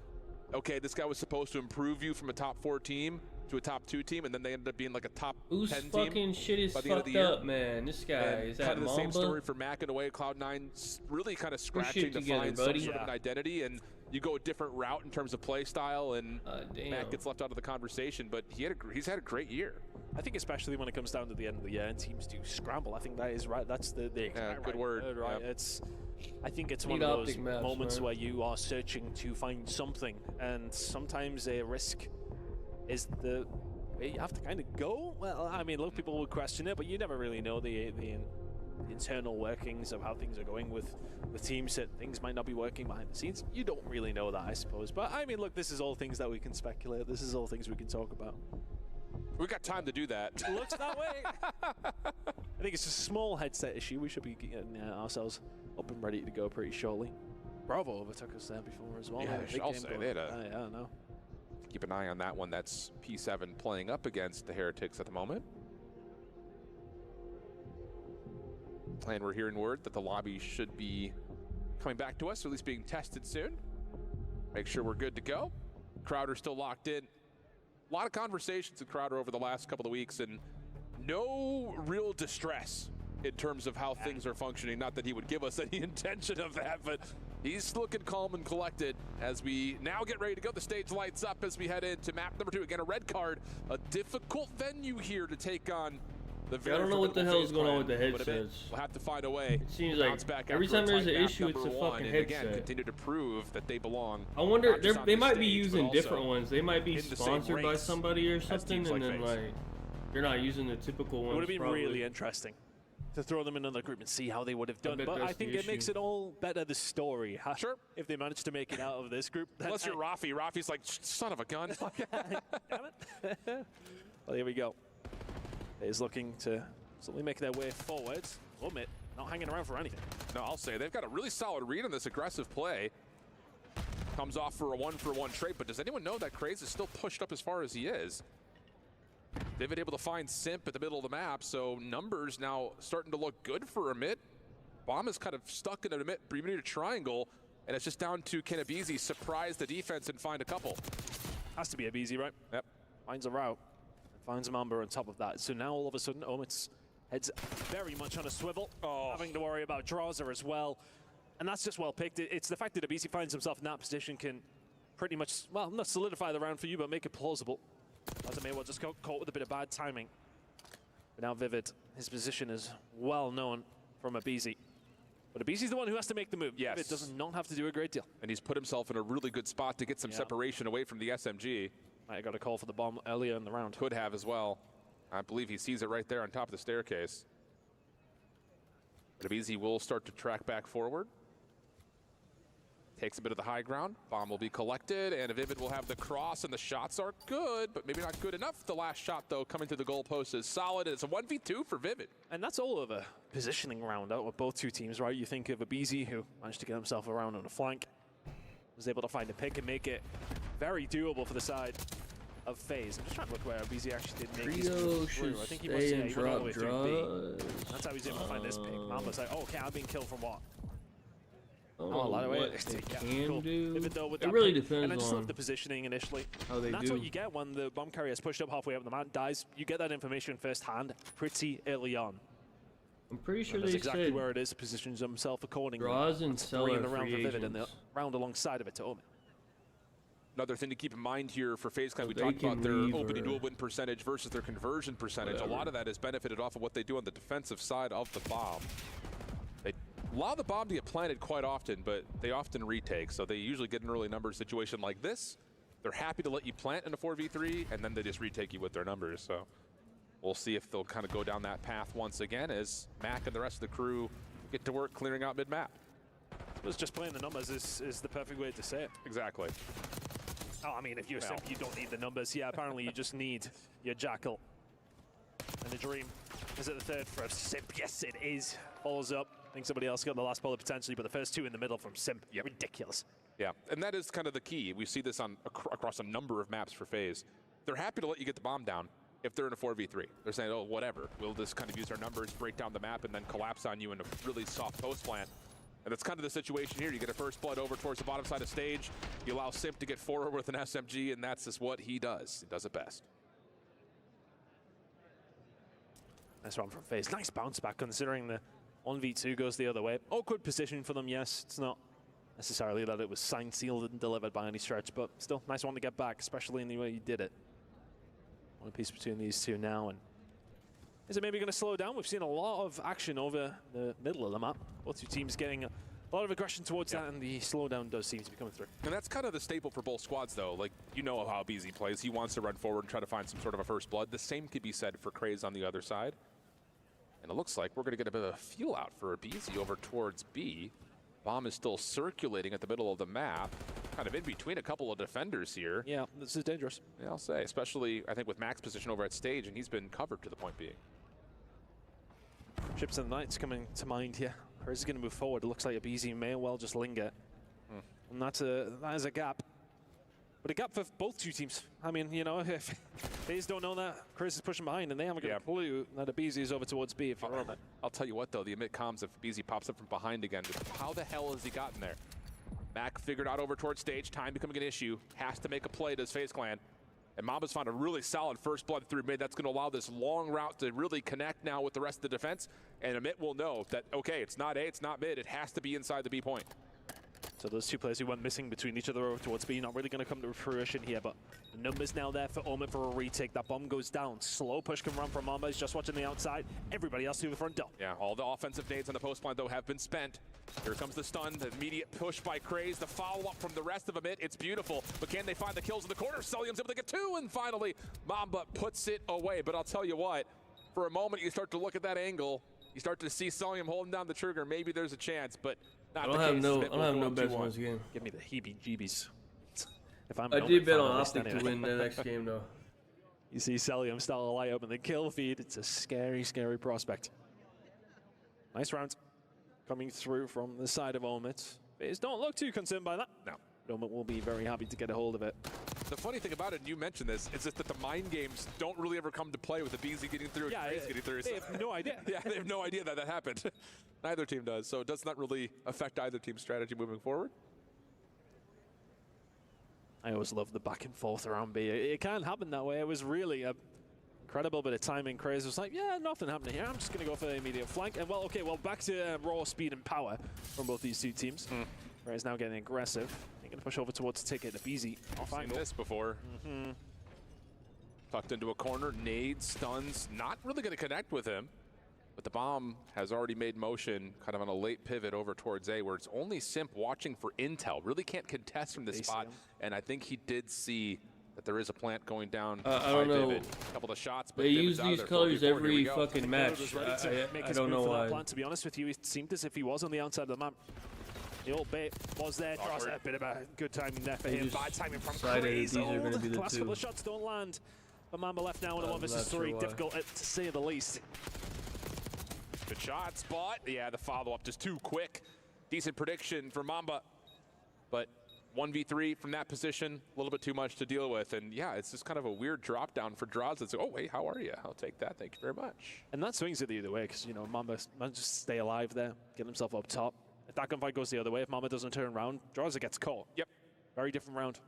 okay, this guy was supposed to improve you from a top 4 team to a top 2 team, and then they ended up being like a top 10 team. Whose fucking shit is fucked up, man? This guy, is that kind of the Mamba? same story for Mac in a way. Cloud9 really kind of scratching to find some sort of an identity, and you go a different route in terms of play style, and Mac gets left out of the conversation, but he's had a great year. I think especially when it comes down to the end of the year and teams do scramble, I think that is right. That's the good word. Right? Yeah. I think it's one of those moments where you are searching to find something, and sometimes a risk is the way you have to kind of go. Well, I mean, a lot of people would question it, but you never really know the internal workings of how things are going with teams. That things might not be working behind the scenes. You don't really know that, I suppose. But I mean, look, this is all things that we can speculate. This is all things we can talk about. We got time to do that. Looks that way. I think it's a small headset issue. We should be getting ourselves up and ready to go pretty shortly. Bravo overtook us there before as well. Yeah, I'll say they had I know. Keep an eye on that one. That's P7 playing up against the Heretics at the moment. And we're hearing word that the lobby should be coming back to us, or at least being tested soon. Make sure we're good to go. Crowder's still locked in. A lot of conversations with Crowder over the last couple of weeks, and no real distress in terms of how things are functioning. Not that he would give us any intention of that, but he's looking calm and collected as we now get ready to go. The stage lights up as we head into map number 2. Again, a red card, a difficult venue here to take on the very I don't know what the hell is going on with the headsets. We'll have to find a way. It seems like every time there's an issue, it's a fucking headset. Again, continue to prove that they belong. I wonder, they might be using different ones. They might be sponsored by somebody or something, and then like you're not using the typical ones. It would have been really interesting to throw them in another group and see how they would have done. But I think it makes it all better, the story. Sure. If they manage to make it out of this group. Unless you're Rafi. Rafi's like, son of a gun. Damn it. Well, here we go. He's looking to slowly make their way forwards. Omit not hanging around for anything. No, I'll say they've got a really solid read on this aggressive play. Comes off for a 1-for-1 trade, but does anyone know that Craze is still pushed up as far as he is? Vivid able to find Simp at the middle of the map, so numbers now starting to look good for Amit. Bomb is kind of stuck in an Amit Bermuda triangle, and it's just down to can aBeZy surprise the defense and find a couple. Has to be aBeZy, right? Yep. Finds a route, and finds a Mamba on top of that. So now all of a sudden, Omit's head's very much on a swivel, having to worry about Drawser as well. And that's just well picked. It's the fact that aBeZy finds himself in that position can pretty much, well, not solidify the round for you, but make it plausible. As may well just got caught with a bit of bad timing. But now Vivid, his position is well known from aBeZy. But aBeZy's the one who has to make the move. Yes. Vivid does not have to do a great deal. And he's put himself in a really good spot to get some separation away from the SMG. Might have got a call for the bomb earlier in the round. Could have as well. I believe he sees it right there on top of the staircase. But aBeZy will start to track back forward. Takes a bit of the high ground. Bomb will be collected, and Vivid will have the cross, and the shots are good, but maybe not good enough. The last shot, though, coming to the goalpost is solid. It's a 1v2 for Vivid. And that's all of a positioning round out with both two teams, right? You think of aBeZy, who managed to get himself around on the flank, was able to find a pick and make it very doable for the side of FaZe. I'm just trying to look where aBeZy actually did make his move through. I think he must say he went all the way through B. That's how he's able to find this pick. Mamba's like, oh, okay, I'm being killed from what? A lot of what they can do. Even though with It that really pick, depends and I just on love the positioning initially. how they and that's do. what you get when the bomb carrier is pushed up halfway up the map, dies. You get that information firsthand pretty early on. I'm pretty sure that's they exactly said where it is, positions himself accordingly. Draws and Cell bringing are the round free for Vivid and the agents. round alongside of it to Omen. Another thing to keep in mind here for FaZe Clan, we they talked about can their leave opening or duel win percentage versus their conversion percentage. whatever. A lot of that is benefited off of what they do on the defensive side of the bomb. They allow the bomb to get planted quite often, but they often retake, so they usually get an early number situation like this. They're happy to let you plant in a 4v3, and then they just retake you with their numbers. So we'll see if they'll kind of go down that path once again as Mac and the rest of the crew get to work clearing out mid-map. It's just playing the numbers is the perfect way to say it. Exactly. Oh, I mean, if you're Simp, you don't need the numbers. Yeah, apparently you just need your Jackal. And the Dream. Is it the third for a Simp? Yes, it is. Follows up. I think somebody else got the last bullet potentially, but the first two in the middle from Simp. Yep. Ridiculous. Yeah, and that is kind of the key. We see this on across a number of maps for FaZe. They're happy to let you get the bomb down if they're in a 4v3. They're saying, oh, whatever. We'll just kind of use our numbers, break down the map, and then collapse on you in a really soft post plant. And that's kind of the situation here. You get a first blood over towards the bottom side of stage. You allow Simp to get forward with an SMG, and that's just what he does. He does it best. Nice run from FaZe. Nice bounce back considering the 1v2 goes the other way. Awkward position for them, yes. It's not necessarily that it was signed, sealed, and delivered by any stretch, but still, nice one to get back, especially in the way you did it. One piece between these two now, and is it maybe going to slow down? We've seen a lot of action over the middle of the map. Both two teams getting a lot of aggression towards that, and the slowdown does seem to be coming through. And that's kind of the staple for both squads, though. Like, you know how aBeZy plays. He wants to run forward and try to find some sort of a first blood. The same could be said for Craze on the other side. And it looks like we're going to get a bit of a feel out for aBeZy over towards B. Bomb is still circulating at the middle of the map, kind of in between a couple of defenders here. Yeah, this is dangerous. Yeah, I'll say, especially, I think, with Mac's position over at stage, and he's been covered to the point being. Chips and Knights coming to mind here. Craze is going to move forward. It looks like aBeZy may well just linger. And that is a gap. But a gap for both two teams. I mean, you know, if FaZe don't know that, Craze is pushing behind, and they haven't got a clue that aBeZy is over towards B if you're on it. I'll tell you what, though, the Amit comms if aBeZy pops up from behind again. How the hell has he gotten there? Mac figured out over towards stage, time becoming an issue. Has to make a play, does FaZe Clan. And Mamba's found a really solid first blood through mid. That's going to allow this long route to really connect now with the rest of the defense. And Amit will know that, okay, it's not A, it's not mid. It has to be inside the B point. So those two players who went missing between each other over towards B, not really going to come to fruition here, but the numbers now there for Omen for a retake. That bomb goes down. Slow push can run from Mamba. He's just watching the outside. Everybody else through the front door. Yeah, all the offensive nades on the post line, though, have been spent. Here comes the stun, the immediate push by Craze, the follow-up from the rest of them. It's beautiful, but can they find the kills in the corner? Celium's able to get two, and finally, Mamba puts it away. But I'll tell you what, for a moment, you start to look at that angle, you start to see Celium holding down the trigger. Maybe there's a chance, but not the case. I don't have no bets on this game. Give me the heebie-jeebies. If I'm I did bet on Optic to win the next game, though. You see Celium start to light up in the kill feed. It's a scary, scary prospect. Nice round coming through from the side of Omit. FaZe don't look too concerned by that. No. Omit will be very happy to get a hold of it. The funny thing about it, and you mentioned this, is just that the mind games don't really ever come to play with the BZ getting through. Yeah, getting through. They have no idea. Yeah, they have no idea that happened. Neither team does, so it does not really affect either team's strategy moving forward. I always love the back and forth around B. It can't happen that way. It was really a incredible bit of timing. Craze was like, yeah, nothing happening here. I'm just going to go for the immediate flank. And well, okay, well, back to raw speed and power from both these two teams. Craze now getting aggressive. They're going to push over towards Ticket. The BZ off I've angle. seen this before. Tucked into a corner, nades, stuns. Not really going to connect with him. But the bomb has already made motion kind of on a late pivot over towards A, where it's only Simp watching for intel. Really can't contest from this spot. And I think he did see that there is a plant going down. I don't know. David. A couple of shots, but they use these colors every fucking match. I don't know why. Plant, to be honest with you, it seemed as if he was on the outside of the map. The old bait was there. Draws a bit of a good timing there for him. Bad timing from Craze. These are going to be the last couple of shots don't land. But Mamba left now in a 1 versus 3. Difficult to say the least. Good shot, spot. Yeah, the follow-up just too quick. Decent prediction for Mamba. But 1v3 from that position, a little bit too much to deal with. And yeah, it's just kind of a weird drop down for Draws. It's like, oh, wait, how are you? I'll take that. Thank you very much. And that swings it the other way because, you know, Mamba manages to stay alive there, get himself up top. If that gunfight goes the other way, if Mamba doesn't turn around, Draws it gets caught. Yep. Very different round.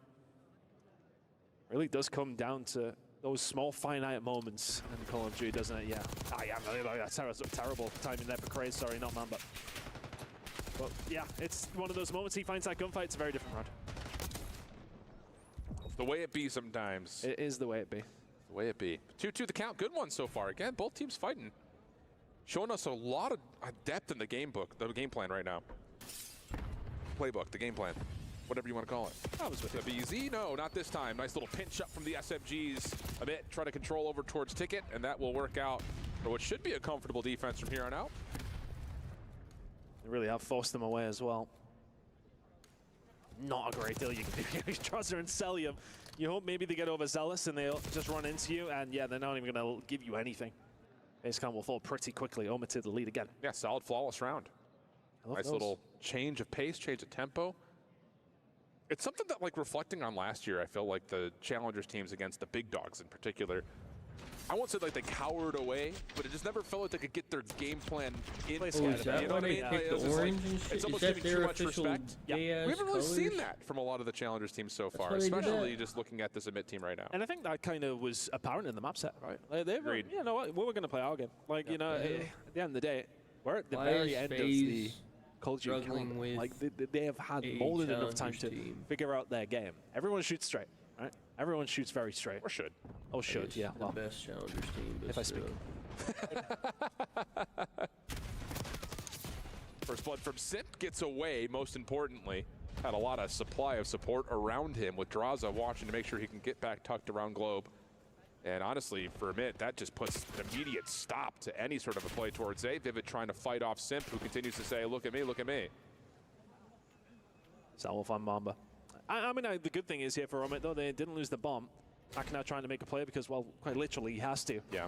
Really does come down to those small finite moments in Call of Duty, doesn't it? Yeah. That's terrible timing there for Craze. Sorry, not Mamba. But yeah, it's one of those moments he finds that gunfight. It's a very different round. The way it be sometimes. It is the way it be. The way it be. 2-2 the count. Good one so far. Again, both teams fighting. Showing us a lot of depth in the game book, the game plan right now. Playbook, the game plan. Whatever you want to call it. That was with the BZ. No, not this time. Nice little pinch up from the SMGs a bit. Try to control over towards Ticket, and that will work out for what should be a comfortable defense from here on out. They really have forced them away as well. Not a great deal you can do against Trozzer and Celium. You hope maybe they get overzealous and they'll just run into you, and yeah, they're not even going to give you anything. Basecamp will fall pretty quickly. Oma to the lead again. Yeah, solid, flawless round. Nice little change of pace, change of tempo. It's something that, like, reflecting on last year, I feel like the Challengers teams against the big dogs in particular, I won't say like they cowered away, but it just never felt like they could get their game plan in. Is that why they picked the orange and shit? Is that their official gay-ass We haven't really colors? seen that from a lot of the Challengers teams so far, especially just looking at this Emit team right now. And I think that kind of was apparent in the map set, right? Like they were, you know what, we were going to play our game. Like, you know, at the end of the day, we're at the very end of the culture calendar. Like they have had more than enough time to figure out their game. Everyone shoots straight, right? Everyone shoots very straight. Or should. Oh, should, yeah. The best Challengers team. If I speak. First blood from Simp gets away, most importantly. Had a lot of supply of support around him with Draza watching to make sure he can get back tucked around Globe. And honestly, for Emit, that just puts an immediate stop to any sort of a play towards A. Vivid trying to fight off Simp, who continues to say, look at me, look at me. Salvo on Mamba. I mean, the good thing is here for Omit, though, they didn't lose the bomb. Back now trying to make a play because, well, quite literally, he has to. Yeah.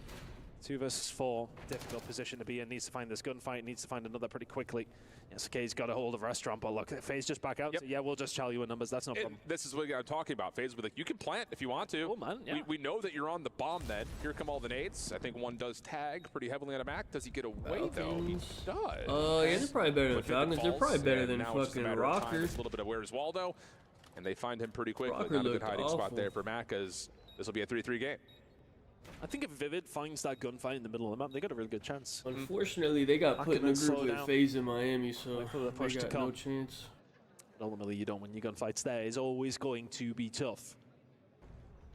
2 versus 4, difficult position to be in. Needs to find this gunfight, needs to find another pretty quickly. Yes, FaZe's got a hold of Restaurant, but look, FaZe just back out. So yeah, we'll just challenge you in numbers. That's no problem. This is what I'm talking about. FaZe with like, you can plant if you want to. Oh, man, yeah. We know that you're on the bomb then. Here come all the nades. I think one does tag pretty heavily on a Mac. Does he get away, though? He does. Yeah, they're probably better than Falcons. They're probably better than fucking Rocker. A little bit of where's Waldo, and they find him pretty quickly. Not a good hiding spot there for Mac, as this will be a 3-3 game. I think if Vivid finds that gunfight in the middle of the map, they got a really good chance. Unfortunately, they got put in a group with FaZe in Miami, so they got no chance. But ultimately, you don't win your gunfights there. It's always going to be tough.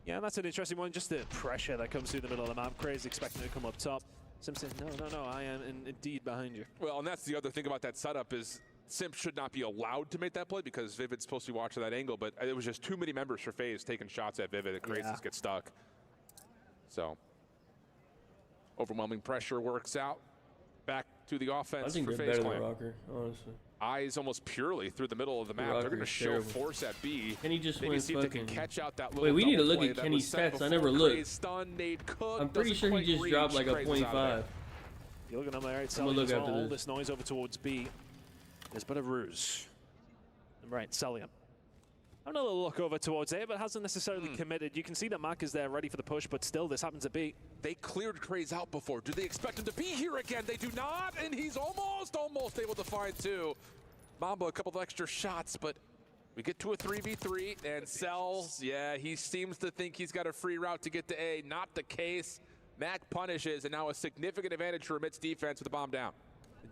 Yeah, that's an interesting one. Just the pressure that comes through the middle of the map. Crazy expecting to come up top. Simpson, no, I am indeed behind you. Well, and that's the other thing about that setup is Simp should not be allowed to make that play because Vivid's supposed to be watching that angle, but it was just too many members for FaZe taking shots at Vivid. Crazy get stuck. So, overwhelming pressure works out. Back to the offense I think for they're FaZe better Clan. than Rocker, honestly. Eyes almost purely through the middle of the map. They're going to show force at B. Kenny just Maybe went see if they can fucking... catch out that little Wait, we need to look play at that Kenny's was set stats. I before. never looked. Craze stun, nade cooked, I'm pretty sure he just reach. dropped like a Craze is out of 0.5. there. You're looking up there. It's I'm gonna look after all this. this noise over towards B. There's but a ruse. Right, Celium. Having a little look over towards A, but hasn't necessarily committed. You can see that Mac is there ready for the push, but still this happens at B. They cleared Craze out before. Do they expect him to be here again? They do not, and he's almost able to find two. Mamba a couple of extra shots, but we get to a 3v3, and Cells, yeah, he seems to think he's got a free route to get to A. Not the case. Mac punishes, and now a significant advantage for Amit's defense with the bomb down.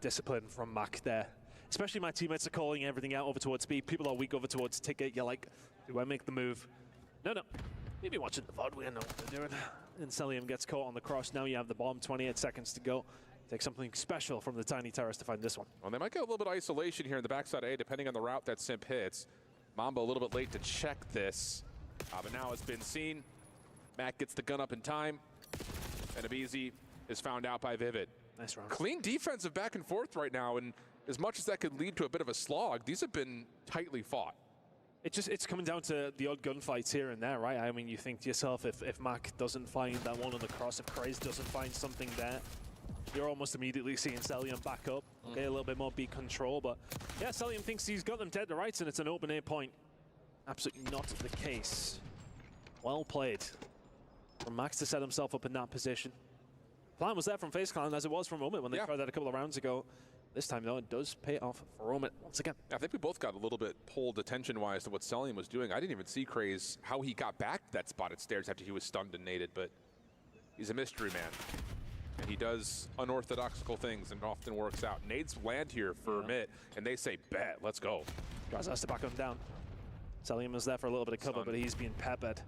Discipline from Mac there. Especially my teammates are calling everything out over towards B. People are weak over towards Ticket. You're like, do I make the move? No. Maybe watching the VOD, we know what they're doing. And Celium gets caught on the cross. Now you have the bomb, 28 seconds to go. Take something special from the Tiny Terrace to find this one. Well, they might get a little bit of isolation here in the backside of A, depending on the route that Simp hits. Mamba a little bit late to check this, but now it's been seen. Mac gets the gun up in time, and Abizi is found out by Vivid. Nice round. Clean defensive back and forth right now, and as much as that could lead to a bit of a slog, these have been tightly fought. It's coming down to the odd gunfights here and there, right? I mean, you think to yourself, if Mac doesn't find that one on the cross, if Craze doesn't find something there, you're almost immediately seeing Celium back up. Okay, a little bit more B control, but yeah, Celium thinks he's got them dead to rights, and it's an open A point. Absolutely not the case. Well played from Max to set himself up in that position. Plan was there from FaZe Clan, as it was from Omit when they tried that a couple of rounds ago. This time, though, it does pay off for Omit once again. I think we both got a little bit pulled attention-wise to what Celium was doing. I didn't even see Craze, how he got back that spotted stairs after he was stunned and naded, but he's a mystery man. And he does unorthodoxical things and often works out. Nades land here for Omit, and they say, bet, let's go. Tries us to back him down. Celium is there for a little bit of cover, but he's being peppered.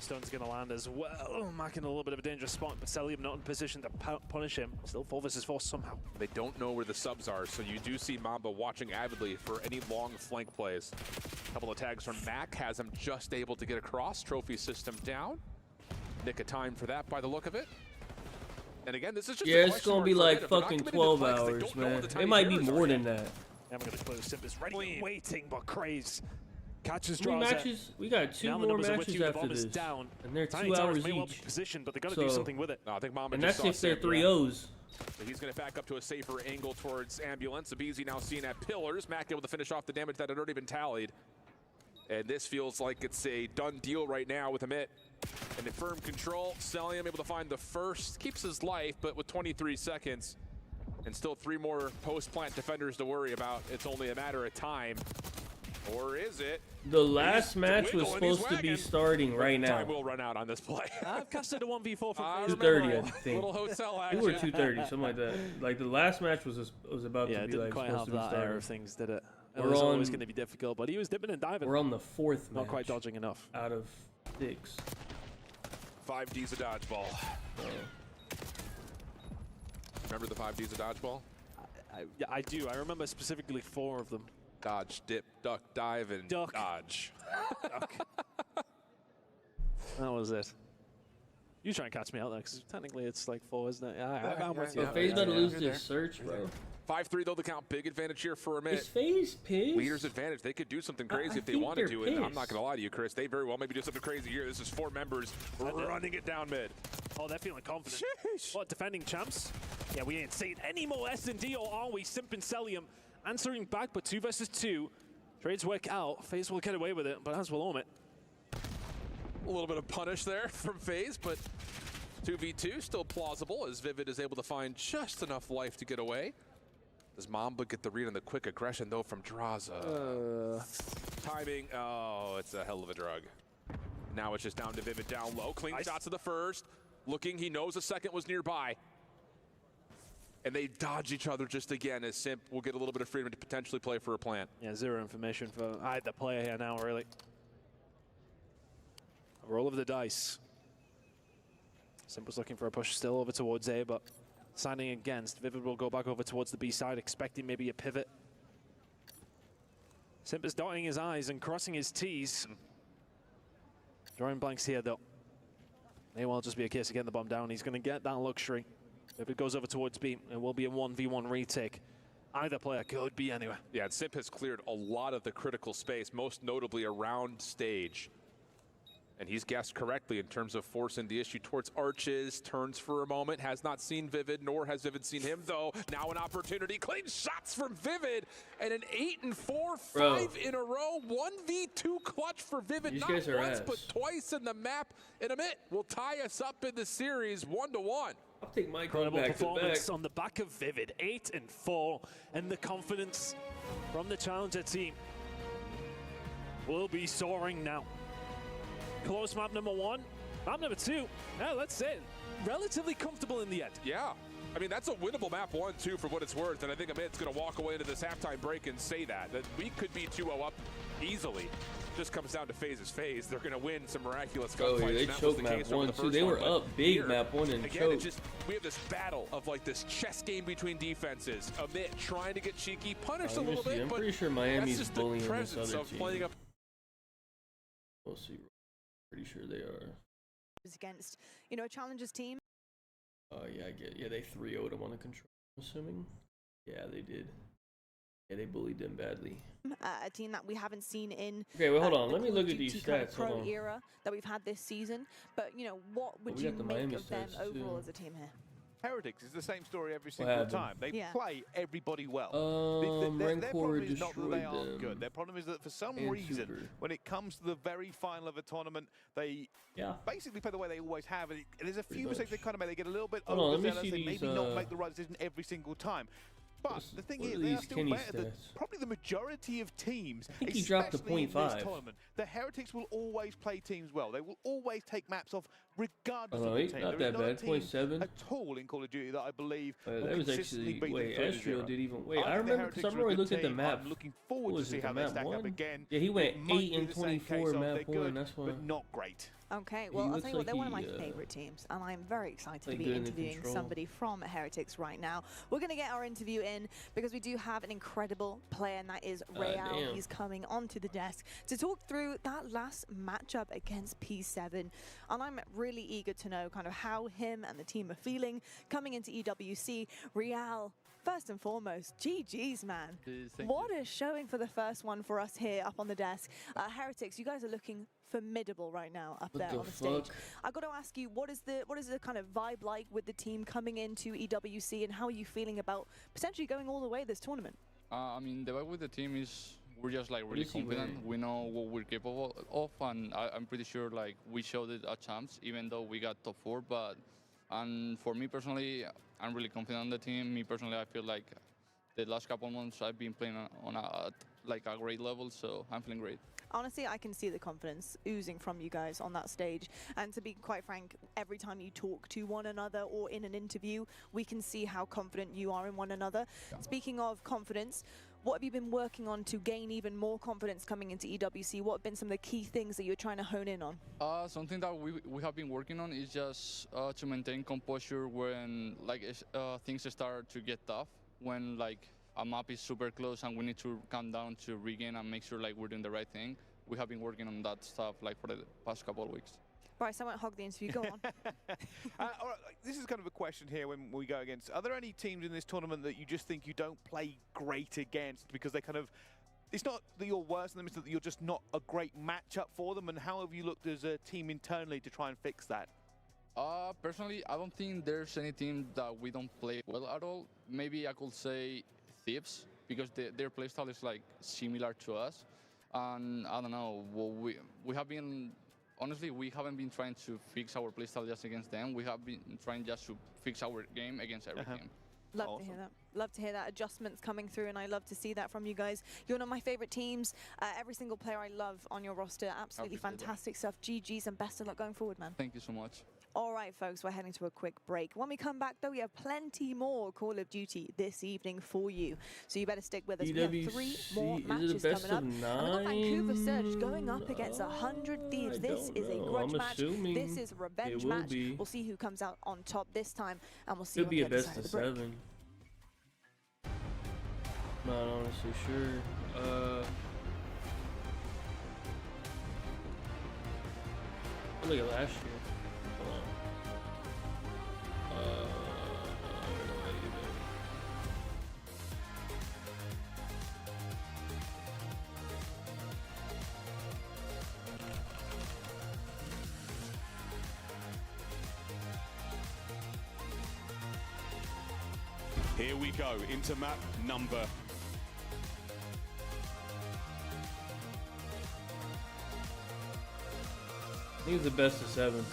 Stone's going to land as well. Mac in a little bit of a dangerous spot, but Celium not in position to punish him. Still 4 versus 4 somehow. They don't know where the subs are, so you do see Mamba watching avidly for any long flank plays. A couple of tags from Mac has him just able to get across. Trophy system down. Nick a time for that by the look of it. And again, this is just it's going to be like fucking 12 hours, man. It might be more than that. I'm going to close. Simp is ready, waiting, but Craze catches draws. Matches? We got 2 more matches after this, down. And they're 2 hours may well each. Be positioned, but they got to do something with it. No, I think Mamba and just that's if they're 3-0s. So he's going to back up to a safer angle towards Ambulance. Abizi now seen at pillars. Mac able to finish off the damage that had already been tallied. And this feels like it's a done deal right now with Amit. And in firm control, Celium able to find the first. Keeps his life, but with 23 seconds. And still 3 more post-plant defenders to worry about. It's only a matter of time. Or is it? The last match was supposed to be starting right now. Time will run out on this play. I've casted a 1v4 for 2:30, I think. Little hotel action. We were 2:30, something like that. Like the last match was about to be like supposed to be starting. Of things, did it? It was always going to be difficult, but he was dipping and diving. We're on the 4th match. Not quite dodging enough. Out of 6. 5Ds of dodgeball. Remember the 5Ds of dodgeball? Yeah, I do. I remember specifically 4 of them. Dodge, dip, duck, dive, and dodge. Duck. That was it. You try and catch me out there, because technically it's like 4, isn't it? I'm with you. FaZe about to lose this search, bro. 5-3 though, the count. Big advantage here for Amit. Is FaZe pissed? Leader's advantage. They could do something crazy if they wanted to, and I'm not going to lie to you, Chris. They very well maybe do something crazy here. This is 4 members running it down mid. Oh, they're feeling confident. What, defending champs? Yeah, we ain't seen any more S&D, or are we? Simp and Celium answering back, but 2 versus 2. Trades work out. FaZe will get away with it, but as will Omit. A little bit of punish there from FaZe, but 2v2 still plausible as Vivid is able to find just enough life to get away. Does Mamba get the read on the quick aggression, though, from Draza? Timing, oh, it's a hell of a drug. Now it's just down to Vivid down low. Clean shots of the first. Looking, he knows a second was nearby. And they dodge each other just again as Simp will get a little bit of freedom to potentially play for a plant. Yeah, 0 information for either player here now, really. A roll of the dice. Simp was looking for a push still over towards A, but signing against. Vivid will go back over towards the B side, expecting maybe a pivot. Simp is dotting his I's and crossing his T's. Drawing blanks here, though. May well just be a case of getting the bomb down. He's going to get that luxury. If it goes over towards B, it will be a 1v1 retake. Either player could be anywhere. Yeah, and Simp has cleared a lot of the critical space, most notably around stage. And he's guessed correctly in terms of forcing the issue towards Arches, turns for a moment, has not seen Vivid, nor has Vivid seen him, though. Now an opportunity, clean shots from Vivid, and an 8-4, 5 in a row, 1v2 clutch for Vivid, not once, but twice in the map, and Amit will tie us up in the series 1-1. I'll take my incredible back performance on the back of Vivid, 8-4, and the confidence from the Challenger team will be soaring now. Close map number 1, map number 2. Yeah, let's say relatively comfortable in the end. Yeah. I mean, that's a winnable map 1, too, for what it's worth. And I think Amit's going to walk away into this halftime break and say that we could be 2-0 up easily. Just comes down to FaZe's. They're going to win some miraculous gunfights. Oh, yeah, they choked map 1, too. They were up big here, map 1 and again, choked. We have this battle of like this chess game between defenses. Amit trying to get cheeky, punished a little bit, I'm but pretty sure Miami's that's just bullying the this presence other of team. playing up. We'll see. Pretty sure they are. Against, you know, a Challengers team. Yeah, yeah, they 3-0'd them on a control, I'm assuming. Yeah, they did. Yeah, they bullied them badly. A team that we haven't seen in okay, well, hold on. Let me look at these kind of stats. pro era that we've had this season. But, you know, what would you make of them overall as a team here? Heretics is the same story every single time. They play everybody well. Their problem is not that they aren't good. Their problem is that for some reason, when it comes to the very final of a tournament, they basically play the way they always have. And there's a few mistakes they kind of make. They get a little bit overzealous. They maybe not make the right decision every single time. But the thing is, they are still better than probably the majority of teams. I think he dropped to 0.5. In this tournament, the Heretics will always play teams well. They will always take maps off, regardless of the team. Not that bad. 0.7 at all in Call of Duty that I believe that was actually Astro did even I remember because I remember looking at the map. I'm looking forward to see how they stack up again. Yeah, he went 8-24 map 1. That's why. But not great. Okay, well, I'll tell you what, they're one of my favorite teams, and I'm very excited to be interviewing somebody from Heretics right now. We're going to get our interview in because we do have an incredible player, and that is Real. He's coming onto the desk to talk through that last matchup against P7, and I'm really eager to know kind of how him and the team are feeling coming into EWC. Real, first and foremost, GG's, man. What a showing for the first one for us here up on the desk. Heretics, you guys are looking formidable right now up there on the stage. I've got to ask you, what is the kind of vibe like with the team coming into EWC, and how are you feeling about potentially going all the way this tournament? I mean, the vibe with the team is we're just like really confident. We know what we're capable of, and I'm pretty sure like we showed it at champs, even though we got top 4. But and for me personally, I'm really confident on the team. Me personally, I feel like the last couple months I've been playing on a great level, so I'm feeling great. Honestly, I can see the confidence oozing from you guys on that stage. And to be quite frank, every time you talk to one another or in an interview, we can see how confident you are in one another. Yeah. Speaking of confidence, what have you been working on to gain even more confidence coming into EWC? What have been some of the key things that you're trying to hone in on? Something that we have been working on is just to maintain composure when things start to get tough, when a map is super close and we need to calm down to regain and make sure we're doing the right thing. We have been working on that stuff for the past couple of weeks. Bryce, I won't hog the interview. Go on. All right, this is kind of a question here when we go against. Are there any teams in this tournament that you just think you don't play great against because they kind of, it's not that you're worse than them, it's that you're just not a great matchup for them? And how have you looked as a team internally to try and fix that? Personally, I don't think there's any team that we don't play well at all. Maybe I could say Thieves, because their playstyle is similar to us, and I don't know. Well, we have been honestly we haven't been trying to fix our playstyle just against them. We have been trying just to fix our game against every team. Love to hear that. Love to hear that. Adjustments coming through, and I love to see that from you guys. You're one of my favorite teams. Every single player I love on your roster. Absolutely fantastic stuff. GG's and best of luck going forward, man. Thank you so much. All right, folks, we're heading to a quick break. When we come back, though, we have plenty more Call of Duty this evening for you. So you better stick with us. We have 3 more matches coming up. And we've got Vancouver Surge going up against 100 Thieves. This is a grudge match. This is a revenge match. We'll see who comes out on top this time, and we'll see you on the other side of the break. Could be a best of 7. Not honestly sure. Look at last year. Here we go into map number. I think it's the best of 7.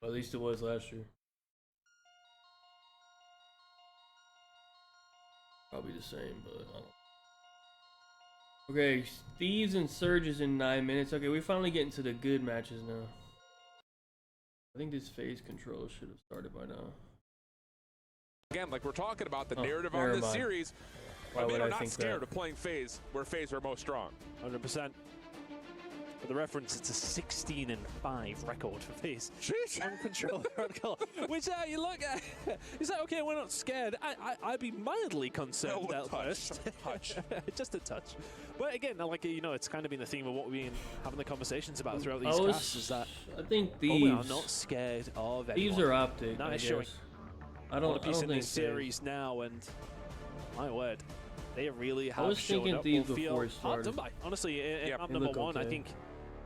Well, at least it was last year. Probably the same, but I don't. Okay, Thieves and Surges in 9 minutes. Okay, we're finally getting to the good matches now. I think this phase control should have started by now. Again, like we're talking about the narrative on this series, I mean, are not scared of playing phase where phase are most strong. 100%. For the reference, it's a 16-5 record for FaZe. Jeez. Uncontrolled protocol. Which you look at, it's like, okay, we're not scared. I'd be mildly concerned at first. Touch. Just a touch. But again, like, you know, it's kind of been the theme of what we've been having the conversations about throughout these casts, is that I think Thieves we are not scared of anyone. Thieves are Optic, Nice I showing. guess. I don't in think this series now, and my word, they really have I was shown thinking up. Thieves Will before feel it started. hard done by. Honestly, in map They number look 1, I okay. think,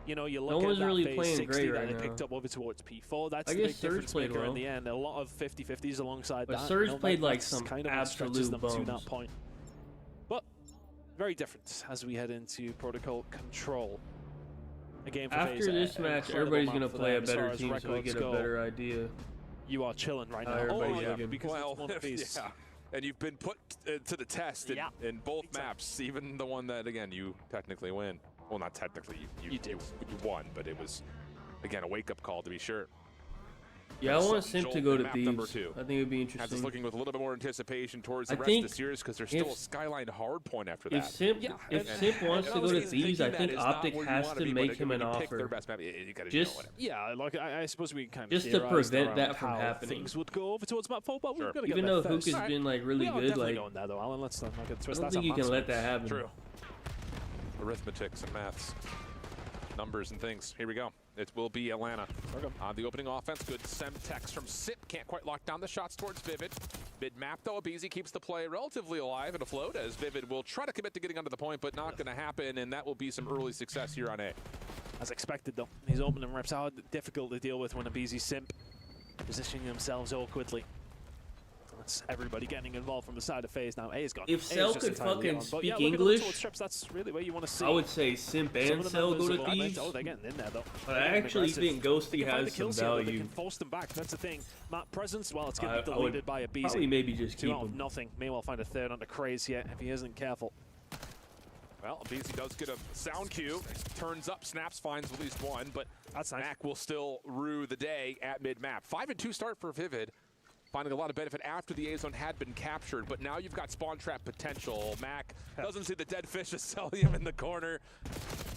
you know, you No look one's at that really phase playing 60 great that right they now. picked up over towards P4. That's I the guess big Surge difference played maker well. in the end. A lot of 50-50s alongside But that. Surge you know, played like that's some kind of what stretches absolute them to bums. that point. But very different as we head into protocol control. Again, for After FaZe, this match, everybody's gonna play a better team, so we get a better idea. You are chilling right now. Everybody's looking. Because Well, it's one piece. yeah. And you've been put to the test in both maps, even the one that, again, you technically win. Well, not technically, you won, but it was, again, a wake-up call to be sure. Yeah, I want Simp Jolt to go in to map Thieves. number 2. I think it'd be Has us interesting. looking with a little bit more anticipation towards the I rest of think the series because there's still if- a Skyline Hardpoint after If that. Simp, if Simp wants to go to Thieves, I think Optic has to make him an offer. Just Yeah, like I suppose we can kind of just to theorize prevent around that from how happening. Things would go over towards map 4, but we're gonna Even get though there Hook first. has been like really we are good, definitely like going there though, Alan. Let's not get I twisted. don't That's think a you can massive- let that happen. True. Arithmetics and maths. Numbers and things. Here we go. It will be Atlanta. On the opening offense, good Semtex from Sip. Can't quite lock down the shots towards Vivid. Mid-map, though, Abizi keeps the play relatively alive and afloat as Vivid will try to commit to getting onto the point, but not going to happen, and that will be some early success here on A. As expected, though. His opening reps are difficult to deal with when Abizi Simp positioning themselves awkwardly. That's everybody getting involved from the side of FaZe now. A's gone. If A's Cell just could entirely fucking on. But speak yeah, looking English, towards trips, that's really where you want to see. I would say Simp Some and of the Cell members go of to Optic- Thieves. Oh, they're getting in there, though. But I actually think Ghosty They can find has the kill some steal, but They value. can force them back. That's the thing. Map presence, well, it's going to be I would deleted by Abizi. probably maybe just 2 keep out of him. nothing. May well find a third under Craze here if he isn't careful. Well, Abizi does get a sound cue. Turns up, snaps, finds at least one, but that's nice. Mac will still rue the day at mid-map. 5-2 start for Vivid. Finding a lot of benefit after the A zone had been captured, but now you've got spawn trap potential. Mac doesn't see the dead fish of Celium in the corner.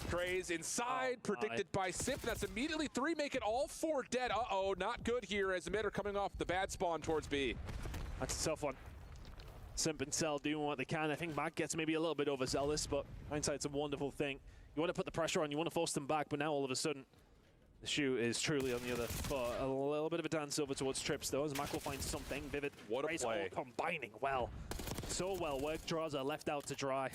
Craze inside, predicted by Simp. That's immediately 3, make it all 4 dead. Uh-oh, not good here as the mid are coming off the bad spawn towards B. That's a tough one. Simp and Cell doing what they can. I think Mac gets maybe a little bit overzealous, but hindsight's a wonderful thing. You want to put the pressure on, you want to force them back, but now all of a sudden, the shoe is truly on the other foot. A little bit of a dance over towards Trips, though, as Mac will find something. Vivid. What a Craze play. all combining well. So well. Work draws are left out to dry.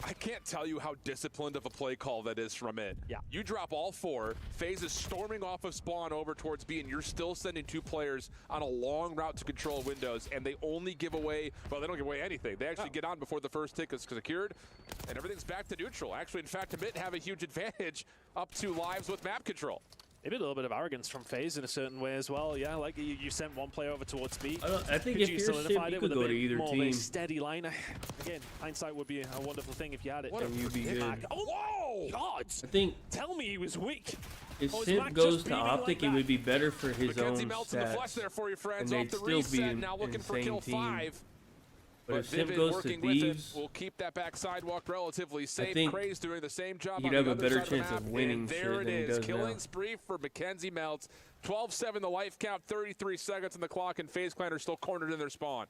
I can't tell you how disciplined of a play call that is from it. Yeah. You drop all 4, FaZe is storming off of spawn over towards B, and you're still sending 2 players on a long route to control windows, and they only give away, well, they don't give away anything. They actually get on before the first tick is secured, and everything's back to neutral. Actually, in fact, Amit have a huge advantage up to lives with map control. Maybe a little bit of arrogance from FaZe in a certain way as well. Yeah, like you sent one player over towards B. I think Could if you you're solidified Simp, you it could with a go bit to either more of team. a steady line? Again, hindsight would be a wonderful thing if you had it. And you'd be good. Oh, whoa! God! I think Tell me he was weak. if Oh, is Simp Mac goes just to beating Optic, like it would be better for his own McKenzie melts in the flesh stats. there for you, friends. And Off they'd the still be reset, an now looking for insane kill team. 5. But if Simp Vivid goes to working with it Thieves, will keep that back sidewalk relatively safe. think Craze doing the same job he'd on have the a other better side of the chance of map, winning and shit there it than he is. does Killing now. spree for McKenzie Melts. 12-7 the life count, 33 seconds on the clock, and FaZe Clan are still cornered in their spawn.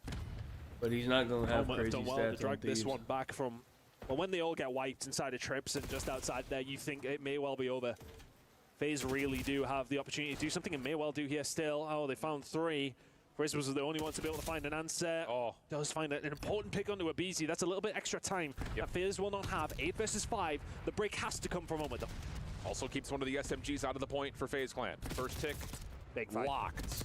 but he's not going to have Might have crazy done well to stats on drag this Thieves. one back from. Well, when they all get wiped inside of Trips and just outside there, you think it may well be over. FaZe really do have the opportunity to do something and may well do here still. Oh, they found 3. Chris was the only one to be able to find an answer. Oh. Does find an important pick onto Abizi. That's a little bit extra time that FaZe will not have. 8 versus 5. The break has to come from a moment, though. Also keeps one of the SMGs out of the point for FaZe Clan. First tick, Big fight. locked.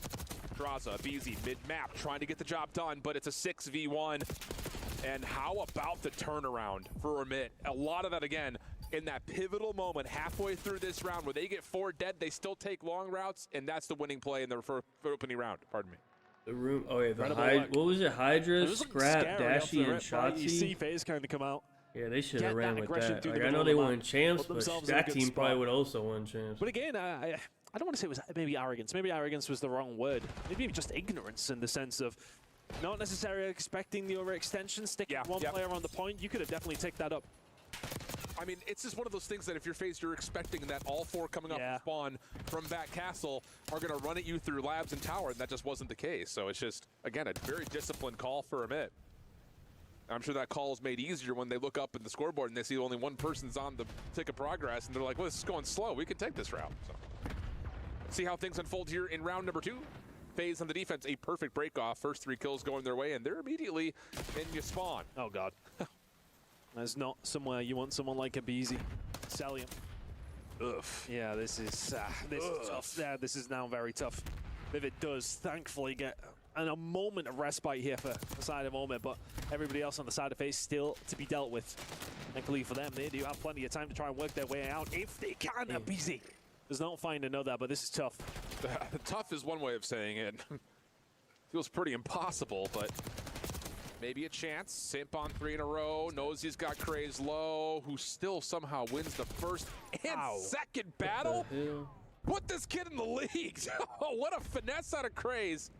Draza, Beezy, mid-map, trying to get the job done, but it's a 6v1. And how about the turnaround for Amit? A lot of that, again, in that pivotal moment halfway through this round where they get 4 dead, they still take long routes, and that's the winning play in the opening round. Pardon me. The room. Oh yeah, what was it? Hydra, Scrap, Dashy, and Shotzi. You see FaZe kind of come out. Yeah, they should have ran with that. Like, I know they won champs, but that team probably would also won champs. But again, I don't want to say it was maybe arrogance. Maybe arrogance was the wrong word. Maybe just ignorance in the sense of not necessarily expecting the overextension, sticking one player on the point. You could have definitely taken that up. I mean, it's just one of those things that if you're FaZe, you're expecting that all 4 coming up from spawn from back castle are going to run at you through labs and tower, and that just wasn't the case. So it's just, again, a very disciplined call for Amit. I'm sure that call is made easier when they look up at the scoreboard and they see only one person's on the tick of progress, and they're like, well, this is going slow. We can take this route. So let's see how things unfold here in round number 2. FaZe on the defense, a perfect break off. First 3 kills going their way, and they're immediately in your spawn. Oh, God. There's not somewhere you want someone like a Beezy. Celium. Ugh. Yeah, this is tough. Yeah, this is now very tough. Vivid does thankfully get a moment of respite here for the side of Omid, but everybody else on the side of FaZe still to be dealt with. Thankfully for them, they do have plenty of time to try and work their way out if they can. A Beezy does not find another, but this is tough. Tough is one way of saying it. Feels pretty impossible, but maybe a chance. Simp on 3 in a row. Knows he's got Craze low, who still somehow wins the first and second battle. Put this kid in the league. Oh, what a finesse out of Craze.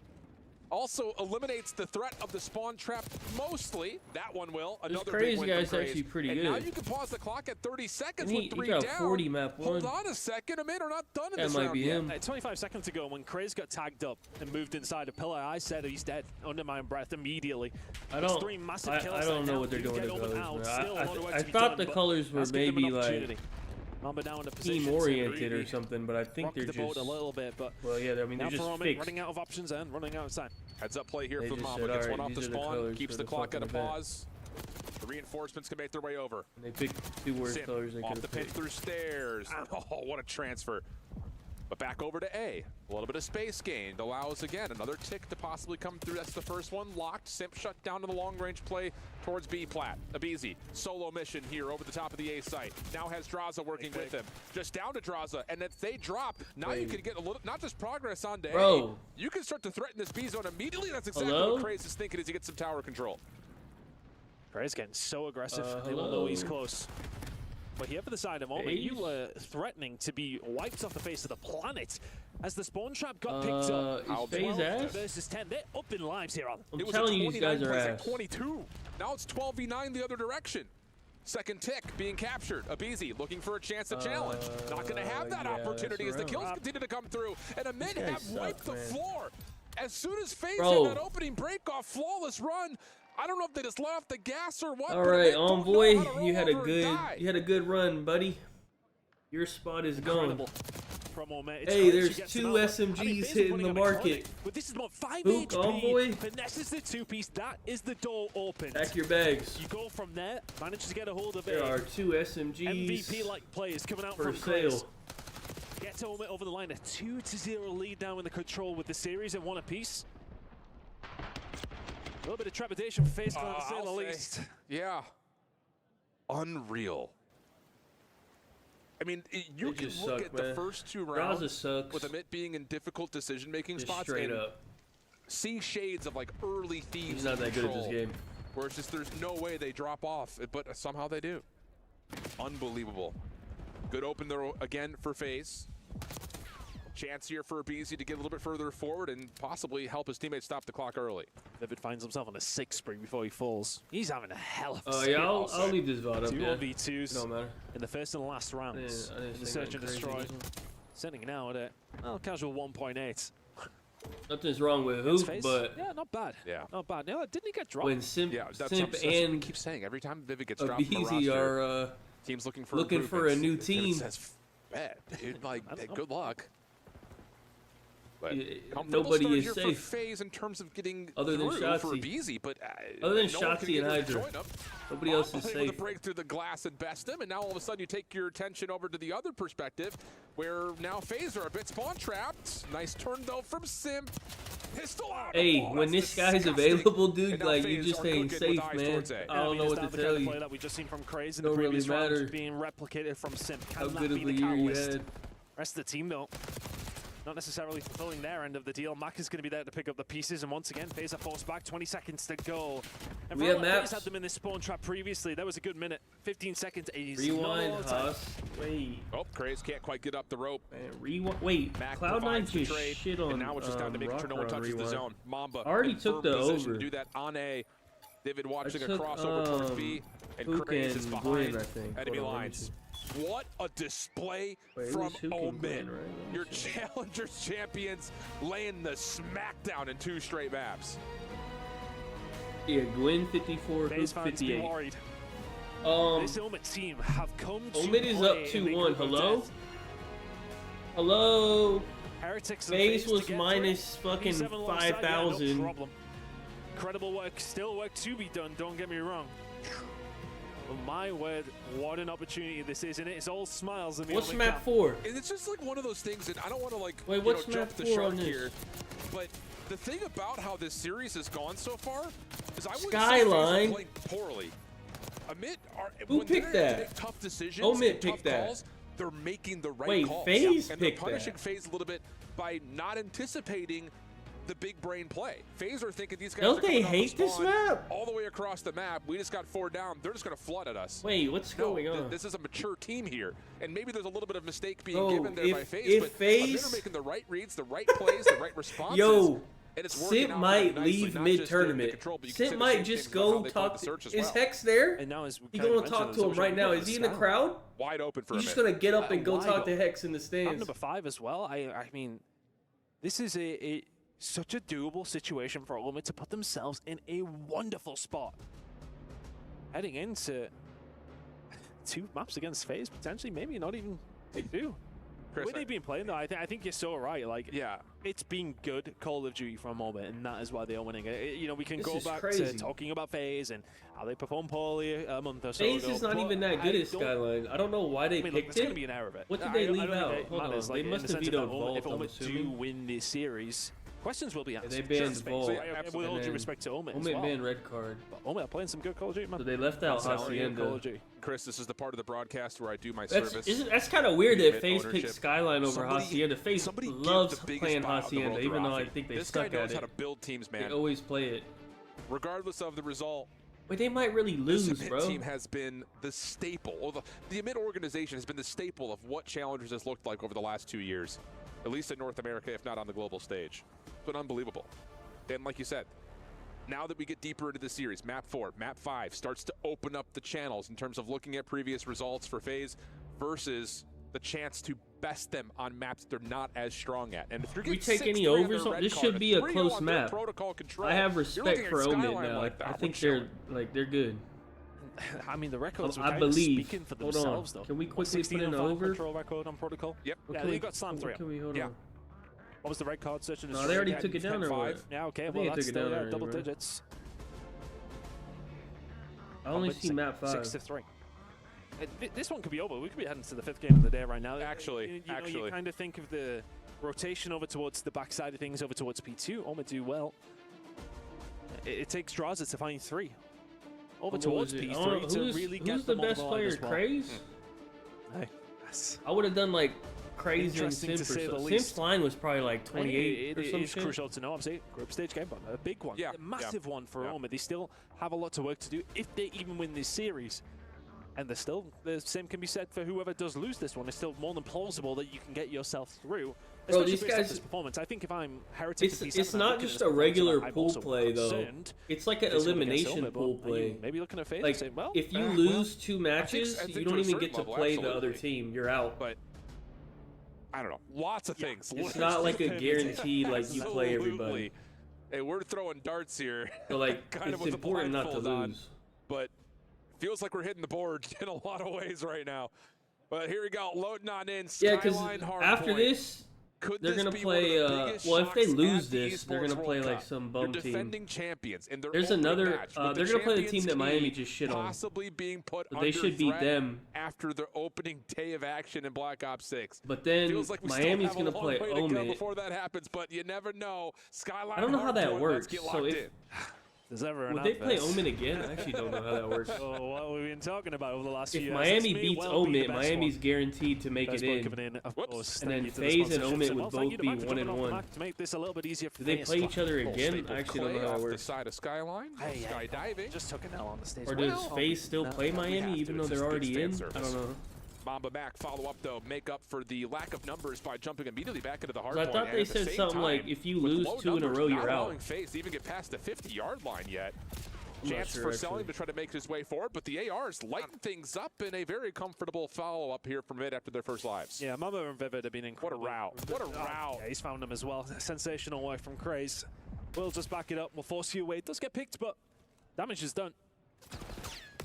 Also eliminates the threat of the spawn trap mostly. That one will. Another big win guy's for Craze. actually pretty and good. now you can pause the clock at 30 seconds And with 3 he got down. 40 map 1. Hold on a second. Amit are not done in That this might round be yet. him. 25 seconds ago, when Craze got tagged up and moved inside a pillar, I said he's dead under my breath immediately. I Those 3 massive kills I don't know now what they're do doing get to Omen those. out. Man. Still a lot of work I to be thought done, the but colors were that's given them maybe an like opportunity. Mamba now in a position team oriented to really or something, but I think they're rock the boat just a little bit. But well, yeah. I mean, now they're just for fixed. running out of options and running out of time. Heads up play here They from just Mamba. said, Gets "All one right, off the these are the spawn, colors keeps for the the clock at a fucking event." pause. The reinforcements can make their way over. And they picked 2 worst Simp colors they off could the have pin picked. through stairs. Oh, what a transfer. But back over to A. A little bit of space gained. Allows, again, another tick to possibly come through. That's the first one. Locked. Simp shut down to the long-range play towards B plat. Abizi. Solo mission here over the top of the A site. Now has Draza working with him. Just down to Draza. And if they drop, now you can get a little, not just progress onto A. You can start to threaten this B zone immediately. That's exactly what Craze is thinking as he gets some tower control. Craze getting so aggressive. They will know he's close. But here for the side of Omid, you were threatening to be wiped off the face of the planet as the spawn trap got picked up. Is FaZe ass? Versus 10. They're up in lives here. I'm telling you, these guys are plays ass. at 22. Now it's 12v9 the other direction. Second tick being captured. Abizi looking for a chance to challenge. Not going to have that opportunity as the kills continue to come through. And Amit have wiped the floor. As soon as FaZe had that opening break off, flawless run. I don't know if they just let off the gas or what. All right, Envoy, you had a good run, buddy. Your spot is gone. Hey, there's 2 SMGs hitting the market. But this is about 5 Hook, HP. Envoy. Finesses the 2-piece. That is the door open. Pack your bags. You go from there, manage to get a hold of There are 2 SMGs MVP-like players coming out for from sale. Craze. Get Omid over the line. A 2-0 lead now in the control with the series and 1 apiece. A little bit of trepidation for FaZe, to say the least. Yeah. Unreal. I mean, you can look at the first 2 rounds with Amit being in difficult decision-making spots straight and up. see shades of like early Thieves. He's not that good at this game. Where it's just there's no way they drop off, but somehow they do. Unbelievable. Good open there again for FaZe. Chance here for Abizi to get a little bit further forward and possibly help his teammates stop the clock early. Vivid finds himself on a 6 spree before he falls. He's having a hell of a Oh, yeah, I'll leave this VOD up, 2 yeah. 1v2s No matter. in the first and last rounds. I didn't In the think search and that crazy. destroy. Sending now at a casual 1.8. Nothing's wrong with Hoop, but yeah, not bad. Yeah, not bad. Now, didn't he get dropped? when Simp, that's Simp what we and keep saying every time Vivid gets dropped from a Abizi roster, are teams looking for a new improvements. team. It says, bad, dude. Like, good luck. But nobody is here safe. for FaZe in terms of getting Other than through Shotzi. for Abizi, but Other than no one can Shotzi get and there to Hydra. join them. Nobody else is Able safe. to break through the glass and best them, and now all of a sudden you take your attention over to the other perspective. where now FaZe are a bit spawn trapped. Nice turn though from Simp. Pistol out. Hey, when this guy's available, dude, like you just ain't safe, man. I don't know what to tell you. That we just seen from Craze in Don't the really previous round matter being replicated from Simp. how Can good that of be a the year you catalyst? had. Rest of the team though, not necessarily fulfilling their end of the deal. Mac is going to be there to pick up the pieces, and once again, FaZe are forced back. 20 seconds to go. And We for have maps. FaZe had them in this spawn trap previously. That was a good minute. 15 seconds. Rewind, Haas. Wait. Oh, Craze can't quite get up the rope. Man, rewind. Wait, Mac Cloud9 provides the just trade, shit on and now it's just down to making sure no one Rocker on touches the rewind. zone. Mamba Already in took firm the position over. to do that on A. David watching a took, crossover towards B, and Hook Craze is and behind Gwyn, I think. enemy Hold on, let me lines. see. What a display Wait, it from was Hook and Omen. Gwyn, right? Let me Your see. Challengers champions laying the smackdown in 2 straight maps. Yeah, Gwyn 54, FaZe Hook fans be 58. worried. This Omen team have come to Omen is play up in the 2-1. group of Hello? death. Hello? Heretics and FaZe to was get minus through. fucking E7 alongside, yeah, 5,000. no problem. Incredible work, still work to be done, don't get me wrong. But my word, what an opportunity this is, and it's all smiles in the What's Omen map camp. 4? And it's just like one of those things that I don't want to like Wait, you what's know, jump map the 4 shark on this? here, but the thing about how this series has gone so far is I wouldn't Skyline. say FaZe are playing poorly. Who when picked they're that? make tough decisions, Omen and tough picked that. calls, they're making the right Wait, calls. FaZe and they're picked punishing that. FaZe a little bit by not anticipating the big brain play. FaZe are thinking these guys Don't are they coming off hate the this spawn map? all the way across the map. We just got 4 down. They're just going to flood at us. Wait, what's going on? This is a mature team here, and maybe there's a little bit of mistake being Oh, given there if- by FaZe, if but FaZe- they're making the right reads, the right plays, the right responses. Yo, and it's working Simp out might nicely, leave not just in the mid-tournament. control, but you can say Simp the same might just things about how go they played talk the to... search as Is well. Hex there? And now as we He kind of gonna talk mentioned, to him there's right now. a Is he in the skyline. crowd? Wide open for He's a just minute. gonna get up and go wide talk to open. Hex in the Map stands. number 5 as well. I mean, this is such a doable situation for Omen to put themselves in a wonderful spot. Heading into 2 maps against FaZe, potentially, maybe not even 2. The way they've been playing, though, I think you're so right. Like, yeah, it's been good Call of Duty for a moment, and that is why they are winning it. You know, we can This go is back crazy. to talking about FaZe and how they performed poorly a month or so FaZe ago. is not but even that good I at don't- Skyline. I don't know why they I mean, look, picked there's going it. to be an error of it. What did I they don't leave think out? it Hold on. matters, They like, in must the have sense of vetoed that Vault, if I'm Omen do assuming. win this series, questions will be answered. They banned Just Vault. with all and due then respect to Omen as Omen well. banned red card. But Omen are playing some good Call of Duty, man. So they left out That's how they get Call Hacienda. of Duty. Chris, this is the part of the broadcast where I do my That's, service. that's kind of weird that Admit FaZe ownership. picked Skyline over Somebody- Hacienda. FaZe somebody give loves the biggest playing buyout in the Hacienda, world even to though I Rafi. think they This suck guy knows at how to it. build teams, man. They always play it. Regardless of the result, Wait, they might really lose, this Amit bro. team has been the staple, or the Amit organization has been the staple of what Challengers has looked like over the last 2 years, at least in North America, if not on the global stage. It's been unbelievable. And like you said, now that we get deeper into the series, map 4, map 5 starts to open up the channels in terms of looking at previous results for FaZe versus the chance to best them on maps they're not as strong at. And if you're We getting take any 6-3 on overs? their red This card, should be a 3-0 close on their map. protocol control, I have you're respect looking at for Omen Skyline now. like I that. think We're they're good. I mean, the records are I kind of believe. speaking for Hold themselves, on. though. Can we quickly put 16 in and an 5 over? control record on protocol. Yep. Yeah, Okay. they got slammed 3 Can we hold Yeah. on? What was the red card? Search and No, they already destroy. took it down or 10-5. what? Yeah, okay. I Well, think they that's took it still down already, double bro. digits. I only Omen see map 5. 6-3. This one could be over. We could be heading to the 5th game of the day right now. Actually, you kind of think of the rotation over towards the backside of things, over towards P2. Omen do well. It takes Draza to find 3. Over What towards was it? P3 to really get who's the them on best line player? as well. Craze? Hey. I would have done like Craze and Interesting Simp to or say the so. least. Simp's line was probably like 28 or some It's shit. crucial to know. I'm saying group stage game, but a big one. Yeah, A massive one for yeah. Omen. They still have a lot to work to do if they even win this series. And the same can be said for whoever does lose this one. It's still more than plausible that you can get yourself through. Bro, Especially these based off guys- this performance. I think if I'm Heretic It's, and P7, it's I'm not looking at just this a performance and regular I'm pool also play though. concerned It's like an this one against elimination Omen, but pool are you play. maybe looking at FaZe Like and saying, well, if you well, lose 2 matches, I think you to don't a even certain get to level, play the other absolutely. team. You're out. But I don't know. Lots of things. It's not like a guaranteed like you play everybody. Absolutely. Hey, we're throwing darts here. So like kind of it's with the important not to blindfold on, lose. but feels like we're hitting the board in a lot of ways right now. But here we go, loading on in. Yeah, because Skyline after Hardpoint. this, They're gonna play. Well, if they lose this, they're gonna play like some bum team. Defending champions in their There's another. They're gonna play the team that Miami just shit on. Possibly being put so they should beat them after their opening day of action in Black Ops 6. But then like Miami's gonna play OMG before that happens. But you never know. Skyline. I don't know how that works. So if There's ever would they play Omen again? I actually don't know how that works. So what we've been talking about over the last few If years. Miami beats Omen, Miami's guaranteed to make it in. Of course. And then FaZe and Omen would both be 1-1. To make this a little bit easier for Do they play each other again? I actually don't know how that works. The side of Skyline. Skydiving. Just took an L on the stage. Or does FaZe still play Miami even though they're already in? I don't know. Mamba Mac follow up though, make up for the lack of numbers by jumping immediately back into the hard I point. thought they said something like if you lose 2 in a row, you're out. FaZe to even get past the 50-yard line yet. Chance sure, for Selling to try to make his way forward, but the ARs lighten things up in a very comfortable follow-up here from Mid after their first lives. Yeah, Mamba and Vivid have been incredible. What a route. What a route. Yeah, he's found them as well. Sensational work from Craze. We'll just back it up. We'll force you away. It does get picked, but damage is done.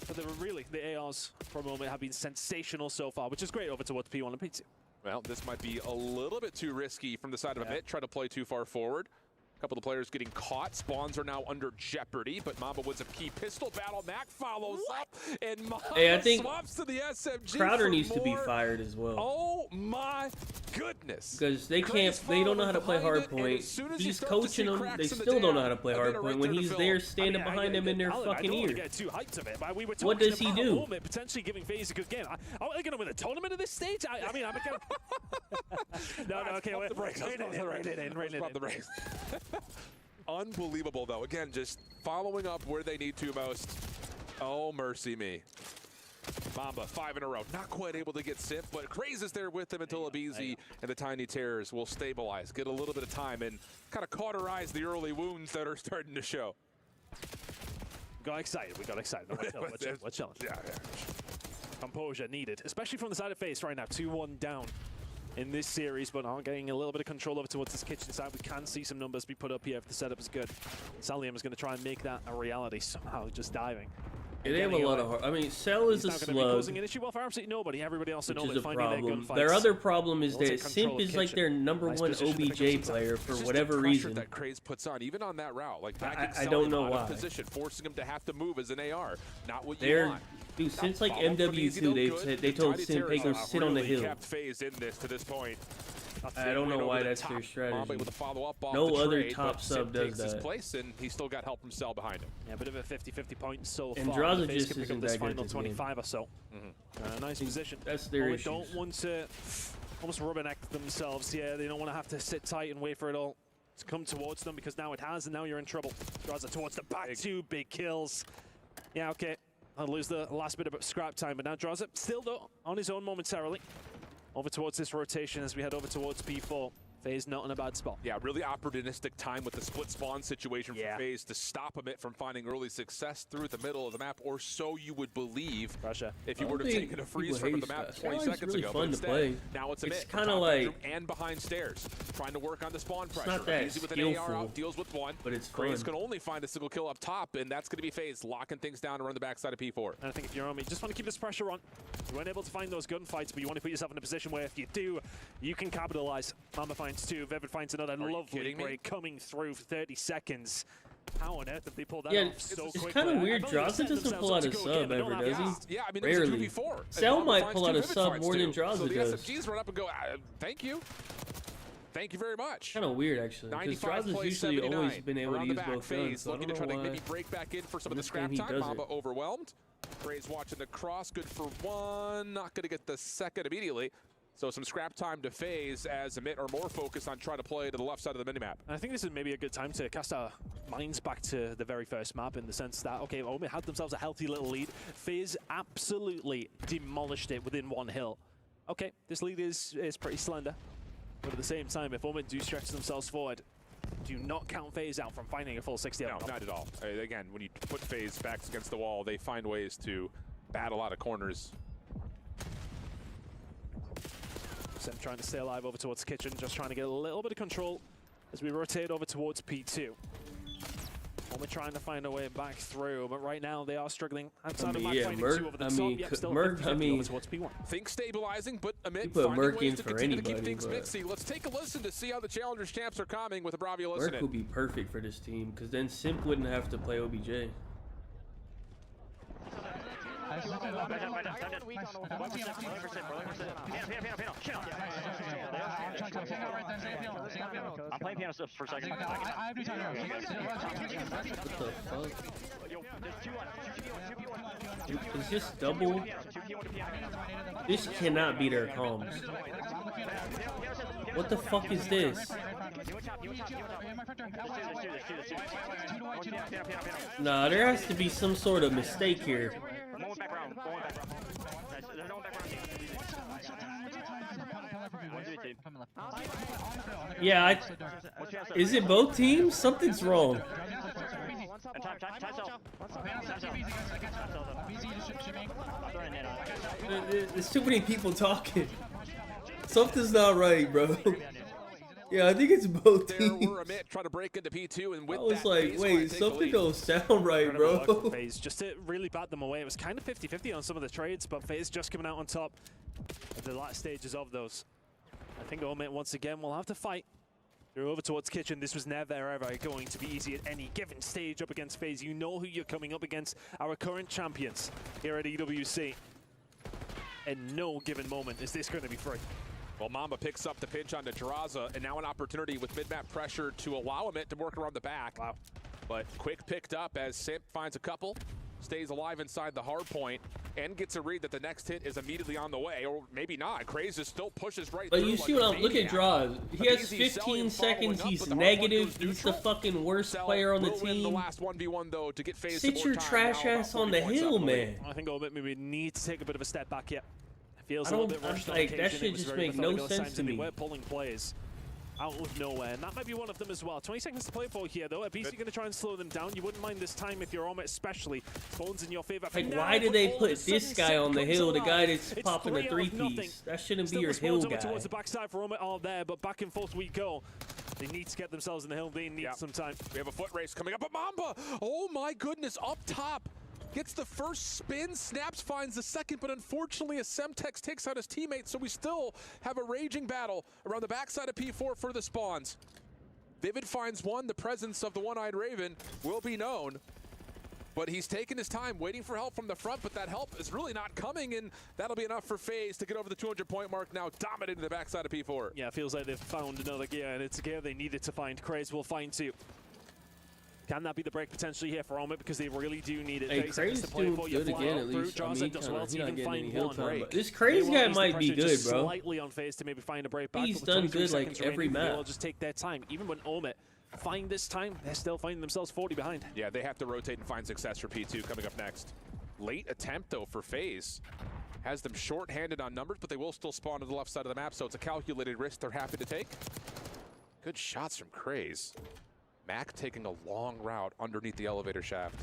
But they were really, the ARs for a moment have been sensational so far, which is great over towards P1 and P2. Well, this might be a little bit too risky from the side of Amit. Try to play too far forward. A couple of players getting caught. Spawns are now under jeopardy, but Mamba wins a key pistol battle. Mac follows up, and Mamba I think swaps to the SMG. Crowder needs to be fired as well. Oh my goodness! Because they can't, they don't know how to play Hardpoint. He's coaching them. They still don't know how to play Hardpoint when he's there standing behind them in their fucking ear. What does he do? Potentially giving FaZe a good game. Are they going to win a tournament at this stage? I mean, I'm gonna. No, okay, wait. The brakes. Unbelievable, though. Again, just following up where they need to most. Oh, mercy me. Mamba, 5 in a row. Not quite able to get Simp, but Craze is there with him until Abizi and the Tiny Terrors will stabilize, get a little bit of time, and kind of cauterize the early wounds that are starting to show. Got excited. We got excited. No, we're chilling. Yeah. Composure needed, especially from the side of FaZe right now. 2-1 down in this series, but are getting a little bit of control over towards this kitchen side. We can see some numbers be put up here if the setup is good. Salium is going to try and make that a reality somehow, just diving. Yeah, they have a lot of I mean, Cell is a slug, causing an issue well for absolutely nobody. Everybody else which know is a finding problem. Their, their other problem is that Simp is like their #1 OBJ player for whatever reason. That Craze puts on, even on that route, like I don't know why. Position, forcing him to have to move as an AR. Not what you want. Dude, since like MW2, they told Simp, hey, go sit on the hill. Kept FaZe in this to this point. I don't know why that's their strategy. No other top sub does that. Place, and he still got help from Cell behind him. Yeah, a bit of a 50-50 point so and far. Draza just isn't that good final 25 or so. Nice position. That's their issue. They don't want to almost rubberneck themselves. Yeah, they don't want to have to sit tight and wait for it all to come towards them, because now it has, and now you're in trouble. Draza towards the back, 2 big kills. Yeah, okay. I'll lose the last bit of scrap time, but now Draza still though on his own momentarily. Over towards this rotation as we head over towards P4. FaZe not in a bad spot. Yeah, really opportunistic time with the split spawn situation for FaZe to stop him from finding early success through the middle of the map, or so you would believe if you were to have taken a freeze from the map 20 seconds ago. Fun to play. Now it's kind of like and behind stairs, trying to work on the spawn pressure. Not that Easy with an AR out, deals with 1, but it's Craze fun. can only find a single kill up top, and that's going to be FaZe locking things down around the backside of P4. And I think if you're on me, just want to keep this pressure on. You weren't able to find those gunfights, but you want to put yourself in a position where if you do, you can capitalize. Mamba finds 2, Vivid finds another lovely break coming through for 30 seconds. How on earth did they pull that off so quickly? It's kind of weird. Draza doesn't pull out a sub ever, does he? Yeah, I mean, rarely. Cell might pull out a sub more than Draza so the does. SMGs run up and go, thank you. Thank you very much. Kind of weird, actually, because Draza's usually always been able to use both guns, so I don't know to try why. to maybe break back in for some of the scrap time. Mamba overwhelmed. Craze watching the cross, good for 1. Not going to get the second immediately. So some scrap time to FaZe as Amit are more focused on trying to play to the left side of the minimap. And I think this is maybe a good time to cast our minds back to the very first map, in the sense that, okay, Omid had themselves a healthy little lead. FaZe absolutely demolished it within 1 hill. Okay, this lead is pretty slender. But at the same time, if Omid do stretch themselves forward, do not count FaZe out from finding a full 60. No, not at all. Again, when you put FaZe backs against the wall, they find ways to battle out of corners. Sim trying to stay alive over towards kitchen, just trying to get a little bit of control as we rotate over towards P2. Omid trying to find a way back through, but right now they are struggling. Outside of yeah, finding two over the top. Yep, still 50-50 over towards P1. Think stabilizing, but Amit put finding Merc ways in to for continue anybody, to keep things but- mixy. Let's take a listen to see how the Challengers champs are coming with a Bravia listening. Merc would be perfect for this team, because then Simp wouldn't have to play OBJ. I'm playing piano steps for a second. What the fuck? Is this double? This cannot be their comms. What the fuck is this? Nah, there has to be some sort of mistake here. Yeah, is it both teams? Something's wrong. There's too many people talking. Something's not right, bro. Yeah, I think it's both teams. There were Amit trying to break into P2, and with I was that, like, FaZe wait, wanna take the something lead. don't sound right, bro. FaZe just to really bat them away. It was kind of 50-50 on some of the trades, but FaZe just coming out on top at the last stages of those. I think Omid once again will have to fight. They're over towards Kitchen. This was never ever going to be easy at any given stage up against FaZe. You know who you're coming up against. Our current champions here at EWC. And no given moment is this going to be free. Well, Mamba picks up the pinch onto Jaraza, and now an opportunity with mid-map pressure to allow Amit to work around the back. Wow. But quick picked up as Simp finds a couple, stays alive inside the hard point, and gets a read that the next hit is immediately on the way, or maybe not. Craze just still pushes right But through. you see like what a I'm, look at maniac. Draws. He has Easy 15 Sellium following seconds, up, he's but the hard point negative, goes he's the neutral. fucking worst Sell player on the will win the team. last 1v1 though to get FaZe Sit some your more time. trash Now about ass on 40 the points hill, up the lead. man. I think Omid maybe need to take a bit of a step back yet. It feels I a little don't- bit rushed on like, that occasion. shit It was just very make no methodical at sense times, to and they me. were pulling plays out of nowhere, and that might be one of them as well. 20 seconds to play for here, though. BC going to try and slow them down. You wouldn't mind this time if you're Omid, especially. Phone's in your favor. Like, why did they put this guy on the hill, the guy that's popping a three-piece? That shouldn't be your hill guy. Towards the backside for Omid all there, but back and forth we go. They need to get themselves in the hill. They need some time. We have a foot race coming up, but Mamba, oh my goodness, up top. Gets the first spin, Snaps finds the second, but unfortunately a Semtex takes out his teammate, so we still have a raging battle around the backside of P4 for the spawns. Vivid finds one, the presence of the one-eyed Raven will be known, but he's taking his time waiting for help from the front, but that help is really not coming, and that'll be enough for FaZe to get over the 200-point mark, now dominating the backside of P4. Yeah, it feels like they've found another gear, and it's a gear they needed to find. Craze will find two. Can that be the break potentially here for Omid, because they really do need it. Hey, Craze doing good again at least. I mean, he's not getting any hill time, but this Craze guy might be good, bro. Slightly on FaZe to maybe find a break back. He's done good like every map. They'll just take their time. Even when Omid find this time, they're still finding themselves 40 behind. Yeah, they have to rotate and find success for P2 coming up next. Late attempt, though, for FaZe. Has them short-handed on numbers, but they will still spawn to the left side of the map, so it's a calculated risk they're happy to take. Good shots from Craze. Mac taking a long route underneath the elevator shaft.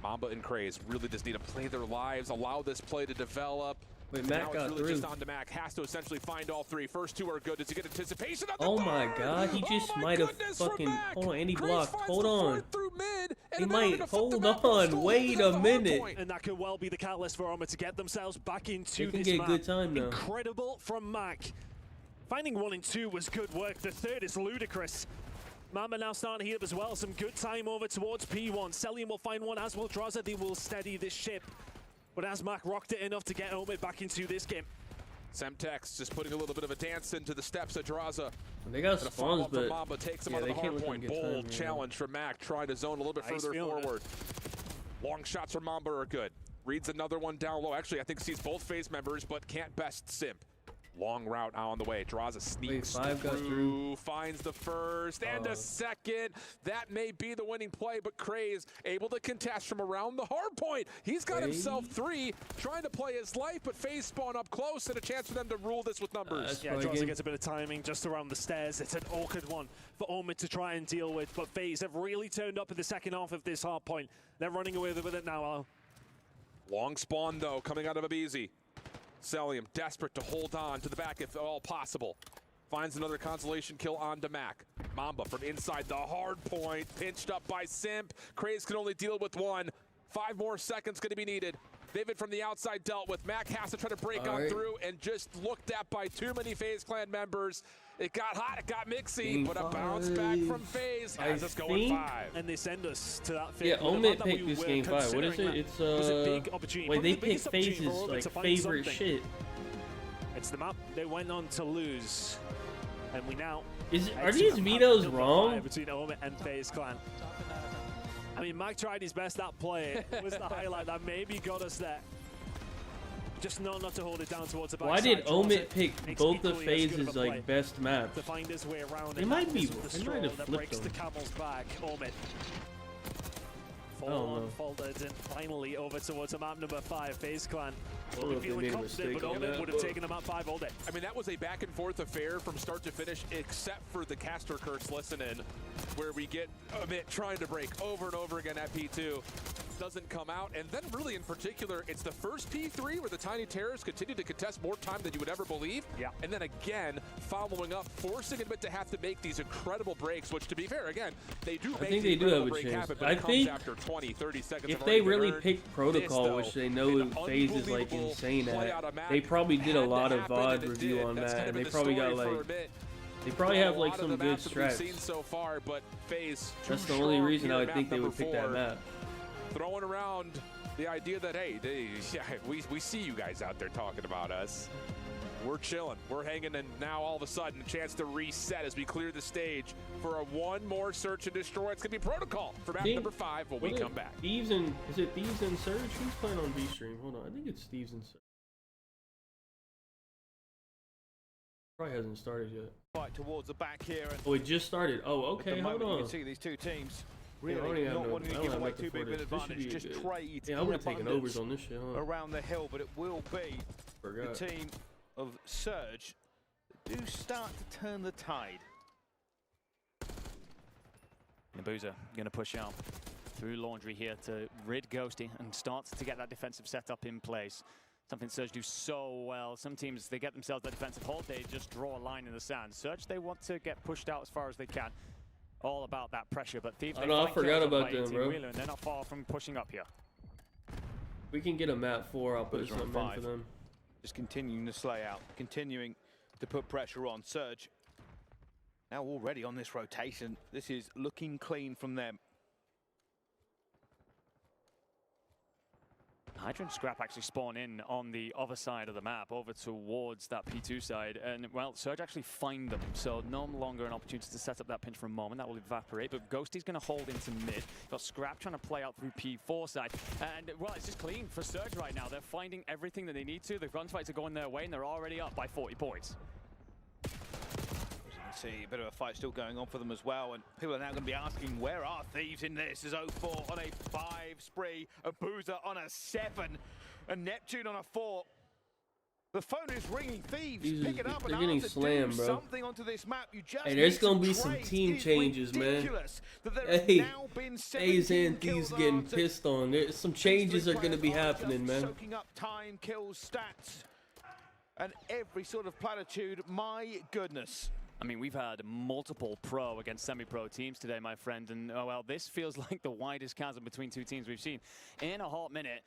Mamba and Craze really just need to play their lives, allow this play to develop. Wait, Now Mac it's got really through. just on to Mac. Has to essentially find all three. First two are good. Does he get anticipation on the Oh my third? god, he just might have fucking... Hold on, and he blocked. Hold on. He might... Hold on, wait a minute. And that could well be the catalyst for Omid to get themselves back into They can this get map. good time now. Incredible from Mac. Finding 1 and 2 was good work. The third is ludicrous. Mamba now starting to heat up as well. Some good time over towards P1. Sellium will find one, as will Draza. They will steady this ship. But as Mac rocked it enough to get Omid back into this game. Semtex just putting a little bit of a dance into the steps of Draza. They got And a spawns, follow-up from but Mamba takes him yeah, out of they the can't hard let them point. get Bold time, yeah. challenge from Mac, trying to zone a little bit Nice further feeling it. forward. Long shots from Mamba are good. Reads another one down low. Actually, I think sees both FaZe members, but can't best Simp. Long route on the way. Draws a sneaks Wait, 5 got through. finds the first and a second. That may be the winning play, but Craze able to contest from around the hard point. He's got himself 3, trying to play his life, but FaZe spawn up close and a chance for them to rule this with numbers. Yeah, Draza gets a bit of timing just around the stairs. It's an awkward one for Omid to try and deal with, but FaZe have really turned up in the second half of this hard point. They're running away with it now. Long spawn, though, coming out of Abizi. Sellium desperate to hold on to the back if at all possible. Finds another consolation kill on to Mac. Mamba from inside the hard point, pinched up by Simp. Kraze can only deal with one. 5 more seconds going to be needed. Vivid from the outside dealt with. Mac has to try to break on through and just looked at by too many FaZe Clan members. It got hot, it got mixy, but a bounce back from FaZe has us going 5. And they send us to that yeah, Omit picked this game 5. What is it? It's wait, they picked FaZe's like favorite shit. It's the map they went on to lose. And we now are these vetoes wrong? Between Omit and FaZe Clan. I mean, Mac tried his best. That play was the highlight that maybe got us there. Just not to hold it down towards the back. Why did Omit pick both of FaZe's like best maps? To find his way around. It might be. It might have flipped the camel's back. Omit. Folded and finally over towards a map number 5. FaZe Clan. Well, feeling confident, but Omit would have taken the map 5 all day. I mean, that was a back and forth affair from start to finish, except for the caster curse listen-in, where we get Omit trying to break over and over again at P2. Doesn't come out, and then really in particular, it's the first P3 where the Tiny Terrors continue to contest more time than you would ever believe. Yeah. And then again, following up, forcing Omit to have to make these incredible breaks, which to be fair, again, they do make the incredible break happen, but it comes after 20, 30 seconds. If they really picked Protocol, which they know FaZe is like insane at, they probably did a lot of VOD review on that, and they probably got like, they probably have like some good strats. So far, but FaZe, that's the only reason I would think they would pick that map. Throwing around the idea that, hey, we see you guys out there talking about us. We're chilling, we're hanging, and now all of a sudden a chance to reset as we clear the stage for a one more search and destroy. It's gonna be Protocol for map number 5 when we come back. Thieves and, is it Thieves and Surge? Who's playing on V-Stream? Hold on, I think it's Thieves and Surge. Probably hasn't started yet. Right towards the back here. And oh, it just started. Oh, okay, hold on. You can see these two teams really not wanting to give away too big of an advantage. Just trade. Yeah, I would have taken overs on this shit. Around the hill, but it will be the team of Surge that do start to turn the tide. Nabuza going to push out through Laundry here to rid Ghosty and start to get that defensive setup in place. Something Surge do so well. Some teams, they get themselves that defensive hold, they just draw a line in the sand. Surge, they want to get pushed out as far as they can. All about that pressure, but Thieves, I forgot about them, bro. And they're not far from pushing up here. We can get a map 4, I'll put something in for them. Just continuing to slay out, continuing to put pressure on. Surge now already on this rotation. This is looking clean from them. Hydra and Scrap actually spawn in on the other side of the map, over towards that P2 side, and well, Surge actually find them, so no longer an opportunity to set up that pinch for a moment. That will evaporate, but Ghosty's going to hold into mid. Got Scrap trying to play out through P4 side, and well, it's just clean for Surge right now. They're finding everything that they need to. The gunfights are going their way, and they're already up by 40 points. See a bit of a fight still going on for them as well, and people are now going to be asking, where are Thieves in this? As 0-4 on a 5 spree, a Boozer on a 7, and Neptune on a 4. The phone is ringing. Thieves, pick it up and getting slammed, bro. Something onto this map. You just hey, there's gonna be some team changes, man. Hey, FaZe and Thieves getting pissed on. There's some changes are gonna be happening, man. Soaking up time, kills, stats, and every sort of platitude. My goodness. I mean, we've had multiple pro against semi-pro teams today, my friend, and oh well, this feels like the widest chasm between two teams we've seen in a hot minute.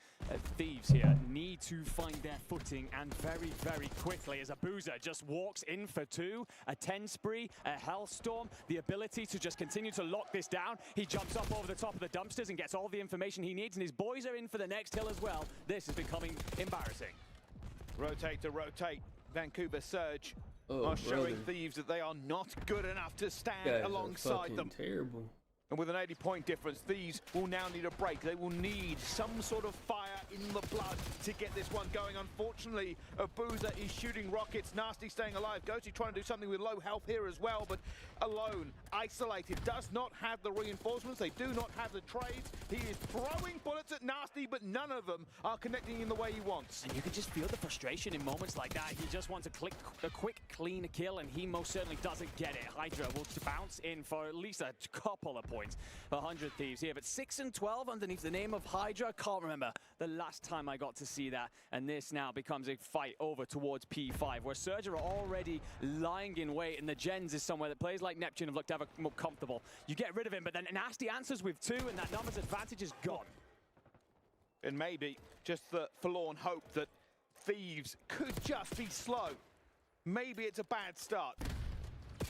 Thieves here need to find their footing, and very, very quickly, as a Boozer just walks in for 2, a 10 spree, a Hellstorm, the ability to just continue to lock this down. He jumps up over the top of the dumpsters and gets all the information he needs, and his boys are in for the next hill as well. This is becoming embarrassing. Rotate to rotate. Vancouver Surge are showing Thieves that they are not good enough to stand alongside them. Terrible. And with an 80-point difference, Thieves will now need a break. They will need some sort of fire in the blood to get this one going. Unfortunately, Abuza is shooting rockets. Nasty staying alive. Ghosty trying to do something with low health here as well, but alone isolated, does not have the reinforcements, they do not have the trades. He is throwing bullets at Nasty, but none of them are connecting in the way he wants. And you can just feel the frustration in moments like that. He just wants a quick, clean kill, and he most certainly doesn't get it. Hydra will bounce in for at least a couple of points. 100 Thieves here, but 6 and 12 underneath the name of Hydra. Can't remember the last time I got to see that. And this now becomes a fight over towards P5, where Surge are already lying in wait, and the Gens is somewhere that players like Neptune have looked ever more comfortable. You get rid of him, but then Nasty answers with 2, and that numbers advantage is gone. And maybe just the forlorn hope that Thieves could just be slow. Maybe it's a bad start,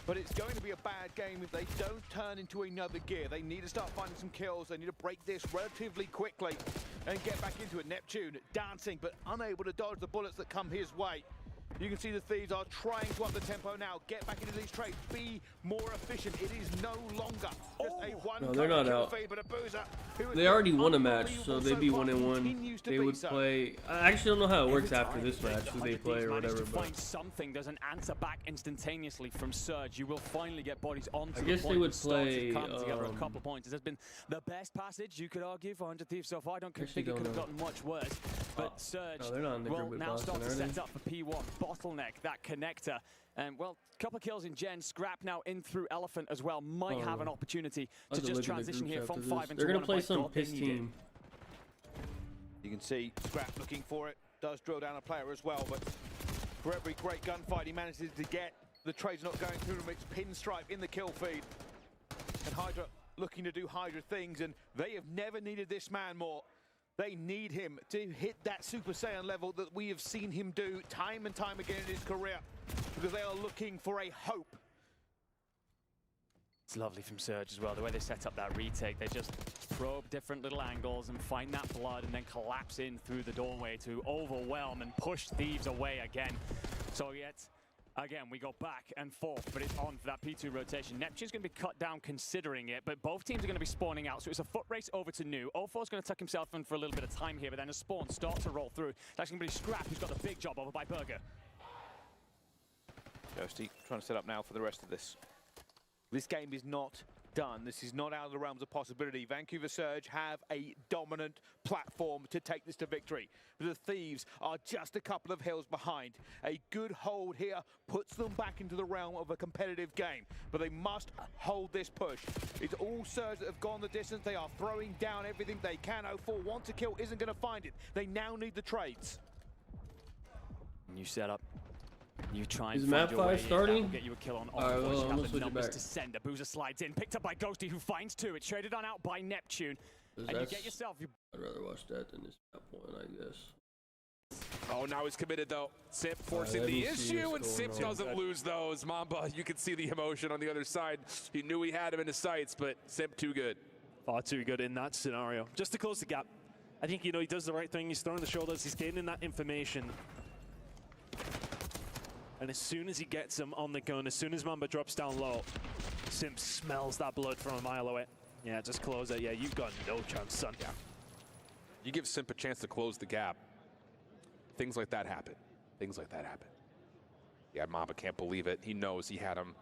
but it's going to be a bad game if they don't turn into another gear. They need to start finding some kills. They need to break this relatively quickly and get back into it. Neptune dancing, but unable to dodge the bullets that come his way. You can see the Thieves are trying to up the tempo now, get back into these trades, be more efficient. It is no longer just a one. No, they're not out. Feed, but a boozer They already won a match, so they'd be 1-1. They would play. I actually don't know how it works after this match, who they play or whatever. But find something. There's an answer back instantaneously from Surge. You will finally get bodies onto I guess the they would play. Together a couple of points. This has been the best passage you could argue for 100 Thieves so far. I don't think it could have gotten much worse. But Surge will now start to set up for P1. Bottleneck that connector. And well, couple of kills in Gen. Scrap now in through Elephant as well. Might have an opportunity to just transition here from 5 into 1. They're going to play some piss team. You can see Scrap looking for it. Does drill down a player as well, but for every great gunfight he manages to get, the trade's not going through him. It's pinstripe in the kill feed. And Hydra looking to do Hydra things, and they have never needed this man more. They need him to hit that Super Saiyan level that we have seen him do time and time again in his career, because they are looking for a hope. It's lovely from Surge as well, the way they set up that retake. They just probe different little angles and find that blood and then collapse in through the doorway to overwhelm and push Thieves away again. So yet, again, we go back and forth, but it's on for that P2 rotation. Neptune's going to be cut down considering it, but both teams are going to be spawning out. So it's a foot race over to Nu. O4's going to tuck himself in for a little bit of time here, but then a spawn starts to roll through. That's going to be Scrap, who's got the big job over by Burger. Ghosty trying to set up now for the rest of this. This game is not done. This is not out of the realms of possibility. Vancouver Surge have a dominant platform to take this to victory. But the Thieves are just a couple of hills behind. A good hold here puts them back into the realm of a competitive game. But they must hold this push. It's all Surge that have gone the distance. They are throwing down everything they can. 0-4 wants to kill, isn't going to find it. They now need the trades. New setup. You try and is map 5 starting? Get you a kill on Alright, well, I'm gonna switch it back. To send. A Boozer slides in, picked up by Ghosty, who finds 2. It's traded on out by Neptune. And you get yourself. I'd rather watch that than this map one, I guess. Oh, now he's committed though. Simp forcing the issue, and Simp doesn't lose those. Mamba, you can see the emotion on the other side. He knew he had him in his sights, but Simp too good. Far too good in that scenario. Just to close the gap. I think, you know, he does the right thing. He's throwing the shoulders. He's gaining that information. And as soon as he gets him on the gun, as soon as Mamba drops down low, Simp smells that blood from a mile away. Yeah, just close it. Yeah, you've got no chance, son. Yeah. You give Simp a chance to close the gap. Things like that happen. Things like that happen. Yeah, Mamba can't believe it. He knows he had him.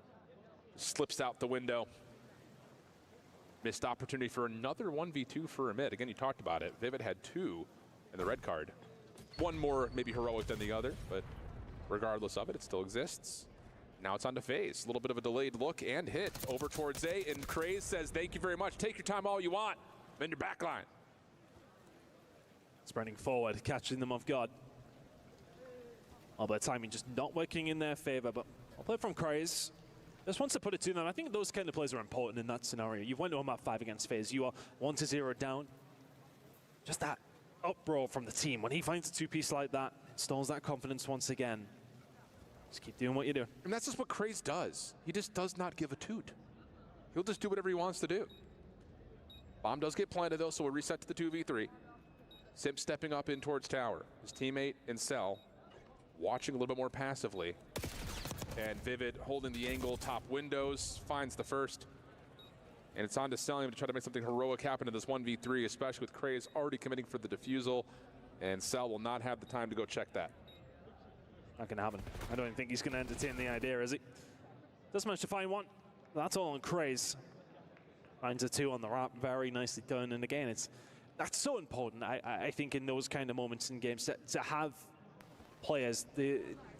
Slips out the window. Missed opportunity for another 1v2 for Amit. Again, you talked about it. Vivid had 2 in the red card. One more maybe heroic than the other, but regardless of it, it still exists. Now it's on to FaZe. A little bit of a delayed look and hit over towards A, and Craze says, thank you very much. Take your time all you want. I'm in your back line. Spreading forward, catching them off guard. Oh, but timing just not working in their favor, but I'll play from Craze. Just wants to put it to them. I think those kind of plays are important in that scenario. You went to a map 5 against FaZe. You are 1-0 down. Just that uproar from the team. When he finds a 2-piece like that, installs that confidence once again. Just keep doing what you do. And that's just what Craze does. He just does not give a toot. He'll just do whatever he wants to do. Bomb does get planted though, so we'll reset to the 2v3. Simp stepping up in towards tower. His teammate in cell watching a little bit more passively. And Vivid holding the angle, top windows, finds the first. And it's on to Sellium to try to make something heroic happen in this 1v3, especially with Craze already committing for the defusal. And Cell will not have the time to go check that. Not going to happen. I don't even think he's going to entertain the idea, is he? Does manage to find one. That's all on Craze. Finds a 2 on the wrap, very nicely done. And again, that's so important, I think, in those kind of moments in games, to have players,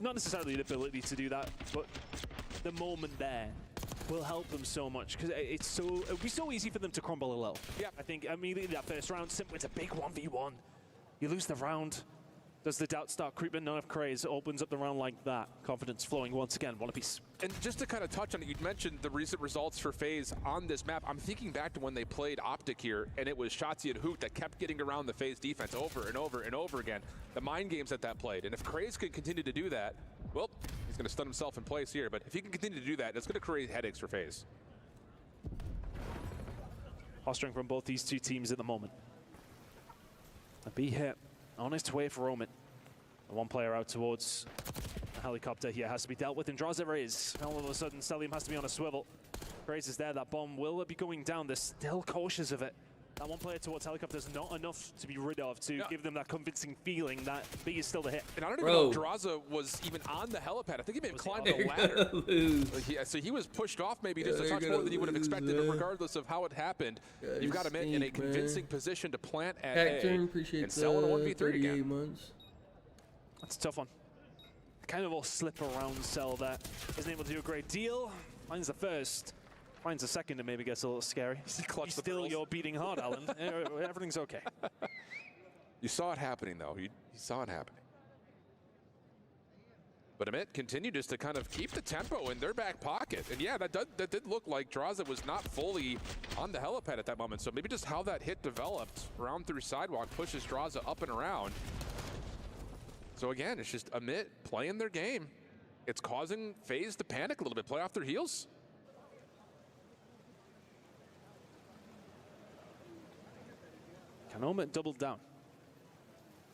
not necessarily the ability to do that, but the moment there will help them so much, because it'll be so easy for them to crumble a little. Yeah, I think immediately that first round, Simp wins a big 1v1. You lose the round. Does the doubt start creeping? None of Craze opens up the round like that. Confidence flowing once again, one apiece. And just to kind of touch on it, you mentioned the recent results for FaZe on this map. I'm thinking back to when they played Optic here, and it was Shotzi and Hoot that kept getting around the FaZe defense over and over and over again. The mind games that played. And if Craze can continue to do that, well, he's going to stun himself in place here. But if he can continue to do that, it's going to create headaches for FaZe. Posturing from both these two teams at the moment. A B hit on its way for Omen. One player out towards the helicopter here has to be dealt with, and Draza is. All of a sudden, Selim has to be on a swivel. Craze is there, that bomb will be going down. They're still cautious of it. That one player towards helicopter is not enough to be rid of to give them that convincing feeling that B is still the hit. And I don't even know if Draza was even on the helipad. I think he may have climbed the ladder. So he was pushed off maybe just a touch more than you would have expected, regardless of how it happened. You've got him in a convincing position to plant at A and sell in a 1v3 again. Months. That's a tough one. Kind of all slip around Cell there. Isn't able to do a great deal. Finds the first. Finds the second and maybe gets a little scary. Still, you're beating hard, Alan. Everything's okay. You saw it happening, though. You saw it happening. But Amit continued just to kind of keep the tempo in their back pocket. And yeah, that did look like Draza was not fully on the helipad at that moment. So maybe just how that hit developed, round through sidewalk, pushes Draza up and around. So again, it's just Amit playing their game. It's causing FaZe to panic a little bit, play off their heels. Can Omen double down?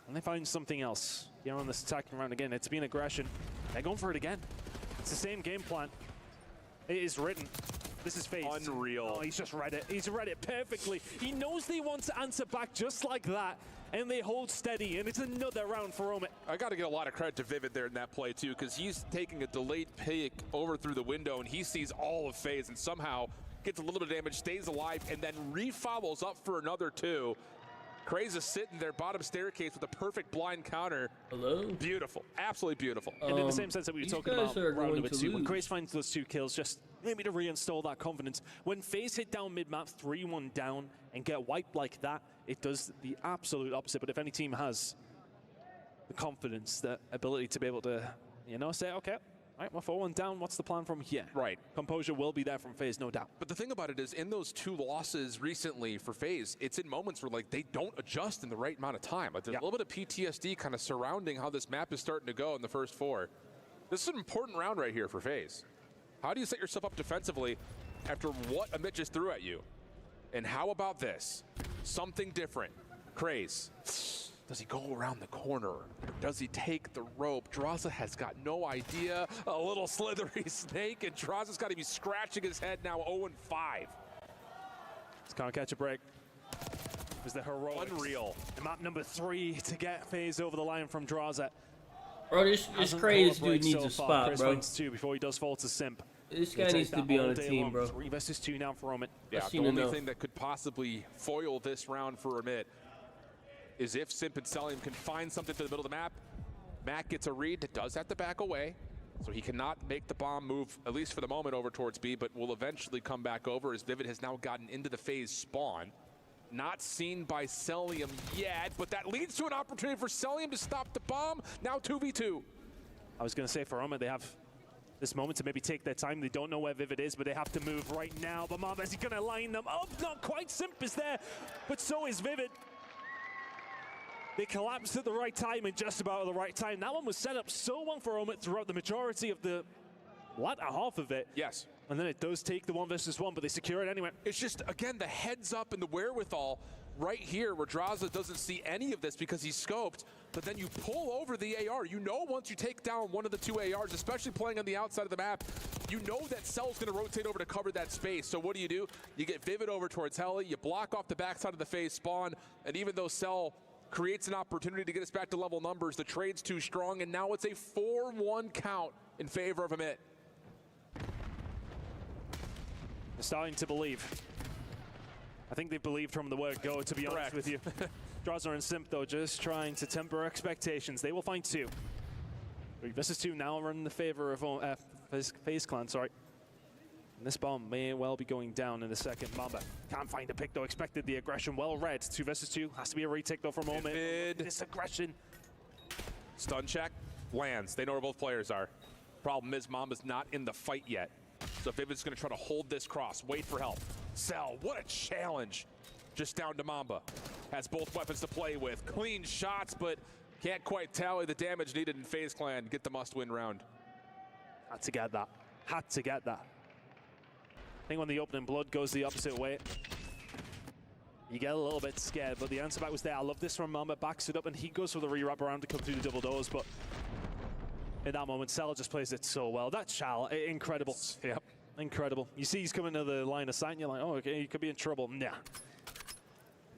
And they find something else here on this attacking round again. It's been aggression. They're going for it again. It's the same game plan. It is written. This is FaZe. Unreal. Oh, he's just read it. He's read it perfectly. He knows they want to answer back just like that, and they hold steady, and it's another round for Omen. I got to get a lot of credit to Vivid there in that play, too, because he's taking a delayed pick over through the window, and he sees all of FaZe and somehow gets a little bit of damage, stays alive, and then re-follows up for another 2. Craze is sitting there, bottom staircase with a perfect blind counter. Hello? Beautiful. Absolutely beautiful. And in the same sense that we were talking about round number 2, when Craze finds those 2 kills, just maybe to reinstall that confidence. When FaZe hit down mid-map, 3-1 down, and get wiped like that, it does the absolute opposite. But if any team has the confidence, the ability to be able to, you know, say, okay, all right, we're 4-1 down. What's the plan from here? Right. Composure will be there from FaZe, no doubt. But the thing about it is, in those 2 losses recently for FaZe, it's in moments where like they don't adjust in the right amount of time. Like, there's a little bit of PTSD kind of surrounding how this map is starting to go in the first 4. This is an important round right here for FaZe. How do you set yourself up defensively after what Amit just threw at you? And how about this? Something different. Craze. Does he go around the corner? Or does he take the rope? Draza has got no idea. A little slithery snake, and Draza's got to be scratching his head now, 0-5. Just can't catch a break. It was the heroics. Unreal. And map number 3 to get FaZe over the line from Draza. Bro, this Craze dude needs a spot, Chris bro. finds 2 before he does fall to Simp. This guy needs to be on a team, bro. 3 versus 2 now for Amit. Yeah, the only thing that could possibly foil this round for Amit is if Simp and Selim can find something to the middle of the map. Matt gets a read that does have to back away, so he cannot make the bomb move, at least for the moment, over towards B, but will eventually come back over as Vivid has now gotten into the FaZe spawn. Not seen by Selim yet, but that leads to an opportunity for Selim to stop the bomb. Now 2v2. I was going to say for Omen, they have this moment to maybe take their time. They don't know where Vivid is, but they have to move right now. But Mob, is he going to line them up? Not quite. Simp is there, but so is Vivid. They collapsed at the right time and just about at the right time. That one was set up so well for Omen throughout the majority of the latter half of it. Yes. And then it does take the 1 versus 1, but they secure it anyway. It's just, again, the heads up and the wherewithal right here where Draza doesn't see any of this because he's scoped, but then you pull over the AR. You know once you take down one of the 2 ARs, especially playing on the outside of the map, you know that Cell's going to rotate over to cover that space. So what do? You get Vivid over towards Heli, you block off the backside of the FaZe spawn, and even though Cell creates an opportunity to get us back to level numbers, the trade's too strong, and now it's a 4-1 count in favor of Amit. They're starting to believe. I think they believed from the word go, to be honest with you. Draza and Simp, though, just trying to temper expectations. They will find 2. 3 versus 2 now run in the favor of FaZe Clan, sorry. And this bomb may well be going down in a second. Mamba can't find a pick, though. Expected the aggression. Well read. 2 versus 2. Has to be a retake, though, for a moment. This aggression. Stun check. Lands. They know where both players are. Problem is, Mamba's not in the fight yet. So Vivid's going to try to hold this cross. Wait for help. Cell. What a challenge. Just down to Mamba. Has both weapons to play with. Clean shots, but can't quite tally the damage needed in FaZe Clan. Get the must-win round. Had to get that. Had to get that. I think when the opening blood goes the opposite way, you get a little bit scared, but the answer back was there. I love this from Mamba. Backs it up, and he goes for the re-wrap around to come through the double doors, but in that moment, Cell just plays it so well. That Chal, incredible. Yep. Incredible. You see he's coming to the line of sight, and you're like, oh, okay, he could be in trouble. Nah.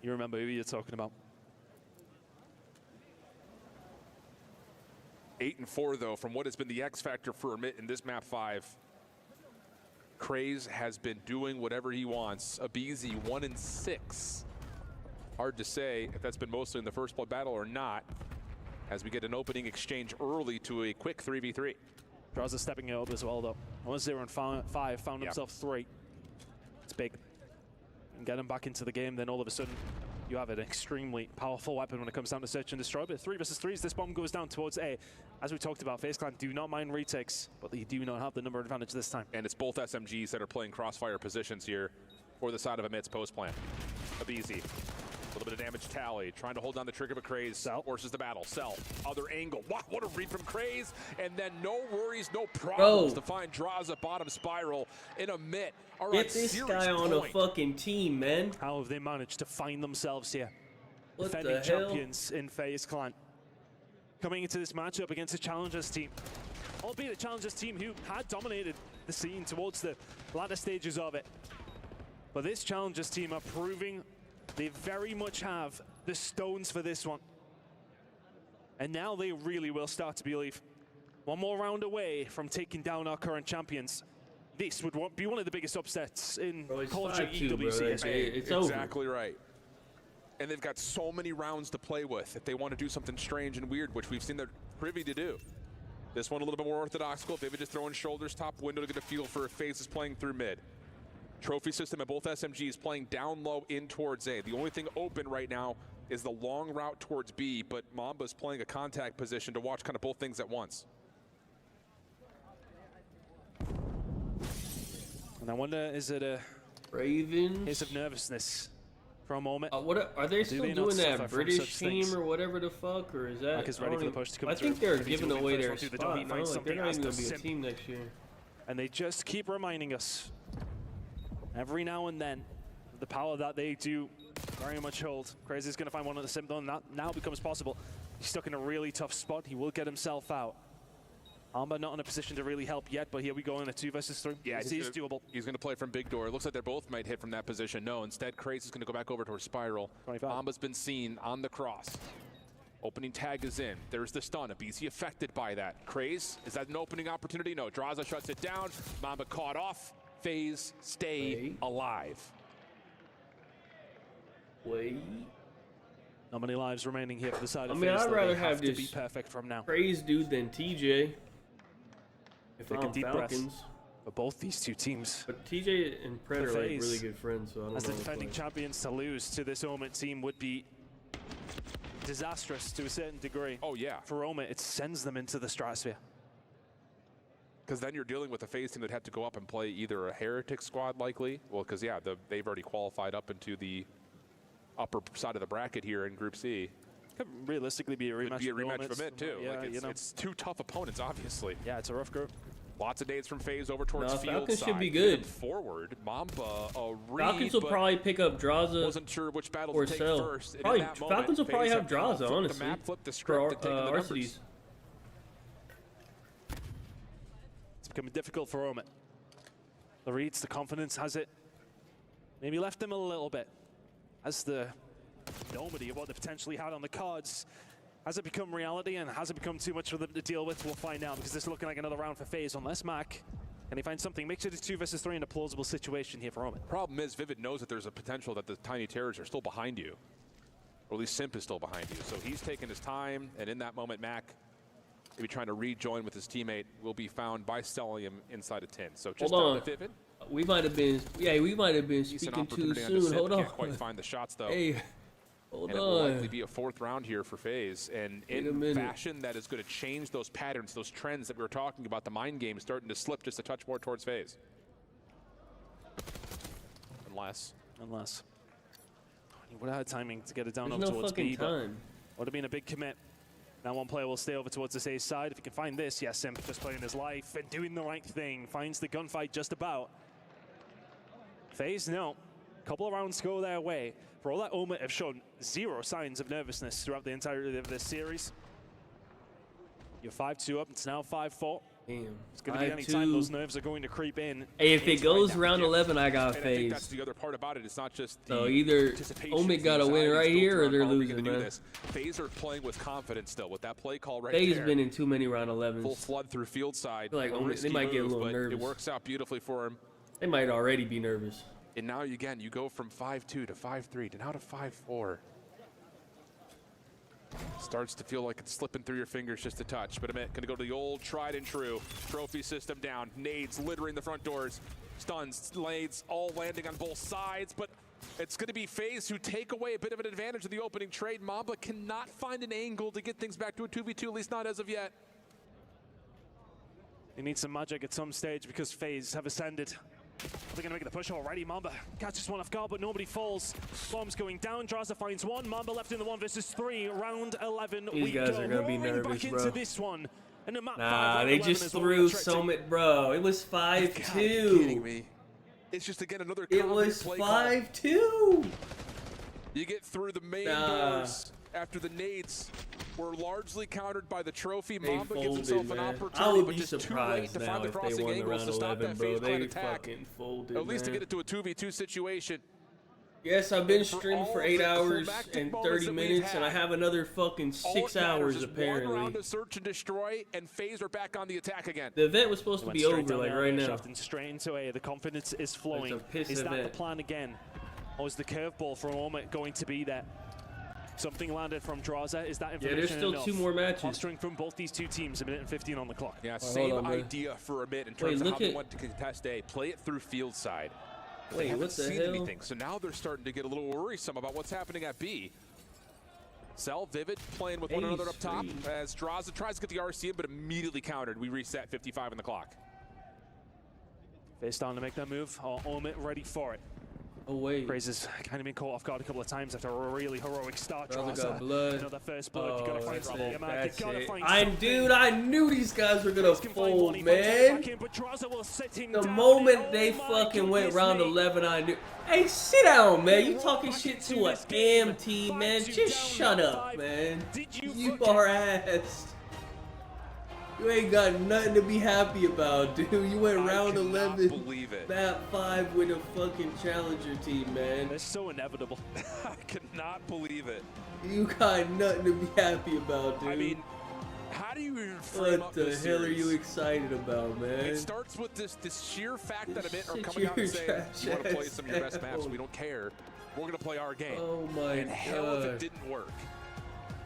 You remember who you're talking about. 8-4, though, from what has been the X factor for Amit in this map 5. Craze has been doing whatever he wants. Abizi 1-6. Hard to say if that's been mostly in the first blood battle or not, as we get an opening exchange early to a quick 3v3. Draza stepping it up as well, though. 1-0 and 5, found himself 3. It's big. And get him back into the game, then all of a sudden, you have an extremely powerful weapon when it comes down to search and destroy. But 3 versus 3s, this bomb goes down towards A. As we talked about, FaZe Clan do not mind retakes, but they do not have the number advantage this time. And it's both SMGs that are playing crossfire positions here for the side of Amit's post plant. Abizi. A little bit of damage tally, trying to hold down the trigger of Craze. Forces the battle. Cell. Other angle. Wow, what a read from Craze. And then no worries, no problems to find Draza bottom spiral in Amit. Get this guy on a fucking team, man. How have they managed to find themselves here? What Defending the hell? champions in FaZe Clan. Coming into this matchup against a Challengers team. Albeit a Challengers team who had dominated the scene towards the latter stages of it. But this Challengers team are proving they very much have the stones for this one. And now they really will start to believe. One more round away from taking down our current champions. This would be one of the biggest upsets in culture EWC history. It's exactly right. And they've got so many rounds to play with if they want to do something strange and weird, which we've seen they're privy to do. This one a little bit more orthodox. Vivid just throwing shoulders, top window to get a feel for if FaZe is playing through mid. Trophy system at both SMGs playing down low in towards A. The only thing open right now is the long route towards B, but Mamba's playing a contact position to watch kind of both things at once. And I wonder, is it a Ravens case of nervousness for a moment? What are they still doing that British team or whatever the fuck, or is that? Mike is ready for the push to come I through. think they're Maybe giving he's away moving their first spot. one through the No, dummy, like they're not finds even gonna something be a as team next year. And they just keep reminding us every now and then the power that they do very much hold. Crazy's going to find one of the Simp, and that now becomes possible. He's stuck in a really tough spot. He will get himself out. Amba not in a position to really help yet, but here we go in a 2 versus 3. Yeah, he's doable. He's going to play from big door. It looks like they both might hit from that position. No, instead, Craze is going to go back over towards Spiral. Amba's been seen on the cross. Opening tag is in. There's the stun. Abizi affected by that. Craze, is that an opening opportunity? No, Draza shuts it down. Mamba caught off. FaZe stay alive. Wait. Not many lives remaining here for the side of I mean, FaZe. I'd rather They have to this be perfect from now. Craze dude than TJ. If Take a I'm deep Falcons. breath for both these two teams. But TJ and Pred are like FaZe, really good friends, so I don't know. as the what defending play. champions, to lose to this Omit team would be disastrous to a certain degree. Oh, yeah. For Omit, it sends them into the stratosphere. Because then you're dealing with a FaZe team that had to go up and play either a Heretic squad, likely. Well, because, yeah, they've already qualified up into the upper side of the bracket here in Group C. Could realistically be a rematch. Could be a rematch Omits. for Mid, too. Yeah, like you know. it's two tough opponents, obviously. Yeah, it's a rough group. Lots of dates from FaZe over towards field Falcons side. should be good. Forward, Mamba, a read, Falcons will probably pick up Draza. Wasn't sure which battle or to take Cell. first. And Probably, in that Falcons moment, will probably FaZe have Draza, flipped honestly. the map, flipped the script, and taken the numbers. RCDs. It's becoming difficult for Omit. The reads, the confidence has it. Maybe left them a little bit. As the enormity of what they potentially had on the cards. Has it become reality, and has it become too much for them to deal with? We'll find out, because this is looking like another round for FaZe, unless Mac Can he find something? Make sure it's 2 versus 3 in a plausible situation here for Omen. Problem is, Vivid knows that there's a potential that the Tiny Terrors are still behind you. Or at least Simp is still behind you. So he's taking his time, and in that moment, Mac, maybe trying to rejoin with his teammate, will be found by selling him inside a 10. So just hold on. to Vivid. We might have been, we might have been speaking too soon. Hold on. Can't quite find the shots though. Hey, hold and on. it will likely be a 4th round here for FaZe, and in fashion that is going to change those patterns, those trends that we were talking about. The mind game starting to slip just a touch more towards FaZe. Unless. He would have had timing to get it down There's over no towards fucking B, but time. would have been a big commit. Now one player will stay over towards the A side. If he can find this, yes, Simp just playing his life and doing the right thing. Finds the gunfight just about. FaZe, no. Couple of rounds go their way. For all that, Omen have shown 0 signs of nervousness throughout the entirety of this series. You're 5-2 up, it's now 5-4. Damn. It's going to be any time those nerves are going to creep in. Hey, if it goes round 11, I got and I think that's FaZe. the other part about it. It's not just the So either Omen got to win right here, or they're losing, man. FaZe are playing with confidence still with that play call right FaZe there. been in too many round 11s. Full flood through field side. I feel like Omen, they might get a little nervous. It works out beautifully for him. They might already be nervous. And now, again, you go from 5-2 to 5-3 to now to 5-4. Starts to feel like it's slipping through your fingers just a touch. But Amit going to go to the old tried and true trophy system down. Nades littering the front doors. Stuns, nades, all landing on both sides. But it's going to be FaZe who take away a bit of an advantage of the opening trade. Mamba cannot find an angle to get things back to a 2v2, at least not as of yet. They need some magic at some stage because FaZe have ascended. They're going to make the push already. Mamba catches one off guard, but nobody falls. Bombs going down. Draza finds one. Mamba left in the 1 versus 3. Round 11. These guys are going to be nervous, back bro. into this one. And the map Nah, they just threw Summit, bro. It was 5-2. Kidding me. It's just, again, another It was 5-2. You get through the main doors after the nades were largely countered by the trophy. Mamba gives himself an opportunity, I would but be just too late surprised to now find the if they crossing won the angles round to stop 11, that bro. FaZe They attack. fucking folded, At least to man. get it to a 2v2 situation. Yes, I've been streaming for 8 hours and 30 minutes, and I have another fucking 6 hours apparently. 1 round to search and destroy, and FaZe are back on the attack again. The event was supposed to be over like right now. Straight into A. The confidence is flowing. It's a piss Is that event. the plan again? Or is the curveball from Omen going to be there? Something landed from Draza. Is that information there's still enough? 2 more matches. Posturing from both these two teams, 1 minute and 15 on the clock. Yeah, same idea for a bit in terms of how they want to contest A. Play it through field side. They haven't seen anything, so now they're starting to get a little worrisome about what's happening at B. Cell, Vivid playing with one another up top as Draza tries to get the RC in, but immediately countered. We reset 55 on the clock. They're starting to make that move. Omen ready for it. Oh wait. Grazer's kind of been caught off guard a couple of times after a really heroic start. Got blood. Another first blood. You gotta find something. That's You gotta it. find something. Dude, I knew these guys were gonna fold, man. The moment they fucking went round 11, I knew. Hey, sit down, man. You talking shit to an AM team, man. Just shut up, man. You are ass. You ain't got nothing to be happy about, dude. You went round 11, map 5 with a fucking challenger team, man. It's so inevitable. I cannot believe it. You got nothing to be happy about, dude. I mean, how do you even frame what up the this hell series? are you excited about, man? It starts with this sheer fact that Amit are coming out and saying, you want to play some of your best maps, we don't care. We're going to play our game. Oh my and hell if it God. didn't work.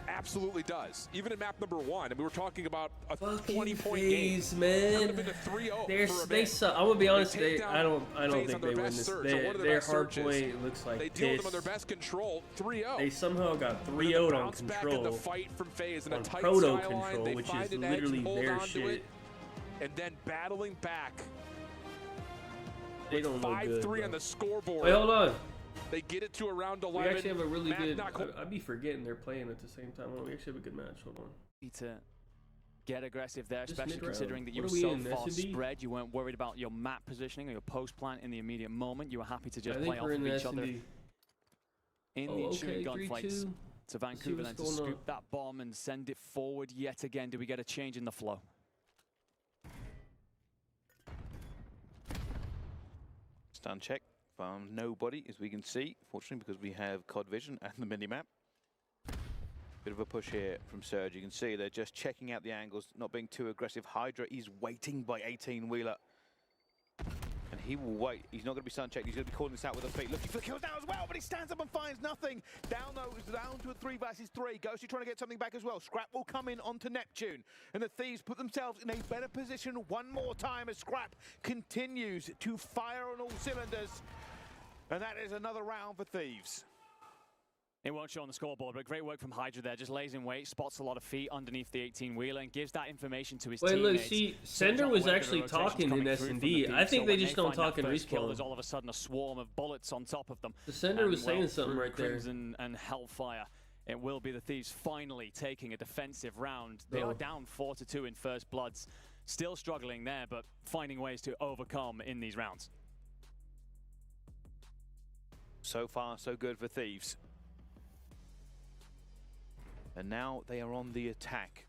Absolutely does. Even in map number 1, and we were talking about a 20-point game. Man. That would have been a 3-0 They suck. I'm gonna be honest. I don't think they win this. Their Hardpoint looks like they deal with piss. them on their best control, 3-0. They somehow got 3-0'd on control. The fight from FaZe in a tight proto skyline. control, They which find is an edge, literally hold their on to shit. it, and then battling back. They don't look good. 5-3 on the scoreboard. Wait, hold on. They get it to around 11. We actually have a really good. Not I'd be forgetting they're playing at the same time. We actually have a good match. Hold on. Need to get aggressive there, Just especially mid-round. considering that you What were are we so in, far S&D? spread. You weren't worried about your map positioning or your post plant in the immediate moment. You were happy to just I think play off we're in of each other S&D. in the Oh, ensuing okay, gunfights. 3-2. To Vancouver then what's to going scoop on. that bomb and send it forward yet again. Do we get a change in the flow? Stun check. Found nobody, as we can see, fortunately, because we have COD vision and the mini-map. Bit of a push here from Surge. You can see they're just checking out the angles, not being too aggressive. Hydra is waiting by 18-wheeler. he will wait. He's not going to be sun checked. He's going to be calling this out with a feet. Looking for the kills now as well, but he stands up and finds nothing. Down though, it's down to a 3 versus 3. Ghosty trying to get something back as well. Scrap will come in onto Neptune. And the Thieves put themselves in a better position one more time as Scrap continues to fire on all cylinders. And that is another round for Thieves. It won't show on the scoreboard, but great work from Hydra there. Just lays in wait, spots a lot of feet underneath the 18-wheeler, and gives that information to his teammates. Wait, look, see, Sender was actually talking in S&D. I think they just don't talk in Respawn. There's all of a sudden a swarm of bullets on top of them. The Sender was saying something right there. Crimson and Hellfire. It will be the Thieves finally taking a defensive round. They are down 4-2 in First Bloods. Still struggling there, but finding ways to overcome in these rounds. So far, so good for Thieves. And now they are on the attack.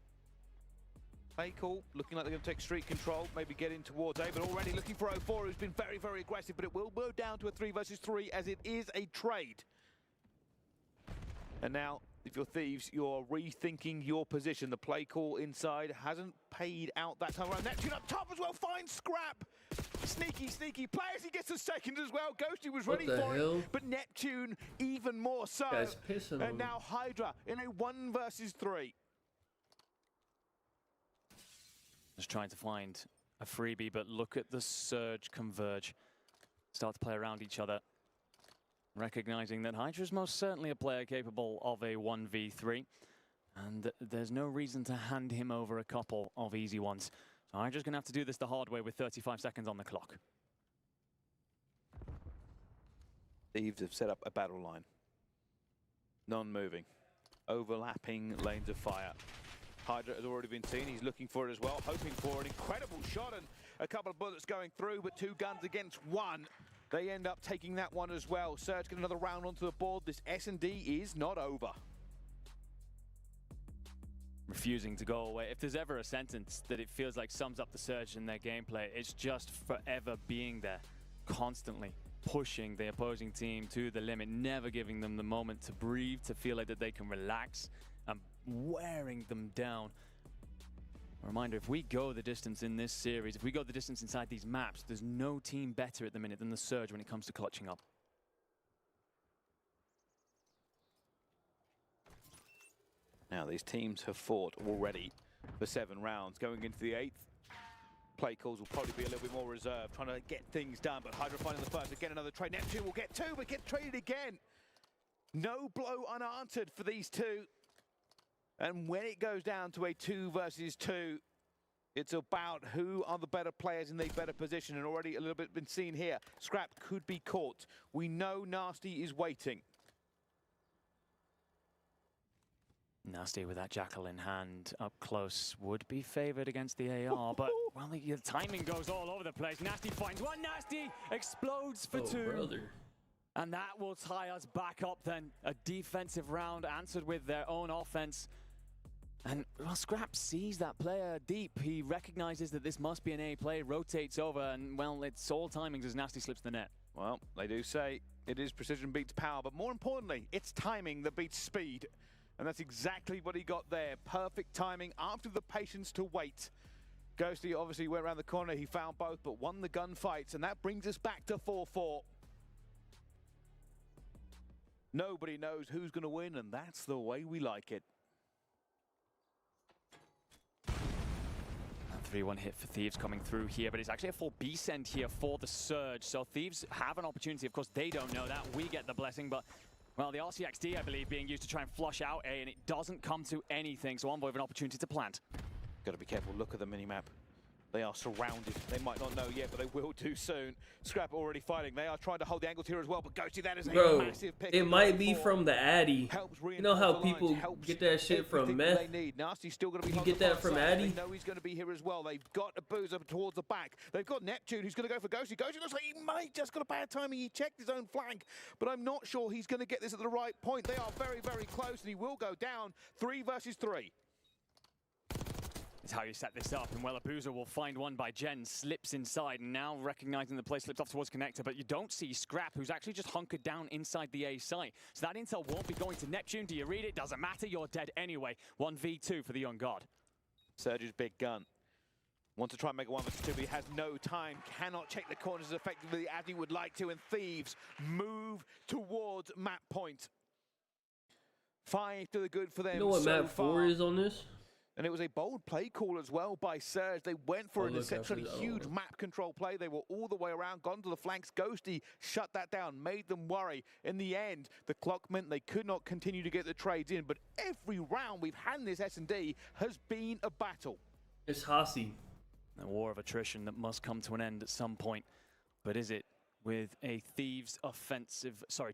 Play call, looking like they're going to take street control, maybe get in towards A, but already looking for 04, who's been very, very aggressive, but it will go down to a 3 versus 3 as it is a trade. And now, if you're Thieves, you're rethinking your position. The play call inside hasn't paid out that time around. Neptune up top as well, finds Scrap. Sneaky, sneaky players. He gets a second as well. Ghosty was ready for it, but Neptune even more so. Guy's pissing and now Hydra in a 1 versus 3. Just trying to find a freebie, but look at the Surge converge. Start to play around each other. Recognizing that Hydra is most certainly a player capable of a 1v3. And there's no reason to hand him over a couple of easy ones. So Hydra's going to have to do this the hard way with 35 seconds on the clock. Thieves have set up a battle line. Non-moving. Overlapping lanes of fire. Hydra has already been seen. He's looking for it as well. Hoping for an incredible shot and a couple of bullets going through, but 2 guns against 1. They end up taking that one as well. Surge get another round onto the board. This S&D is not over. Refusing to go away. If there's ever a sentence that it feels like sums up the Surge in their gameplay, it's just forever being there, constantly pushing the opposing team to the limit, never giving them the moment to breathe, to feel like that they can relax, and wearing them down. A reminder, if we go the distance in this series, if we go the distance inside these maps, there's no team better at the minute than the Surge when it comes to clutching up. Now, these teams have fought already for 7 rounds. Going into the 8th, play calls will probably be a little bit more reserved, trying to get things done, but Hydra finding the first. Again, another trade. Neptune will get 2, but get traded again. No blow unanswered for these 2. And when it goes down to a 2 versus 2, it's about who are the better players in the better position, and already a little bit been seen here. Scrap could be caught. We know Nasty is waiting. Nasty with that Jackal in hand up close would be favored against the AR, but well, the timing goes all over the place. Nasty finds one, Nasty explodes for 2. Brother. And that will tie us back up then. A defensive round answered with their own offense. And well, Scrap sees that player deep. He recognizes that this must be an A play, rotates over, and well, it's all timings as Nasty slips the net. Well, they do say it is precision beats power, but more importantly, it's timing that beats speed. And that's exactly what he got there. Perfect timing after the patience to wait. Ghosty obviously went around the corner. He found both, but won the gunfights. And that brings us back to 4-4. Nobody knows who's going to win, and that's the way we like it. 3-1 hit for Thieves coming through here, but it's actually a full B send here for the Surge. So Thieves have an opportunity. Of course, they don't know that. We get the blessing, but well, the RCXD, I believe, being used to try and flush out A, and it doesn't come to anything. So Envoy with an opportunity to plant. Got to be careful. Look at the minimap. They are surrounded. They might not know yet, but they will do soon. Scrap already fighting. They are trying to hold the angles here as well, but Ghosty, that is a massive pick. It might be from the Addy. You know how people get that shit from meth? Nasty's still going to be you get that from Addy? They know he's going to be here as well. They've got a boozer towards the back. They've got Neptune, who's going to go for Ghosty. Ghosty looks like he might just got a bad timing. He checked his own flank, but I'm not sure he's going to get this at the right point. They are very, very close, and he will go down 3 versus 3. Is how you set this up, and well, a boozer will find one by Jen, slips inside, and now recognizing the play, slips off towards connector, but you don't see Scrap, who's actually just hunkered down inside the A site. So that intel won't be going to Neptune. Do you read it? Doesn't matter, you're dead anyway. 1v2 for the young god. Surge's big gun. Wants to try and make a 1 versus 2, but he has no time. Cannot check the corners as effectively as he would like to, and Thieves move towards map point. 5 to the good for them. You know what map 4 is on this? And it was a bold play call as well by Surge. They went for an essentially huge map control play. They were all the way around, gone to the flanks. Ghosty shut that down, made them worry. In the end, the clock meant they could not continue to get the trades in, but every round we've had in this S&D has been a battle. It's Hasi. A war of attrition that must come to an end at some point. But is it with a Thieves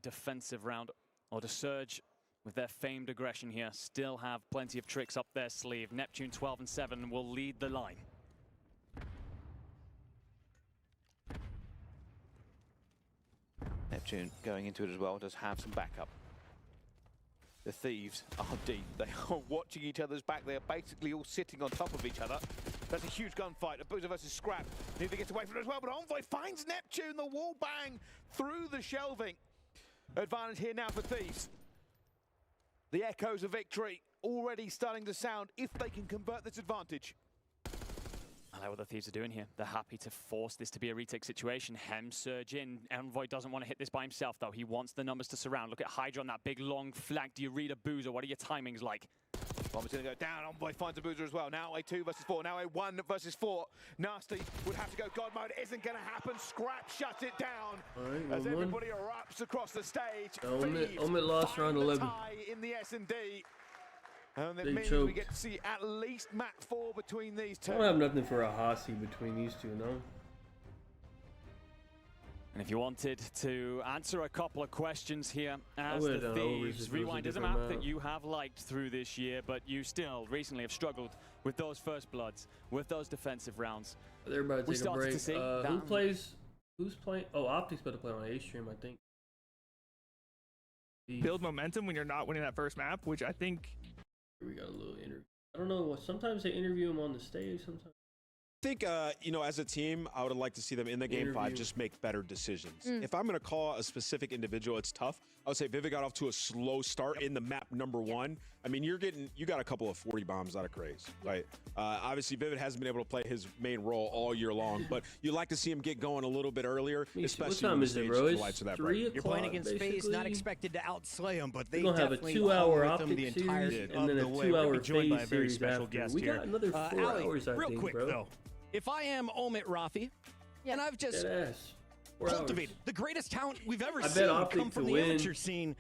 defensive round, or the Surge with their famed aggression here still have plenty of tricks up their sleeve? Neptune 12 and 7 will lead the line. Neptune going into it as well, does have some backup. The Thieves are deep. They are watching each other's back. They are basically all sitting on top of each other. That's a huge gunfight. A Boozer versus Scrap. Neither gets away from it as well, but Envoy finds Neptune. The wall bang through the shelving. Advantage here now for Thieves. The echoes of victory already starting to sound if they can convert this advantage. I like what the Thieves are doing here. They're happy to force this to be a retake situation. Hem Surge in. Envoy doesn't want to hit this by himself, though. He wants the numbers to surround. Look at Hydra on that big long flank. Do you read a Boozer? What are your timings like? Bomb's going to go down. Envoy finds a Boozer as well. Now a 2 versus 4. Now a 1 versus 4. Nasty would have to go God mode. Isn't going to happen. Scrap shuts it down. Right, as everybody erupts across the stage. Omid lost round 11. In the S&D. And that They means choked. we get to see at least map 4 between these two. I don't have nothing for a Hasi between these two, no. And if you wanted to answer a couple of questions here, as would've the done overs Thieves, if it was a Rewind is a different map that map. you have liked through this year, but you still recently have struggled with those first bloods, with those defensive rounds. They're about to We take a started break. to see Who's playing? Oh, Optic's about to play on A-Stream, I think. Build momentum when you're not winning that first map, which I think... We got a little interview. I don't know. Sometimes they interview him on the stage. Sometimes. I think, as a team, I would like to see them in the game 5 just make better decisions. If I'm going to call a specific individual, it's tough. I would say Vivid got off to a slow start in the map number 1. I mean, you got a couple of 40 bombs out of Craze, right? Obviously, Vivid hasn't been able to play his main role all year long, but you'd like to see him get going a little bit earlier, especially when the stage lights are that bright. You're playing against FaZe, not expected to outslay them, but they We're gonna have a definitely 2-hour hung with them the Optic entire series of and then the a way. 2-hour We're joined by a FaZe very series special after. guest We here. got another 4 Ali, hours, I real think, quick bro. though, if I am Omid Rafi, and I've just Deadass. 4 cultivated the greatest talent we've ever I bet seen Optic come from to the win. amateur scene.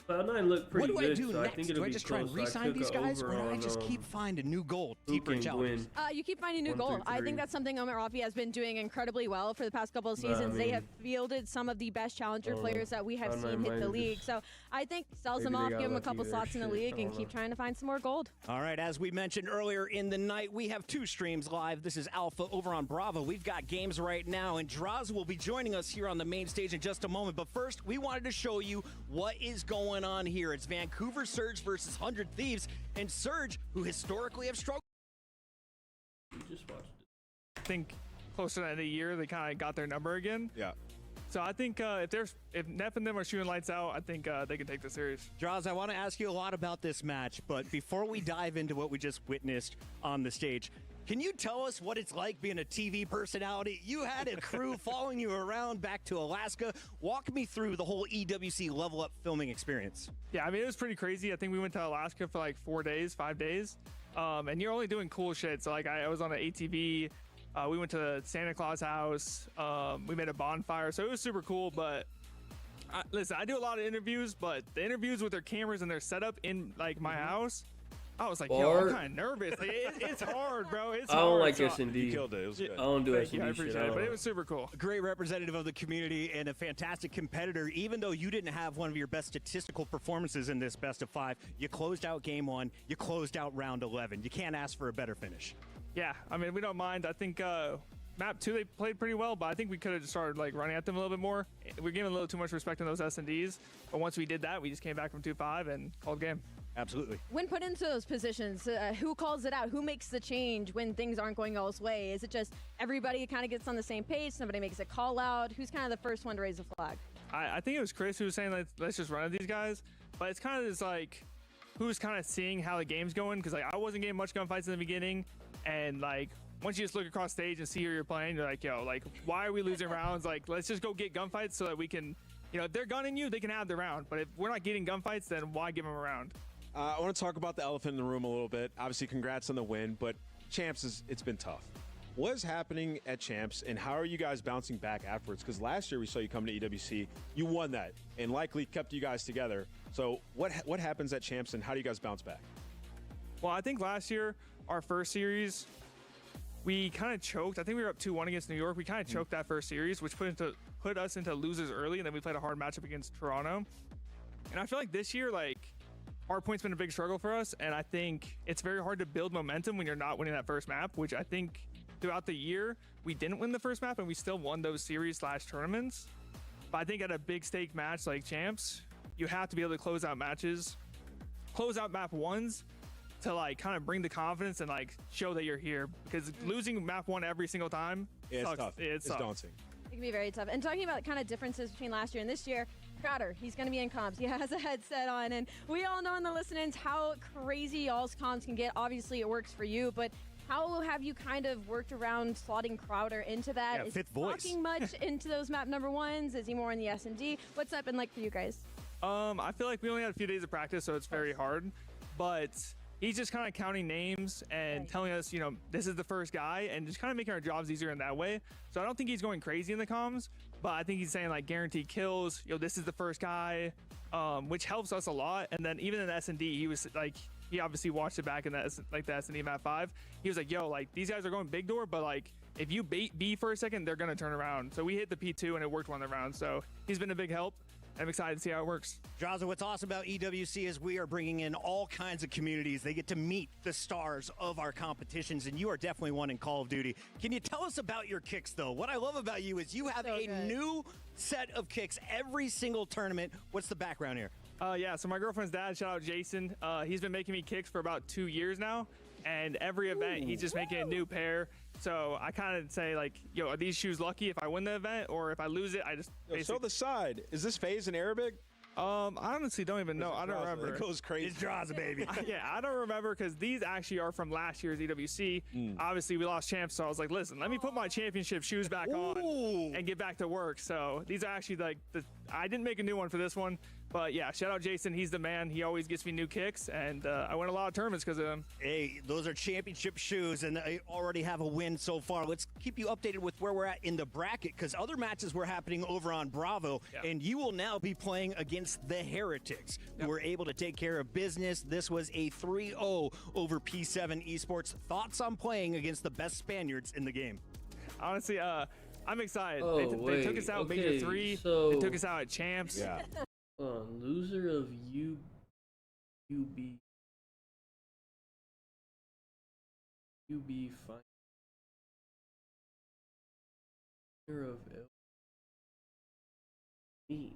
Cloud9 looked pretty What do good, I do so I next? think it'll Do I be just try and close. I re-sign took these a guys, or over do I on, just keep finding new gold, who deeper can challenges? win. You keep finding new 1 gold. through I 3. think that's something Omid Rafi has been doing incredibly well for the past couple of seasons. They have fielded some of the best challenger players that we have seen hit the league. So I think sells them off, give them a couple slots in the league, and keep trying to find some more gold. All right, as we mentioned earlier in the night, we have 2 streams live. This is Alpha over on Bravo. We've got games right now, and Draws will be joining us here on the main stage in just a moment. But first, we wanted to show you what is going on here. It's Vancouver Surge versus 100 Thieves, and Surge, who historically have struggled. Just watched it. I think closer to the end of the year, they kind of got their number again. Yeah. So I think if Neff and them are shooting lights out, I think they can take the series. Draws, I want to ask you a lot about this match, but before we dive into what we just witnessed on the stage, can you tell us what it's like being a TV personality? You had a crew following you around back to Alaska. Walk me through the whole EWC Level Up filming experience. Yeah, I mean, it was pretty crazy. I think we went to Alaska for like 4 days, 5 days. And you're only doing cool shit. So like I was on an ATV. We went to Santa Claus house. We made a bonfire. So it was super cool. But listen, I do a lot of interviews, but the interviews with their cameras and their setup in like my house, I was like, yo, I'm kind of nervous. Like, it's hard, bro. It's hard. I don't like So S&D. You killed it. It was good. I don't do Thank you, I S&D shit. appreciate it, but it was super cool. A great representative of the community and a fantastic competitor. Even though you didn't have one of your best statistical performances in this best of 5, you closed out game 1, you closed out round 11. You can't ask for a better finish. Yeah, I mean, we don't mind. I think map 2, they played pretty well, but I think we could have just started like running at them a little bit more. We're giving a little too much respect on those S&Ds, but once we did that, we just came back from 2-5 and called game. Absolutely. When put into those positions, who calls it out? Who makes the change when things aren't going y'all's way? Is it just everybody kind of gets on the same page? Somebody makes a call out? Who's kind of the first one to raise a flag? I think it was Chris who was saying, let's just run at these guys. But it's kind of just like, who's kind of seeing how the game's going? Because like I wasn't getting much gunfights in the beginning. And like once you just look across stage and see who you're playing, you're like, yo, like, why are we losing rounds? Like, let's just go get gunfights so that we can, you know, if they're gunning you, they can have the round. But if we're not getting gunfights, then why give them a round? I want to talk about the elephant in the room a little bit. Obviously, congrats on the win, but Champs, it's been tough. What is happening at Champs, and how are you guys bouncing back afterwards? Because last year we saw you come to EWC, you won that, and likely kept you guys together. So what happens at Champs, and how do you guys bounce back? Well, I think last year, our first series, we kind of choked. I think we were up 2-1 against New York. We kind of choked that first series, which put us into losers early, and then we played a hard matchup against Toronto. And I feel like this year, like, Hardpoint's been a big struggle for us, and I think it's very hard to build momentum when you're not winning that first map, which I think throughout the year, we didn't win the first map, and we still won those series/tournaments. But I think at a big stake match like Champs, you have to be able to close out matches, close out map ones, to like kind of bring the confidence and like show that you're here, because losing map 1 every single time it's sucks. tough. It's daunting. It can be very tough. And talking about kind of differences between last year and this year, Crowder, he's going to be in comms. He has a headset on, and we all know in the listenings how crazy y'all's comms can get. Obviously, it works for you, but how have you kind of worked around slotting Crowder into that? Yeah, Is fifth he voice. talking much into those map number 1s? Is he more in the S&D? What's that been like for you guys? I feel like we only had a few days of practice, so it's very hard. But he's just kind of counting names and telling us, you know, this is the first guy, and just kind of making our jobs easier in that way. So I don't think he's going crazy in the comms, but I think he's saying like guaranteed kills, you know, this is the first guy, which helps us a lot. And then even in the S&D, he was like, he obviously watched it back in the S&D map 5. He was like, yo, like these guys are going big door, but like if you bait B for a second, they're gonna turn around. So we hit the P2 and it worked one of the rounds. So he's been a big help. I'm excited to see how it works. Draza, what's awesome about EWC is we are bringing in all kinds of communities. They get to meet the stars of our competitions, and you are definitely one in Call of Duty. Can you tell us about your kicks, though? What I love about you is you have a new set of kicks every single tournament. What's the background here? Yeah, so my girlfriend's dad, shout out Jason, he's been making me kicks for about 2 years now, and every event he's just making a new pair. So I kind of say like, yo, are these shoes lucky if I win the event, or if I lose it, I just Show the side. Is this phase in Arabic? I honestly don't even know. I don't remember. It goes crazy. It's Draza, baby. Yeah, I don't remember, because these actually are from last year's EWC. Obviously, we lost champs, so I was like, listen, let me put my championship shoes back on and get back to work. So these are actually like, I didn't make a new one for this one. But yeah, shout out Jason. He's the man. He always gets me new kicks, and I win a lot of tournaments because of him. Hey, those are championship shoes, and they already have a win so far. Let's keep you updated with where we're at in the bracket, because other matches were happening over on Bravo, and you will now be playing against the Heretics, who were able to take care of business. This was a 3-0 over P7 Esports. Thoughts on playing against the best Spaniards in the game? Honestly, I'm excited. Oh, they took us out Major 3. So they took us out at champs. Yeah. Loser of UB fight. Winner of LB.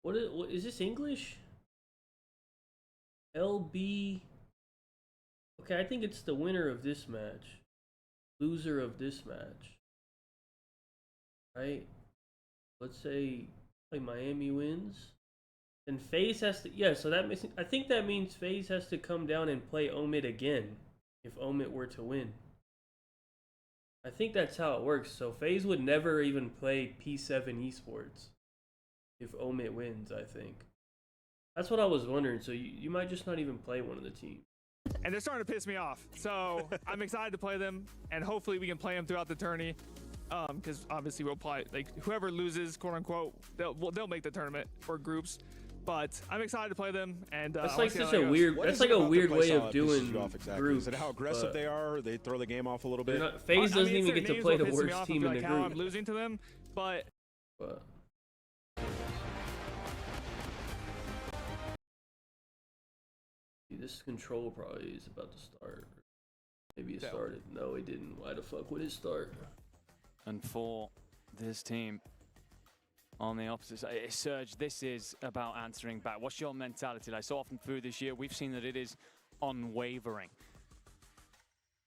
What is this English? LB. Okay, I think it's the winner of this match. Loser of this match. Right? Let's say like Miami wins. And FaZe has to, yeah, so that means, I think that means FaZe has to come down and play Omid again if Omid were to win. I think that's how it works. So FaZe would never even play P7 Esports if Omid wins, I think. That's what I was wondering. So you might just not even play one of the teams. And they're starting to piss me off. So I'm excited to play them, and hopefully we can play them throughout the tourney. Because obviously we'll play, like, whoever loses, quote unquote, they'll make the tournament for groups. But I'm excited to play them, and that's like such a weird. That's like a weird way of doing groups. Is it how aggressive they are? They throw the game off a little bit. FaZe doesn't even get to play the worst team in the group. I'm losing to them, but. This control probably is about to start. Maybe it started. No, it didn't. Why the fuck would it start? And for this team on the opposite side, Serge, this is about answering back. What's your mentality like? So often through this year, we've seen that it is unwavering.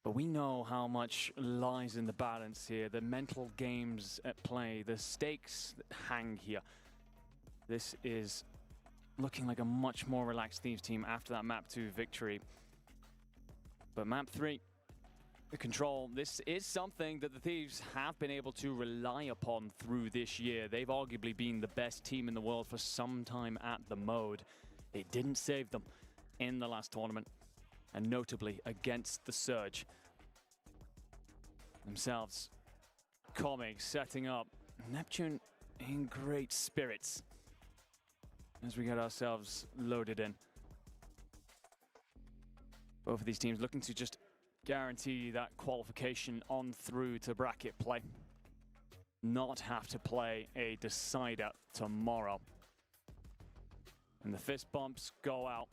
But we know how much lies in the balance here, the mental games at play, the stakes that hang here. This is looking like a much more relaxed Thieves team after that map 2 victory. But map 3, the control, this is something that the Thieves have been able to rely upon through this year. They've arguably been the best team in the world for some time at the mode. It didn't save them in the last tournament, and notably against the Surge. Themselves, Comic setting up. Neptune in great spirits as we get ourselves loaded in. Both of these teams looking to just guarantee that qualification on through to bracket play. Not have to play a decider tomorrow. And the fist bumps go out.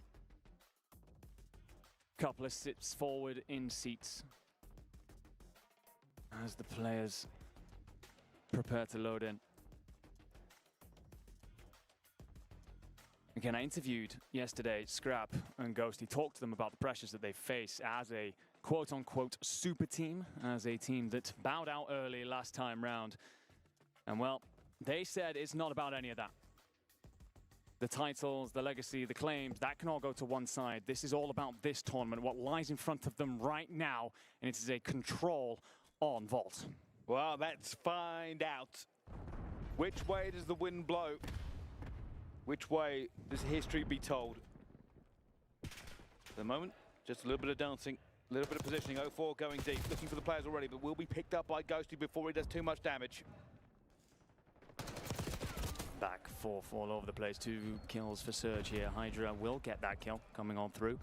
Couple of sits forward in seats as the players prepare to load in. Again, I interviewed yesterday Scrap and Ghosty, talked to them about the pressures that they face as a quote-unquote super team, as a team that bowed out early last time round. And well, they said it's not about any of that. The titles, the legacy, the claims, that can all go to one side. This is all about this tournament, what lies in front of them right now, and it is a control on Vault. Well, let's find out. Which way does the wind blow? Which way does history be told? At the moment, just a little bit of dancing, a little bit of positioning. 0-4 going deep, looking for the players already, but will be picked up by Ghosty before he does too much damage. Back 4 all over the place. 2 kills for Surge here. Hydra will get that kill coming on through.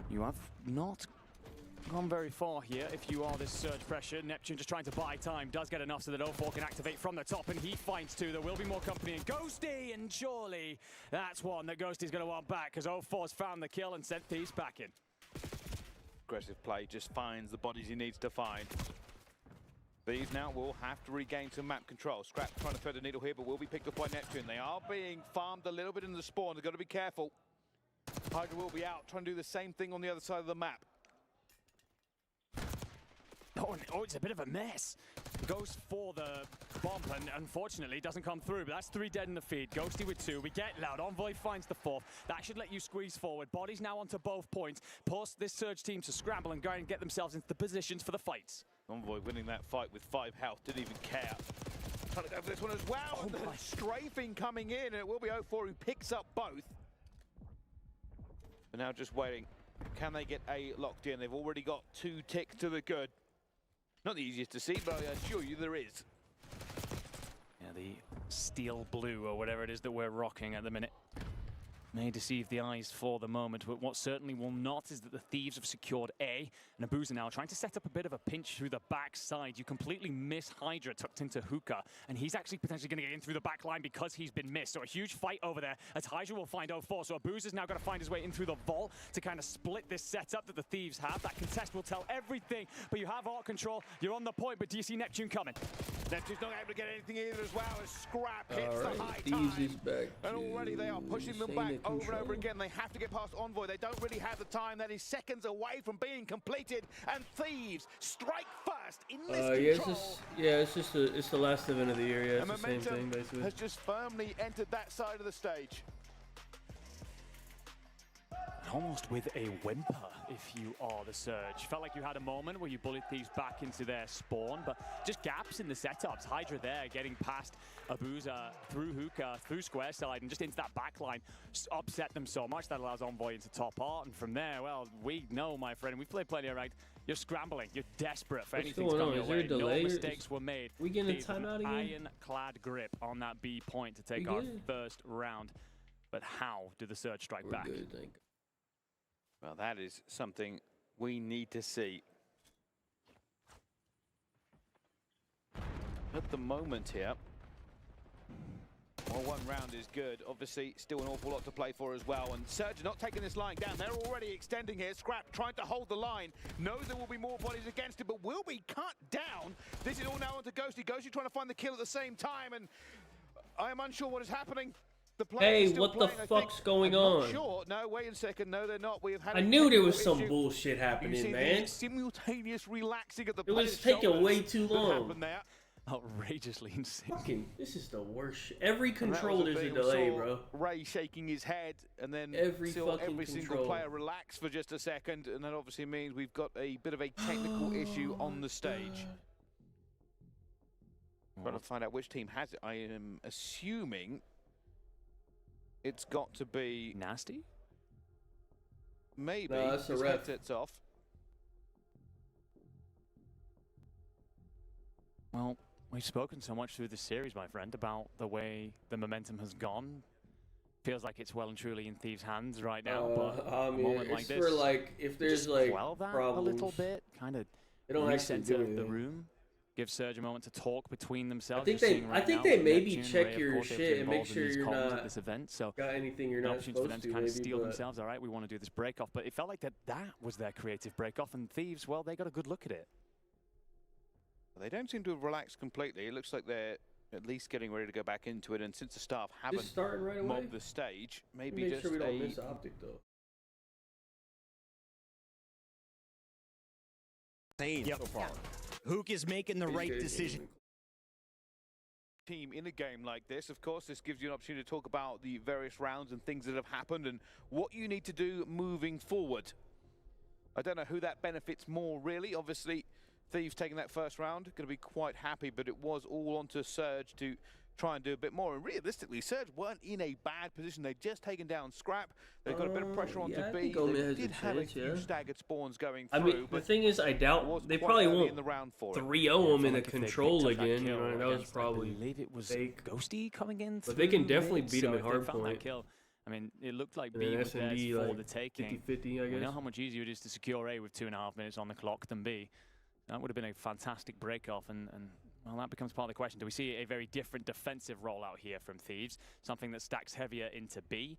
You have not gone very far here if you are this Surge pressure. Neptune just trying to buy time. Does get enough so that 0-4 can activate from the top, and he finds 2. There will be more company in Ghosty, and surely that's one that Ghosty's going to want back, because 0-4's found the kill and sent Thieves back in. Aggressive play, just finds the bodies he needs to find. Thieves now will have to regain some map control. Scrap trying to thread the needle here, but will be picked up by Neptune. They are being farmed a little bit in the spawn. They've got to be careful. Hydra will be out, trying to do the same thing on the other side of the map. Oh, it's a bit of a mess. Goes for the bomb and unfortunately doesn't come through, but that's 3 dead in the feed. Ghosty with 2. We get loud. Envoy finds the 4th. That should let you squeeze forward. Bodies now onto both points. Force this Surge team to scramble and go and get themselves into the positions for the fights. Envoy winning that fight with 5 health, didn't even care. Trying to go for this one as well. Oh, the strafing coming in, and it will be 0-4 who picks up both. But now just waiting. Can they get A locked in? They've already got 2 ticks to the good. Not the easiest to see, but I assure you there is. Yeah, the steel blue or whatever it is that we're rocking at the minute may deceive the eyes for the moment, but what certainly will not is that the Thieves have secured A, and Abuza now trying to set up a bit of a pinch through the backside. You completely miss Hydra tucked into Hookah, and he's actually potentially going to get in through the back line because he's been missed. So a huge fight over there as Hydra will find 0-4. So Abuza's now got to find his way in through the vault to kind of split this setup that the Thieves have. That contest will tell everything, but you have art control. You're on the point, but do you see Neptune coming? Neptune's not able to get anything either as well as Scrap hits All right, the high Thieves time. is back And already they are pushing them insane back over and control. over again. They have to get past Envoy. They don't really have the time. That is seconds away from being completed. And Thieves strike first in this control. It's the last event of the year. Yeah, it's the same thing basically. Has just firmly entered that side of the stage. Almost with a whimper, if you are the Surge. Felt like you had a moment where you bullied Thieves back into their spawn, but just gaps in the setups. Hydra there getting past Abuza through Hookah, through square side, and just into that backline. Upset them so much that allows Envoy into top art, and from there, well, we know, my friend, we've played plenty of ranked. You're scrambling. You're desperate for anything to come your way. No mistakes were made. We getting a timeout again? Ironclad grip on that B point to take our first round. But how do the Surge strike back? Good, thank you. Well, that is something we need to see. At the moment here, well, 1 round is good. Obviously, still an awful lot to play for as well. And Surge not taking this line down. They're already extending here. Scrap trying to hold the line. Knows there will be more bodies against him, but will be cut down. This is all now onto Ghosty. Ghosty trying to find the kill at the same time, and I am unsure what is happening. Hey, what the fuck's going on? Sure. No, wait a second. No, they're not. We have had. I knew there was some bullshit happening, man. Simultaneous relaxing at the. It was taking way too long. outrageously insane. Fucking, this is the worst. Every control there's a delay, bro. Ray shaking his head, and then every single player relax for just a second, and that obviously means we've got a bit of a technical issue on the stage. Trying to find out which team has it. I am assuming it's got to be Nasty. Maybe. No, that's a ref. Headset's off. Well, we've spoken so much through the series, my friend, about the way the momentum has gone. Feels like it's well and truly in Thieves' hands right now. But I mean, a moment like it's this, for like if there's like problems, a little bit, kind of recenter the room. Give Surge a moment to talk between themselves. I think they maybe check your shit and make sure you're not at this event. So got anything you're not supposed for them to kind of steal but themselves. All right, we want to do this break off, but it felt like that was their creative break off, and Thieves, well, they got a good look at it. They don't seem to have relaxed completely. It looks like they're at least getting ready to go back into it, and since the staff haven't starting right away? mobbed the stage, maybe make just sure we don't miss Optic though. Yep. so far. Hook is making the right decision. Team in a game like this, of course, this gives you an opportunity to talk about the various rounds and things that have happened and what you need to do moving forward. I don't know who that benefits more, really. Obviously, Thieves taking that first round, going to be quite happy, but it was all onto Surge to try and do a bit more. And realistically, Surge weren't in a bad position. They'd just taken down Scrap. They've got a bit of pressure onto B. They did have a few staggered spawns going through. I mean, the thing is, I doubt they probably won't 3-0 them in a control again. You know, that was probably I believe it was fake. Ghosty coming in. But they can definitely beat them at Hardpoint. Hardpoint. I mean, it looked like B was there for the taking. 50-50, I guess. We know how much easier it is to secure A with 2.5 minutes on the clock than B. That would have been a fantastic break-off, and well, that becomes part of the question. Do we see a very different defensive rollout here from Thieves? Something that stacks heavier into B?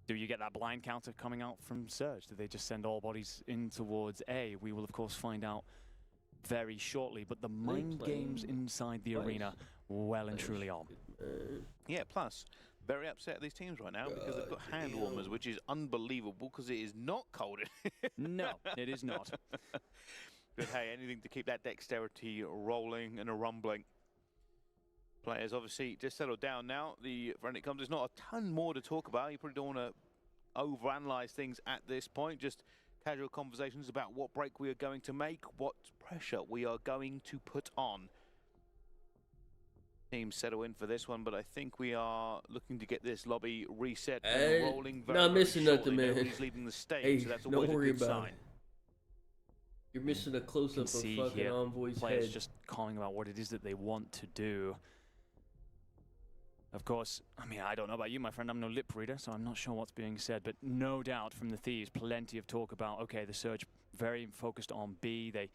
Do you get that blind counter coming out from Surge? Do they just send all bodies in towards A? We will, of course, find out very shortly, but the mind games inside the arena well and truly on. Yeah, plus, very upset at these teams right now because they've got hand warmers, which is unbelievable because it is not cold. No, it is not. But hey, anything to keep that dexterity rolling and a rumbling. Players obviously just settled down now. When it comes, there's not a ton more to talk about. You probably don't want to overanalyze things at this point. Just casual conversations about what break we are going to make, what pressure we are going to put on. Teams settle in for this one, but I think we are looking to get this lobby reset and rolling very, not missing very nothing, shortly. man. Nobody's leaving the stage, Hey, so that's don't always a worry good about sign. it. You're missing a close-up of fucking here, Envoy's players head. just calling about what it is that they want to do. Of course, I mean, I don't know about you, my friend. I'm no lip reader, so I'm not sure what's being said. But no doubt from the Thieves, plenty of talk about, okay, the Surge very focused on B. They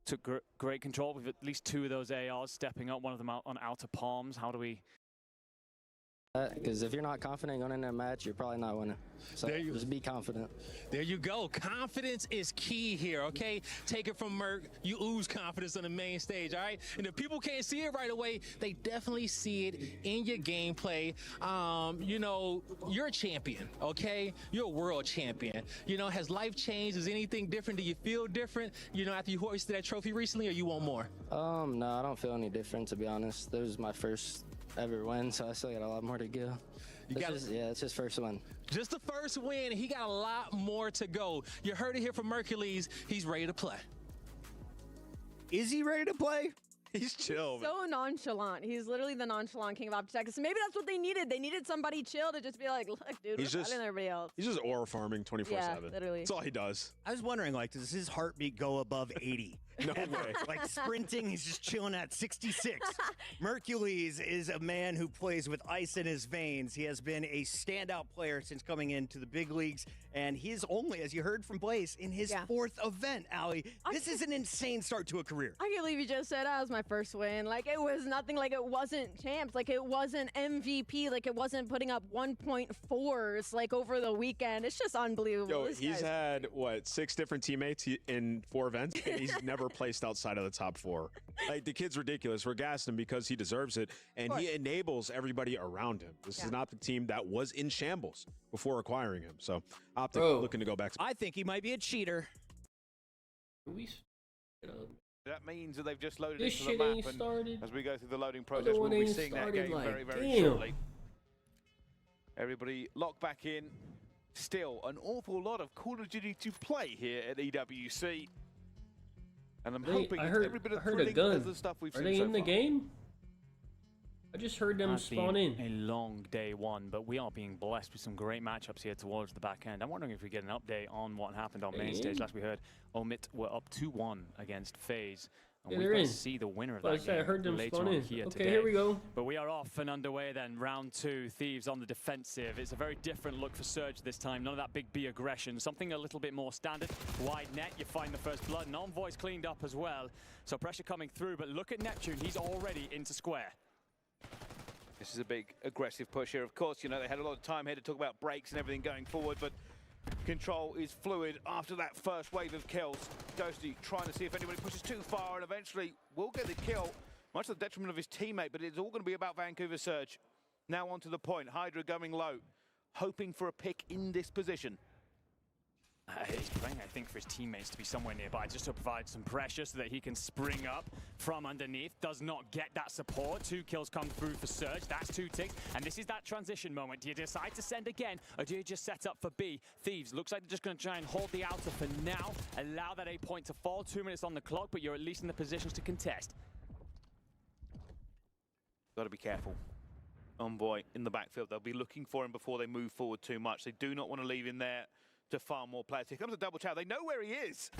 took great control with at least 2 of those ARs stepping up, one of them out on outer palms. How do we... Because if you're not confident going into a match, you're probably not winning. So just be confident. There you go. Confidence is key here, okay? Take it from Merc. You ooze confidence on the main stage, all right? And if people can't see it right away, they definitely see it in your gameplay. You know, you're a champion, okay? You're a world champion. You know, has life changed? Is anything different? Do you feel different, you know, after you hoisted that trophy recently, or you want more? No, I don't feel any different, to be honest. This was my first ever win, so I still got a lot more to go. It's his first win. Just the first win. He got a lot more to go. You heard it here from Mercules. He's ready to play. Is he ready to play? He's chill. So nonchalant. He's literally the nonchalant king of Optic Texas. Maybe that's what they needed. They needed somebody chill to just be like, look, dude, we're better than everybody else. He's just aura farming 24/7. Yeah, literally. That's all he does. I was wondering, like, does his heartbeat go above 80? No way. Like sprinting, he's just chilling at 66. Mercules is a man who plays with ice in his veins. He has been a standout player since coming into the big leagues, and he is only, as you heard from Blaze, in his 4th event, Allie. This is an insane start to a career. I can't believe you just said that was my first win. Like, it was nothing. Like, it wasn't champs. Like, it wasn't MVP. Like, it wasn't putting up 1.4s, like, over the weekend. It's just unbelievable. Yo, he's had, what, 6 different teammates in 4 events, and he's never placed outside of the top 4. Like, the kid's ridiculous. We're gassing him because he deserves it, and he enables everybody around him. This is an Optic team that was in shambles before acquiring him. So, Optic looking to go back. I think he might be a cheater. That means that they've just loaded This into shit the map, ain't and started. as we go through the loading process, we'll one be ain't seeing that started, game like, very, very damn. shortly. Everybody locked back in. Still an awful lot of Call of Duty to play here at EWC. And I'm hoping it's every bit of thrilling as the stuff we've seen so far. Are they in the game? I just heard them spawn in. A long day one, but we are being blessed with some great matchups here towards the back end. I'm wondering if we get an update on what happened on main stage. Last we heard, Omit were up 2-1 against FaZe. And Yeah, we're they're going in. to see the winner of Well, that game I heard them later spawn on in. here Okay, today. here we go. But we are off and underway then. Round 2, Thieves on the defensive. It's a very different look for Surge this time. None of that big B aggression. Something a little bit more standard. Wide net, you find the first blood. And Envoy's cleaned up as well. So pressure coming through. But look at Neptune. He's already into square. This is a big aggressive push here. Of course, you know, they had a lot of time here to talk about breaks and everything going forward, but control is fluid after that first wave of kills. Ghosty trying to see if anybody pushes too far and eventually will get the kill, much to the detriment of his teammate, but it's all going to be about Vancouver Surge. Now onto the point, Hydra going low, hoping for a pick in this position. He's praying, I think, for his teammates to be somewhere nearby, just to provide some pressure so that he can spring up from underneath. Does not get that support. 2 kills come through for Surge. That's 2 ticks. And this is that transition moment. Do you decide to send again, or do you just set up for B? Thieves, looks like they're just going to try and hold the outer for now. Allow that A point to fall. 2 minutes on the clock, but you're at least in the positions to contest. Got to be careful. Envoy in the backfield. They'll be looking for him before they move forward too much. They do not want to leave him there to farm more players. Here comes a double chow. They know where he is.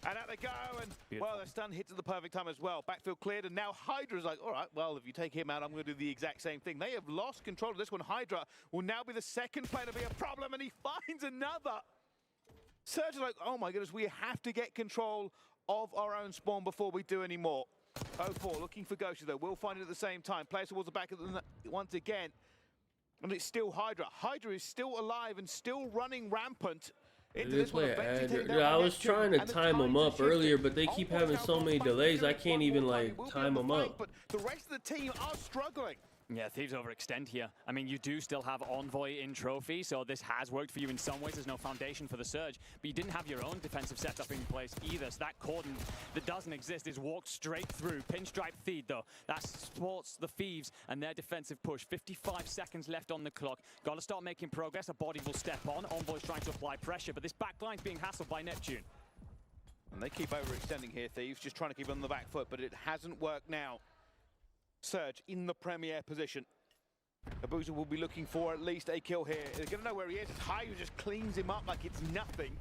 And out they go, and well, the stun hits at the perfect time as well. Backfield cleared, and now Hydra's like, all right, well, if you take him out, I'm going to do the exact same thing. They have lost control of this one. Hydra will now be the second player to be a problem, and he finds another. Surge is like, oh my goodness, we have to get control of our own spawn before we do any more. 0-4, looking for Ghoshi, though. We'll find it at the same time. Plays towards the back of the once again. And it's still Hydra. Hydra is still alive and still running rampant into this one. I was trying to time them up earlier, but they keep having so many delays. I can't even like time them up. But the rest of the team are struggling. Yeah, Thieves overextend here. I mean, you do still have Envoy in trophy, so this has worked for you in some ways. There's no foundation for the Surge, but you didn't have your own defensive setup in place either, so that cordon that doesn't exist is walked straight through. Pinstripe feed, though. That supports the Thieves and their defensive push. 55 seconds left on the clock. Got to start making progress. A body will step on. Envoy's trying to apply pressure, but this backline's being hassled by Neptune. And they keep overextending here, Thieves, just trying to keep on the back foot, but it hasn't worked now. Surge in the premier position. Abuza will be looking for at least a kill here. They're going to know where he is. Hydra just cleans him up like it's nothing.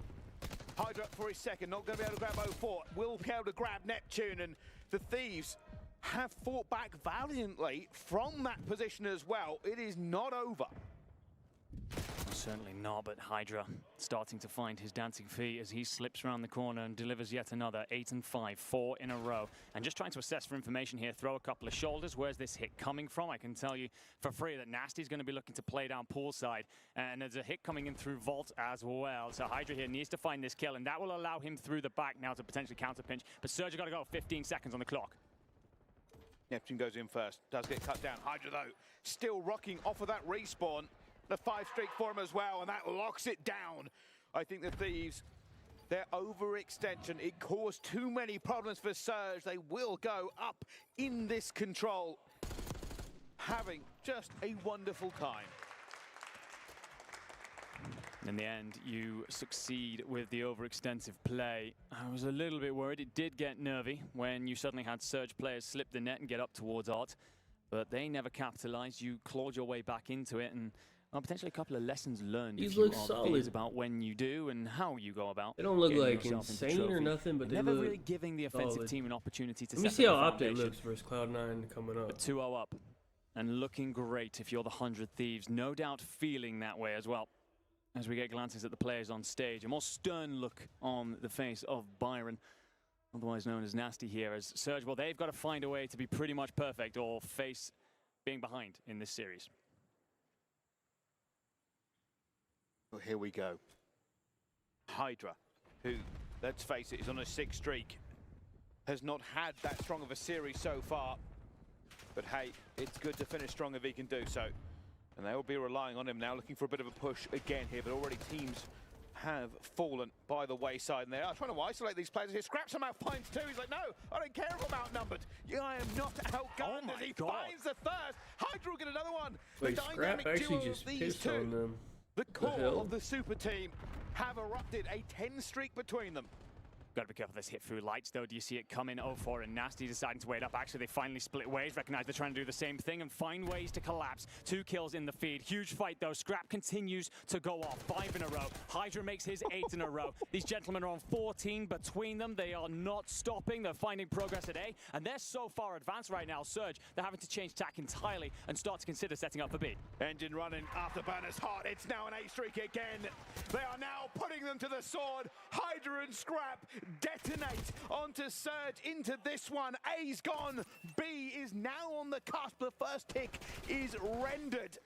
Hydra for his second, not going to be able to grab 0-4. Will be able to grab Neptune, and the Thieves have fought back valiantly from that position as well. It is not over. Certainly not, but Hydra starting to find his dancing feet as he slips around the corner and delivers yet another 8 and 5, 4 in a row. And just trying to assess for information here, throw a couple of shoulders. Where's this hit coming from? I can tell you for free that Nasty's going to be looking to play down poolside. And there's a hit coming in through Vault as well. So Hydra here needs to find this kill, and that will allow him through the back now to potentially counter pinch. But Surge got to go 15 seconds on the clock. Neptune goes in first, does get cut down. Hydra, though, still rocking off of that respawn. The 5 streak for him as well, and that locks it down. I think the Thieves, their overextension, it caused too many problems for Surge. They will go up in this control, having just a wonderful time. In the end, you succeed with the overextensive play. I was a little bit worried. It did get nervy when you suddenly had Surge players slip the net and get up towards Art, but they never capitalized. You clawed your way back into it, and potentially a couple of lessons learned. These look solid about when you do and how you go about. They don't look like insane or nothing, but they never look really giving the offensive solid. team an opportunity to. Let me see how Optic looks versus Cloud9 coming up. 2-0 up, and looking great if you're the 100 Thieves. No doubt feeling that way as well. As we get glances at the players on stage, a more stern look on the face of Byron, otherwise known as Nasty here. As Surge, well, they've got to find a way to be pretty much perfect or face being behind in this series. Well, here we go. Hydra, who, let's face it, is on a 6 streak, has not had that strong of a series so far. But hey, it's good to finish strong if he can do so. And they will be relying on him now, looking for a bit of a push again here, but already teams have fallen by the wayside, and they are trying to isolate these players here. Scrap somehow finds two. He's like, no, I don't care if I'm outnumbered. Yeah, I am not outgunned. As he finds the first. Hydra will get another one. Wait, the Scrap dynamic actually duo just of these pissed two, on them. the core hell? of the super team, have erupted. A 10 streak between them. Got to be careful this hit through lights, though. Do you see it coming? 04 and Nasty deciding to wait up. Actually, they finally split ways. Recognize they're trying to do the same thing and find ways to collapse. 2 kills in the feed. Huge fight, though. Scrap continues to go off. 5 in a row. Hydra makes his 8 in a row. These gentlemen are on 14 between them. They are not stopping. They're finding progress at A, and they're so far advanced right now. Surge, they're having to change tack entirely and start to consider setting up for B. Engine running after Banner's hot. It's now an 8 streak again. They are now putting them to the sword. Hydra and Scrap detonate onto Surge into this one. A's gone. B is now on the cusp. The first tick is rendered.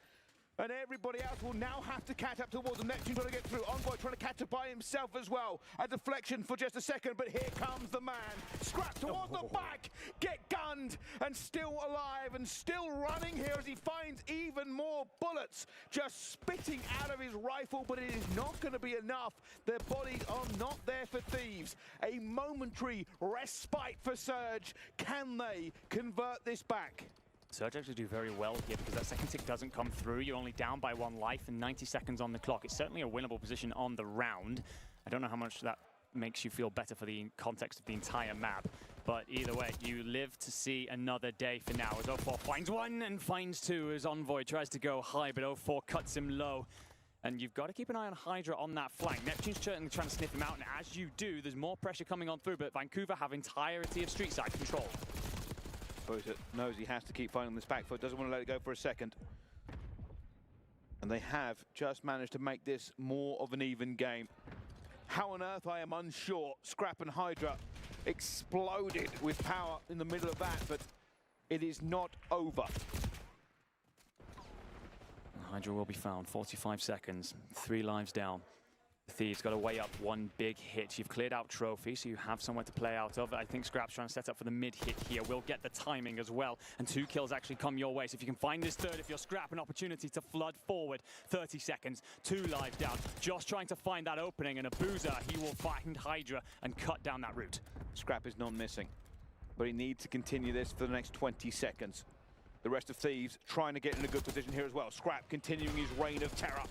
And everybody else will now have to catch up towards them. Neptune trying to get through. Envoy trying to catch up by himself as well. A deflection for just a second, but here comes the man. Scrap towards the back. Get gunned and still alive and still running here as he finds even more bullets just spitting out of his rifle, but it is not going to be enough. Their bodies are not there for Thieves. A momentary respite for Surge. Can they convert this back? Surge actually do very well here because that second tick doesn't come through. You're only down by 1 life and 90 seconds on the clock. It's certainly a winnable position on the round. I don't know how much that makes you feel better for the context of the entire map, but either way, you live to see another day for now as 04 finds 1 and finds 2 as Envoy tries to go high, but 04 cuts him low. And you've got to keep an eye on Hydra on that flank. Neptune's certainly trying to sniff him out, and as you do, there's more pressure coming on through, but Vancouver have entirety of street side control. Bosa knows he has to keep fighting this back foot, doesn't want to let it go for a second. And they have just managed to make this more of an even game. How on earth, I am unsure. Scrap and Hydra exploded with power in the middle of that, but it is not over. Hydra will be found, 45 seconds, 3 lives down. The Thieves got to weigh up 1 big hit. You've cleared out Trophy, so you have somewhere to play out of. I think Scrap's trying to set up for the mid hit here. We'll get the timing as well, and 2 kills actually come your way. So if you can find this third, if you're Scrap, an opportunity to flood forward. 30 seconds, 2 lives down. Just trying to find that opening, and Abuza, he will find Hydra and cut down that route. Scrap is non-missing, but he needs to continue this for the next 20 seconds. The rest of Thieves trying to get in a good position here as well. Scrap continuing his reign of terror.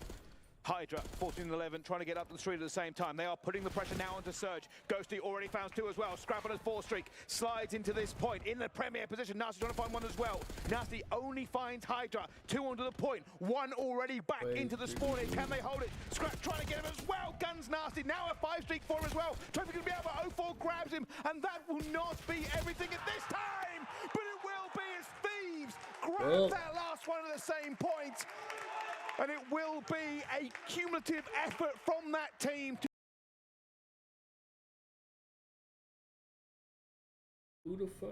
Hydra, 14-11, trying to get up the street at the same time. They are putting the pressure now onto Surge. Ghosty already found 2 as well. Scrap on his 4 streak, slides into this point in the premier position. Nasty trying to find 1 as well. Nasty only finds Hydra, 2 onto the point, 1 already back into the spawn in. Can they hold it? Scrap trying to get him as well. Guns Nasty, now a 5 streak for him as well. Trophy going to be out, but 04 grabs him, and that will not be everything at this time, but it will be as Thieves grab that last one at the same point. And it will be a cumulative effort from that team to... Who the fuck?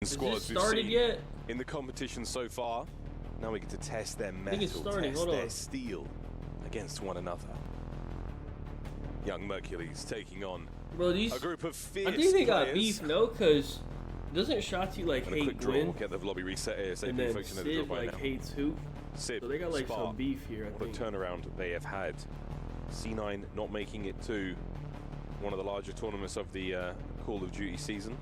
Squads Is it started yet? In the competition so far. Now we get to test their metal, it's starting. test Hold their on. steel against one another. Young Mercules taking on Bro, these, a group of fierce I think they got players. beef, no? Because doesn't Shotzi like And a hate quick draw, Gwyn? get the lobby reset ASAP And then function of the Sib draw by like now. hates who? Sib, So they got like Spa, some beef here, I what think. a turnaround they have had. C9 not making it to one of the larger tournaments of the Call of Duty season.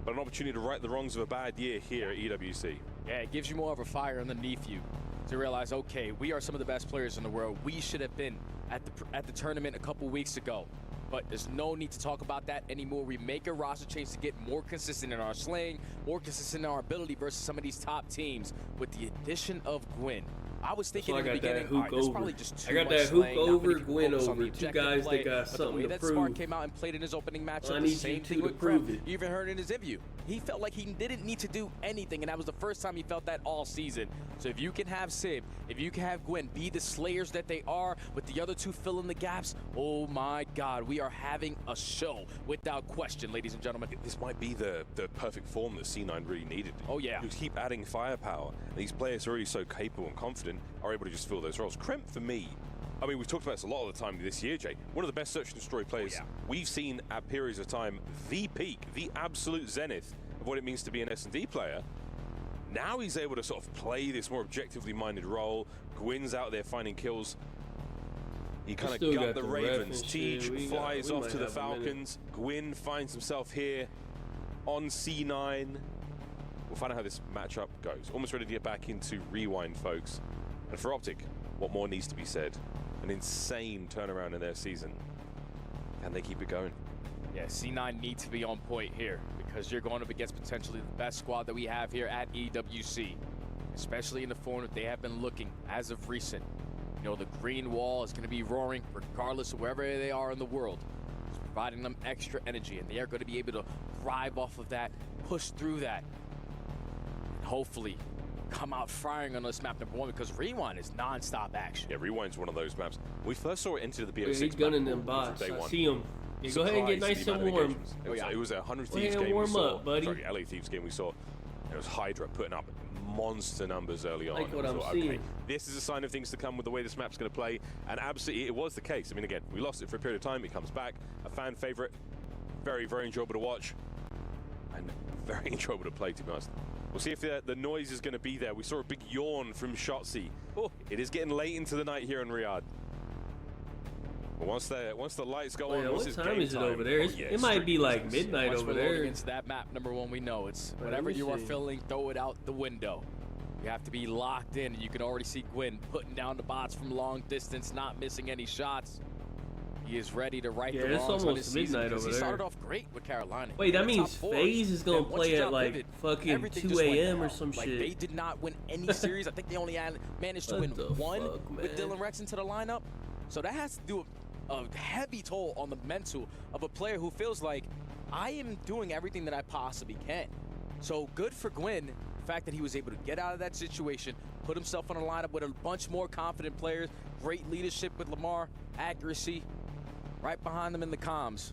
But an opportunity to right the wrongs of a bad year here at EWC. Yeah, it gives you more of a fire underneath you to realize, okay, we are some of the best players in the world. We should have been at the tournament a couple weeks ago. But there's no need to talk about that anymore. We make a roster change to get more consistent in our slaying, more consistent in our ability versus some of these top teams. With the addition of Gwyn, I was thinking in the beginning, all right, this is probably just too much slaying, not many people focus on the objective play, but the way that Spark came out and played in his opening matchup, the same thing with Krem. You even heard in his interview, he felt like he didn't need to do anything, and that was the first time he felt that all season. So if you can have Sib, if you can have Gwyn be the slayers that they are, with the other 2 filling the gaps, oh my God, we are having a show without question, ladies and gentlemen. This might be the perfect form that C9 really needed. Oh yeah. You keep adding firepower. These players are already so capable and confident, are able to just fill those roles. Kremp, for me, I mean, we've talked about this a lot of the time this year, Jay. One of the best search and destroy players we've seen at periods of time. The peak, the absolute zenith of what it means to be an S&D player. Now he's able to sort of play this more objectively minded role. Gwyn's out there finding kills. He kind of got the Ravens. Teej flies off to the Falcons. Gwyn finds himself here on C9. We'll find out how this matchup goes. Almost ready to get back into Rewind, folks. And for Optic, what more needs to be said? An insane turnaround in their season. Can they keep it going? Yeah, C9 needs to be on point here because you're going up against potentially the best squad that we have here at EWC, especially in the form that they have been looking as of recent. You know, the green wall is going to be roaring regardless of wherever they are in the world. It's providing them extra energy, and they are going to be able to thrive off of that, push through that, and hopefully come out firing on this map number 1 because Rewind is non-stop action. Yeah, Rewind's one of those maps. We first saw it into the BO6 he's gunning them bots. I see him. Yeah, go ahead and get nice and warm. It was a 100 Thieves game we saw. Sorry, LA Thieves game we saw. It was Hydra putting up monster numbers early on. Like what I'm seeing. Okay, this is a sign of things to come with the way this map's going to play, and absolutely it was the case. I mean, again, we lost it for a period of time. It comes back, a fan favorite, very, very enjoyable to watch, and very enjoyable to play, to be honest. We'll see if the noise is going to be there. We saw a big yawn from Shotzi. Oh, it is getting late into the night here in Riyadh. But once the lights go on, what time is it over there? It might be like midnight over there. Into that map number 1, we know it's whatever you are feeling, throw it out the window. You have to be locked in, and you can already see Gwyn putting down the bots from long distance, not missing any shots. He is ready to right the wrongs. It's almost midnight over there. He started off great with Carolina. Wait, that means FaZe is gonna play at like fucking 2 a.m. or some shit. They did not win any series. I think they only managed to win one with Dylan Rex into the lineup. So that has to do a heavy toll on the mental of a player who feels like I am doing everything that I possibly can. So good for Gwyn, the fact that he was able to get out of that situation, put himself on a lineup with a bunch more confident players, great leadership with Lamar, accuracy, right behind them in the comms.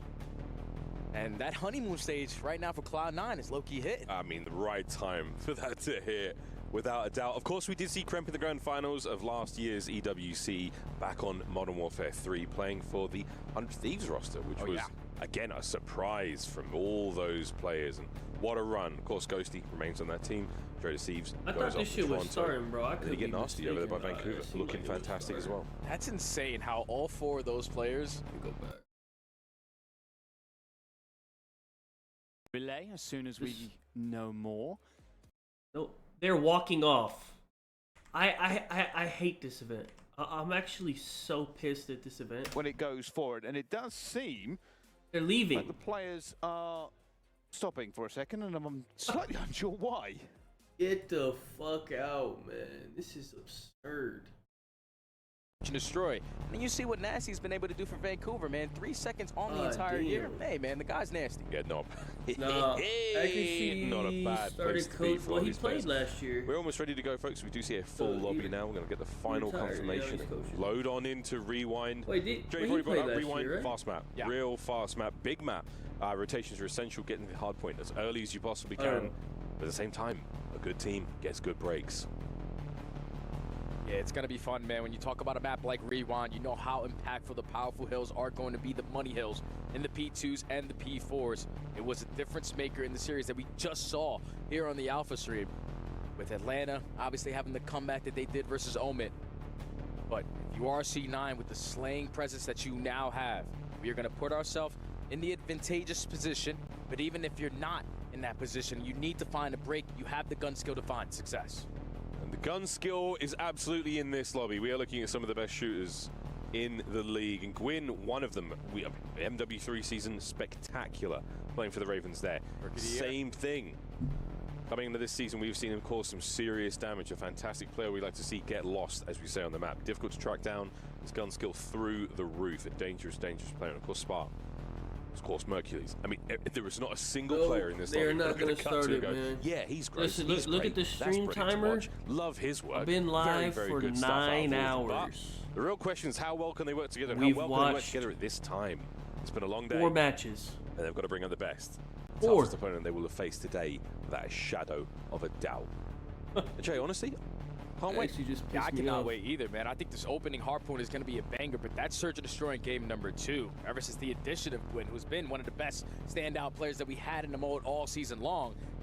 And that honeymoon stage right now for Cloud9 is low-key hit. I mean, the right time for that to hit, without a doubt. Of course, we did see Kremp in the grand finals of last year's EWC back on Modern Warfare 3, playing for the 100 Thieves roster, which was, again, a surprise from all those players. And what a run. Of course, Ghosty remains on that team. Trader Thieves I thought this shit was starting, bro. I could get nasty over there by Vancouver, looking fantastic as well. That's insane how all 4 of those players go back. Relay as soon as we know more. No, they're walking off. I hate this event. I'm actually so pissed at this event. When it goes forward, and it does seem they're leaving. Like the players are stopping for a second, and I'm slightly unsure why. Get the fuck out, man. This is absurd. Destroy. And then you see what Nasty's been able to do for Vancouver, man. 3 seconds on the entire year. Hey, man, the guy's nasty. Yeah, no. Nah, not a bad place to be for well, he played last year. We're almost ready to go, folks. We do see a full lobby now. We're going to get the final confirmation. Load on into Rewind. Wait, Jay, he played last Rewind, year, right? fast map. Yeah. Real fast map. Big map. Rotations are essential. Getting the hard point as early as you possibly can. But at the same time, a good team gets good breaks. Yeah, it's going to be fun, man. When you talk about a map like Rewind, you know how impactful the powerful hills are going to be, the money hills in the P2s and the P4s. It was a difference maker in the series that we just saw here on the Alpha stream. With Atlanta obviously having the comeback that they did versus Omit. But if you are C9 with the slaying presence that you now have, we are going to put ourselves in the advantageous position. But even if you're not in that position, you need to find a break. You have the gun skill to find success. And the gun skill is absolutely in this lobby. We are looking at some of the best shooters in the league. And Gwyn, one of them, MW3 season, spectacular, playing for the Ravens there. Same thing. Coming into this season, we've seen him cause some serious damage. A fantastic player we like to see get lost, as we say on the map. Difficult to track down. His gun skill through the roof. A dangerous, dangerous player. And of course, Spark. Of course, Mercules. I mean, there is not a single player in this they're lobby not going to start it, man. Yeah, he's great. Listen, look at the stream timer. Love his work. I've been live very for good 9 hours. The real question is how well can they work together? And We've how well can they work together at this time? It's been a long day. 4 matches. And they've got to bring out the best. 4. Toughest opponent they will have faced today, without a shadow of a doubt. Jay, honestly, can't wait. Yeah, I cannot wait either, man. I think this opening Hardpoint is going to be a banger, but that Search and Destroy in game number 2, ever since the addition of Gwyn, who's been one of the best standout players that we had in the mode all season long,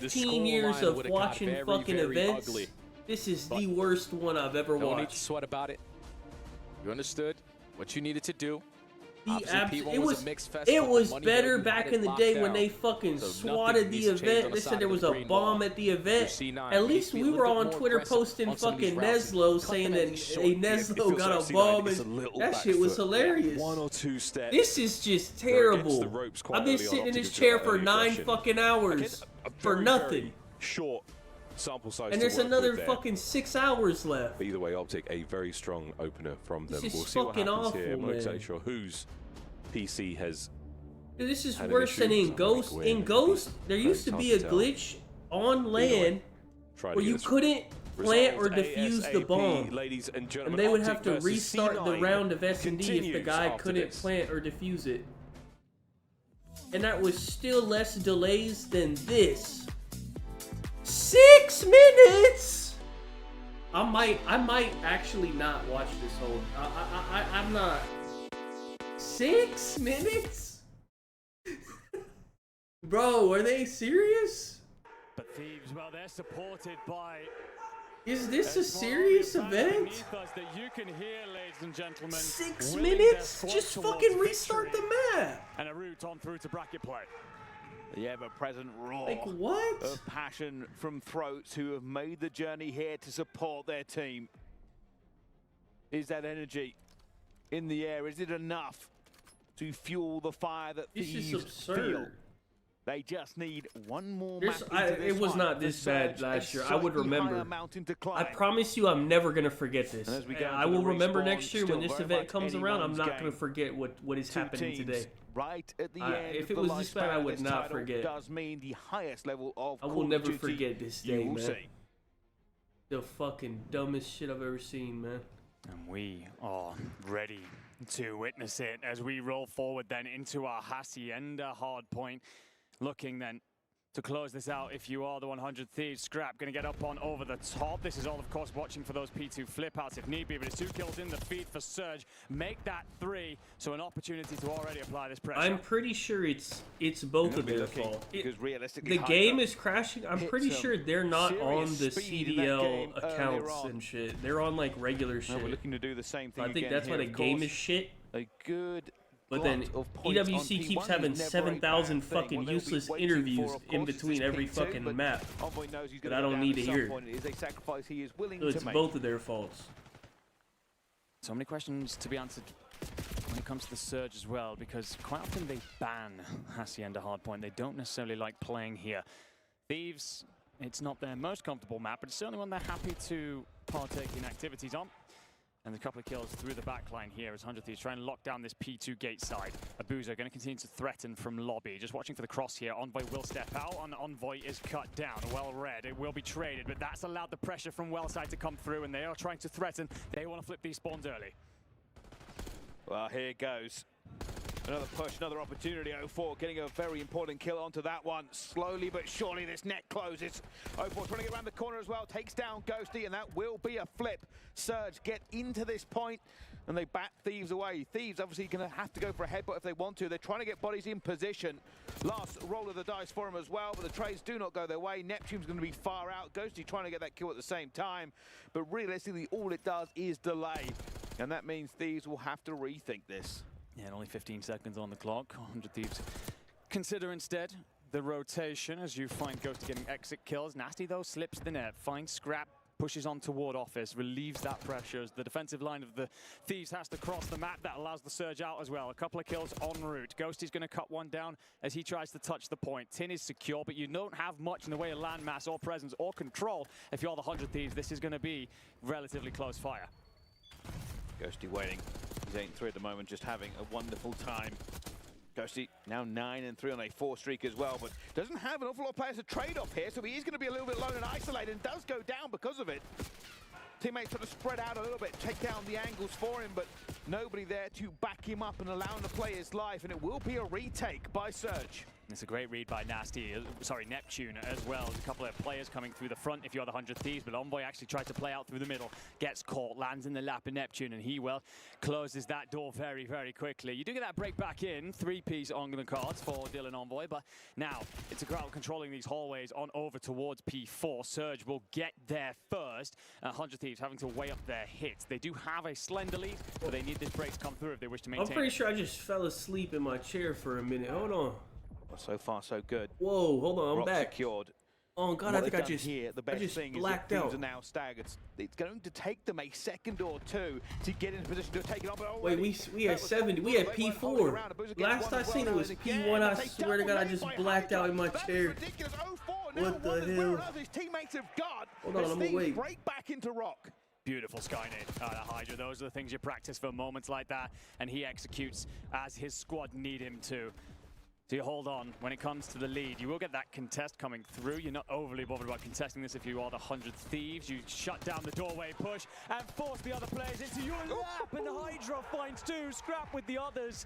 15 years of watching fucking events, ugly. this is the worst one I've ever No watched. need to sweat about it. You understood what you needed to do. It was better back in the day when they fucking swatted the event. They said there was a bomb at the event. At least we were on Twitter posting fucking Neslo saying that a Neslo got a bomb, and that shit was hilarious. 1 or 2 steps. This is just terrible. I've been sitting in this chair for 9 fucking hours for nothing. Short sample size. And there's another fucking 6 hours left. Either way, Optic, a very strong opener from them. This is we'll see what happens awful, here. I'm not man. exactly sure whose PC has. Dude, this is worse than in Ghost. In Ghost, there used to be a glitch on land where you couldn't plant or defuse the bomb, ladies and gentlemen, and they would Optic have to versus restart the C9 round of S&D if the guy after couldn't this. plant or defuse it. And that was still less delays than this. 6 minutes. I might actually not watch this whole. I'm not. 6 minutes? Bro, are they serious? But Thieves, well, they're supported by. Is this a serious event? That you can hear, ladies and gentlemen. 6 minutes? Just fucking restart the map. And a route on through to bracket play. The ever-present roar Like what? of passion from throats who have made the journey here to support their team. Is that energy in the air? Is it enough to fuel the fire that Thieves feel? They just need one more map into this it was fight. not this bad last year. I would remember. Mountain to climb. I promise you, I'm never gonna forget this. As we go I to will the remember respawn, next year when still this very event much comes around. I'm anyone's not gonna game. forget what is Two happening teams today. Right at the end If of it the was this bad, I lifespan of would this not title forget. does mean the highest level of I will Call of never Duty forget this you day, will man. see. The fucking dumbest shit I've ever seen, man. And we are ready to witness it as we roll forward then into our Hacienda hardpoint. Looking then to close this out, if you are the 100 Thieves, Scrap going to get up on over the top. This is all, of course, watching for those P2 flip outs if need be, but it's 2 kills in the feed for Surge. Make that 3, so an opportunity to already apply this pressure. I'm pretty sure it's both of their fault. Because realistically, The game is crashing. I'm pretty sure they're not on the CDL accounts and shit. They're on like regular shit. We're looking to do the same thing. I think that's why the game is shit. A good. But then EWC keeps having 7,000 fucking useless interviews in between every fucking map that I don't need to hear. So it's both of their faults. So many questions to be answered when it comes to the Surge as well, because quite often they ban Hacienda Hardpoint. They don't necessarily like playing here. Thieves, it's not their most comfortable map, but it's certainly one they're happy to partake in activities on. And a couple of kills through the back line here as 100 Thieves try and lock down this P2 gate side. Abuzo going to continue to threaten from lobby. Just watching for the cross here. Envoy will step out, and Envoy is cut down. Well read. It will be traded, but that's allowed the pressure from well side to come through, and they are trying to threaten. They want to flip these spawns early. Well, here goes. Another push, another opportunity. 04 getting a very important kill onto that one. Slowly but surely this net closes. 04 trying to get around the corner as well. Takes down Ghosty, and that will be a flip. Surge get into this point, and they bat Thieves away. Thieves obviously going to have to go for a headbutt if they want to. They're trying to get bodies in position. Last roll of the dice for them as well, but the trades do not go their way. Neptune's going to be far out. Ghosty trying to get that kill at the same time, but realistically all it does is delay. And that means Thieves will have to rethink this. Yeah, and only 15 seconds on the clock. 100 Thieves consider instead the rotation as you find Ghosty getting exit kills. Nasty though slips the net, finds Scrap, pushes on toward office, relieves that pressure as the defensive line of the Thieves has to cross the map. That allows the Surge out as well. A couple of kills en route. Ghosty's going to cut one down as he tries to touch the point. Tin is secure, but you don't have much in the way of landmass or presence or control. If you're the 100 Thieves, this is going to be relatively close fire. Ghosty waiting. He's 8-3 at the moment, just having a wonderful time. Ghosty now 9-3 on a 4 streak as well, but doesn't have an awful lot of players to trade off here, so he is going to be a little bit lone and isolated, and does go down because of it. Teammates trying to spread out a little bit, take down the angles for him, but nobody there to back him up and allow him to play his life, and it will be a retake by Surge. It's a great read by Neptune as well. There's a couple of players coming through the front if you're the 100 Thieves, but Envoy actually tried to play out through the middle, gets caught, lands in the lap of Neptune, and he, well, closes that door very, very quickly. You do get that break back in, 3Ps on the cards for Dylan Envoy, but now it's a crowd controlling these hallways on over towards P4. Surge will get there first. 100 Thieves having to weigh up their hits. They do have a slender lead, but they need this break to come through if they wish to maintain. I'm pretty sure I just fell asleep in my chair for a minute. Hold on. So far, so good. Whoa, hold on, I'm Rock back. Secured. Oh God, I think I just blacked out. Are now staggered. It's going to take them a second or two to get in a position to take it on. But wait, we had 70. We had P4. Last I seen it was P1. I swear to God, I just blacked out in my chair. What the hell? Hold on, I'm gonna wait. Break back into Rock. Beautiful Skynet out of Hydra. Those are the things you practice for moments like that, and he executes as his squad need him to. So you hold on when it comes to the lead. You will get that contest coming through. You're not overly bothered about contesting this if you are the 100 Thieves. You shut down the doorway push and force the other players into your lap. And Hydra finds two, scrap with the others.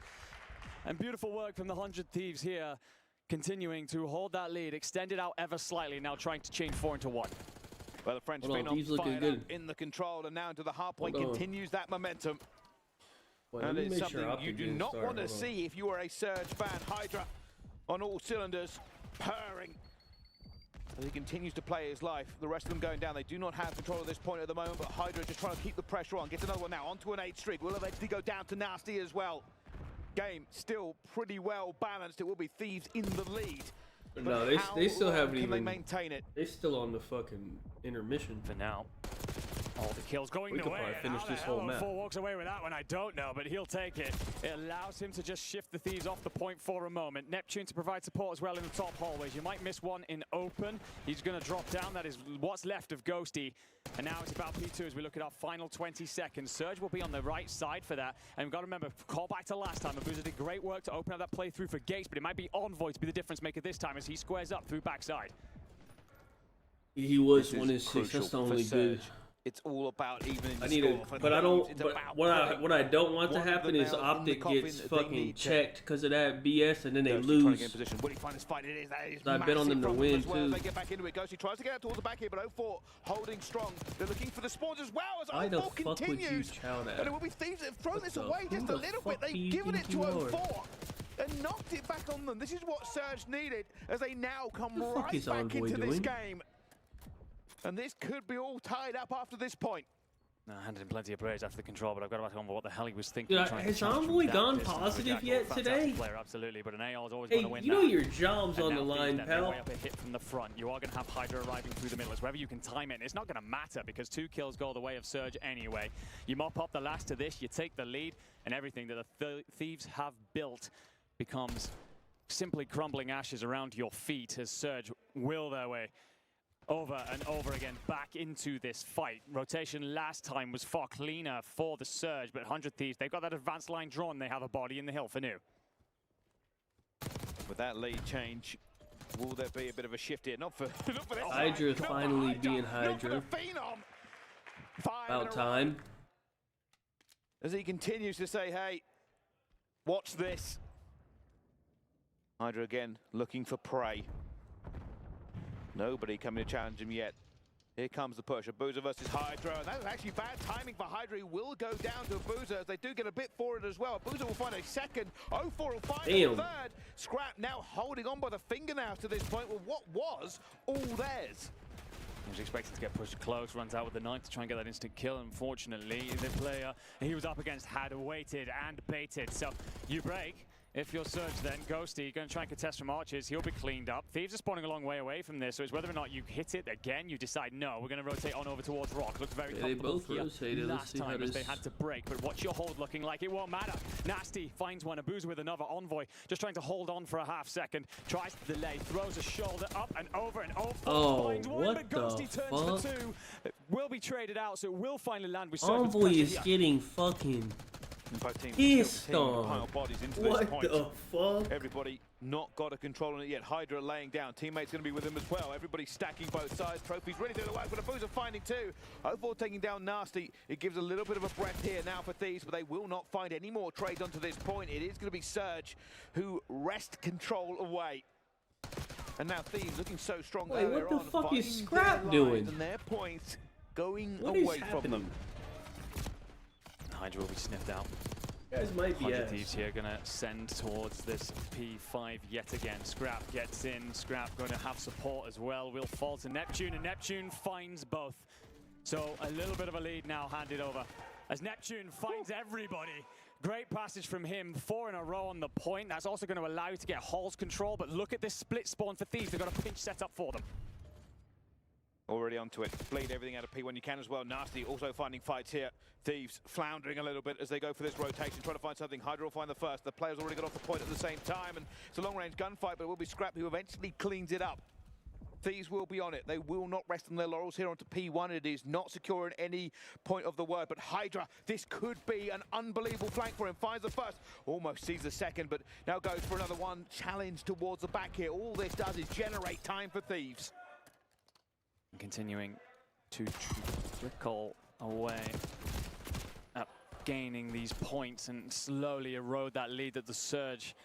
And beautiful work from the 100 Thieves here, continuing to hold that lead, extend it out ever slightly, now trying to change 4 into 1. Well, the French have been on fire in the control, and now into the Hardpoint continues that momentum. Well, and it's something you do not want to see if you are a Surge fan. Hydra on all cylinders, purring. As he continues to play his life. The rest of them going down. They do not have control at this point at the moment, but Hydra just trying to keep the pressure on. Gets another one now, onto an 8 streak. Will eventually go down to Nasty as well. Game still pretty well balanced. It will be Thieves in the lead. No, they still haven't even. They maintain it. They're still on the fucking intermission for now. All the kills going we the could way. probably finish this whole map. Walks away with that one, I don't know, but he'll take it. It allows him to just shift the Thieves off the point for a moment. Neptune to provide support as well in the top hallways. You might miss one in open. He's going to drop down. That is what's left of Ghosty. And now it's about P2 as we look at our final 20 seconds. Surge will be on the right side for that. And we've got to remember, call back to last time. Abuza did great work to open up that playthrough for Gates, but it might be Envoy to be the difference maker this time as he squares up through backside. He was 1-6. That's the only good. It's all about evening the score. But I don't. But what I don't want to happen is Optic gets fucking checked because of that BS, and then they lose. I bet on them to win too. They get back into it. Ghosty tries to get out towards the back here, but 0-4 holding strong. They're looking for the spawns as well as 0-4 continues. And it will be Thieves that have thrown this away just a little bit. They've given it to 0-4 and knocked it back on them. This is what Surge needed as they now come right back into this game. And this could be all tied up after this point. No, handed him plenty of praise after the control, but I've got to ask him what the hell he was thinking. Yeah, has Envoy gone positive yet today? Player, absolutely, but an AR is always hey, going to win. You know your job's on the line, pal. Way up a hit from the front. You are going to have Hydra arriving through the middle. It's wherever you can time it. And it's not going to matter because 2 kills go the way of Surge anyway. You mop up the last of this, you take the lead, and everything that the Thieves have built becomes simply crumbling ashes around your feet as Surge will their way over and over again back into this fight. Rotation last time was far cleaner for the Surge, but 100 Thieves, they've got that advanced line drawn. They have a body in the hill for new. With that lead change, will there be a bit of a shift here? Not for this Hydra finally being Hydra. About time. As he continues to say, hey, watch this. Hydra again looking for prey. Nobody coming to challenge him yet. Here comes the push. Abuza versus Hydra. And that's actually bad timing for Hydra. He will go down to Abuza as they do get a bit for it as well. Abuza will find a second. 0-4 will find a third. Scrap now holding on by the fingernails to this point with what was all theirs. He was expecting to get pushed close, runs out with the knife to try and get that instant kill. Unfortunately, the player he was up against had waited and baited. So you break. If you're Surge then, Ghosty, going to try and contest from archers, he'll be cleaned up. Thieves are spawning a long way away from this, so it's whether or not you hit it again, you decide, no, we're going to rotate on over towards Rock. Looks very comfortable here last time as they had to break, but what's your hold looking like? It won't matter. Nasty finds one, Abuza with another Envoy, just trying to hold on for a half second, tries to delay, throws a shoulder up and over and over. Finds one, but Ghosty turns for 2. It will be traded out, so it will finally land with Surge. Envoy is getting fucking pissed on. What the fuck? Everybody not got a control on it yet. Hydra laying down. Teammates going to be with him as well. Everybody stacking both sides. Trophies ready to do the work, but Abuza finding 2. 0-4 taking down Nasty. It gives a little bit of a breath here now for Thieves, but they will not find any more trades onto this point. It is going to be Surge who wrest control away. And now Thieves looking so strong. Wait, what the fuck is Scrap doing? And their points going What away is from them. Hydra will be sniffed out. You guys might be 100 ass. Thieves here gonna send towards this P5 yet again. Scrap gets in. Scrap going to have support as well. Will fall to Neptune, and Neptune finds both. So a little bit of a lead now handed over as Neptune finds everybody. Great passage from him, 4 in a row on the point. That's also going to allow you to get Hall's control, but look at this split spawn for Thieves. They've got a pinch set up for them. Already onto it. Bleed everything out of P1 you can as well. Nasty also finding fights here. Thieves floundering a little bit as they go for this rotation, trying to find something. Hydra will find the first. The players already got off the point at the same time, and it's a long-range gunfight, but it will be Scrap who eventually cleans it up. Thieves will be on it. They will not rest on their laurels here onto P1. It is not secure in any point of the word, but Hydra, this could be an unbelievable flank for him. Finds the first, almost sees the second, but now goes for another one. Challenge towards the back here. All this does is generate time for Thieves. Continuing to trickle away at gaining these points and slowly erode that lead that the Surge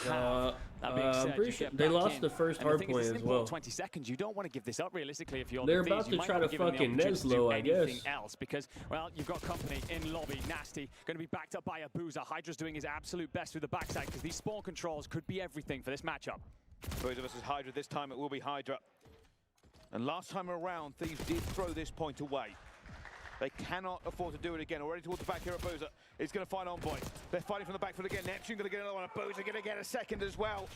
have. That being said, I'm pretty sure they lost the first Hardpoint as well. 20 seconds. You don't want to give this up realistically if you're They're the about Thieves. to try to fucking Neslo, I guess. Else because, well, you've got company in lobby. Nasty going to be backed up by a Boozer. Hydra's doing his absolute best through the backside because these spawn controls could be everything for this matchup. Boozer versus Hydra. This time it will be Hydra. And last time around, Thieves did throw this point away. They cannot afford to do it again. Already towards the back here at Boozer. He's going to find Envoy. They're fighting from the back foot again. Neptune going to get another one. Boozer going to get a second as well.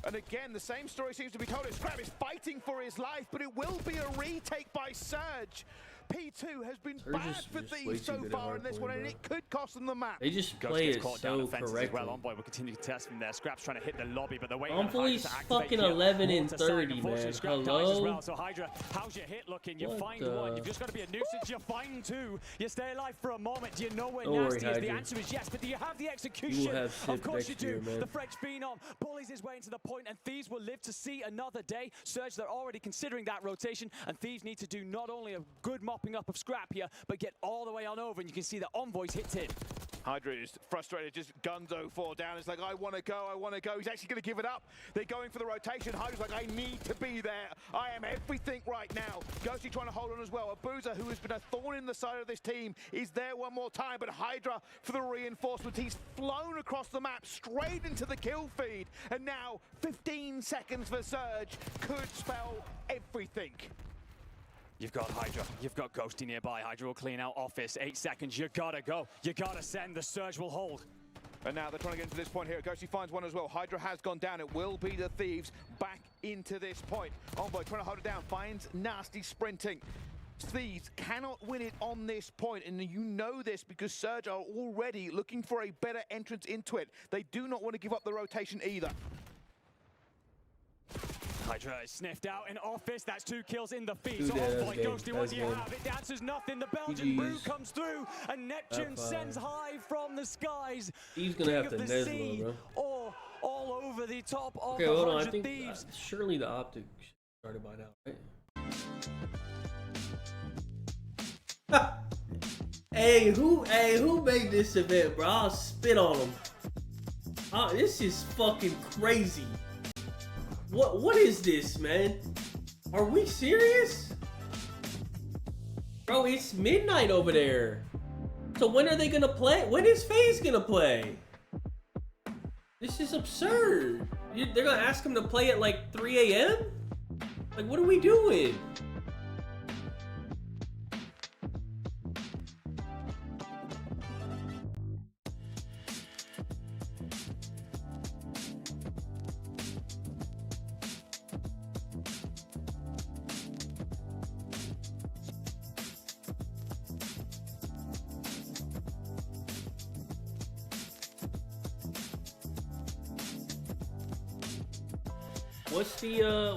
And again, the same story seems to be told. Scrap is fighting for his life, but it will be a retake by Surge. P2 has been bad for Thieves so far in this one, and it could cost them the map. They just play it so correctly. Well, Envoy will continue to test from there. Scrap's trying to hit the lobby, but the way Envoy's fucking 11 and 30, man. Hello? Well. So Hydra, how's your hit looking? You find one. You've just got to be a nuisance. You find two. You stay alive for a moment. Do you know where Nasty is? The answer is yes, but do you have the execution? Of course you do. The French phenom bullies his way into the point, and Thieves will live to see another day. Surge, they're already considering that rotation, and Thieves need to do not only a good mopping up of Scrap here, but get all the way on over, and you can see that Envoy's hit in. Hydra is frustrated, just gunzo 4 down. It's like, I want to go, I want to go. He's actually going to give it up. They're going for the rotation. Hydra's like, I need to be there. I am everything right now. Ghosty trying to hold on as well. A Boozer, who has been a thorn in the side of this team, is there one more time, but Hydra for the reinforcement. He's flown across the map, straight into the kill feed, and now 15 seconds for Surge could spell everything. You've got Hydra, you've got Ghosty nearby. Hydra will clean out office. 8 seconds, you gotta go. You gotta send, the Surge will hold. And now they're trying to get into this point here. Ghosty finds one as well. Hydra has gone down. It will be the Thieves back into this point. Envoy trying to hold it down, finds Nasty sprinting. Thieves cannot win it on this point, and you know this because Surge are already looking for a better entrance into it. They do not want to give up the rotation either. Hydra is sniffed out in office. That's 2 kills in the feed. So Envoy, Ghosty, what do you have? It answers nothing. The Belgian brew comes through, and Neptune sends high from the skies. He's gonna have to Neslo, bro. Or all over the top of okay, the hold on. 100 I think Thieves. Surely the Optic started by now, right? Hey, who made this event, bro? I'll spit on him. This is fucking crazy. What is this, man? Are we serious? Bro, it's midnight over there. So when are they gonna play? When is FaZe gonna play? This is absurd. They're gonna ask him to play at like 3 a.m.? Like, what are we doing?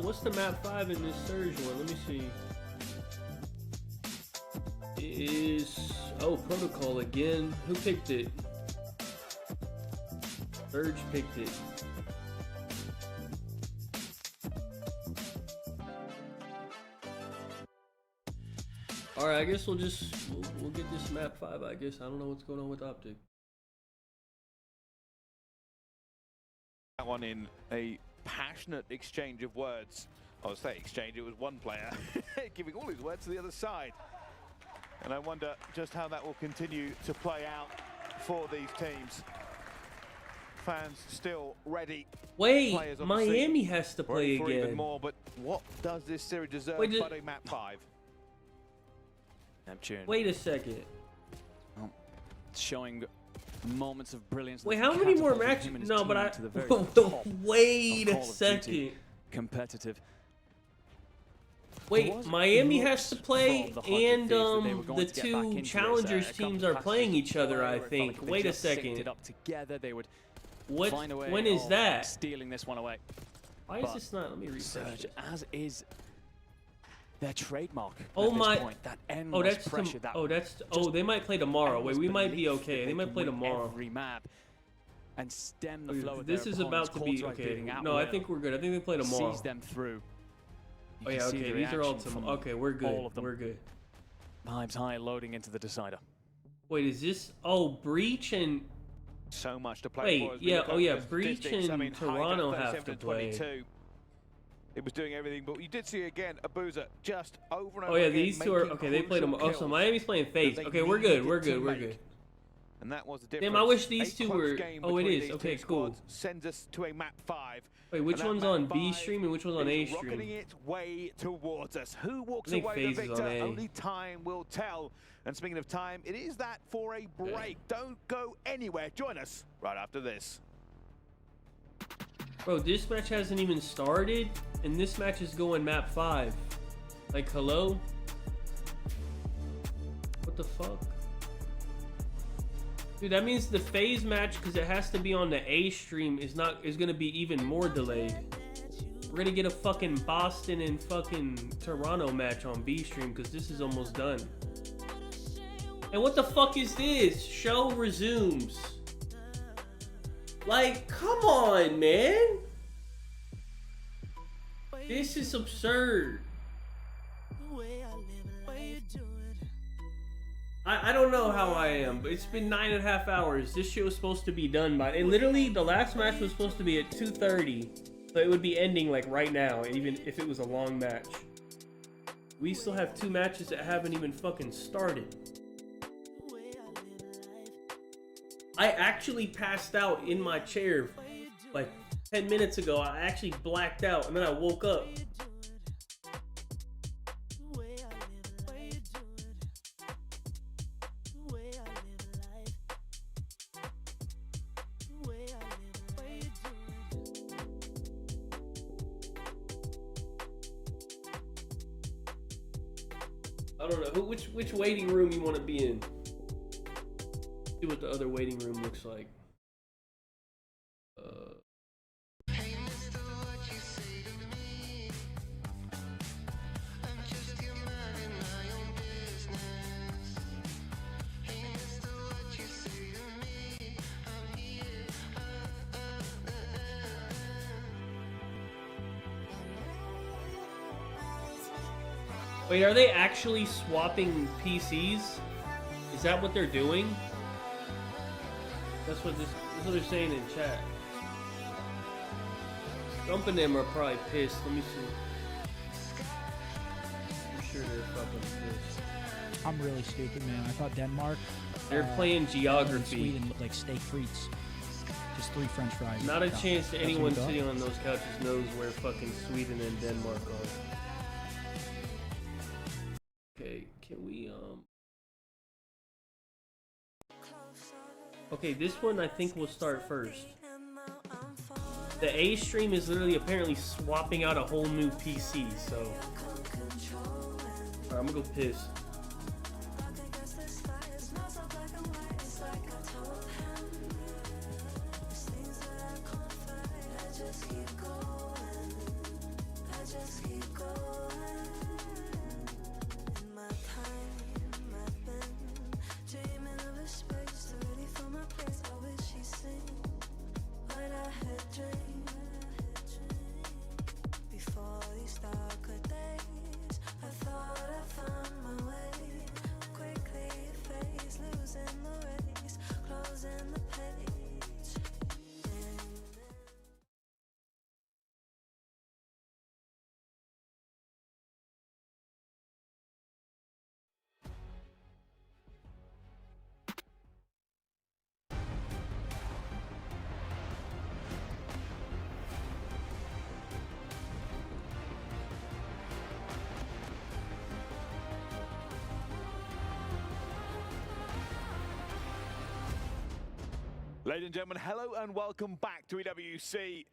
What's the map 5 in this Surge one? Let me see. It is Protocol again. Who picked it? Surge picked it. Alright, I guess we'll get this map 5, I guess. I don't know what's going on with Optic. That one in a passionate exchange of words. I was saying exchange, it was one player giving all his words to the other side. And I wonder just how that will continue to play out for these teams. Fans still ready. Wait, Miami has to play for again. Even more, but what does this series deserve but a map 5? Neptune. Wait a second. Oh, showing moments of brilliance. Wait, how many more matches? No, but I... Wait a second. Competitive. Wait, Miami has to play, and the two challengers teams are playing each other, I think. Wait a second. It up together, they would what? Find a way when is that? Stealing this one away. Why is this not? Let me refresh. As is their trademark. Oh at my! This point. That endless pressure. They might play tomorrow. Wait, we might be okay. They might play tomorrow. Every map and stem the flow of this is about to be okay. No, I think we're good. I think they play tomorrow. Sees them through. Oh yeah, okay. These are all tomorrow. Okay, we're good. All of them. We're good. Vibes high, loading into the decider. Wait, is this? Oh, Breach and. So much to play for. Wait, yeah, oh yeah, Breach and Toronto have to play. It was doing everything, but you did see again Abuza just over and over. Oh yeah, again, these two are okay. They played them. Oh, so Miami's playing FaZe. Okay, we're good. We're good. We're good. And that was the difference. Damn, I wish these two were. Oh, it is. Okay, cool. Sends us to a map 5. Wait, which one's on B stream and which one's on A stream? Rocketing its way towards us. Who walks away the victor? Only time will tell. And speaking of time, it is that for a break. Don't go anywhere. Join us right after this. Bro, this match hasn't even started, and this match is going map 5. Like, hello? What the fuck? Dude, that means the FaZe match, because it has to be on the A stream, is gonna be even more delayed. We're gonna get a fucking Boston and fucking Toronto match on B stream, because this is almost done. And what the fuck is this? Show resumes. Like, come on, man. This is absurd. I don't know how I am, but it's been 9.5 hours. This shit was supposed to be done by... And literally, the last match was supposed to be at 2:30. So it would be ending, like, right now, even if it was a long match. We still have 2 matches that haven't even fucking started. I actually passed out in my chair like 10 minutes ago. I actually blacked out and then I woke up. I don't know which waiting room you want to be in. See what the other waiting room looks like. Wait, are they actually swapping PCs? Is that what they're doing? That's what they're saying in chat. Trump and them are probably pissed. Let me see. I'm sure they're fucking pissed. I'm really stupid, man. I thought Denmark. They're playing geography. Sweden looked like steak frites. Just 3 French fries. Not a chance to anyone sitting on those couches knows where fucking Sweden and Denmark are. Okay, can we Okay, this one I think will start first. The A stream is literally apparently swapping out a whole new PC, so... Alright, I'm gonna go piss. Before these darker days, I thought I found my way. Ladies and gentlemen, hello and welcome back to EWC.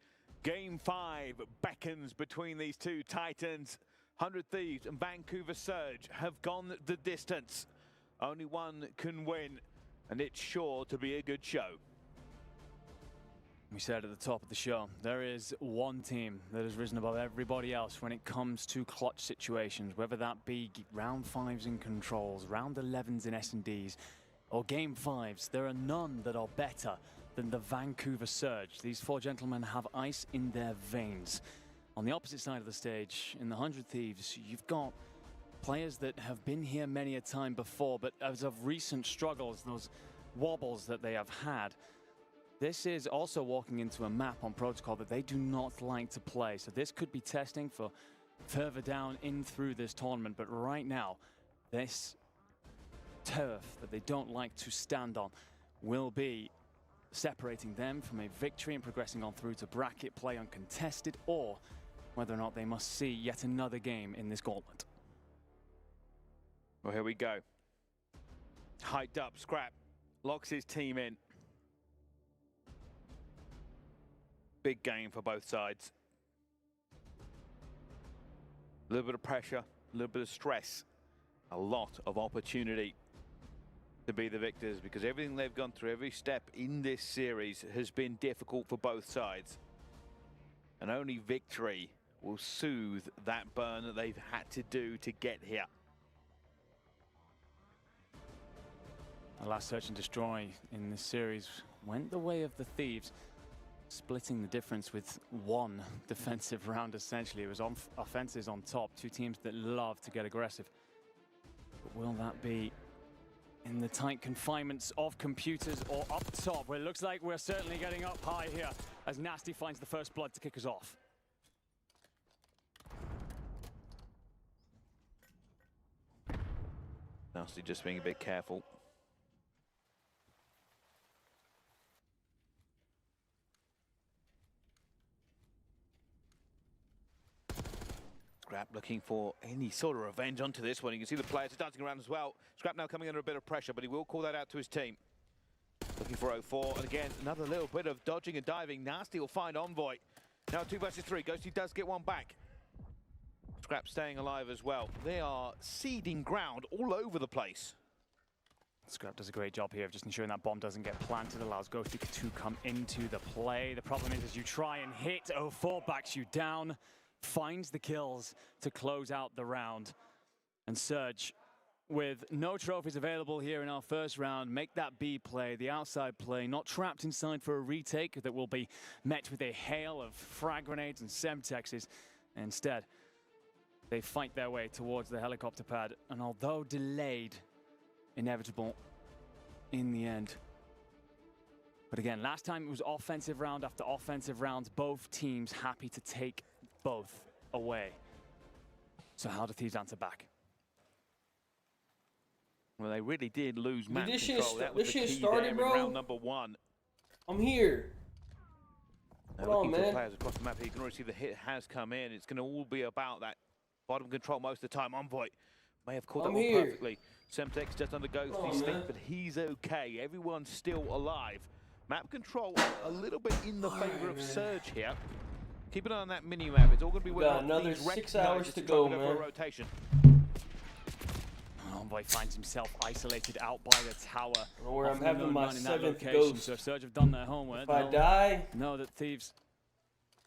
Game 5 beckons between these two titans. 100 Thieves and Vancouver Surge have gone the distance. Only one can win, and it's sure to be a good show. We said at the top of the show, there is one team that has risen above everybody else when it comes to clutch situations, whether that be round 5s in controls, round 11s in S&Ds, or game 5s. There are none that are better than the Vancouver Surge. These four gentlemen have ice in their veins. On the opposite side of the stage, in the 100 Thieves, you've got players that have been here many a time before, but as of recent struggles, those wobbles that they have had, this is also walking into a map on Protocol that they do not like to play. So this could be testing for further down in through this tournament, but right now, this turf that they don't like to stand on will be separating them from a victory and progressing on through to bracket play uncontested, or whether or not they must see yet another game in this gauntlet. Well, here we go. Hyped up, Scrap locks his team in. Big game for both sides. A little bit of pressure, a little bit of stress, a lot of opportunity to be the victors, because everything they've gone through, every step in this series has been difficult for both sides. And only victory will soothe that burn that they've had to do to get here. The last search and destroy in this series went the way of the Thieves, splitting the difference with one defensive round essentially. It was on offenses on top, two teams that love to get aggressive. But will that be in the tight confinements of computers or up top, where it looks like we're certainly getting up high here as Nasty finds the first blood to kick us off. Nasty just being a bit careful. Scrap looking for any sort of revenge onto this one. You can see the players are dancing around as well. Scrap now coming under a bit of pressure, but he will call that out to his team. Looking for 04, and again, another little bit of dodging and diving. Nasty will find Envoy. Now 2 versus 3. Ghosty does get one back. Scrap staying alive as well. They are ceding ground all over the place. Scrap does a great job here of just ensuring that bomb doesn't get planted, allows Ghosty to come into the play. The problem is, as you try and hit, 04 backs you down, finds the kills to close out the round. And Surge, with no trophies available here in our first round, make that B play, the outside play, not trapped inside for a retake that will be met with a hail of frag grenades and semtexes. Instead, they fight their way towards the helicopter pad, and although delayed, inevitable in the end. But again, last time it was offensive round after offensive rounds, both teams happy to take both away. So how do Thieves answer back? Well, they really did lose map this control. That was this the shit key started, there in bro. round number 1. I'm here. Hold on, man. Players across the map, you can already see the hit has come in. It's going to all be about that bottom control most of the time. Envoy may have caught that one perfectly. Semtex just under Ghosty's stick, but he's okay. Everyone's still alive. Map control a little bit in the favor of Surge here. Keep an eye on that mini-map. It's all going to be whether Got another Thieves 6 recognize hours it to try go, for man. a rotation. Envoy finds himself isolated out by the tower. Where I'm Often having alone my man in that 7th location. ghost. So if Surge have done their homework, If I die, know that Thieves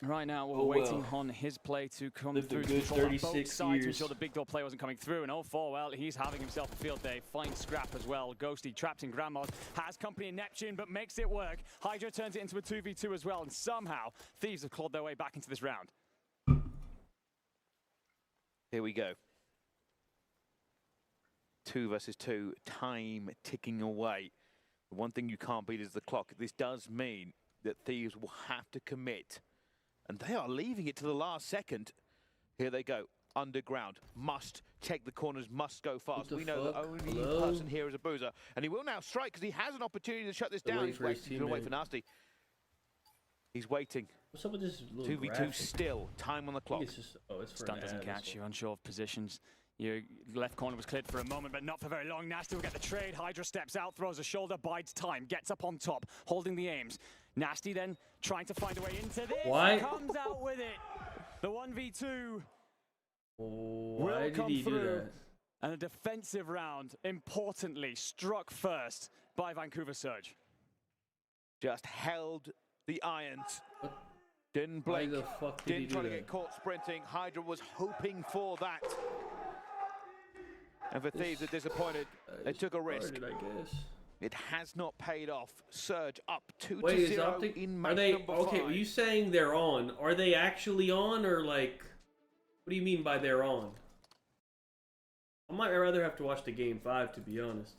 right now we're oh waiting well. on his play to come Lived a through to good control on both 36 sides to years. ensure the big door play wasn't coming through. And 04, well, he's having himself a field day. Finds Scrap as well. Ghosty trapped in Grandma's, has company in Neptune, but makes it work. Hydra turns it into a 2v2 as well, and somehow Thieves have clawed their way back into this round. Here we go. 2 versus 2, time ticking away. The one thing you can't beat is the clock. This does mean that Thieves will have to commit, and they are leaving it to the last second. Here they go, underground, must check the corners, must go fast. We know that only person here is a boozer, and he will now strike because he has an opportunity to shut this down. He's going to wait for Nasty. He's waiting. What's up with this little 2v2 graphic? still, time on the clock. It's just, oh, it's for Stun an doesn't ad, catch you, unsure of positions. Your left corner was cleared for a moment, but not for very long. Nasty will get the trade. Hydra steps out, throws a shoulder, bides time, gets up on top, holding the aims. Nasty then trying to find a way into this. Why? Comes out with it. The 1v2 Why did he do that? And a defensive round, importantly, struck first by Vancouver Surge. Just held the irons. Didn't blink. Why the fuck did he Didn't do try to that? get caught sprinting. Hydra was hoping for that. And for Thieves, they're disappointed. They took a risk. I guess. It has not paid off. Surge up 2-0 Wait, is Optic? in Are match they number okay? 5. Are you saying they're on? Are they actually on, or like, what do you mean by they're on? I might rather have to watch the game 5, to be honest.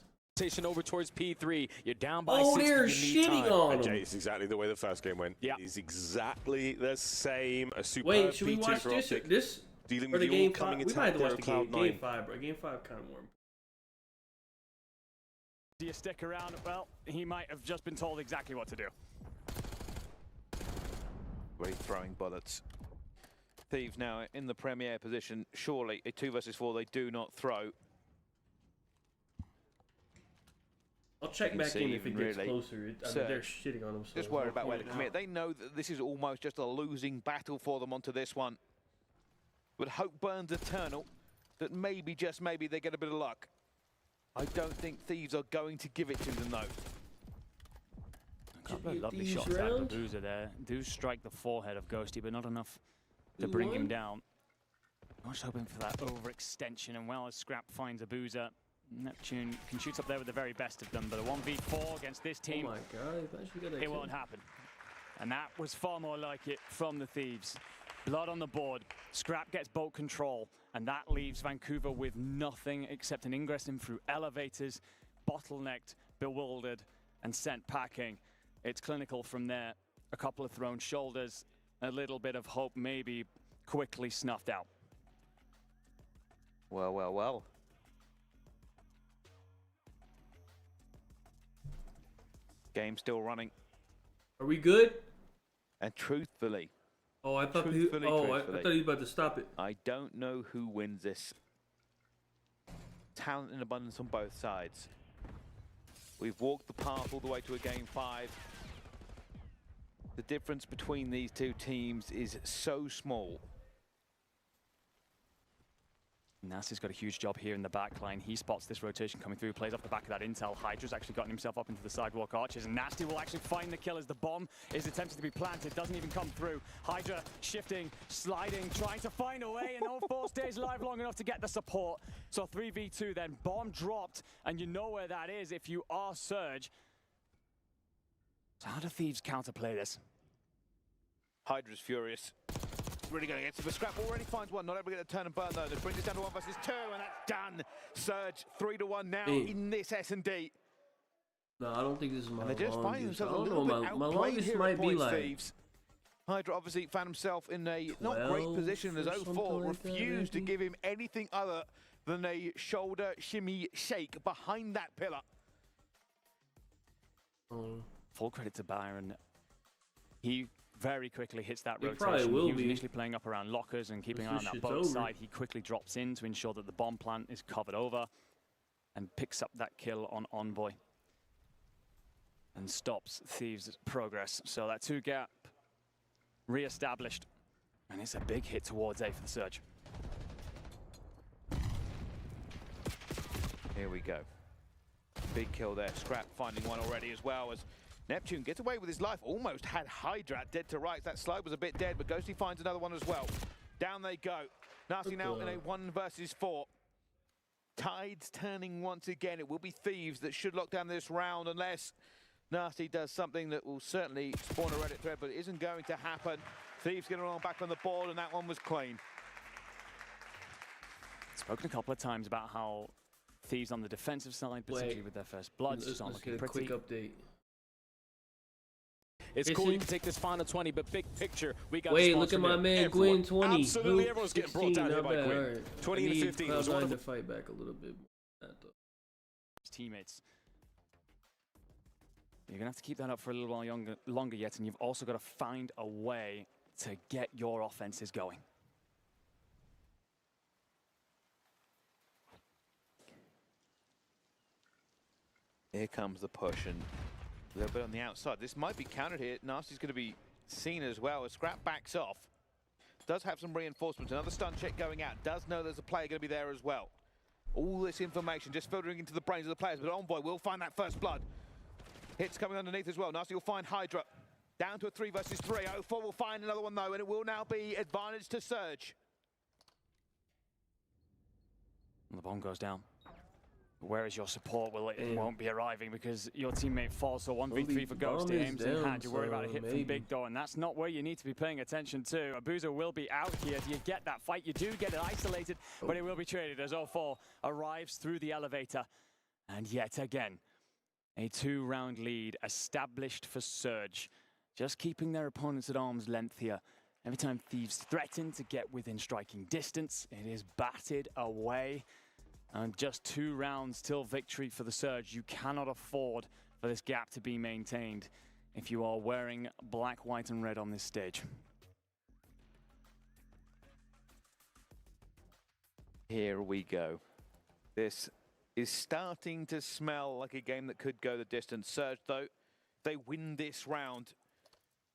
Over towards P3, you're down by 60. They're shitting on Jay, them. it's exactly the way the first game went. Yeah, it's exactly the same. A superb Wait, should we P2 watch for this? Optic, This dealing or with the the game all-coming 5? We attack might have to there watch of the game 9. 5, bro. Game 5 kind of more. Do you stick around? Well, he might have just been told exactly what to do. Great throwing bullets. Thieves now in the premier position. Surely a 2 versus 4 they do not throw. I'll check back in if it gets really closer. I mean, they're shitting on them. So just worried about where to commit. They know that this is almost just a losing battle for them onto this one. But hope burns eternal that maybe, just maybe, they get a bit of luck. I don't think Thieves are going to give it to them, though. A couple of lovely shots out of the Boozer there. Do strike the forehead of Ghosty, but not enough to bring him down. I was hoping for that overextension, and well, as Scrap finds a Boozer, Neptune can shoot up there with the very best of them, but a 1v4 against this team, Oh my god, it won't happen. And that was far more like it from the Thieves. Blood on the board, Scrap gets boat control, and that leaves Vancouver with nothing except an ingress in through elevators, bottlenecked, bewildered, and sent packing. It's clinical from there. A couple of thrown shoulders, a little bit of hope maybe quickly snuffed out. Well, well, well. Game still running. Are we good? And truthfully, Oh, I thought he, I thought he was about to stop it. I don't know who wins this. Talent in abundance on both sides. We've walked the path all the way to a game 5. The difference between these two teams is so small. Nasty's got a huge job here in the back line. He spots this rotation coming through, plays off the back of that intel. Hydra's actually gotten himself up into the sidewalk arches, and Nasty will actually find the kill as the bomb is attempted to be planted. Doesn't even come through. Hydra shifting, sliding, trying to find a way, and O4 stays alive long enough to get the support. So 3v2 then, bomb dropped, and you know where that is if you are Surge. So how do Thieves counterplay this? Hydra's furious. Really going to get to the Scrap. Already finds one. Not able to get a turn and burn though. They bring this down to 1 versus 2, and that's done. Surge 3-1 now in this S&D. No, I don't think this is my And they're just finding longest. I themselves a don't little know. bit My outplayed longest here might at be points, like Thieves. Hydra obviously found himself in a not great 12 position as or 0-4 something like that, refused to maybe? give him anything other than a shoulder shimmy shake behind that pillar. Full credit to Byron. He very quickly hits that It rotation. probably will He was be. initially playing up around lockers and keeping an eye Once on this that shit's boat over. side. He quickly drops in to ensure that the bomb plant is covered over and picks up that kill on Envoy and stops Thieves' progress. So that 2 gap re-established, and it's a big hit towards A for the Surge. Here we go. Big kill there. Scrap finding one already as well as Neptune gets away with his life. Almost had Hydra dead to rights. That slide was a bit dead, but Ghosty finds another one as well. Down they go. Nasty now in a 1 versus 4. Tides turning once again. It will be Thieves that should lock down this round unless Nasty does something that will certainly spawn a Reddit thread, but it isn't going to happen. Thieves getting along back on the board, and that one was clean. Spoken a couple of times about how Thieves on the defensive side, particularly with their first bloods, just aren't Let's looking get a pretty. quick update. It's cool you can take this final 20, but big picture, we got. Wait, look at my man Gwyn 20. Absolutely, everyone's getting brought down here by Gwyn. Right. 20 and 15 was one one of to fight back a little bit more. His teammates. You're gonna have to keep that up for a little while longer yet, and you've also got to find a way to get your offenses going. Here comes the push, and a little bit on the outside. This might be countered here. Nasty's going to be seen as well as Scrap backs off. Does have some reinforcements. Another stun check going out. Does know there's a player going to be there as well. All this information just filtering into the brains of the players, but Envoy will find that first blood. Hits coming underneath as well. Nasty will find Hydra. Down to a 3 versus 3. 0-4 will find another one though, and it will now be advantage to Surge. The bomb goes down. Where is your support? Well, it won't be arriving because your teammate falls. So 1v3 for Ghost. Aims in hand. You worry about a hit from Big Door, and that's not where you need to be paying attention to. Abuser will be out here. Do you get that fight? You do get it isolated, but it will be traded as 0-4 arrives through the elevator. And yet again, a 2-round lead established for Surge. Just keeping their opponents at arm's length here. Every time Thieves threaten to get within striking distance, it is batted away. And just 2 rounds till victory for the Surge. You cannot afford for this gap to be maintained if you are wearing black, white, and red on this stage. Here we go. This is starting to smell like a game that could go the distance. Surge, though, they win this round.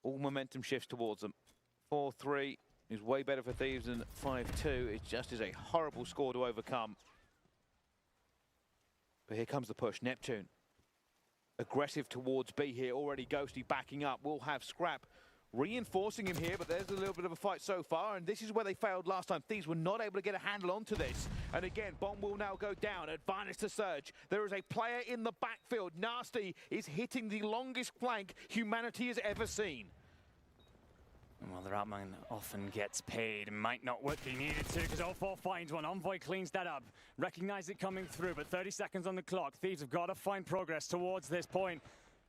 All momentum shifts towards them. 4-3 is way better for Thieves than 5-2. It just is a horrible score to overcome. But here comes the push. Neptune. Aggressive towards B here. Already Ghosty backing up. We'll have Scrap reinforcing him here, but there's a little bit of a fight so far, and this is where they failed last time. Thieves were not able to get a handle onto this. And again, bomb will now go down. Advantage to Surge. There is a player in the backfield. Nasty is hitting the longest flank humanity has ever seen. Well, the Outman often gets paid. Might not be needed to, because 0-4 finds one. Envoy cleans that up. Recognize it coming through, but 30 seconds on the clock. Thieves have got to find progress towards this point.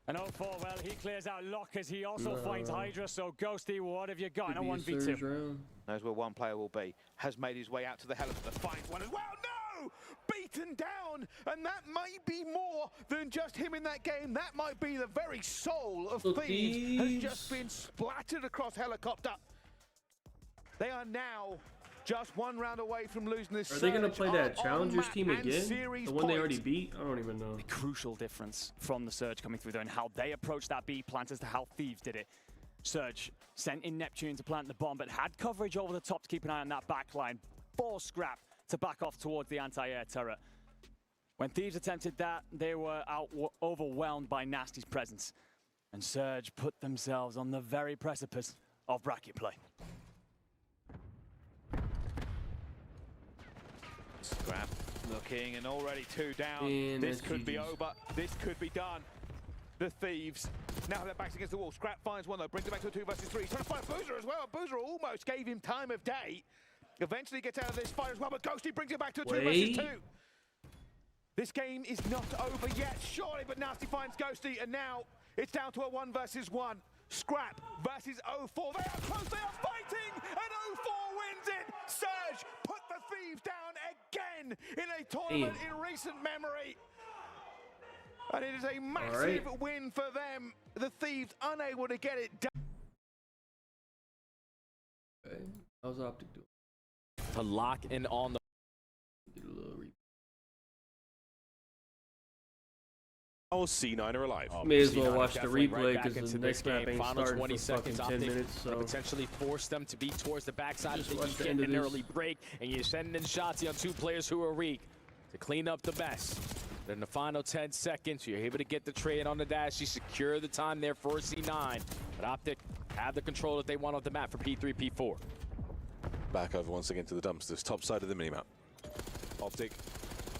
And 0-4, well, he clears out Lock as he also finds Hydra. So, Ghosty, what have you got in a 1v2? Knows where one player will be. Has made his way out to the helicopter. Finds one as well. No! Beaten down! And that might be more than just him in that game. That might be the very soul of Thieves. Has just been splattered across helicopter. They are now just 1 round away from losing this. Are they going to play that Challengers team again? The one they already beat? I don't even know. The crucial difference from the Surge coming through there and how they approached that B plant as to how Thieves did it. Surge sent in Neptune to plant the bomb, but had coverage over the top to keep an eye on that back line. Forced Scrap to back off towards the anti-air turret. When Thieves attempted that, they were overwhelmed by Nasty's presence. And Surge put themselves on the very precipice of bracket play. Scrap looking, and already 2 down. This could be over. This could be done. The Thieves now have their backs against the wall. Scrap finds one though, brings it back to a 2 versus 3. He's trying to find Boozer as well. Boozer almost gave him time of day. Eventually gets out of this fight as well, but Ghosty brings it back to a 2 versus 2. This game is not over yet, surely, but Nasty finds Ghosty, and now it's down to a 1 versus 1. Scrap versus 0-4. They are close, they are fighting, and 0-4 wins it. Surge put the Thieves down again in a tournament in recent memory. And it is a massive win for them. The Thieves unable to get it done. Okay. How's Optic doing? To lock in on the Oh, C9 are alive. May as well watch the replay because the next map ain't starting for fucking 10 minutes. So potentially force them to be towards the backside if they can get an early break, and you send in shots on 2 players who are weak to clean up the mess. Then in the final 10 seconds, you're able to get the trade on the dash. You secure the time there for C9. But Optic have the control that they want off the map for P3, P4. Back over once again to the dumpsters, top side of the minimap. Optic,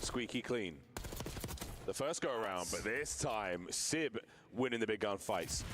squeaky clean. The first go around, but this time, Sib winning the big gun fights.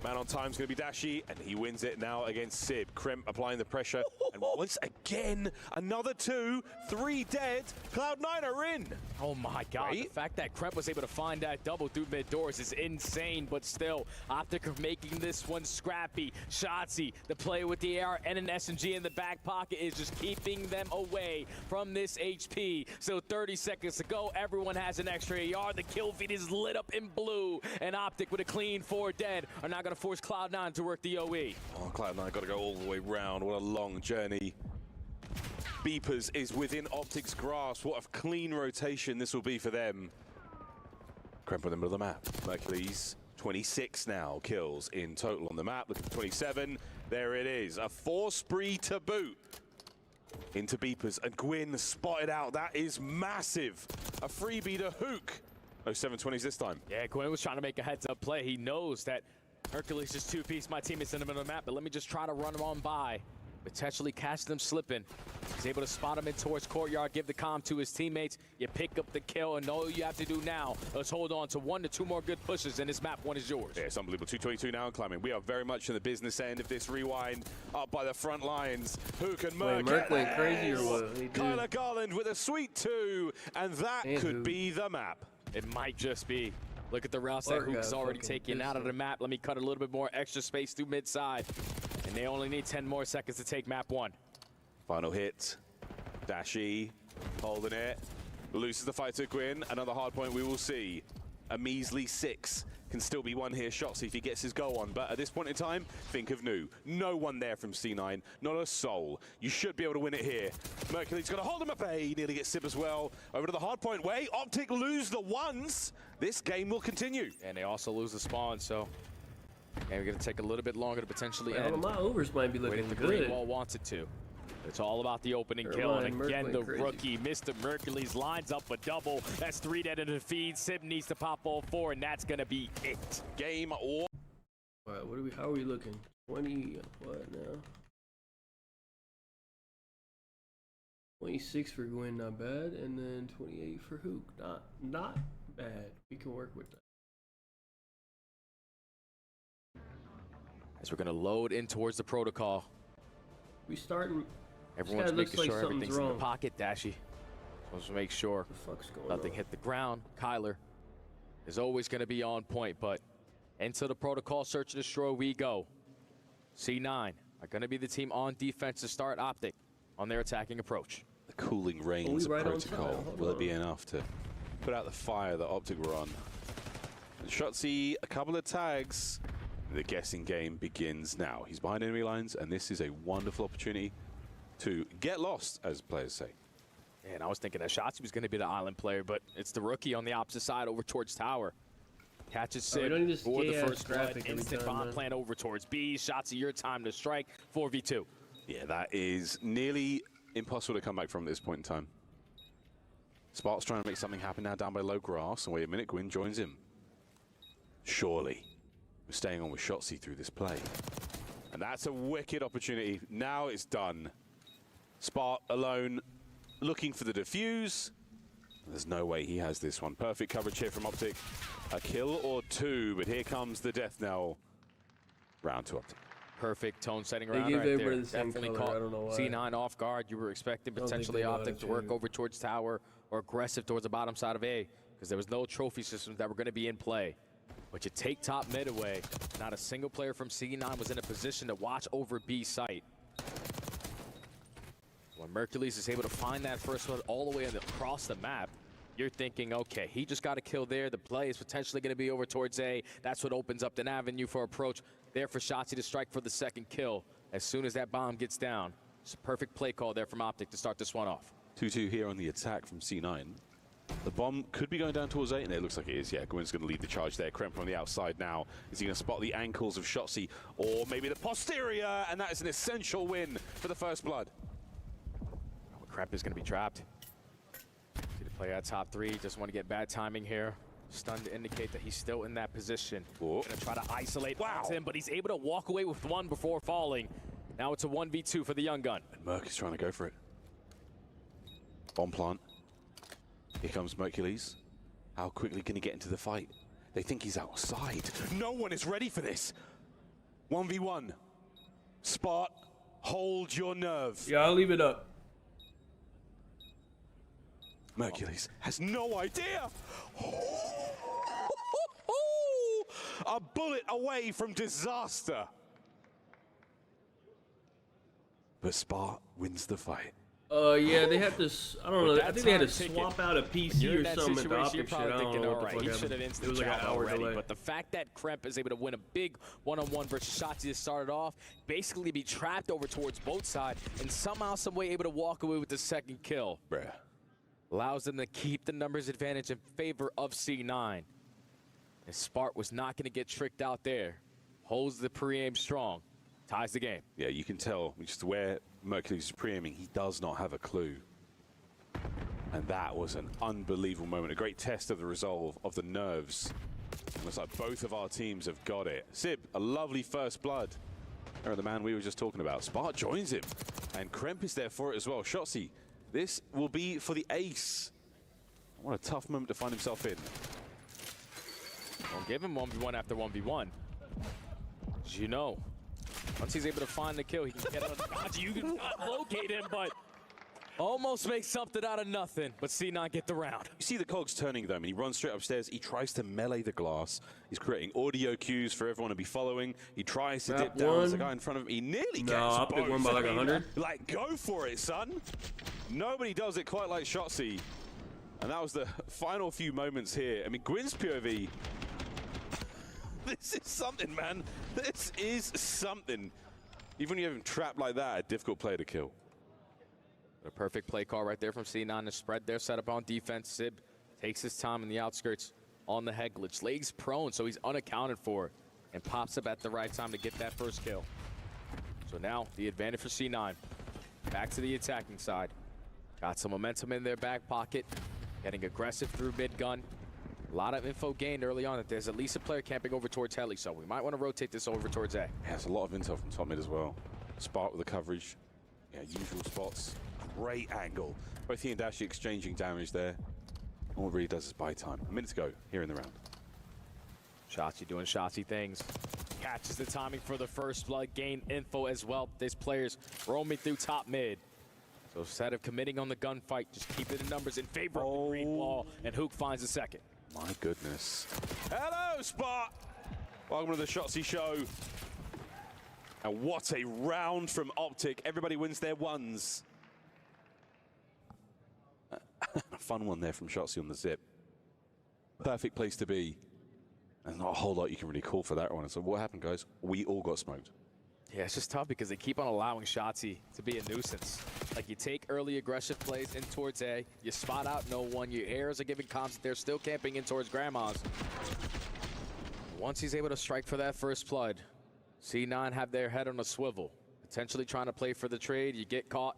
Man on time's gonna be Dashy, and he wins it now against Sib. Crimp applying the pressure, and once again, another 2, 3 dead. Cloud9 are in. Oh my God, the fact that Crimp was able to find that double through mid doors is insane, but still, Optic are making this one scrappy. Shotzzy, the play with the AR and an SMG in the back pocket is just keeping them away from this HP. So 30 seconds to go, everyone has an extra AR. The kill feed is lit up in blue, and Optic with a clean 4 dead are not gonna force Cloud9 to work the OE. Oh, Cloud9 got to go all the way round. What a long journey. Beepers is within Optic's grasp. What a clean rotation this will be for them. Kremp in the middle of the map. Mercules, 26 now kills in total on the map. Look at 27. There it is. A 4 spree to boot. Into beepers, and Gwyn spotted out. That is massive. A freebie to Hook. No 720s this time. Yeah, Gwyn was trying to make a heads-up play. He knows that Hercules is 2-piece. My teammate's in the middle of the map, but let me just try to run him on by. Potentially catch them slipping. He's able to spot him in towards courtyard, give the comm to his teammates. You pick up the kill, and all you have to do now is hold on to 1 to 2 more good pushes, and this map 1 is yours. Yeah, it's unbelievable. 222 now and climbing. We are very much in the business end of this rewind. Up by the front lines. Hook and Merc. Wait, Merc went crazy or what? Kyler Garland with a sweet 2, and that could be the map. It might just be. Look at the routes that Hook's already taken out of the map. Let me cut a little bit more extra space through mid-side. And they only need 10 more seconds to take map 1. Final hit. Dashy holding it. Loses the fight to Gwyn. Another hard point we will see. A measly 6 can still be won here. Shotsy if he gets his go on. But at this point in time, think of new. No one there from C9. Not a soul. You should be able to win it here. Mercury's going to hold him up. He nearly gets Sib as well. Over to the hard point way. Optic lose the ones. This game will continue. And they also lose the spawn, so we're going to take a little bit longer to potentially end. My overs might be looking the good. green wall wants it to. It's all about the opening kill, and again, the rookie, Mr. Mercules, lines up a double. That's 3 dead in the feed. Sib needs to pop all 4, and that's going to be it. Game 1. All right, what are we? How are we looking? 20, what now? 26 for Gwyn, not bad, and then 28 for Hook, not bad. We can work with that. As we're going to load in towards the protocol. We starting. Everyone's making sure everything's in the pocket, Dashy. Supposed to make sure nothing hit the ground. Kyler is always going to be on point, but into the protocol search and destroy we go. C9 are going to be the team on defense to start Optic on their attacking approach. The cooling rains of protocol. Will it be enough to put out the fire that Optic were on? And Shotsy, a couple of tags. The guessing game begins now. He's behind enemy lines, and this is a wonderful opportunity to get lost, as players say. And I was thinking that Shotsy was going to be the island player, but it's the rookie on the opposite side over towards tower. Catches Sib for the first blood. Instant bomb plant over towards B. Shotsy, your time to strike. 4v2. Yeah, that is nearly impossible to come back from at this point in time. Spark's trying to make something happen now down by low grass. And wait a minute, Gwyn joins him. Surely. We're staying on with Shotsy through this play. And that's a wicked opportunity. Now it's done. Spark alone, looking for the defuse. There's no way he has this one. Perfect coverage here from Optic. A kill or 2, but here comes the death knell. Round to Optic. Perfect tone setting round right there. Definitely caught C9 off guard. You were expecting potentially Optic to work over towards tower or aggressive towards the bottom side of A, because there was no trophy systems that were going to be in play. But you take top mid away. Not a single player from C9 was in a position to watch over B site. When Mercules is able to find that first one all the way across the map, you're thinking, okay, he just got a kill there. The play is potentially going to be over towards A. That's what opens up an avenue for approach there for Shotsy to strike for the second kill. As soon as that bomb gets down, it's a perfect play call there from Optic to start this one off. 2-2 here on the attack from C9. The bomb could be going down towards A, and it looks like it is. Yeah, Gwyn's going to lead the charge there. Kremp on the outside now. Is he going to spot the ankles of Shotsy, or maybe the posterior? And that is an essential win for the first blood. Kremp is going to be trapped. See the play at top 3. Just want to get bad timing here. Stun to indicate that he's still in that position. Going to try to isolate him, but he's able to walk away with 1 before falling. Now it's a 1v2 for the young gun. And Merc is trying to go for it. Bomb plant. Here comes Mercules. How quickly can he get into the fight? They think he's outside. No one is ready for this. 1v1. Spot, hold your nerve. Yeah, I'll leave it up. Mercules has no idea. A bullet away from disaster. But Spart wins the fight. Yeah, they had to. I don't know. I think they had to swap out a PC or something at the Optic shit. I don't know what the fuck happened. It was like an hour delay. But the fact that Kremp is able to win a big one-on-one versus Shotsy to start it off, basically be trapped over towards both sides, and somehow, some way able to walk away with the second kill. Bruh. Allows them to keep the numbers advantage in favor of C9. And Spart was not going to get tricked out there. Holds the pre-aim strong. Ties the game. Yeah, you can tell just where Mercury's is pre-aiming. He does not have a clue. And that was an unbelievable moment. A great test of the resolve, of the nerves. Looks like both of our teams have got it. Sib, a lovely first blood. There, the man we were just talking about. Spart joins him. And Kremp is there for it as well. Shotzi, this will be for the ace. What a tough moment to find himself in. Don't give him 1v1 after 1v1. As you know, once he's able to find the kill, he can get out of the dodge. You can locate him, but almost make something out of nothing. But C9 get the round. You see the cogs turning though, and he runs straight upstairs. He tries to melee the glass. He's creating audio cues for everyone to be following. He tries to dip down. There's a guy in front of him. He nearly gets Optic both. won by like 100. Like, go for it, son. Nobody does it quite like Shotzi. And that was the final few moments here. I mean, Gwyn's POV. This is something, man. This is something. Even when you have him trapped like that, a difficult player to kill. A perfect play call right there from C9 to spread their setup on defense. Sib takes his time in the outskirts on the head glitch. Legs prone, so he's unaccounted for, and pops up at the right time to get that first kill. So now the advantage for C9. Back to the attacking side. Got some momentum in their back pocket. Getting aggressive through mid-gun. A lot of info gained early on that there's at least a player camping over towards Heli, so we might want to rotate this over towards A. Yeah, there's a lot of intel from top mid as well. Spart with the coverage. Yeah, usual spots. Great angle. Both he and Dashi exchanging damage there. All it really does is buy time. A minute to go here in the round. Shotzi doing Shotzi things. Catches the timing for the first blood. Gain info as well. These players roaming through top mid. So instead of committing on the gunfight, just keeping the numbers in favor of the green wall, and Hook finds the second. My goodness. Hello, Spart! Welcome to the Shotzi show. And what a round from Optic. Everybody wins their ones. A fun one there from Shotzi on the zip. Perfect place to be. There's not a whole lot you can really call for that one. So what happened, guys? We all got smoked. Yeah, it's just tough because they keep on allowing Shotzi to be a nuisance. Like, you take early aggressive plays in towards A, you spot out no one, your airs are giving comms that they're still camping in towards Grandma's. Once he's able to strike for that first blood, C9 have their head on a swivel, potentially trying to play for the trade. You get caught,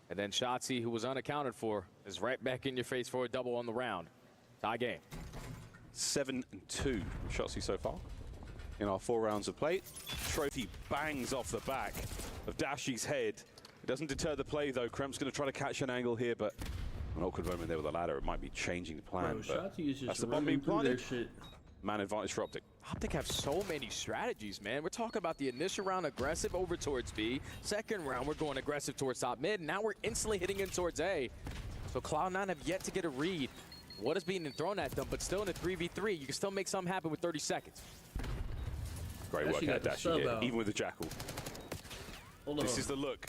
and then Shotzi, who was unaccounted for, is right back in your face for a double on the round. Tie game. 7-2 from Shotzi so far in our 4 rounds of play. Trophy bangs off the back of Dashi's head. It doesn't deter the play though. Kremp's going to try to catch an angle here, but an awkward moment there with the ladder. It might be changing the plan. Bro, Shotzi is that's just the bomb being running through their planted. shit. Man advantage for Optic. Optic have so many strategies, man. We're talking about the initial round aggressive over towards B. Second round, we're going aggressive towards top mid. Now we're instantly hitting in towards A. So Cloud9 have yet to get a read. What is being thrown at them, but still in a 3v3, you can still make something happen with 30 seconds. Great work out Dashi here, even with the Jackal. This is the look.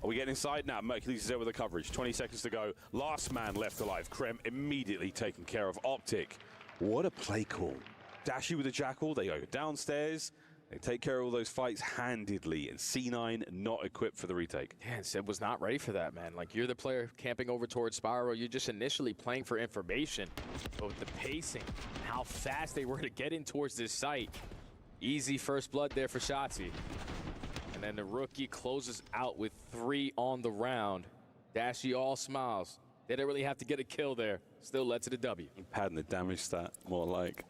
Are we getting inside now? Mercules is there with the coverage. 20 seconds to go. Last man left alive. Krem immediately taken care of. Optic. What a play call. Dashi with the Jackal. They go downstairs. They take care of all those fights handedly. And C9 not equipped for the retake. Yeah, and Seb was not ready for that, man. Like, you're the player camping over towards Spiral. You're just initially playing for information. But with the pacing, how fast they were to get in towards this site. Easy first blood there for Shotzi. And then the rookie closes out with 3 on the round. Dashi all smiles. They didn't really have to get a kill there. Still led to the W. Padding the damage stat, more like.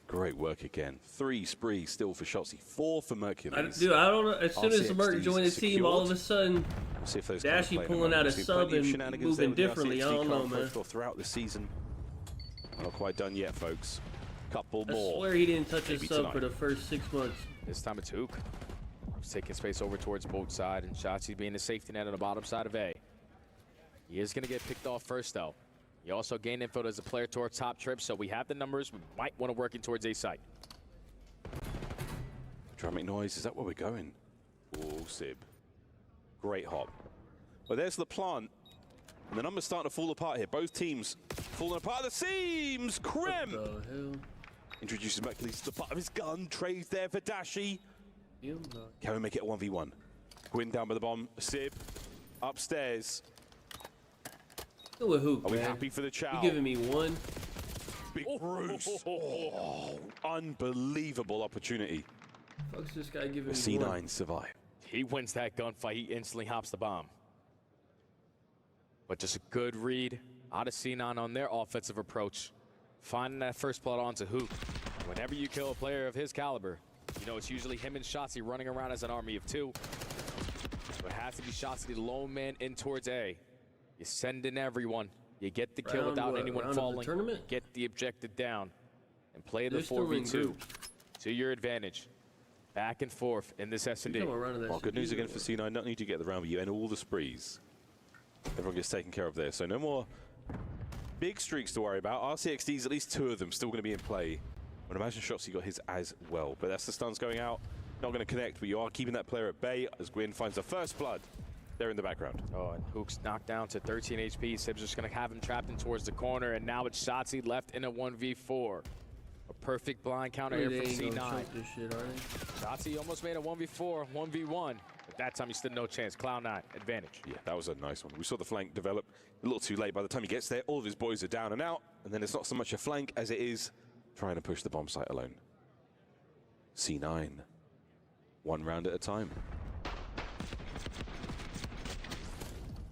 Great work again. 3 sprees still for Shotzi, 4 for Mercules. Dude, I don't know. As soon as Merc joined the team, all of a sudden, see if those Dashi pulling out a sub and moving differently. I don't know, man. Throughout the season. Not quite done yet, folks. Couple I more. swear he didn't touch a sub for the first 6 months. This time it's Hook. He's taking space over towards both sides, and Shotzi being the safety net on the bottom side of A. He is going to get picked off first, though. He also gained info as a player towards top trip, so we have the numbers. We might want to work in towards A site. Drumming noise, is that where we're going? Oh, Sib. Great hop. Well, there's the plant. And the numbers starting to fall apart here. Both teams falling apart at the seams. Krem introduces Mercules to the butt of his gun. Trades there for Dashi. Can we make it a 1v1? Gwyn down with the bomb. Sib upstairs. Go with Hook, Are we man. happy for the chow? You giving me 1? Big Bruce. Oh, unbelievable opportunity. Fuck's this guy giving me C9 one? survive. He wins that gunfight. He instantly hops the bomb. But just a good read out of C9 on their offensive approach. Finding that first blood onto Hoop. Whenever you kill a player of his caliber, you know it's usually him and Shotzzy running around as an army of two. So it has to be Shotzzy, the lone man in towards A. You send in everyone. You get the kill without anyone falling. Get the objective down. And play the 4v2 to your advantage. Back and forth in this S&D. Well, good news again for C9. Not only do you get the round, but you end all the sprees. Everyone gets taken care of there. So no more big streaks to worry about. RCXD's, at least 2 of them, still going to be in play. I would imagine Shotzzy got his as well. But that's the stuns going out. Not going to connect, but you are keeping that player at bay as Gwyn finds the first blood there in the background. Oh, and Hook's knocked down to 13 HP. Sib's just going to have him trapped in towards the corner, and now it's Shotzzy left in a 1v4. A perfect blind counter here from C9. Shotzzy almost made a 1v4, 1v1. At that time, he stood no chance. Cloud9, advantage. Yeah, that was a nice one. We saw the flank develop a little too late. By the time he gets there, all of his boys are down and out, and then it's not so much a flank as it is trying to push the bomb site alone. C9, 1 round at a time.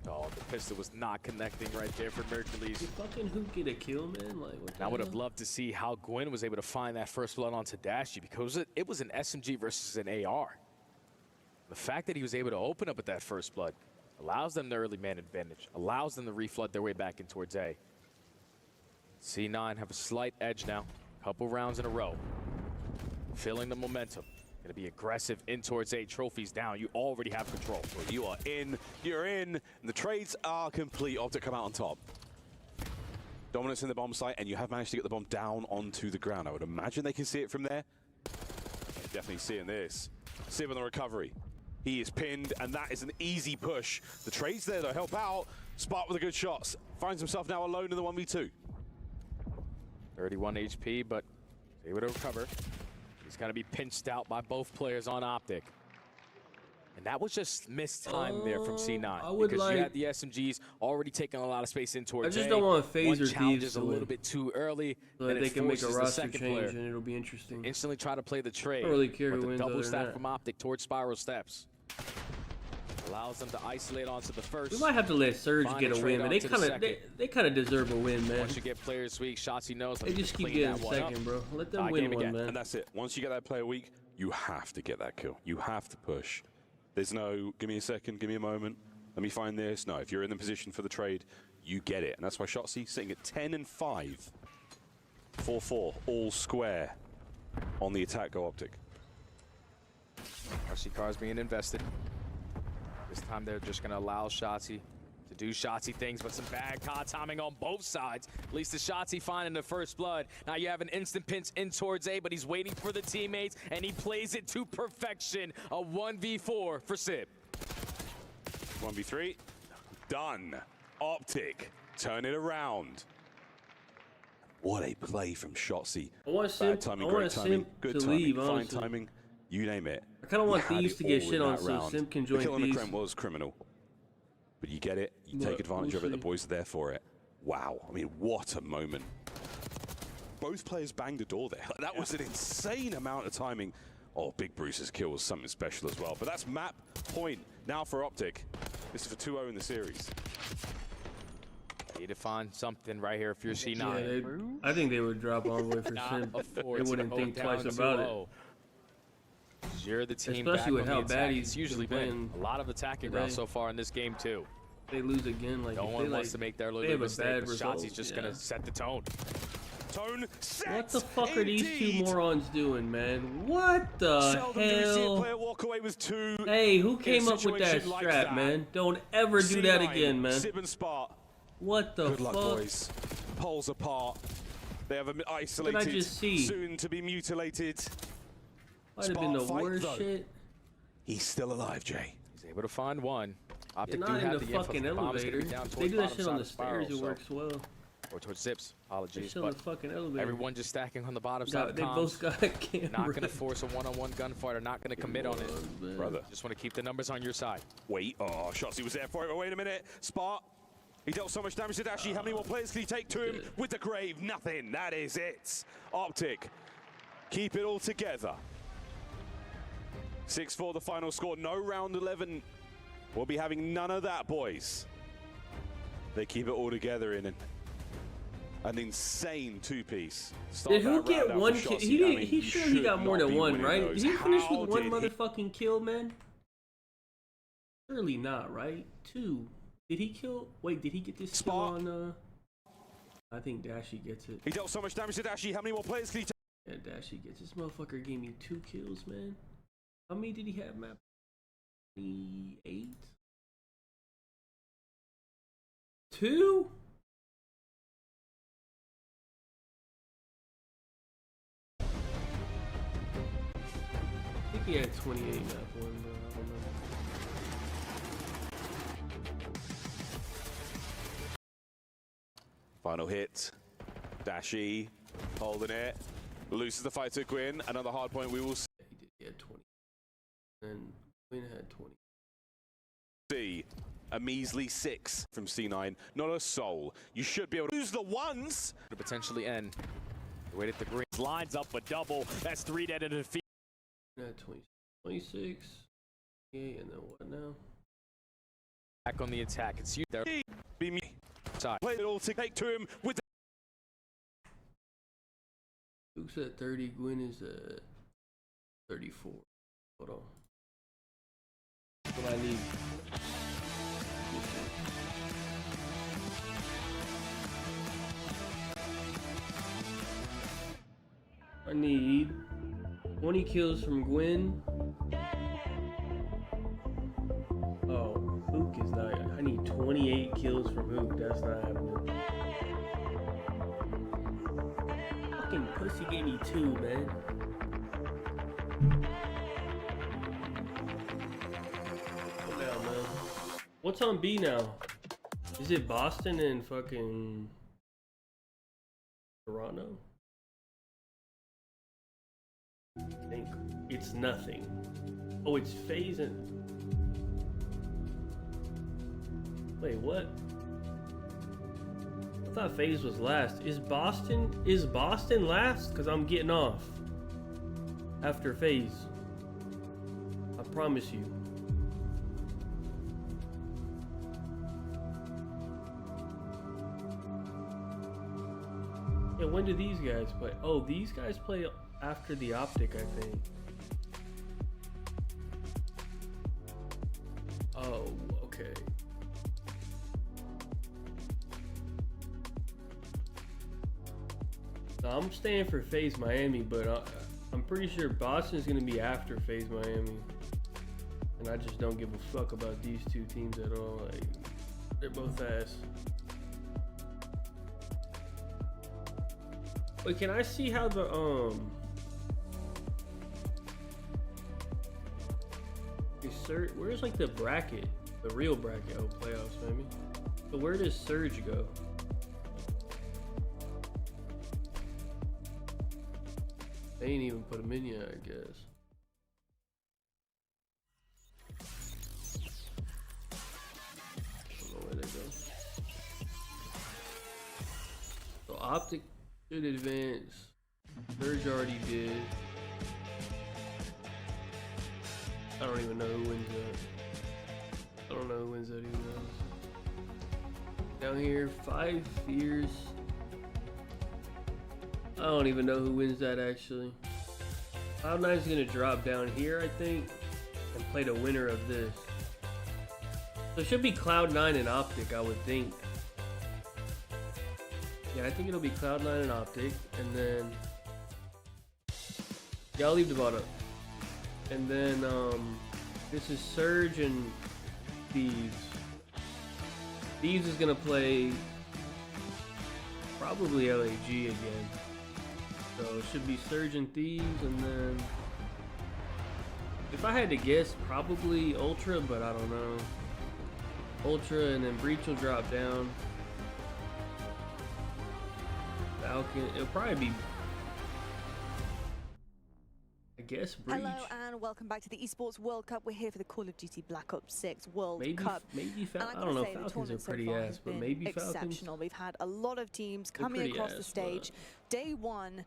Oh, the pistol was not connecting right there for Mercules. Did fucking Hoop get a kill, man? Like, what the I would have hell? loved to see how Gwyn was able to find that first blood onto Dashy, because it was an SMG versus an AR. The fact that he was able to open up with that first blood allows them the early man advantage, allows them to reflood their way back in towards A. C9 have a slight edge now, couple rounds in a row, feeling the momentum. Going to be aggressive in towards A. Trophies down. You already have control. Well, you are in. You're in. And the trades are complete. Optic come out on top. Dominance in the bomb site, and you have managed to get the bomb down onto the ground. I would imagine they can see it from there. Definitely seeing this. Sib on the recovery. He is pinned, and that is an easy push. The trades there, though, help out. Spark with the good shots. Finds himself now alone in the 1v2. 31 HP, but able to recover. He's going to be pinched out by both players on Optic. And that was just missed time there from C9. Because you had the SMGs already taking a lot of space in towards I just don't want Phaser One challenge Thieves is a little bit too early. So that they can make a roster change and it'll be interesting. Instantly try to play the trade. I don't really care with who the wins double other than stack that. from Optic towards Spiral Steps. Allows them to isolate onto the first. We might have to let Surge Find get a trade win, man. onto the They kind of deserve a win, man. Once you get players weak, Shotzzy knows. They just keep getting second, bro. Let them win one, man. And that's it. Once you get that player weak, you have to get that kill. You have to push. There's no, give me a second, give me a moment, let me find this. No, if you're in the position for the trade, you get it. And that's why Shotzzy sitting at 10 and 5. 4-4, all square on the attack go Optic. RC cars being invested. This time they're just going to allow Shotzzy to do Shotzzy things, but some bad COD timing on both sides. At least the Shotzzy finding the first blood. Now you have an instant pinch in towards A, but he's waiting for the teammates, and he plays it to perfection. A 1v4 for Sib. 1v3, done. Optic, turn it around. What a play from Shotzzy. I want Bad timing, great timing, good timing, leave, fine honestly. timing, you name it. I kind of want You had Thieves it to get all shit in on that so round. Sim can The join kill on the Thieves. Krem was criminal. But you get it, you take advantage of it, the boys are there for it. Wow, I mean, what a moment. Both players banged the door there. That was an insane amount of timing. Oh, Big Bruce's kill was something special as well. But that's map point now for Optic. This is for 2-0 in the series. Need to find something right here if you're C9. Yeah, I think they would drop all the way for Sim. They wouldn't think twice about it. You're the team Especially back with on how the bad attack. he's It's usually been been playing a lot of attacking today. rounds so far in this game too. They lose again, like No if one they, wants like, to make their they little have a mistake, bad but result. Shotzzy's just gonna set the tone. Tone set. What the fuck are these two morons doing, man? What the Seldom do we see a hell? player walk away with two. Hey, who in a came up with that situation like strap, that. man? Don't ever do that C9, again, man. Sib and Spart. What the Good fuck? luck, boys. Poles apart. They have isolated, just see? soon to be mutilated. Might have been the Spart fight, worst though. shit. He's still alive, Jay. He's able to find one. Optic You're do not in have the the info. fucking The bomb's gonna be elevator. down They towards do that bottom shit on side the of Spiral, stairs. It so- works well. Or towards Zips. Apologies, They on the but fucking elevator. everyone just stacking on the bottom Got- side of they comms. both got cameras. Not gonna force a one-on-one gunfight, or not gonna commit on it. Man. Brother. Just want to keep the numbers on your side. Wait, oh, Shotzzy was there for it. Wait a minute. Spart. He dealt so much damage to Dashi. How many more players can he take to him with the grave? Nothing. That is it. Optic, keep it all together. 6-4 the final score. No round 11. We'll be having none of that, boys. They keep it all together in an insane two-piece. Did who get one kill? He surely got more than one, right? Did he finish with one motherfucking kill, man? Surely not, right? Two. Did he kill? Wait, did he get this kill on? I think Dashi gets it. He dealt so much damage to Dashi. How many more players can he take? Yeah, Dashi gets this motherfucker. Gave me 2 kills, man. How many did he have, map? 28. 2. I think he had 28 map 1, but I don't know. Final hit. Dashi holding it. Loses the fight to Gwyn. Another hard point we will see. He had 20. And Gwyn had 20. See a measly 6 from C9. Not a soul. You should be able to lose the ones. To potentially end. Wait at the green. Lines up a double. That's 3 dead and a defeat. Had 26. Okay, and then what now? Back on the attack. It's you there. Be me. Side. Play it all to take to him with. Luke's at 30. Gwyn is at 34. Hold on. That's what I need. I need 20 kills from Gwyn. Oh, Hook is not. I need 28 kills from Hook. That's not happening. Fucking pussy gave me 2, man. Come down, man. What's on B now? Is it Boston and fucking Toronto? I think it's nothing. Oh, it's FaZe and... Wait, what? I thought FaZe was last. Is Boston last? Because I'm getting off after FaZe. I promise you. Yeah, when do these guys play? Oh, these guys play after the Optic, I think. Oh, okay. No, I'm staying for FaZe Miami, but I'm pretty sure Boston's gonna be after FaZe Miami. And I just don't give a fuck about these two teams at all. Like, they're both ass. Wait, can I see how the where's like the bracket, the real bracket? Oh, playoffs, maybe. So where does Surge go? They ain't even put him in yet, I guess. I don't know where they go. So Optic should advance. Surge already did. I don't even know who wins that. I don't know who wins that even. Down here, 5 Fears. I don't even know who wins that actually. Cloud9 is gonna drop down here, I think, and play the winner of this. So it should be Cloud9 and Optic, I would think. Yeah, I think it'll be Cloud9 and Optic, and then yeah, I'll leave the bot up. And then this is Surge and Thieves. Thieves is gonna play probably LAG again. So it should be Surge and Thieves, and then if I had to guess, probably Ultra, but I don't know. Ultra, and then Breach will drop down. Falcon, it'll probably be, I guess, Breach. Hello and everyone. Welcome back to the Esports World Cup. We're here for the Call of Duty Black Ops 6 World Cup. Maybe I don't know. Falcons are pretty ass, but maybe exceptional. We've had a lot of teams coming across the stage. Day one,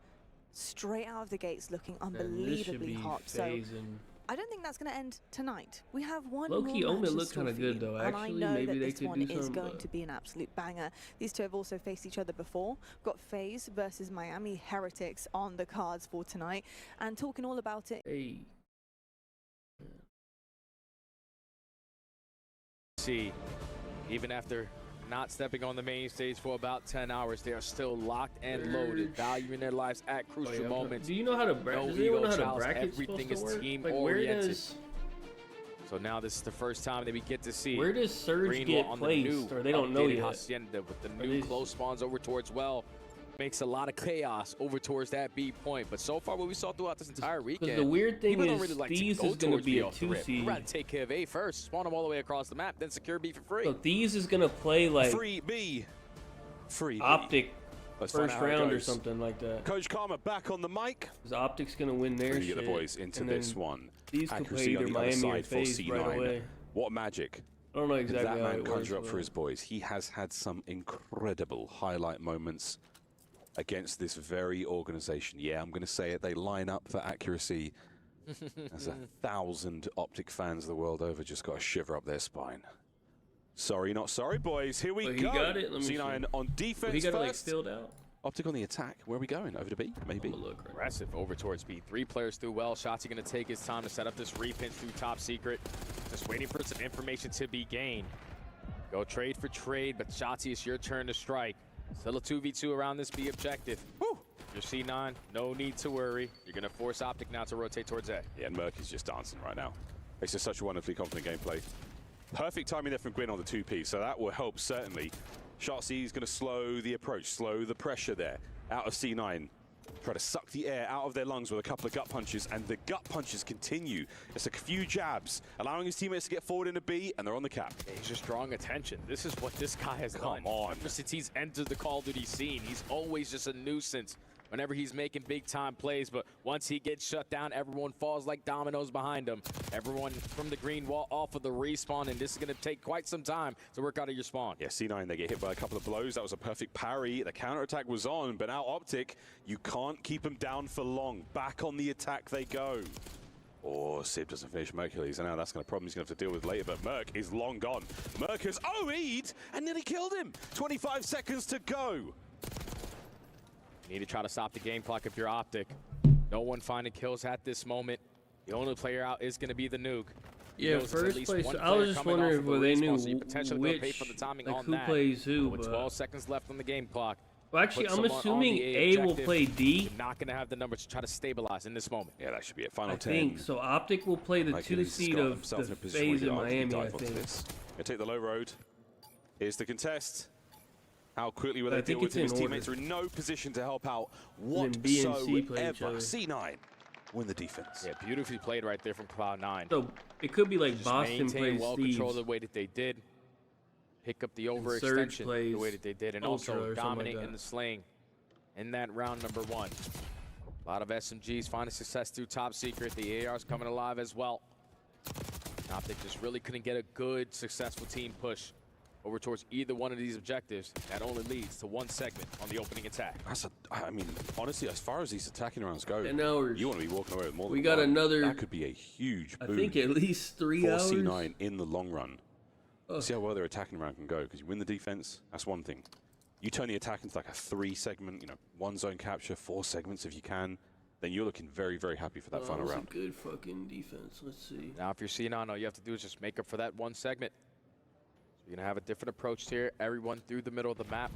straight out of the gates, looking unbelievably hot. So I don't think that's going to end tonight. We have one more match Omen looked kind of good though. and Actually, I know maybe that they this could one do is something. going to be an absolute banger. These two have also faced each other before. We've got FaZe versus Miami Heretics on the cards for tonight, and talking all about it. Hey. See, even after not stepping on the main stage for about 10 hours, they are still locked and loaded, valuing their lives at crucial moments. Do you know how to bracket? Does anyone know how to bracket? Everything is team like, oriented. So now this is the first time that we get to see where does Surge get placed, or they don't know yet. Hacienda with the new close spawns over towards well. Makes a lot of chaos over towards that B point, but so far what we saw throughout this entire weekend, the weird thing people is don't really like Thieves to go is going to be a towards B 2 off the seed. rip. We'd rather take care of A first, spawn them all the way across the map, then secure B for free. So Thieves is going to play like free B, Optic Let's first round or something like that. Coach Karma back on the mic. Because Optic's going to win their Really shit. get the boys into this one. These could play Accuracy either on the other Miami or side for FaZe C9. right away. What magic I don't know did exactly that how man it conjure works, up for his boys? He has had some incredible highlight moments against this very organization. Yeah, I'm going to say it. They line up for accuracy as 1,000 Optic fans the world over just got a shiver up their spine. Sorry, not sorry, boys. Here we go. He got it. Let me C9 see. on defense He got it like first. filled out. Optic on the attack. Where are we going? Over to B? Maybe. Aggressive over towards B. 3 players through well. Shotzi going to take his time to set up this repinch through top secret. Just waiting for some information to be gained. Go trade for trade, but Shotzi, it's your turn to strike. Still a 2v2 around this B objective. Woo! Your C9, no need to worry. You're going to force Optic now to rotate towards A. Yeah, and Merc is just dancing right now. It's just such a wonderfully confident gameplay. Perfect timing there from Gwyn on the 2P, so that will help certainly. Shotzi is going to slow the approach, slow the pressure there. Out of C9. Try to suck the air out of their lungs with a couple of gut punches, and the gut punches continue. It's a few jabs, allowing his teammates to get forward into B, and they're on the cap. He's just drawing attention. This is what this guy has done. Come on. Ever since he's entered the Call of Duty scene, he's always just a nuisance whenever he's making big-time plays, but once he gets shut down, everyone falls like dominoes behind him. Everyone from the green wall off of the respawn, and this is going to take quite some time to work out of your spawn. Yeah, C9, they get hit by a couple of blows. That was a perfect parry. The counterattack was on, but now Optic, you can't keep them down for long. Back on the attack they go. Oh, Sib doesn't finish Mercules, and now that's going to problem he's going to have to deal with later, but Merc is long gone. Merc has OE'd and nearly killed him. 25 seconds to go. You need to try to stop the game clock if you're Optic. No one finding kills at this moment. The only player out is going to be the nuke. Yeah, first place. I was just wondering if they knew which, like who plays who. With 12 seconds left on the game clock. Well, actually, I'm assuming A will play D. You're not going to have the numbers to try to stabilize in this moment. Yeah, that should be it. Final 10. I think so. Optic will play the 2 seed of the FaZe in Miami, I think. They take the low road. Here's the contest. How quickly will they deal with him? His teammates are in no position to help out whatsoever. C9 win the defense. Yeah, beautifully played right there from Cloud9. So it could be like just Boston plays well Thieves. control the way that they did. Pick up the overextension the way that they did, and also dominate in the slaying in that round number 1. A lot of SMGs finding success through top secret. The AR's coming alive as well. Optic just really couldn't get a good, successful team push over towards either one of these objectives. That only leads to one segment on the opening attack. I mean, honestly, as far as these attacking rounds go, and now you want to be walking away with more than we got one. another. That could be a huge boon. I think at least 3 for hours. C9 in the long run. See how well their attacking round can go, because you win the defense, that's one thing. You turn the attack into like a 3-segment, 1 zone capture, 4 segments if you can, then you're looking very, very happy for that final round. A good fucking defense. Let's see. Now, if you're C9, all you have to do is just make up for that 1 segment. You're going to have a different approach here. Everyone through the middle of the map.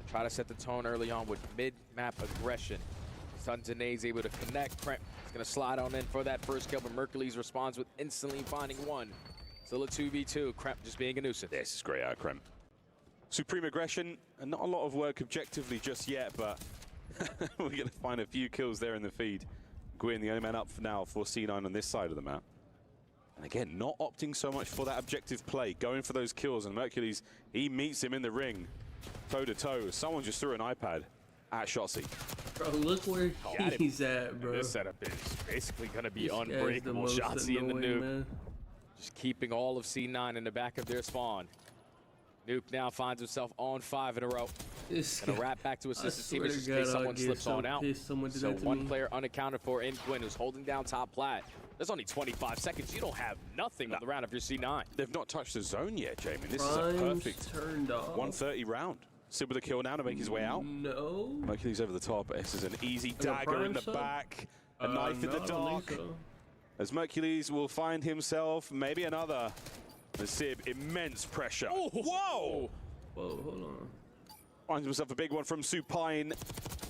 Try to set the tone early on with mid-map aggression. Sunzanae's able to connect. Kremp is going to slide on in for that first kill, but Mercules responds with instantly finding 1. Still a 2v2. Kremp just being a nuisance. This is great out of Kremp. Supreme aggression, and not a lot of work objectively just yet, but we're going to find a few kills there in the feed. Gwyn, the only man up for now for C9 on this side of the map. And again, not opting so much for that objective play, going for those kills, and Mercules, he meets him in the ring, toe-to-toe. Someone just threw an iPad at Shotzi. Bro, look where he's at, bro. This setup is basically going to be This guy's the unbreakable. most Shotzi and the annoying, nuke. man. Just keeping all of C9 in the back of their spawn. Nuke now finds himself on 5 in a row. Gonna wrap back to assist his teammates just in case someone slips on out. So one player unaccounted for in Gwyn, who's holding down top plat. There's only 25 seconds. You don't have nothing on the round if you're C9. They've not touched the zone yet, Jamie. This is a perfect turned off. 130 round. Sid with a kill now to make his way out. No. Mercury's over the top. This is an easy dagger in the back. A knife in the dark. As Mercules will find himself maybe another. The Sib, immense pressure. Oh, whoa! Whoa, hold on. Finds himself a big one from Supine.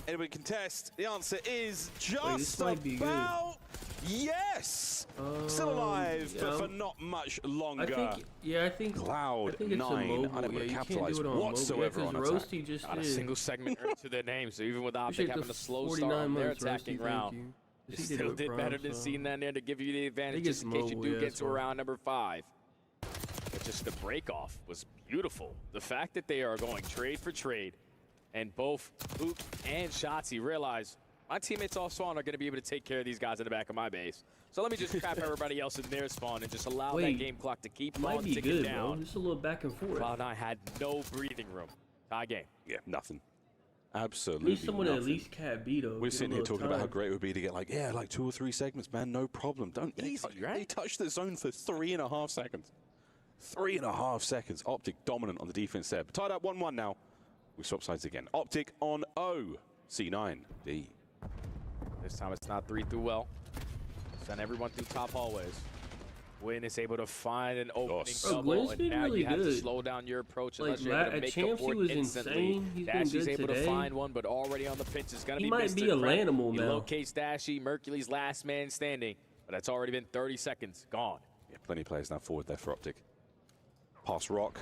Anybody contest? The answer is just about yes! Still alive, but for not much longer. I think Cloud9 it's a mobile. unable to capitalize whatsoever on Roasty attack. just Not a single segment earned to their name, so even with Optic having a slow start on their attacking round, they still did better than seeing that there to give you the advantage just in case you do get to round number 5. But just the break-off was beautiful. The fact that they are going trade for trade, and both Luke and Shotzi realize my teammates off spawn are going to be able to take care of these guys in the back of my base. So let me just trap everybody else in their spawn and just allow that game clock to keep on ticking down. Just a little back and forth. Cloud9 had no breathing room. Tie game. Yeah, nothing. Absolutely at least someone nothing. at least can't beat them. We're sitting here talking about how great it would be to get like 2 or 3 segments, man. No problem. Don't easy, right? They touched the zone for 3.5 seconds. 3.5 seconds. Optic dominant on the defense there. But tied up 1-1 now. We swap sides again. Optic on O. C9 D. This time it's not 3 through well. Send everyone through top hallways. Gwyn is able to find an opening double, and now you have to slow down your approach unless you're able to make up for it instantly. Dashy's able to find one, but already on the pinch is going to be missed. He might be a Lanimal now. He locates Dashy, Mercury's last man standing, but that's already been 30 seconds. Gone. Yeah, plenty of players now forward there for Optic. Pass rock.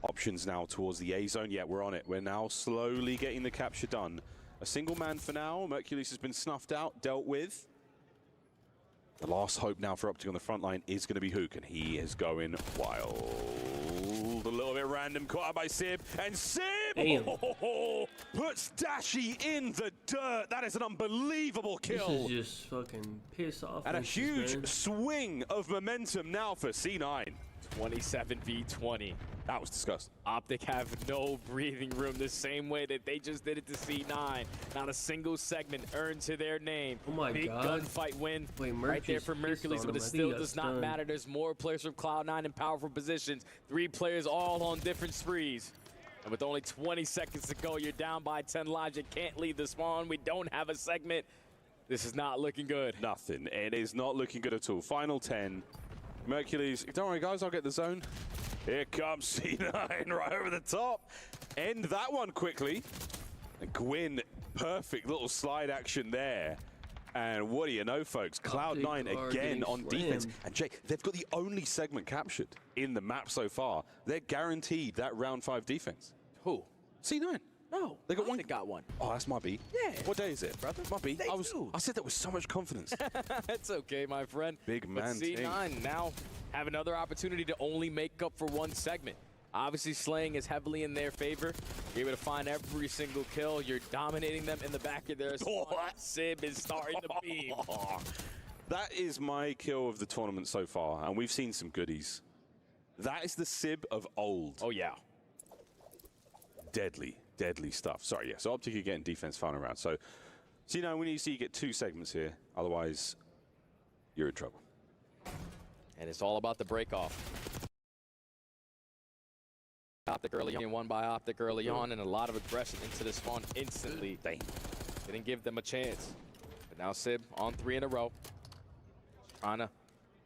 Options now towards the A zone. Yeah, we're on it. We're now slowly getting the capture done. A single man for now. Mercules has been snuffed out, dealt with. The last hope now for Optic on the front line is going to be Hook, and he is going wild. A little bit random, caught out by Sib, and Sib puts Dashy in the dirt. That is an unbelievable kill. This is just fucking piss off. And a huge swing of momentum now for C9. 27v20. That was disgusting. Optic have no breathing room the same way that they just did it to C9. Not a single segment earned to their name. Oh my Big God. gunfight win Right there for Mercules, but it still does not matter. There's more players from Cloud9 in powerful positions. 3 players all on different sprees. And with only 20 seconds to go, you're down by 10 lives. You can't leave the spawn. We don't have a segment. This is not looking good. Nothing. It is not looking good at all. Final 10. Mercules, don't worry guys, I'll get the zone. Here comes C9 right over the top. End that one quickly. And Gwyn, perfect little slide action there. And what do you know, folks? Cloud9 again on defense. And Jay, they've got the only segment captured in the map so far. They're guaranteed that round 5 defense. Who? C9. No, they got one. Got one. Oh, that's my beat. Yeah. What day is it, brother? My beat. I said that with so much confidence. That's okay, my friend. Big man. But C9 now have another opportunity to only make up for one segment. Obviously, slaying is heavily in their favor. You're able to find every single kill. You're dominating them in the back of their spawn. Sib is starting to beam. That is my kill of the tournament so far, and we've seen some goodies. That is the Sib of old. Oh, yeah. Deadly. Deadly stuff. Sorry, yeah. So Optic again, defense final round. So you know, we need to see you get 2 segments here. Otherwise, you're in trouble. And it's all about the break-off. Optic early on, won by Optic early on, and a lot of aggression into the spawn instantly. Didn't give them a chance. But now Sib on 3 in a row. Trying to at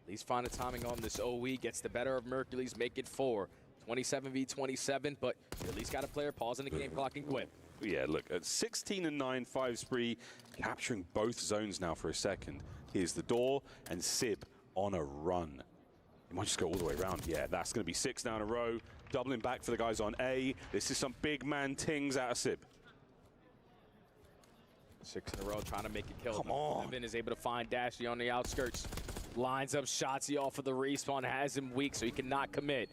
least find a timing on this OE. Gets the better of Mercules, make it 4. 27v27, but you at least got a player pausing the game clock and quit. Yeah, look, at 16-9, 5 spree, capturing both zones now for a second. Here's the door, and Sib on a run. He might just go all the way around. Yeah, that's going to be 6 now in a row. Doubling back for the guys on A. This is some big man tings out of Sib. 6 in a row, trying to make a kill. Come on. Evan is able to find Dashy on the outskirts. Lines up Shotzi off of the respawn, has him weak, so he cannot commit.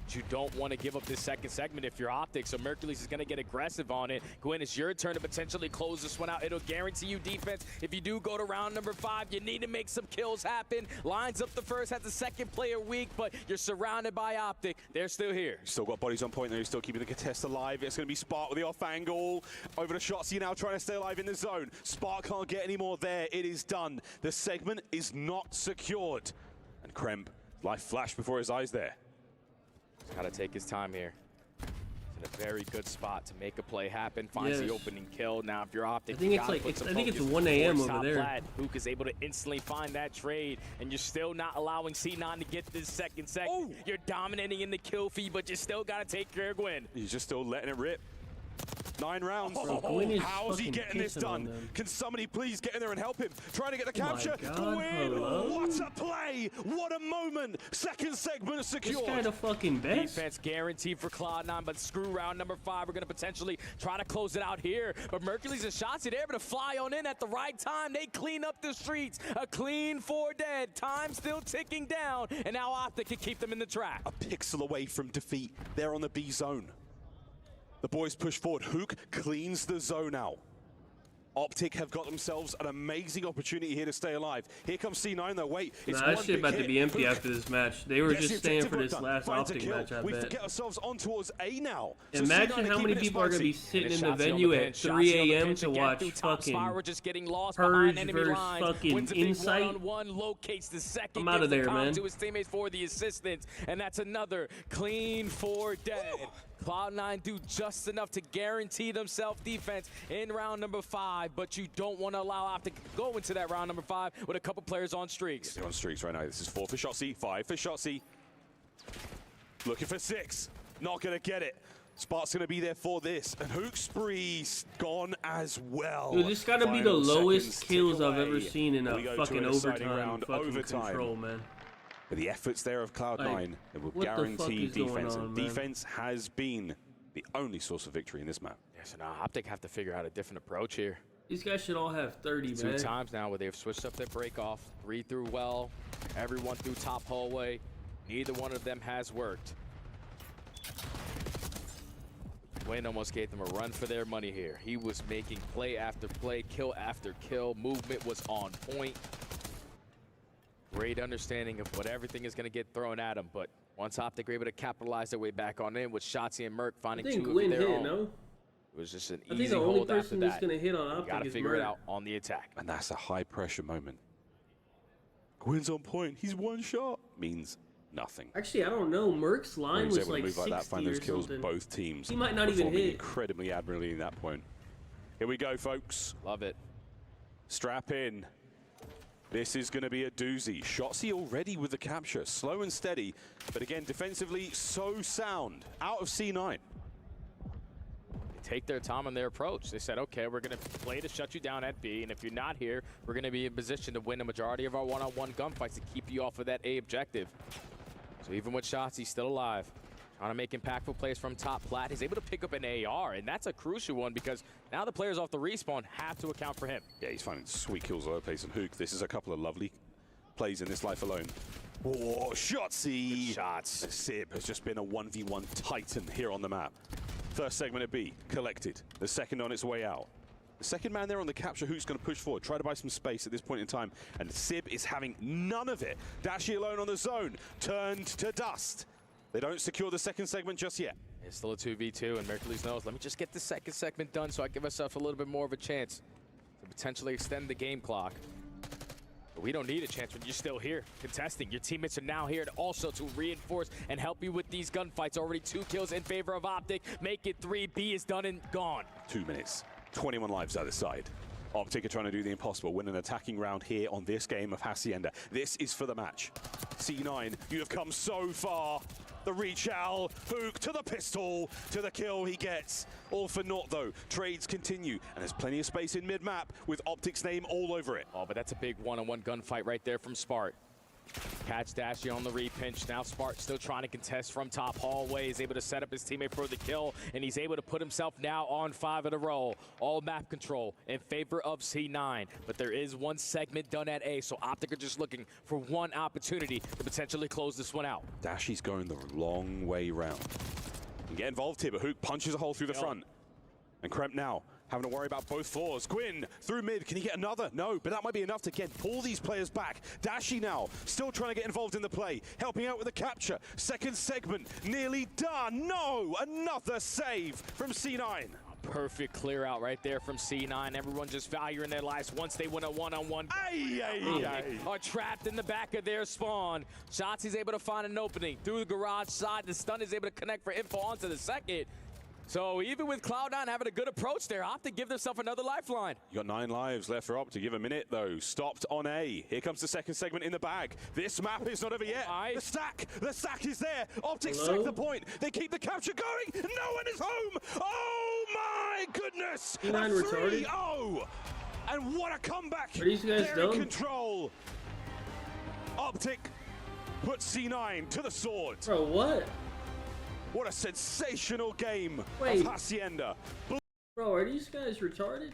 You don't want to give up this second segment if you're Optic, so Mercules is going to get aggressive on it. Gwyn, it's your turn to potentially close this one out. It'll guarantee you defense. If you do go to round number 5, you need to make some kills happen. Lines up the first, has the second player weak, but you're surrounded by Optic. They're still here. Still got bodies on point there. He's still keeping the contest alive. It's going to be Spark with the off angle. Over to Shotzzy now trying to stay alive in the zone. Spark can't get any more there. It is done. The segment is not secured. And Kremp, life flashed before his eyes there. He's got to take his time here. He's in a very good spot to make a play happen. Finds the opening kill. Now, if you're Optic, I think it's like I think it's 1 a.m. over there. Hook is able to instantly find that trade, and you're still not allowing C9 to get this second segment. Oh. You're dominating in the kill feed, but you still got to take care of Gwyn. He's just still letting it rip. 9 rounds. How's he getting this done? Can somebody please get in there and help him? Trying to get the capture. Gwyn, what a play! What a moment! Second segment secured. This kind of fucking best. Defense guaranteed for Cloud9, but screw round number 5. We're going to potentially try to close it out here. But Mercules and Shotzzy, they're able to fly on in at the right time. They clean up the streets. A clean 4 dead. Time still ticking down, and now Optic can keep them in the track. A pixel away from defeat. They're on the B zone. The boys push forward. Hook cleans the zone out. Optic have got themselves an amazing opportunity here to stay alive. Here comes C9 though. Wait, it's that shit about to be empty after this match. They were just staying for this last Optic match, I We bet. get ourselves on towards A now. Imagine how many people are going to be sitting in the venue at 3 a.m. to watch fucking Purge versus fucking Insight. I'm out of there, man. To his teammates for the assistance, and that's another clean 4 dead. Cloud9 do just enough to guarantee themselves defense in round number 5, but you don't want to allow Optic to go into that round number 5 with a couple players on streaks. They're on streaks right now. This is 4 for Shotzzy, 5 for Shotzzy. Looking for 6. Not going to get it. Spark's going to be there for this. And Hook Spree's gone as well. Dude, this got to be the lowest kills I've ever seen in a fucking overtime control, man. But the efforts there of Cloud9 that will guarantee defense. And defense has been the only source of victory in this map. Yeah, so now Optic have to figure out a different approach here. These guys should all have 30, man. 2 times now where they've switched up their break off. 3 through well, everyone through top hallway. Neither one of them has worked. Wayne almost gave them a run for their money here. He was making play after play, kill after kill. Movement was on point. Great understanding of what everything is going to get thrown at him, but once Optic were able to capitalize their way back on in with Shotzzy and Merc finding 2 of their own, it was just an easy hold after that. That's going to hit on Optic. Got to figure it out on the attack. And that's a high pressure moment. Gwyn's on point. He's 1 shot. Means nothing. Actually, I don't know. Merc's line was like 60 that, find those kills. Something. Both teams. He might not even hit. Incredibly admirably at that point. Here we go, folks. Love it. Strap in. This is going to be a doozy. Shotzzy already with the capture. Slow and steady. But again, defensively, so sound. Out of C9. They take their time on their approach. They said, okay, we're going to play to shut you down at B, and if you're not here, we're going to be in position to win a majority of our one-on-one gunfights to keep you off of that A objective. So even with Shotzzy still alive, trying to make impactful plays from top plat, he's able to pick up an AR, and that's a crucial one because now the players off the respawn have to account for him. Yeah, he's finding sweet kills all over the place. And Hook, this is a couple of lovely plays in this life alone. Oh, Shotzzy! Good shots. Sib has just been a 1v1 titan here on the map. First segment of B, collected. The second on its way out. The second man there on the capture, Hook's going to push forward, try to buy some space at this point in time. And Sib is having none of it. Dashy alone on the zone, turned to dust. They don't secure the second segment just yet. It's still a 2v2, and Mercules knows, let me just get the second segment done so I give myself a little bit more of a chance to potentially extend the game clock. But we don't need a chance when you're still here contesting. Your teammates are now here to also to reinforce and help you with these gunfights. Already 2 kills in favor of Optic. Make it 3. B is done and gone. 2 minutes, 21 lives either side. Optic are trying to do the impossible, win an attacking round here on this game of Hacienda. This is for the match. C9, you have come so far. The reach out, Hook to the pistol, to the kill he gets. All for naught though, trades continue, and there's plenty of space in mid-map with Optic's name all over it. Oh, but that's a big one-on-one gunfight right there from Spart. Catch Dashy on the repinch. Now Spark still trying to contest from top hallway. He's able to set up his teammate for the kill, and he's able to put himself now on 5 in a row. All map control in favor of C9. But there is one segment done at A, so Optic are just looking for one opportunity to potentially close this one out. Dashy's going the long way round. And get involved here, but Hook punches a hole through the front. And Kremp now having to worry about both floors. Gwyn through mid. Can he get another? No, but that might be enough to again pull these players back. Dashy now still trying to get involved in the play, helping out with the capture. Second segment nearly done. No, another save from C9. Perfect clear out right there from C9. Everyone just valuing their lives once they win a one-on-one. Are trapped in the back of their spawn. Shotzi's able to find an opening through the garage side. The stun is able to connect for info onto the second. So even with Cloud9 having a good approach there, Optic give themselves another lifeline. You got 9 lives left for Optic. Give a minute though. Stopped on A. Here comes the second segment in the bag. This map is not over yet. The stack is there. Optic stack the point. They keep the capture going. No one is home. Oh my goodness. 3-0. And what a comeback. Are these guys They're dumb? in control. Optic puts C9 to the sword. Bro, what? What a sensational game of Hacienda. Bro, are these guys retarded?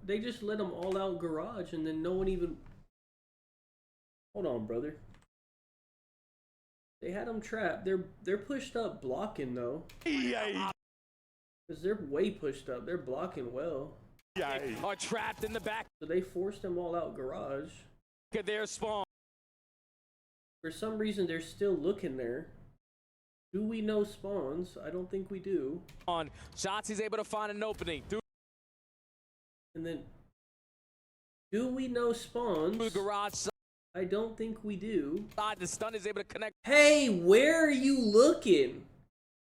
They just let them all out garage and then no one even... Hold on, brother. They had them trapped. They're pushed up blocking though. Because they're way pushed up. They're blocking well. Are trapped in the back. So they forced them all out garage. Look at their spawn. For some reason, they're still looking there. Do we know spawns? I don't think we do. On shots, he's able to find an opening. And then, do we know spawns? Through the garage. I don't think we do. The stun is able to connect. Hey, where are you looking?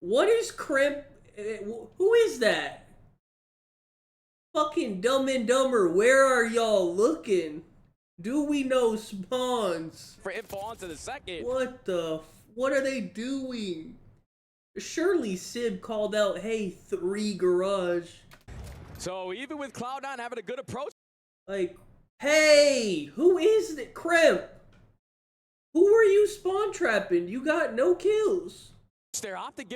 What is Kremp? Who is that? Fucking Dumb and Dumber, where are y'all looking? Do we know spawns? For info onto the second. What are they doing? Surely Sib called out, hey, 3 garage. So even with Cloud9 having a good approach. Like, hey, who is it? Kremp. Who are you spawn trapping? You got no kills.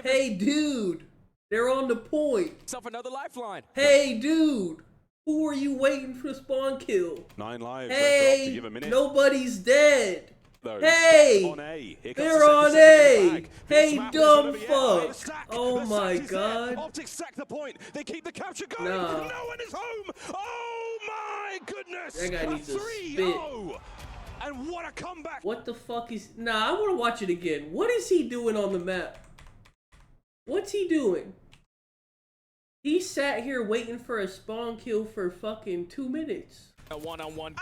Hey, dude. They're on the point. Self another lifeline. Hey, dude. Who are you waiting for spawn kill? 9 lives. Hey, give a minute. Nobody's dead. Those hey, on A. they're on A. Hey, dumb fuck. Oh my god. Optic stack the point. They keep the capture going. Nah. No one is home. Oh my goodness. That guy needs to spit. And what a comeback. What the fuck is... Nah, I want to watch it again. What is he doing on the map? What's he doing? He sat here waiting for a spawn kill for fucking 2 minutes. A one-on-one.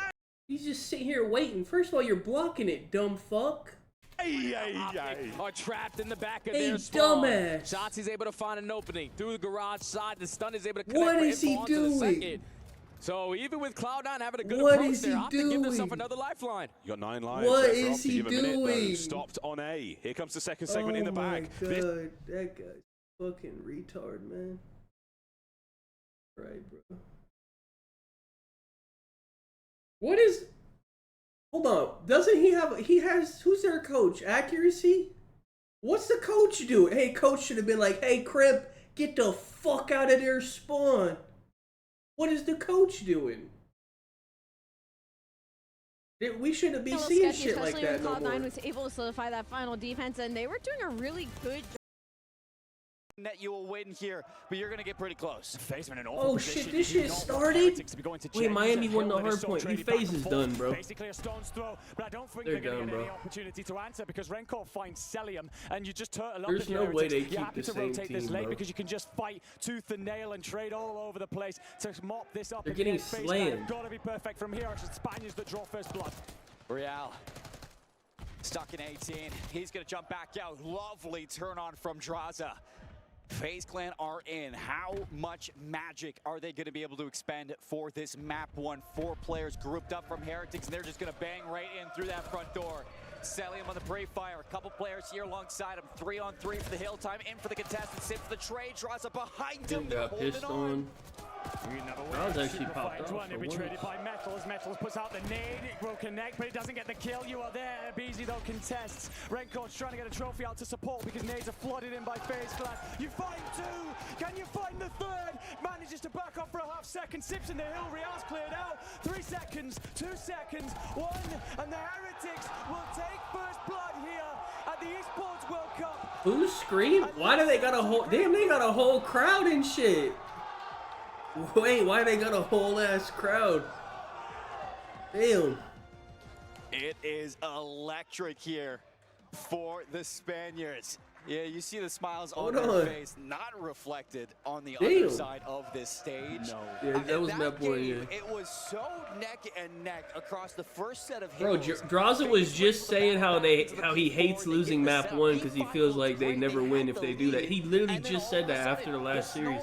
He's just sitting here waiting. First of all, you're blocking it, dumb fuck. Are trapped in the back of hey, their spawn. Dumbass. Shots, he's able to find an opening through the garage side. The stun is able to connect. What is he doing? So even with Cloud9 having a good what approach is there, he Optic give themselves another lifeline. You got 9 lives. What left for is Optic. he give a minute, though. doing? Stopped on A. Here comes the second segment in the bag. Oh my god, that guy's fucking retard, man. Right, bro. What is... Hold on. Doesn't he have... Who's their coach? Accuracy? What's the coach doing? Hey, coach should have been like, hey, Kremp, get the fuck out of their spawn. What is the coach doing? We shouldn't be seeing shit like that no more. Cloud9 was able to solidify that final defense, and they were doing a really good job. Net you will win here, but you're going to get pretty close. Oh shit, this shit started? Wait, Miami won the hard point. He phases done, bro. Basically a stone's throw, but I don't think they're going to done, get bro. any opportunity to answer because Renko finds Celium and you just turtle up. There's no way they keep You're happy the to same rotate team, this late bro. because you can just fight tooth and nail and trade all over the place to mop this up. They're getting slammed. Got to be perfect from here. It's the Spaniards that draw first blood. Real stuck in 18. He's going to jump back out. Lovely turn on from Draza. FaZe Clan are in. How much magic are they going to be able to expend for this map one? 4 players grouped up from Heretics, and they're just going to bang right in through that front door. Celium on the pre-fire. A couple players here alongside him. 3-on-3 for the hill time. In for the contestant. Sim for the trade. Draws up behind him. Got pissed on. That was actually popped off. One be traded by Metals. Metals puts out the nade. It will connect, but it doesn't get the kill. You are there. Beezy though contests. Renkor's trying to get a trophy out to support because nades are flooded in by FaZe Clan. You find two. Can you find the third? Manages to back off for a half second. Sips in the hill. Rial's cleared out. 3 seconds. 2 seconds. 1. And the Heretics will take first blood here at the Esports World Cup. Who screamed? Why do they got a whole? Damn, they got a whole crowd and shit. Wait, why they got a whole ass crowd? Damn. It is electric here for the Spaniards. Yeah, you see the smiles on their face, not reflected on the other side of this stage. No. Yeah, that was that boy. Yeah. It was so neck and neck across the first set of Bro, hits. Draza was just saying how he hates losing map 1 because he feels like they never win if they do that. He literally just said that after the last series.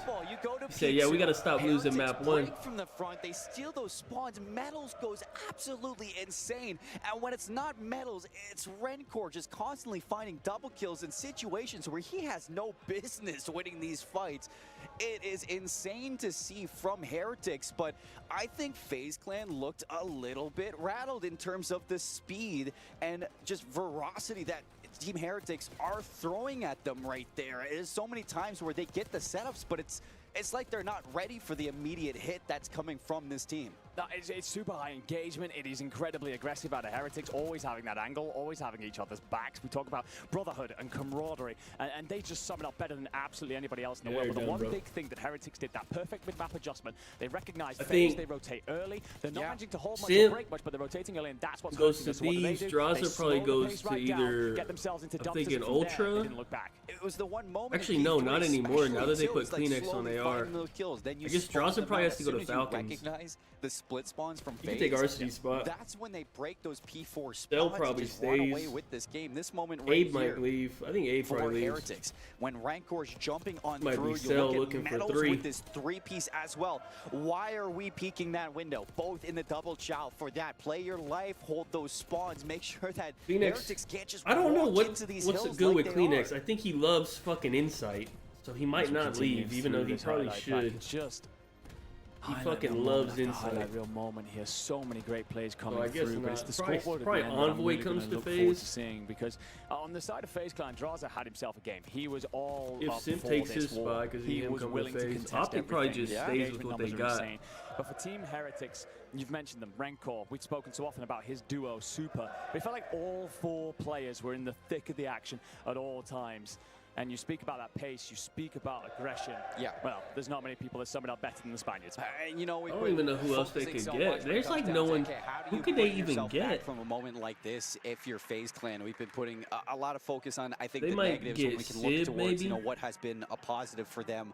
He said, "Yeah, we gotta stop losing map 1." From the front, they steal those spawns. Metals goes absolutely insane, and when it's not Metals, it's Renkor just constantly finding double kills in situations where he has no business winning these fights. It is insane to see from Heretics, but I think FaZe Clan looked a little bit rattled in terms of the speed and just ferocity that Team Heretics are throwing at them right there. It is so many times where they get the setups, but it's like they're not ready for the immediate hit that's coming from this team. No, it's super high engagement. It is incredibly aggressive out of Heretics, always having that angle, always having each other's backs. We talk about brotherhood and camaraderie, and they just sum it up better than absolutely anybody else in the world. But the one big thing that Heretics did, that perfect mid-map adjustment, they recognize FaZe, they rotate early. They're not managing to hold much or break much, but they're rotating early, and that's what's goes to Thieves. Draza probably goes to either, I'm thinking Ultra. It was the one moment. Actually, no, not anymore. Now that they put Kleenex on AR. I guess Draza probably has to go to Falcons. Recognize the split spawns from FaZe. He can take RC's spot. That's when they break those P4 spots. They'll probably run away with this game. This moment right Abe might leave. I think Abe probably leaves. Heretics. When Rankor's jumping on might through, be Cell you look at looking Metals for 3 with this 3-piece as well. Why are we peeking that window? Both in the double chow for that. Play your life, hold those spawns, make sure that Heretics can't just I don't know what's good like with Kleenex. I think he loves fucking insight, so he might not leave, even though he probably should. He fucking loves insight. Highlight real moment here. So many great plays coming through, but it's the probably scoreboard Envoy comes to FaZe. Seeing, because on the side of FaZe Clan, Draza had himself a game. He was all if up Sim for takes this his war. spot because he was willing to contest Optic probably just stays with what they got. But for Team Heretics, you've mentioned them, Renkor. We've spoken so often about his duo, Super. But it felt like all 4 players were in the thick of the action at all times. And you speak about that pace, you speak about aggression. Yeah. Well, there's not many people that sum it up better than the Spaniards. You know, I don't even know who else they could get. There's like no one. Who could they even get from a moment like this? If you're FaZe Clan, we've been putting a lot of focus on. I think they the might negatives get when we can look towards, maybe? you know, what has been a positive for them.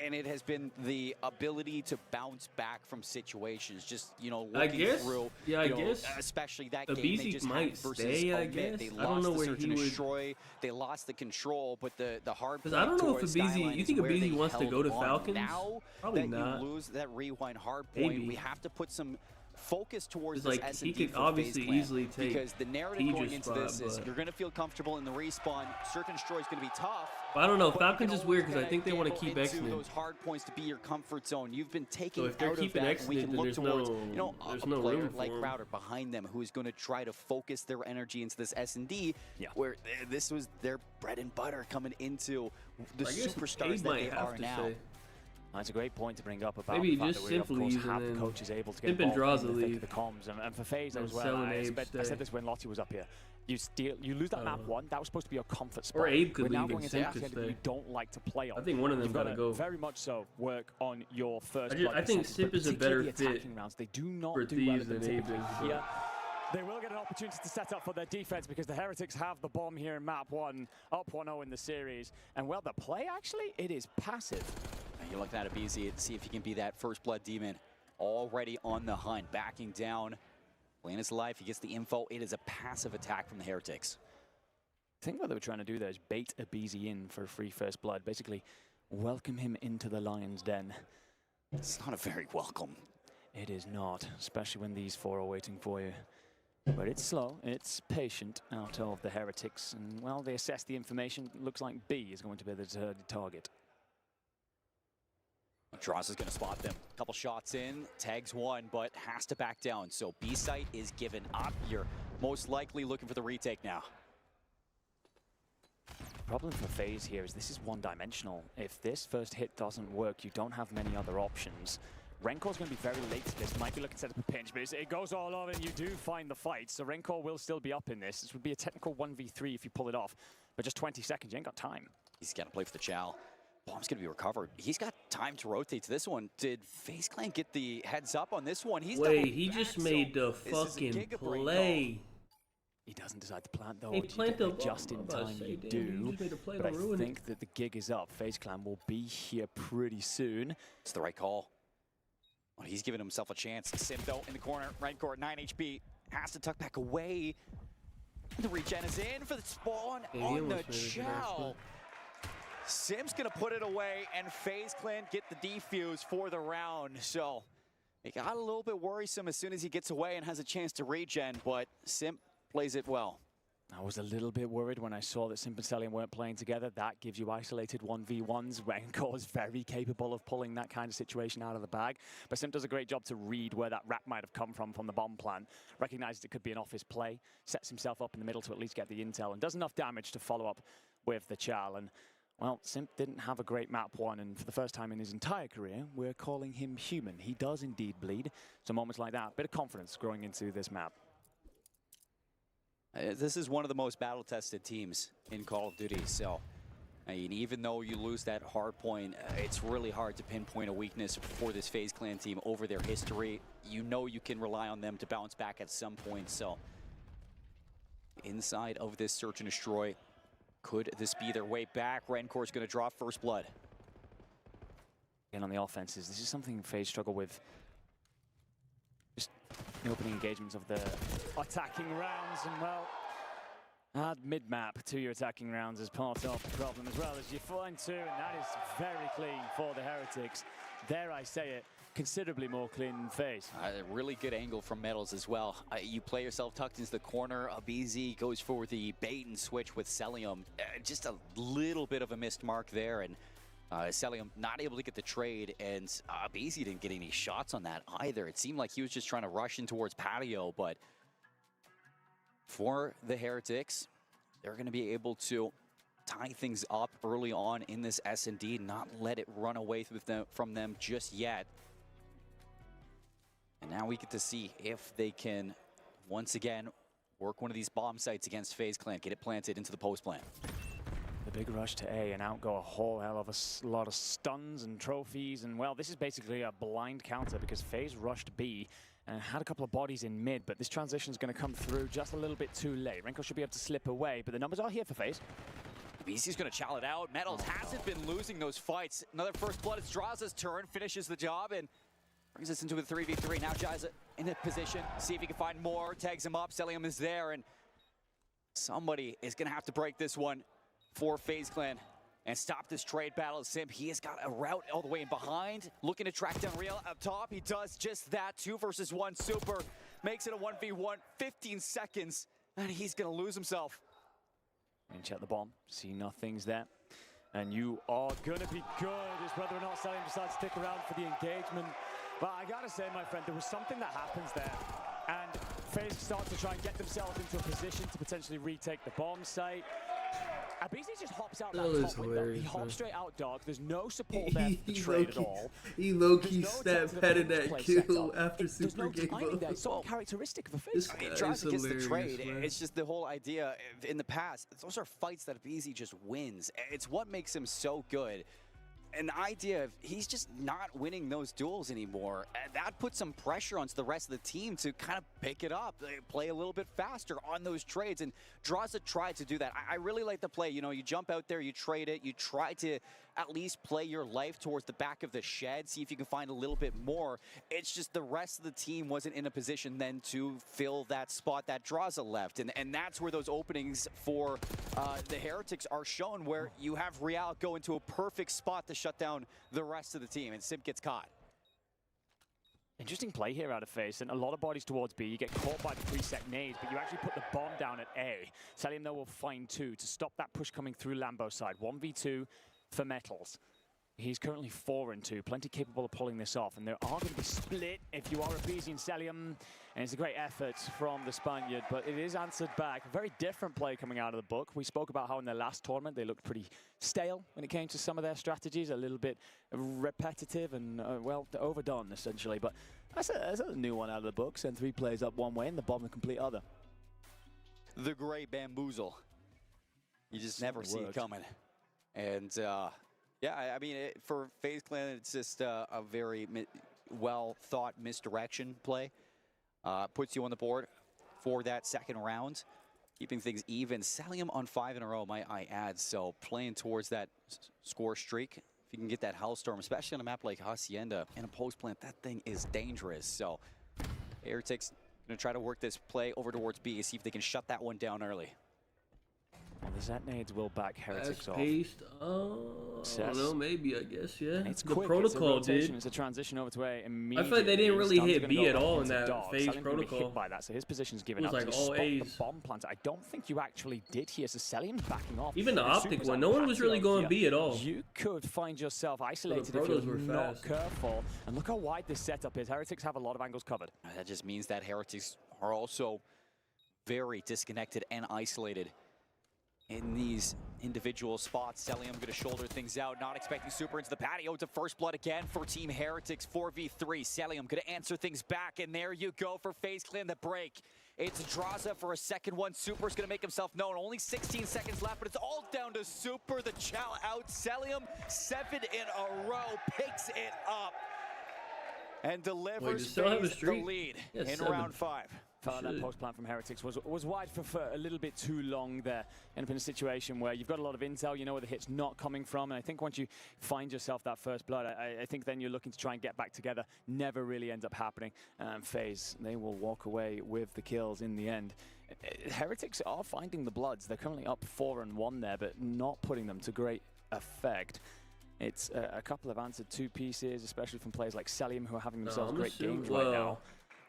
And it has been the ability to bounce back from situations, just, you know, looking through. Yeah, I guess. Especially that game they just might had versus stay, I Omid. guess. They I don't know lost the where search he and would. destroy. They lost the control, but the hard. Because I don't know if Abizi. You think Abizi wants to go to Falcons? Now Probably that not. you lose that rewind hard Maybe. point, we have to put some focus towards this Like S&D he could for obviously FaZe Clan, easily take because the narrative going into spot, this is you're going to feel comfortable in the respawn. Search and destroy is going to be tough. But I don't know. Falcons is weird because I think they want to keep X-Men. Those hard points to be your comfort zone. You've been taking So if they're out keeping of that, X-Men, we can then look there's towards, no, you know, there's a no player room like for 'em. Router behind them who is going to try to focus their energy into this S&D, where this was their bread and butter coming into the superstars that they are now. That's a great point to bring up about maybe the fact just that we, of course, simply have the using coaches able to get Simp and involved in Draza the thick of leave. the comms, and for FaZe And as well. Sell and I Abe said stay. this when Lottie was up here. You lose that map 1. That was supposed to be your comfort spot. Or Abe could We're now leave going and into Simp that could that you stay. don't like to play on. I think one of them You've gotta go. Very much so work on your first. I think Simp is a better fit rounds. They do not for do well Thieves in than the Abe is. but- Yeah. They will get an opportunity to set up for their defense because the Heretics have the bomb here in map 1, up 1-0 in the series. And well, the play actually, it is passive. You're looking at Abizi to see if he can be that first blood demon. Already on the hunt, backing down, playing his life. He gets the info. It is a passive attack from the Heretics. I think what they were trying to do there is bait Abizi in for a free first blood. Basically, welcome him into the lion's den. It's not a very welcome. It is not, especially when these 4 are waiting for you. But it's slow, it's patient out of the Heretics. And, well, they assess the information. Looks like B is going to be the target. Dross is going to spot them. Couple shots in, tags one, but has to back down. So B site is given up. You're most likely looking for the retake now. Problem for FaZe here is this is one-dimensional. If this first hit doesn't work, you don't have many other options. Renkor's going to be very late to this. Might be looking to set up a pinch, but it goes all over and you do find the fight. So Renkor will still be up in this. This would be a technical 1v3 if you pull it off. But just 20 seconds, you ain't got time. He's got to play for the chow. Bomb's going to be recovered. He's got time to rotate to this one. Did FaZe Clan get the heads up on this one? Wait, he just made the fucking play. He doesn't decide to plant though. He planted just in time. You do. But I think that the gig is up. FaZe Clan will be here pretty soon. It's the right call. Well, he's giving himself a chance. Sim though in the corner. Right court, 9 HP. Has to tuck back away. The regen is in for the spawn on the chow. Sim's gonna put it away, and FaZe Clan get the defuse for the round. So it got a little bit worrisome as soon as he gets away and has a chance to regen, but Sim plays it well. I was a little bit worried when I saw that Simp and Cellium weren't playing together. That gives you isolated 1v1s. Renkor is very capable of pulling that kind of situation out of the bag. But Simp does a great job to read where that rap might have come from the bomb plant. Recognizes it could be an office play. Sets himself up in the middle to at least get the intel. And does enough damage to follow up with the Chal. And, well, Simp didn't have a great map one. And for the first time in his entire career, we're calling him human. He does indeed bleed. So moments like that, a bit of confidence growing into this map. This is one of the most battle-tested teams in Call of Duty, so I mean, even though you lose that hard point, it's really hard to pinpoint a weakness for this FaZe Clan team over their history. You know you can rely on them to bounce back at some point, so inside of this search and destroy, could this be their way back? Renkor's going to draw first blood. And on the offenses, this is something FaZe struggle with. Just the opening engagements of the attacking rounds, and well, add mid-map to your attacking rounds as part of the problem, as well as you find two, and that is very clean for the Heretics. Dare I say it, considerably more clean than FaZe. A really good angle from Metals as well. You play yourself tucked into the corner. BZ goes for the bait and switch with Cellium. Just a little bit of a missed mark there, and Cellium not able to get the trade, and BZ didn't get any shots on that either. It seemed like he was just trying to rush in towards Patio, but for the Heretics, they're going to be able to tie things up early on in this S&D, not let it run away from them just yet. And now we get to see if they can, once again, work one of these bomb sites against FaZe Clan, get it planted into the post plant. The big rush to A, and out go a whole hell of a lot of stuns and trophies, and well, this is basically a blind counter because FaZe rushed B and had a couple of bodies in mid, but this transition is going to come through just a little bit too late. Renkor should be able to slip away, but the numbers are here for FaZe. BZ's going to chow it out. Metals hasn't been losing those fights. Another first blood. It's Draza's turn, finishes the job, and brings us into a 3v3. Now Jaza in a position, see if he can find more, tags him up. Cellium is there, and somebody is going to have to break this one for FaZe Clan and stop this trade battle. Simp, he has got a route all the way in behind, looking to track down Real up top. He does just that. 2 versus 1 super, makes it a 1v1, 15 seconds, and he's going to lose himself. And check the bomb, see nothing's there. And you are going to be good, is whether or not Cellium decides to stick around for the engagement. But I gotta say, my friend, there was something that happens there. And FaZe start to try and get themselves into a position to potentially retake the bomb site. BZ just hops out that top window. He hops straight out, dog. There's no support there for the trade at all. He low-key snap-headed that kill after Super Game Mode. It's so uncharacteristic of a FaZe. He tries to get the trade. It's just the whole idea in the past. Those are fights that BZ just wins. It's what makes him so good. And the idea of he's just not winning those duels anymore, that puts some pressure onto the rest of the team to kind of pick it up, play a little bit faster on those trades, and Draza tried to do that. I really like the play. You know, you jump out there, you trade it, you try to at least play your life towards the back of the shed, see if you can find a little bit more. It's just the rest of the team wasn't in a position then to fill that spot that Draza left, and that's where those openings for the Heretics are shown, where you have Real go into a perfect spot to shut down the rest of the team, and Simp gets caught. Interesting play here out of FaZe, and a lot of bodies towards B. You get caught by the preset nades, but you actually put the bomb down at A. Cellium, though, will find 2 to stop that push coming through Lambo side. 1v2 for Metals. He's currently 4-2, plenty capable of pulling this off, and there are going to be split if you are a BZ and Celium, and it's a great effort from the Spaniard, but it is answered back. A very different play coming out of the book. We spoke about how in their last tournament they looked pretty stale when it came to some of their strategies, a little bit repetitive and, well, overdone, essentially, but that's a new one out of the book. Send 3 players up one way and the bomb the complete other. The great bamboozle. You just never see it coming. And, yeah, I mean, for FaZe Clan, it's just a very well-thought misdirection play. Puts you on the board for that second round, keeping things even. Celium on 5 in a row, might I add, so playing towards that score streak. If you can get that Hellstorm, especially on a map like Hacienda, in a post-plant, that thing is dangerous. So, Heretic's going to try to work this play over towards B, see if they can shut that one down early. Well, the Zet nades will back Heretics off. Paced, I don't know, maybe, I guess, yeah. It's the quick. protocol it's did. It's a transition over to A I immediately. feel like they didn't really Stun's hit gonna B go at all in into that Dog. FaZe Celium's gonna be protocol. hit by that, so his position's given It up. was like to all spot A's. the bomb planter. I don't think you actually did here, so Celium's backing off. Even the And Optic Super's one, on no one was really patio going here. B at all. You could find yourself isolated the if you're protos were not fast. careful. And look how wide this setup is. Heretics have a lot of angles covered. That just means that Heretics are also very disconnected and isolated in these individual spots. Celium going to shoulder things out, not expecting Super into the patio. It's a first blood again for Team Heretics, 4v3. Celium going to answer things back, and there you go for FaZe Clan, the break. It's Draza for a second one. Super's going to make himself known. Only 16 seconds left, but it's all down to Super. The chow out. Celium, 7 in a row, picks it up and delivers FaZe the lead in round 5. That post plant from Heretics was wide for a little bit too long there. End up in a situation where you've got a lot of intel, you know where the hit's not coming from, and I think once you find yourself that first blood, I think then you're looking to try and get back together. Never really ends up happening. FaZe, they will walk away with the kills in the end. Heretics are finding the bloods. They're currently up 4-1 there, but not putting them to great effect. It's a couple of answered 2 pieces, especially from players like Celium, who are having themselves great games right now.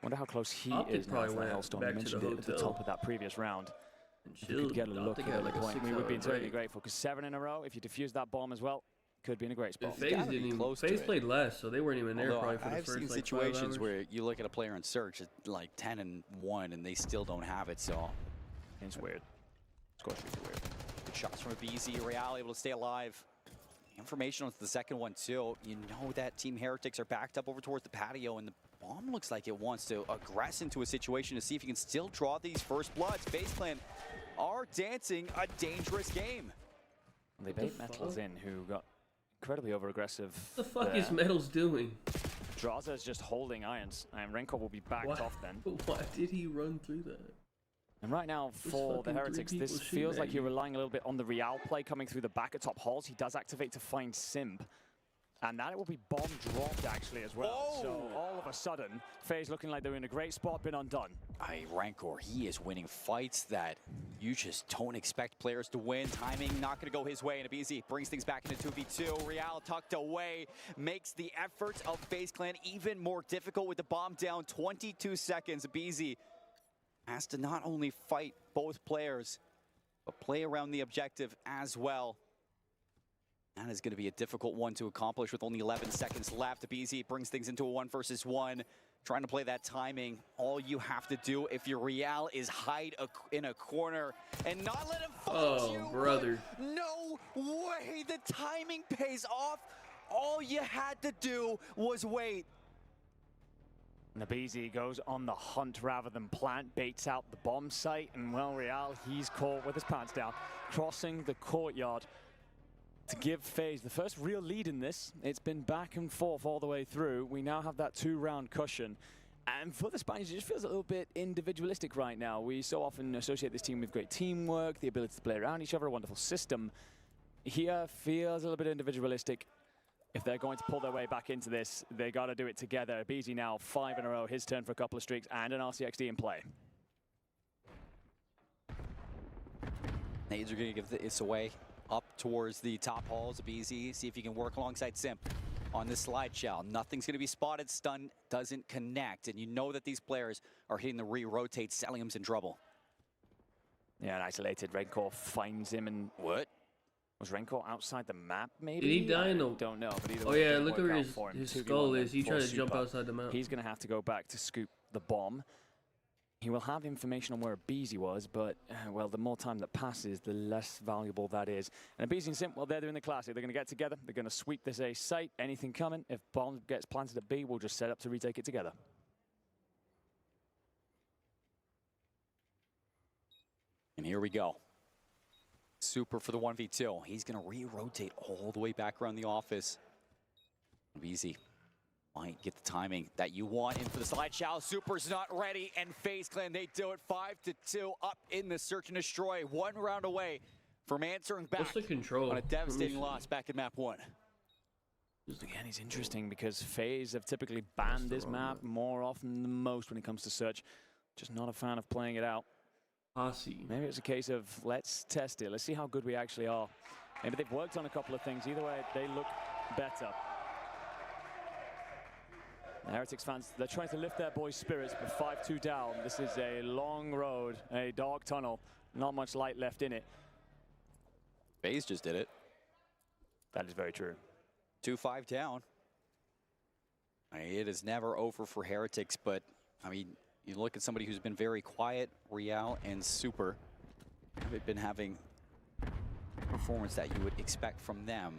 Wonder how close he is now to the Hellstorm. You mentioned it at the top of that previous round. If you could get a look at the point, we would be entirely grateful, because 7 in a row, if you defuse that bomb as well, could be in a great spot. FaZe played less, so they weren't even there probably for the first I've seen situations where you look at a player in search at like 10-1 and they still don't have it, so. It's weird. Score streaks are weird. Good shots from a BZ. Real able to stay alive. Information on the second one too. You know that Team Heretics are backed up over towards the patio, and the bomb looks like it wants to aggress into a situation to see if you can still draw these first bloods. FaZe Clan are dancing a dangerous game. They bait Metals in, who got incredibly over-aggressive. What the fuck is Metals doing? Draza is just holding irons, and Renko will be backed off then. Why did he run through that? And right now, for the Heretics, this feels like you're relying a little bit on the Real play coming through the back at top halls. He does activate to find Simp. And that will be bomb dropped, actually, as well. Oh. So all of a sudden, FaZe looking like they're in a great spot, been undone. Rancor, he is winning fights that you just don't expect players to win. Timing not going to go his way, and BZ brings things back into 2v2. Real tucked away, makes the efforts of FaZe Clan even more difficult with the bomb down. 22 seconds. BZ has to not only fight both players, but play around the objective as well. That is going to be a difficult one to accomplish with only 11 seconds left. BZ brings things into a 1 versus 1. Trying to play that timing. All you have to do if you're Real is hide in a corner and not let him find you. Oh, brother. No way. The timing pays off. All you had to do was wait. Nabizi goes on the hunt rather than plant, baits out the bomb site, and well, Real, he's caught with his pants down, crossing the courtyard to give FaZe the first real lead in this. It's been back and forth all the way through. We now have that 2-round cushion. And for the Spaniards, it just feels a little bit individualistic right now. We so often associate this team with great teamwork, the ability to play around each other, a wonderful system. Here feels a little bit individualistic. If they're going to pull their way back into this, they got to do it together. BZ now 5 in a row, his turn for a couple of streaks, and an RCXD in play. Nades are going to give this away up towards the top halls of BZ. See if you can work alongside Simp on this slide shell. Nothing's going to be spotted. Stun doesn't connect, and you know that these players are hitting the re-rotate. Celium's in trouble. Yeah, an isolated Redcore finds him and... What? Was Renko outside the map, maybe? Did he die in the... Don't know, but either Oh way, it yeah, didn't look work where out his, for him. his 2v1 skull then is. He for tried to jump Super. outside the map. He's going to have to go back to scoop the bomb. He will have information on where Beezy was, but, well, the more time that passes, the less valuable that is. And Beezy and Simp, well, they're doing the classic. They're going to get together. They're going to sweep this A site. Anything coming. If bomb gets planted at B, we'll just set up to retake it together. And here we go. Super for the 1v2. He's going to re-rotate all the way back around the office. Beezy might get the timing that you want in for the slide shell. Super's not ready, and FaZe Clan, they do it 5-2 up in the search and destroy. 1 round away from answering back. What's the control? On a devastating loss back in map 1. Again, it's interesting because FaZe have typically banned this map more often than most when it comes to search. Just not a fan of playing it out. Maybe it's a case of let's test it. Let's see how good we actually are. Maybe they've worked on a couple of things. Either way, they look better. The Heretics fans, they're trying to lift their boys' spirits, but 5-2 down. This is a long road, a dark tunnel. Not much light left in it. FaZe just did it. That is very true. 2-5 down. I mean, it is never over for Heretics, but, I mean, you look at somebody who's been very quiet, Real and Super have been having performance that you would expect from them.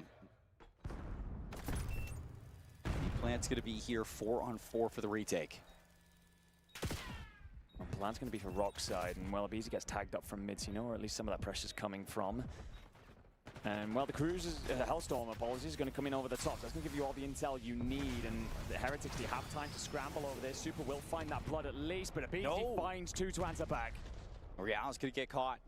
Plant's going to be here 4-on-4 for the retake. Well, Plant's going to be for Rock side, and well, Beezy gets tagged up from mid, so you know where at least some of that pressure's coming from. And well, the Cruiser's Hellstorm, apologies, is going to come in over the top. That's going to give you all the intel you need, and the Heretics, do you have time to scramble over there? Super will find that blood at least, but Beezy finds 2 to answer back. Real's going to get caught.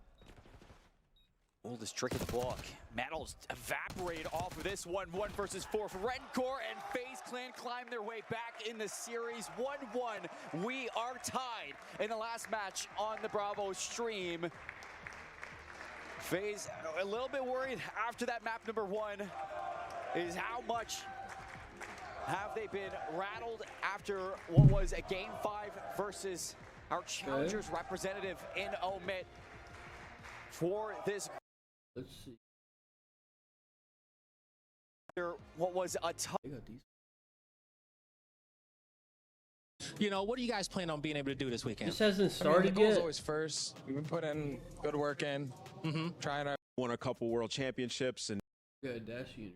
Oldest trick of the book. Metals evaporated off of this one. 1 versus 4 for Rencore, and FaZe Clan climb their way back in the series. 1-1. We are tied in the last match on the Bravo stream. FaZe a little bit worried after that map number 1 is how much have they been rattled after what was a game 5 versus our Challengers representative in Omit for this. Let's see. What was a tough. You know, what do you guys plan on being able to do this weekend? This hasn't started the goal's yet. Always first. We've been putting good work in, trying to won a couple world championships and. Good dash unit.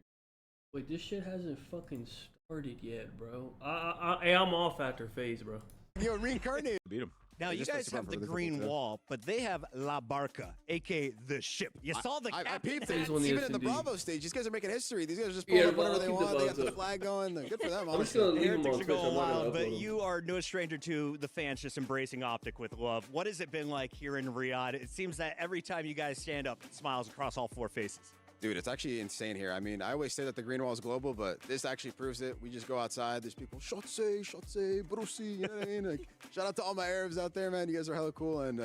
Wait, this shit hasn't fucking started yet, bro. I'm off after FaZe, bro. Yo, reincarnate. Beat him. Now, you guys have the green wall, but they have La Barca, a.k.a. the ship. You saw the I peeped captain. it. Even in the Bravo stage, these guys are making history. These guys are just pulling up whatever they want. They got the flag going. Good for them, honestly. Heretics are going wild, but you are no stranger to the fans just embracing Optic with love. What has it been like here in Riyadh? It seems that every time you guys stand up, it smiles across all 4 faces. Dude, it's actually insane here. I mean, I always say that the green wall is global, but this actually proves it. We just go outside. There's people, Shotse, Brucey, you know what I mean? Like, shout out to all my Arabs out there, man. You guys are hella cool, and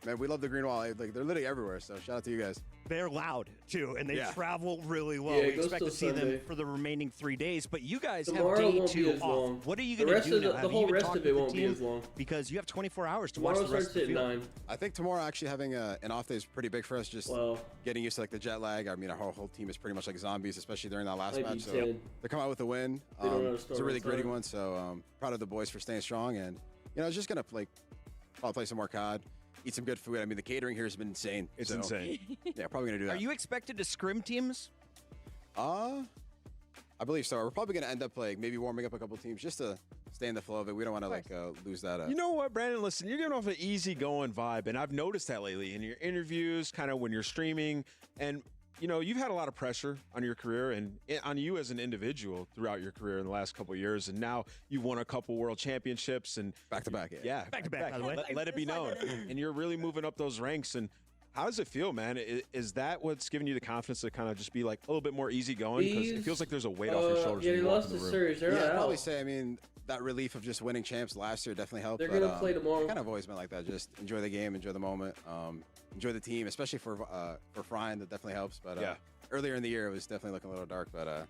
man, we love the green wall. Like, they're literally everywhere, so shout out to you guys. They're loud, too, and they travel really well. We expect to see them for the remaining 3 days, but you guys have day 2 off. What are you going to do now? The whole rest of it won't be as long. Because you have 24 hours to watch the rest of the field. I think tomorrow actually having an off day is pretty big for us, just getting used to like the jet lag. I mean, our whole team is pretty much like zombies, especially during that last match. So they come out with a win. It's a really gritty one, so proud of the boys for staying strong. And, you know, I was just going to probably play some more COD. Eat some good food. I mean, the catering here has been insane. It's insane. Yeah, probably going to do that. Are you expected to scrim teams? I believe so. We're probably going to end up maybe warming up a couple teams just to stay in the flow of it. We don't want to lose that. You know what, Brandon? Listen, you're giving off an easygoing vibe, and I've noticed that lately in your interviews, kind of when you're streaming, and you know, you've had a lot of pressure on your career and on you as an individual throughout your career in the last couple of years, and now you've won a couple world championships and back to back. Yeah, back to back. By the way, let it be known, and you're really moving up those ranks. And how does it feel, man? Is that what's giving you the confidence to kind of just be like a little bit more easygoing? Because it feels like there's a weight off your shoulders. Yeah, they lost the series. They're I'd probably say. I mean, that relief of just winning champs last year definitely helped. They're gonna play tomorrow. Kind of always been like that. Just enjoy the game, enjoy the moment, enjoy the team, especially for Fryan. That definitely helps. But earlier in the year, it was definitely looking a little dark. But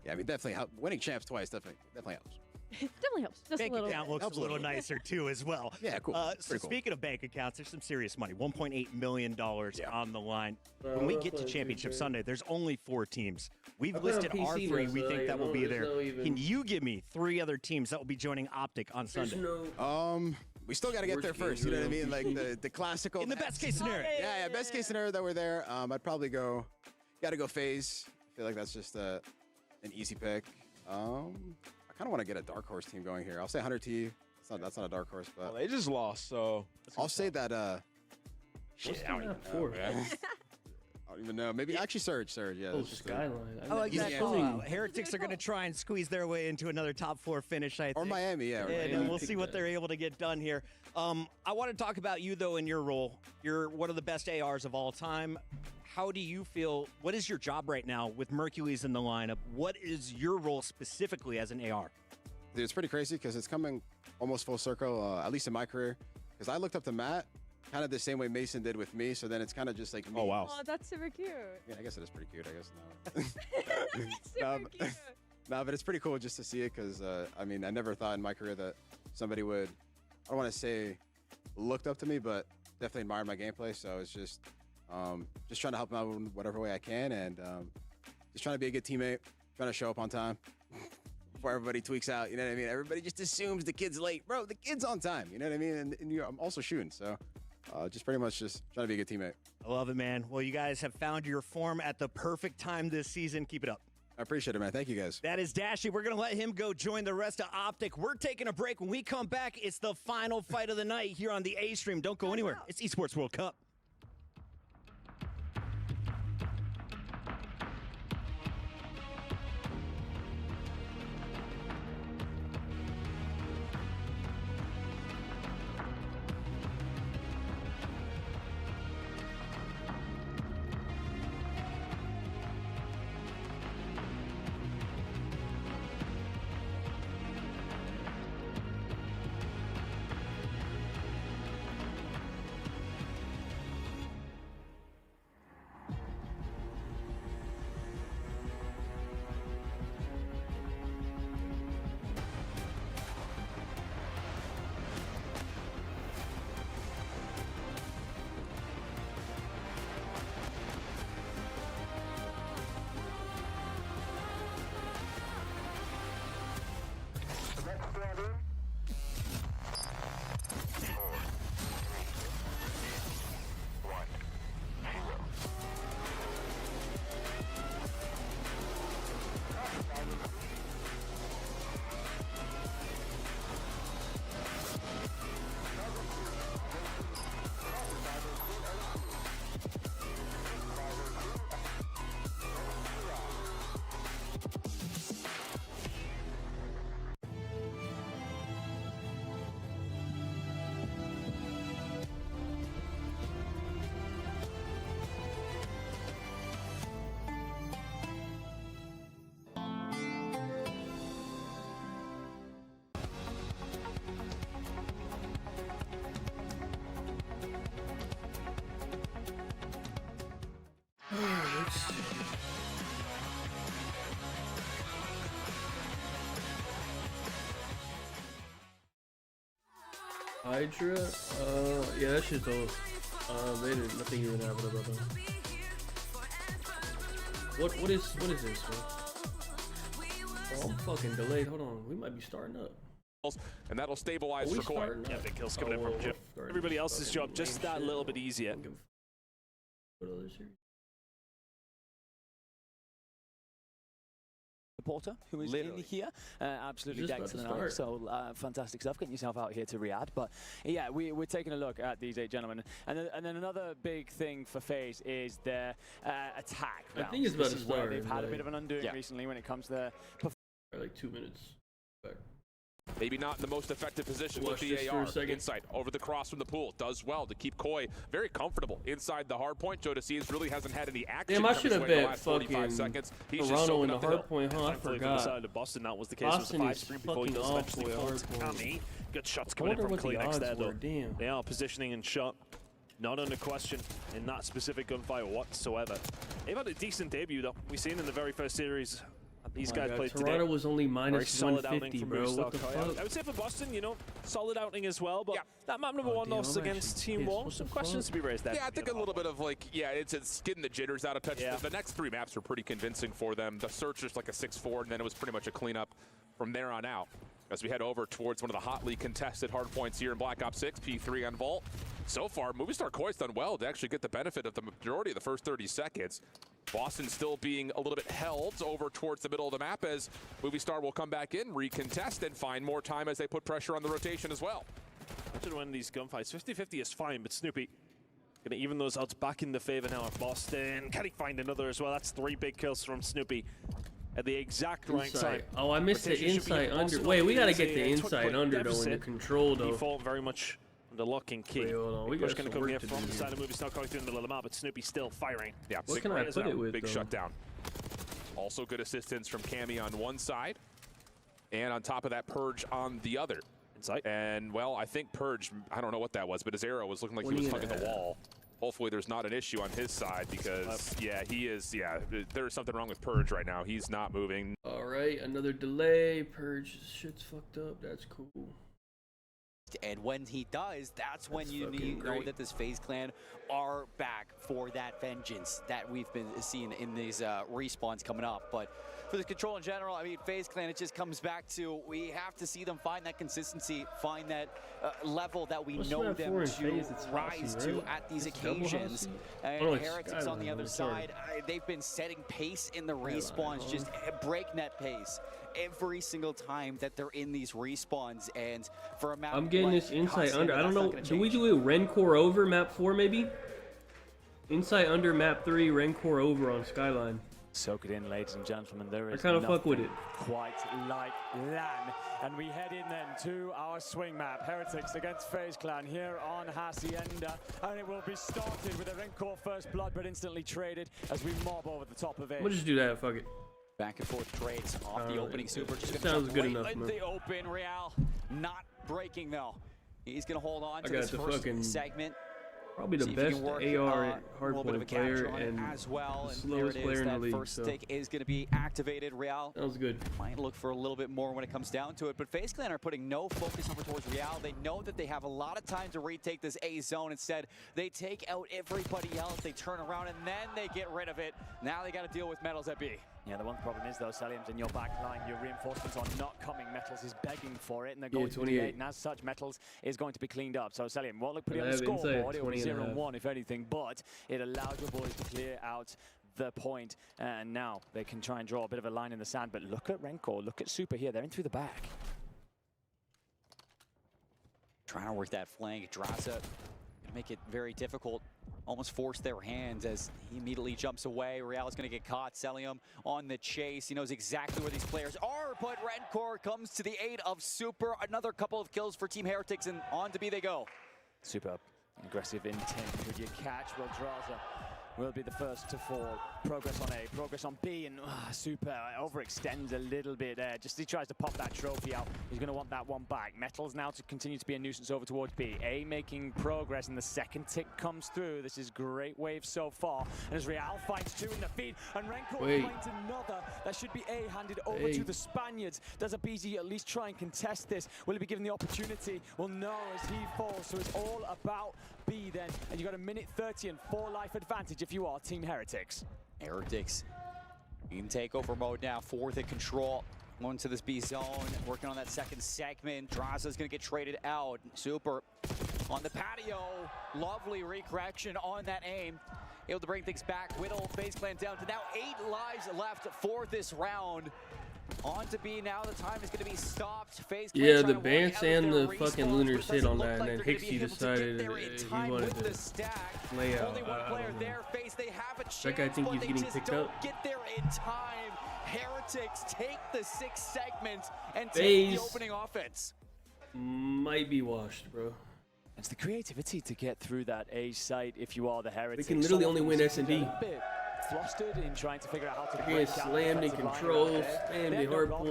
yeah, I mean, definitely winning champs twice definitely helps. It definitely helps. Just Bank a little. account looks a little nicer too, as well. Yeah, cool. So speaking of bank accounts, there's some serious money. $1.8 million on the line. When we get to Championship Sunday, there's only 4 teams. We've listed our 3 we think that will be there. Can you give me 3 other teams that will be joining Optic on Sunday? We still got to get there first. You know what I mean? Like the classical. In the best case scenario. Yeah, best case scenario that we're there. I'd probably got to go FaZe. I feel like that's just an easy pick. I kind of want to get a dark horse team going here. I'll say 100T. That's not a dark horse, but they just lost, so I'll say that. Shit, I don't even know, man. I don't even know. Maybe actually Surge. Yeah. Oh, Skyline. I like that call out. Heretics are going to try and squeeze their way into another top 4 finish, I think. Or Miami, yeah. And we'll see what they're able to get done here. I want to talk about you, though, in your role. You're one of the best ARs of all time. How do you feel? What is your job right now with Mercules in the lineup? What is your role specifically as an AR? Dude, it's pretty crazy because it's coming almost full circle, at least in my career. Because I looked up to Matt kind of the same way Mason did with me. So then it's kind of just like me. Oh, wow. Oh, that's super cute. Yeah, I guess it is pretty cute. I guess no. Super cute. No, but it's pretty cool just to see it because, I mean, I never thought in my career that somebody would, I don't want to say looked up to me, but definitely admired my gameplay. So it's just trying to help them out in whatever way I can and just trying to be a good teammate, trying to show up on time before everybody tweaks out. You know what I mean? Everybody just assumes the kid's late. Bro, the kid's on time. You know what I mean? And I'm also shooting. So just pretty much just trying to be a good teammate. I love it, man. Well, you guys have found your form at the perfect time this season. Keep it up. I appreciate it, man. Thank you, guys. That is Dashy. We're going to let him go join the rest of Optic. We're taking a break. When we come back, it's the final fight of the night here on the A Stream. Don't go anywhere. It's Esports World Cup. Hydra? Yeah, that shit's old. They didn't, nothing even happened about that. What is this, man? Oh, I'm fucking delayed. Hold on, we might be starting up. And that'll stabilize for Koi. Yeah, big kills coming in from Jim. Everybody else's job just that little bit easier. Supporter who is in here, absolutely decked to the nine. So fantastic stuff, getting yourself out here to Riyadh. But yeah, we're taking a look at these 8 gentlemen, and then another big thing for FaZe is their attack. I think it's about to start. They've had a bit of an undoing recently when it comes to their like 2 minutes. Back. Maybe not in the most effective position with the AR. Insight over the cross from the pool. Does well to keep Koi very comfortable inside the hard point. Jodeci's really hasn't had any action. Damn, I should have bet fucking Toronto in the hard point, huh? I forgot. For the Boston, that was the case. Boston was is the 5 before he fucking eventually awful pulled at to hard point. Kami. Good shots coming in from Kleenex there, though. Damn. They are positioning and shot. Not under question in that specific gunfire whatsoever. They've had a decent debut, though. We've seen in the very first series at These guys played Toronto today. was only minus solid 150, outing bro. from What the Movistar. fuck? I would say for Boston, you know, solid outing as well, but that map number 1 loss against Team War, some questions to be raised there. Yeah, I think a little bit of like, it's getting the jitters out of touch. The next 3 maps were pretty convincing for them. The search was like a 6-4, and then it was pretty much a cleanup from there on out. As we head over towards one of the hotly contested hard points here in Black Ops 6, P3 on Vault. So far, Movistar Koi's done well to actually get the benefit of the majority of the first 30 seconds. Boston still being a little bit held over towards the middle of the map as Movistar will come back in, recontest, and find more time as they put pressure on the rotation as well. Imagine when these gunfights, 50-50 is fine, but Snoopy gonna even those odds back in the favor now of Boston. Can he find another as well? That's 3 big kills from Snoopy. At the exact right side. Oh, I missed the inside under. Wait, we gotta get the inside under though in the control though. Default very much the lock and key. Wait, hold on. We Push got gonna some come here work to from do the here. side of Movistar going through the middle of the map, but Snoopy still firing. Yeah, What can I put it with big though? shutdown. Also good assistance from Cammy on one side, and on top of that, Purge on the other. Inside. And well, I think Purge, I don't know what that was, but his arrow was looking like he was hugging the wall. Hopefully there's not an issue on his side because, there's something wrong with Purge right now. He's not moving. All right, another delay. Purge shit's fucked up. That's cool. And when he does, that's when you know that this FaZe clan are back for that vengeance that we've been seeing in these respawns coming up. But for the control in general, I mean, FaZe clan, it just comes back to we have to see them find that consistency, find that level that we know them to rise to at these occasions. And Heretics on the other side, they've been setting pace in the respawns, just breakneck pace every single time that they're in these respawns. And for a map, I'm getting this inside under. I don't know. Do we do a Rencor over map 4 maybe? Inside under map 3, Rencor over on Skyline. Soak it in, ladies and gentlemen. There is I kind of fuck with it. Quite like LAN. And we head in then to our swing map. Heretics against FaZe Clan here on Hacienda. And it will be started with a Rencor first blood, but instantly traded as we mob over the top of it. We'll just do that. Fuck it. Back and forth trades off the opening super. Just gonna sounds jump good right enough, in man. the open. Real not breaking though. He's gonna hold on to got this the first fucking segment. Probably the See if he best can work, AR a little bit of a hardpoint player capture on it and as well. the And there it slowest player is. in the That league. first So stick is going to be activated. Real that was good. might look for a little bit more when it comes down to it. But FaZe Clan are putting no focus over towards Real. They know that they have a lot of time to retake this A zone. Instead, they take out everybody else. They turn around and then they get rid of it. Now they got to deal with Metals at B. Yeah, the one problem is though, Celium's in your back line. Your reinforcements are not coming. Metals is begging for it, and they're going to the 8. And as such, Metals is going to be cleaned up. So Celium won't look pretty on the scoreboard. It will be 0-1 if anything, but it allows your boys to clear out the point. And now they can try and draw a bit of a line in the sand. But look at Rencor, look at Super here. They're in through the back. Trying to work that flank. Draza make it very difficult. Almost force their hands as he immediately jumps away. Real is going to get caught. Celium on the chase. He knows exactly where these players are, but Rencor comes to the aid of Super. Another couple of kills for Team Heretics, and on to B they go. Super aggressive intent. Could you catch? Well, Draza will be the first to fall. Progress on A, progress on B, and Super overextends a little bit there. Just he tries to pop that trophy out. He's going to want that one back. Metals now to continue to be a nuisance over towards B. A making progress, and the second tick comes through. This is great wave so far. And as Real finds 2 in the feed, and Rencor finds another. That should be A handed over to the Spaniards. Does a BZ at least try and contest this? Will he be given the opportunity? Well, no, as he falls. So it's all about B then. And you've got a minute 30 and 4 life advantage if you are Team Heretics. Heretics in takeover mode now, 4th in control. Going to this B zone, working on that second segment. Draza's gonna get traded out. Super on the patio. Lovely recorrection on that aim. Able to bring things back. Whittle, FaZe Clan down to now 8 lives left for this round. On to B now, the time is going to be stopped. FaZe Clan Yeah, the Bance and the fucking Lunar sit on that, and then Hixie decided he wanted to lay out. That guy think he's getting picked up? Get there in time. Heretics take the 6th segment and take the opening offense. Might be washed, bro. It's the creativity to get through that A site if you are the Heretics. We can literally only win S&D. flustered in trying to figure out how to Getting slammed in control, slammed in hard point.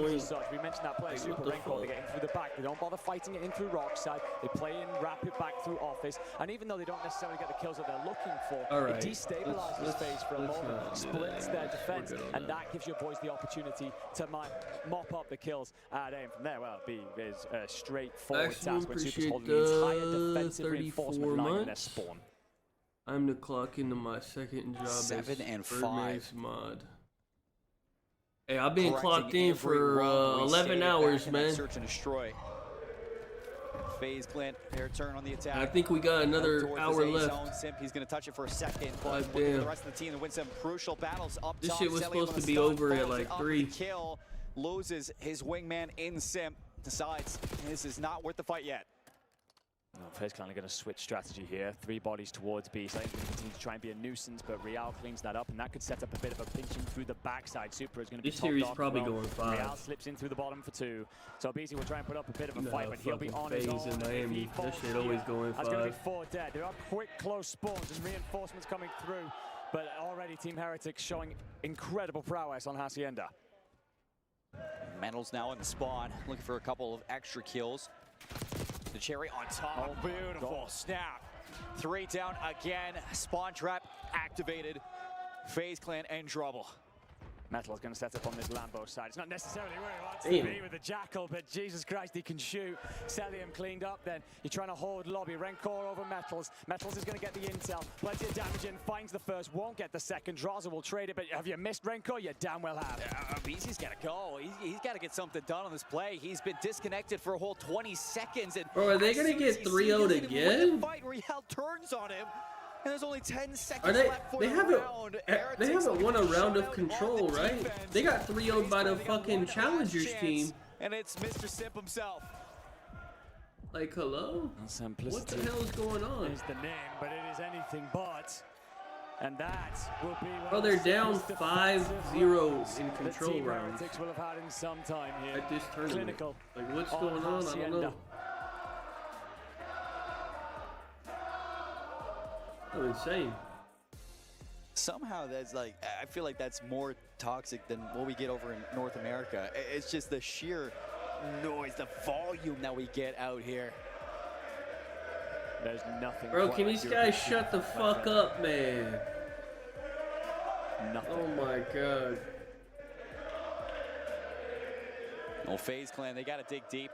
We mentioned that play, Like, Super Raincourt, they're getting through the back. They don't bother fighting it in through Rockside. They play in, wrap it back through Office. And even though they don't necessarily get the kills that they're looking for, it destabilizes FaZe for a moment, splits their defense, and that gives your boys the opportunity to mop up the kills at aim. From there, well, B is a straightforward task when Super's holding the entire defensive reinforcement line in their spawn. I'm to clock into my second job 7 and 5 Birdman's mod. Hey, I've been clocked in for 11 hours, man. Search and destroy. FaZe Clan, their turn on the attack. I think we got another hour left. Simp, he's going to touch it for a second, but damn. the rest of the team to win some crucial battles up This top. shit was Zellium supposed to be over at like 3. Kill, loses his wingman in Simp, decides this is not worth the fight yet. FaZe Clan are going to switch strategy here. 3 bodies towards B. So I think they continue to try and be a nuisance, but Real cleans that up, and that could set up a bit of a pinching through the backside. Super is going to be This series probably going 5. Real slips in through the bottom for 2. So BZ will try and put up a bit of a fight, but he'll be on FaZe his own. in Miami. That shit always going 5. That's going to be 4 dead. There are quick, close spawns and reinforcements coming through, but already Team Heretics showing incredible prowess on Hacienda. Metals now in the spawn, looking for a couple of extra kills. The cherry on top. Oh, beautiful snap. 3 down again. Spawn trap activated. FaZe Clan in trouble. Metal is going to set up on this Lambo side. It's not necessarily where he wants to be with the Jackal, but Jesus Christ, he can shoot. Cellium cleaned up then. You're trying to hold lobby. Rencor over Metals. Metals is going to get the intel. Plenty of damage in. Finds the first. Won't get the second. Draza will trade it, but have you missed Rencor? You damn well have. BZ's got to go. He's got to get something done on this play. He's been disconnected for a whole 20 seconds. And bro, are they going to get 3-0'd again? Fight where Real turns on him. And there's only 10 seconds left for they the haven't, round. They haven't won a round of control, right? They got 3-0'd by the fucking Challengers team. And it's Mr. Simp himself. Like, hello? What the hell is going on? Is the name, but it is anything but. And that will be. Bro, they're down 5-0 in control rounds. Will have had in some time here. At this tournament. Like, what's going on? I don't know. Oh, insane. Somehow that's like, I feel like that's more toxic than what we get over in North America. It's just the sheer noise, the volume that we get out here. There's nothing. Bro, can these guys shut the fuck up, man? Nothing. Oh my god. Well, FaZe Clan, they got to dig deep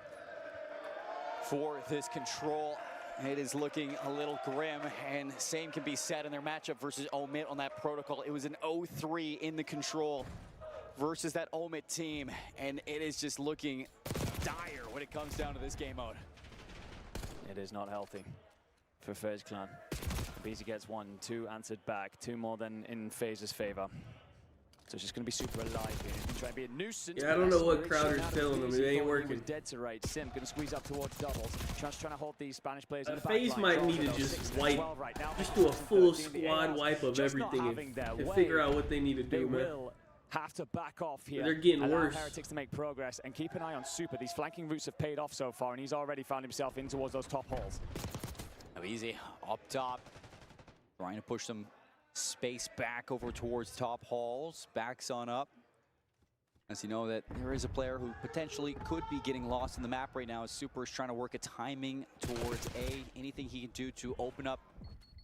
for this control. It is looking a little grim, and same can be said in their matchup versus Omit on that protocol. It was an 0-3 in the control versus that Omit team, and it is just looking dire when it comes down to this game mode. It is not healthy for FaZe Clan. BZ gets 1, 2 answered back, 2 more than in FaZe's favor. So it's just going to be super alive here. He's going to try and be a nuisance. Yeah, I don't know what Crowder's telling them. It ain't working. Dead to right. Simp going to squeeze up towards doubles. Trying to hold these Spanish players in the FaZe back might line. need to just wipe, just do a full squad wipe of everything and figure out what they need to do, man. Have to back off here. They're getting Allow worse. Heretics to make progress and keep an eye on Super. These flanking routes have paid off so far, and he's already found himself in towards those top holes. Easy up top, trying to push some space back over towards top halls. Backs on up. As you know that there is a player who potentially could be getting lost in the map right now as Super is trying to work a timing towards A. Anything he can do to open up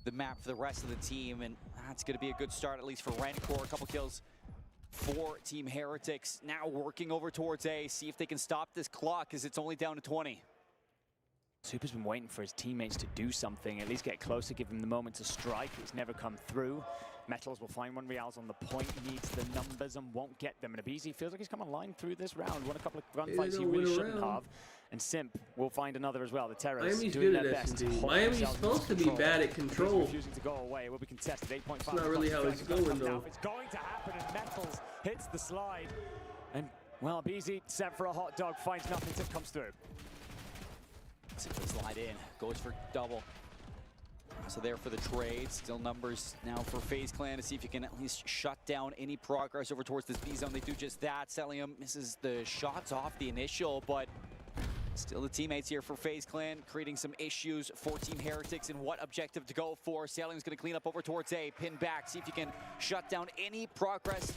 the map for the rest of the team, and that's going to be a good start at least for Rancor. A couple kills for Team Heretics. Now working over towards A. See if they can stop this clock as it's only down to 20. Super's been waiting for his teammates to do something, at least get closer, give him the moment to strike. It's never come through. Metals will find one. Real's on the point, needs the numbers and won't get them. And Abizi feels like he's come online through this round. Won a couple of gunfights he really shouldn't have. And Simp will find another as well. The terrorists Miami's doing good their at best. S&D. Miami's supposed to be bad at control. Refusing to go away. It will be contested. 8.5. That's not really how it's going, though. It's going to happen, and Metals hits the slide. And, well, Abizi sent for a hot dog, finds nothing, Simp comes through. Simply slide in, goes for double. So there for the trade. Still numbers now for FaZe Clan to see if you can at least shut down any progress over towards this B zone. They do just that. Cellium misses the shots off the initial, but Still the teammates here for FaZe Clan, creating some issues for Team Heretics and what objective to go for. Sailing's going to clean up over towards A, pin back, see if you can shut down any progress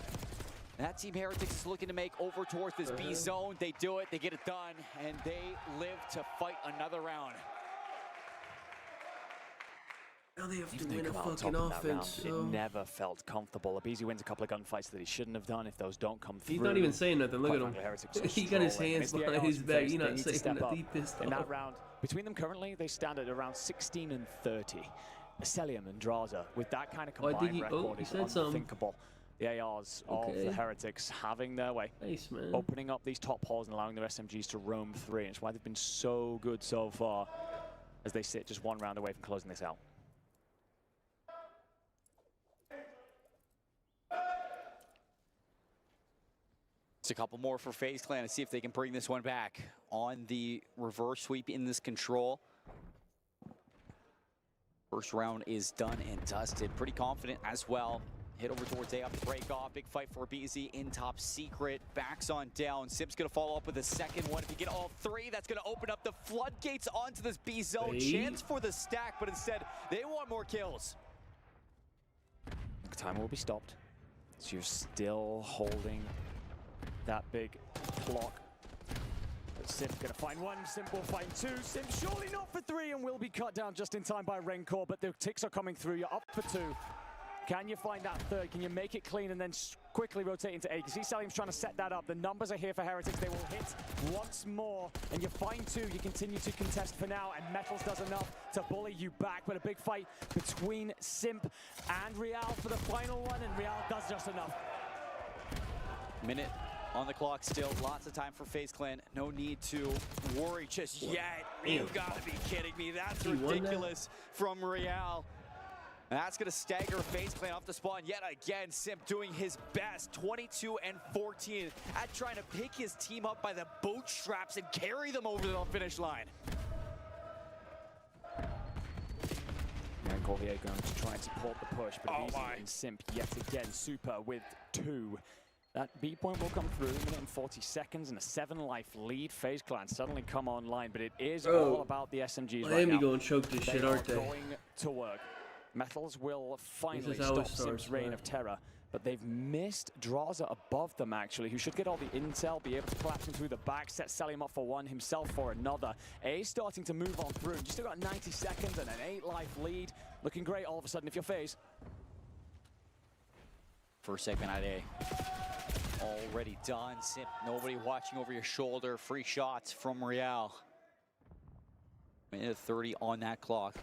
that Team Heretics is looking to make over towards this B zone. They do it, they get it done, and they live to fight another round. Now they have If to they win a come out on fucking top of that round, offense. it never felt comfortable. Abizi wins a couple of gunfights that he shouldn't have done. If those don't come through, He's not even saying nothing. Look at him. Heretics are He got his strolling. hands And it's the behind ARs his from back. FaZe. He's They not need to saying step nothing. up. He pissed In off. that round, between them currently, they stand at around 16 and 30. Celium and Draza, with that kind of combined record, is unthinkable. The ARs of the Heretics having their way, opening up these top holes and allowing their SMGs to roam free. And it's why they've been so good so far, as they sit just one round away from closing this out. It's a couple more for FaZe Clan to see if they can bring this one back on the reverse sweep in this control. First round is done and dusted. Pretty confident as well. Hit over towards A up to break off. Big fight for BZ in top secret. Backs on down. Simp's going to follow up with a second one. If you get all three, that's going to open up the floodgates onto this B zone. Chance for the stack, but instead they want more kills. The timer will be stopped. So you're still holding that big clock. But Simp's gonna find one, Simp will find two. Simp surely not for three and will be cut down just in time by Rencor, but the ticks are coming through. You're up for two. Can you find that third? Can you make it clean and then quickly rotate into A? You see Salim's trying to set that up. The numbers are here for Heretics. They will hit once more, and you find two. You continue to contest for now, and Metals does enough to bully you back. But a big fight between Simp and Real for the final one, and Real does just enough. Minute on the clock still. Lots of time for FaZe Clan. No need to worry just yet. You gotta be kidding me. That's ridiculous from Real. That's going to stagger FaZe Clan off the spawn yet again. Simp doing his best, 22 and 14, at trying to pick his team up by the bootstraps and carry them over the finish line. Rencor here going to try and support the push, but Easy and Simp yet again. Super with two. That B point will come through, minute and 40 seconds, and a 7-life lead. FaZe Clan suddenly come online, but it is all about the SMGs right now. Gonna choke this shit, aren't they? Going to work. Metals will finally stop Simp's reign of terror, but they've missed Draza above them, actually, who should get all the intel, be able to collapse him through the back, set Salim up for one, himself for another. A starting to move on through. You still got 90 seconds and an 8-life lead. Looking great all of a sudden if you're FaZe. First segment at A. Already done. Simp, nobody watching over your shoulder. Free shots from Real. Minute 30 on that clock.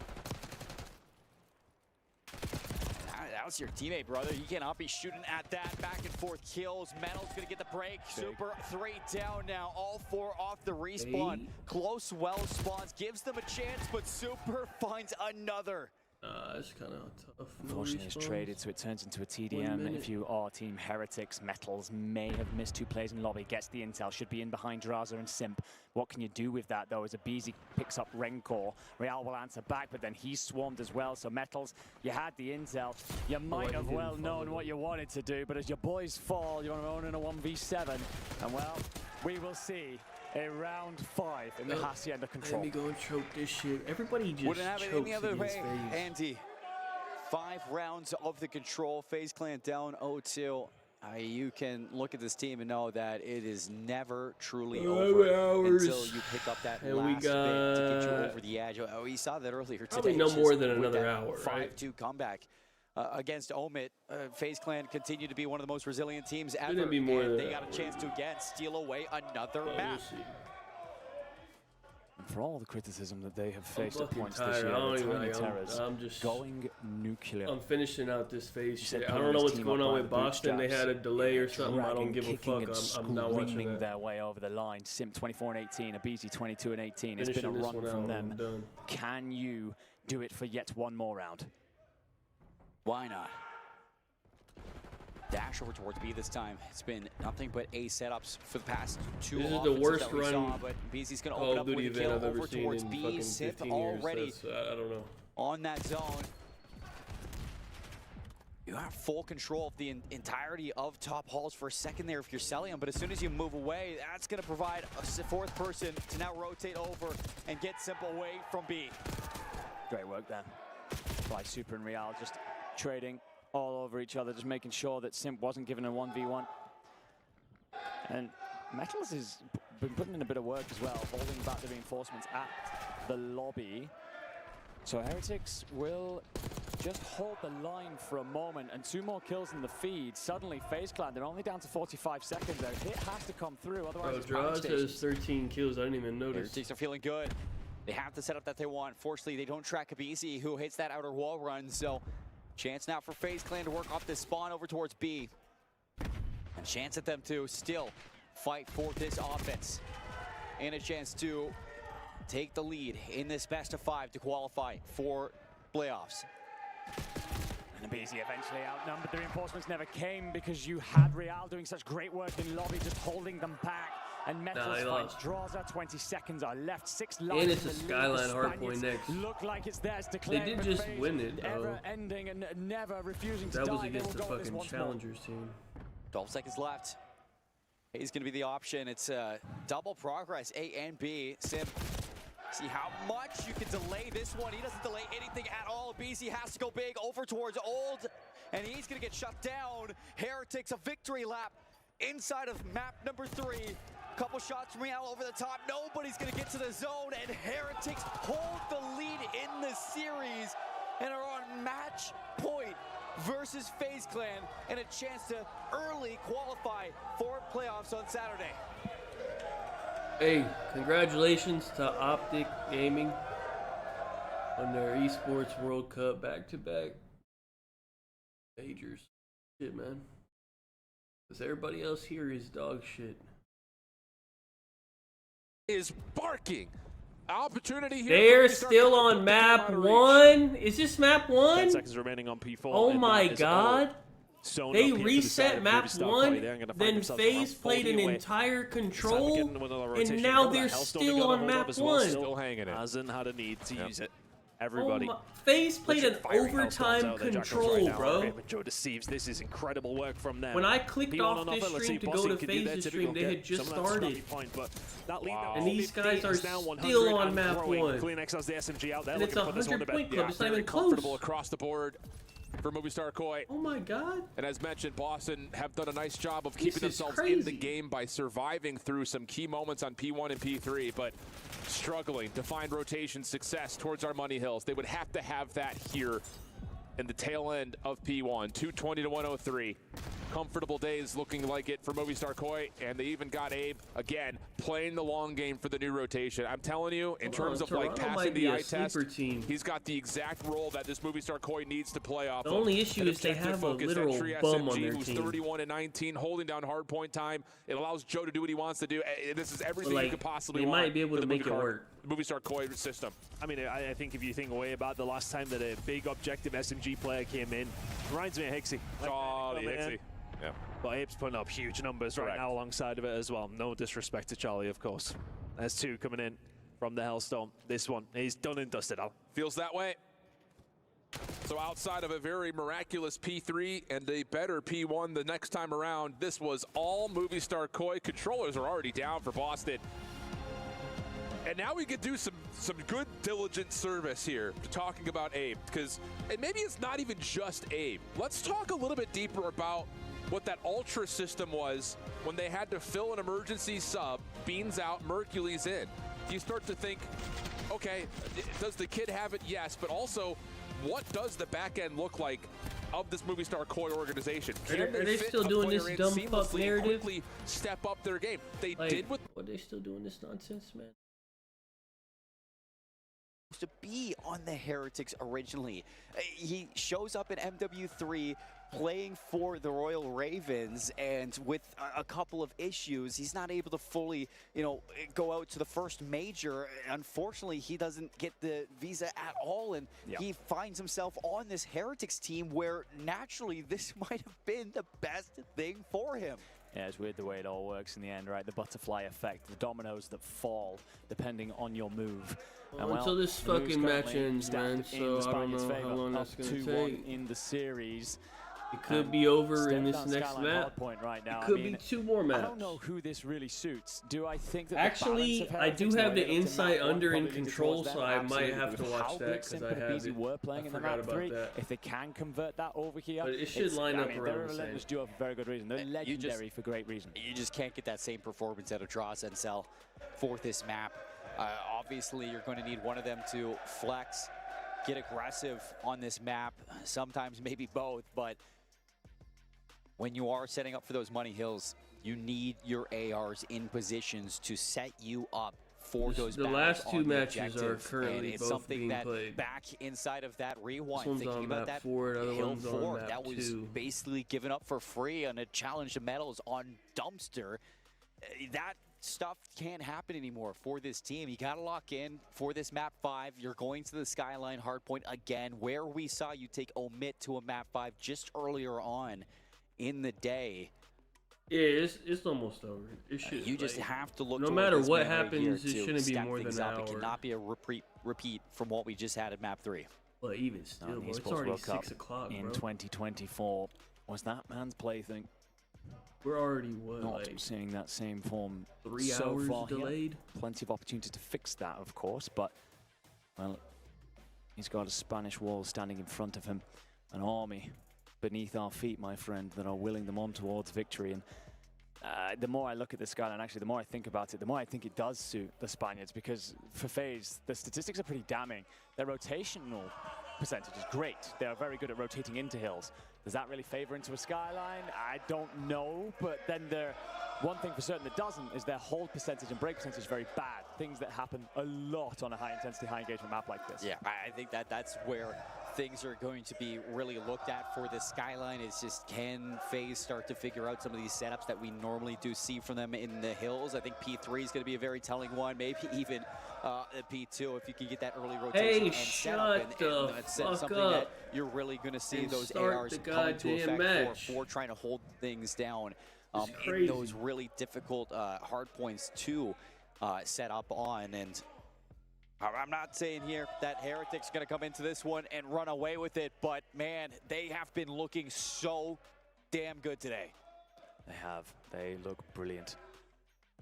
That was your teammate, brother. You cannot be shooting at that. Back and forth kills. Metal's gonna get the break. Super 3 down now. All 4 off the respawn. Close well spawns. Gives them a chance, but Super finds another. It's kind of tough. Unfortunately, it's traded, so it turns into a TDM. If you are Team Heretics, Metals may have missed 2 plays in lobby. Gets the intel, should be in behind Draza and Simp. What can you do with that, though, as Abizi picks up Rencor? Real will answer back, but then he's swarmed as well. So Metals, you had the intel. You might have well known what you wanted to do, but as your boys fall, you're on in a 1v7. And, well, we will see a round 5 in the Hacienda control. Let me go and choke this shit. Everybody just wouldn't have it any other way, FaZe. Andy. 5 rounds of the control. FaZe Clan down 0-2. You can look at this team and know that it is never truly over until you pick up that last bit to get you over the edge. Oh, we saw that earlier today. Probably no more than another hour, 5-2 comeback. Against Omit, FaZe Clan continue to be one of the most resilient teams ever. Shouldn't be more and than they got a chance to again steal away another map. And for all the criticism that they have faced at points this year, I'm just going nuclear. I'm finishing out this FaZe shit. I don't know what's going on with Boston. They had a delay or something. I don't give a fuck. I'm not watching that. Their way over the line. Simp 24 and 18, Abizi 22 and 18. It's been a run from them. Can you do it for yet one more round? Why not? Dash over towards B this time. It's been nothing but A setups for the past 2 This is the worst run saw, but BZ's going to open up with a kill over towards B. Sith already I don't know. on that zone. You have full control of the entirety of top halls for a second there if you're selling them, but as soon as you move away, that's going to provide a fourth person to now rotate over and get Simple away from B. Great work there by Super and Real, just trading all over each other, just making sure that Simp wasn't given a 1v1. And Metals has been putting in a bit of work as well, holding back the reinforcements at the lobby. So Heretics will just hold the line for a moment, and 2 more kills in the feed. Suddenly, FaZe Clan, they're only down to 45 seconds. Their hit has to come through, otherwise Draws has 13 kills. I didn't even notice. Heretics are feeling good. They have the setup that they want. Fortunately, they don't track Abisi, who hits that outer wall run. So, chance now for FaZe Clan to work off this spawn over towards B. And chance at them to still fight for this offense. And a chance to take the lead in this best of 5 to qualify for playoffs. And Abisi eventually outnumbered. The reinforcements never came because you had Real doing such great work in lobby, just holding them back. And Metals finds Draza, 20 seconds are left, 6 lives. And it's a Skyline Hardpoint next. Look like it's theirs to claim. They did just win it, though. Ever ending and never refusing to die. That was against the fucking Challengers team. 12 seconds left. A's gonna be the option. It's double progress, A and B. Sim, see how much you can delay this one. He doesn't delay anything at all. BC has to go big over towards Old, and he's gonna get shut down. Heretics a victory lap inside of map number 3. Couple shots from Real over the top. Nobody's gonna get to the zone, and Heretics hold the lead in the series and are on match point versus FaZe Clan, and a chance to early qualify for playoffs on Saturday. Hey, congratulations to Optic Gaming on their Esports World Cup back-to-back majors. Shit, man. Because everybody else here is dog shit. Is barking. Opportunity here. They're still on map 1. Is this map 1? 10 seconds remaining on P4. Oh my god. They reset map 1, then FaZe played an entire control, and now they're still on map 1. Still hanging it. Hasn't had a need to use it. Everybody. FaZe played an overtime control, bro. Joe deceives. This is incredible work from them. When I clicked off this stream to go to FaZe's stream, they had just started. And these guys are still on map 1. CleanX has the SMG out there. And it's a 100-point club. It's not even close. Comfortable across the board for Movistar Koi. Oh my god. And as mentioned, Boston have done a nice job of keeping themselves in the game by surviving through some key moments on P1 and P3, but struggling to find rotation success towards our money hills. They would have to have that here in the tail end of P1. 220 to 103. Comfortable days looking like it for Movistar Koi, and they even got Abe, again, playing the long game for the new rotation. I'm telling you, in terms of like passing the eye test, he's got the exact role that this Movistar Koi needs to play off. The only issue is they have a literal bum on their who's team. 31 and 19, holding down hardpoint time. It allows Joe to do what he wants to do. This is everything you could possibly want. They might be able to make it work. Movistar Koi system. I mean, I think if you think away about the last time that a big objective SMG player came in, reminds me of Hixie. Oh, the Hixie. Yeah. But Abe's putting up huge numbers right now alongside of it as well. No disrespect to Charlie, of course. There's 2 coming in from the Hellstone. This one, he's done and dusted out. Feels that way. So outside of a very miraculous P3 and a better P1 the next time around, this was all Movistar Koi. Controllers are already down for Boston. And now we could do some good, diligent service here to talking about Abe, because maybe it's not even just Abe. Let's talk a little bit deeper about what that Ultra system was when they had to fill an emergency sub, beans out, Mercules in. You start to think, okay, does the kid have it? Yes, but also, what does the back end look like of this Movistar Koi organization? Are they still doing this dumb fuck narrative? Quickly step up their game. They did with. Are they still doing this nonsense, man? To be on the Heretics originally. He shows up in MW3 playing for the Royal Ravens, and with a couple of issues, he's not able to fully, go out to the first major. Unfortunately, he doesn't get the visa at all, and he finds himself on this Heretics team where naturally this might have been the best thing for him. Yeah, it's weird the way it all works in the end, right? The butterfly effect, the dominoes that fall depending on your move. Well, until this fucking match ends, man, so I don't know how long that's going to take. In the series. It could be over in this next map. Right now. It could be 2 more maps. I don't know who this really suits. Do I think that actually, I do have the insight under in control, so I might have to watch that because I have it. I forgot about that. If they can convert that over here, but it should line up around they're the relentless duo for very good reason. They're legendary for great reason. You just can't get that same performance out of Draza and Cell for this map. Obviously, you're going to need one of them to flex, get aggressive on this map. Sometimes maybe both, but when you are setting up for those money hills, you need your ARs in positions to set you up for those the last 2 matches are currently it's both something being that played. Back inside of that rewind, this one's thinking on about map that 4, the other hill one's 4, on map that was 2. basically given up for free on a challenge to medals on Dumpster. That stuff can't happen anymore for this team. You got to lock in for this map 5. You're going to the Skyline Hardpoint again, where we saw you take Omit to a map 5 just earlier on in the day. Yeah, it's almost over. It should. You just have to look. No matter what happens, it shouldn't be more than an hour. It cannot be a repeat from what we just had at map 3. Well, even still, it's already 6 o'clock, in 2024. Was that man's plaything? We're already not seeing that same form. 3 so hours far delayed. Here. Plenty of opportunity to fix that, of course, but well, he's got a Spanish wall standing in front of him, an army beneath our feet, my friend, that are willing them on towards victory. And the more I look at the Skyline, actually, the more I think about it, the more I think it does suit the Spaniards, because for FaZe, the statistics are pretty damning. Their rotational percentage is great. They are very good at rotating into hills. Does that really favor into a Skyline? I don't know, but then one thing for certain that doesn't is their hold percentage and break percentage is very bad. Things that happen a lot on a high-intensity, high-engagement map like this. Yeah, I think that's where things are going to be really looked at for the Skyline. Is just, can FaZe start to figure out some of these setups that we normally do see from them in the hills? I think P3 is going to be a very telling one, maybe even P2 if you can get that early rotation and setup. And that's something that you're really going to see those ARs come to effect for trying to hold things down in those really difficult hard points to set up on. And I'm not saying here that Heretic's going to come into this one and run away with it, but man, they have been looking so damn good today. They have. They look brilliant.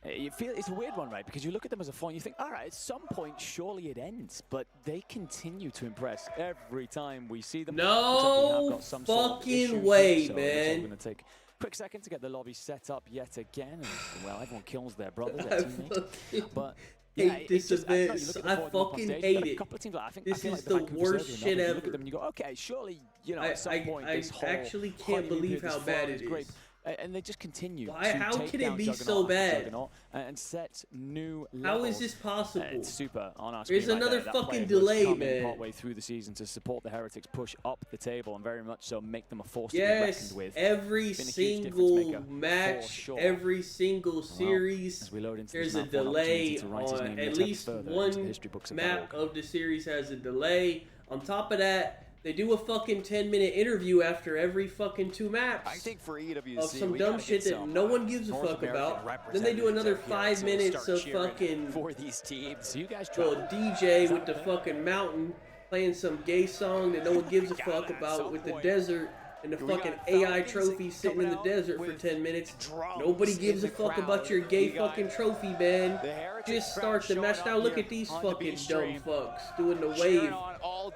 You feel it's a weird one, right? Because you look at them as a four and you think, all right, at some point, surely it ends. But they continue to impress every time we see them. No fucking way, man. I'm going to take a quick second to get the lobby set up yet again. And, well, everyone kills their brothers, their teammates. But hate this event. I fucking hate it. This is the worst shit ever. You look at them and you go, okay, surely, you know, at some point this whole actually can't believe how bad it is. And they just continue. How can it be so bad? And set new levels. How is this possible? It's super on our screen. There's another fucking delay, man. Partway through the season to support the Heretics push up the table and very much so make them a force to be reckoned with. Every single match, every single series, there's a delay on at least one map of the series has a delay. On top of that, they do a fucking 10-minute interview after every fucking 2 maps. I think for EWC, of some dumb shit that no one gives a fuck about. Then they do another 5 minutes of fucking for these teams. You guys little DJ with the fucking mountain playing some gay song that no one gives a fuck about with the desert and the fucking AI trophy sitting in the desert for 10 minutes. Nobody gives a fuck about your gay fucking trophy, man. Just start the match. Now look at these fucking dumb fucks doing the wave.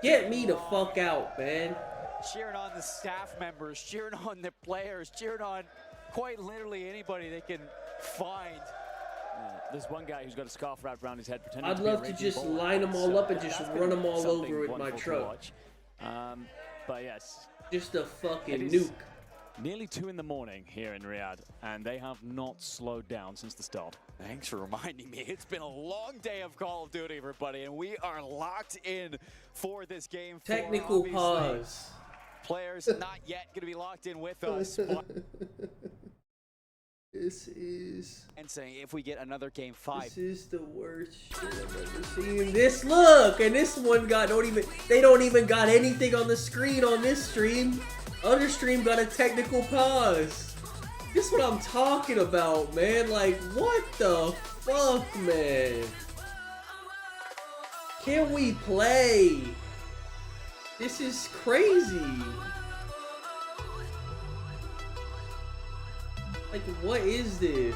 Get me the fuck out, man. Cheering on the staff members, cheering on the players, cheering on quite literally anybody they can find. There's one guy who's got a scarf wrapped around his head pretending I'd love to just line them all up and just run them all over with my truck. But yes. Just a fucking nuke. Nearly 2 in the morning here in Riyadh, and they have not slowed down since the start. Thanks for reminding me. It's been a long day of Call of Duty, everybody, and we are locked in for this game. Technical pause. Players not yet going to be locked in with us. But this is... And saying if we get another game 5. This is the worst shit I've ever seen. This look, and this one got they don't even got anything on the screen on this stream. Other stream got a technical pause. This is what I'm talking about, man. Like, what the fuck, man? Can we play? This is crazy. Like, what is this?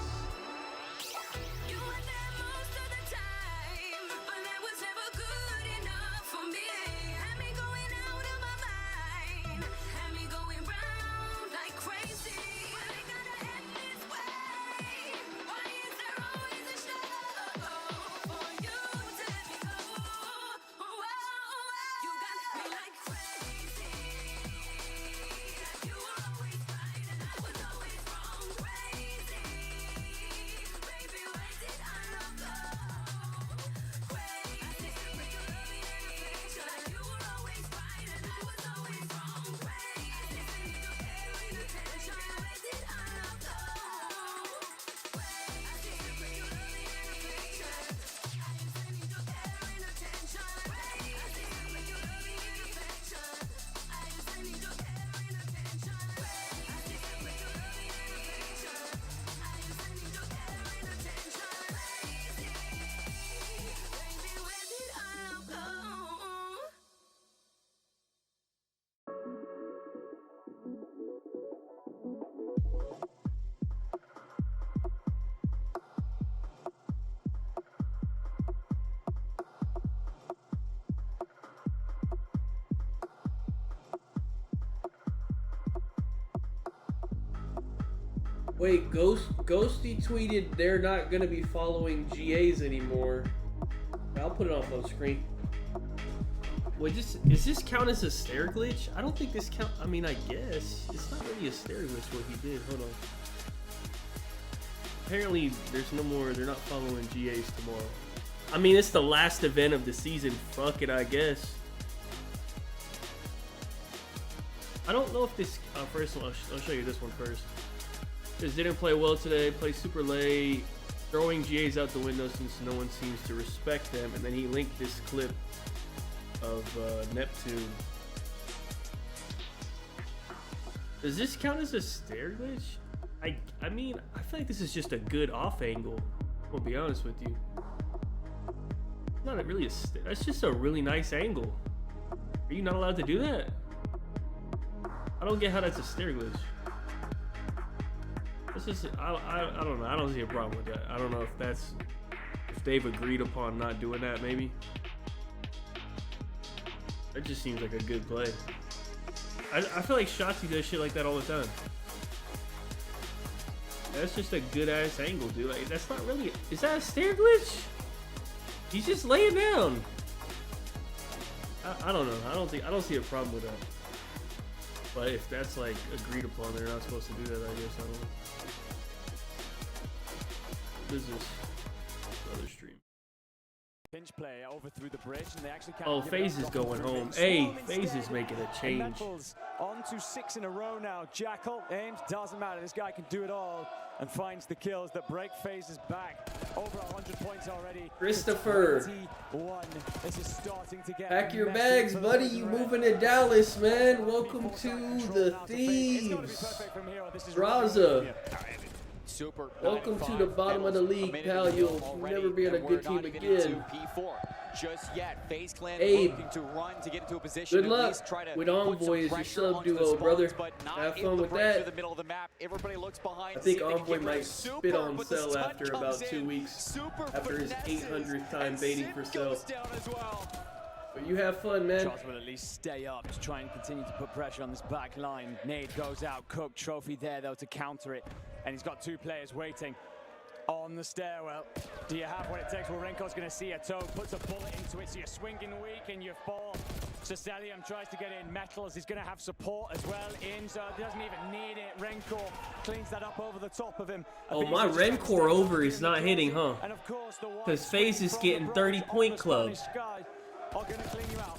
Wait, Ghosty tweeted they're not gonna be following GAs anymore. I'll put it off on screen. Wait, does this count as a stair glitch? I don't think this count. I mean, I guess it's not really a stair glitch what he did. Hold on. Apparently, there's no more. They're not following GAs tomorrow. I mean, it's the last event of the season. Fuck it, I guess. I don't know if this. First, I'll show you this one first. This didn't play well today. Play super late. Throwing GAs out the window since no one seems to respect them. And then he linked this clip of Neptune. Does this count as a stair glitch? I mean, I feel like this is just a good off angle. I'll be honest with you. Not really a stair. That's just a really nice angle. Are you not allowed to do that? I don't get how that's a stair glitch. This is I don't know. I don't see a problem with that. I don't know if they've agreed upon not doing that. Maybe. That just seems like a good play. I feel like Shotzi does shit like that all the time. That's just a good ass angle, dude. Like, that's not really. Is that a stair glitch? He's just laying down. I don't know. I don't see a problem with that. But if that's like agreed upon, they're not supposed to do that. I guess I don't know. What is this? Another stream. Pinch play over through the bridge, and they actually can't. Oh, FaZe is going home. Hey, FaZe is making a change. On to 6 in a row now. Jackal aims, doesn't matter. This guy can do it all and finds the kills that break FaZe's back. Over 100 points already. Christopher, this is starting to get pack your bags, buddy. You moving to Dallas, man. Welcome to the Thieves. Raza. Super. Welcome to the bottom of the league, pal. You'll never be on a good team again. Just yet, FaZe Clan Abe, looking to run to get into a position. good luck with Envoy as your sub duo, brother. Have fun with that. Everybody looks behind. I think Envoy might spit on Cell after about 2 weeks, after his 800th time baiting for Cell. But you have fun, man. Charles will at least stay up to try and continue to put pressure on this back line. Nade goes out. Cook trophy there though to counter it, and he's got 2 players waiting on the stairwell. Do you have what it takes? Well, Renko's going to see a toe, puts a bullet into it, so you're swinging weak and you fall. Cecilium tries to get in. Metals, he's going to have support as well in, so he doesn't even need it. Renko cleans that up over the top of him. Oh, my Rencore over is not hitting, huh? Because FaZe is getting 30-point club.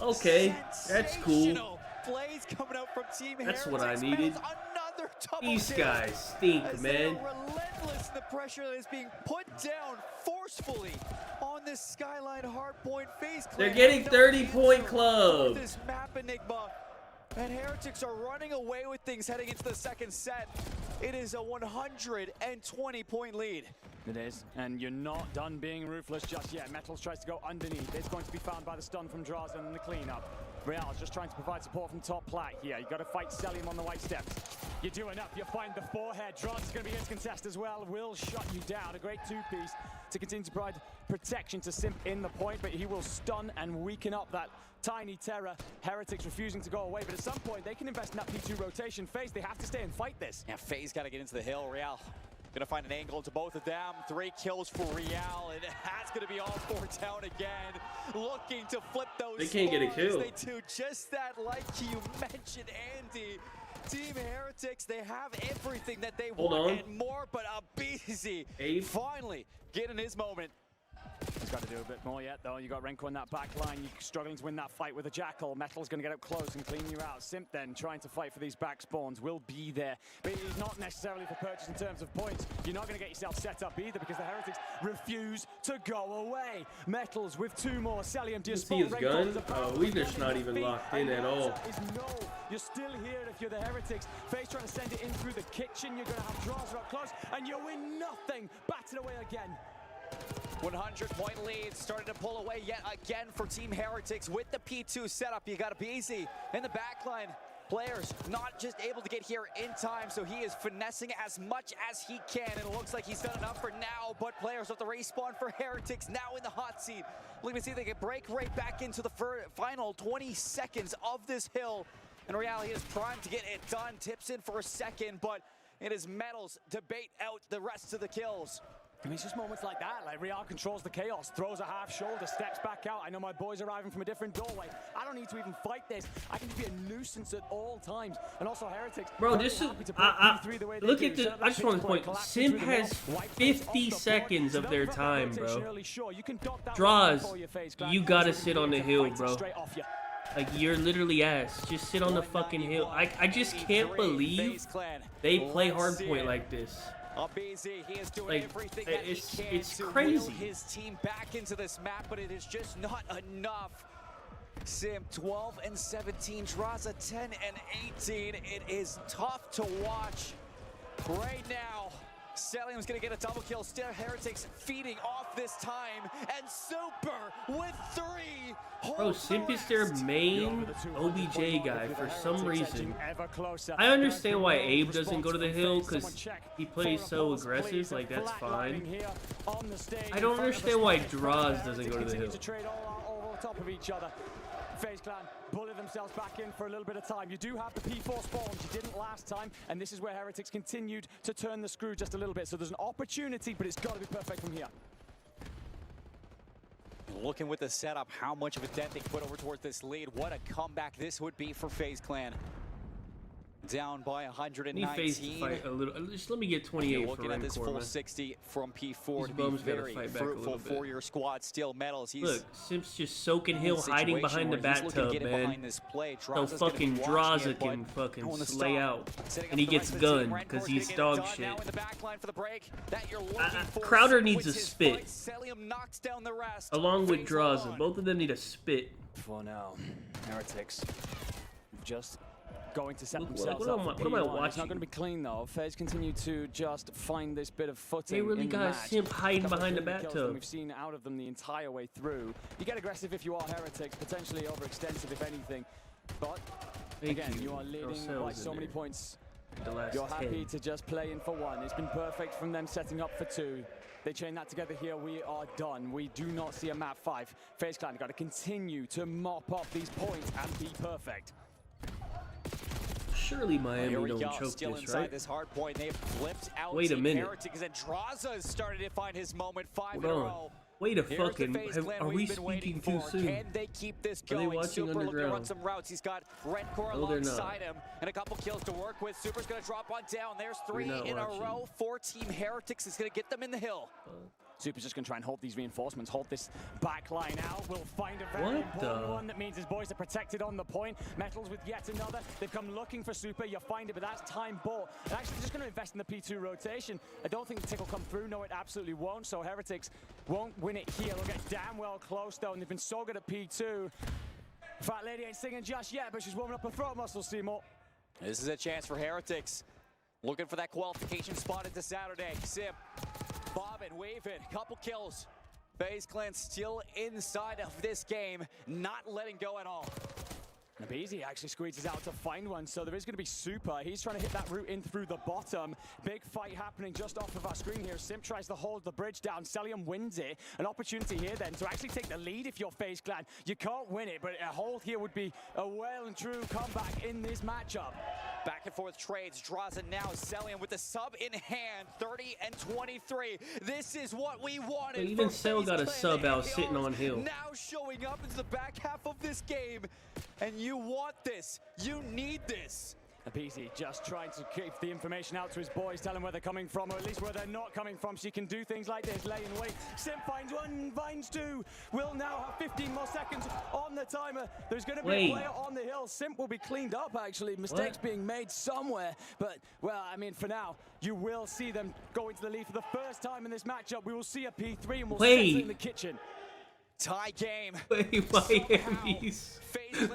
Okay, that's cool. That's what I needed. These guys stink, man. Relentless the pressure that is being put down forcefully on this Skyline Hardpoint FaZe. They're getting 30-point club. This map enigma, and Heretics are running away with things heading into the second set. It is a 120-point lead. It is, and you're not done being ruthless just yet. Metals tries to go underneath. It's going to be found by the stun from Drazen and the cleanup. Real's just trying to provide support from top plat here. You got to fight Celium on the white steps. You do enough, you find the forehead. Droz is going to be his contest as well. Will shut you down. A great two-piece to continue to provide protection to Simp in the point, but he will stun and weaken up that tiny terror. Heretics refusing to go away, but at some point they can invest in that P2 rotation. FaZe, they have to stay and fight this. Yeah, FaZe got to get into the hill. Real gonna find an angle into both of them. 3 kills for Real, and that's gonna be all 4 down again. Looking to flip those. They can't get a kill. They do just that, like you mentioned, Andy. Team Heretics, they have everything that they want and more, but BZ finally getting his moment. He's got to do a bit more yet, though. You got Renko in that back line. You're struggling to win that fight with a Jackal. Metal's going to get up close and clean you out. Simp then trying to fight for these back spawns will be there, but he's not necessarily for purchase in terms of points. You're not going to get yourself set up either because the Heretics refuse to go away. Metals with 2 more. Celium, do you see his gun? Oh, we just not even locked in at all. No, you're still here if you're the Heretics. FaZe trying to send it in through the kitchen. You're going to have Droz up close, and you win nothing. Batted away again. 100-point lead, starting to pull away yet again for Team Heretics with the P2 setup. You got a BZ in the backline. Players not just able to get here in time, so he is finessing as much as he can, and it looks like he's done enough for now, but players have to respawn for Heretics now in the hot seat. Looking to see if they can break right back into the final 20 seconds of this hill. In reality, is primed to get it done. Tips in for a second, but it is Metals to bait out the rest of the kills. And it's just moments like that, like Real controls the chaos, throws a half shoulder, steps back out. I know my boys arriving from a different doorway. I don't need to even fight this. I can just be a nuisance at all times. And also Heretics. Bro, this is, look at this. I just want to point. Simp has 50 seconds of their time, bro. Droz, you gotta sit on the hill, bro. Like, you're literally ass. Just sit on the fucking hill. I just can't believe they play Hardpoint like this. BZ, he is doing everything that he can it's to crazy. will his team back into this map, but it is just not enough. Simp 12 and 17, Draza 10 and 18. It is tough to watch right now. Celium's gonna get a double kill. Still Heretics feeding off this time, and Super with 3. Bro, Simp is their main OBJ guy for some reason. I understand why Abe doesn't go to the hill because he plays so aggressive, like that's fine. I don't understand why Droz doesn't go to the hill. Top of each other. FaZe Clan bully themselves back in for a little bit of time. You do have the P4 spawns, you didn't last time, and this is where Heretics continued to turn the screw just a little bit. So there's an opportunity, but it's got to be perfect from here. Looking with the setup, how much of a dent they put over towards this lead. What a comeback this would be for FaZe Clan. Down by 119. FaZe to fight a little. Just let me get 28 for looking at this full 60 from P4 to be very fruitful for your squad. Still Metals. Look, Simp's just soaking hill, hiding behind the bathtub, man. So fucking Draza can fucking slay out, and he gets gunned because he's dog shit. Crowder needs a spit, along with Draza. Both of them need a spit. For now, Heretics just going to set themselves what up am I for watching? It's not going to be clean though. FaZe continue to just find this bit of footing. They really in the got match. Simp hiding behind the bathtub. We've seen out of them the entire way through. You get aggressive if you are Heretics, potentially overextensive if anything. But again, you are leading by so many points. You're happy to just play in for 1. It's been perfect from them setting up for 2. They chain that together here. We are done. We do not see a map 5. FaZe Clan got to continue to mop up these points and be perfect. Surely Miami don't choke Still this, inside right? this hard point. They've flipped out. Wait a minute. Heretics, and Draza has started to find his moment. 5 Hold in a on. row. Wait a fucking. Are we speaking too soon? Can they keep this Are going? they watching Super looking to run underground? some routes. He's got Redcore No, they're not. alongside him and a couple kills to work with. Super's going to drop on down. There's 3 in a row. 4 Team Heretics is going to get them in the hill. Super's just going to try and hold these reinforcements, hold this back line out. We'll find a very important one. That means his boys are protected on the point. Metals with yet another. They've come looking for Super. You'll find it, but that's time bought. And actually, just going to invest in the P2 rotation. I don't think the tick will come through. No, it absolutely won't. So Heretics won't win it here. They'll get damn well close, though, and they've been so good at P2. Fat Lady ain't singing just yet, but she's warming up her throat muscles, Seymour. This is a chance for Heretics. Looking for that qualification spot into Saturday. Simp, bobbing, waving, couple kills. FaZe Clan still inside of this game, not letting go at all. Nabizi actually squeezes out to find one, so there is going to be Super. He's trying to hit that route in through the bottom. Big fight happening just off of our screen here. Simp tries to hold the bridge down. Celium wins it. An opportunity here then to actually take the lead if you're FaZe Clan. You can't win it, but a hold here would be a well and true comeback in this matchup. Back and forth trades. Draza now. Celium with the sub in hand. 30 and 23. This is what we wanted. But even Cell got a sub out sitting on hill. Now showing up into the back half of this game. And you want this. You need this. Nabizi just trying to keep the information out to his boys, tell them where they're coming from, or at least where they're not coming from, so you can do things like this, lay in wait. Simp finds one, finds two. Will now have 15 more seconds on the timer. There's going to be a player on the hill. Simp will be cleaned up, actually. Mistakes being made somewhere. But, well, I mean, for now, you will see them go into the lead for the first time in this matchup. We will see a P3 and we'll settle in the kitchen. Tie game. Wait,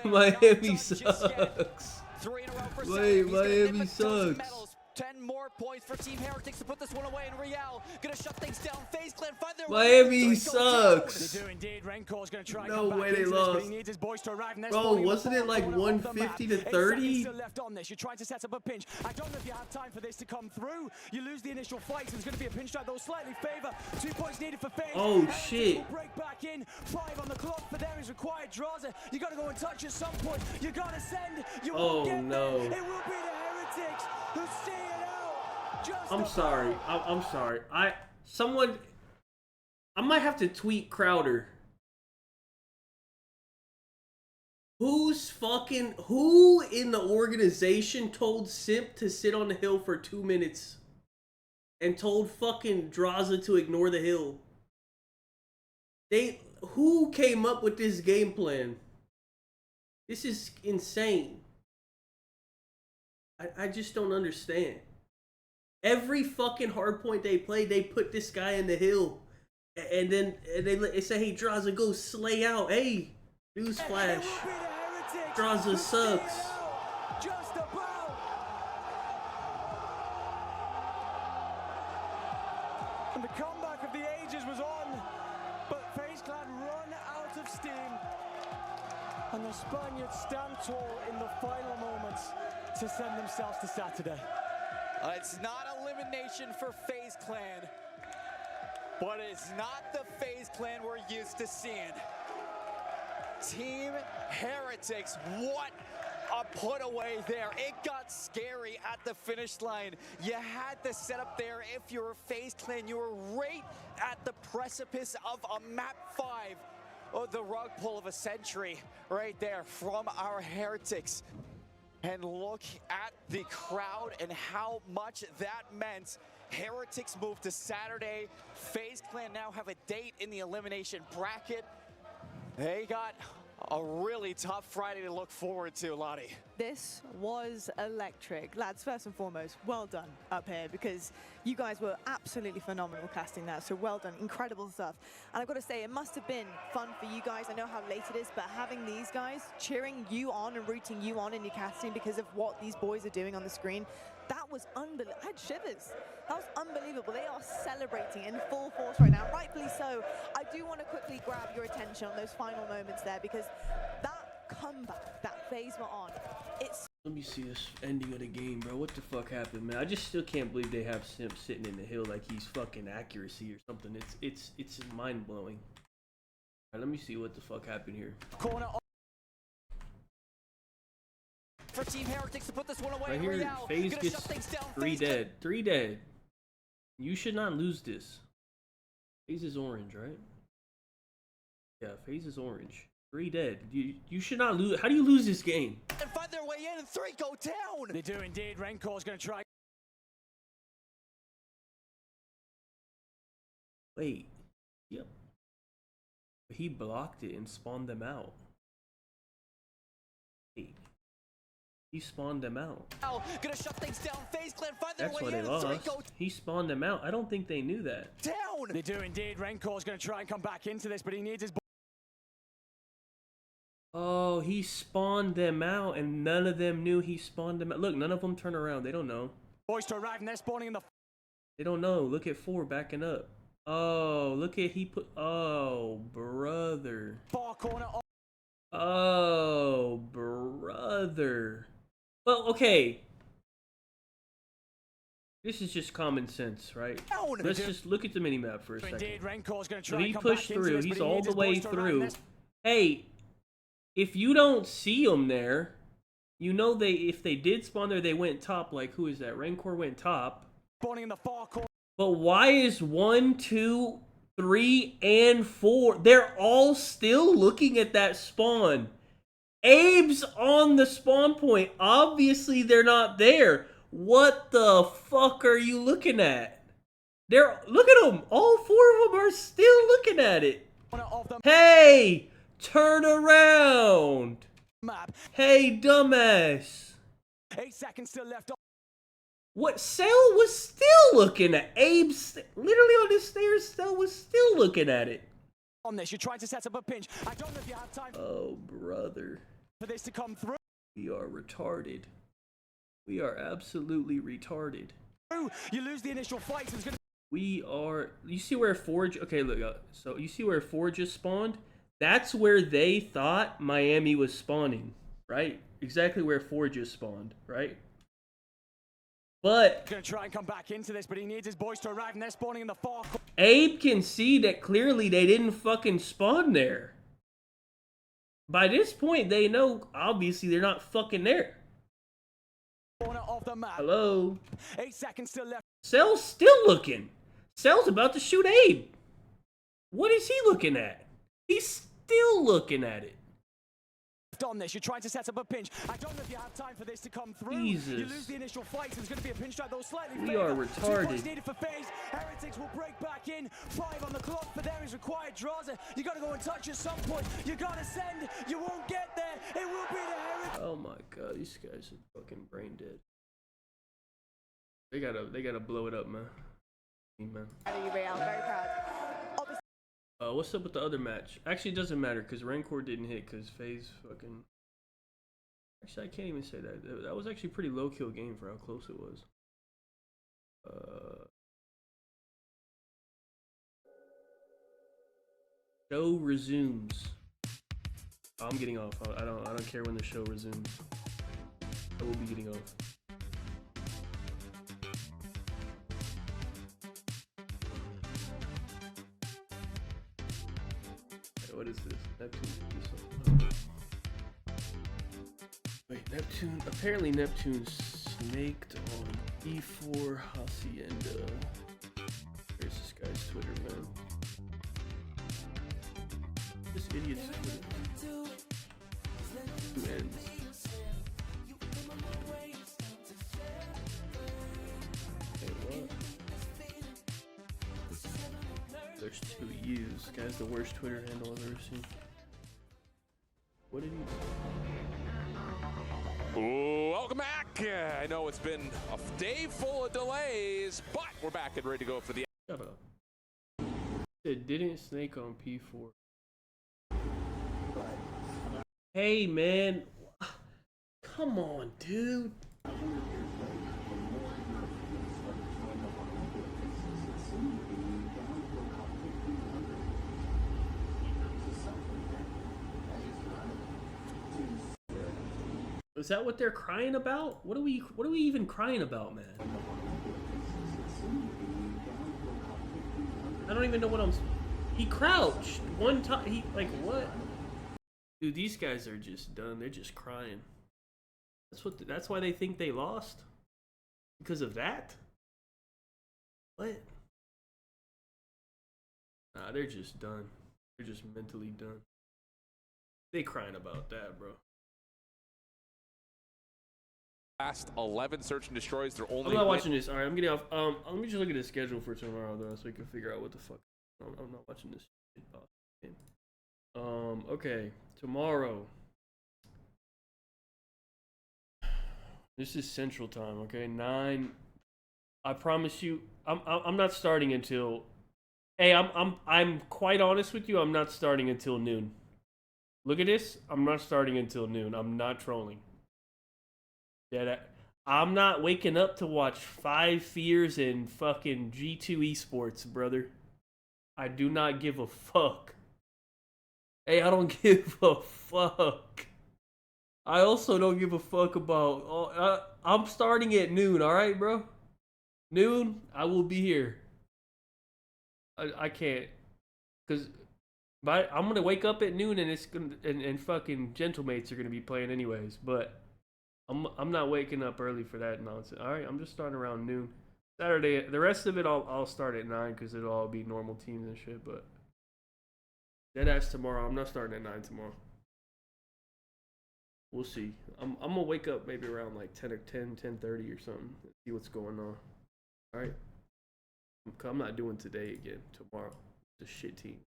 Miami sucks. 3 in a row for Wait, Miami sucks. 10 more points for Team Heretics to put this one away, and Real gonna shut things down. FaZe Clan find their Miami sucks. They do indeed. Renkor's gonna try no and way they lost. He needs his boys to arrive. Bro, wasn't it like 150 to 30? Still left on this. You're trying to set up a pinch. I don't know if you have time for this to come through. You lose the initial fight, so there's gonna be a pinch strike that will slightly favor. 2 points needed for FaZe. Oh shit. Break back in. 5 on the clock for them is required. Draza, you gotta go and touch at some point. You gotta send. You won't get there. It will be the Heretics who see it out. I'm sorry. I'm sorry. I might have to tweet Crowder. Who in the organization told Simp to sit on the hill for 2 minutes and told fucking Draza to ignore the hill? Who came up with this game plan? This is insane. I just don't understand. Every fucking hardpoint they play, they put this guy in the hill. And then they say, hey, Draza, go slay out. Hey, newsflash. Draza sucks. Just about. And the comeback of the ages was on. But FaZe Clan run out of steam. And the Spaniards stand tall in the final moments to send themselves to Saturday. It's not elimination for FaZe Clan, but it's not the FaZe Clan we're used to seeing. Team Heretics, what a put away there. It got scary at the finish line. You had the setup there. If you were FaZe Clan, you were right at the precipice of a map 5. Oh, the rug pull of a century right there from our Heretics. And look at the crowd and how much that meant. Heretics moved to Saturday. FaZe Clan now have a date in the elimination bracket. They got a really tough Friday to look forward to, Lottie. This was electric. Lads, first and foremost, well done up here, because you guys were absolutely phenomenal casting that, so well done, incredible stuff. And I've got to say, it must have been fun for you guys. I know how late it is, but having these guys cheering you on and rooting you on in your casting because of what these boys are doing on the screen, that was unbelievable. I had shivers. That was unbelievable. They are celebrating in full force right now, rightfully so. I do want to quickly grab your attention on those final moments there, because that comeback that FaZe were on, it's... Let me see this ending of the game, bro. What the fuck happened, man? I just still can't believe they have Simp sitting in the hill like he's fucking accuracy or something. It's mind blowing. All right, let me see what the fuck happened here. Corner for Team Heretics to put this one away. Right here, FaZe gets 3 dead. 3 dead. You should not lose this. FaZe is orange, right? Yeah, FaZe is orange. 3 dead. You should not lose. How do you lose this game? And find their way in, and 3 go down. They do indeed. Renkor's going to try. Wait. Yep. He blocked it and spawned them out. Wait. He spawned them out. Gonna shut things down. FaZe Clan find their That's way why in, they lost. He spawned them out. I don't think they knew that. Down. They do indeed. Renkor's going to try and come back into this, but he needs his... Oh, he spawned them out, and none of them knew he spawned them out. Look, none of them turn around. They don't know. Boys to arrive, and they're spawning in the... They don't know. Look at 4 backing up. Oh, look at he put... Oh, brother. Far corner. Oh, brother. Well, okay. This is just common sense, right? Let's just look at the minimap for a second. So he pushed through. He's all the way through. Hey, if you don't see him there, you know if they did spawn there, they went top. Like, who is that? Rancor went top. Spawning in the far corner. But why is 1, 2, 3, and 4? They're all still looking at that spawn. Abe's on the spawn point. Obviously, they're not there. What the fuck are you looking at? Look at them. All 4 of them are still looking at it. Hey, turn around. Hey, dumbass. 8 seconds still left. What? Cell was still looking at Abe's. Literally on the stairs, Cell was still looking at it. On this, you're trying to set up a pinch. I don't know if you have time. Oh, brother. For this to come through. We are retarded. We are absolutely retarded. You lose the initial fight. So we are. You see where 4? Okay, look. So you see where 4 just spawned? That's where they thought Miami was spawning, right? Exactly where 4 just spawned, right? But gonna try and come back into this, but he needs his boys to arrive, and they're spawning in the far corner. Abe can see that clearly they didn't fucking spawn there. By this point, they know obviously they're not fucking there. Of the map. Hello. 8 seconds still left. Cell's still looking. Cell's about to shoot Abe. What is he looking at? He's still looking at it. On this, you're trying to set up a pinch. I don't know if you have time for this to come through. Jesus. You lose the initial fight, so there's going to be a pinch strike, though slightly. We are retarded. 2 points needed for FaZe. Heretics will break back in. 5 on the clock, but there is required draws. You got to go and touch at some point. You got to send. You won't get there. It will be the Heretics. Oh my god, these guys are fucking brain dead. They gotta blow it up, man. Man. I'm very proud. What's up with the other match? Actually, it doesn't matter because Rancor didn't hit because FaZe fucking. Actually, I can't even say that. That was actually a pretty low kill game for how close it was. Show resumes. Oh, I'm getting off. I don't care when the show resumes. I will be getting off. What is this? Neptune. Wait, Neptune. Apparently, Neptune snaked on E4 Hacienda. There's this guy's Twitter, man. This idiot's Twitter. Who ends? Hey, what? There's 2 U's. Guy's the worst Twitter handle I've ever seen. What did he do? Ooh, welcome back. I know it's been a day full of delays, but we're back and ready to go for the. Shut up. It didn't snake on P4. Hey, man. Come on, dude. Is that what they're crying about? What are we even crying about, man? I don't even know what he crouched one time. He like what? Dude, these guys are just done. They're just crying. That's why they think they lost. Because of that? What? Nah, they're just done. They're just mentally done. They crying about that, bro. Last 11 search and destroys. They're only. I'm not watching this. All right, I'm getting off. Let me just look at the schedule for tomorrow though, so we can figure out what the fuck. I'm not watching this game. Okay, tomorrow. This is Central Time. Okay, 9. I promise you, I'm not starting until. Hey, I'm quite honest with you. I'm not starting until noon. Look at this. I'm not starting until noon. I'm not trolling. Yeah, I'm not waking up to watch 5 Fears and fucking G2 Esports, brother. I do not give a fuck. Hey, I don't give a fuck. I also don't give a fuck about... I'm starting at noon, alright, bro? Noon, I will be here. I can't. Because I'm going to wake up at noon and it's gonna, and fucking Gentlemates are going to be playing anyways. But I'm not waking up early for that nonsense. Alright, I'm just starting around noon. Saturday, the rest of it I'll start at 9 because it'll all be normal teams and shit. But that's tomorrow. I'm not starting at 9 tomorrow. We'll see. I'm gonna wake up maybe around like 10:30 or something. See what's going on. All right. I'm not doing today again. Tomorrow. It's a shit team.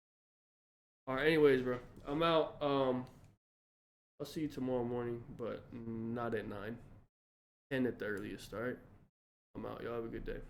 All right. Anyways, bro, I'm out. I'll see you tomorrow morning, but not at 9. 10 at the earliest. All right. I'm out. Y'all have a good day.